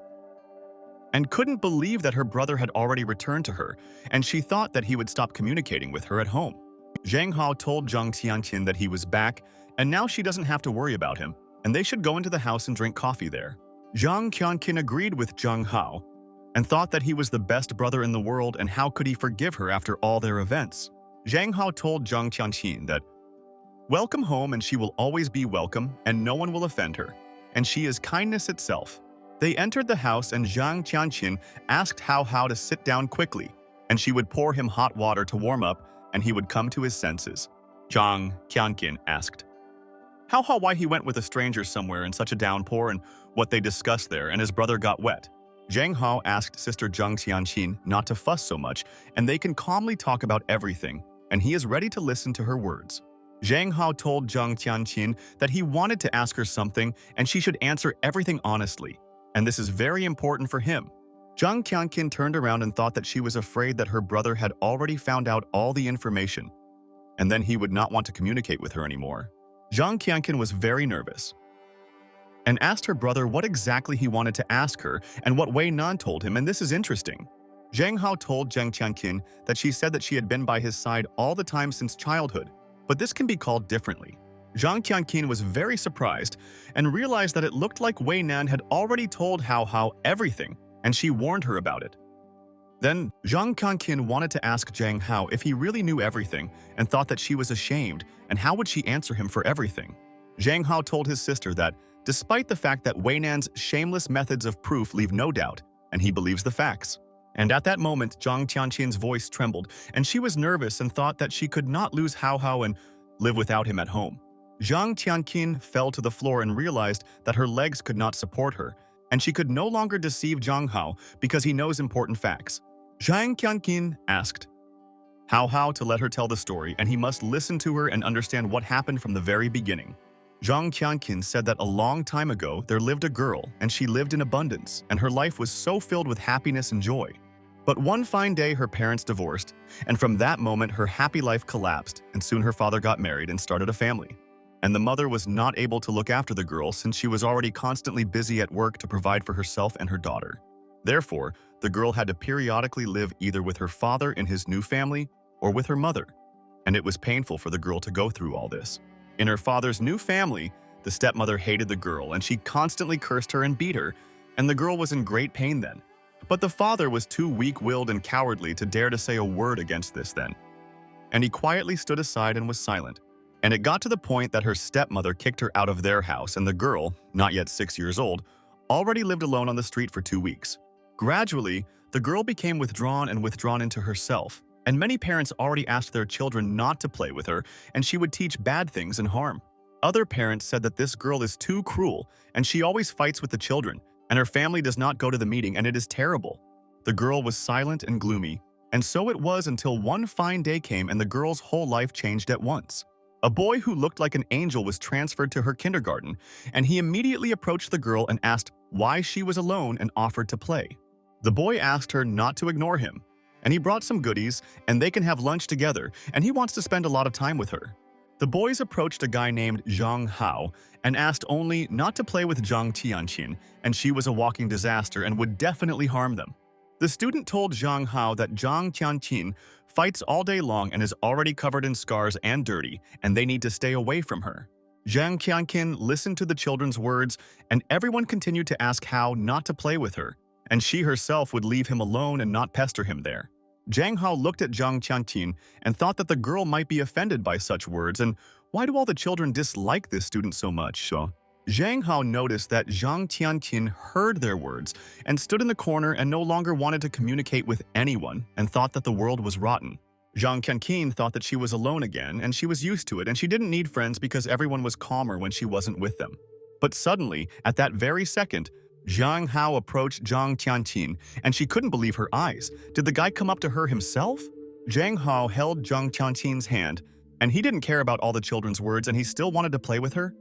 and couldn't believe that her brother had already returned to her, and she thought that he would stop communicating with her at home. Zhang Hao told Zhang Tianqin that he was back, and now she doesn't have to worry about him, and they should go into the house and drink coffee there. Zhang Tianqin agreed with Zhang Hao and thought that he was the best brother in the world, and how could he forgive her after all their events. Zhang Hao told Zhang Tianqin that, "Welcome home, and she will always be welcome, and no one will offend her, and she is kindness itself." They entered the house and Zhang Tianqin asked Hao Hao to sit down quickly, and she would pour him hot water to warm up, and he would come to his senses. Zhang Qianqin asked how why he went with a stranger somewhere in such a downpour and what they discussed there, and his brother got wet. Zhang Hao asked Sister Zhang Qianqin not to fuss so much, and they can calmly talk about everything, and he is ready to listen to her words. Zhang Hao told Zhang Qianqin that he wanted to ask her something and she should answer everything honestly, and this is very important for him. Zhang Qianqin turned around and thought that she was afraid that her brother had already found out all the information, and then he would not want to communicate with her anymore. Zhang Qianqin was very nervous and asked her brother what exactly he wanted to ask her and what Way Nan told him, and this is interesting. Zhang Hao told Zhang Qianqin that she said that she had been by his side all the time since childhood, but this can be called differently. Zhang Qianqin was very surprised and realized that it looked like Way Nan had already told Hao everything, and she warned her about it. Then, Zhang Qianqin wanted to ask Zhang Hao if he really knew everything and thought that she was ashamed, and how would she answer him for everything. Zhang Hao told his sister that, despite the fact that Way Nan's shameless methods of proof leave no doubt, and he believes the facts. And at that moment, Zhang Qianqin's voice trembled, and she was nervous and thought that she could not lose Hao and live without him at home. Zhang Qianqin fell to the floor and realized that her legs could not support her, and she could no longer deceive Zhang Hao because he knows important facts. Zhang Qianqin asked Hao to let her tell the story, and he must listen to her and understand what happened from the very beginning. Zhang Qianqin said that a long time ago there lived a girl, and she lived in abundance, and her life was so filled with happiness and joy. But one fine day her parents divorced, and from that moment her happy life collapsed, and soon her father got married and started a family. And the mother was not able to look after the girl since she was already constantly busy at work to provide for herself and her daughter. Therefore, the girl had to periodically live either with her father in his new family or with her mother, and it was painful for the girl to go through all this. In her father's new family, the stepmother hated the girl and she constantly cursed her and beat her, and the girl was in great pain then. But the father was too weak-willed and cowardly to dare to say a word against this then, and he quietly stood aside and was silent. And it got to the point that her stepmother kicked her out of their house, and the girl, not yet 6 years old, already lived alone on the street for 2 weeks. Gradually, the girl became withdrawn into herself, and many parents already asked their children not to play with her, and she would teach bad things and harm. Other parents said that this girl is too cruel, and she always fights with the children, and her family does not go to the meeting, and it is terrible. The girl was silent and gloomy, and so it was until one fine day came and the girl's whole life changed at once. A boy who looked like an angel was transferred to her kindergarten, and he immediately approached the girl and asked why she was alone and offered to play. The boy asked her not to ignore him, and he brought some goodies, and they can have lunch together, and he wants to spend a lot of time with her. The boys approached a guy named Zhang Hao and asked only not to play with Zhang Qianqin, and she was a walking disaster and would definitely harm them. The student told Zhang Hao that Zhang Qianqin fights all day long and is already covered in scars and dirty, and they need to stay away from her. Zhang Qianqin listened to the children's words, and everyone continued to ask Hao not to play with her, and she herself would leave him alone and not pester him there. Zhang Hao looked at Zhang Qianqin and thought that the girl might be offended by such words, and why do all the children dislike this student so much? Zhang Hao noticed that Zhang Qianqin heard their words and stood in the corner and no longer wanted to communicate with anyone and thought that the world was rotten. Zhang Qianqin thought that she was alone again and she was used to it and she didn't need friends because everyone was calmer when she wasn't with them. But suddenly, at that very second, Zhang Hao approached Zhang Qianqin and she couldn't believe her eyes. Did the guy come up to her himself? Zhang Hao held Zhang Qianqin's hand and he didn't care about all the children's words and he still wanted to play with her.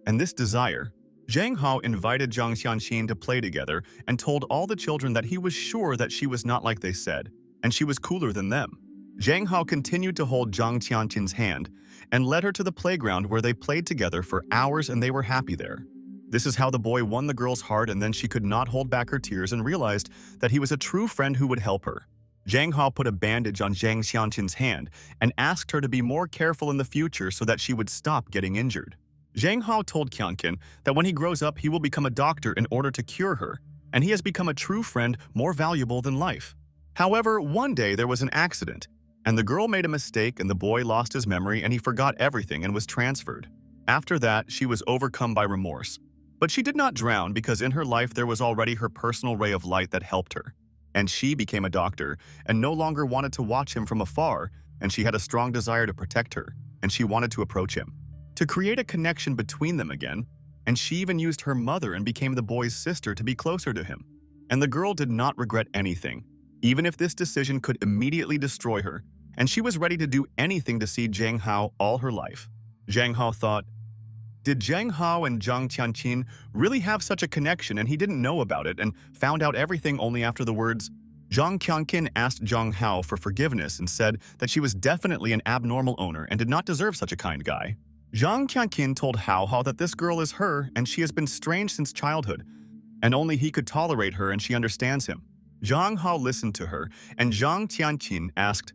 And this desire, Zhang Hao invited Zhang Qianqin to play together and told all the children that he was sure that she was not like they said, and she was cooler than them. Zhang Hao continued to hold Zhang Qianqin's hand and led her to the playground where they played together for hours and they were happy there. This is how the boy won the girl's heart, and then she could not hold back her tears and realized that he was a true friend who would help her. Zhang Hao put a bandage on Zhang Qianqin's hand and asked her to be more careful in the future so that she would stop getting injured. Zhang Hao told Qianqin that when he grows up he will become a doctor in order to cure her, and he has become a true friend more valuable than life. However, one day there was an accident, and the girl made a mistake and the boy lost his memory and he forgot everything and was transferred. After that, she was overcome by remorse. But she did not drown because in her life there was already her personal ray of light that helped her. and she became a doctor and no longer wanted to watch him from afar, and she had a strong desire to protect her, and she wanted to approach him, to create a connection between them again, and she even used her mother and became the boy's sister to be closer to him. And the girl did not regret anything, even if this decision could immediately destroy her, and she was ready to do anything to see Zhang Hao all her life. Zhang Hao thought, did Zhang Hao and Zhang Qianqin really have such a connection and he didn't know about it and found out everything only after the words? Zhang Qianqin asked Zhang Hao for forgiveness and said that she was definitely an abnormal owner and did not deserve such a kind guy. Zhang Qianqin told Hao that this girl is her and she has been strange since childhood, and only he could tolerate her and she understands him. Zhang Hao listened to her, and Zhang Qianqin asked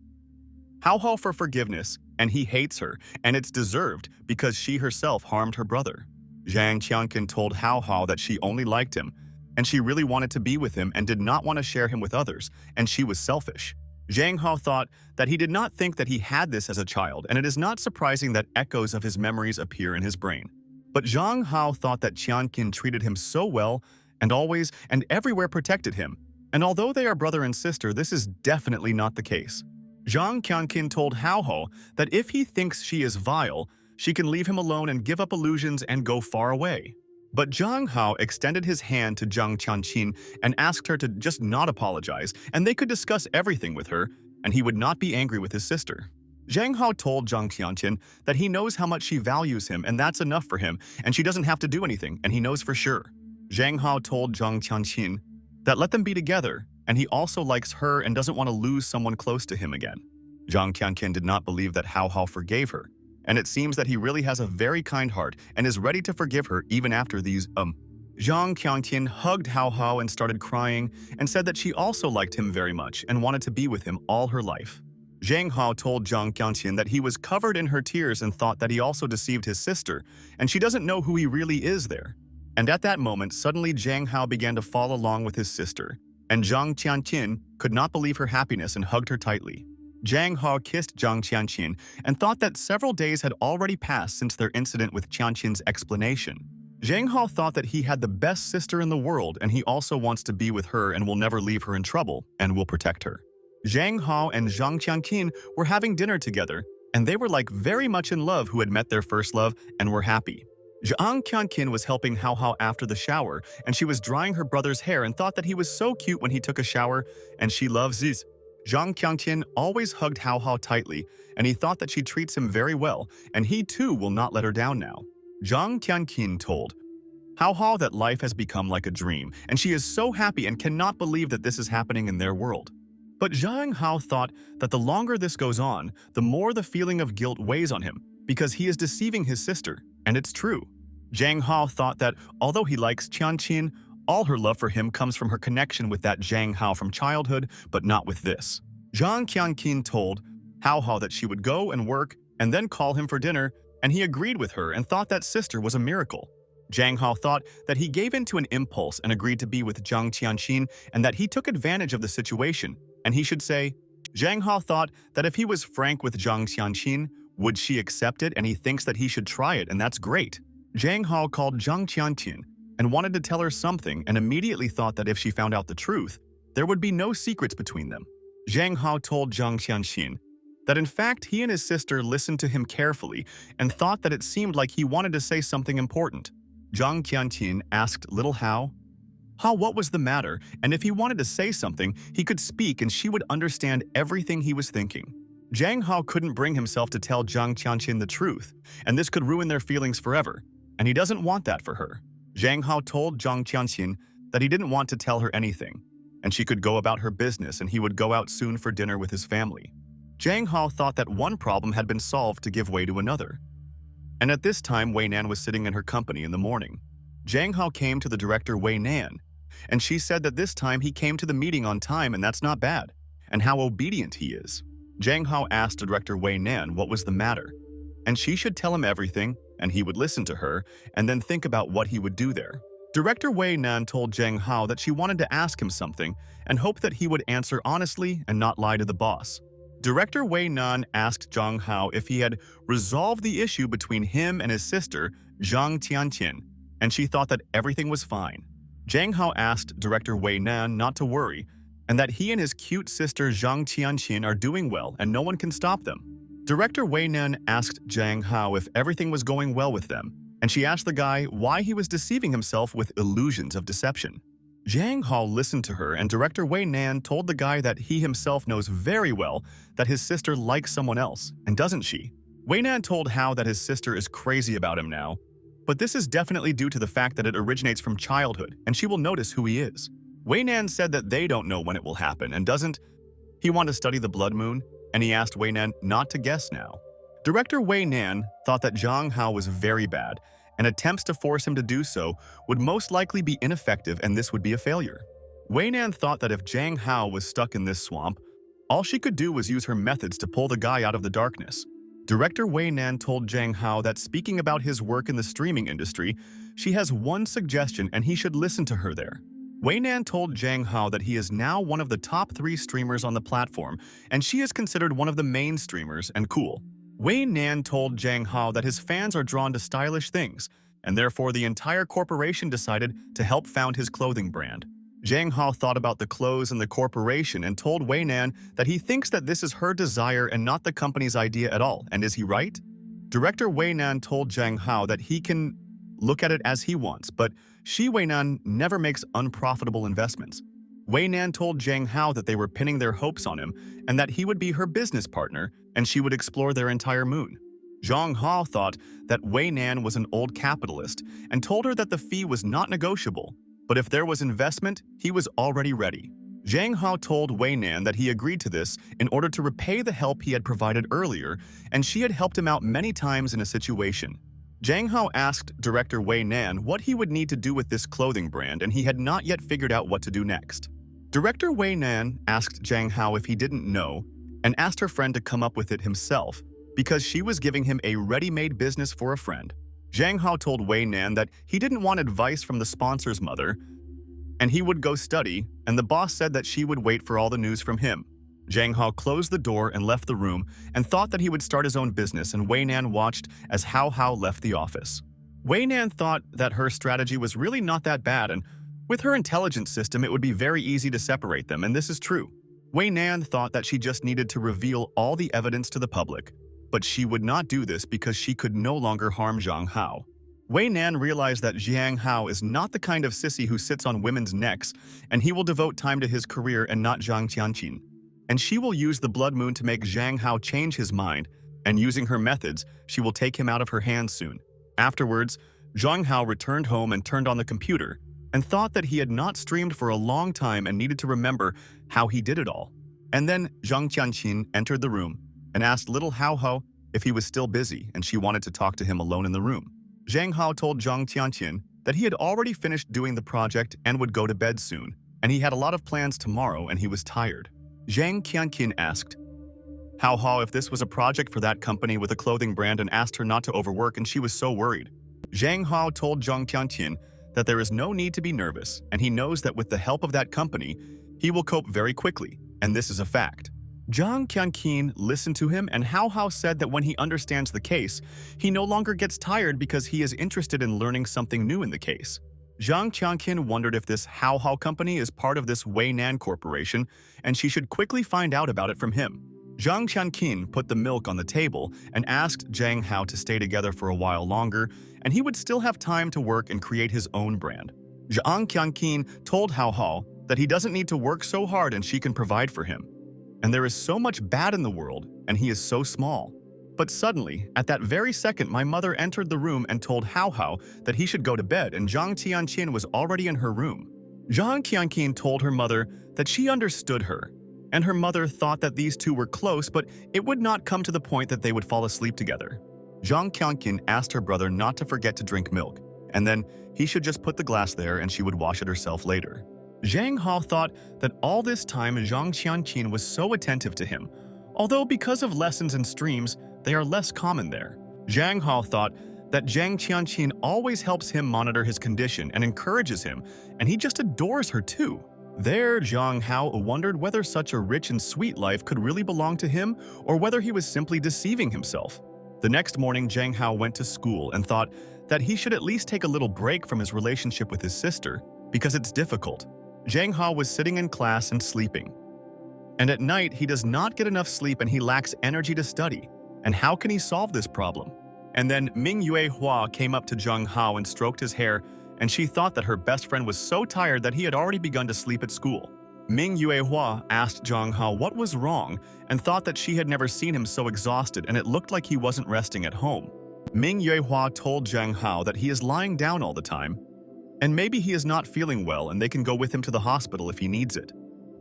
Hao for forgiveness, and he hates her, and it's deserved because she herself harmed her brother. Zhang Qianqin told Hao that she only liked him, and she really wanted to be with him and did not want to share him with others, and she was selfish. Zhang Hao thought that he did not think that he had this as a child, and it is not surprising that echoes of his memories appear in his brain. But Zhang Hao thought that Qianqin treated him so well and always and everywhere protected him, and although they are brother and sister, this is definitely not the case. Zhang Qianqin told Hao that if he thinks she is vile, she can leave him alone and give up illusions and go far away. But Zhang Hao extended his hand to Zhang Qianqin and asked her to just not apologize, and they could discuss everything with her, and he would not be angry with his sister. Zhang Hao told Zhang Qianqin that he knows how much she values him, and that's enough for him, and she doesn't have to do anything, and he knows for sure. Zhang Hao told Zhang Qianqin that let them be together, and he also likes her and doesn't want to lose someone close to him again. Zhang Qianqin did not believe that Hao forgave her, and it seems that he really has a very kind heart and is ready to forgive her even after these Zhang Qianqin hugged Hao and started crying and said that she also liked him very much and wanted to be with him all her life. Zhang Hao told Zhang Qianqin that he was covered in her tears and thought that he also deceived his sister, and she doesn't know who he really is there. And at that moment, suddenly Zhang Hao began to fall along with his sister, and Zhang Qianqin could not believe her happiness and hugged her tightly. Zhang Hao kissed Zhang Qianqin and thought that several days had already passed since their incident with Qianqin's explanation. Zhang Hao thought that he had the best sister in the world and he also wants to be with her and will never leave her in trouble and will protect her. Zhang Hao and Zhang Qianqin were having dinner together, and they were like very much in love who had met their first love and were happy. Zhang Qianqin was helping Hao after the shower, and she was drying her brother's hair and thought that he was so cute when he took a shower, and she loves this. Zhang Qianqin always hugged Hao tightly, and he thought that she treats him very well, and he too will not let her down now. Zhang Qianqin told Hao that life has become like a dream, and she is so happy and cannot believe that this is happening in their world. But Zhang Hao thought that the longer this goes on, the more the feeling of guilt weighs on him, because he is deceiving his sister, and it's true. Zhang Hao thought that although he likes Qianqin, all her love for him comes from her connection with that Zhang Hao from childhood, but not with this. Zhang Qianqin told Hao that she would go and work and then call him for dinner, and he agreed with her and thought that sister was a miracle. Zhang Hao thought that he gave in to an impulse and agreed to be with Zhang Qianqin and that he took advantage of the situation, and he should say, Zhang Hao thought that if he was frank with Zhang Qianqin, would she accept it, and he thinks that he should try it, and that's great. Zhang Hao called Zhang Qianqin and wanted to tell her something and immediately thought that if she found out the truth, there would be no secrets between them. Zhang Hao told Zhang Qianqin that in fact he and his sister listened to him carefully and thought that it seemed like he wanted to say something important. Zhang Qianqin asked little Hao what was the matter, and if he wanted to say something, he could speak and she would understand everything he was thinking. Zhang Hao couldn't bring himself to tell Zhang Qianqin the truth, and this could ruin their feelings forever, and he doesn't want that for her. Zhang Hao told Zhang Qianqin that he didn't want to tell her anything, and she could go about her business and he would go out soon for dinner with his family. Zhang Hao thought that one problem had been solved to give way to another. And at this time, Way Nan was sitting in her company in the morning. Zhang Hao came to the director Way Nan, and she said that this time he came to the meeting on time and that's not bad, and how obedient he is. Zhang Hao asked Director Way Nan what was the matter, and she should tell him everything, and he would listen to her, and then think about what he would do there. Director Way Nan told Zhang Hao that she wanted to ask him something, and hoped that he would answer honestly and not lie to the boss. Director Way Nan asked Zhang Hao if he had resolved the issue between him and his sister, Zhang Qianqin, and she thought that everything was fine. Zhang Hao asked Director Way Nan not to worry, and that he and his cute sister Zhang Qianqin are doing well and no one can stop them. Director Way Nan asked Zhang Hao if everything was going well with them, and she asked the guy why he was deceiving himself with illusions of deception. Zhang Hao listened to her, and Director Way Nan told the guy that he himself knows very well that his sister likes someone else, and doesn't she? Way Nan told Hao that his sister is crazy about him now, but this is definitely due to the fact that it originates from childhood, and she will notice who he is. Way Nan said that they don't know when it will happen, and doesn't he want to study the blood moon? And he asked Way Nan not to guess now. Director Way Nan thought that Zhang Hao was very bad, and attempts to force him to do so would most likely be ineffective and this would be a failure. Way Nan thought that if Zhang Hao was stuck in this swamp, all she could do was use her methods to pull the guy out of the darkness. Director Way Nan told Zhang Hao that speaking about his work in the streaming industry, she has one suggestion and he should listen to her there. Way Nan told Zhang Hao that he is now one of the top 3 streamers on the platform, and she is considered one of the main streamers and cool. Way Nan told Zhang Hao that his fans are drawn to stylish things, and therefore the entire corporation decided to help found his clothing brand. Zhang Hao thought about the clothes and the corporation and told Way Nan that he thinks that this is her desire and not the company's idea at all, and is he right? Director Way Nan told Zhang Hao that he can look at it as he wants, but Way Nan never makes unprofitable investments. Way Nan told Zhang Hao that they were pinning their hopes on him and that he would be her business partner and she would explore their entire moon. Zhang Hao thought that Way Nan was an old capitalist and told her that the fee was not negotiable, but if there was investment, he was already ready. Zhang Hao told Way Nan that he agreed to this in order to repay the help he had provided earlier, and she had helped him out many times in a situation. Zhang Hao asked Director Way Nan what he would need to do with this clothing brand, and he had not yet figured out what to do next. Director Way Nan asked Zhang Hao if he didn't know, and asked her friend to come up with it himself, because she was giving him a ready-made business for a friend. Zhang Hao told Way Nan that he didn't want advice from the sponsor's mother, and he would go study, and the boss said that she would wait for all the news from him. Zhang Hao closed the door and left the room and thought that he would start his own business, and Way Nan watched as Hao left the office. Way Nan thought that her strategy was really not that bad, and with her intelligence system it would be very easy to separate them, and this is true. Way Nan thought that she just needed to reveal all the evidence to the public, but she would not do this because she could no longer harm Zhang Hao. Way Nan realized that Zhang Hao is not the kind of sissy who sits on women's necks, and he will devote time to his career and not Zhang Qianqin. And she will use the blood moon to make Zhang Hao change his mind, and using her methods, she will take him out of her hands soon. Afterwards, Zhang Hao returned home and turned on the computer, and thought that he had not streamed for a long time and needed to remember how he did it all. And then Zhang Qianqin entered the room and asked little Hao if he was still busy, and she wanted to talk to him alone in the room. Zhang Hao told Zhang Qianqin that he had already finished doing the project and would go to bed soon, and he had a lot of plans tomorrow and he was tired. Zhang Qianqin asked Hao if this was a project for that company with a clothing brand and asked her not to overwork, and she was so worried. Zhang Hao told Zhang Qianqin that there is no need to be nervous, and he knows that with the help of that company, he will cope very quickly, and this is a fact. Zhang Qianqin listened to him, and Hao said that when he understands the case, he no longer gets tired because he is interested in learning something new in the case. Zhang Qianqin wondered if this Hao company is part of this Way Nan corporation, and she should quickly find out about it from him. Zhang Qianqin put the milk on the table and asked Zhang Hao to stay together for a while longer, and he would still have time to work and create his own brand. Zhang Qianqin told Hao that he doesn't need to work so hard and she can provide for him. And there is so much bad in the world, and he is so small. But suddenly, at that very second, my mother entered the room and told Hao that he should go to bed, and Zhang Qianqin was already in her room. Zhang Qianqin told her mother that she understood her, and her mother thought that these two were close, but it would not come to the point that they would fall asleep together. Zhang Qianqin asked her brother not to forget to drink milk, and then he should just put the glass there and she would wash it herself later. Zhang Hao thought that all this time Zhang Qianqin was so attentive to him, although because of lessons and streams, they are less common there. Zhang Hao thought that Zhang Qianqin always helps him monitor his condition and encourages him, and he just adores her too. There, Zhang Hao wondered whether such a rich and sweet life could really belong to him, or whether he was simply deceiving himself. The next morning, Zhang Hao went to school and thought that he should at least take a little break from his relationship with his sister, because it's difficult. Zhang Hao was sitting in class and sleeping. And at night, he does not get enough sleep and he lacks energy to study. And how can he solve this problem? And then Ming Yue Hua came up to Zhang Hao and stroked his hair, and she thought that her best friend was so tired that he had already begun to sleep at school. Ming Yue Hua asked Zhang Hao what was wrong and thought that she had never seen him so exhausted and it looked like he wasn't resting at home. Ming Yue Hua told Zhang Hao that he is lying down all the time, and maybe he is not feeling well and they can go with him to the hospital if he needs it.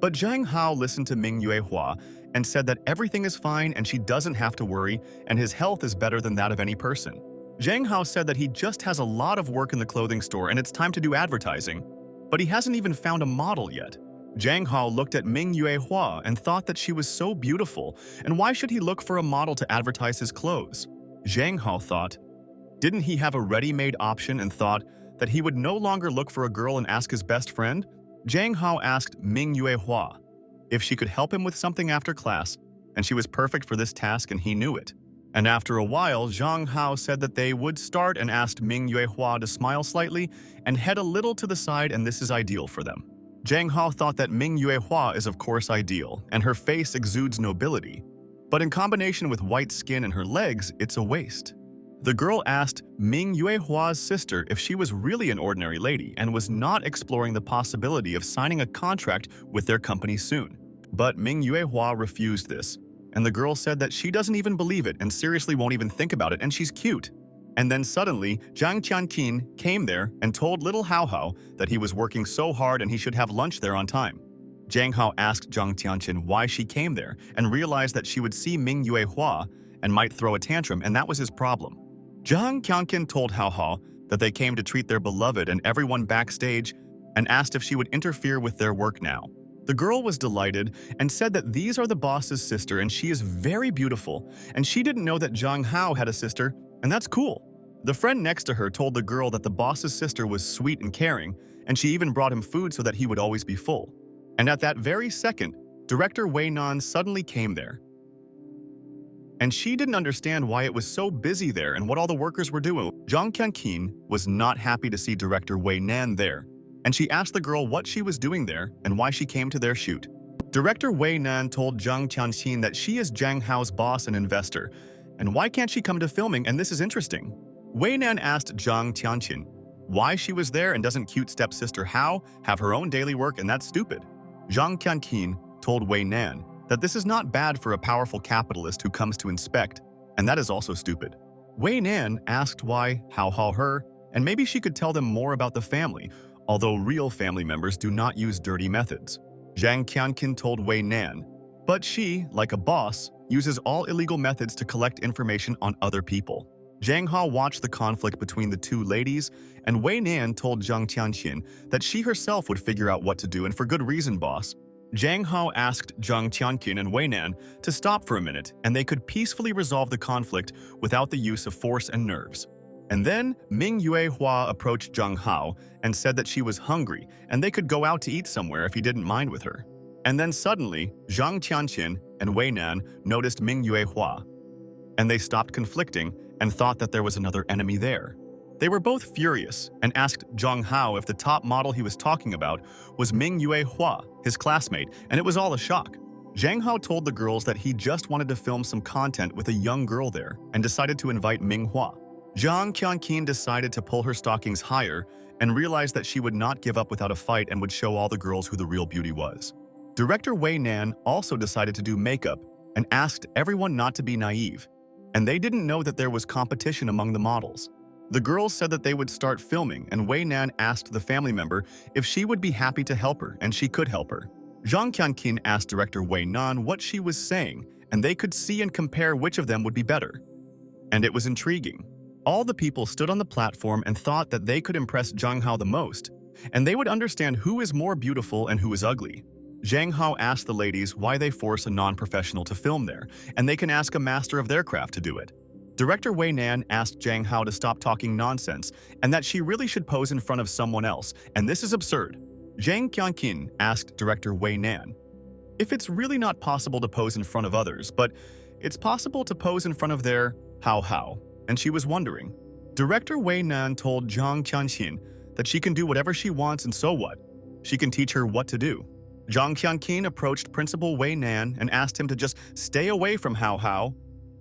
But Zhang Hao listened to Ming Yue Hua and said that everything is fine and she doesn't have to worry and his health is better than that of any person. Zhang Hao said that he just has a lot of work in the clothing store and it's time to do advertising, but he hasn't even found a model yet. Zhang Hao looked at Ming Yue Hua and thought that she was so beautiful, and why should he look for a model to advertise his clothes? Zhang Hao thought, didn't he have a ready-made option and thought that he would no longer look for a girl and ask his best friend? Zhang Hao asked Ming Yue Hua if she could help him with something after class, and she was perfect for this task and he knew it. And after a while, Zhang Hao said that they would start and asked Ming Yue Hua to smile slightly and head a little to the side, and this is ideal for them. Zhang Hao thought that Ming Yue Hua is of course ideal, and her face exudes nobility. But in combination with white skin and her legs, it's a waste. The girl asked Ming Yue Hua's sister if she was really an ordinary lady and was not exploring the possibility of signing a contract with their company soon. But Ming Yue Hua refused this, and the girl said that she doesn't even believe it and seriously won't even think about it and she's cute. And then suddenly, Zhang Qianqin came there and told little Hao Hao that he was working so hard and he should have lunch there on time. Zhang Hao asked Zhang Tianqin why she came there and realized that she would see Ming Yue Hua and might throw a tantrum, and that was his problem. Zhang Qianqin told Hao Hao that they came to treat their beloved and everyone backstage and asked if she would interfere with their work now. The girl was delighted and said that these are the boss's sister and she is very beautiful, and she didn't know that Zhang Hao had a sister, and that's cool. The friend next to her told the girl that the boss's sister was sweet and caring, and she even brought him food so that he would always be full. And at that very second, director Way Nan suddenly came there. And she didn't understand why it was so busy there and what all the workers were doing. Zhang Qianqin was not happy to see director Way Nan there, and she asked the girl what she was doing there and why she came to their shoot. Director Way Nan told Zhang Qianqin that she is Zhang Hao's boss and investor, and why can't she come to filming, and this is interesting. Way Nan asked Zhang Tianqin why she was there and doesn't cute stepsister Hao have her own daily work, and that's stupid. Zhang Qianqin told Way Nan that this is not bad for a powerful capitalist who comes to inspect, and that is also stupid. Way Nan asked why Hao Hao her, and maybe she could tell them more about the family, although real family members do not use dirty methods. Zhang Qianqin told Way Nan, but she, like a boss, uses all illegal methods to collect information on other people. Zhang Hao watched the conflict between the two ladies, and Way Nan told Zhang Tianqin that she herself would figure out what to do, and for good reason, boss. Zhang Hao asked Zhang Tianqin and Way Nan to stop for a minute, and they could peacefully resolve the conflict without the use of force and nerves. And then Ming Yue Hua approached Zhang Hao and said that she was hungry and they could go out to eat somewhere if he didn't mind with her. And then suddenly, Zhang Tianqin and Way Nan noticed Ming Yue Hua, and they stopped conflicting and thought that there was another enemy there. They were both furious and asked Zhang Hao if the top model he was talking about was Ming Yue Hua, his classmate, and it was all a shock. Zhang Hao told the girls that he just wanted to film some content with a young girl there and decided to invite Ming Hua. Zhang Qianqin decided to pull her stockings higher and realized that she would not give up without a fight and would show all the girls who the real beauty was. Director Way Nan also decided to do makeup and asked everyone not to be naive, and they didn't know that there was competition among the models. The girls said that they would start filming, and Way Nan asked the family member if she would be happy to help her, and she could help her. Zhang Qianqin asked director Way Nan what she was saying, and they could see and compare which of them would be better. And it was intriguing. All the people stood on the platform and thought that they could impress Zhang Hao the most, and they would understand who is more beautiful and who is ugly. Zhang Hao asked the ladies why they force a non-professional to film there, and they can ask a master of their craft to do it. Director Way Nan asked Zhang Hao to stop talking nonsense and that she really should pose in front of someone else, and this is absurd. Zhang Qianqin asked director Way Nan if it's really not possible to pose in front of others, but it's possible to pose in front of their Hao Hao, and she was wondering. Director Way Nan told Zhang Qianqin that she can do whatever she wants, and so what? She can teach her what to do. Zhang Qianqin approached Principal Way Nan and asked him to just stay away from Hao Hao,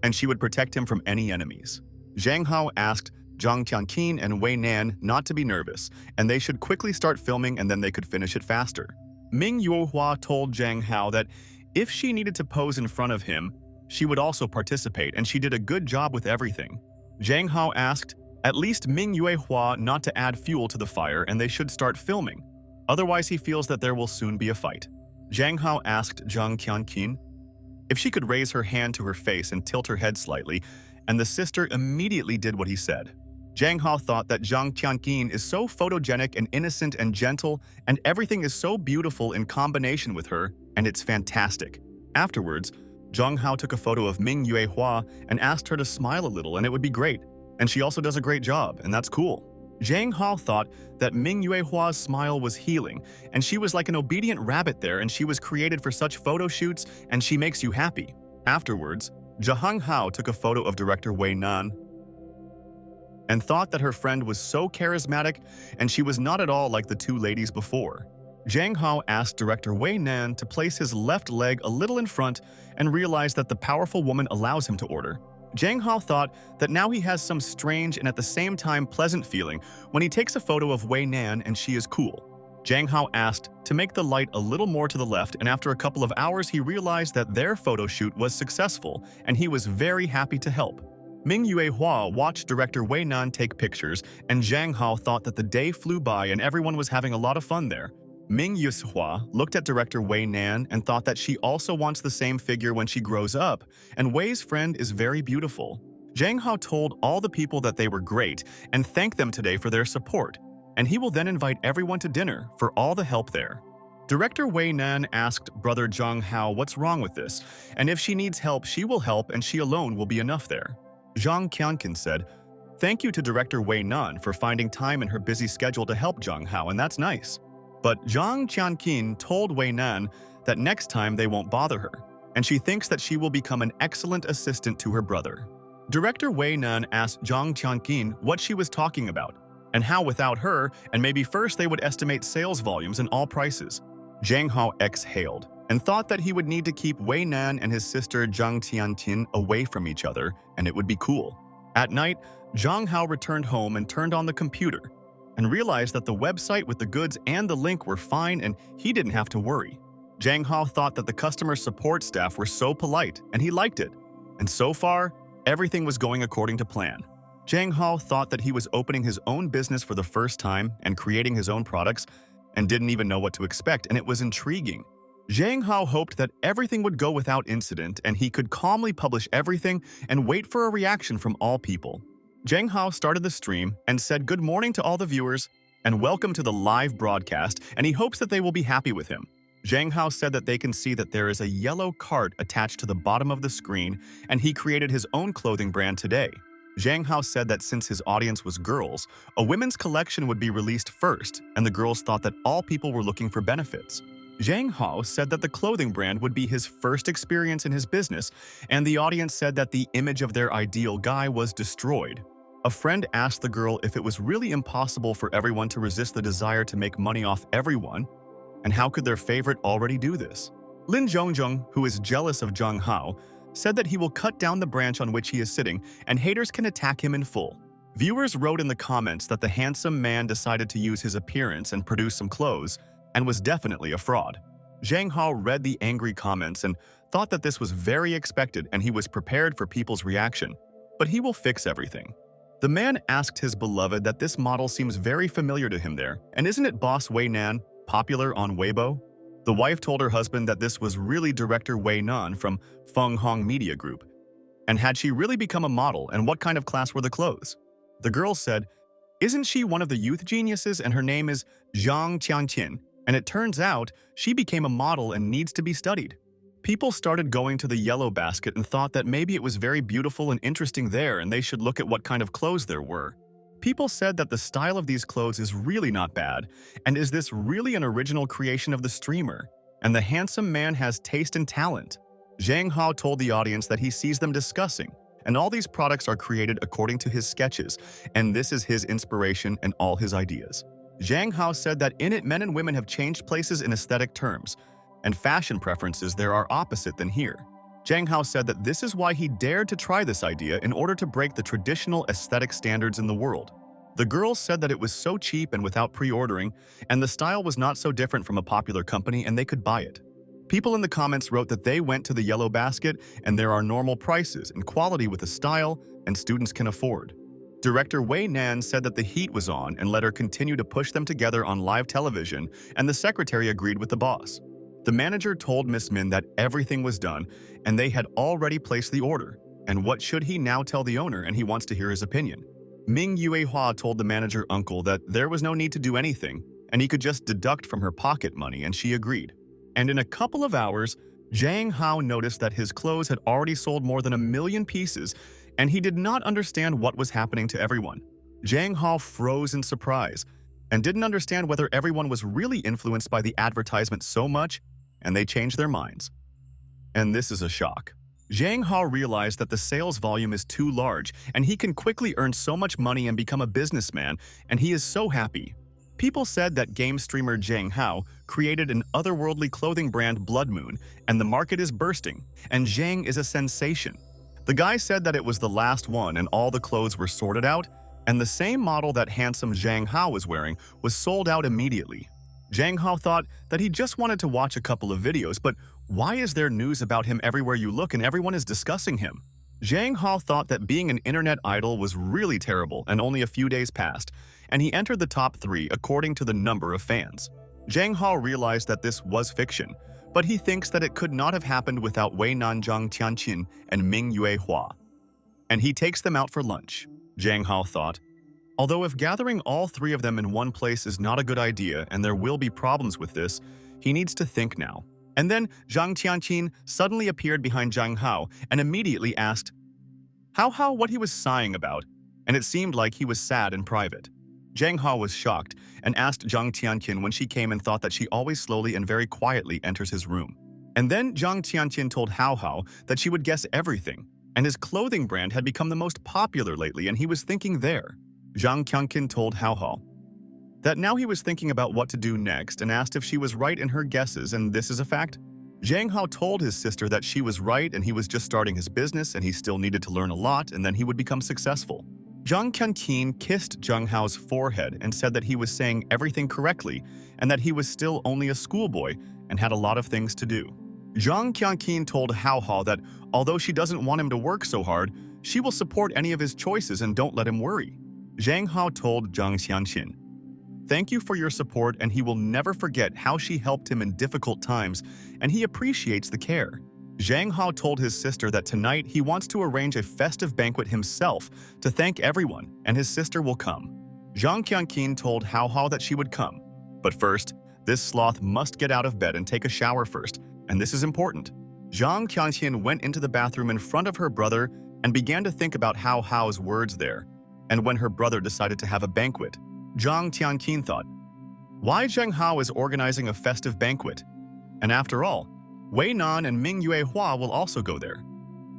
and she would protect him from any enemies. Zhang Hao asked Zhang Qianqin and Way Nan not to be nervous, and they should quickly start filming and then they could finish it faster. Ming Yuehua told Zhang Hao that if she needed to pose in front of him, she would also participate, and she did a good job with everything. Zhang Hao asked at least Ming Yuehua not to add fuel to the fire and they should start filming. Otherwise, he feels that there will soon be a fight. Zhang Hao asked Zhang Qianqin if she could raise her hand to her face and tilt her head slightly, and the sister immediately did what he said. Zhang Hao thought that Zhang Qianqin is so photogenic and innocent and gentle, and everything is so beautiful in combination with her, and it's fantastic. Afterwards, Zhang Hao took a photo of Ming Yuehua and asked her to smile a little, and it would be great. And she also does a great job, and that's cool. Zhang Hao thought that Ming Yuehua's smile was healing, and she was like an obedient rabbit there, and she was created for such photo shoots, and she makes you happy. Afterwards, Zhang Hao took a photo of director Way Nan and thought that her friend was so charismatic, and she was not at all like the two ladies before. Zhang Hao asked director Way Nan to place his left leg a little in front and realized that the powerful woman allows him to order. Zhang Hao thought that now he has some strange and at the same time pleasant feeling when he takes a photo of Way Nan and she is cool. Zhang Hao asked to make the light a little more to the left, and after a couple of hours he realized that their photo shoot was successful and he was very happy to help. Ming Yuehua watched director Way Nan take pictures, and Zhang Hao thought that the day flew by and everyone was having a lot of fun there. Ming Yuehua looked at director Way Nan and thought that she also wants the same figure when she grows up, and Way's friend is very beautiful. Zhang Hao told all the people that they were great and thanked them today for their support, and he will then invite everyone to dinner for all the help there. Director Way Nan asked brother Zhang Hao what's wrong with this, and if she needs help, she will help and she alone will be enough there. Zhang Qianqin said, "Thank you to director Way Nan for finding time in her busy schedule to help Zhang Hao, and that's nice." But Zhang Qianqin told Way Nan that next time they won't bother her, and she thinks that she will become an excellent assistant to her brother. Director Way Nan asked Zhang Qianqin what she was talking about, and how without her, and maybe first they would estimate sales volumes and all prices. Zhang Hao exhaled and thought that he would need to keep Way Nan and his sister Zhang Tiantin away from each other, and it would be cool. At night, Zhang Hao returned home and turned on the computer, and realized that the website with the goods and the link were fine and he didn't have to worry. Zhang Hao thought that the customer support staff were so polite and he liked it. And so far, everything was going according to plan. Zhang Hao thought that he was opening his own business for the first time and creating his own products and didn't even know what to expect, and it was intriguing. Zhang Hao hoped that everything would go without incident and he could calmly publish everything and wait for a reaction from all people. Zhang Hao started the stream and said good morning to all the viewers and welcome to the live broadcast, and he hopes that they will be happy with him. Zhang Hao said that they can see that there is a yellow cart attached to the bottom of the screen, and he created his own clothing brand today. Zhang Hao said that since his audience was girls, a women's collection would be released first, and the girls thought that all people were looking for benefits. Zhang Hao said that the clothing brand would be his first experience in his business, and the audience said that the image of their ideal guy was destroyed. A friend asked the girl if it was really impossible for everyone to resist the desire to make money off everyone, and how could their favorite already do this? Lin Zhongjong, who is jealous of Zhang Hao, said that he will cut down the branch on which he is sitting, and haters can attack him in full. Viewers wrote in the comments that the handsome man decided to use his appearance and produce some clothes, and was definitely a fraud. Zhang Hao read the angry comments and thought that this was very expected and he was prepared for people's reaction. But he will fix everything. The man asked his beloved that this model seems very familiar to him there, and isn't it boss Way Nan, popular on Weibo? The wife told her husband that this was really director Way Nan from Feng Hong Media Group. And had she really become a model, and what kind of class were the clothes? The girl said, "Isn't she one of the youth geniuses and her name is Zhang Qianqin? And it turns out she became a model and needs to be studied." People started going to the yellow basket and thought that maybe it was very beautiful and interesting there and they should look at what kind of clothes there were. People said that the style of these clothes is really not bad, and is this really an original creation of the streamer? And the handsome man has taste and talent. Zhang Hao told the audience that he sees them discussing, and all these products are created according to his sketches, and this is his inspiration and all his ideas. Zhang Hao said that in it men and women have changed places in aesthetic terms, and fashion preferences there are opposite than here. Zhang Hao said that this is why he dared to try this idea in order to break the traditional aesthetic standards in the world. The girls said that it was so cheap and without pre-ordering, and the style was not so different from a popular company and they could buy it. People in the comments wrote that they went to the yellow basket and there are normal prices and quality with a style and students can afford. Director Way Nan said that the heat was on and let her continue to push them together on live television, and the secretary agreed with the boss. The manager told Miss Min that everything was done and they had already placed the order, and what should he now tell the owner, and he wants to hear his opinion. Ming Yuehua told the manager uncle that there was no need to do anything and he could just deduct from her pocket money, and she agreed. And in a couple of hours, Zhang Hao noticed that his clothes had already sold more than 1 million pieces, and he did not understand what was happening to everyone. Zhang Hao froze in surprise and didn't understand whether everyone was really influenced by the advertisement so much, and they changed their minds. And this is a shock. Zhang Hao realized that the sales volume is too large, and he can quickly earn so much money and become a businessman, and he is so happy. People said that game streamer Zhang Hao created an otherworldly clothing brand Blood Moon, and the market is bursting, and Zhang is a sensation. The guy said that it was the last one and all the clothes were sorted out, and the same model that handsome Zhang Hao was wearing was sold out immediately. Zhang Hao thought that he just wanted to watch a couple of videos, but why is there news about him everywhere you look and everyone is discussing him? Zhang Hao thought that being an internet idol was really terrible, and only a few days passed, and he entered the top 3 according to the number of fans. Zhang Hao realized that this was fiction, but he thinks that it could not have happened without Way Nan, Zhang Tianqin, and Ming Yuehua. And he takes them out for lunch, Zhang Hao thought. Although if gathering all 3 of them in one place is not a good idea and there will be problems with this, he needs to think now. And then Zhang Tianqin suddenly appeared behind Zhang Hao and immediately asked Hao what he was sighing about, and it seemed like he was sad in private. Zhang Hao was shocked and asked Zhang Tianqin when she came and thought that she always slowly and very quietly enters his room. And then Zhang Tianqin told Hao that she would guess everything, and his clothing brand had become the most popular lately and he was thinking there. Zhang Tianqin told Hao that now he was thinking about what to do next and asked if she was right in her guesses, and this is a fact. Zhang Hao told his sister that she was right and he was just starting his business and he still needed to learn a lot and then he would become successful. Zhang Tianqin kissed Zhang Hao's forehead and said that he was saying everything correctly and that he was still only a schoolboy and had a lot of things to do. Zhang Tianqin told Hao that although she doesn't want him to work so hard, she will support any of his choices and don't let him worry. Zhang Hao told Zhang Tianqin, "Thank you for your support, and he will never forget how she helped him in difficult times, and he appreciates the care." Zhang Hao told his sister that tonight he wants to arrange a festive banquet himself to thank everyone, and his sister will come. Zhang Tianqin told Hao that she would come. But first, this sloth must get out of bed and take a shower first, and this is important. Zhang Tianqin went into the bathroom in front of her brother and began to think about Hao's words there. And when her brother decided to have a banquet, Zhang Tianqin thought, why Zhang Hao is organizing a festive banquet? And after all, Way Nan and Ming Yuehua will also go there.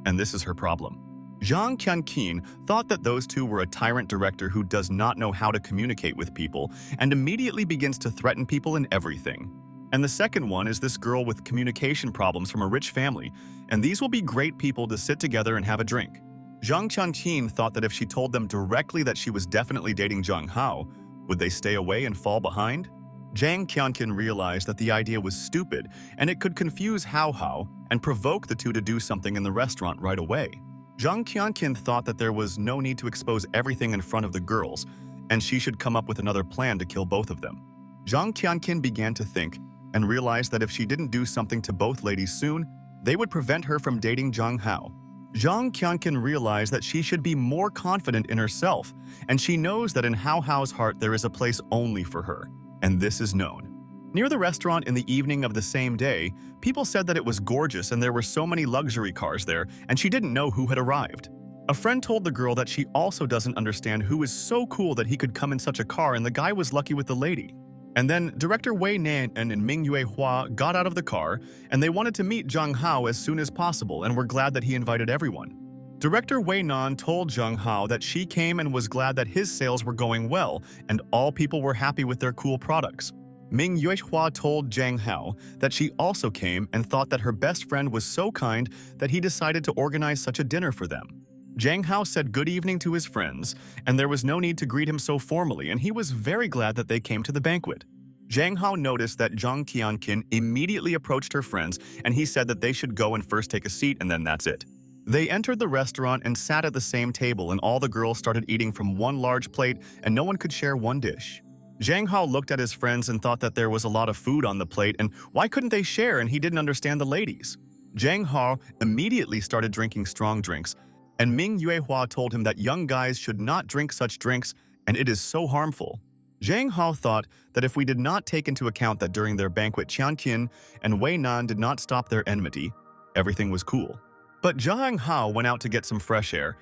And this is her problem. Zhang Tianqin thought that those two were a tyrant director who does not know how to communicate with people and immediately begins to threaten people in everything. And the second one is this girl with communication problems from a rich family, and these will be great people to sit together and have a drink. Zhang Tianqin thought that if she told them directly that she was definitely dating Zhang Hao, would they stay away and fall behind? Zhang Tianqin realized that the idea was stupid and it could confuse Hao and provoke the two to do something in the restaurant right away. Zhang Tianqin thought that there was no need to expose everything in front of the girls, and she should come up with another plan to kill both of them. Zhang Tianqin began to think and realized that if she didn't do something to both ladies soon, they would prevent her from dating Zhang Hao. Zhang Tianqin realized that she should be more confident in herself, and she knows that in Hao's heart there is a place only for her, and this is known. Near the restaurant in the evening of the same day, people said that it was gorgeous and there were so many luxury cars there, and she didn't know who had arrived. A friend told the girl that she also doesn't understand who is so cool that he could come in such a car, and the guy was lucky with the lady. And then director Way Nan and Ming Yuehua got out of the car, and they wanted to meet Zhang Hao as soon as possible and were glad that he invited everyone. Director Way Nan told Jung Hao that she came and was glad that his sales were going well and all people were happy with their cool products. Ming Yuehua told Jang Hao that she also came and thought that her best friend was so kind that he decided to organize such a dinner for them. Jang Hao said good evening to his friends, and there was no need to greet him so formally, and he was very glad that they came to the banquet. Jang Hao noticed that Zhang Tianqin immediately approached her friends, and he said that they should go and first take a seat, and then that's it. They entered the restaurant and sat at the same table, and all the girls started eating from one large plate, and no one could share one dish. Jang Hao looked at his friends and thought that there was a lot of food on the plate, and why couldn't they share, and he didn't understand the ladies. Jang Hao immediately started drinking strong drinks, and Ming Yuehua told him that young guys should not drink such drinks, and it is so harmful. Jang Hao thought that if we did not take into account that during their banquet Qianqin and Way Nan did not stop their enmity, everything was cool. But Jang Hao went out to get some fresh air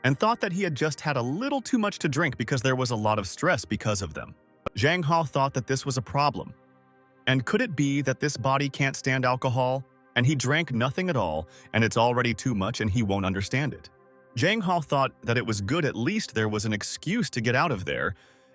and thought that he had just had a little too much to drink because there was a lot of stress because of them. Jang Hao thought that this was a problem. And could it be that this body can't stand alcohol, and he drank nothing at all, and it's already too much and he won't understand it? Jang Hao thought that it was good at least there was an excuse to get out of there,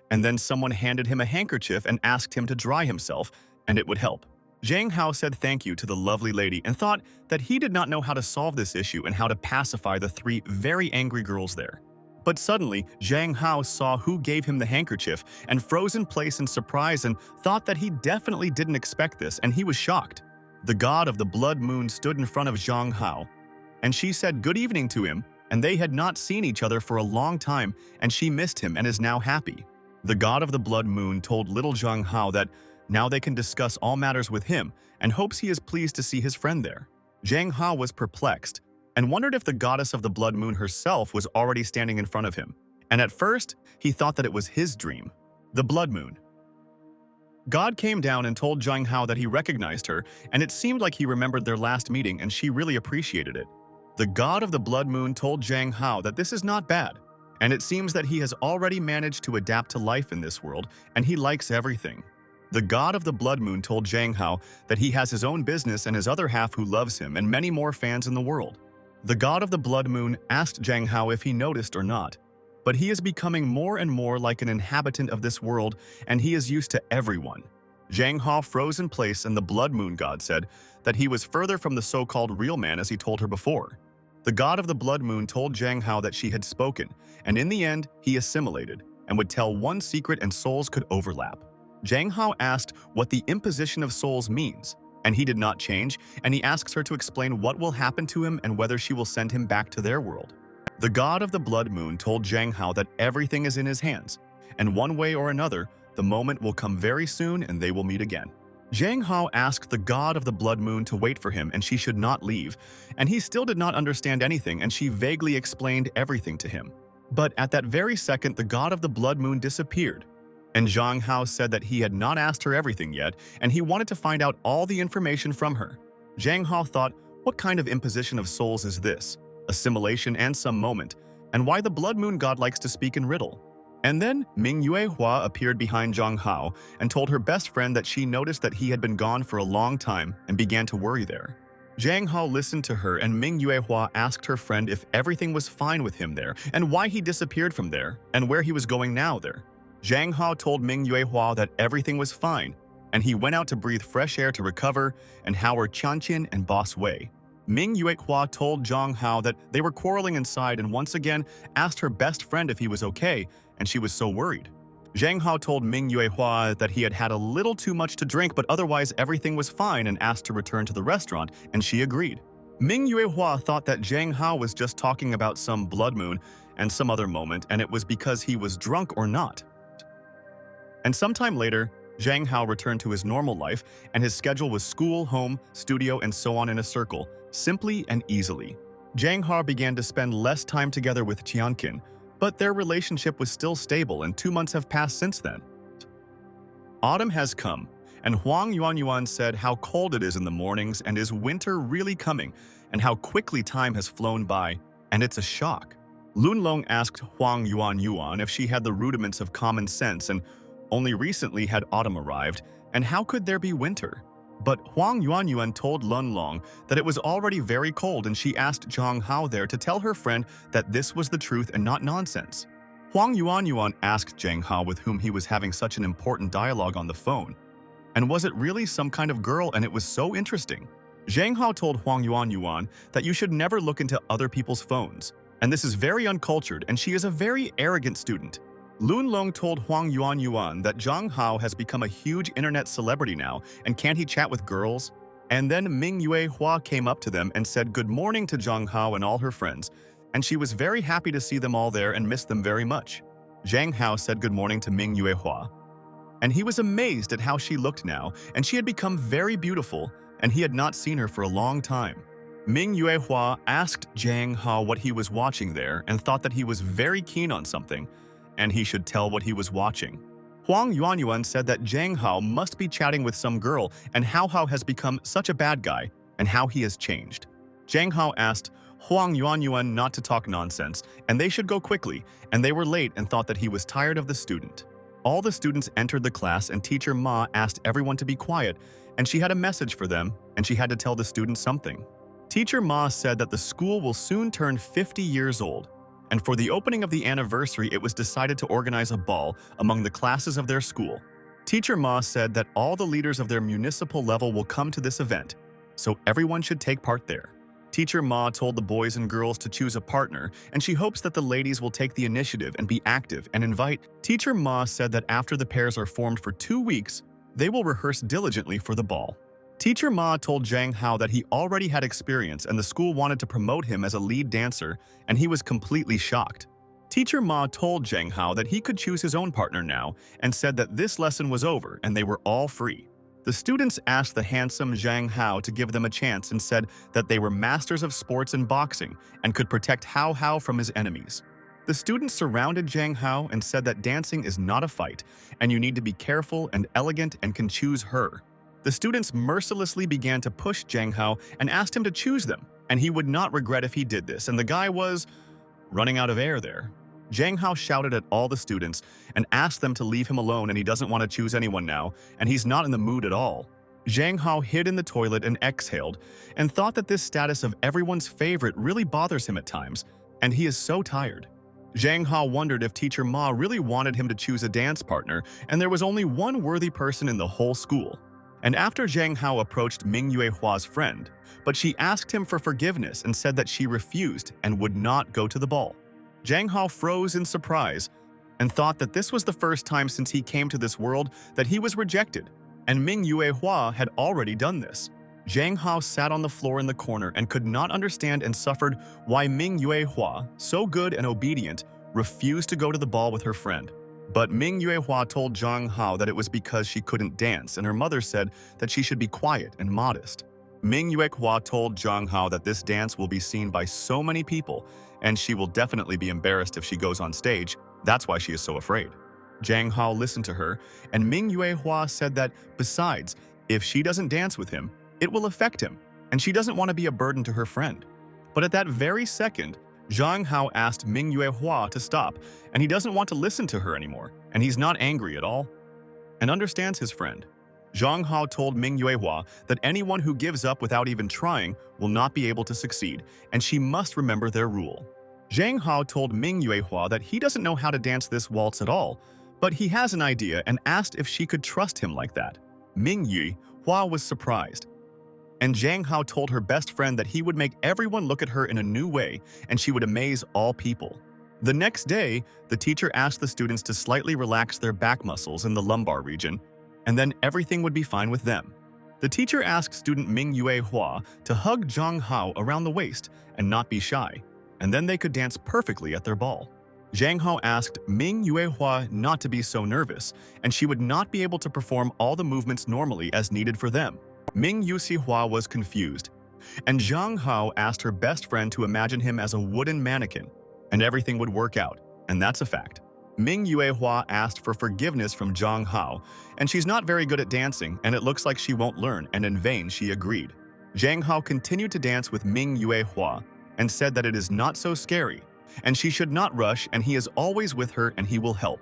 and then someone handed him a handkerchief and asked him to dry himself, and it would help. Jang Hao said thank you to the lovely lady and thought that he did not know how to solve this issue and how to pacify the three very angry girls there. But suddenly, Jang Hao saw who gave him the handkerchief and froze in place in surprise and thought that he definitely didn't expect this, and he was shocked. The god of the blood moon stood in front of Jang Hao, and she said good evening to him, and they had not seen each other for a long time, and she missed him and is now happy. The god of the blood moon told little Jang Hao that now they can discuss all matters with him and hopes he is pleased to see his friend there. Jang Hao was perplexed and wondered if the goddess of the blood moon herself was already standing in front of him. And at first, he thought that it was his dream. The blood moon. God came down and told Jang Hao that he recognized her, and it seemed like he remembered their last meeting and she really appreciated it. The god of the blood moon told Jang Hao that this is not bad, and it seems that he has already managed to adapt to life in this world, and he likes everything. The god of the blood moon told Jang Hao that he has his own business and his other half who loves him and many more fans in the world. The god of the blood moon asked Jang Hao if he noticed or not, but he is becoming more and more like an inhabitant of this world, and he is used to everyone. Jang Hao froze in place, and the blood moon god said that he was further from the so-called real man as he told her before. The god of the blood moon told Jang Hao that she had spoken, and in the end, he assimilated and would tell one secret and souls could overlap. Jang Hao asked what the imposition of souls means, and he did not change, and he asks her to explain what will happen to him and whether she will send him back to their world. The god of the blood moon told Jang Hao that everything is in his hands, and one way or another, the moment will come very soon and they will meet again. Jang Hao asked the god of the blood moon to wait for him and she should not leave, and he still did not understand anything, and she vaguely explained everything to him. But at that very second, the god of the blood moon disappeared, and Jang Hao said that he had not asked her everything yet, and he wanted to find out all the information from her. Jang Hao thought, what kind of imposition of souls is this? Assimilation and some moment, and why the blood moon god likes to speak in riddle. And then Ming Yuehua appeared behind Jang Hao and told her best friend that she noticed that he had been gone for a long time and began to worry there. Jang Hao listened to her, and Ming Yuehua asked her friend if everything was fine with him there and why he disappeared from there and where he was going now there. Jang Hao told Ming Yuehua that everything was fine, and he went out to breathe fresh air to recover, and how were Qianqin and Boss Wei. Ming Yuehua told Jang Hao that they were quarreling inside and once again asked her best friend if he was okay, and she was so worried. Jang Hao told Ming Yuehua that he had had a little too much to drink, but otherwise everything was fine, and asked to return to the restaurant, and she agreed. Ming Yuehua thought that Jang Hao was just talking about some blood moon and some other moment, and it was because he was drunk or not. And sometime later, Jang Hao returned to his normal life, and his schedule was school, home, studio, and so on in a circle, simply and easily. Jang Hao began to spend less time together with Qianqin, but their relationship was still stable, and 2 months have passed since then. Autumn has come, and Huang Yuanyuan said how cold it is in the mornings and is winter really coming, and how quickly time has flown by, and it's a shock. Lunlong asked Huang Yuanyuan if she had the rudiments of common sense and only recently had autumn arrived, and how could there be winter? But Huang Yuanyuan told Lun Long that it was already very cold and she asked Zhang Hao there to tell her friend that this was the truth and not nonsense. Huang Yuanyuan asked Zhang Hao with whom he was having such an important dialogue on the phone. And was it really some kind of girl, and it was so interesting? Zhang Hao told Huang Yuanyuan that you should never look into other people's phones, and this is very uncultured and she is a very arrogant student. Lun Long told Huang Yuanyuan that Zhang Hao has become a huge internet celebrity now, and can't he chat with girls? And then Ming Yue Hua came up to them and said good morning to Zhang Hao and all her friends, and she was very happy to see them all there and missed them very much. Zhang Hao said good morning to Ming Yue Hua, and he was amazed at how she looked now, and she had become very beautiful, and he had not seen her for a long time. Ming Yue Hua asked Zhang Hao what he was watching there and thought that he was very keen on something, and he should tell what he was watching. Huang Yuanyuan said that Zhang Hao must be chatting with some girl and how Hao has become such a bad guy and how he has changed. Zhang Hao asked Huang Yuanyuan not to talk nonsense and they should go quickly, and they were late and thought that he was tired of the student. All the students entered the class and teacher Ma asked everyone to be quiet, and she had a message for them and she had to tell the students something. Teacher Ma said that the school will soon turn 50 years old, and for the opening of the anniversary it was decided to organize a ball among the classes of their school. Teacher Ma said that all the leaders of their municipal level will come to this event, so everyone should take part there. Teacher Ma told the boys and girls to choose a partner, and she hopes that the ladies will take the initiative and be active and invite. Teacher Ma said that after the pairs are formed for 2 weeks, they will rehearse diligently for the ball. Teacher Ma told Zhang Hao that he already had experience and the school wanted to promote him as a lead dancer, and he was completely shocked. Teacher Ma told Zhang Hao that he could choose his own partner now and said that this lesson was over and they were all free. The students asked the handsome Zhang Hao to give them a chance and said that they were masters of sports and boxing and could protect Hao Hao from his enemies. The students surrounded Zhang Hao and said that dancing is not a fight and you need to be careful and elegant and can choose her. The students mercilessly began to push Zhang Hao and asked him to choose them, and he would not regret if he did this, and the guy was running out of air there. Zhang Hao shouted at all the students and asked them to leave him alone, and he doesn't want to choose anyone now, and he's not in the mood at all. Zhang Hao hid in the toilet and exhaled, and thought that this status of everyone's favorite really bothers him at times, and he is so tired. Zhang Hao wondered if Teacher Ma really wanted him to choose a dance partner, and there was only one worthy person in the whole school. And after Zhang Hao approached Ming Yue Hua's friend, but she asked him for forgiveness and said that she refused and would not go to the ball. Zhang Hao froze in surprise and thought that this was the first time since he came to this world that he was rejected, and Ming Yue Hua had already done this. Zhang Hao sat on the floor in the corner and could not understand and suffered why Ming Yue Hua, so good and obedient, refused to go to the ball with her friend. But Ming Yue Hua told Zhang Hao that it was because she couldn't dance, and her mother said that she should be quiet and modest. Ming Yue Hua told Zhang Hao that this dance will be seen by so many people, and she will definitely be embarrassed if she goes on stage. That's why she is so afraid. Zhang Hao listened to her, and Ming Yue Hua said that, besides, if she doesn't dance with him, it will affect him, and she doesn't want to be a burden to her friend. But at that very second, Zhang Hao asked Ming Yue Hua to stop, and he doesn't want to listen to her anymore, and he's not angry at all, and understands his friend. Zhang Hao told Ming Yue Hua that anyone who gives up without even trying will not be able to succeed, and she must remember their rule. Zhang Hao told Ming Yue Hua that he doesn't know how to dance this waltz at all, but he has an idea and asked if she could trust him like that. Ming Yue Hua was surprised, and Zhang Hao told her best friend that he would make everyone look at her in a new way and she would amaze all people. The next day, the teacher asked the students to slightly relax their back muscles in the lumbar region, and then everything would be fine with them. The teacher asked student Ming Yue Hua to hug Zhang Hao around the waist and not be shy, and then they could dance perfectly at their ball. Zhang Hao asked Ming Yue Hua not to be so nervous, and she would not be able to perform all the movements normally as needed for them. Ming Yue Hua was confused, and Zhang Hao asked her best friend to imagine him as a wooden mannequin, and everything would work out, and that's a fact. Ming Yue Hua asked for forgiveness from Zhang Hao, and she's not very good at dancing, and it looks like she won't learn, and in vain she agreed. Zhang Hao continued to dance with Ming Yue Hua, and said that it is not so scary, and she should not rush, and he is always with her and he will help.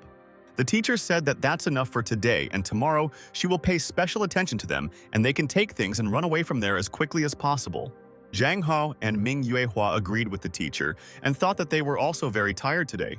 The teacher said that that's enough for today, and tomorrow she will pay special attention to them and they can take things and run away from there as quickly as possible. Zhang Hao and Ming Yuehua agreed with the teacher and thought that they were also very tired today.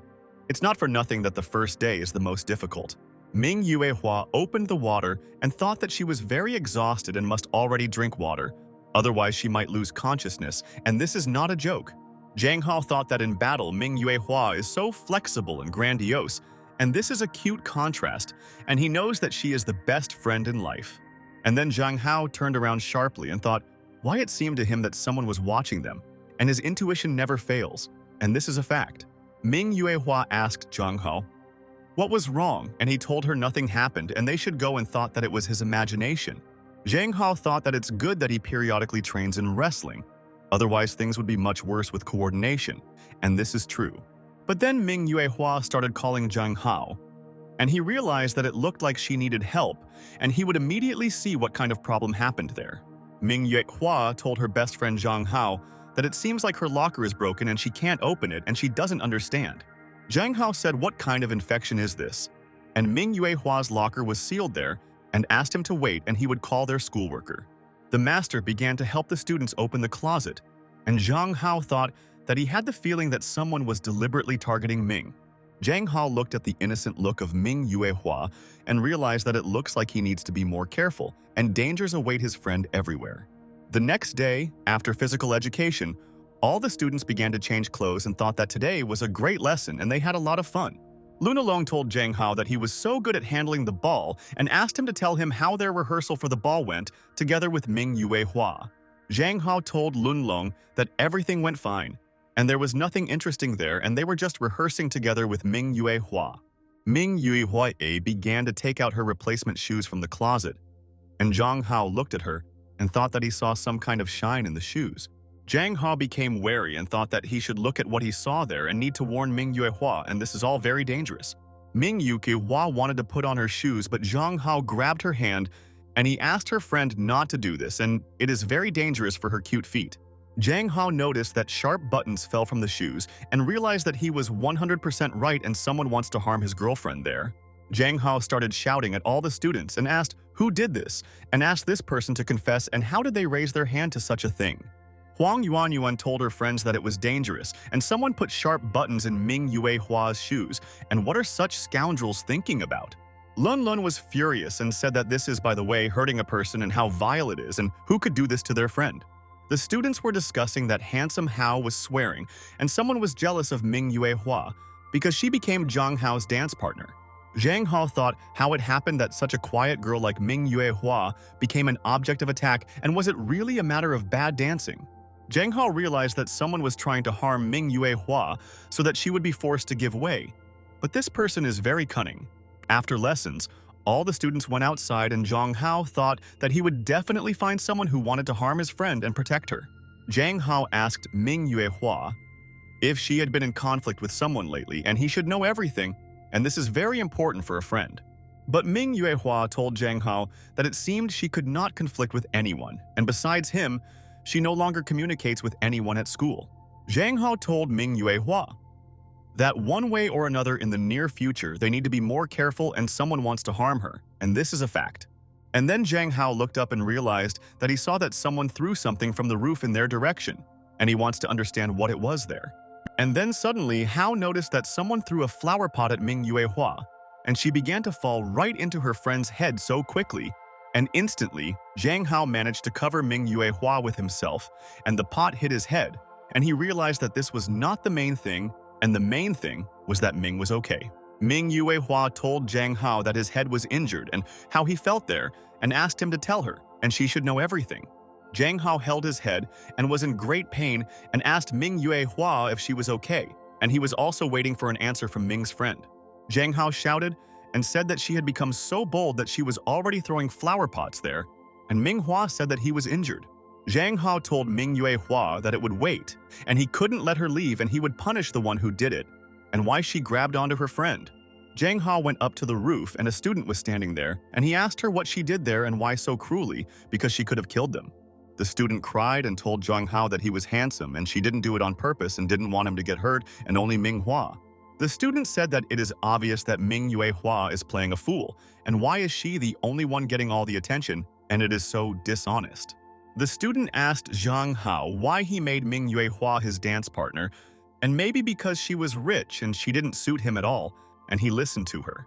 It's not for nothing that the first day is the most difficult. Ming Yuehua opened the water and thought that she was very exhausted and must already drink water. Otherwise, she might lose consciousness, and this is not a joke. Zhang Hao thought that in battle, Ming Yuehua is so flexible and grandiose, and this is a cute contrast, and he knows that she is the best friend in life. And then Zhang Hao turned around sharply and thought why it seemed to him that someone was watching them, and his intuition never fails, and this is a fact. Ming Yuehua asked Zhang Hao what was wrong, and he told her nothing happened and they should go and thought that it was his imagination. Zhang Hao thought that it's good that he periodically trains in wrestling, otherwise things would be much worse with coordination, and this is true. But then Ming Yuehua started calling Zhang Hao, and he realized that it looked like she needed help, and he would immediately see what kind of problem happened there. Ming Yuehua told her best friend Zhang Hao that it seems like her locker is broken and she can't open it and she doesn't understand. Zhang Hao said, what kind of infection is this? And Ming Yuehua's locker was sealed there and asked him to wait and he would call their school worker. The master began to help the students open the closet, and Zhang Hao thought that he had the feeling that someone was deliberately targeting Ming. Zhang Hao looked at the innocent look of Ming Yuehua and realized that it looks like he needs to be more careful, and dangers await his friend everywhere. The next day, after physical education, all the students began to change clothes and thought that today was a great lesson and they had a lot of fun. Lunalong told Zhang Hao that he was so good at handling the ball and asked him to tell him how their rehearsal for the ball went, together with Ming Yuehua. Zhang Hao told Lunalong that everything went fine, and there was nothing interesting there and they were just rehearsing together with Ming Yuehua. Ming Yuehua began to take out her replacement shoes from the closet, and Zhang Hao looked at her and thought that he saw some kind of shine in the shoes. Zhang Hao became wary and thought that he should look at what he saw there and need to warn Ming Yuehua, and this is all very dangerous. Ming Yuehua wanted to put on her shoes, but Zhang Hao grabbed her hand and he asked her friend not to do this, and it is very dangerous for her cute feet. Zhang Hao noticed that sharp buttons fell from the shoes and realized that he was 100% right and someone wants to harm his girlfriend there. Zhang Hao started shouting at all the students and asked who did this, and asked this person to confess and how did they raise their hand to such a thing. Huang Yuanyuan told her friends that it was dangerous and someone put sharp buttons in Ming Yuehua's shoes, and what are such scoundrels thinking about? Lun Lun was furious and said that this is, by the way, hurting a person and how vile it is and who could do this to their friend. The students were discussing that handsome Hao was swearing and someone was jealous of Ming Yuehua because she became Zhang Hao's dance partner. Zhang Hao thought how it happened that such a quiet girl like Ming Yuehua became an object of attack, and was it really a matter of bad dancing? Zhang Hao realized that someone was trying to harm Ming Yuehua so that she would be forced to give way. But this person is very cunning. After lessons, all the students went outside and Zhang Hao thought that he would definitely find someone who wanted to harm his friend and protect her. Zhang Hao asked Ming Yuehua if she had been in conflict with someone lately and he should know everything, and this is very important for a friend. But Ming Yuehua told Zhang Hao that it seemed she could not conflict with anyone, and besides him, she no longer communicates with anyone at school. Zhang Hao told Ming Yuehua that one way or another in the near future they need to be more careful and someone wants to harm her, and this is a fact. And then Zhang Hao looked up and realized that he saw that someone threw something from the roof in their direction, and he wants to understand what it was there. And then suddenly Hao noticed that someone threw a flower pot at Ming Yuehua, and she began to fall right into her friend's head so quickly, and instantly Zhang Hao managed to cover Ming Yuehua with himself, and the pot hit his head, and he realized that this was not the main thing, and the main thing was that Ming was okay. Ming Yuehua told Zhang Hao that his head was injured and how he felt there, and asked him to tell her, and she should know everything. Zhang Hao held his head and was in great pain and asked Ming Yuehua if she was okay, and he was also waiting for an answer from Ming's friend. Zhang Hao shouted and said that she had become so bold that she was already throwing flower pots there, and Ming Hua said that he was injured. Zhang Hao told Ming Yuehua that it would wait, and he couldn't let her leave and he would punish the one who did it, and why she grabbed onto her friend. Zhang Hao went up to the roof and a student was standing there, and he asked her what she did there and why so cruelly, because she could have killed them. The student cried and told Zhang Hao that he was handsome and she didn't do it on purpose and didn't want him to get hurt, and only Ming Hua. The student said that it is obvious that Ming Yue Hua is playing a fool, and why is she the only one getting all the attention, and it is so dishonest? The student asked Zhang Hao why he made Ming Yue Hua his dance partner, and maybe because she was rich and she didn't suit him at all, and he listened to her.